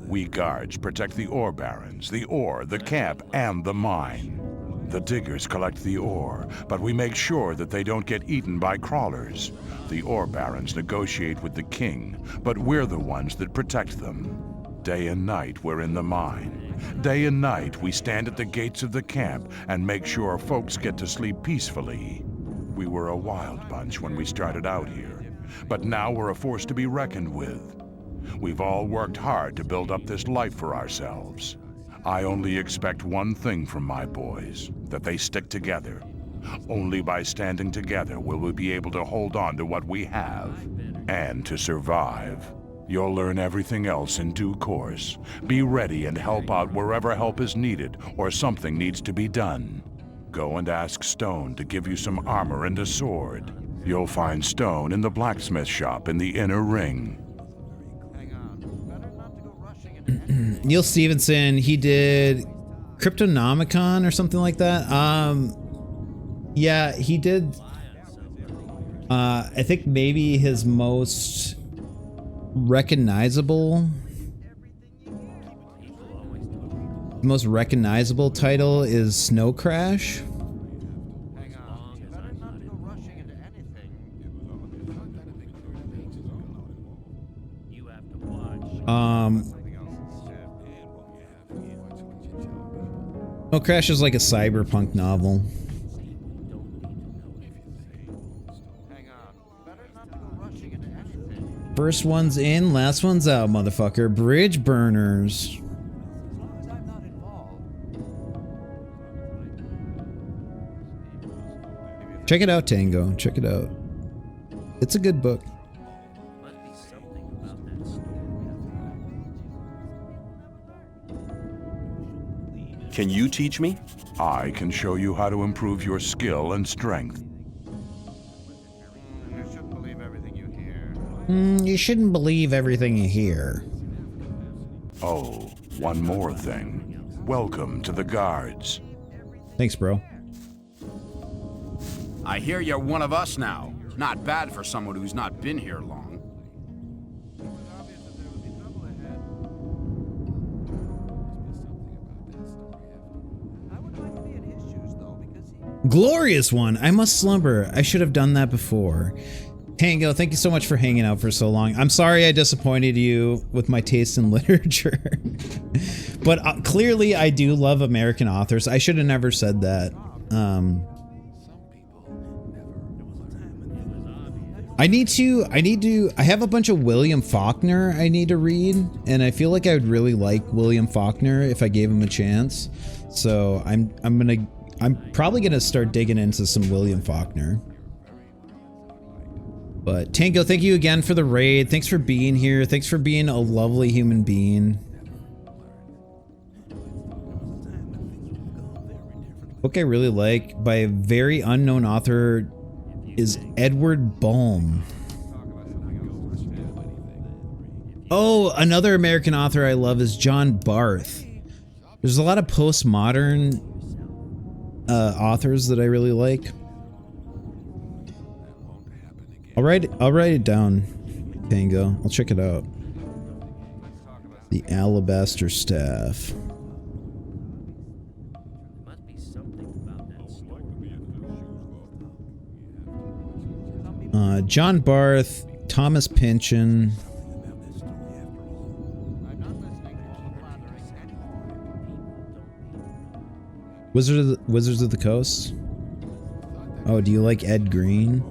Speaker 8: We guards protect the ore barons, the ore, the camp, and the mine. The diggers collect the ore, but we make sure that they don't get eaten by crawlers. The ore barons negotiate with the king, but we're the ones that protect them. Day and night, we're in the mine. Day and night, we stand at the gates of the camp and make sure folks get to sleep peacefully. We were a wild bunch when we started out here, but now we're a force to be reckoned with. We've all worked hard to build up this life for ourselves. I only expect one thing from my boys, that they stick together. Only by standing together will we be able to hold on to what we have, and to survive. You'll learn everything else in due course. Be ready and help out wherever help is needed or something needs to be done. Go and ask Stone to give you some armor and a sword. You'll find Stone in the blacksmith shop in the inner ring.
Speaker 1: Neil Stevenson, he did Cryptonomicon or something like that. Yeah, he did. I think maybe his most recognizable title is Snow Crash. Snow Crash is like a cyberpunk novel. First one's in, last one's out, motherfucker. Bridge burners. Check it out, Tango. Check it out. It's a good book.
Speaker 5: Can you teach me?
Speaker 8: I can show you how to improve your skill and strength.
Speaker 1: You shouldn't believe everything you hear.
Speaker 8: Oh, one more thing. Welcome to the guards.
Speaker 1: Thanks, bro.
Speaker 14: I hear you're one of us now. Not bad for someone who's not been here long.
Speaker 1: Glorious one. I must slumber. I should have done that before. Tango, thank you so much for hanging out for so long. I'm sorry I disappointed you with my taste in literature. But clearly I do love American authors. I should have never said that. I have a bunch of William Faulkner I need to read, and I feel like I would really like William Faulkner if I gave him a chance. So I'm probably gonna start digging into some William Faulkner. But Tango, thank you again for the raid. Thanks for being here. Thanks for being a lovely human being. Book I really like by a very unknown author is Edward Baum. Oh, another American author I love is John Barth. There's a lot of postmodern authors that I really like. I'll write it down, Tango. I'll check it out. The Alabaster Staff. John Barth, Thomas Pynchon. Wizards of the Coast. Oh, do you like Ed Green?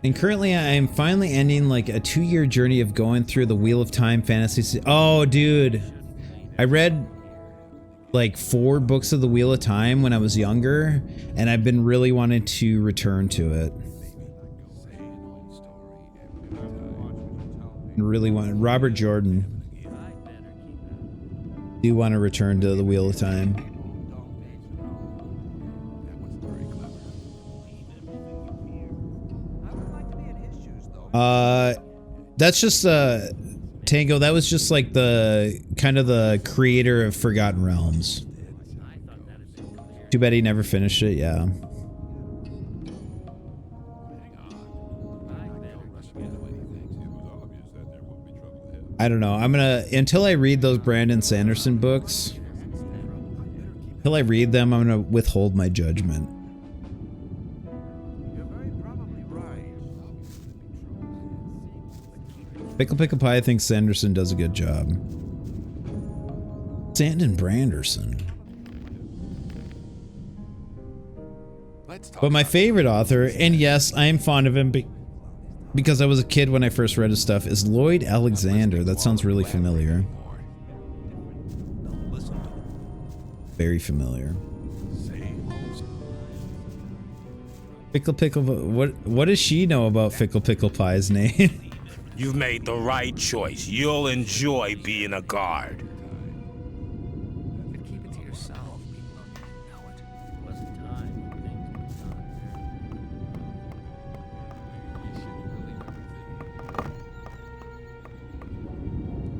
Speaker 1: And currently I am finally ending like a 2-year journey of going through the Wheel of Time fantasy. Oh, dude. I read like 4 books of the Wheel of Time when I was younger, and I've been really wanting to return to it. Really want Robert Jordan. Do want to return to the Wheel of Time. That's just Tango, that was just like the kind of the creator of Forgotten Realms. Too bad he never finished it, yeah. I don't know. I'm gonna, until I read those Brandon Sanderson books, until I read them, I'm gonna withhold my judgment. Pickle Pie thinks Sanderson does a good job. Sandon Branderson. But my favorite author, and yes, I am fond of him because I was a kid when I first read his stuff, is Lloyd Alexander. That sounds really familiar. Very familiar. Pickle, what does she know about Pickle Pie's name?
Speaker 19: You've made the right choice. You'll enjoy being a guard.
Speaker 2: Keep it to yourself. People know it. Wasn't time.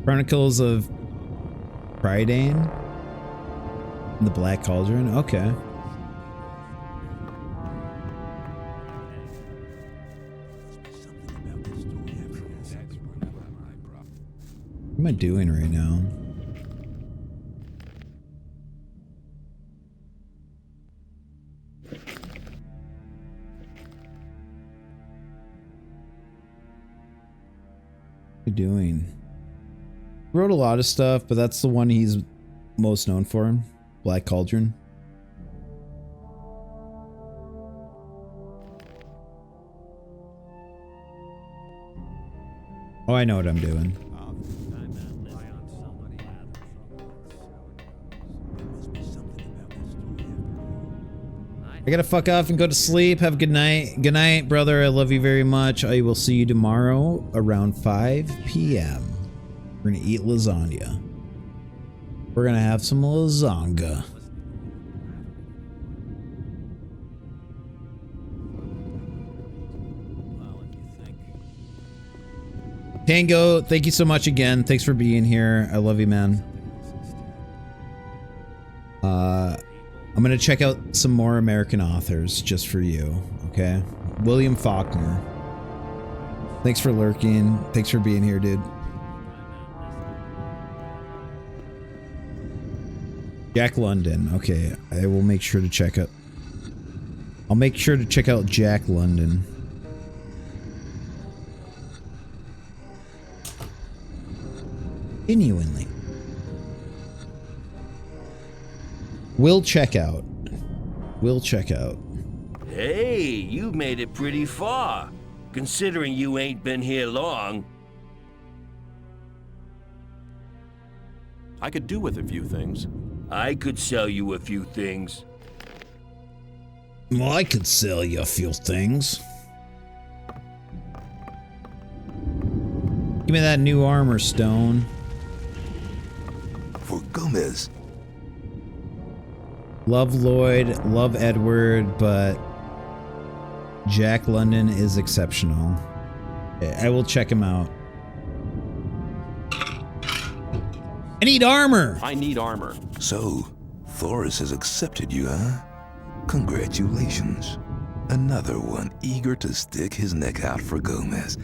Speaker 1: Chronicles of Prydain? The Black Cauldron? Okay. What am I doing right now? What are you doing? He wrote a lot of stuff, but that's the one he's most known for. Black Cauldron. Oh, I know what I'm doing. I gotta fuck off and go to sleep. Have a good night. Good night, brother. I love you very much. I will see you tomorrow around 5 p.m. We're gonna eat lasagna. We're gonna have some lasagna. Tango, thank you so much again. Thanks for being here. I love you, man. I'm gonna check out some more American authors just for you, okay? William Faulkner. Thanks for lurking. Thanks for being here, dude. Jack London. Okay, I will make sure to check out. I'll make sure to check out Jack London. Genuinely. We'll check out. We'll check out.
Speaker 12: Hey, you made it pretty far, considering you ain't been here long.
Speaker 5: I could do with a few things.
Speaker 12: I could sell you a few things.
Speaker 1: Well, I could sell you a few things. Give me that new armor, Stone.
Speaker 18: For Gomez.
Speaker 1: Love Lloyd, love Edward, but Jack London is exceptional. I will check him out. I need armor!
Speaker 5: I need armor.
Speaker 18: So, Thoris has accepted you, huh? Congratulations. Another one eager to stick his neck out for Gomez.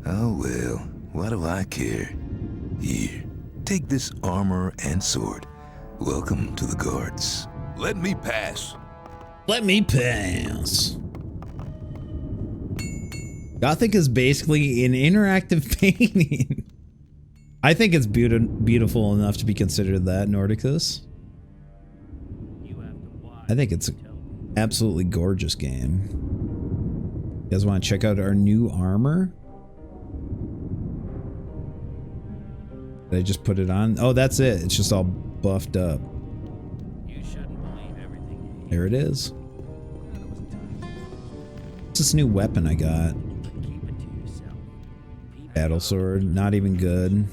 Speaker 18: Oh well, what do I care? Here, take this armor and sword. Welcome to the guards. Let me pass.
Speaker 1: Let me pass. Gothic is basically an interactive painting. I think it's beautiful enough to be considered that, Nordicus. I think it's an absolutely gorgeous game. You guys want to check out our new armor? Did I just put it on? Oh, that's it. It's just all buffed up. There it is. What's this new weapon I got? Battle sword. Not even good.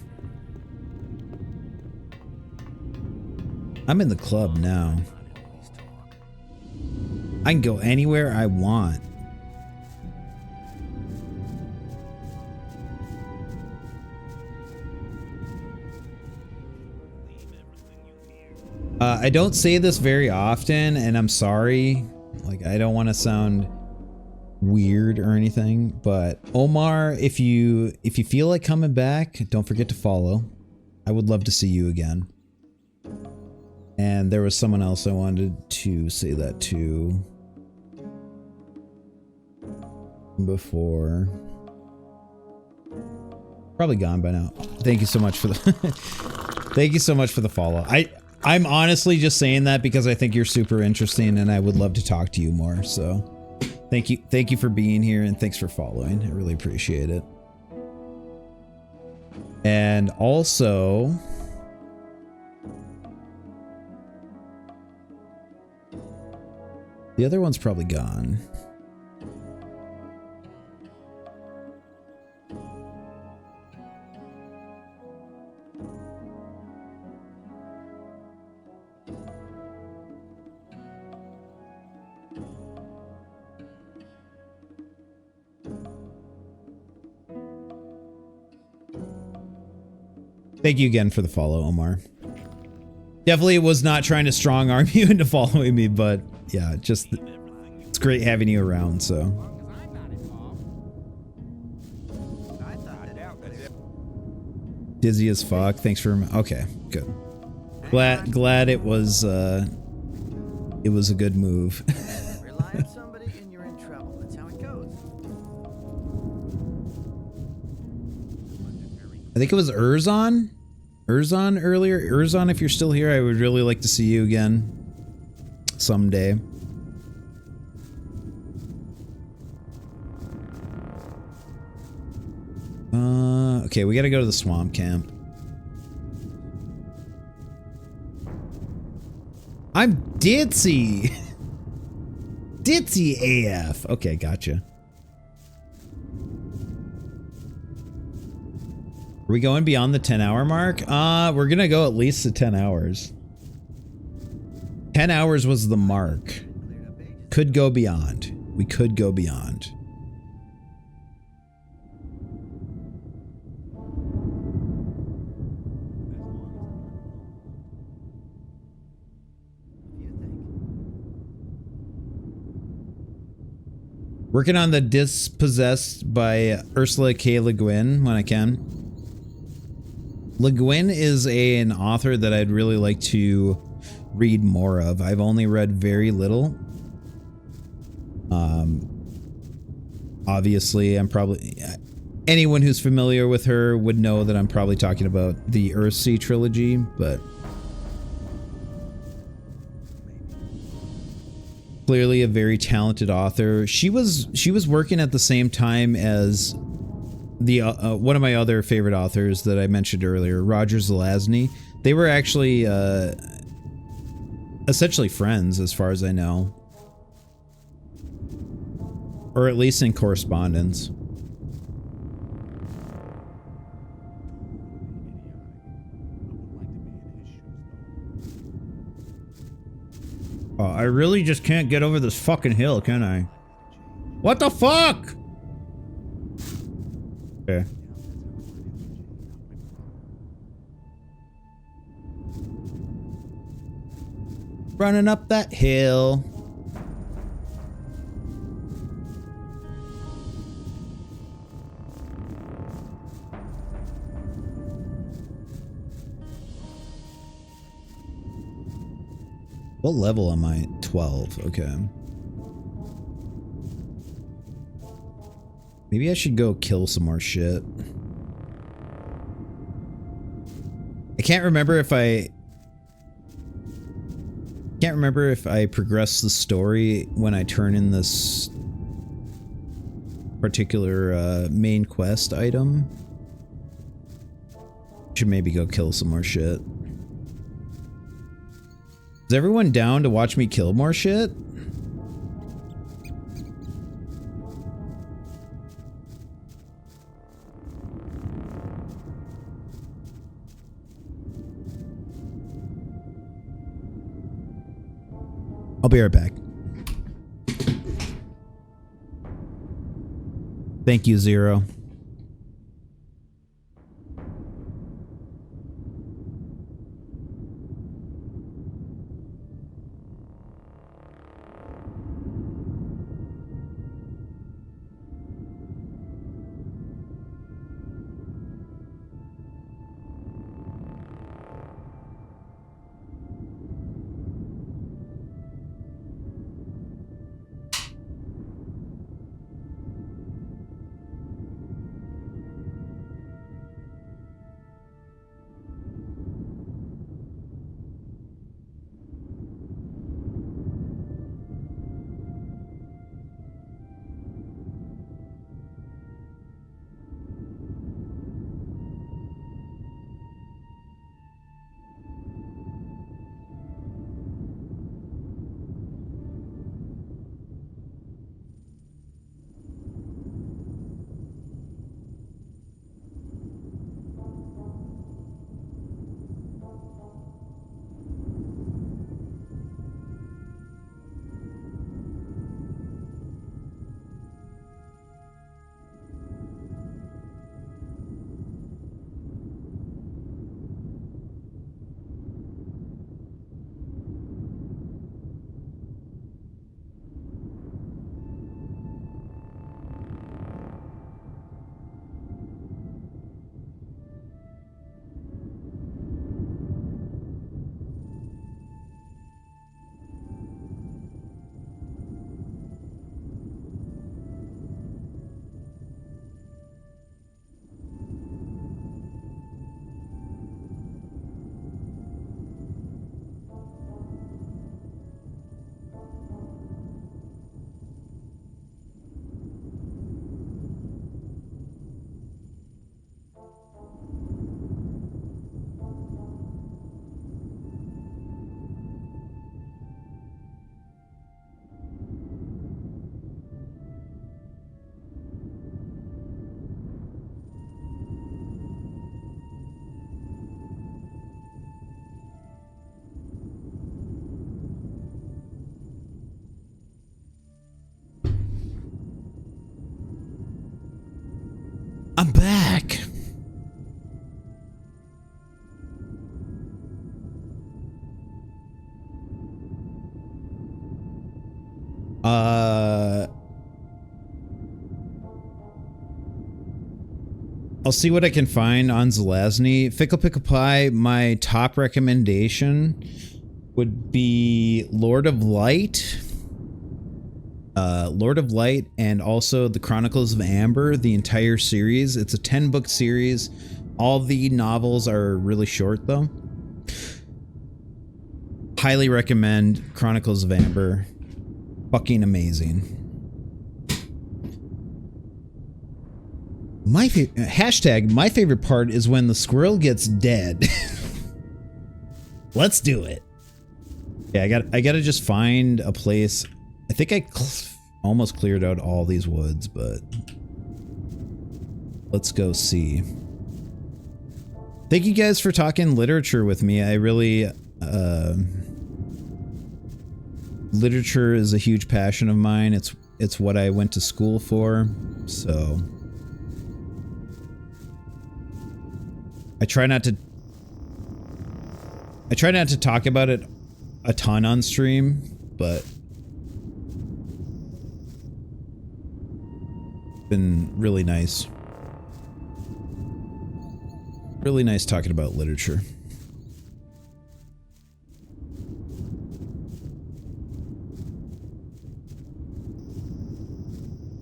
Speaker 1: I'm in the club now. I can go anywhere I want. I don't say this very often, and I'm sorry. Like, I don't want to sound weird or anything, but Omar, if you feel like coming back, don't forget to follow. I would love to see you again. And there was someone else I wanted to say that to before. Probably gone by now. Thank you so much for the thank you so much for the follow. I'm honestly just saying that because I think you're super interesting and I would love to talk to you more. So thank you for being here and thanks for following. I really appreciate it. And also, the other one's probably gone. Thank you again for the follow, Omar. Definitely was not trying to strong arm you into following me, but yeah, just it's great having you around, so. Dizzy as fuck. Thanks for okay, good. Glad it was a good move.
Speaker 2: Rely on somebody and you're in trouble. That's how it goes.
Speaker 1: I think it was Urzon earlier. Urzon, if you're still here, I would really like to see you again someday. Okay, we gotta go to the swamp camp. I'm ditzy. Ditzy AF. Okay, gotcha. we going beyond the 10-hour mark? We're gonna go at least to 10 hours. 10 hours was the mark. Could go beyond. We could go beyond. Working on the Dispossessed by Ursula K. Le Guin when I can. Le Guin is an author that I'd really like to read more of. I've only read very little. Obviously, I'm probably... anyone who's familiar with her would know that I'm probably talking about the Earthsea trilogy, but... clearly a very talented author. She was working at the same time as the one of my other favorite authors that I mentioned earlier, Roger Zelazny. They were actually essentially friends, as far as I know, or at least in correspondence. Oh, I really just can't get over this fucking hill, can I? What the fuck? Okay. Running up that hill. What level am I? 12. Okay. Maybe I should go kill some more shit. I can't remember if I progress the story when I turn in this particular main quest item. Should maybe go kill some more shit. Is everyone down to watch me kill more shit? I'll be right back. Thank you, Zero. I'll see what I can find on Zelazny. Fickle Pickle Pie, my top recommendation would be Lord of Light. Lord of Light and also the Chronicles of Amber, the entire series. It's a 10-book series. All the novels are really short though. Highly recommend Chronicles of Amber. Fucking amazing. My hashtag, my favorite part is when the squirrel gets dead. Let's do it. Yeah, I gotta just find a place. I think I almost cleared out all these woods, but let's go see. Thank you guys for talking literature with me. I really, literature is a huge passion of mine. It's what I went to school for, so I try not to talk about it a ton on stream, but it's been really nice. Really nice talking about literature.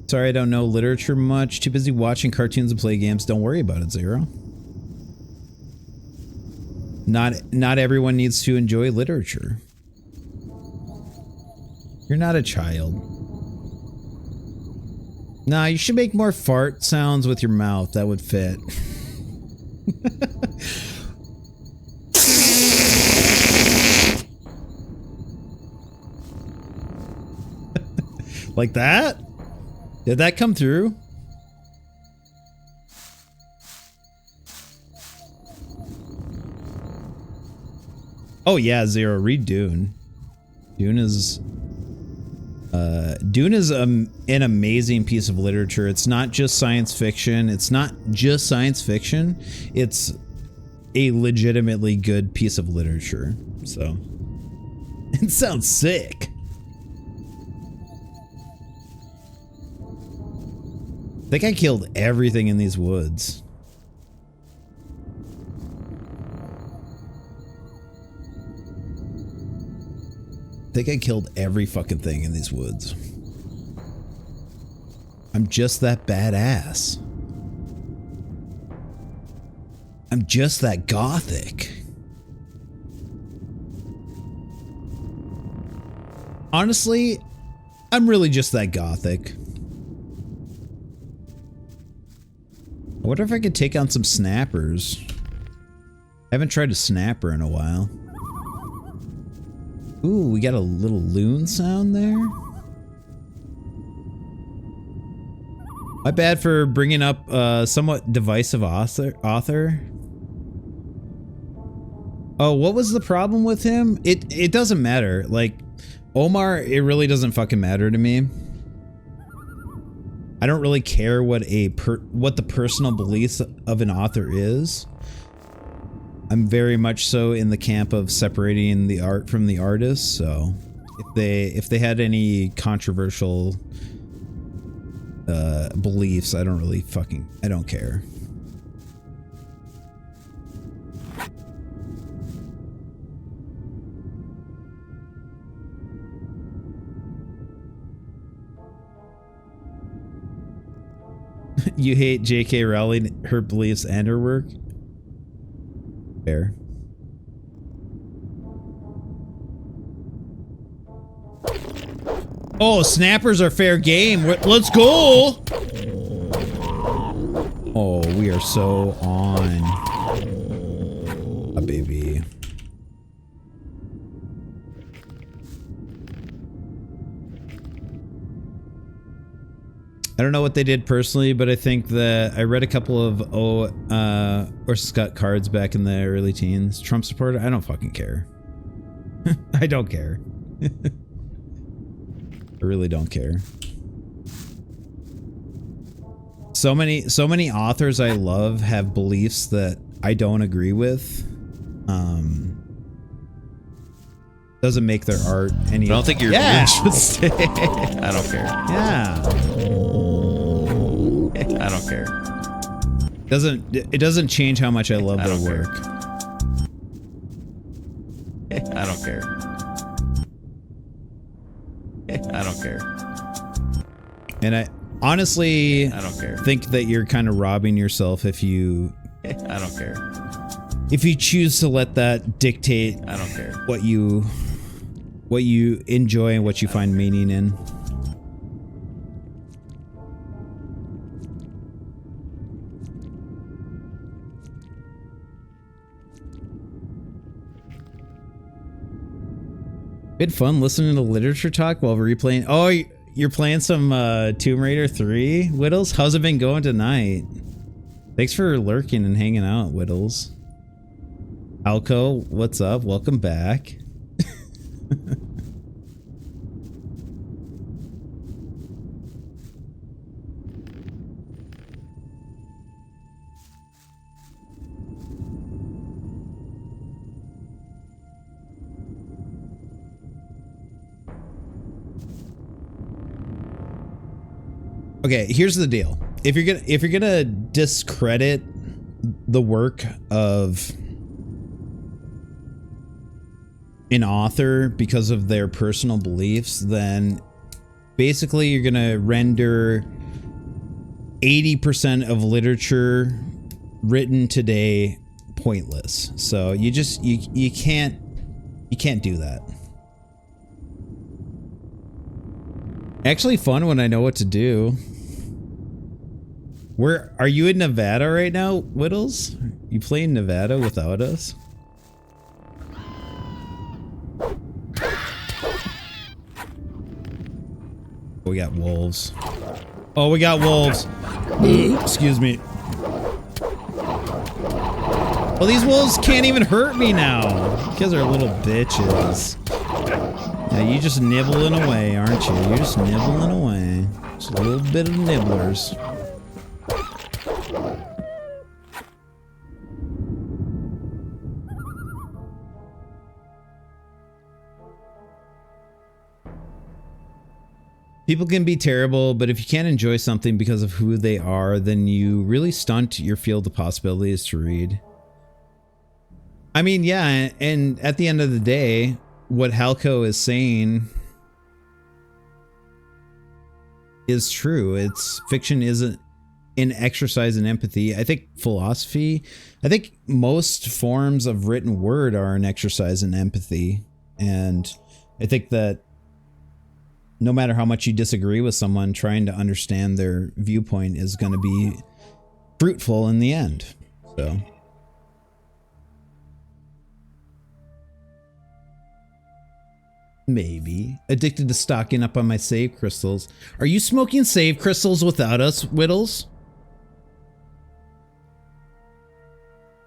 Speaker 1: Sorry, I don't know literature much. Too busy watching cartoons and play games. Don't worry about it, Zero. Not everyone needs to enjoy literature. You're not a child. Nah, you should make more fart sounds with your mouth. That would fit. Like that? Did that come through? Oh yeah, Zero, read Dune. Dune is an amazing piece of literature. It's not just science fiction. It's a legitimately good piece of literature. So it sounds sick. I think I killed everything in these woods. I think I killed every fucking thing in these woods. I'm just that badass. I'm just that gothic. Honestly, I'm really just that gothic. I wonder if I could take on some snappers. I haven't tried a snapper in a while. Ooh, we got a little loon sound there. My bad for bringing up somewhat divisive author. Oh, what was the problem with him? It doesn't matter. Like, Omar, it really doesn't fucking matter to me. I don't really care what the personal beliefs of an author is. I'm very much so in the camp of separating the art from the artist, so if they had any controversial beliefs, I don't care. You hate J.K. Rowling, her beliefs and her work? Fair. Oh, snappers are fair game. Let's go! Oh, we are so on. A baby. I don't know what they did personally, but I think that I read a couple of or Scott cards back in the early teens. Trump supporter? I don't fucking care. I don't care. I really don't care. So many authors I love have beliefs that I don't agree with. doesn't make their art any.
Speaker 10: I don't think your
Speaker 1: yeah.
Speaker 10: viewers should stay. I don't care.
Speaker 1: Yeah.
Speaker 10: I don't care.
Speaker 1: It doesn't change how much I love their work.
Speaker 10: I don't care. I don't care.
Speaker 1: And I honestly
Speaker 10: I don't care.
Speaker 1: think that you're kind of robbing yourself if you
Speaker 10: I don't care.
Speaker 1: If you choose to let that dictate
Speaker 10: I don't care.
Speaker 1: what you enjoy and what you find meaning in. Been fun listening to literature talk while replaying. Oh, you're playing some Tomb Raider 3, Whittles? How's it been going tonight? Thanks for lurking and hanging out, Whittles. Alco, what's up? Welcome back. Okay, here's the deal. If you're gonna discredit the work of an author because of their personal beliefs, then basically you're gonna render 80% of literature written today pointless. So you can't do that. Actually fun when I know what to do. Where are you in Nevada right now, Whittles? You playing Nevada without us? We got wolves. Oh, we got wolves. Excuse me. Well, these wolves can't even hurt me now. You guys are little bitches. Yeah, you just nibbling away, aren't you? You're just nibbling away. Just a little bit of nibblers. People can be terrible, but if you can't enjoy something because of who they are, then you really stunt your field of possibilities to read. I mean, yeah, and at the end of the day, what Halco is saying is true. It's fiction isn't an exercise in empathy. I think most forms of written word are an exercise in empathy. And I think that no matter how much you disagree with someone, trying to understand their viewpoint is going to be fruitful in the end. So. Maybe. Addicted to stocking up on my save crystals. Are you smoking save crystals without us, Whittles?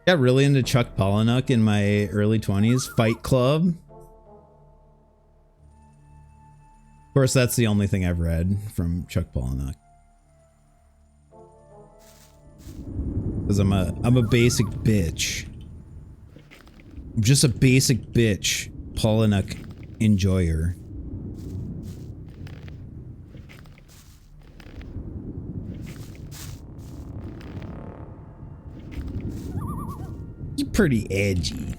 Speaker 1: Got really into Chuck Palahniuk in my early 20s. Fight Club. Of course, that's the only thing I've read from Chuck Palahniuk. Because I'm a basic bitch. I'm just a basic bitch Palahniuk enjoyer. You're pretty edgy.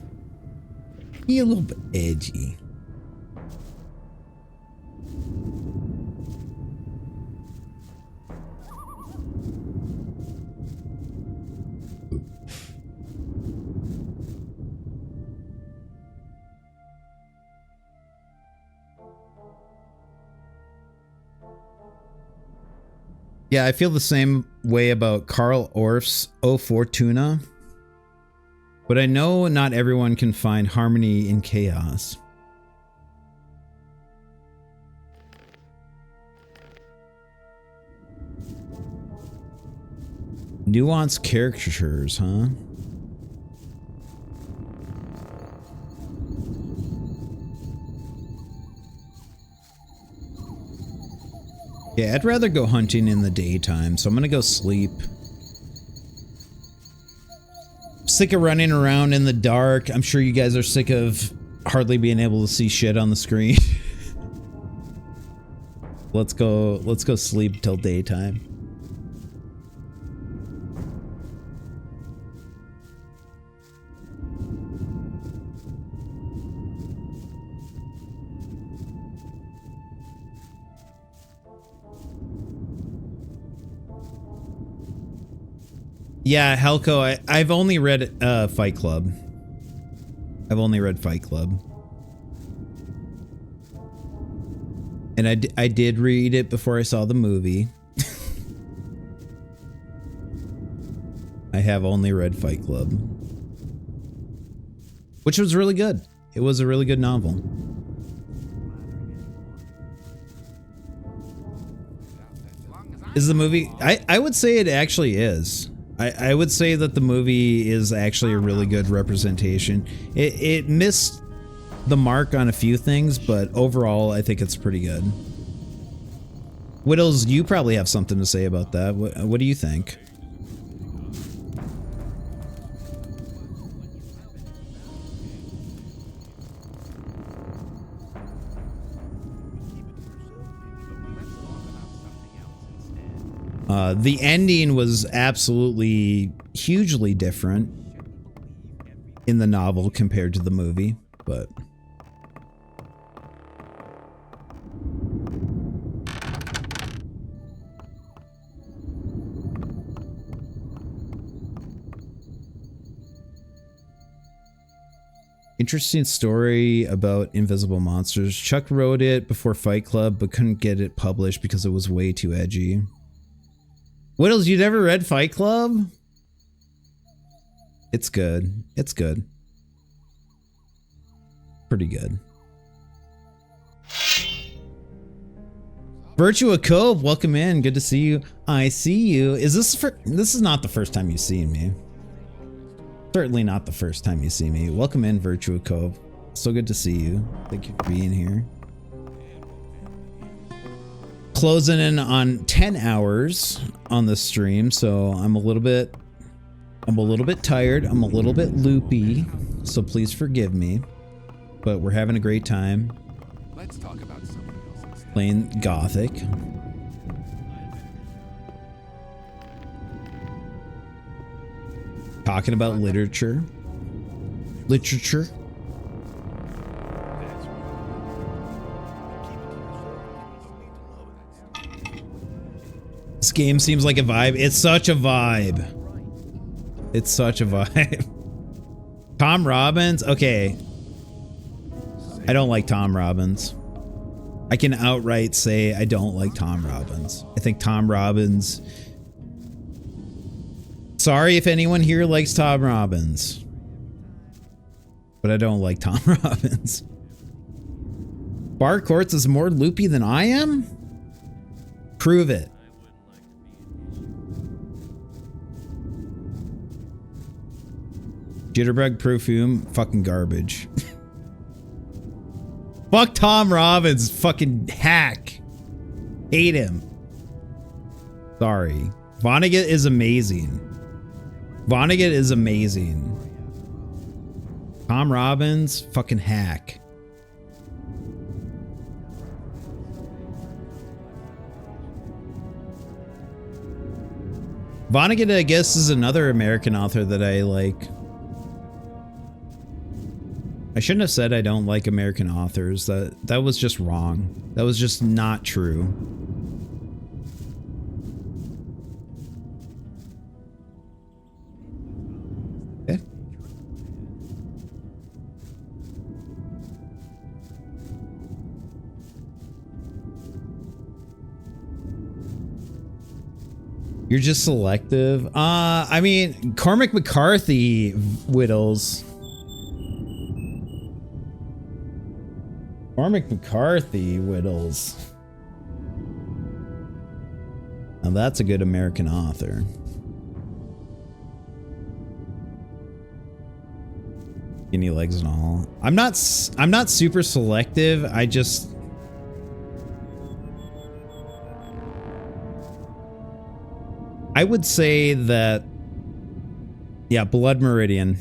Speaker 1: You're a little bit edgy. Yeah, I feel the same way about Karl Orff's O Fortuna. But I know not everyone can find harmony in chaos. Nuanced caricatures, huh? Yeah, I'd rather go hunting in the daytime, so I'm gonna go sleep. Sick of running around in the dark. I'm sure you guys are sick of hardly being able to see shit on the screen. Let's go sleep till daytime. Yeah, Helco, I've only read Fight Club. I've only read Fight Club. And I did read it before I saw the movie. I have only read Fight Club. Which was really good. It was a really good novel. Is the movie... I would say it actually is. I would say that the movie is actually a really good representation. It missed the mark on a few things, but overall, I think it's pretty good. Whittles, you probably have something to say about that. What do you think? The ending was absolutely hugely different in the novel compared to the movie, but... Interesting story about invisible monsters. Chuck wrote it before Fight Club, but couldn't get it published because it was way too edgy. What else? You never read Fight Club? It's good. It's good. Pretty good. Virtua Cove, welcome in. Good to see you. I see you. Is this this is not the first time you've seen me. Certainly not the first time you see me. Welcome in, Virtua Cove. So good to see you. Thank you for being here. Closing in on 10 hours on the stream, so I'm a little bit tired. I'm a little bit loopy, so please forgive me. But we're having a great time.
Speaker 17: Let's talk about someone else.
Speaker 1: Playing Gothic. Talking about literature. Literature. This game seems like a vibe. It's such a vibe. It's such a vibe. Tom Robbins? Okay. I don't like Tom Robbins. I can outright say I don't like Tom Robbins. I think Tom Robbins... Sorry if anyone here likes Tom Robbins. But I don't like Tom Robbins. Bar Courts is more loopy than I am? Prove it. Jitterbug perfume, fucking garbage. Fuck Tom Robbins, fucking hack. Hate him. Sorry. Vonnegut is amazing. Vonnegut is amazing. Tom Robbins, fucking hack. Vonnegut, I guess, is another American author that I like. I shouldn't have said I don't like American authors. That was just wrong. That was just not true. Okay. You're just selective. I mean, Cormac McCarthy, Whittles. Cormac McCarthy, Whittles. Now that's a good American author. Skinny legs and all. I'm not super selective. I just... I would say that... Yeah, Blood Meridian.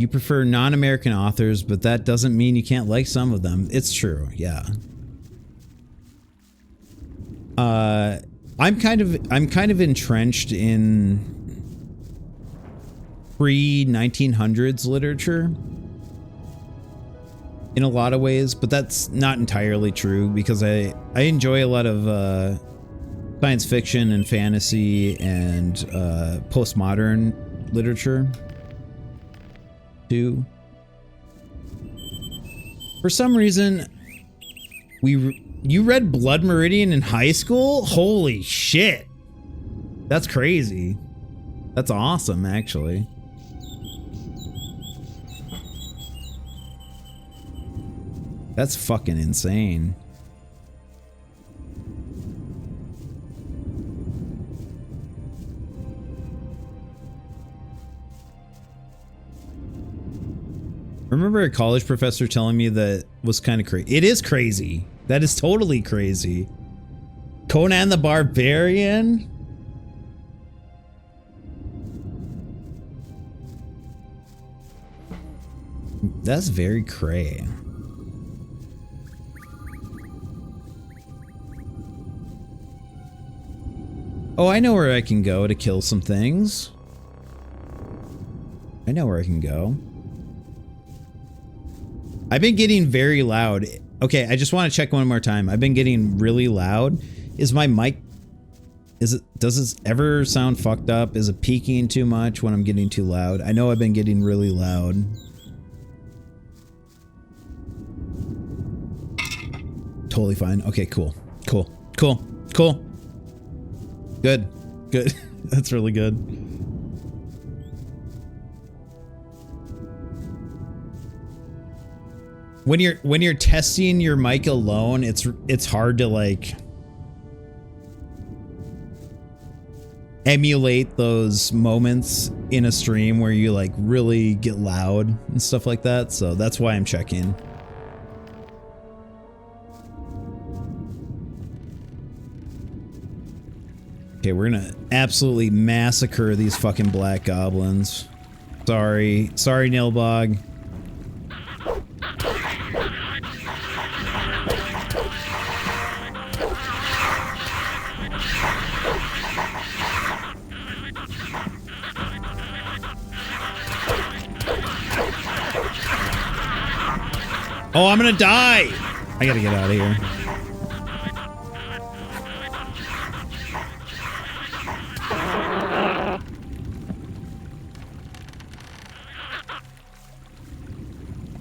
Speaker 1: You prefer non-American authors, but that doesn't mean you can't like some of them. It's true, yeah. I'm kind of entrenched in pre-1900s literature in a lot of ways, but that's not entirely true because I enjoy a lot of science fiction and fantasy and postmodern literature too. For some reason, you read Blood Meridian in high school? Holy shit. That's crazy. That's awesome, actually. That's fucking insane. I remember a college professor telling me that was kind of crazy. It is crazy. That is totally crazy. Conan the Barbarian? That's very cray. Oh, I know where I can go to kill some things. I know where I can go. I've been getting very loud. Okay, I just want to check one more time. I've been getting really loud. Is my mic... does this ever sound fucked up? Is it peaking too much when I'm getting too loud? I know I've been getting really loud. Totally fine. Okay, cool. Cool. Cool. Cool. Good. Good. That's really good. When you're testing your mic alone, it's hard to like emulate those moments in a stream where you like really get loud and stuff like that. So that's why I'm checking. Okay, we're gonna absolutely massacre these fucking black goblins. Sorry, Nilbog. Oh, I'm gonna die! I gotta get out of here.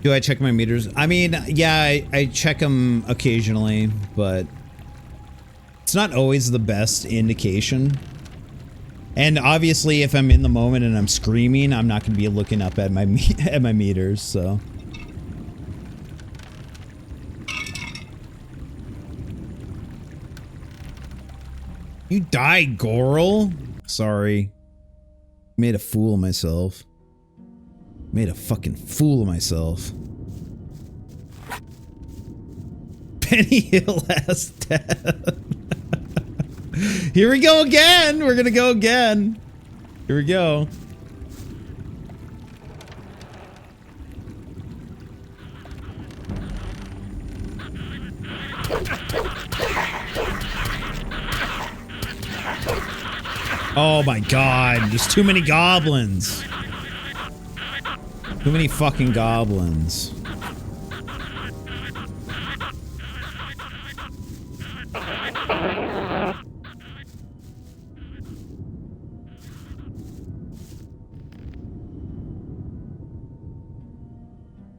Speaker 1: Do I check my meters? I mean, yeah, I check them occasionally, but it's not always the best indication. And obviously, if I'm in the moment and I'm screaming, I'm not going to be looking up at my meters, so. You died, Goral. Sorry. Made a fool of myself. Made a fucking fool of myself. Penny Hill has death. Here we go again. We're gonna go again. Here we go. Oh my god, there's too many goblins. Too many fucking goblins. I'm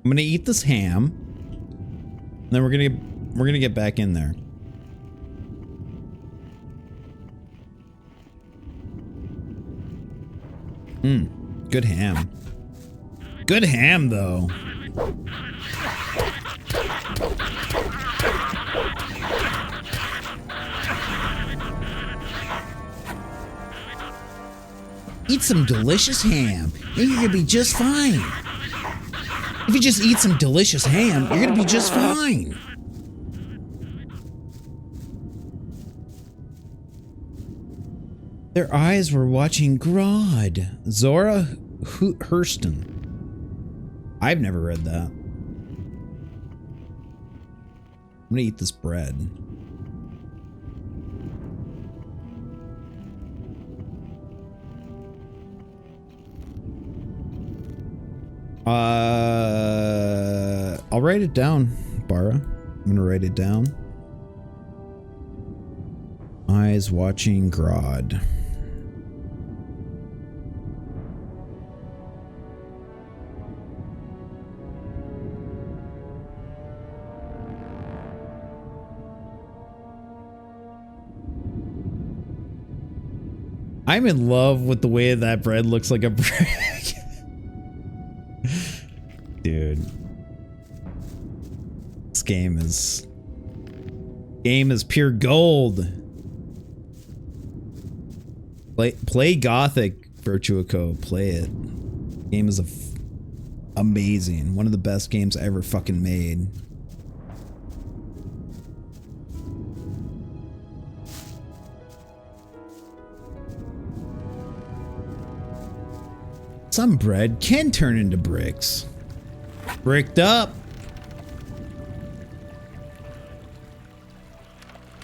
Speaker 1: gonna eat this ham. And then we're gonna get back in there. Good ham. Good ham, though. Eat some delicious ham, and you're gonna be just fine. If you just eat some delicious ham, you're gonna be just fine. Their eyes were watching Grodd. Zora Hurston. I've never read that. I'm gonna eat this bread. I'll write it down, Bara. I'm gonna write it down. Eyes watching Grodd. I'm in love with the way that bread looks like a brick. Dude. This game is pure gold. Play Gothic, Virtua Co. Play it. Game is amazing. One of the best games ever fucking made. Some bread can turn into bricks. Bricked up.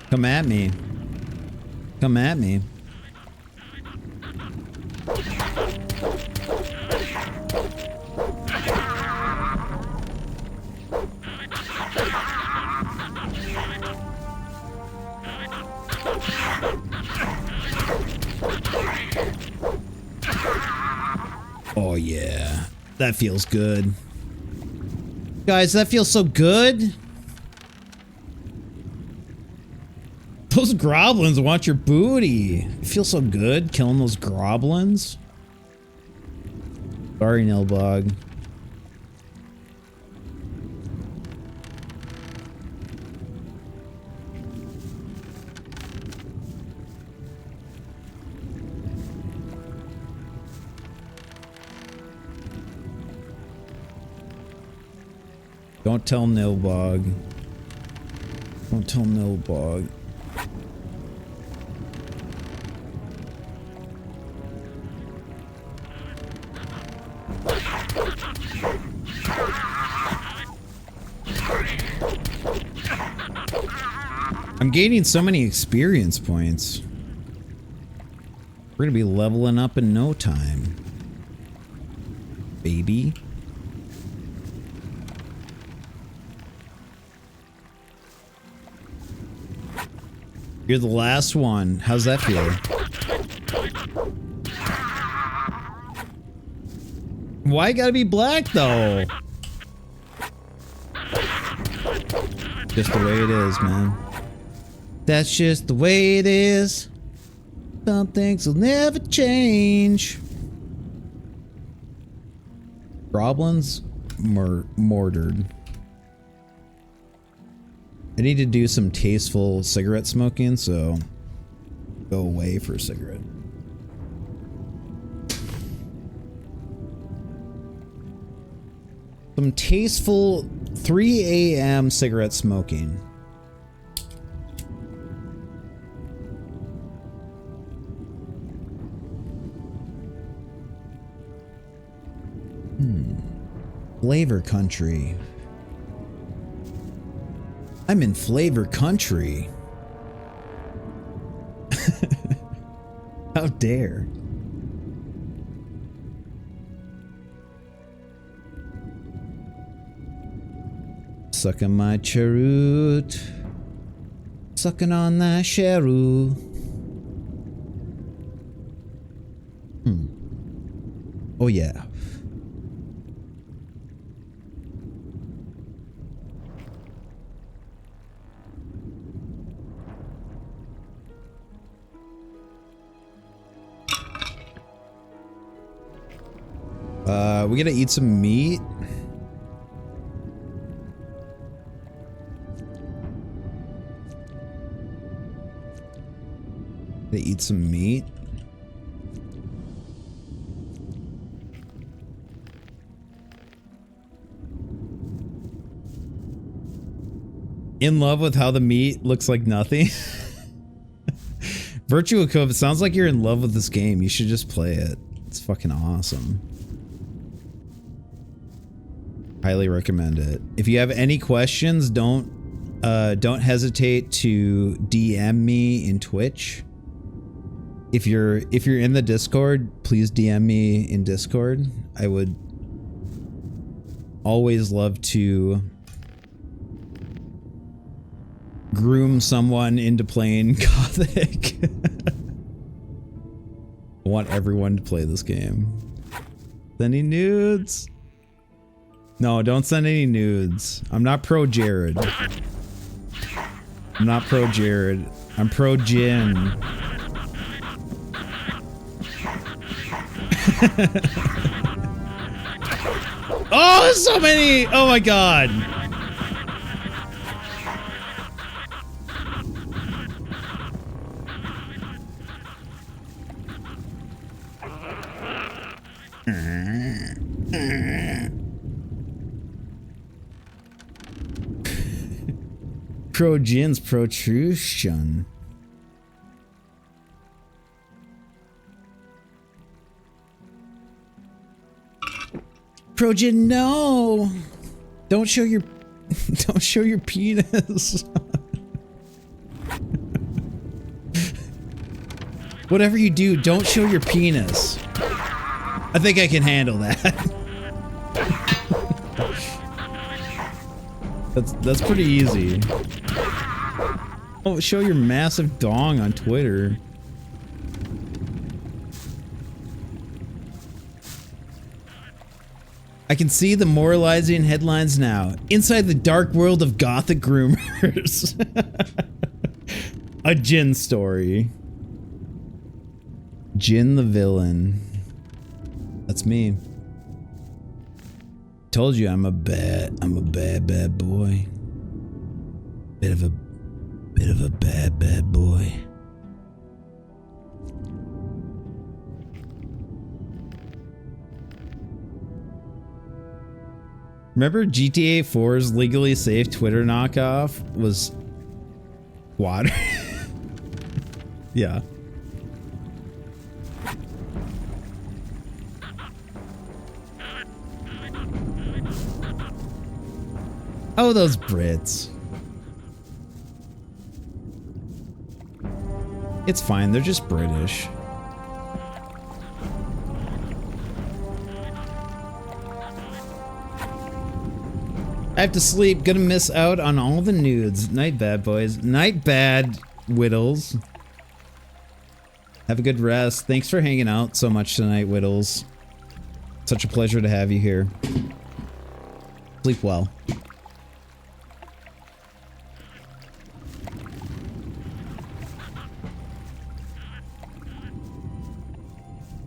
Speaker 1: Come at me. Come at me. Oh yeah, that feels good. Guys, that feels so good. Those goblins want your booty. It feels so good killing those goblins. Sorry, Nilbog. Don't tell Nilbog. Don't tell Nilbog. I'm gaining so many experience points. We're gonna be leveling up in no time. Baby. You're the last one. How's that feel? Why gotta be black though? Just the way it is, man. That's just the way it is. Some things will never change. Goblins mortared. I need to do some tasteful cigarette smoking, so go away for a cigarette. Some tasteful 3 a.m. cigarette smoking. Flavor country. I'm in flavor country. How dare. Sucking my cheroot. Sucking on that cheroot. Oh yeah. We gotta eat some meat. Gotta eat some meat. In love with how the meat looks like nothing. Virtua Cove, it sounds like you're in love with this game. You should just play it. It's fucking awesome. Highly recommend it. If you have any questions, don't hesitate to DM me in Twitch. If you're in the Discord, please DM me in Discord. I would always love to groom someone into playing Gothic. I want everyone to play this game. Sending nudes. No, don't send any nudes. I'm not pro Jared. I'm not pro Jared. I'm pro Jin. Oh, there's so many! Oh my god! Pro Jin's protrusion. Pro Jin, no! Don't show your penis. Whatever you do, don't show your penis. I think I can handle that. That's pretty easy. Oh, show your massive dong on Twitter. I can see the moralizing headlines now. Inside the dark world of Gothic groomers. A Jin story. Jin the villain. That's me. Told you I'm a bad boy. Bit of a bad boy. Remember GTA 4's legally safe Twitter knockoff was water? Yeah. Oh, those Brits. It's fine, they're just British. I have to sleep, gonna miss out on all the nudes. Night bad, boys. Night bad, Whittles. Have a good rest. Thanks for hanging out so much tonight, Whittles. Such a pleasure to have you here. Sleep well.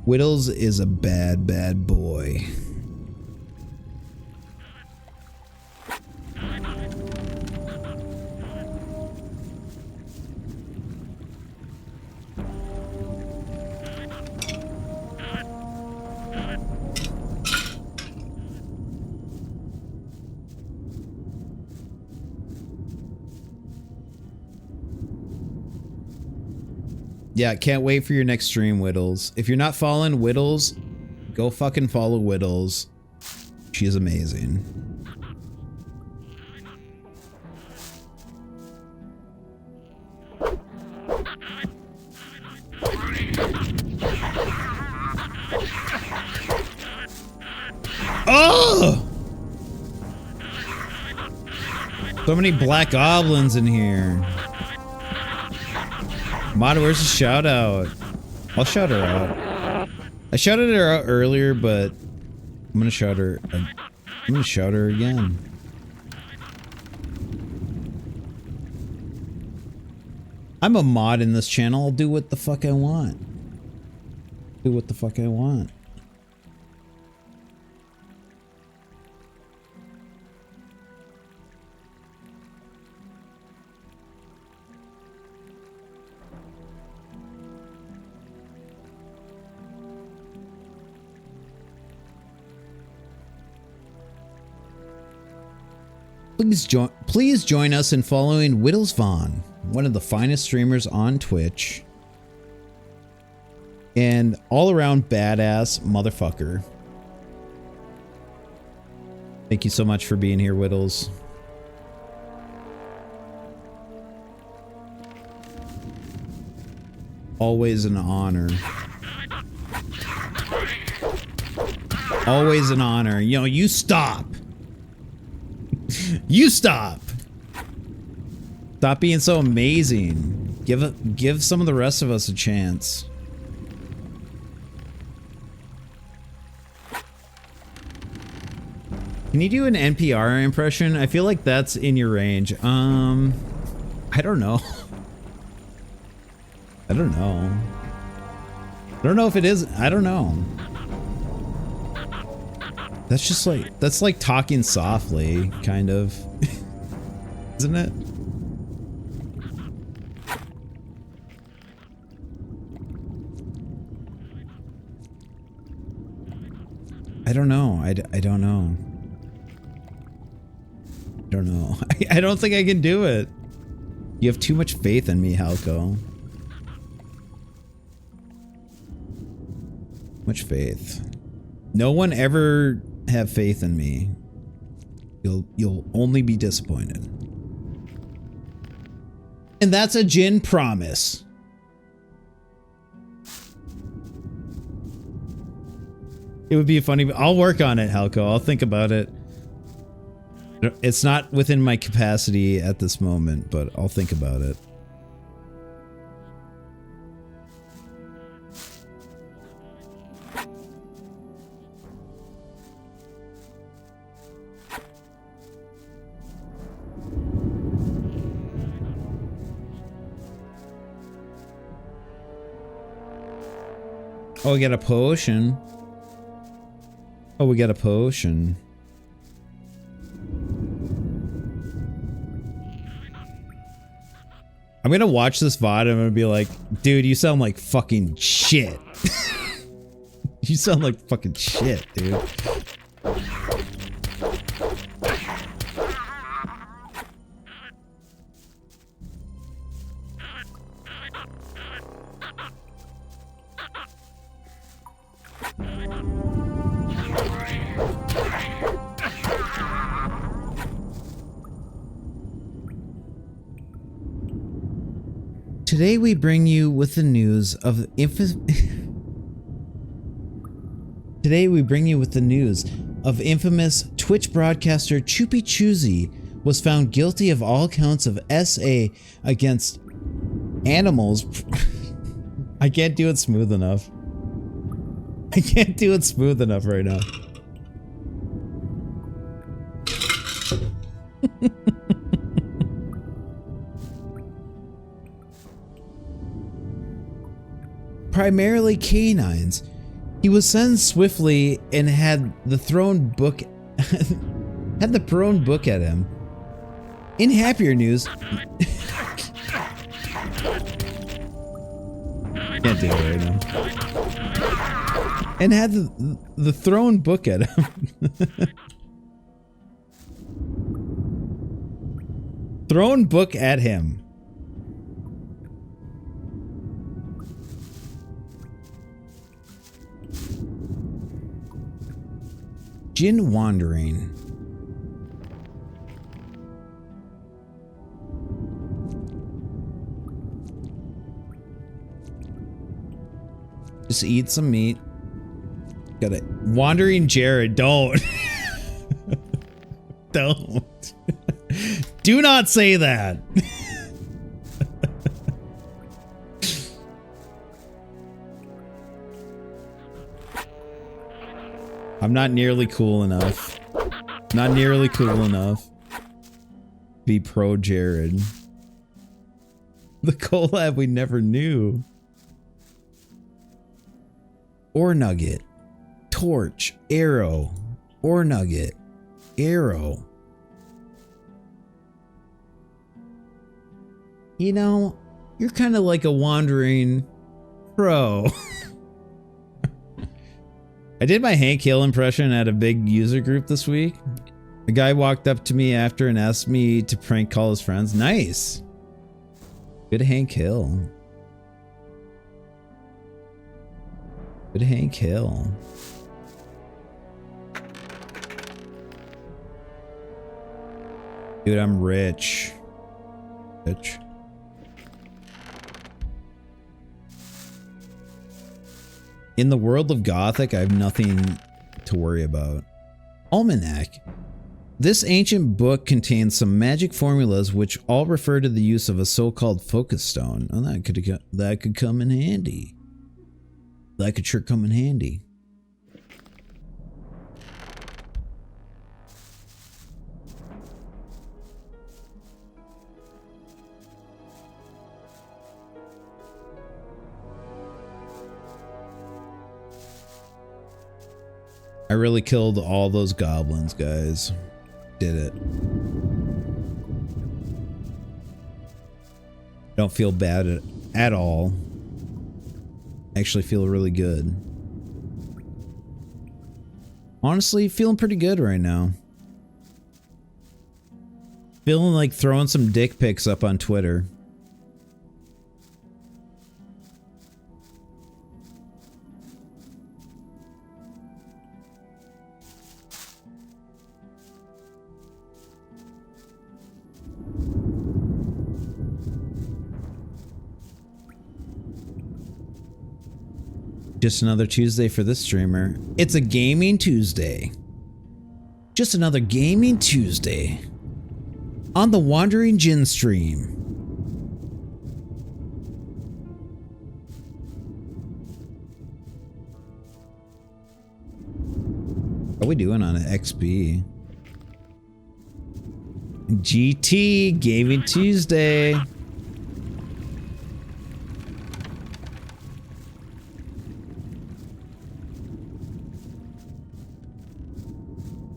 Speaker 1: Whittles is a bad boy. Yeah, can't wait for your next stream, Whittles. If you're not following Whittles, go fucking follow Whittles. She is amazing. Oh! So many black goblins in here. Mod, where's the shout out? I'll shout her out. I shouted her out earlier, but I'm gonna shout her. I'm gonna shout her again. I'm a mod in this channel. I'll do what the fuck I want. Do what the fuck I want. Please join us in following Whittles Vaughn, one of the finest streamers on Twitch, and all around badass motherfucker. Thank you so much for being here, Whittles. Always an honor. Always an honor. You know, you stop. You stop. Stop being so amazing. Give some of the rest of us a chance. Can you do an NPR impression? I feel like that's in your range. I don't know. I don't know. I don't know if it is. I don't know. That's just like, that's like talking softly, kind of. Isn't it? I don't know. I don't know. I don't know. I don't think I can do it. You have too much faith in me, Halko. Much faith. No one ever have faith in me. You'll only be disappointed. And that's a Jin promise. It would be funny. I'll work on it, Halko. I'll think about it. It's not within my capacity at this moment, but I'll think about it. Oh, we got a potion. Oh, we got a potion. I'm gonna watch this VOD and I'm gonna be like, dude, you sound like fucking shit. You sound like fucking shit, dude. Today we bring you with the news of infamous Twitch broadcaster Choopy Choozy was found guilty of all counts of SA against animals. I can't do it smooth enough. I can't do it smooth enough right now. Primarily canines. He was sentenced swiftly and had the thrown book at him. In happier news, can't do it right now. And had the thrown book at him. Thrown book at him. Jin wandering. Just eat some meat. Got it. Wandering Jared, don't. Don't. Do not say that. I'm not nearly cool enough. Not nearly cool enough. Be pro Jared. The collab we never knew. Ore nugget. Torch. Arrow. Ore nugget. Arrow. You know, you're kind of like a wandering pro. I did my Hank Hill impression at a big user group this week. A guy walked up to me after and asked me to prank call his friends. Nice. Good Hank Hill. Good Hank Hill. Dude, I'm rich. Rich. In the world of Gothic, I have nothing to worry about. Almanac. This ancient book contains some magic formulas which all refer to the use of a so-called focus stone. Oh, that could come in handy. That could sure come in handy. I really killed all those goblins, guys. Did it. Don't feel bad at all. I actually feel really good. Honestly, feeling pretty good right now. Feeling like throwing some dick pics up on Twitter. Just another Tuesday for this streamer. It's a gaming Tuesday. Just another gaming Tuesday. On the Wandering Jinn stream. What are we doing on an XP? GT Gaming Tuesday.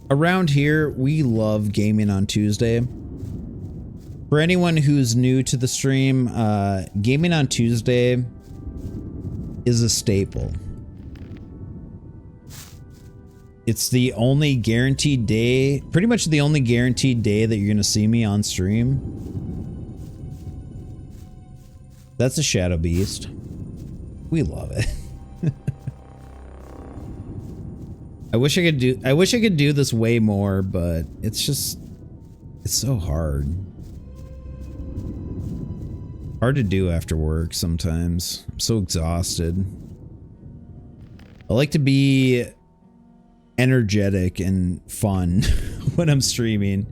Speaker 1: Around here, we love gaming on Tuesday. For anyone who's new to the stream, gaming on Tuesday is a staple. It's the only guaranteed day, pretty much the only guaranteed day that you're going to see me on stream. That's a Shadow Beast. We love it. I wish I could do this way more, but it's so hard. Hard to do after work sometimes. I'm so exhausted. I like to be energetic and fun when I'm streaming.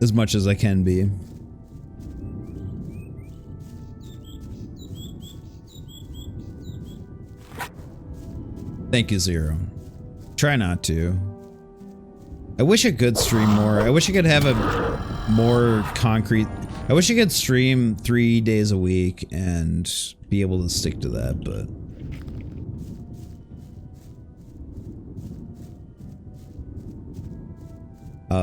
Speaker 1: As much as I can be. Thank you, Zero. Try not to. I wish I could stream more. I wish I could have a more concrete... I wish I could stream 3 days a week and be able to stick to that, but...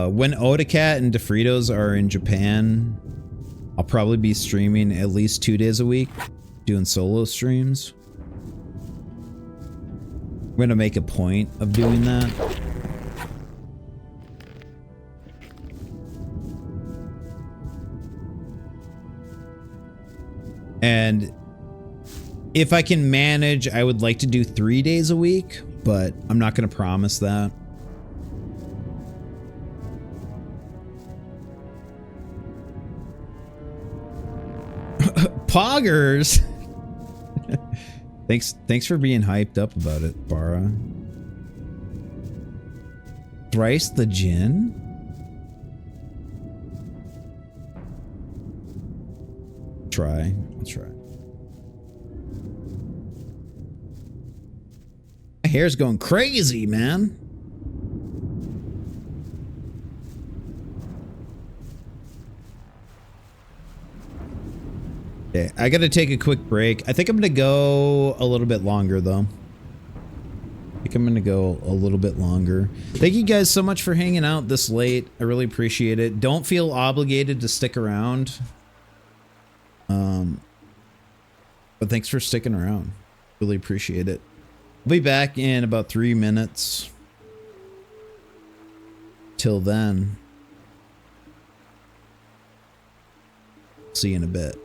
Speaker 1: when Odacat and DeFritos are in Japan, I'll probably be streaming at least 2 days a week, doing solo streams. I'm gonna make a point of doing that. And if I can manage, I would like to do 3 days a week, but I'm not gonna promise that. Poggers! Thanks for being hyped up about it, Bara. Thrice the Djinn? Try. I'll try. My hair's going crazy, man. Okay, I gotta take a quick break. I think I'm gonna go a little bit longer, though. I think I'm gonna go a little bit longer. Thank you guys so much for hanging out this late. I really appreciate it. Don't feel obligated to stick around. But thanks for sticking around. Really appreciate it. I'll be back in about 3 minutes. Till then. See you in a bit.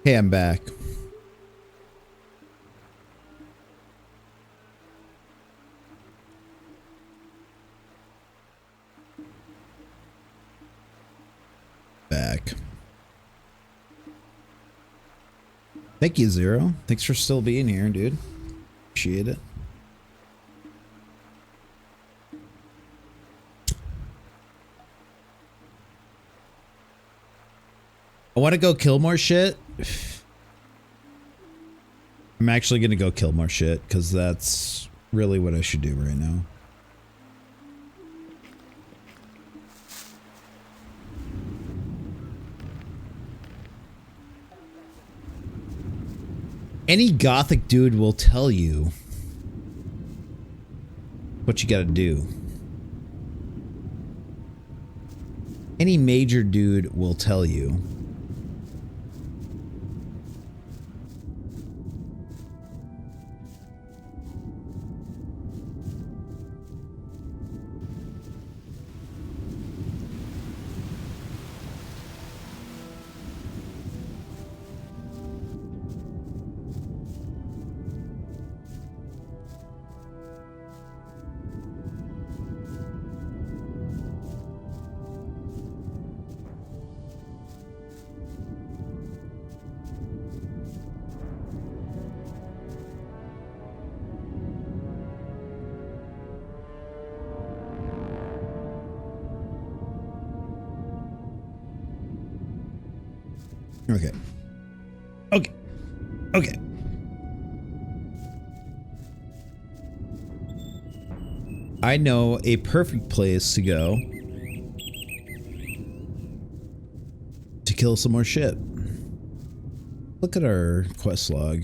Speaker 1: Hey, I'm back. Back. Thank you, Zero. Thanks for still being here, dude. Appreciate it. I want to go kill more shit. I'm actually going to go kill more shit because that's really what I should do right now. Any Gothic dude will tell you what you gotta do. Any major dude will tell you. Okay. Okay. Okay. I know a perfect place to go to kill some more shit. Look at our quest log.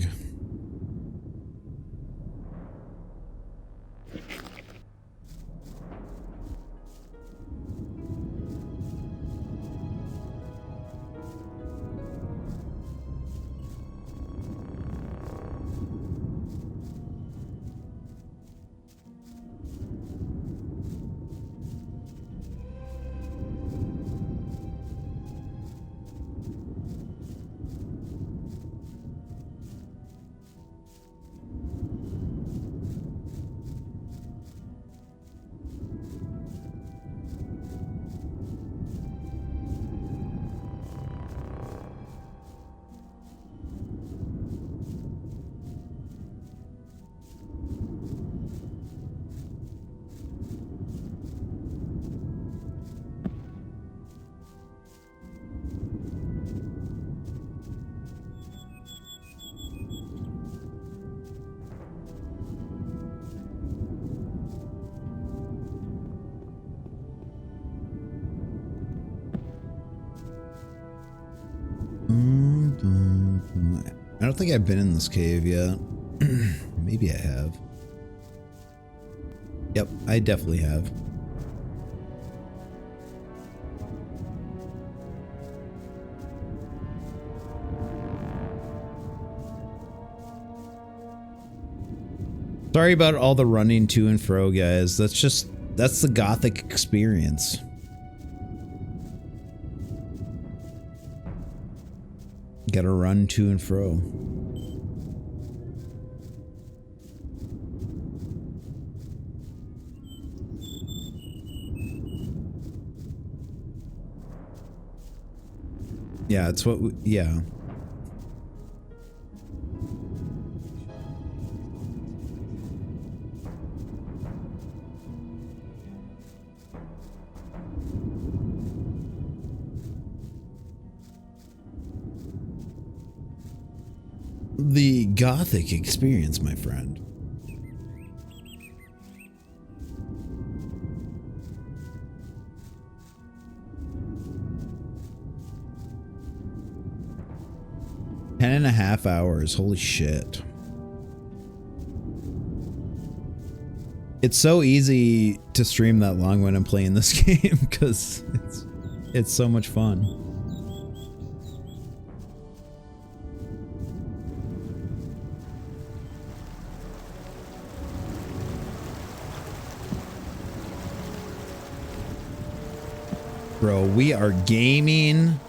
Speaker 1: I don't think I've been in this cave yet. Maybe I have. Yep, I definitely have. Sorry about all the running to and fro, guys. That's the Gothic experience. Gotta run to and fro. Yeah, it's what yeah. The Gothic experience, my friend. Ten and a half hours. Holy shit. It's so easy to stream that long when I'm playing this game because it's so much fun. Bro, we are gaming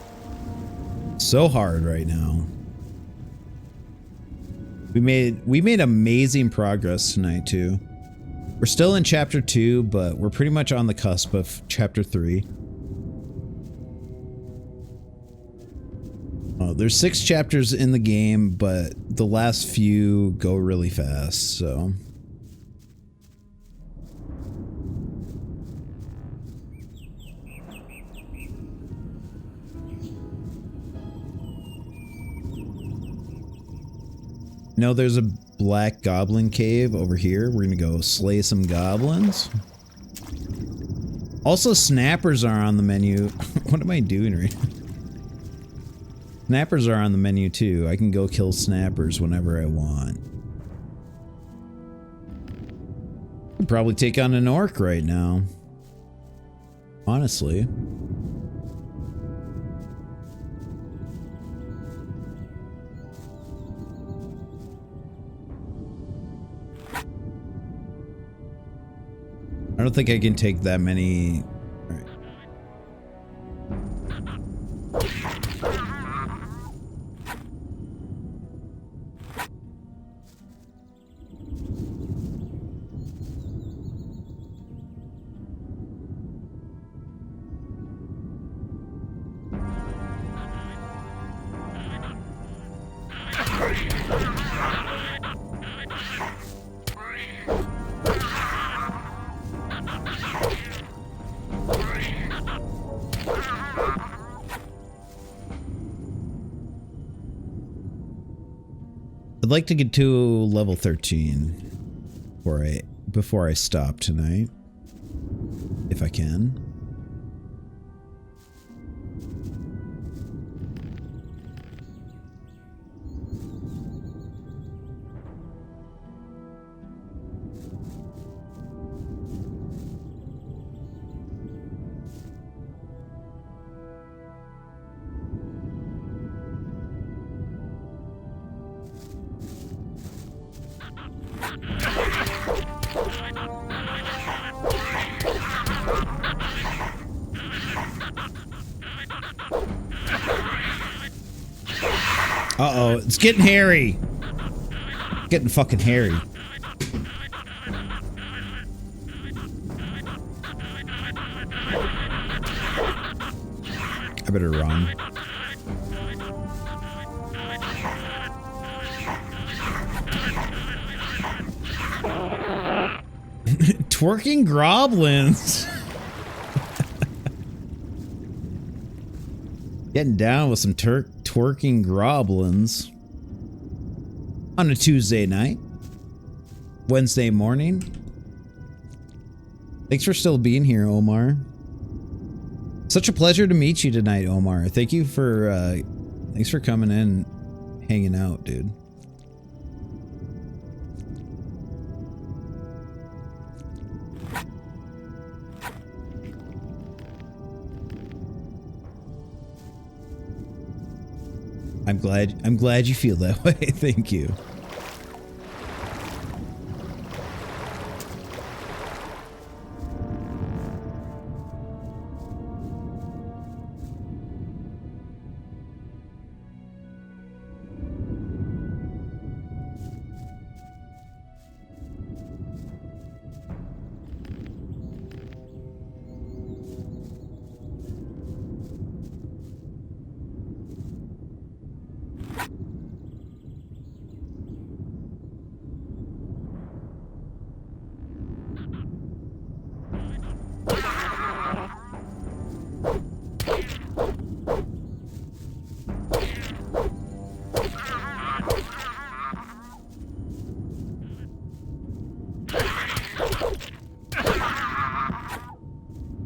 Speaker 1: so hard right now. We made amazing progress tonight too. We're still in chapter 2, but we're pretty much on the cusp of chapter 3. There's 6 chapters in the game, but the last few go really fast, so. No, there's a black goblin cave over here. We're gonna go slay some goblins. Also, snappers are on the menu. What am I doing right now? Snappers are on the menu too. I can go kill snappers whenever I want. I'd probably take on an orc right now. Honestly. I don't think I can take that many. All right. I'd like to get to level 13 before I stop tonight, if I can. Uh-oh, it's getting hairy. Getting fucking hairy. I better run. Twerking goblins. Getting down with some twerking goblins on a Tuesday night, Wednesday morning. Thanks for still being here, Omar. Such a pleasure to meet you tonight, Omar. Thank you for thanks for coming in, hanging out, dude. I'm glad you feel that way. Thank you.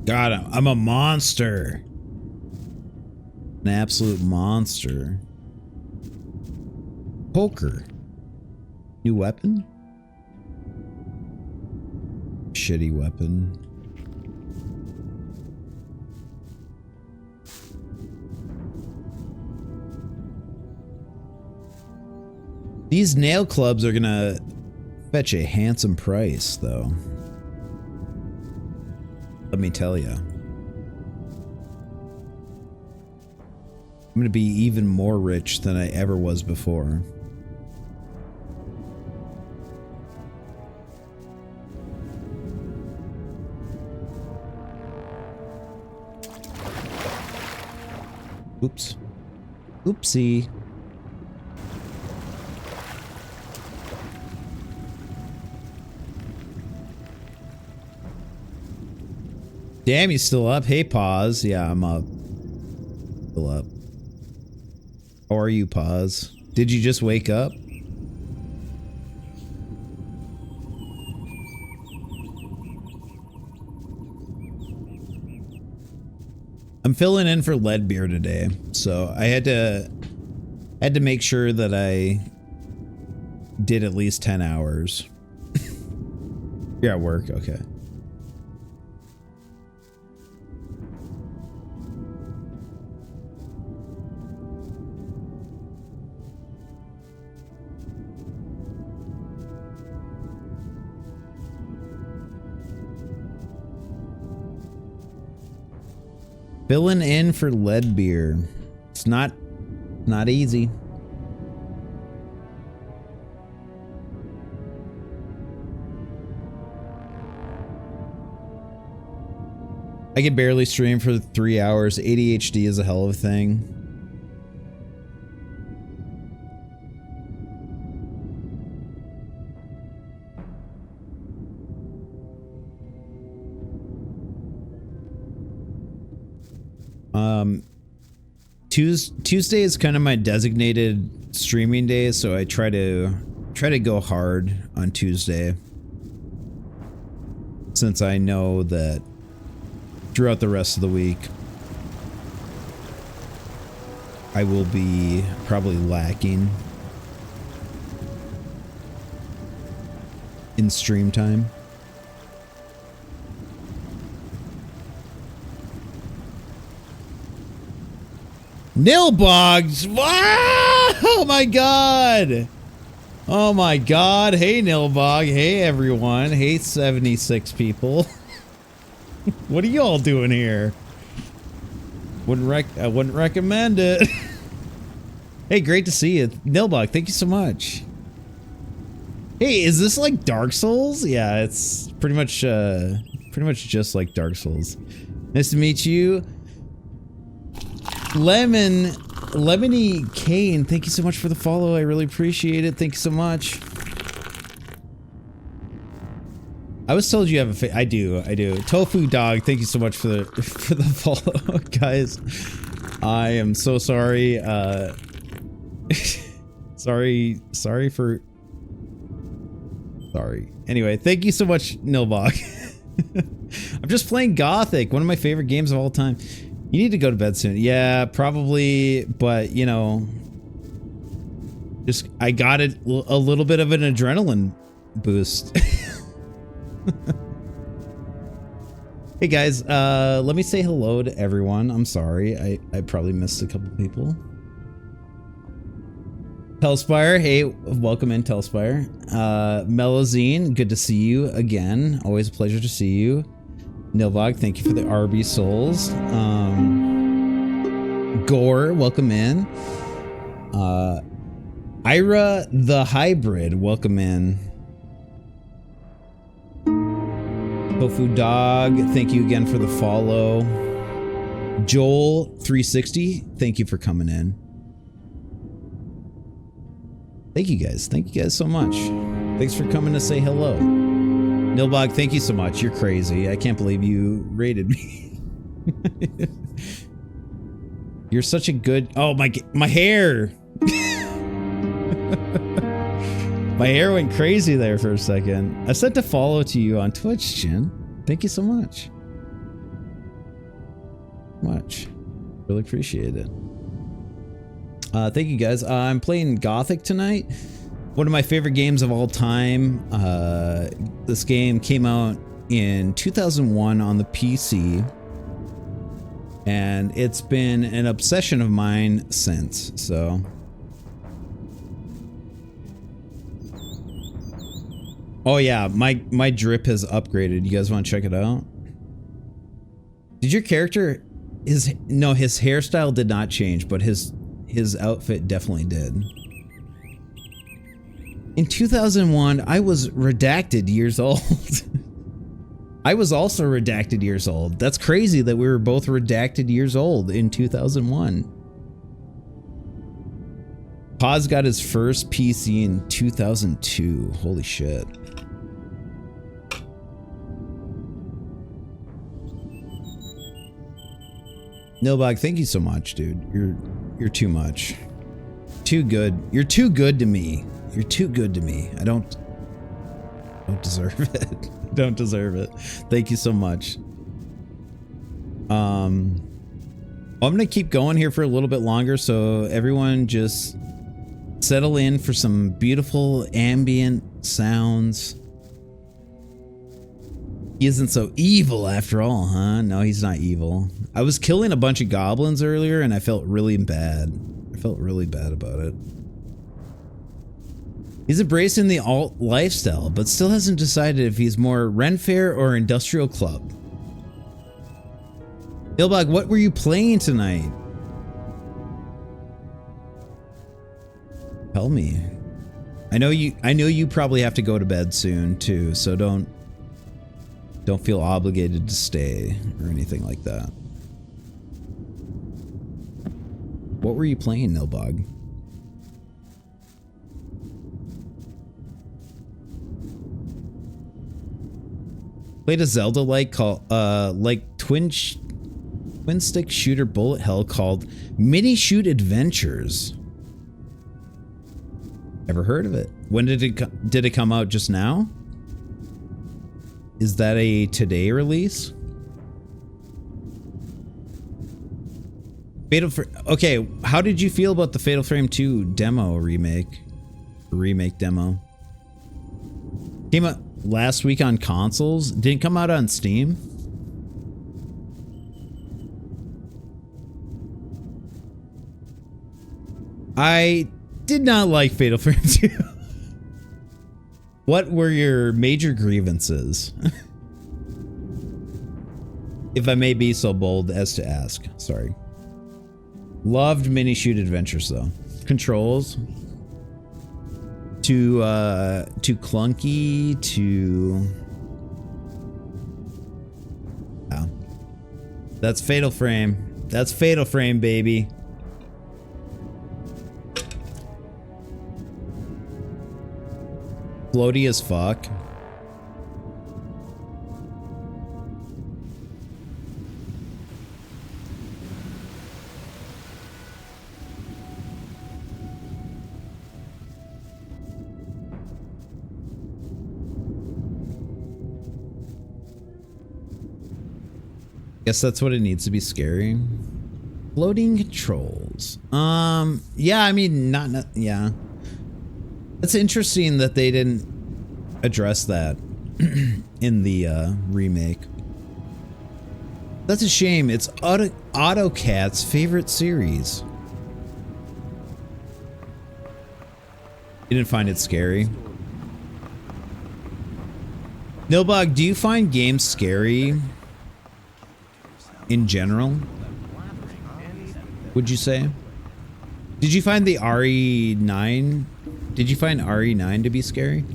Speaker 1: God, I'm a monster. An absolute monster. Poker. New weapon? Shitty weapon. These nail clubs are gonna fetch a handsome price, though. Let me tell you. I'm gonna be even more rich than I ever was before. Oops. Oopsie. Damn, you still up? Hey, Pause. Yeah, I'm up. Still up. How are you, Pause? Did you just wake up? I'm filling in for Leadbeer today, so I had to make sure that I did at least 10 hours. You're at work, okay. Filling in for Leadbeer. It's not easy. I could barely stream for 3 hours. ADHD is a hell of a thing. Tuesday is kind of my designated streaming day, so I try to go hard on Tuesday, since I know that throughout the rest of the week I will be probably lacking in stream time. Nilbogs! Wow! Oh my god! Oh my god! Hey Nilbog! Hey everyone! Hey 76 people! What are you all doing here? I wouldn't recommend it. Hey, great to see you, Nilbog. Thank you so much. Hey, is this like Dark Souls? Yeah, it's pretty much just like Dark Souls. Nice to meet you. Lemony Kane, thank you so much for the follow. I really appreciate it. Thank you so much. I was told you have a I do. Tofu Dog, thank you so much for the follow, guys. I am so sorry. Sorry. Anyway, thank you so much, Nilbog. I'm just playing Gothic, one of my favorite games of all time. You need to go to bed soon. Yeah, probably, but you know, I got a little bit of an adrenaline boost. Hey guys, let me say hello to everyone. I'm sorry, I probably missed a couple people. Telspire, hey, welcome in, Telspire. Melazine, good to see you again. Always a pleasure to see you. Nilvog, thank you for the RB souls. Gore, welcome in. Ira the Hybrid, welcome in. Tofu Dog, thank you again for the follow. Joel 360, thank you for coming in. Thank you guys so much. Thanks for coming to say hello. Nilbog, thank you so much. You're crazy. I can't believe you raided me. You're such a good... Oh, my hair! My hair went crazy there for a second. I sent a follow to you on Twitch, Jin. Thank you so much. Really appreciate it. Thank you guys. I'm playing Gothic tonight. One of my favorite games of all time. This game came out in 2001 on the PC. And it's been an obsession of mine since, so... Oh yeah, my drip has upgraded. You guys want to check it out? Did your character... No, his hairstyle did not change, but his outfit definitely did. In 2001, I was redacted years old. I was also redacted years old. That's crazy that we were both redacted years old in 2001. Paz got his first PC in 2002. Holy shit. Nilbog, thank you so much, dude. You're too much. Too good. You're too good to me. You're too good to me. I don't deserve it. Don't deserve it. Thank you so much. I'm gonna keep going here for a little bit longer, so everyone just settle in for some beautiful ambient sounds. He isn't so evil after all, huh? No, he's not evil. I was killing a bunch of goblins earlier and I felt really bad. I felt really bad about it. He's embracing the alt lifestyle, but still hasn't decided if he's more Ren Fair or Industrial Club. Ilbog, what were you playing tonight? Tell me. I know you probably have to go to bed soon too, so don't feel obligated to stay or anything like that. What were you playing, Nilbog? Played a Zelda-like twin stick shooter bullet hell called Mini Shoot Adventures. Ever heard of it? When did it come out? Just now? Is that a today release? Okay, how did you feel about the Fatal Frame 2 demo remake demo? Came out last week on consoles. Didn't come out on Steam. I did not like Fatal Frame 2. What were your major grievances? If I may be so bold as to ask. Sorry. Loved Mini Shoot Adventures though. Controls. Too clunky, too... Yeah. That's Fatal Frame. That's Fatal Frame, baby. Floaty as fuck. Guess that's what it needs to be scary. Floating controls. Yeah, I mean, yeah. It's interesting that they didn't address that in the remake. That's a shame. It's AutoCAD's favorite series. You didn't find it scary? Nilbog, do you find games scary in general? Would you say? Did you find the RE9? Did you find RE9 to be scary?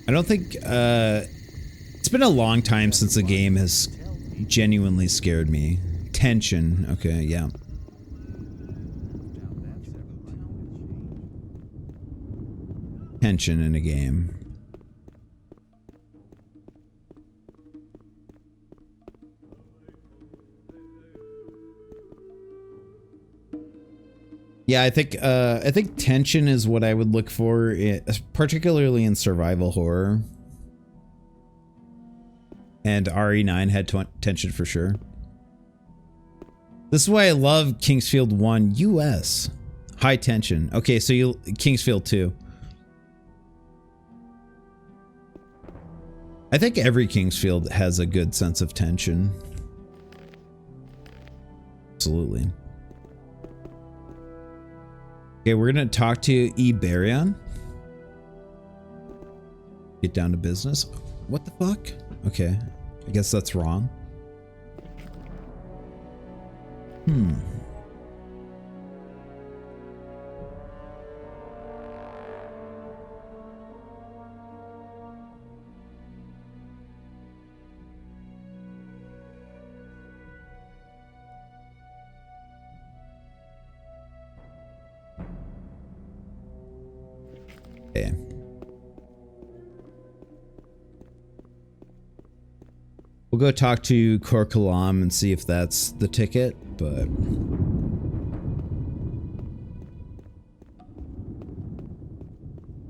Speaker 1: I don't think, it's been a long time since a game has genuinely scared me. Tension, okay, yeah. Tension in a game. Yeah, I think tension is what I would look for, particularly in survival horror. And RE9 had tension for sure. This is why I love Kingsfield 1 US. High tension. Okay, so Kingsfield 2. I think every Kingsfield has a good sense of tension. Absolutely. Okay, we're gonna talk to Iberion. Get down to business. What the fuck? Okay, I guess that's wrong. go talk to Kor Kalam and see if that's the ticket, but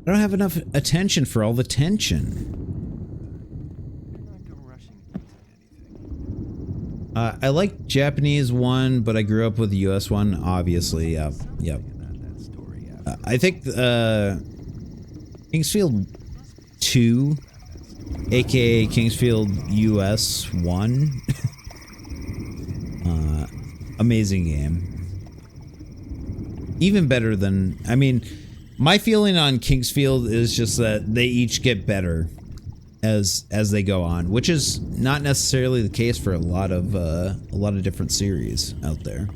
Speaker 1: I don't have enough attention for all the tension. I like Japanese one, but I grew up with the US one, obviously. Yep. I think Kingsfield 2, aka Kingsfield US 1. Amazing game. Even better than, I mean, my feeling on Kingsfield is just that they each get better as they go on, which is not necessarily the case for a lot of different series out there.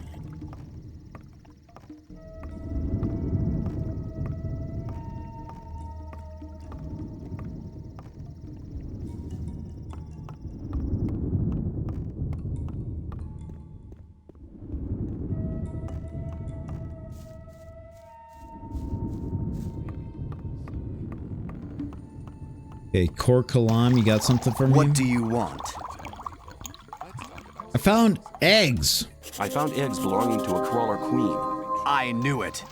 Speaker 1: Okay, Kor Kalam, you got something for me?
Speaker 20: What do you want?
Speaker 1: I found eggs.
Speaker 7: I found eggs belonging to a crawler queen.
Speaker 20: I knew it.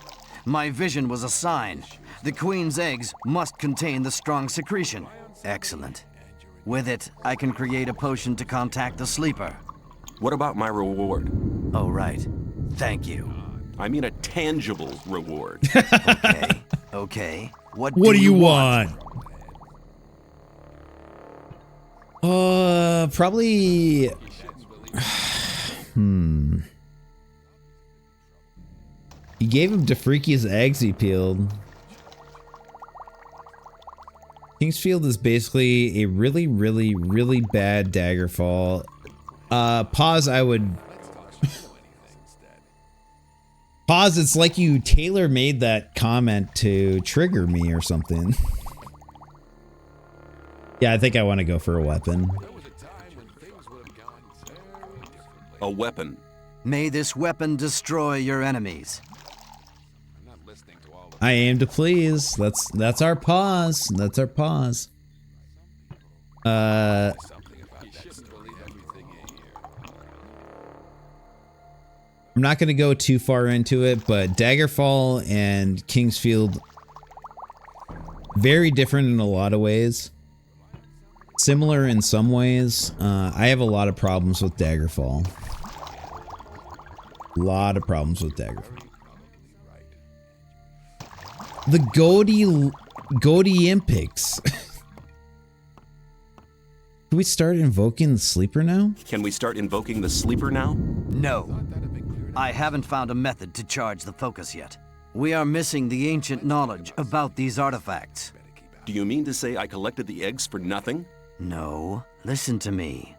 Speaker 20: My vision was a sign. The queen's eggs must contain the strong secretion. Excellent. With it, I can create a potion to contact the sleeper.
Speaker 7: What about my reward?
Speaker 20: Oh, right. Thank you.
Speaker 7: I mean a tangible reward.
Speaker 20: Okay. What
Speaker 1: do you want? Probably. He gave him Dafriki's eggs he peeled. Kingsfield is basically a really, really, really bad Daggerfall. Pause, I would... Pause, it's like you tailor-made that comment to trigger me or something. Yeah, I think I want to go for a weapon.
Speaker 7: A weapon.
Speaker 20: May this weapon destroy your enemies.
Speaker 1: I aim to please. That's our pause. That's our pause. I'm not going to go too far into it, but Daggerfall and Kingsfield, very different in a lot of ways. Similar in some ways. I have a lot of problems with Daggerfall. A lot of problems with Daggerfall. The Gothic Impics. Can we start invoking the sleeper now?
Speaker 7: Can we start invoking the sleeper now?
Speaker 20: No. I haven't found a method to charge the focus yet. We are missing the ancient knowledge about these artifacts.
Speaker 7: Do you mean to say I collected the eggs for nothing?
Speaker 20: No. Listen to me.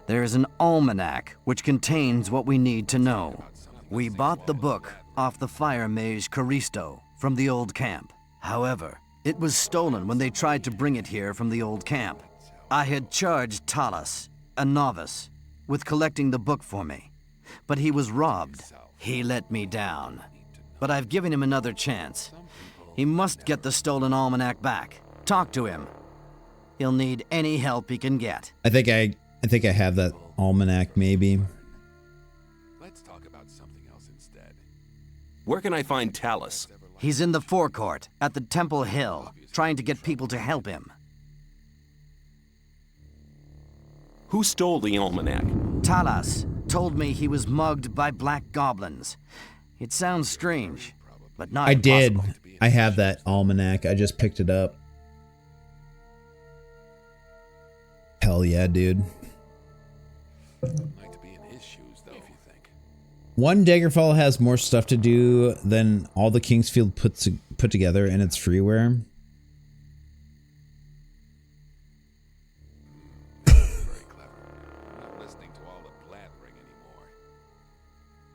Speaker 20: There is an almanac which contains what we need to know. We bought the book off the fire mage Caristo from the old camp. However, it was stolen when they tried to bring it here from the old camp. I had charged Talas, a novice, with collecting the book for me, but he was robbed. He let me down. But I've given him another chance. He must get the stolen almanac back. Talk to him. He'll need any help he can get.
Speaker 1: I think I have that almanac maybe.
Speaker 17: Let's talk about something else instead.
Speaker 7: Where can I find Talas?
Speaker 20: He's in the forecourt at the Temple Hill, trying to get people to help him.
Speaker 7: Who stole the almanac?
Speaker 20: Talas told me he was mugged by black goblins. It sounds strange, but not impossible.
Speaker 1: I have that almanac. I just picked it up. Hell yeah, dude. One Daggerfall has more stuff to do than all the Kingsfield put together, and it's freeware.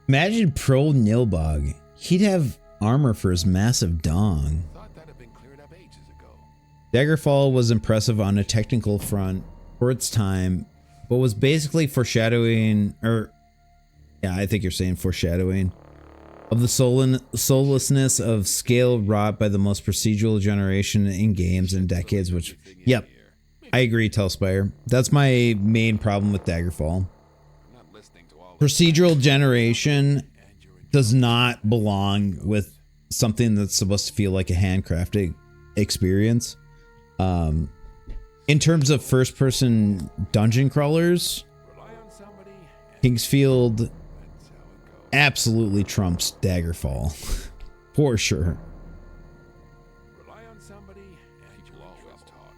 Speaker 1: Imagine Pro Nilbog. He'd have armor for his massive dong. Daggerfall was impressive on a technical front for its time, but was basically foreshadowing, or yeah, I think you're saying foreshadowing, of the soullessness of scale wrought by the most procedural generation in games in decades, which, yep, I agree, Telspire. That's my main problem with Daggerfall. Procedural generation does not belong with something that's supposed to feel like a handcrafted experience. In terms of first-person dungeon crawlers, Kingsfield absolutely trumps Daggerfall. For sure.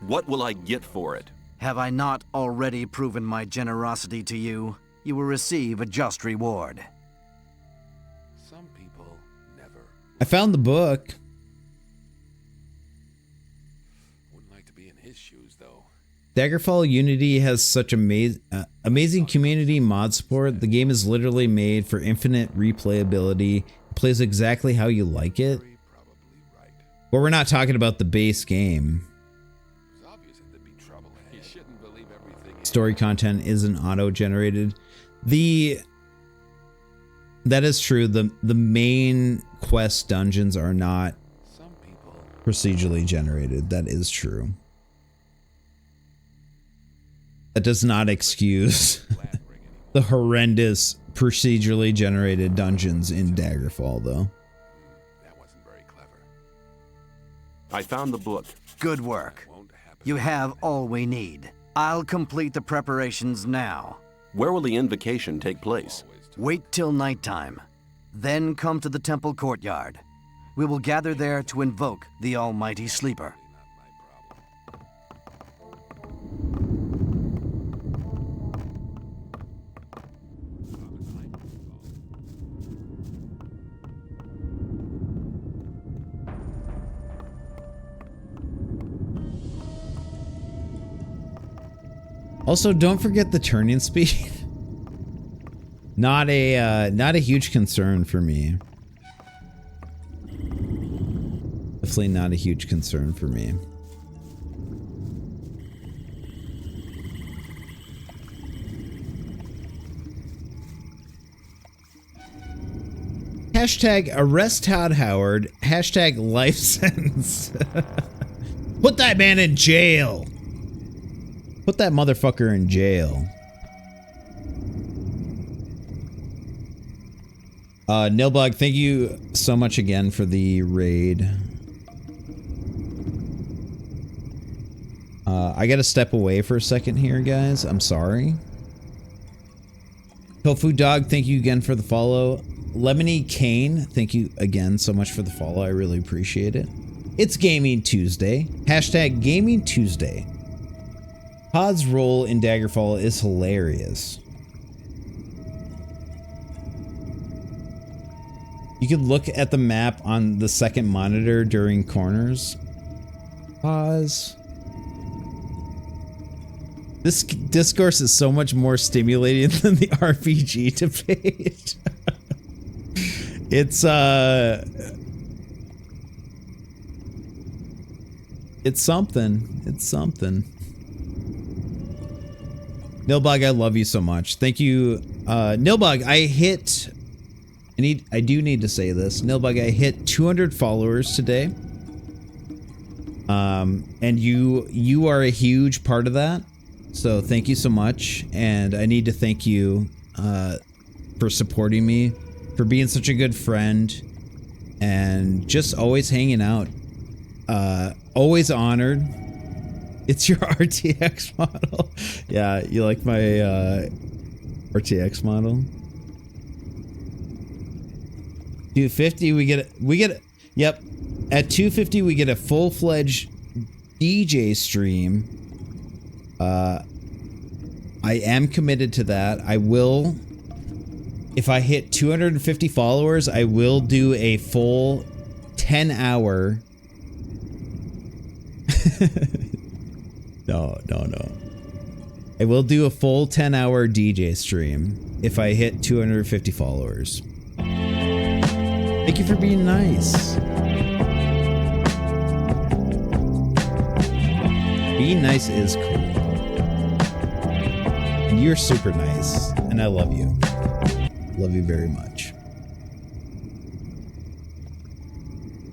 Speaker 5: What will I get for it?
Speaker 20: Have I not already proven my generosity to you? You will receive a just reward.
Speaker 17: Some people never.
Speaker 1: I found the book.
Speaker 17: Wouldn't like to be in his shoes, though.
Speaker 1: Daggerfall Unity has such amazing community mod support. The game is literally made for infinite replayability. It plays exactly how you like it. But we're not talking about the base game. Story content isn't auto-generated. That is true. The main quest dungeons are not procedurally generated. That is true. That does not excuse the horrendous procedurally generated dungeons in Daggerfall, though.
Speaker 5: I found the book.
Speaker 20: Good work. You have all we need. I'll complete the preparations now.
Speaker 5: Where will the invocation take place?
Speaker 20: Wait till nighttime. Then come to the temple courtyard. We will gather there to invoke the Almighty Sleeper.
Speaker 1: Also, don't forget the turning speed. Not a huge concern for me. Definitely not a huge concern for me. Hashtag arrest Todd Howard. Hashtag life sentence. Put that man in jail. Put that motherfucker in jail. Nilbug, thank you so much again for the raid. I gotta step away for a second here, guys. I'm sorry. Tofu Dog, thank you again for the follow. Lemony Kane, thank you again so much for the follow. I really appreciate it. It's Gaming Tuesday. Hashtag Gaming Tuesday. Todd's role in Daggerfall is hilarious. You can look at the map on the second monitor during corners. Pause. This discourse is so much more stimulating than the RPG debate. It's something. It's something. Nilbug, I love you so much. Thank you. Nilbug, I do need to say this. Nilbug, I hit 200 followers today. And you are a huge part of that. So thank you so much. And I need to thank you for supporting me, for being such a good friend, and just always hanging out. Always honored. It's your RTX model. Yeah, you like my RTX model? 250, we get yep. At 250 we get a full-fledged DJ stream. I am committed to that. I will, if I hit 250 followers, I will do a full 10-hour. No. I will do a full 10-hour DJ stream if I hit 250 followers. Thank you for being nice. Being nice is cool. And you're super nice. And I love you. Love you very much.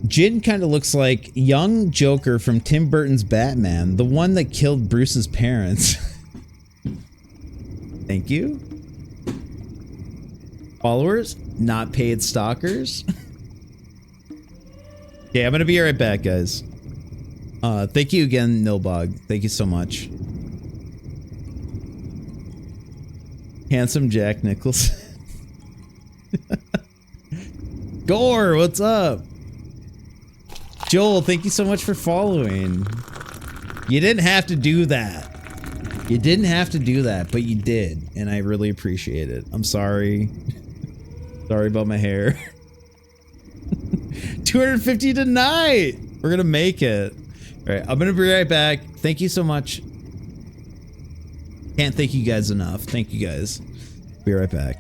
Speaker 1: Jin kind of looks like young Joker from Tim Burton's Batman, the one that killed Bruce's parents. Thank you. Followers, not paid stalkers. Okay, I'm gonna be right back, guys. Thank you again, Nilbog. Thank you so much. Handsome Jack Nicholson. Gore, what's up? Joel, thank you so much for following. You didn't have to do that. You didn't have to do that, but you did, and I really appreciate it. I'm sorry. Sorry about my hair. 250 tonight! We're gonna make it. Alright, I'm gonna be right back. Thank you so much. Can't thank you guys enough. Thank you guys. Be right back.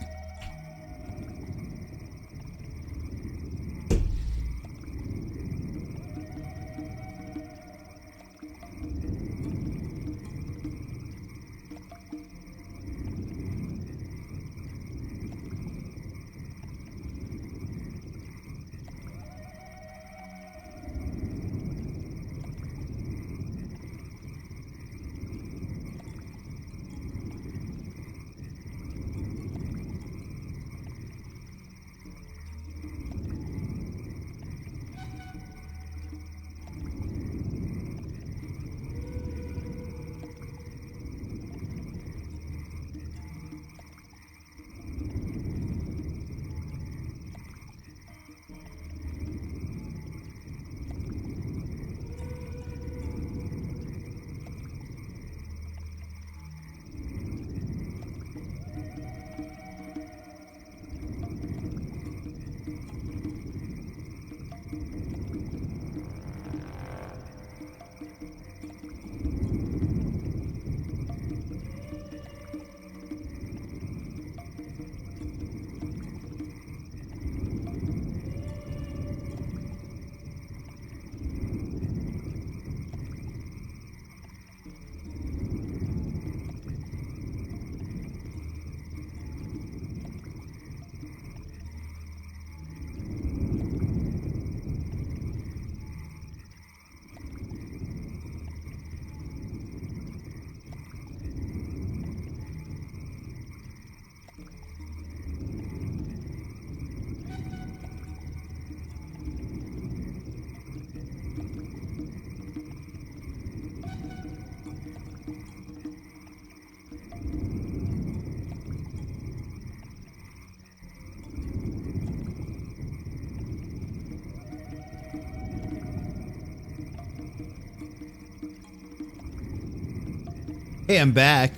Speaker 1: Hey, I'm back.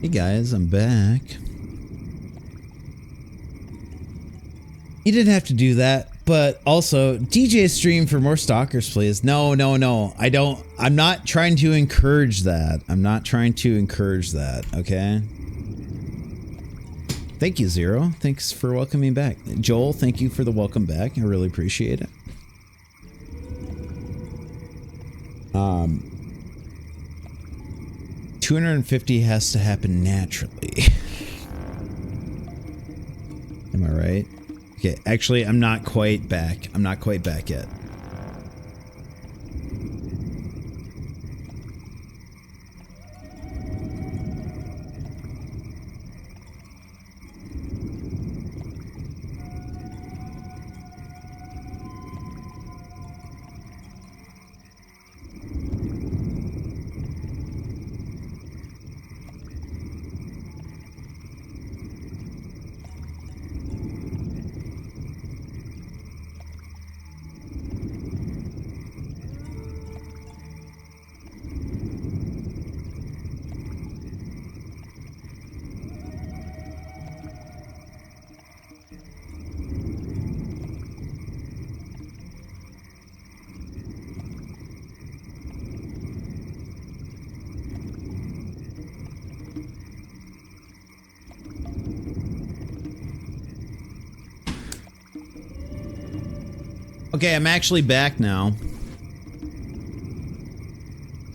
Speaker 1: Hey guys, I'm back. You didn't have to do that, but also DJ stream for more stalkers, please. No. I don't. I'm not trying to encourage that. I'm not trying to encourage that. Okay. Thank you, Zero. Thanks for welcoming back. Joel, thank you for the welcome back. I really appreciate it. 250 has to happen naturally. Am I right? Okay, actually, I'm not quite back. I'm not quite back yet. Okay, I'm actually back now.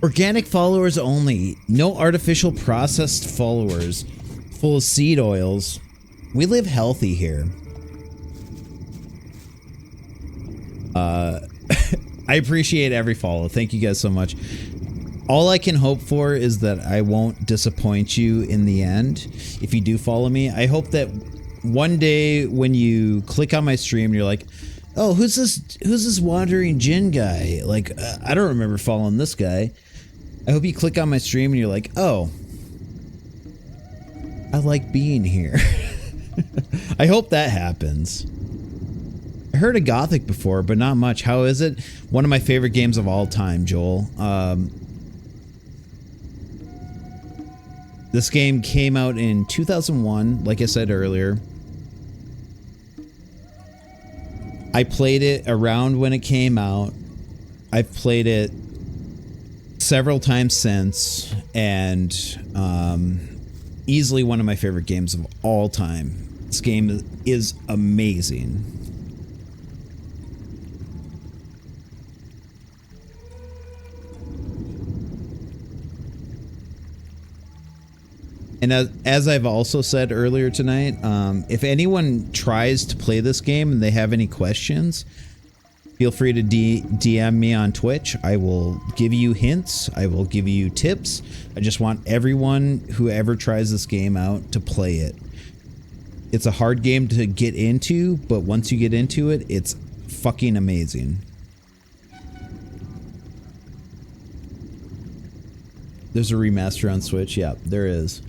Speaker 1: Organic followers only. No artificial processed followers. Full of seed oils. We live healthy here. I appreciate every follow. Thank you guys so much. All I can hope for is that I won't disappoint you in the end if you do follow me. I hope that one day when you click on my stream and you're like, oh, who's this wandering Jin guy? Like, I don't remember following this guy. I hope you click on my stream and you're like, oh, I like being here. I hope that happens. I heard of Gothic before, but not much. How is it? One of my favorite games of all time, Joel. This game came out in 2001, like I said earlier. I played it around when it came out. I've played it several times since, and easily one of my favorite games of all time. This game is amazing. And as I've also said earlier tonight, if anyone tries to play this game and they have any questions, feel free to DM me on Twitch. I will give you hints. I will give you tips. I just want everyone who ever tries this game out to play it. It's a hard game to get into, but once you get into it, it's fucking amazing. There's a remaster on Switch. Yeah, there is.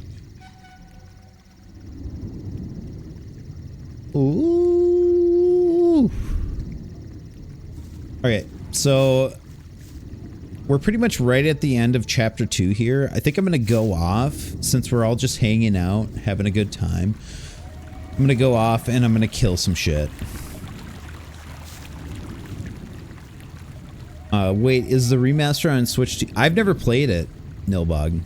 Speaker 1: Ooh. Okay, so we're pretty much right at the end of chapter 2 here. I think I'm gonna go off since we're all just hanging out, having a good time. I'm gonna go off and I'm gonna kill some shit. Wait, is the remaster on Switch 2? I've never played it, Nilbog.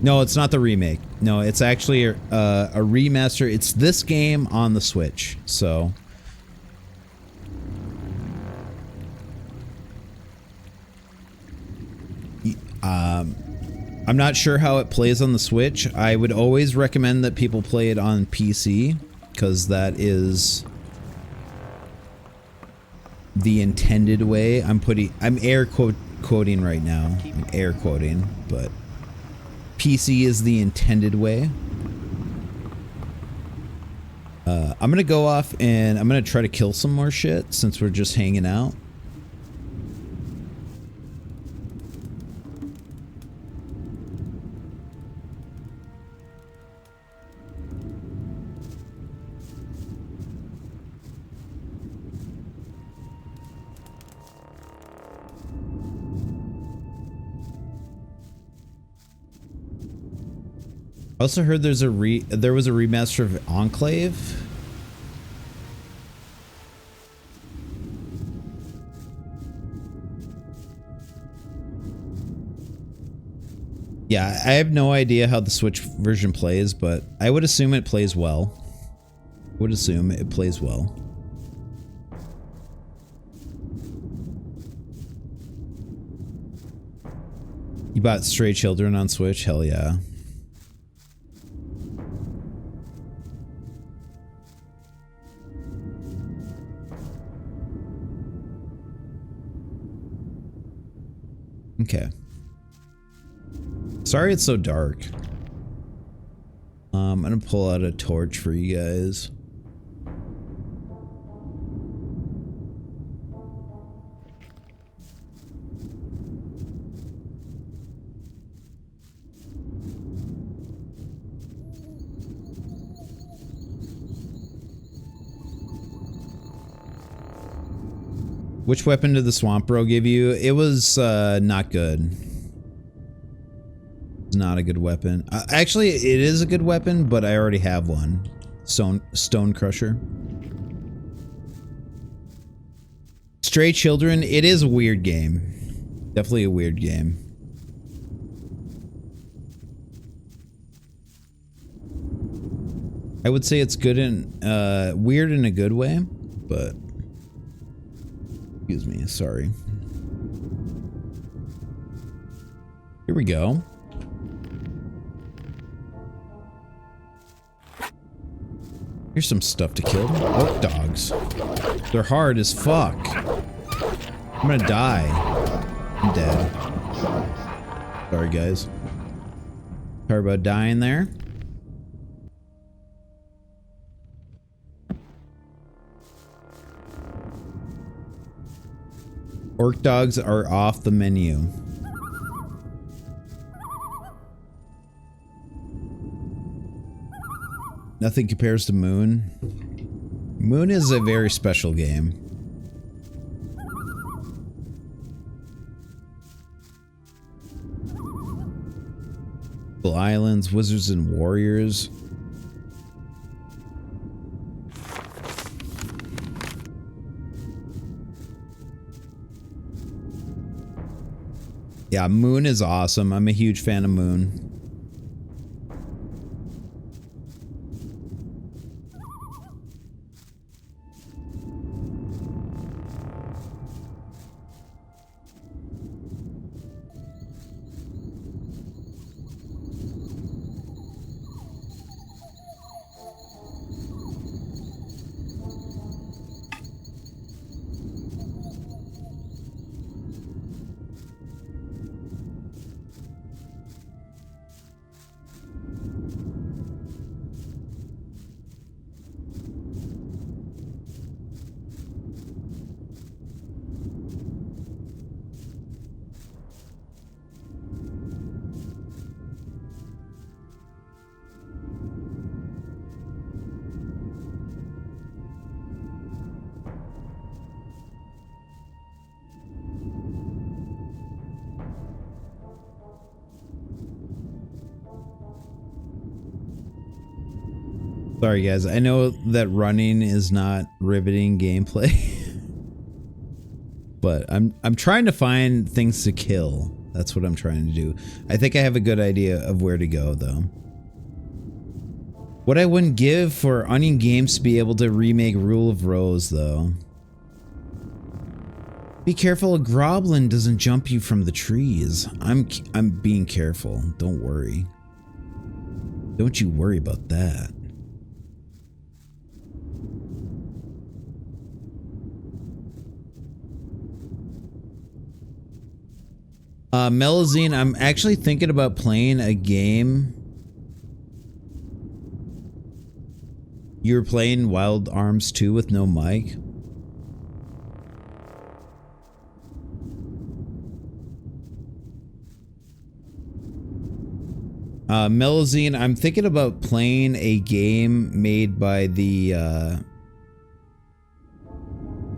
Speaker 1: No, it's not the remake. No, it's actually a remaster. It's this game on the Switch, so... I'm not sure how it plays on the Switch. I would always recommend that people play it on PC, because that is the intended way. I'm air quoting right now. I'm air quoting, but PC is the intended way. I'm gonna go off and I'm gonna try to kill some more shit since we're just hanging out. I also heard there was a remaster of Enclave. Yeah, I have no idea how the Switch version plays, but I would assume it plays well. Would assume it plays well. You bought Stray Children on Switch? Hell yeah. Okay. Sorry it's so dark. I'm gonna pull out a torch for you guys. Which weapon did the Swamp Bro give you? It was not good. It's not a good weapon. Actually, it is a good weapon, but I already have one. Stone Crusher. Stray Children, it is a weird game. Definitely a weird game. I would say it's good and weird in a good way, but excuse me, sorry. Here we go. Here's some stuff to kill. Orc dogs. They're hard as fuck. I'm gonna die. I'm dead. Sorry, guys. Sorry about dying there. Orc dogs are off the menu. Nothing compares to Moon. Moon is a very special game. Islands, Wizards and Warriors. Yeah, Moon is awesome. I'm a huge fan of Moon. Sorry guys, I know that running is not riveting gameplay. But I'm trying to find things to kill. That's what I'm trying to do. I think I have a good idea of where to go though. What I wouldn't give for Onion Games to be able to remake Rule of Rose though. Be careful a Groblin doesn't jump you from the trees. I'm being careful. Don't worry. Don't you worry about that. Melazine, I'm actually thinking about playing a game. You were playing Wild Arms 2 with no mic? Melazine, I'm thinking about playing a game made by the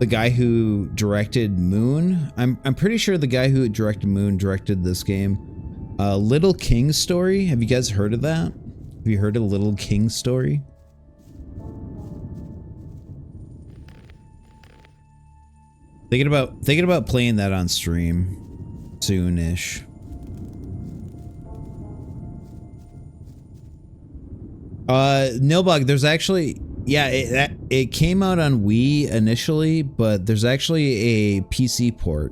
Speaker 1: guy who directed Moon. I'm pretty sure the guy who directed Moon directed this game. Little King Story. Have you guys heard of that? Have you heard of Little King Story? Thinking about playing that on stream soon-ish. Nilbug, there's actually, yeah, it came out on Wii initially, but there's actually a PC port.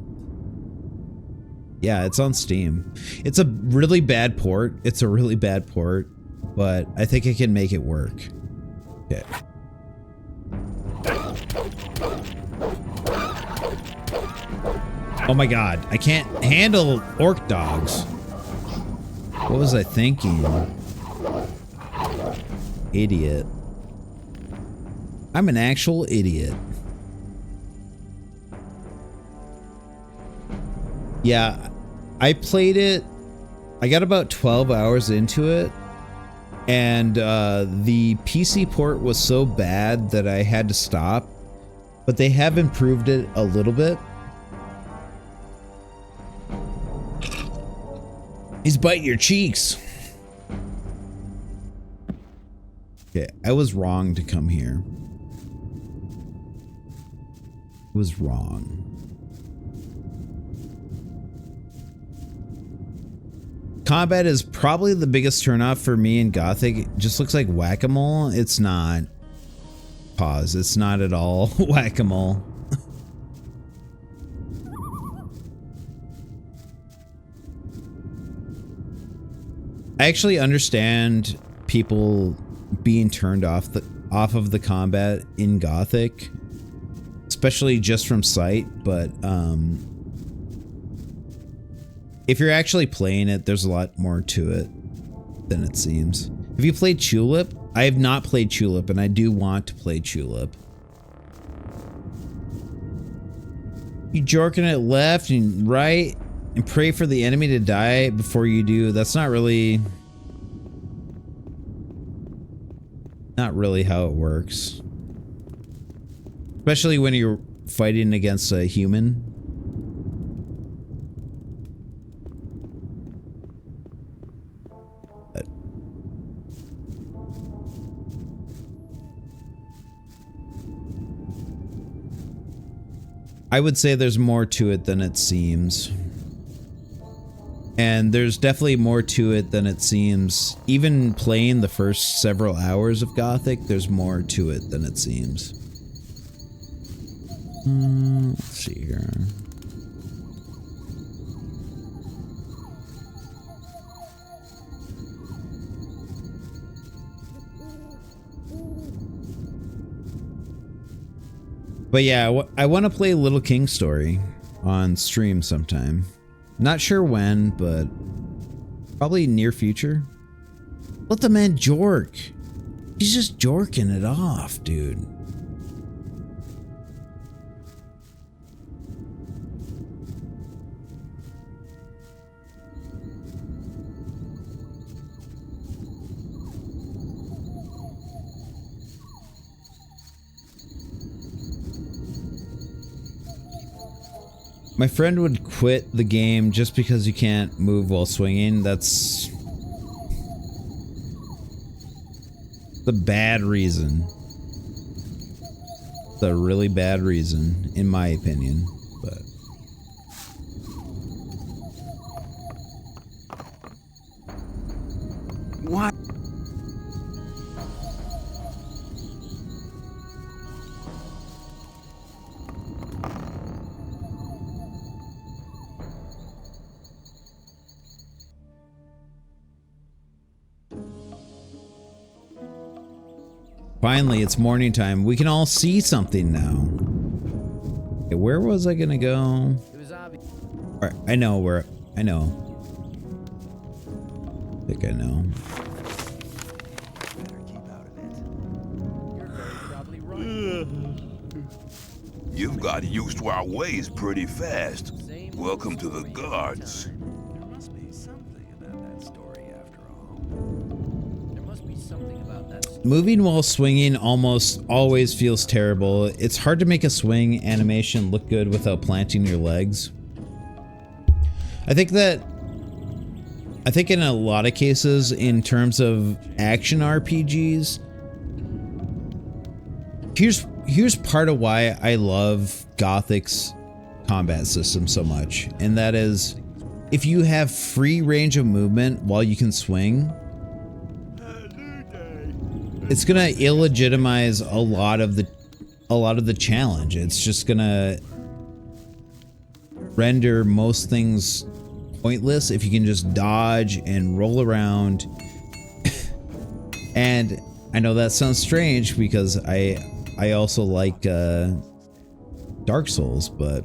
Speaker 1: Yeah, it's on Steam. It's a really bad port. It's a really bad port, but I think I can make it work. Okay. Oh my god, I can't handle orc dogs. What was I thinking? Idiot. I'm an actual idiot. Yeah, I played it. I got about 12 hours into it. And the PC port was so bad that I had to stop. But they have improved it a little bit. He's biting your cheeks. Okay, I was wrong to come here. I was wrong. Combat is probably the biggest turnoff for me in Gothic. It just looks like whack-a-mole. It's not. Pause. It's not at all whack-a-mole. I actually understand people being turned off off of the combat in Gothic, especially just from sight, but if you're actually playing it, there's a lot more to it than it seems. Have you played Tulip? I have not played Tulip, and I do want to play Tulip. You jorking it left and right and pray for the enemy to die before you do. That's not really how it works. Especially when you're fighting against a human. I would say there's more to it than it seems. And there's definitely more to it than it seems. Even playing the first several hours of Gothic, there's more to it than it seems. Let's see here. But yeah, I want to play Little King Story on stream sometime. Not sure when, but probably near future. Let the man jork. He's just jorking it off, dude. My friend would quit the game just because you can't move while swinging. That's the bad reason. It's a really bad reason, in my opinion. But
Speaker 6: what?
Speaker 1: finally, it's morning time. We can all see something now. Okay, where was I gonna go? Alright, I know where. I know. I think I know.
Speaker 18: You've got used to our ways pretty fast. Welcome to the guards.
Speaker 16: There must be something about that story after all. There must be something about that story.
Speaker 1: Moving while swinging almost always feels terrible. It's hard to make a swing animation look good without planting your legs. I think in a lot of cases, in terms of action RPGs, here's part of why I love Gothic's combat system so much, and that is, if you have free range of movement while you can swing, it's gonna illegitimize a lot of the challenge. It's just gonna render most things pointless if you can just dodge and roll around. And I know that sounds strange because I also like Dark Souls, but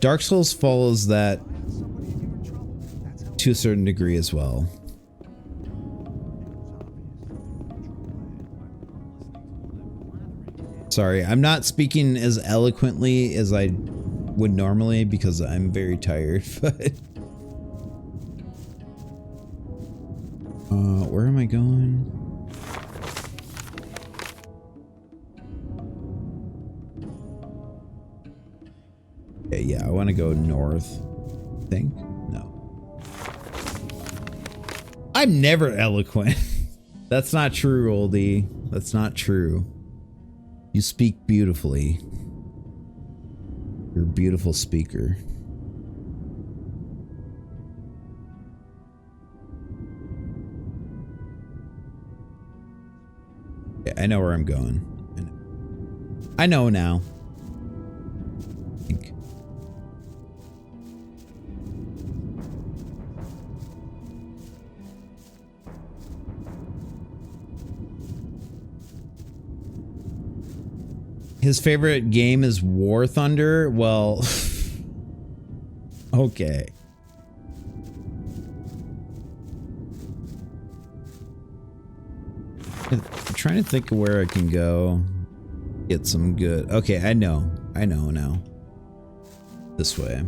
Speaker 1: Dark Souls follows that to a certain degree as well. Sorry, I'm not speaking as eloquently as I would normally because I'm very tired, but where am I going? Okay, yeah, I want to go north. I think? No. I'm never eloquent. That's not true, oldie. That's not true. You speak beautifully. You're a beautiful speaker. Yeah, I know where I'm going. I know now. I think. His favorite game is War Thunder. Well, okay. I'm trying to think of where I can go. Get some good. Okay, I know now. This way.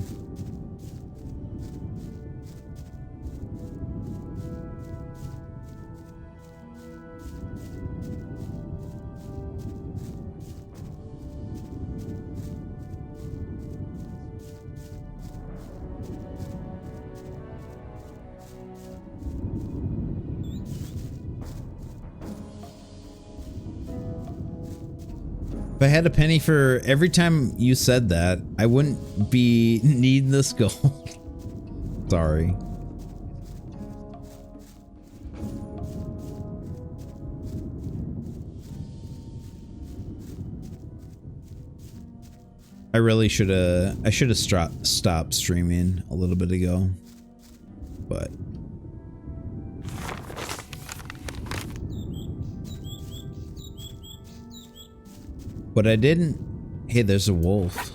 Speaker 1: If I had a penny for every time you said that, I wouldn't be needing this gold. Sorry. I really should have stopped streaming a little bit ago. But I didn't. Hey, there's a wolf.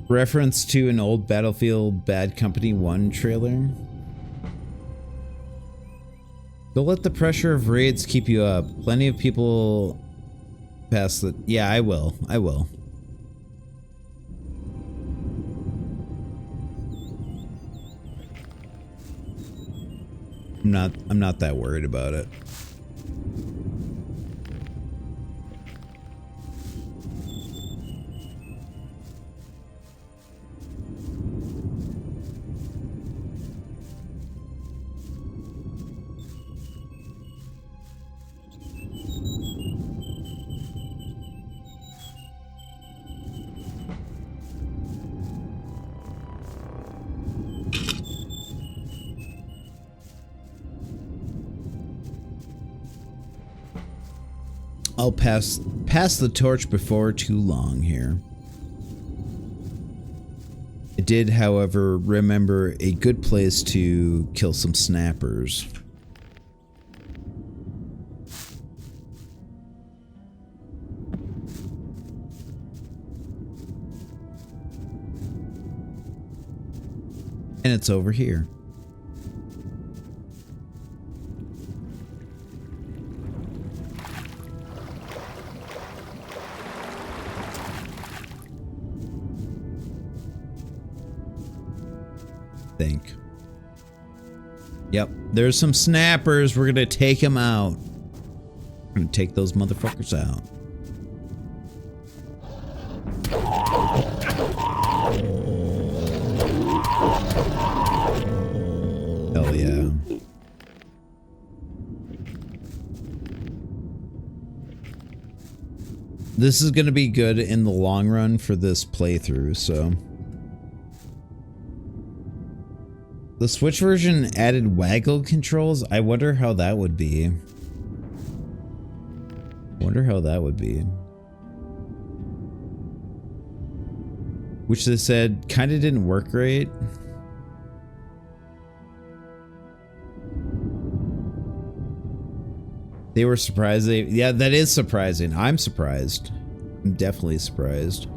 Speaker 1: Reference to an old Battlefield Bad Company 1 trailer. Don't let the pressure of raids keep you up. Plenty of people pass the... Yeah, I will. I will. I'm not that worried about it. I'll pass the torch before too long here. I did, however, remember a good place to kill some snappers. And it's over here. Think. Yep, there's some snappers. We're gonna take them out. We're gonna take those motherfuckers out. Hell yeah. This is gonna be good in the long run for this playthrough, so. The Switch version added waggle controls. I wonder how that would be. Which they said kind of didn't work great. They were surprised. Yeah, that is surprising. I'm surprised. I'm definitely surprised.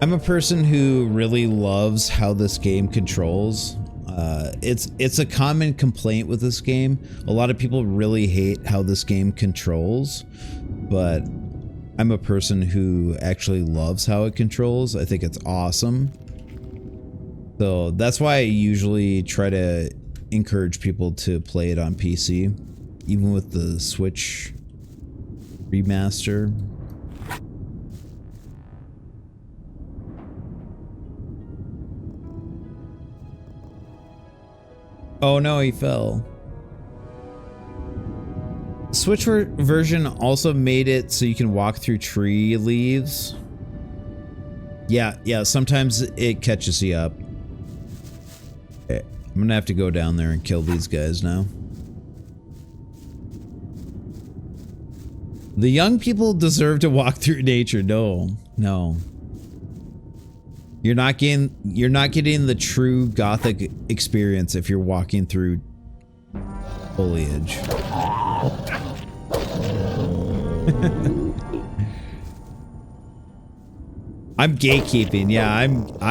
Speaker 1: I'm a person who really loves how this game controls. It's a common complaint with this game. A lot of people really hate how this game controls, but I'm a person who actually loves how it controls. I think it's awesome. So that's why I usually try to encourage people to play it on PC, even with the Switch remaster. Oh no, he fell. Switch version also made it so you can walk through tree leaves. Yeah, sometimes it catches you up. I'm gonna have to go down there and kill these guys now. The young people deserve to walk through nature. No, no. You're not getting the true Gothic experience if you're walking through foliage. I'm gatekeeping. Yeah, I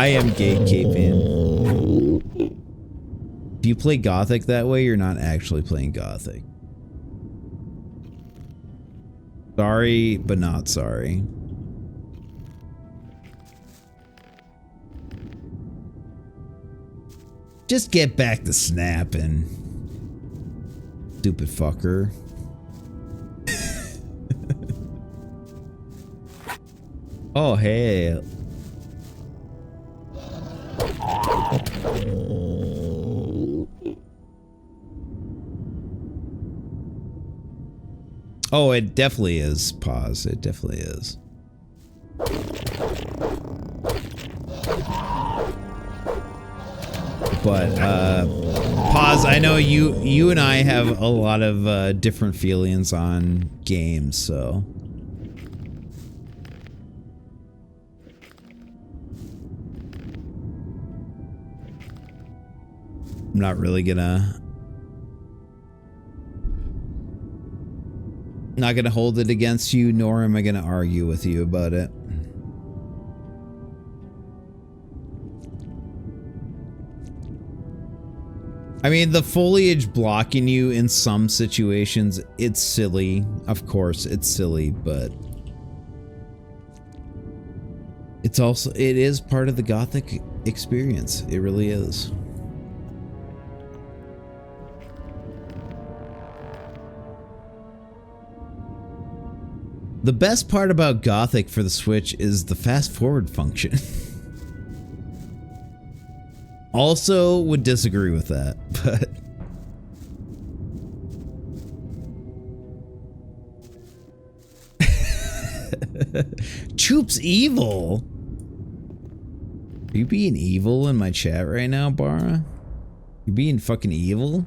Speaker 1: am gatekeeping. If you play Gothic that way, you're not actually playing Gothic. Sorry, but not sorry. Just get back to snapping. Stupid fucker. Oh, hey. Oh, it definitely is. Pause. It definitely is. But, pause. I know you and I have a lot of different feelings on games, so. I'm not really not gonna hold it against you, nor am I gonna argue with you about it. I mean, the foliage blocking you in some situations, it's silly. Of course, it's silly, but it is part of the Gothic experience. It really is. The best part about Gothic for the Switch is the fast forward function. Also would disagree with that, but Choop's evil. Are you being evil in my chat right now, Bara? You being fucking evil?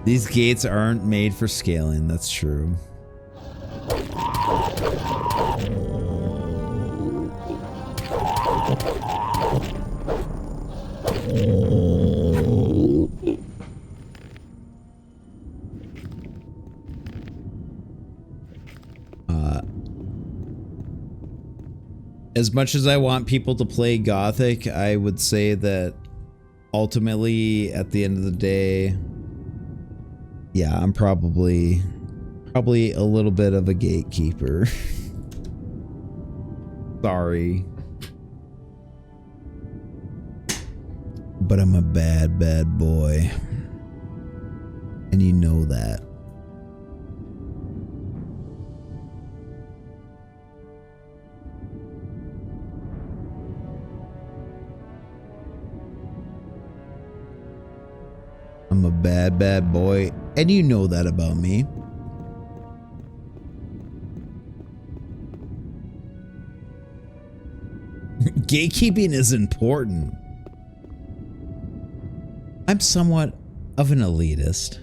Speaker 1: These gates aren't made for scaling, that's true. As much as I want people to play Gothic, I would say that ultimately, at the end of the day, yeah, I'm probably a little bit of a gatekeeper. Sorry. But I'm a bad, bad boy. And you know that. I'm a bad, bad boy, and you know that about me. Gatekeeping is important. I'm somewhat of an elitist.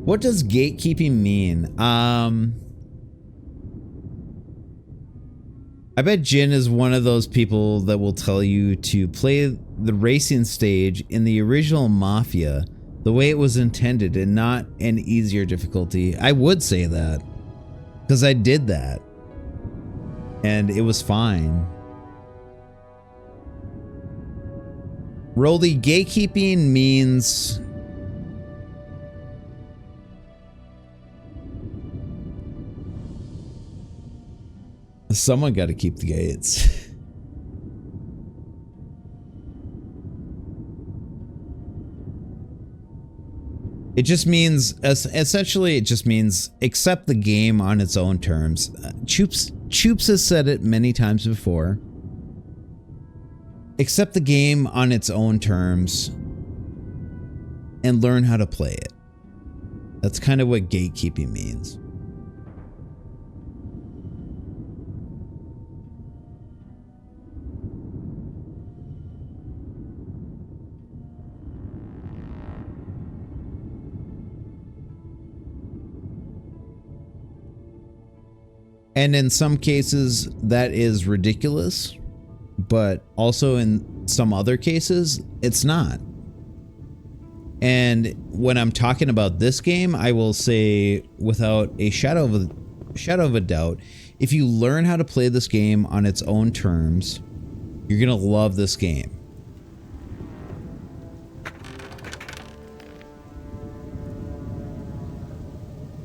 Speaker 1: What does gatekeeping mean? I bet Jin is one of those people that will tell you to play the racing stage in the original Mafia the way it was intended and not an easier difficulty. I would say that because I did that and it was fine. Rolly, gatekeeping means someone got to keep the gates. It just means, essentially, it just means accept the game on its own terms. Choops has said it many times before. Accept the game on its own terms and learn how to play it. That's kind of what gatekeeping means. And in some cases, that is ridiculous. But also in some other cases, it's not. And when I'm talking about this game, I will say without a shadow of a doubt, if you learn how to play this game on its own terms, you're going to love this game.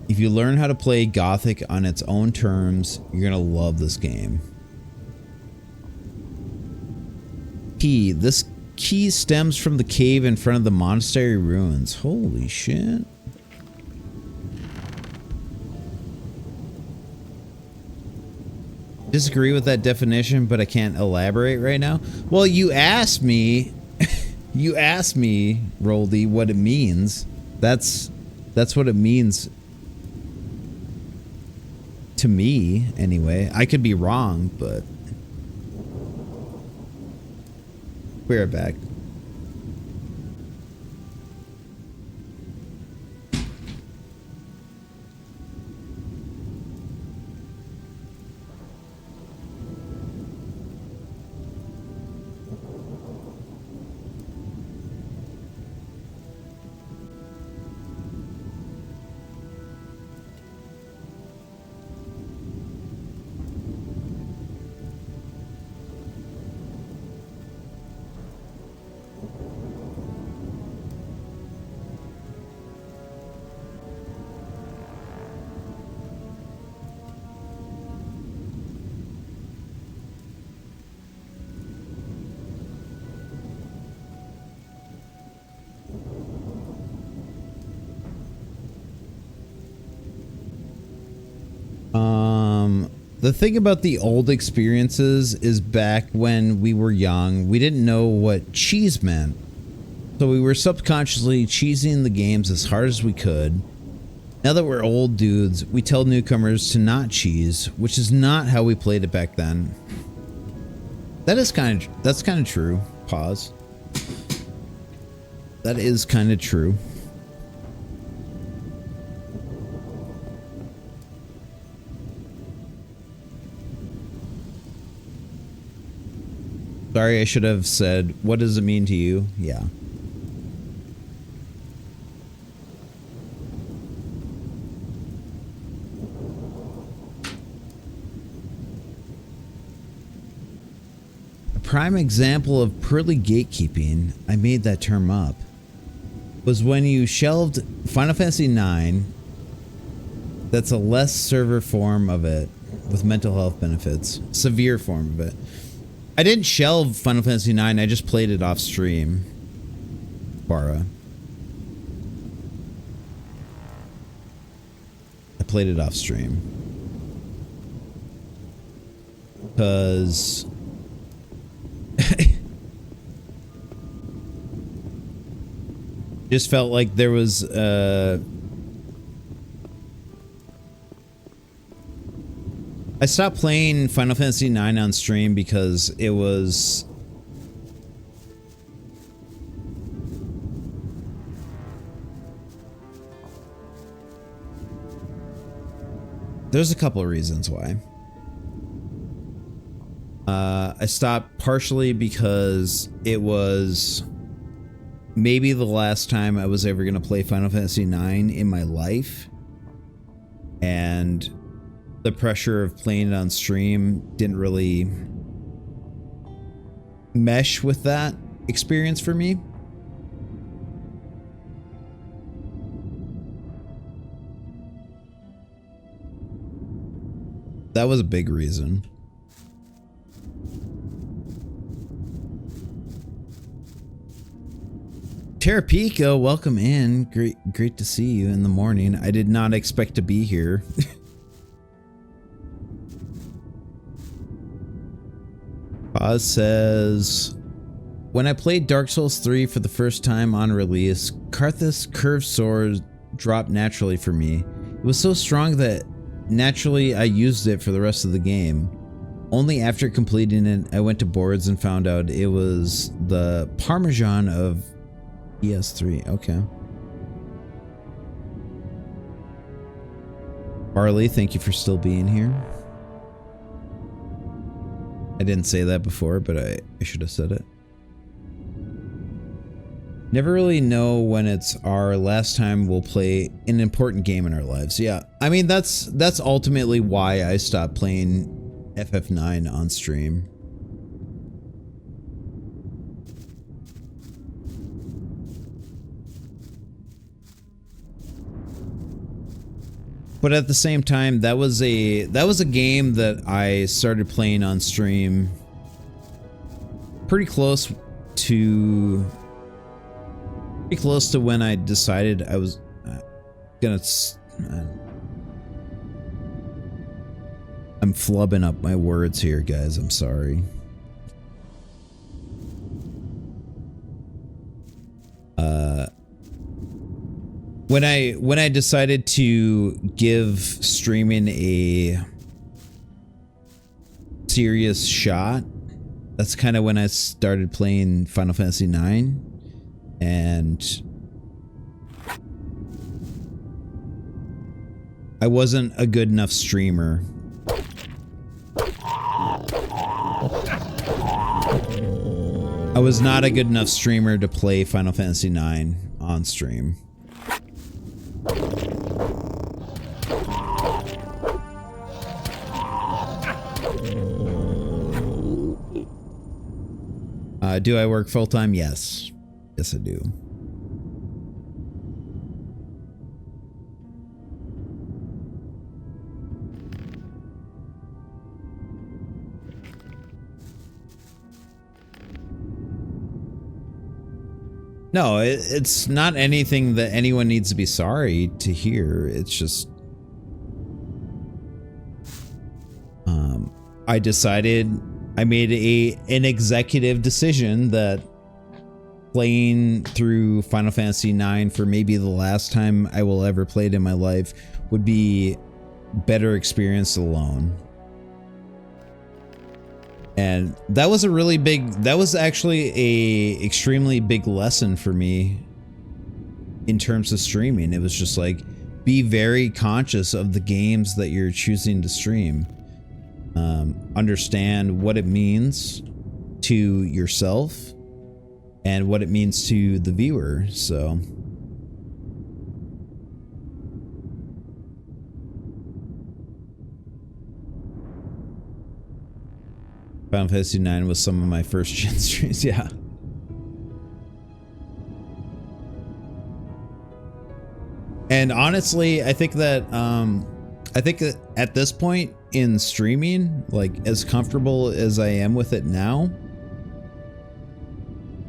Speaker 1: If you learn how to play Gothic on its own terms, you're going to love this game. This key stems from the cave in front of the monastery ruins. Holy shit. Disagree with that definition, but I can't elaborate right now. Well, you asked me, Roldy, what it means. That's what it means to me, anyway. I could be wrong, but we're back. The thing about the old experiences is back when we were young, we didn't know what cheese meant. So we were subconsciously cheesing the games as hard as we could. Now that we're old dudes, we tell newcomers to not cheese, which is not how we played it back then. That's kind of true. Pause. That is kind of true. Sorry, I should have said, what does it mean to you? Yeah. A prime example of pearly gatekeeping, I made that term up, was when you shelved Final Fantasy IX. That's a less server form of it with mental health benefits. Severe form of it. I didn't shelve Final Fantasy IX, I just played it off stream. Bara. I played it off stream. Because just felt like there was I stopped playing Final Fantasy IX on stream because it was there's a couple of reasons why. I stopped partially because it was maybe the last time I was ever going to play Final Fantasy IX in my life. And the pressure of playing it on stream didn't really mesh with that experience for me. That was a big reason. Terrapico, welcome in. Great to see you in the morning. I did not expect to be here. Oz says, when I played Dark Souls 3 for the first time on release, Karthus' curved sword dropped naturally for me. It was so strong that naturally I used it for the rest of the game. Only after completing it, I went to boards and found out it was the Parmesan of ES3. Okay. Barley, thank you for still being here. I didn't say that before, but I should have said it. Never really know when it's our last time we'll play an important game in our lives. Yeah, I mean, that's ultimately why I stopped playing FF9 on stream. But at the same time, that was a game that I started playing on stream pretty close to when I decided I was gonna. I'm flubbing up my words here, guys. I'm sorry. When I decided to give streaming a serious shot, that's kind of when I started playing Final Fantasy IX, and I wasn't a good enough streamer. I was not a good enough streamer to play Final Fantasy IX on stream. Do I work full-time? Yes. Yes, I do. No, it's not anything that anyone needs to be sorry to hear. It's just I made an executive decision that playing through Final Fantasy IX for maybe the last time I will ever play it in my life would be better experienced alone. And that was actually a extremely big lesson for me in terms of streaming. It was just like, be very conscious of the games that you're choosing to stream. Understand what it means to yourself and what it means to the viewer. So Final Fantasy IX was some of my first gen streams, yeah. And honestly, I think that at this point in streaming, like as comfortable as I am with it now,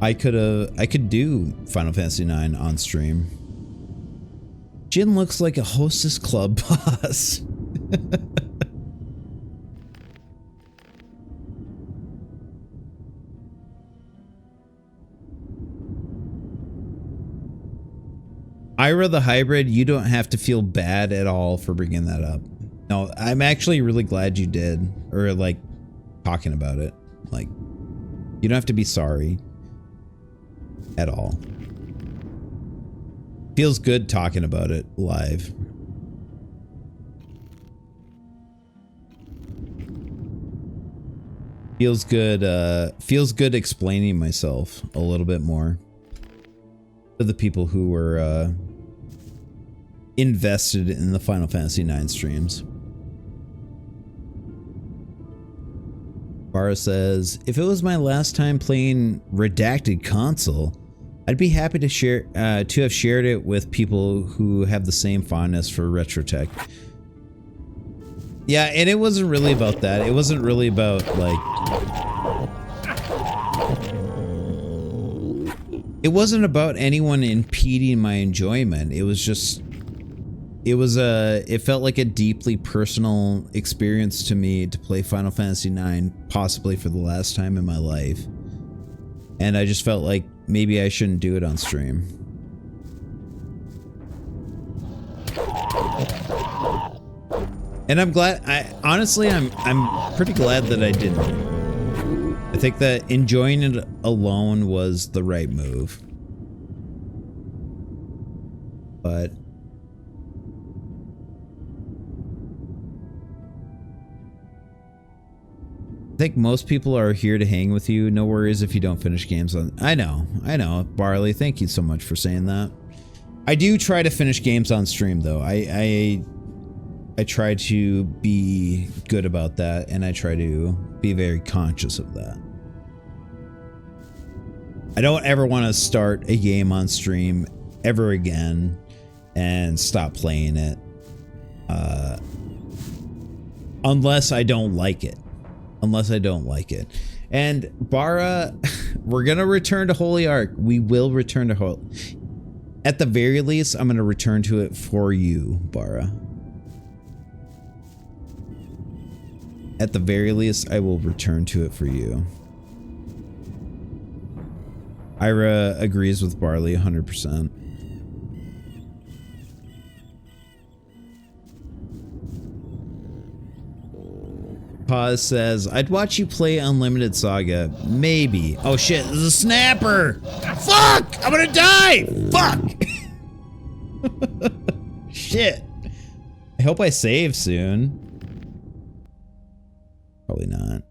Speaker 1: I could do Final Fantasy IX on stream. Jin looks like a Hostess Club boss. Ira the Hybrid, you don't have to feel bad at all for bringing that up. No, I'm actually really glad you did, or like talking about it. Like, you don't have to be sorry at all. Feels good talking about it live. Feels good explaining myself a little bit more to the people who were invested in the Final Fantasy IX streams. Bara says, if it was my last time playing Redacted console, I'd be happy to share to have shared it with people who have the same fondness for Retrotech. Yeah, and it wasn't really about that. It wasn't really about like it wasn't about anyone impeding my enjoyment. It was just it felt like a deeply personal experience to me to play Final Fantasy IX, possibly for the last time in my life. And I just felt like maybe I shouldn't do it on stream. And I'm glad, honestly, I'm pretty glad that I didn't. I think that enjoying it alone was the right move. But think most people are here to hang with you. No worries if you don't finish games on... I know. Barley, thank you so much for saying that. I do try to finish games on stream, though. I try to be good about that, and I try to be very conscious of that. I don't ever want to start a game on stream ever again and stop playing it. Unless I don't like it. And Bara, we're going to return to Holy Ark. We will return to Holy... At the very least, I'm going to return to it for you, Bara. At the very least, I will return to it for you. Ira agrees with Barley 100%. Pause says, I'd watch you play Unlimited Saga. Maybe. Oh shit, there's a snapper! Fuck! I'm gonna die! Fuck! Shit. I hope I save soon. Probably not.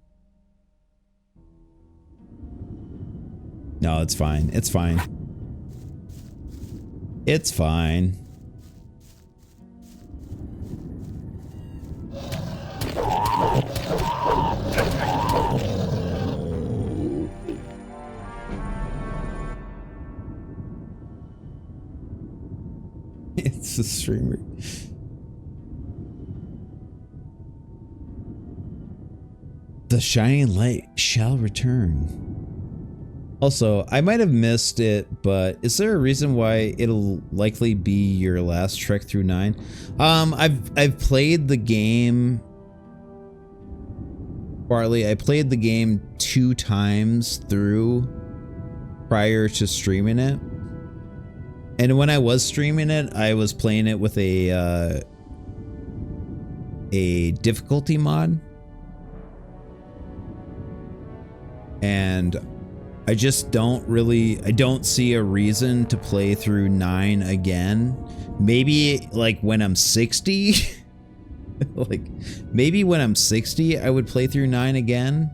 Speaker 1: No, it's fine. It's fine. It's fine. It's a streamer. The shining light shall return. Also, I might have missed it, but is there a reason why it'll likely be your last trek through 9? I've played the game, Barley. I played the game 2 times through prior to streaming it. And when I was streaming it, I was playing it with a difficulty mod. And I just don't see a reason to play through 9 again. Maybe like when I'm 60, like maybe when I'm 60, I would play through 9 again.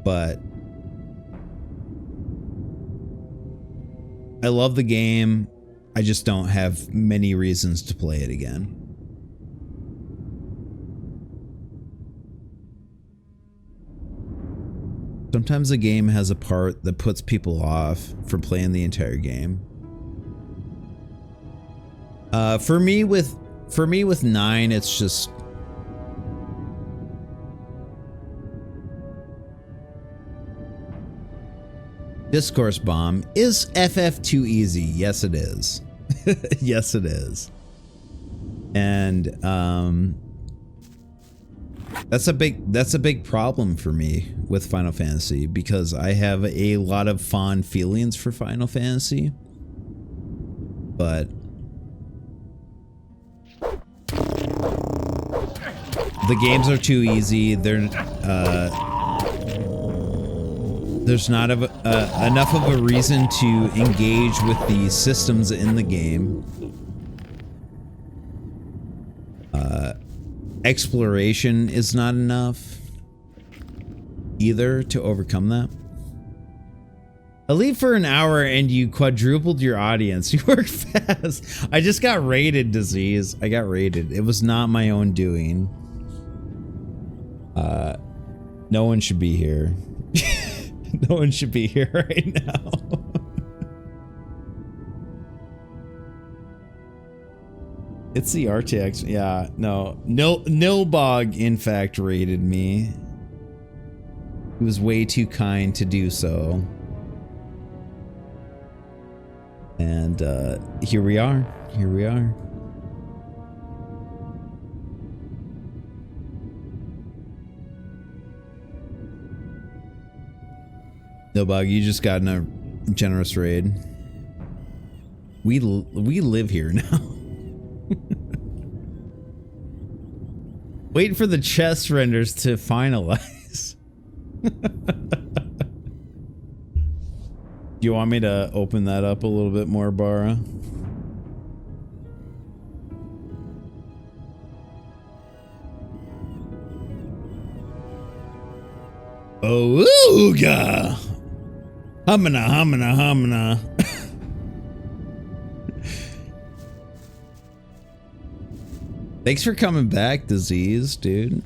Speaker 1: But I love the game. I just don't have many reasons to play it again. Sometimes a game has a part that puts people off from playing the entire game. For me with 9, it's just Discourse Bomb. Is FF too easy? Yes, it is. Yes, it is. And that's a big problem for me with Final Fantasy, because I have a lot of fond feelings for Final Fantasy, but the games are too easy. There's not enough of a reason to engage with the systems in the game. Exploration is not enough either to overcome that. I leave for an hour and you quadrupled your audience. You work fast. I just got raided, Disease. I got raided. It was not my own doing. No one should be here. No one should be here right now. It's the RTX. Yeah, no. Nilbog, in fact, raided me. He was way too kind to do so. And here we are. Here we are. Nilbog, you just got in a generous raid. We live here now. Wait for the chest renders to finalize. Do you want me to open that up a little bit more, Bara? Ooga! Humana, humana, humana. Thanks for coming back, Disease, dude.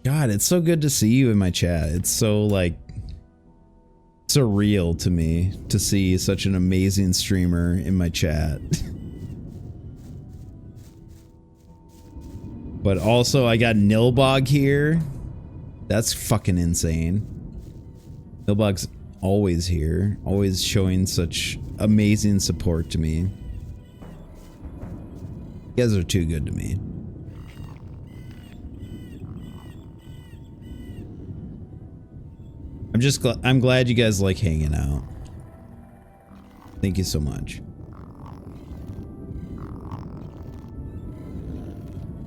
Speaker 1: God, it's so good to see you in my chat. It's so, like, surreal to me to see such an amazing streamer in my chat. But also, I got Nilbog here. That's fucking insane. Nilbog's always here, always showing such amazing support to me. You guys are too good to me. I'm glad you guys like hanging out. Thank you so much.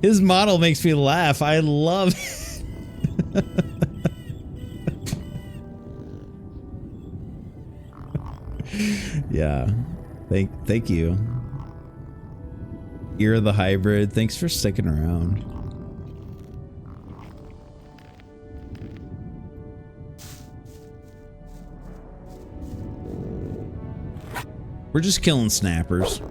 Speaker 1: His model makes me laugh. I love it. Yeah. Thank you. Ear of the Hybrid. Thanks for sticking around. We're just killing snappers.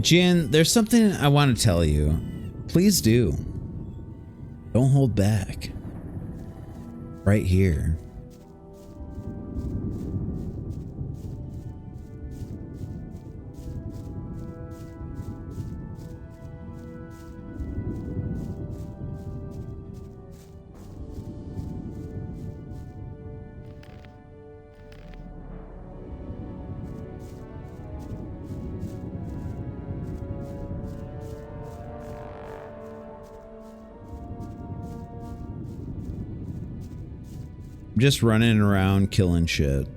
Speaker 1: Jin, there's something I want to tell you. Please do. Don't hold back. Right here. Just running around killing shit.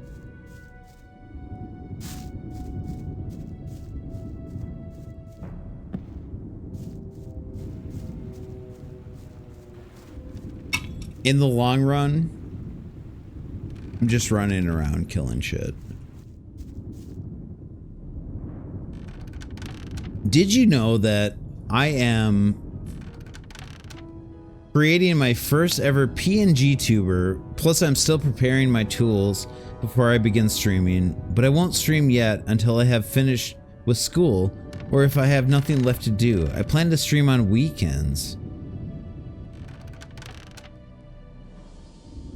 Speaker 1: In the long run, I'm just running around killing shit. Did you know that I am creating my first ever PNG tuber, plus I'm still preparing my tools before I begin streaming, but I won't stream yet until I have finished with school or if I have nothing left to do. I plan to stream on weekends.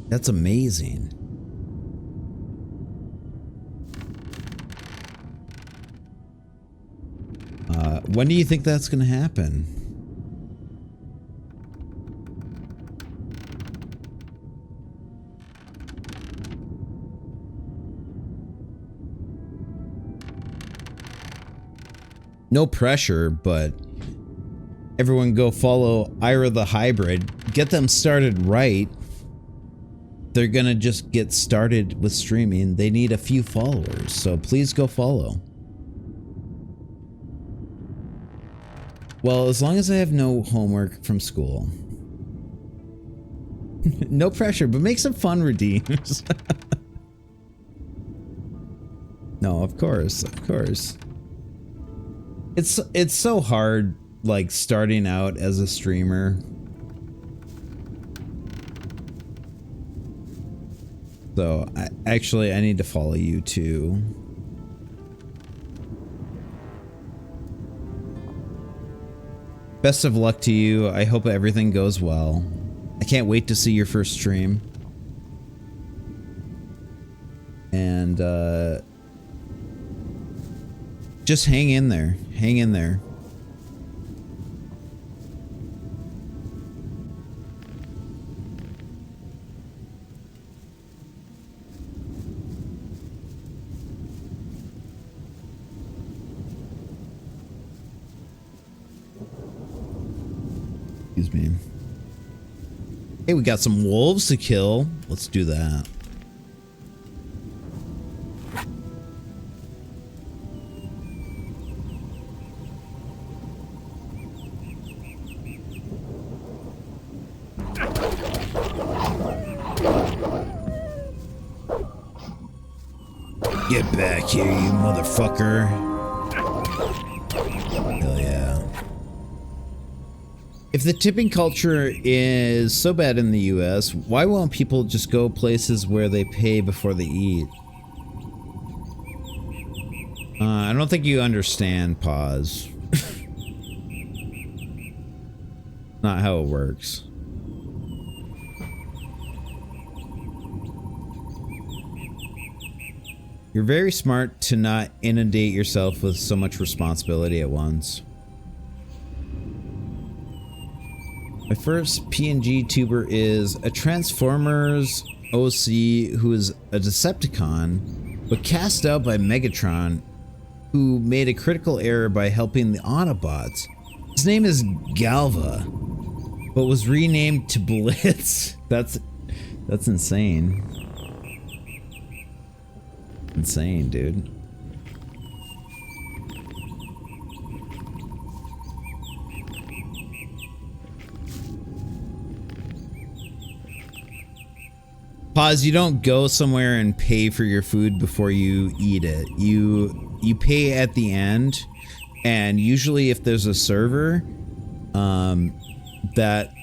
Speaker 1: That's amazing. When do you think that's gonna happen? No pressure, but everyone go follow Ira the Hybrid. Get them started right. They're gonna just get started with streaming. They need a few followers, so please go follow. Well, as long as I have no homework from school. No pressure, but make some fun redeems. No, of course, of course. It's so hard, like, starting out as a streamer. So, I need to follow you too. Best of luck to you. I hope everything goes well. I can't wait to see your first stream. And, just hang in there. Hang in there. Excuse me. Hey, we got some wolves to kill. Let's do that. Get back here, you motherfucker. Hell yeah. If the tipping culture is so bad in the US, why won't people just go places where they pay before they eat? I don't think you understand, pause. Not how it works. You're very smart to not inundate yourself with so much responsibility at once. My first PNG tuber is a Transformers OC who is a Decepticon, but cast out by Megatron, who made a critical error by helping the Autobots. His name is Galva, but was renamed to Blitz. That's insane. Insane, dude. Pause, you don't go somewhere and pay for your food before you eat it. You pay at the end, and usually if there's a server, that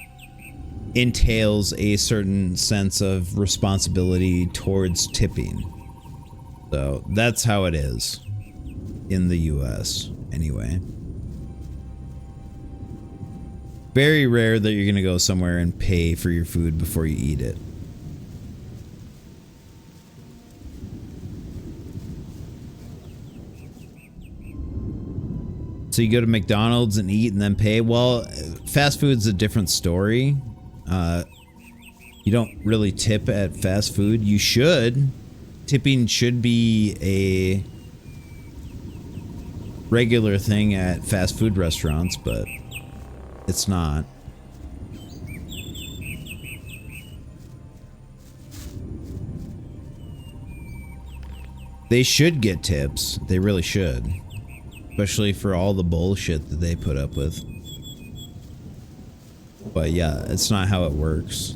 Speaker 1: entails a certain sense of responsibility towards tipping. So that's how it is in the US anyway. Very rare that you're gonna go somewhere and pay for your food before you eat it. So you go to McDonald's and eat and then pay. Well, fast food's a different story. You don't really tip at fast food. You should. Tipping should be a regular thing at fast food restaurants, but it's not. They should get tips. They really should. Especially for all the bullshit that they put up with. But yeah, it's not how it works.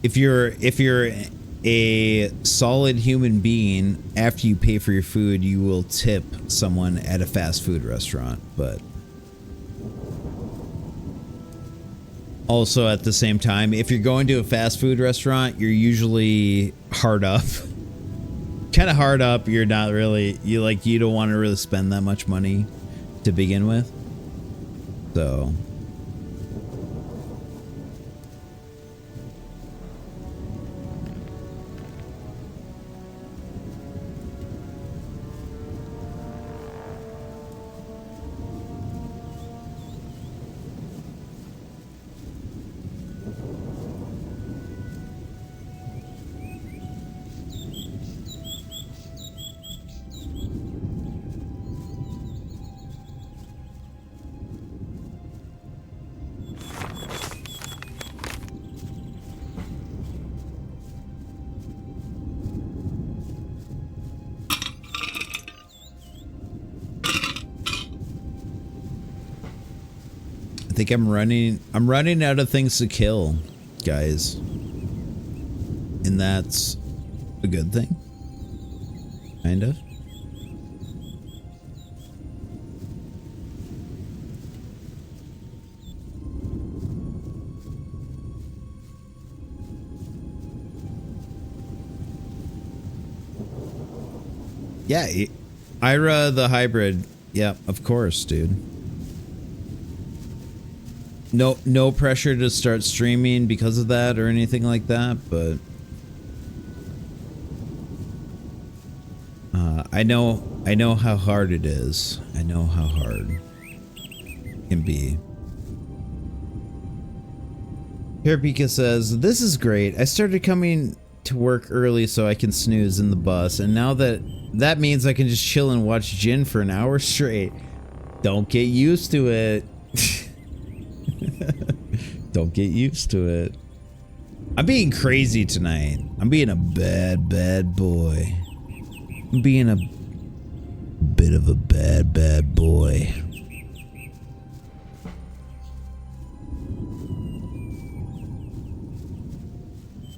Speaker 1: If you're a solid human being, after you pay for your food, you will tip someone at a fast food restaurant, but also at the same time, if you're going to a fast food restaurant, you're usually hard up. Kind of hard up. You're not really, you don't want to really spend that much money to begin with. So I think I'm running out of things to kill, guys. And that's a good thing. Kind of. Yeah, Ira the hybrid. Yeah, of course, dude. No pressure to start streaming because of that or anything like that, but I know how hard it is. I know how hard it can be. Hirapika says, "This is great. I started coming to work early so I can snooze in the bus, and now that means I can just chill and watch Jin for an hour straight. Don't get used to it." Don't get used to it. I'm being crazy tonight. I'm being a bad boy. I'm being a bit of a bad boy.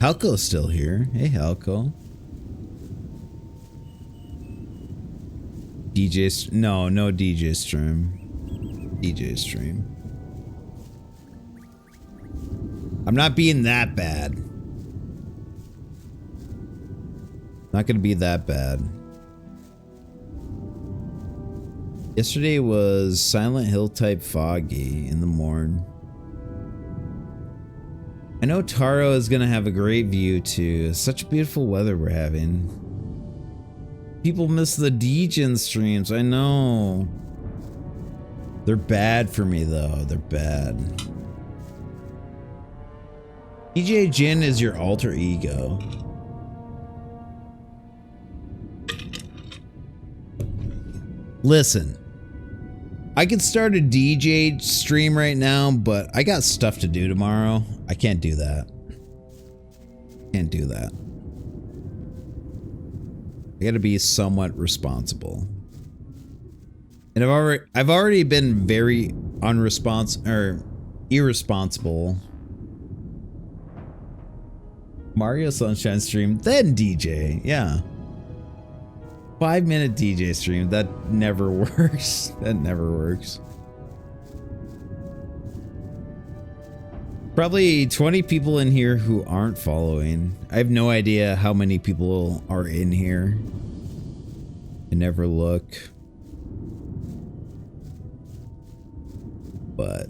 Speaker 1: Halco's still here. Hey, Halco. No DJ stream. DJ stream. I'm not being that bad. Not gonna be that bad. Yesterday was Silent Hill type foggy in the morn. I know Taro is gonna have a great view too. Such beautiful weather we're having. People miss the Degen streams, I know. They're bad for me though, they're bad. DJ Jin is your alter ego. Listen, I could start a DJ stream right now, but I got stuff to do tomorrow. I can't do that. Can't do that. I gotta be somewhat responsible. And I've already been very irresponsible. Mario Sunshine stream, then DJ, yeah. 5-minute DJ stream, that never works. That never works. Probably 20 people in here who aren't following. I have no idea how many people are in here. I never look. But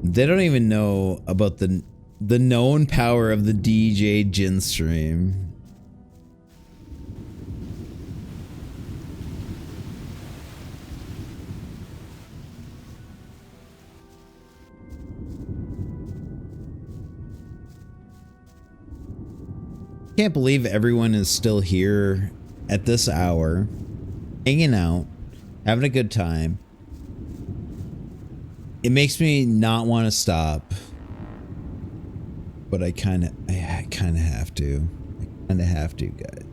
Speaker 1: they don't even know about the known power of the DJ Jin stream. Can't believe everyone is still here at this hour, hanging out, having a good time. It makes me not want to stop, but I kind of have to. I kind of have to, guys.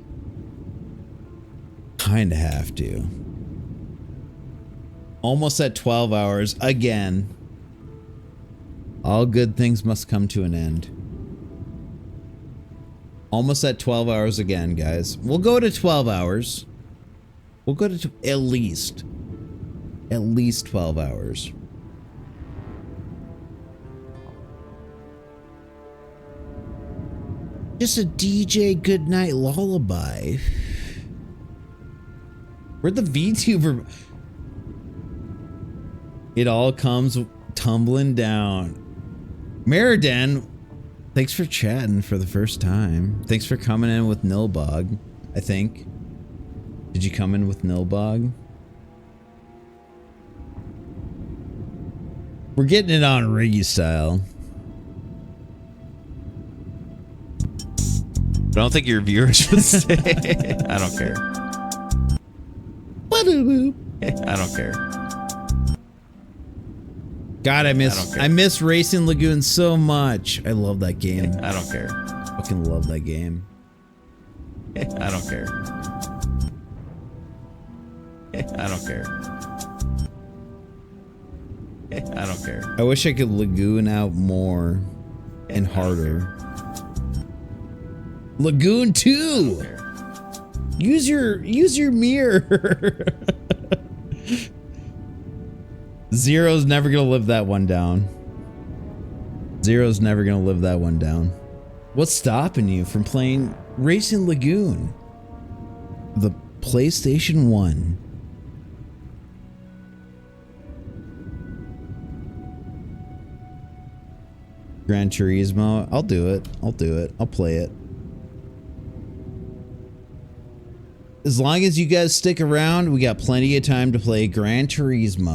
Speaker 1: Kind of have to. Almost at 12 hours again. All good things must come to an end. Almost at 12 hours again, guys. We'll go to 12 hours. We'll go to at least 12 hours. Just a DJ goodnight lullaby. Where'd the VTuber? It all comes tumbling down. Meriden, thanks for chatting for the first time. Thanks for coming in with Nilbog, I think. Did you come in with Nilbog? We're getting it on Riggy style.
Speaker 10: I don't think your viewers would say. I don't care. I don't care.
Speaker 1: God, I miss Racing Lagoon so much. I love that game.
Speaker 10: I don't care.
Speaker 1: Fucking love that game.
Speaker 10: I don't care. I don't care. I don't care.
Speaker 1: I wish I could Lagoon out more and harder. Lagoon 2. Use your mirror. Zero's never gonna live that one down. Zero's never gonna live that one down. What's stopping you from playing Racing Lagoon? The PlayStation 1. Gran Turismo. I'll do it. I'll play it. As long as you guys stick around, we got plenty of time to play Gran Turismo.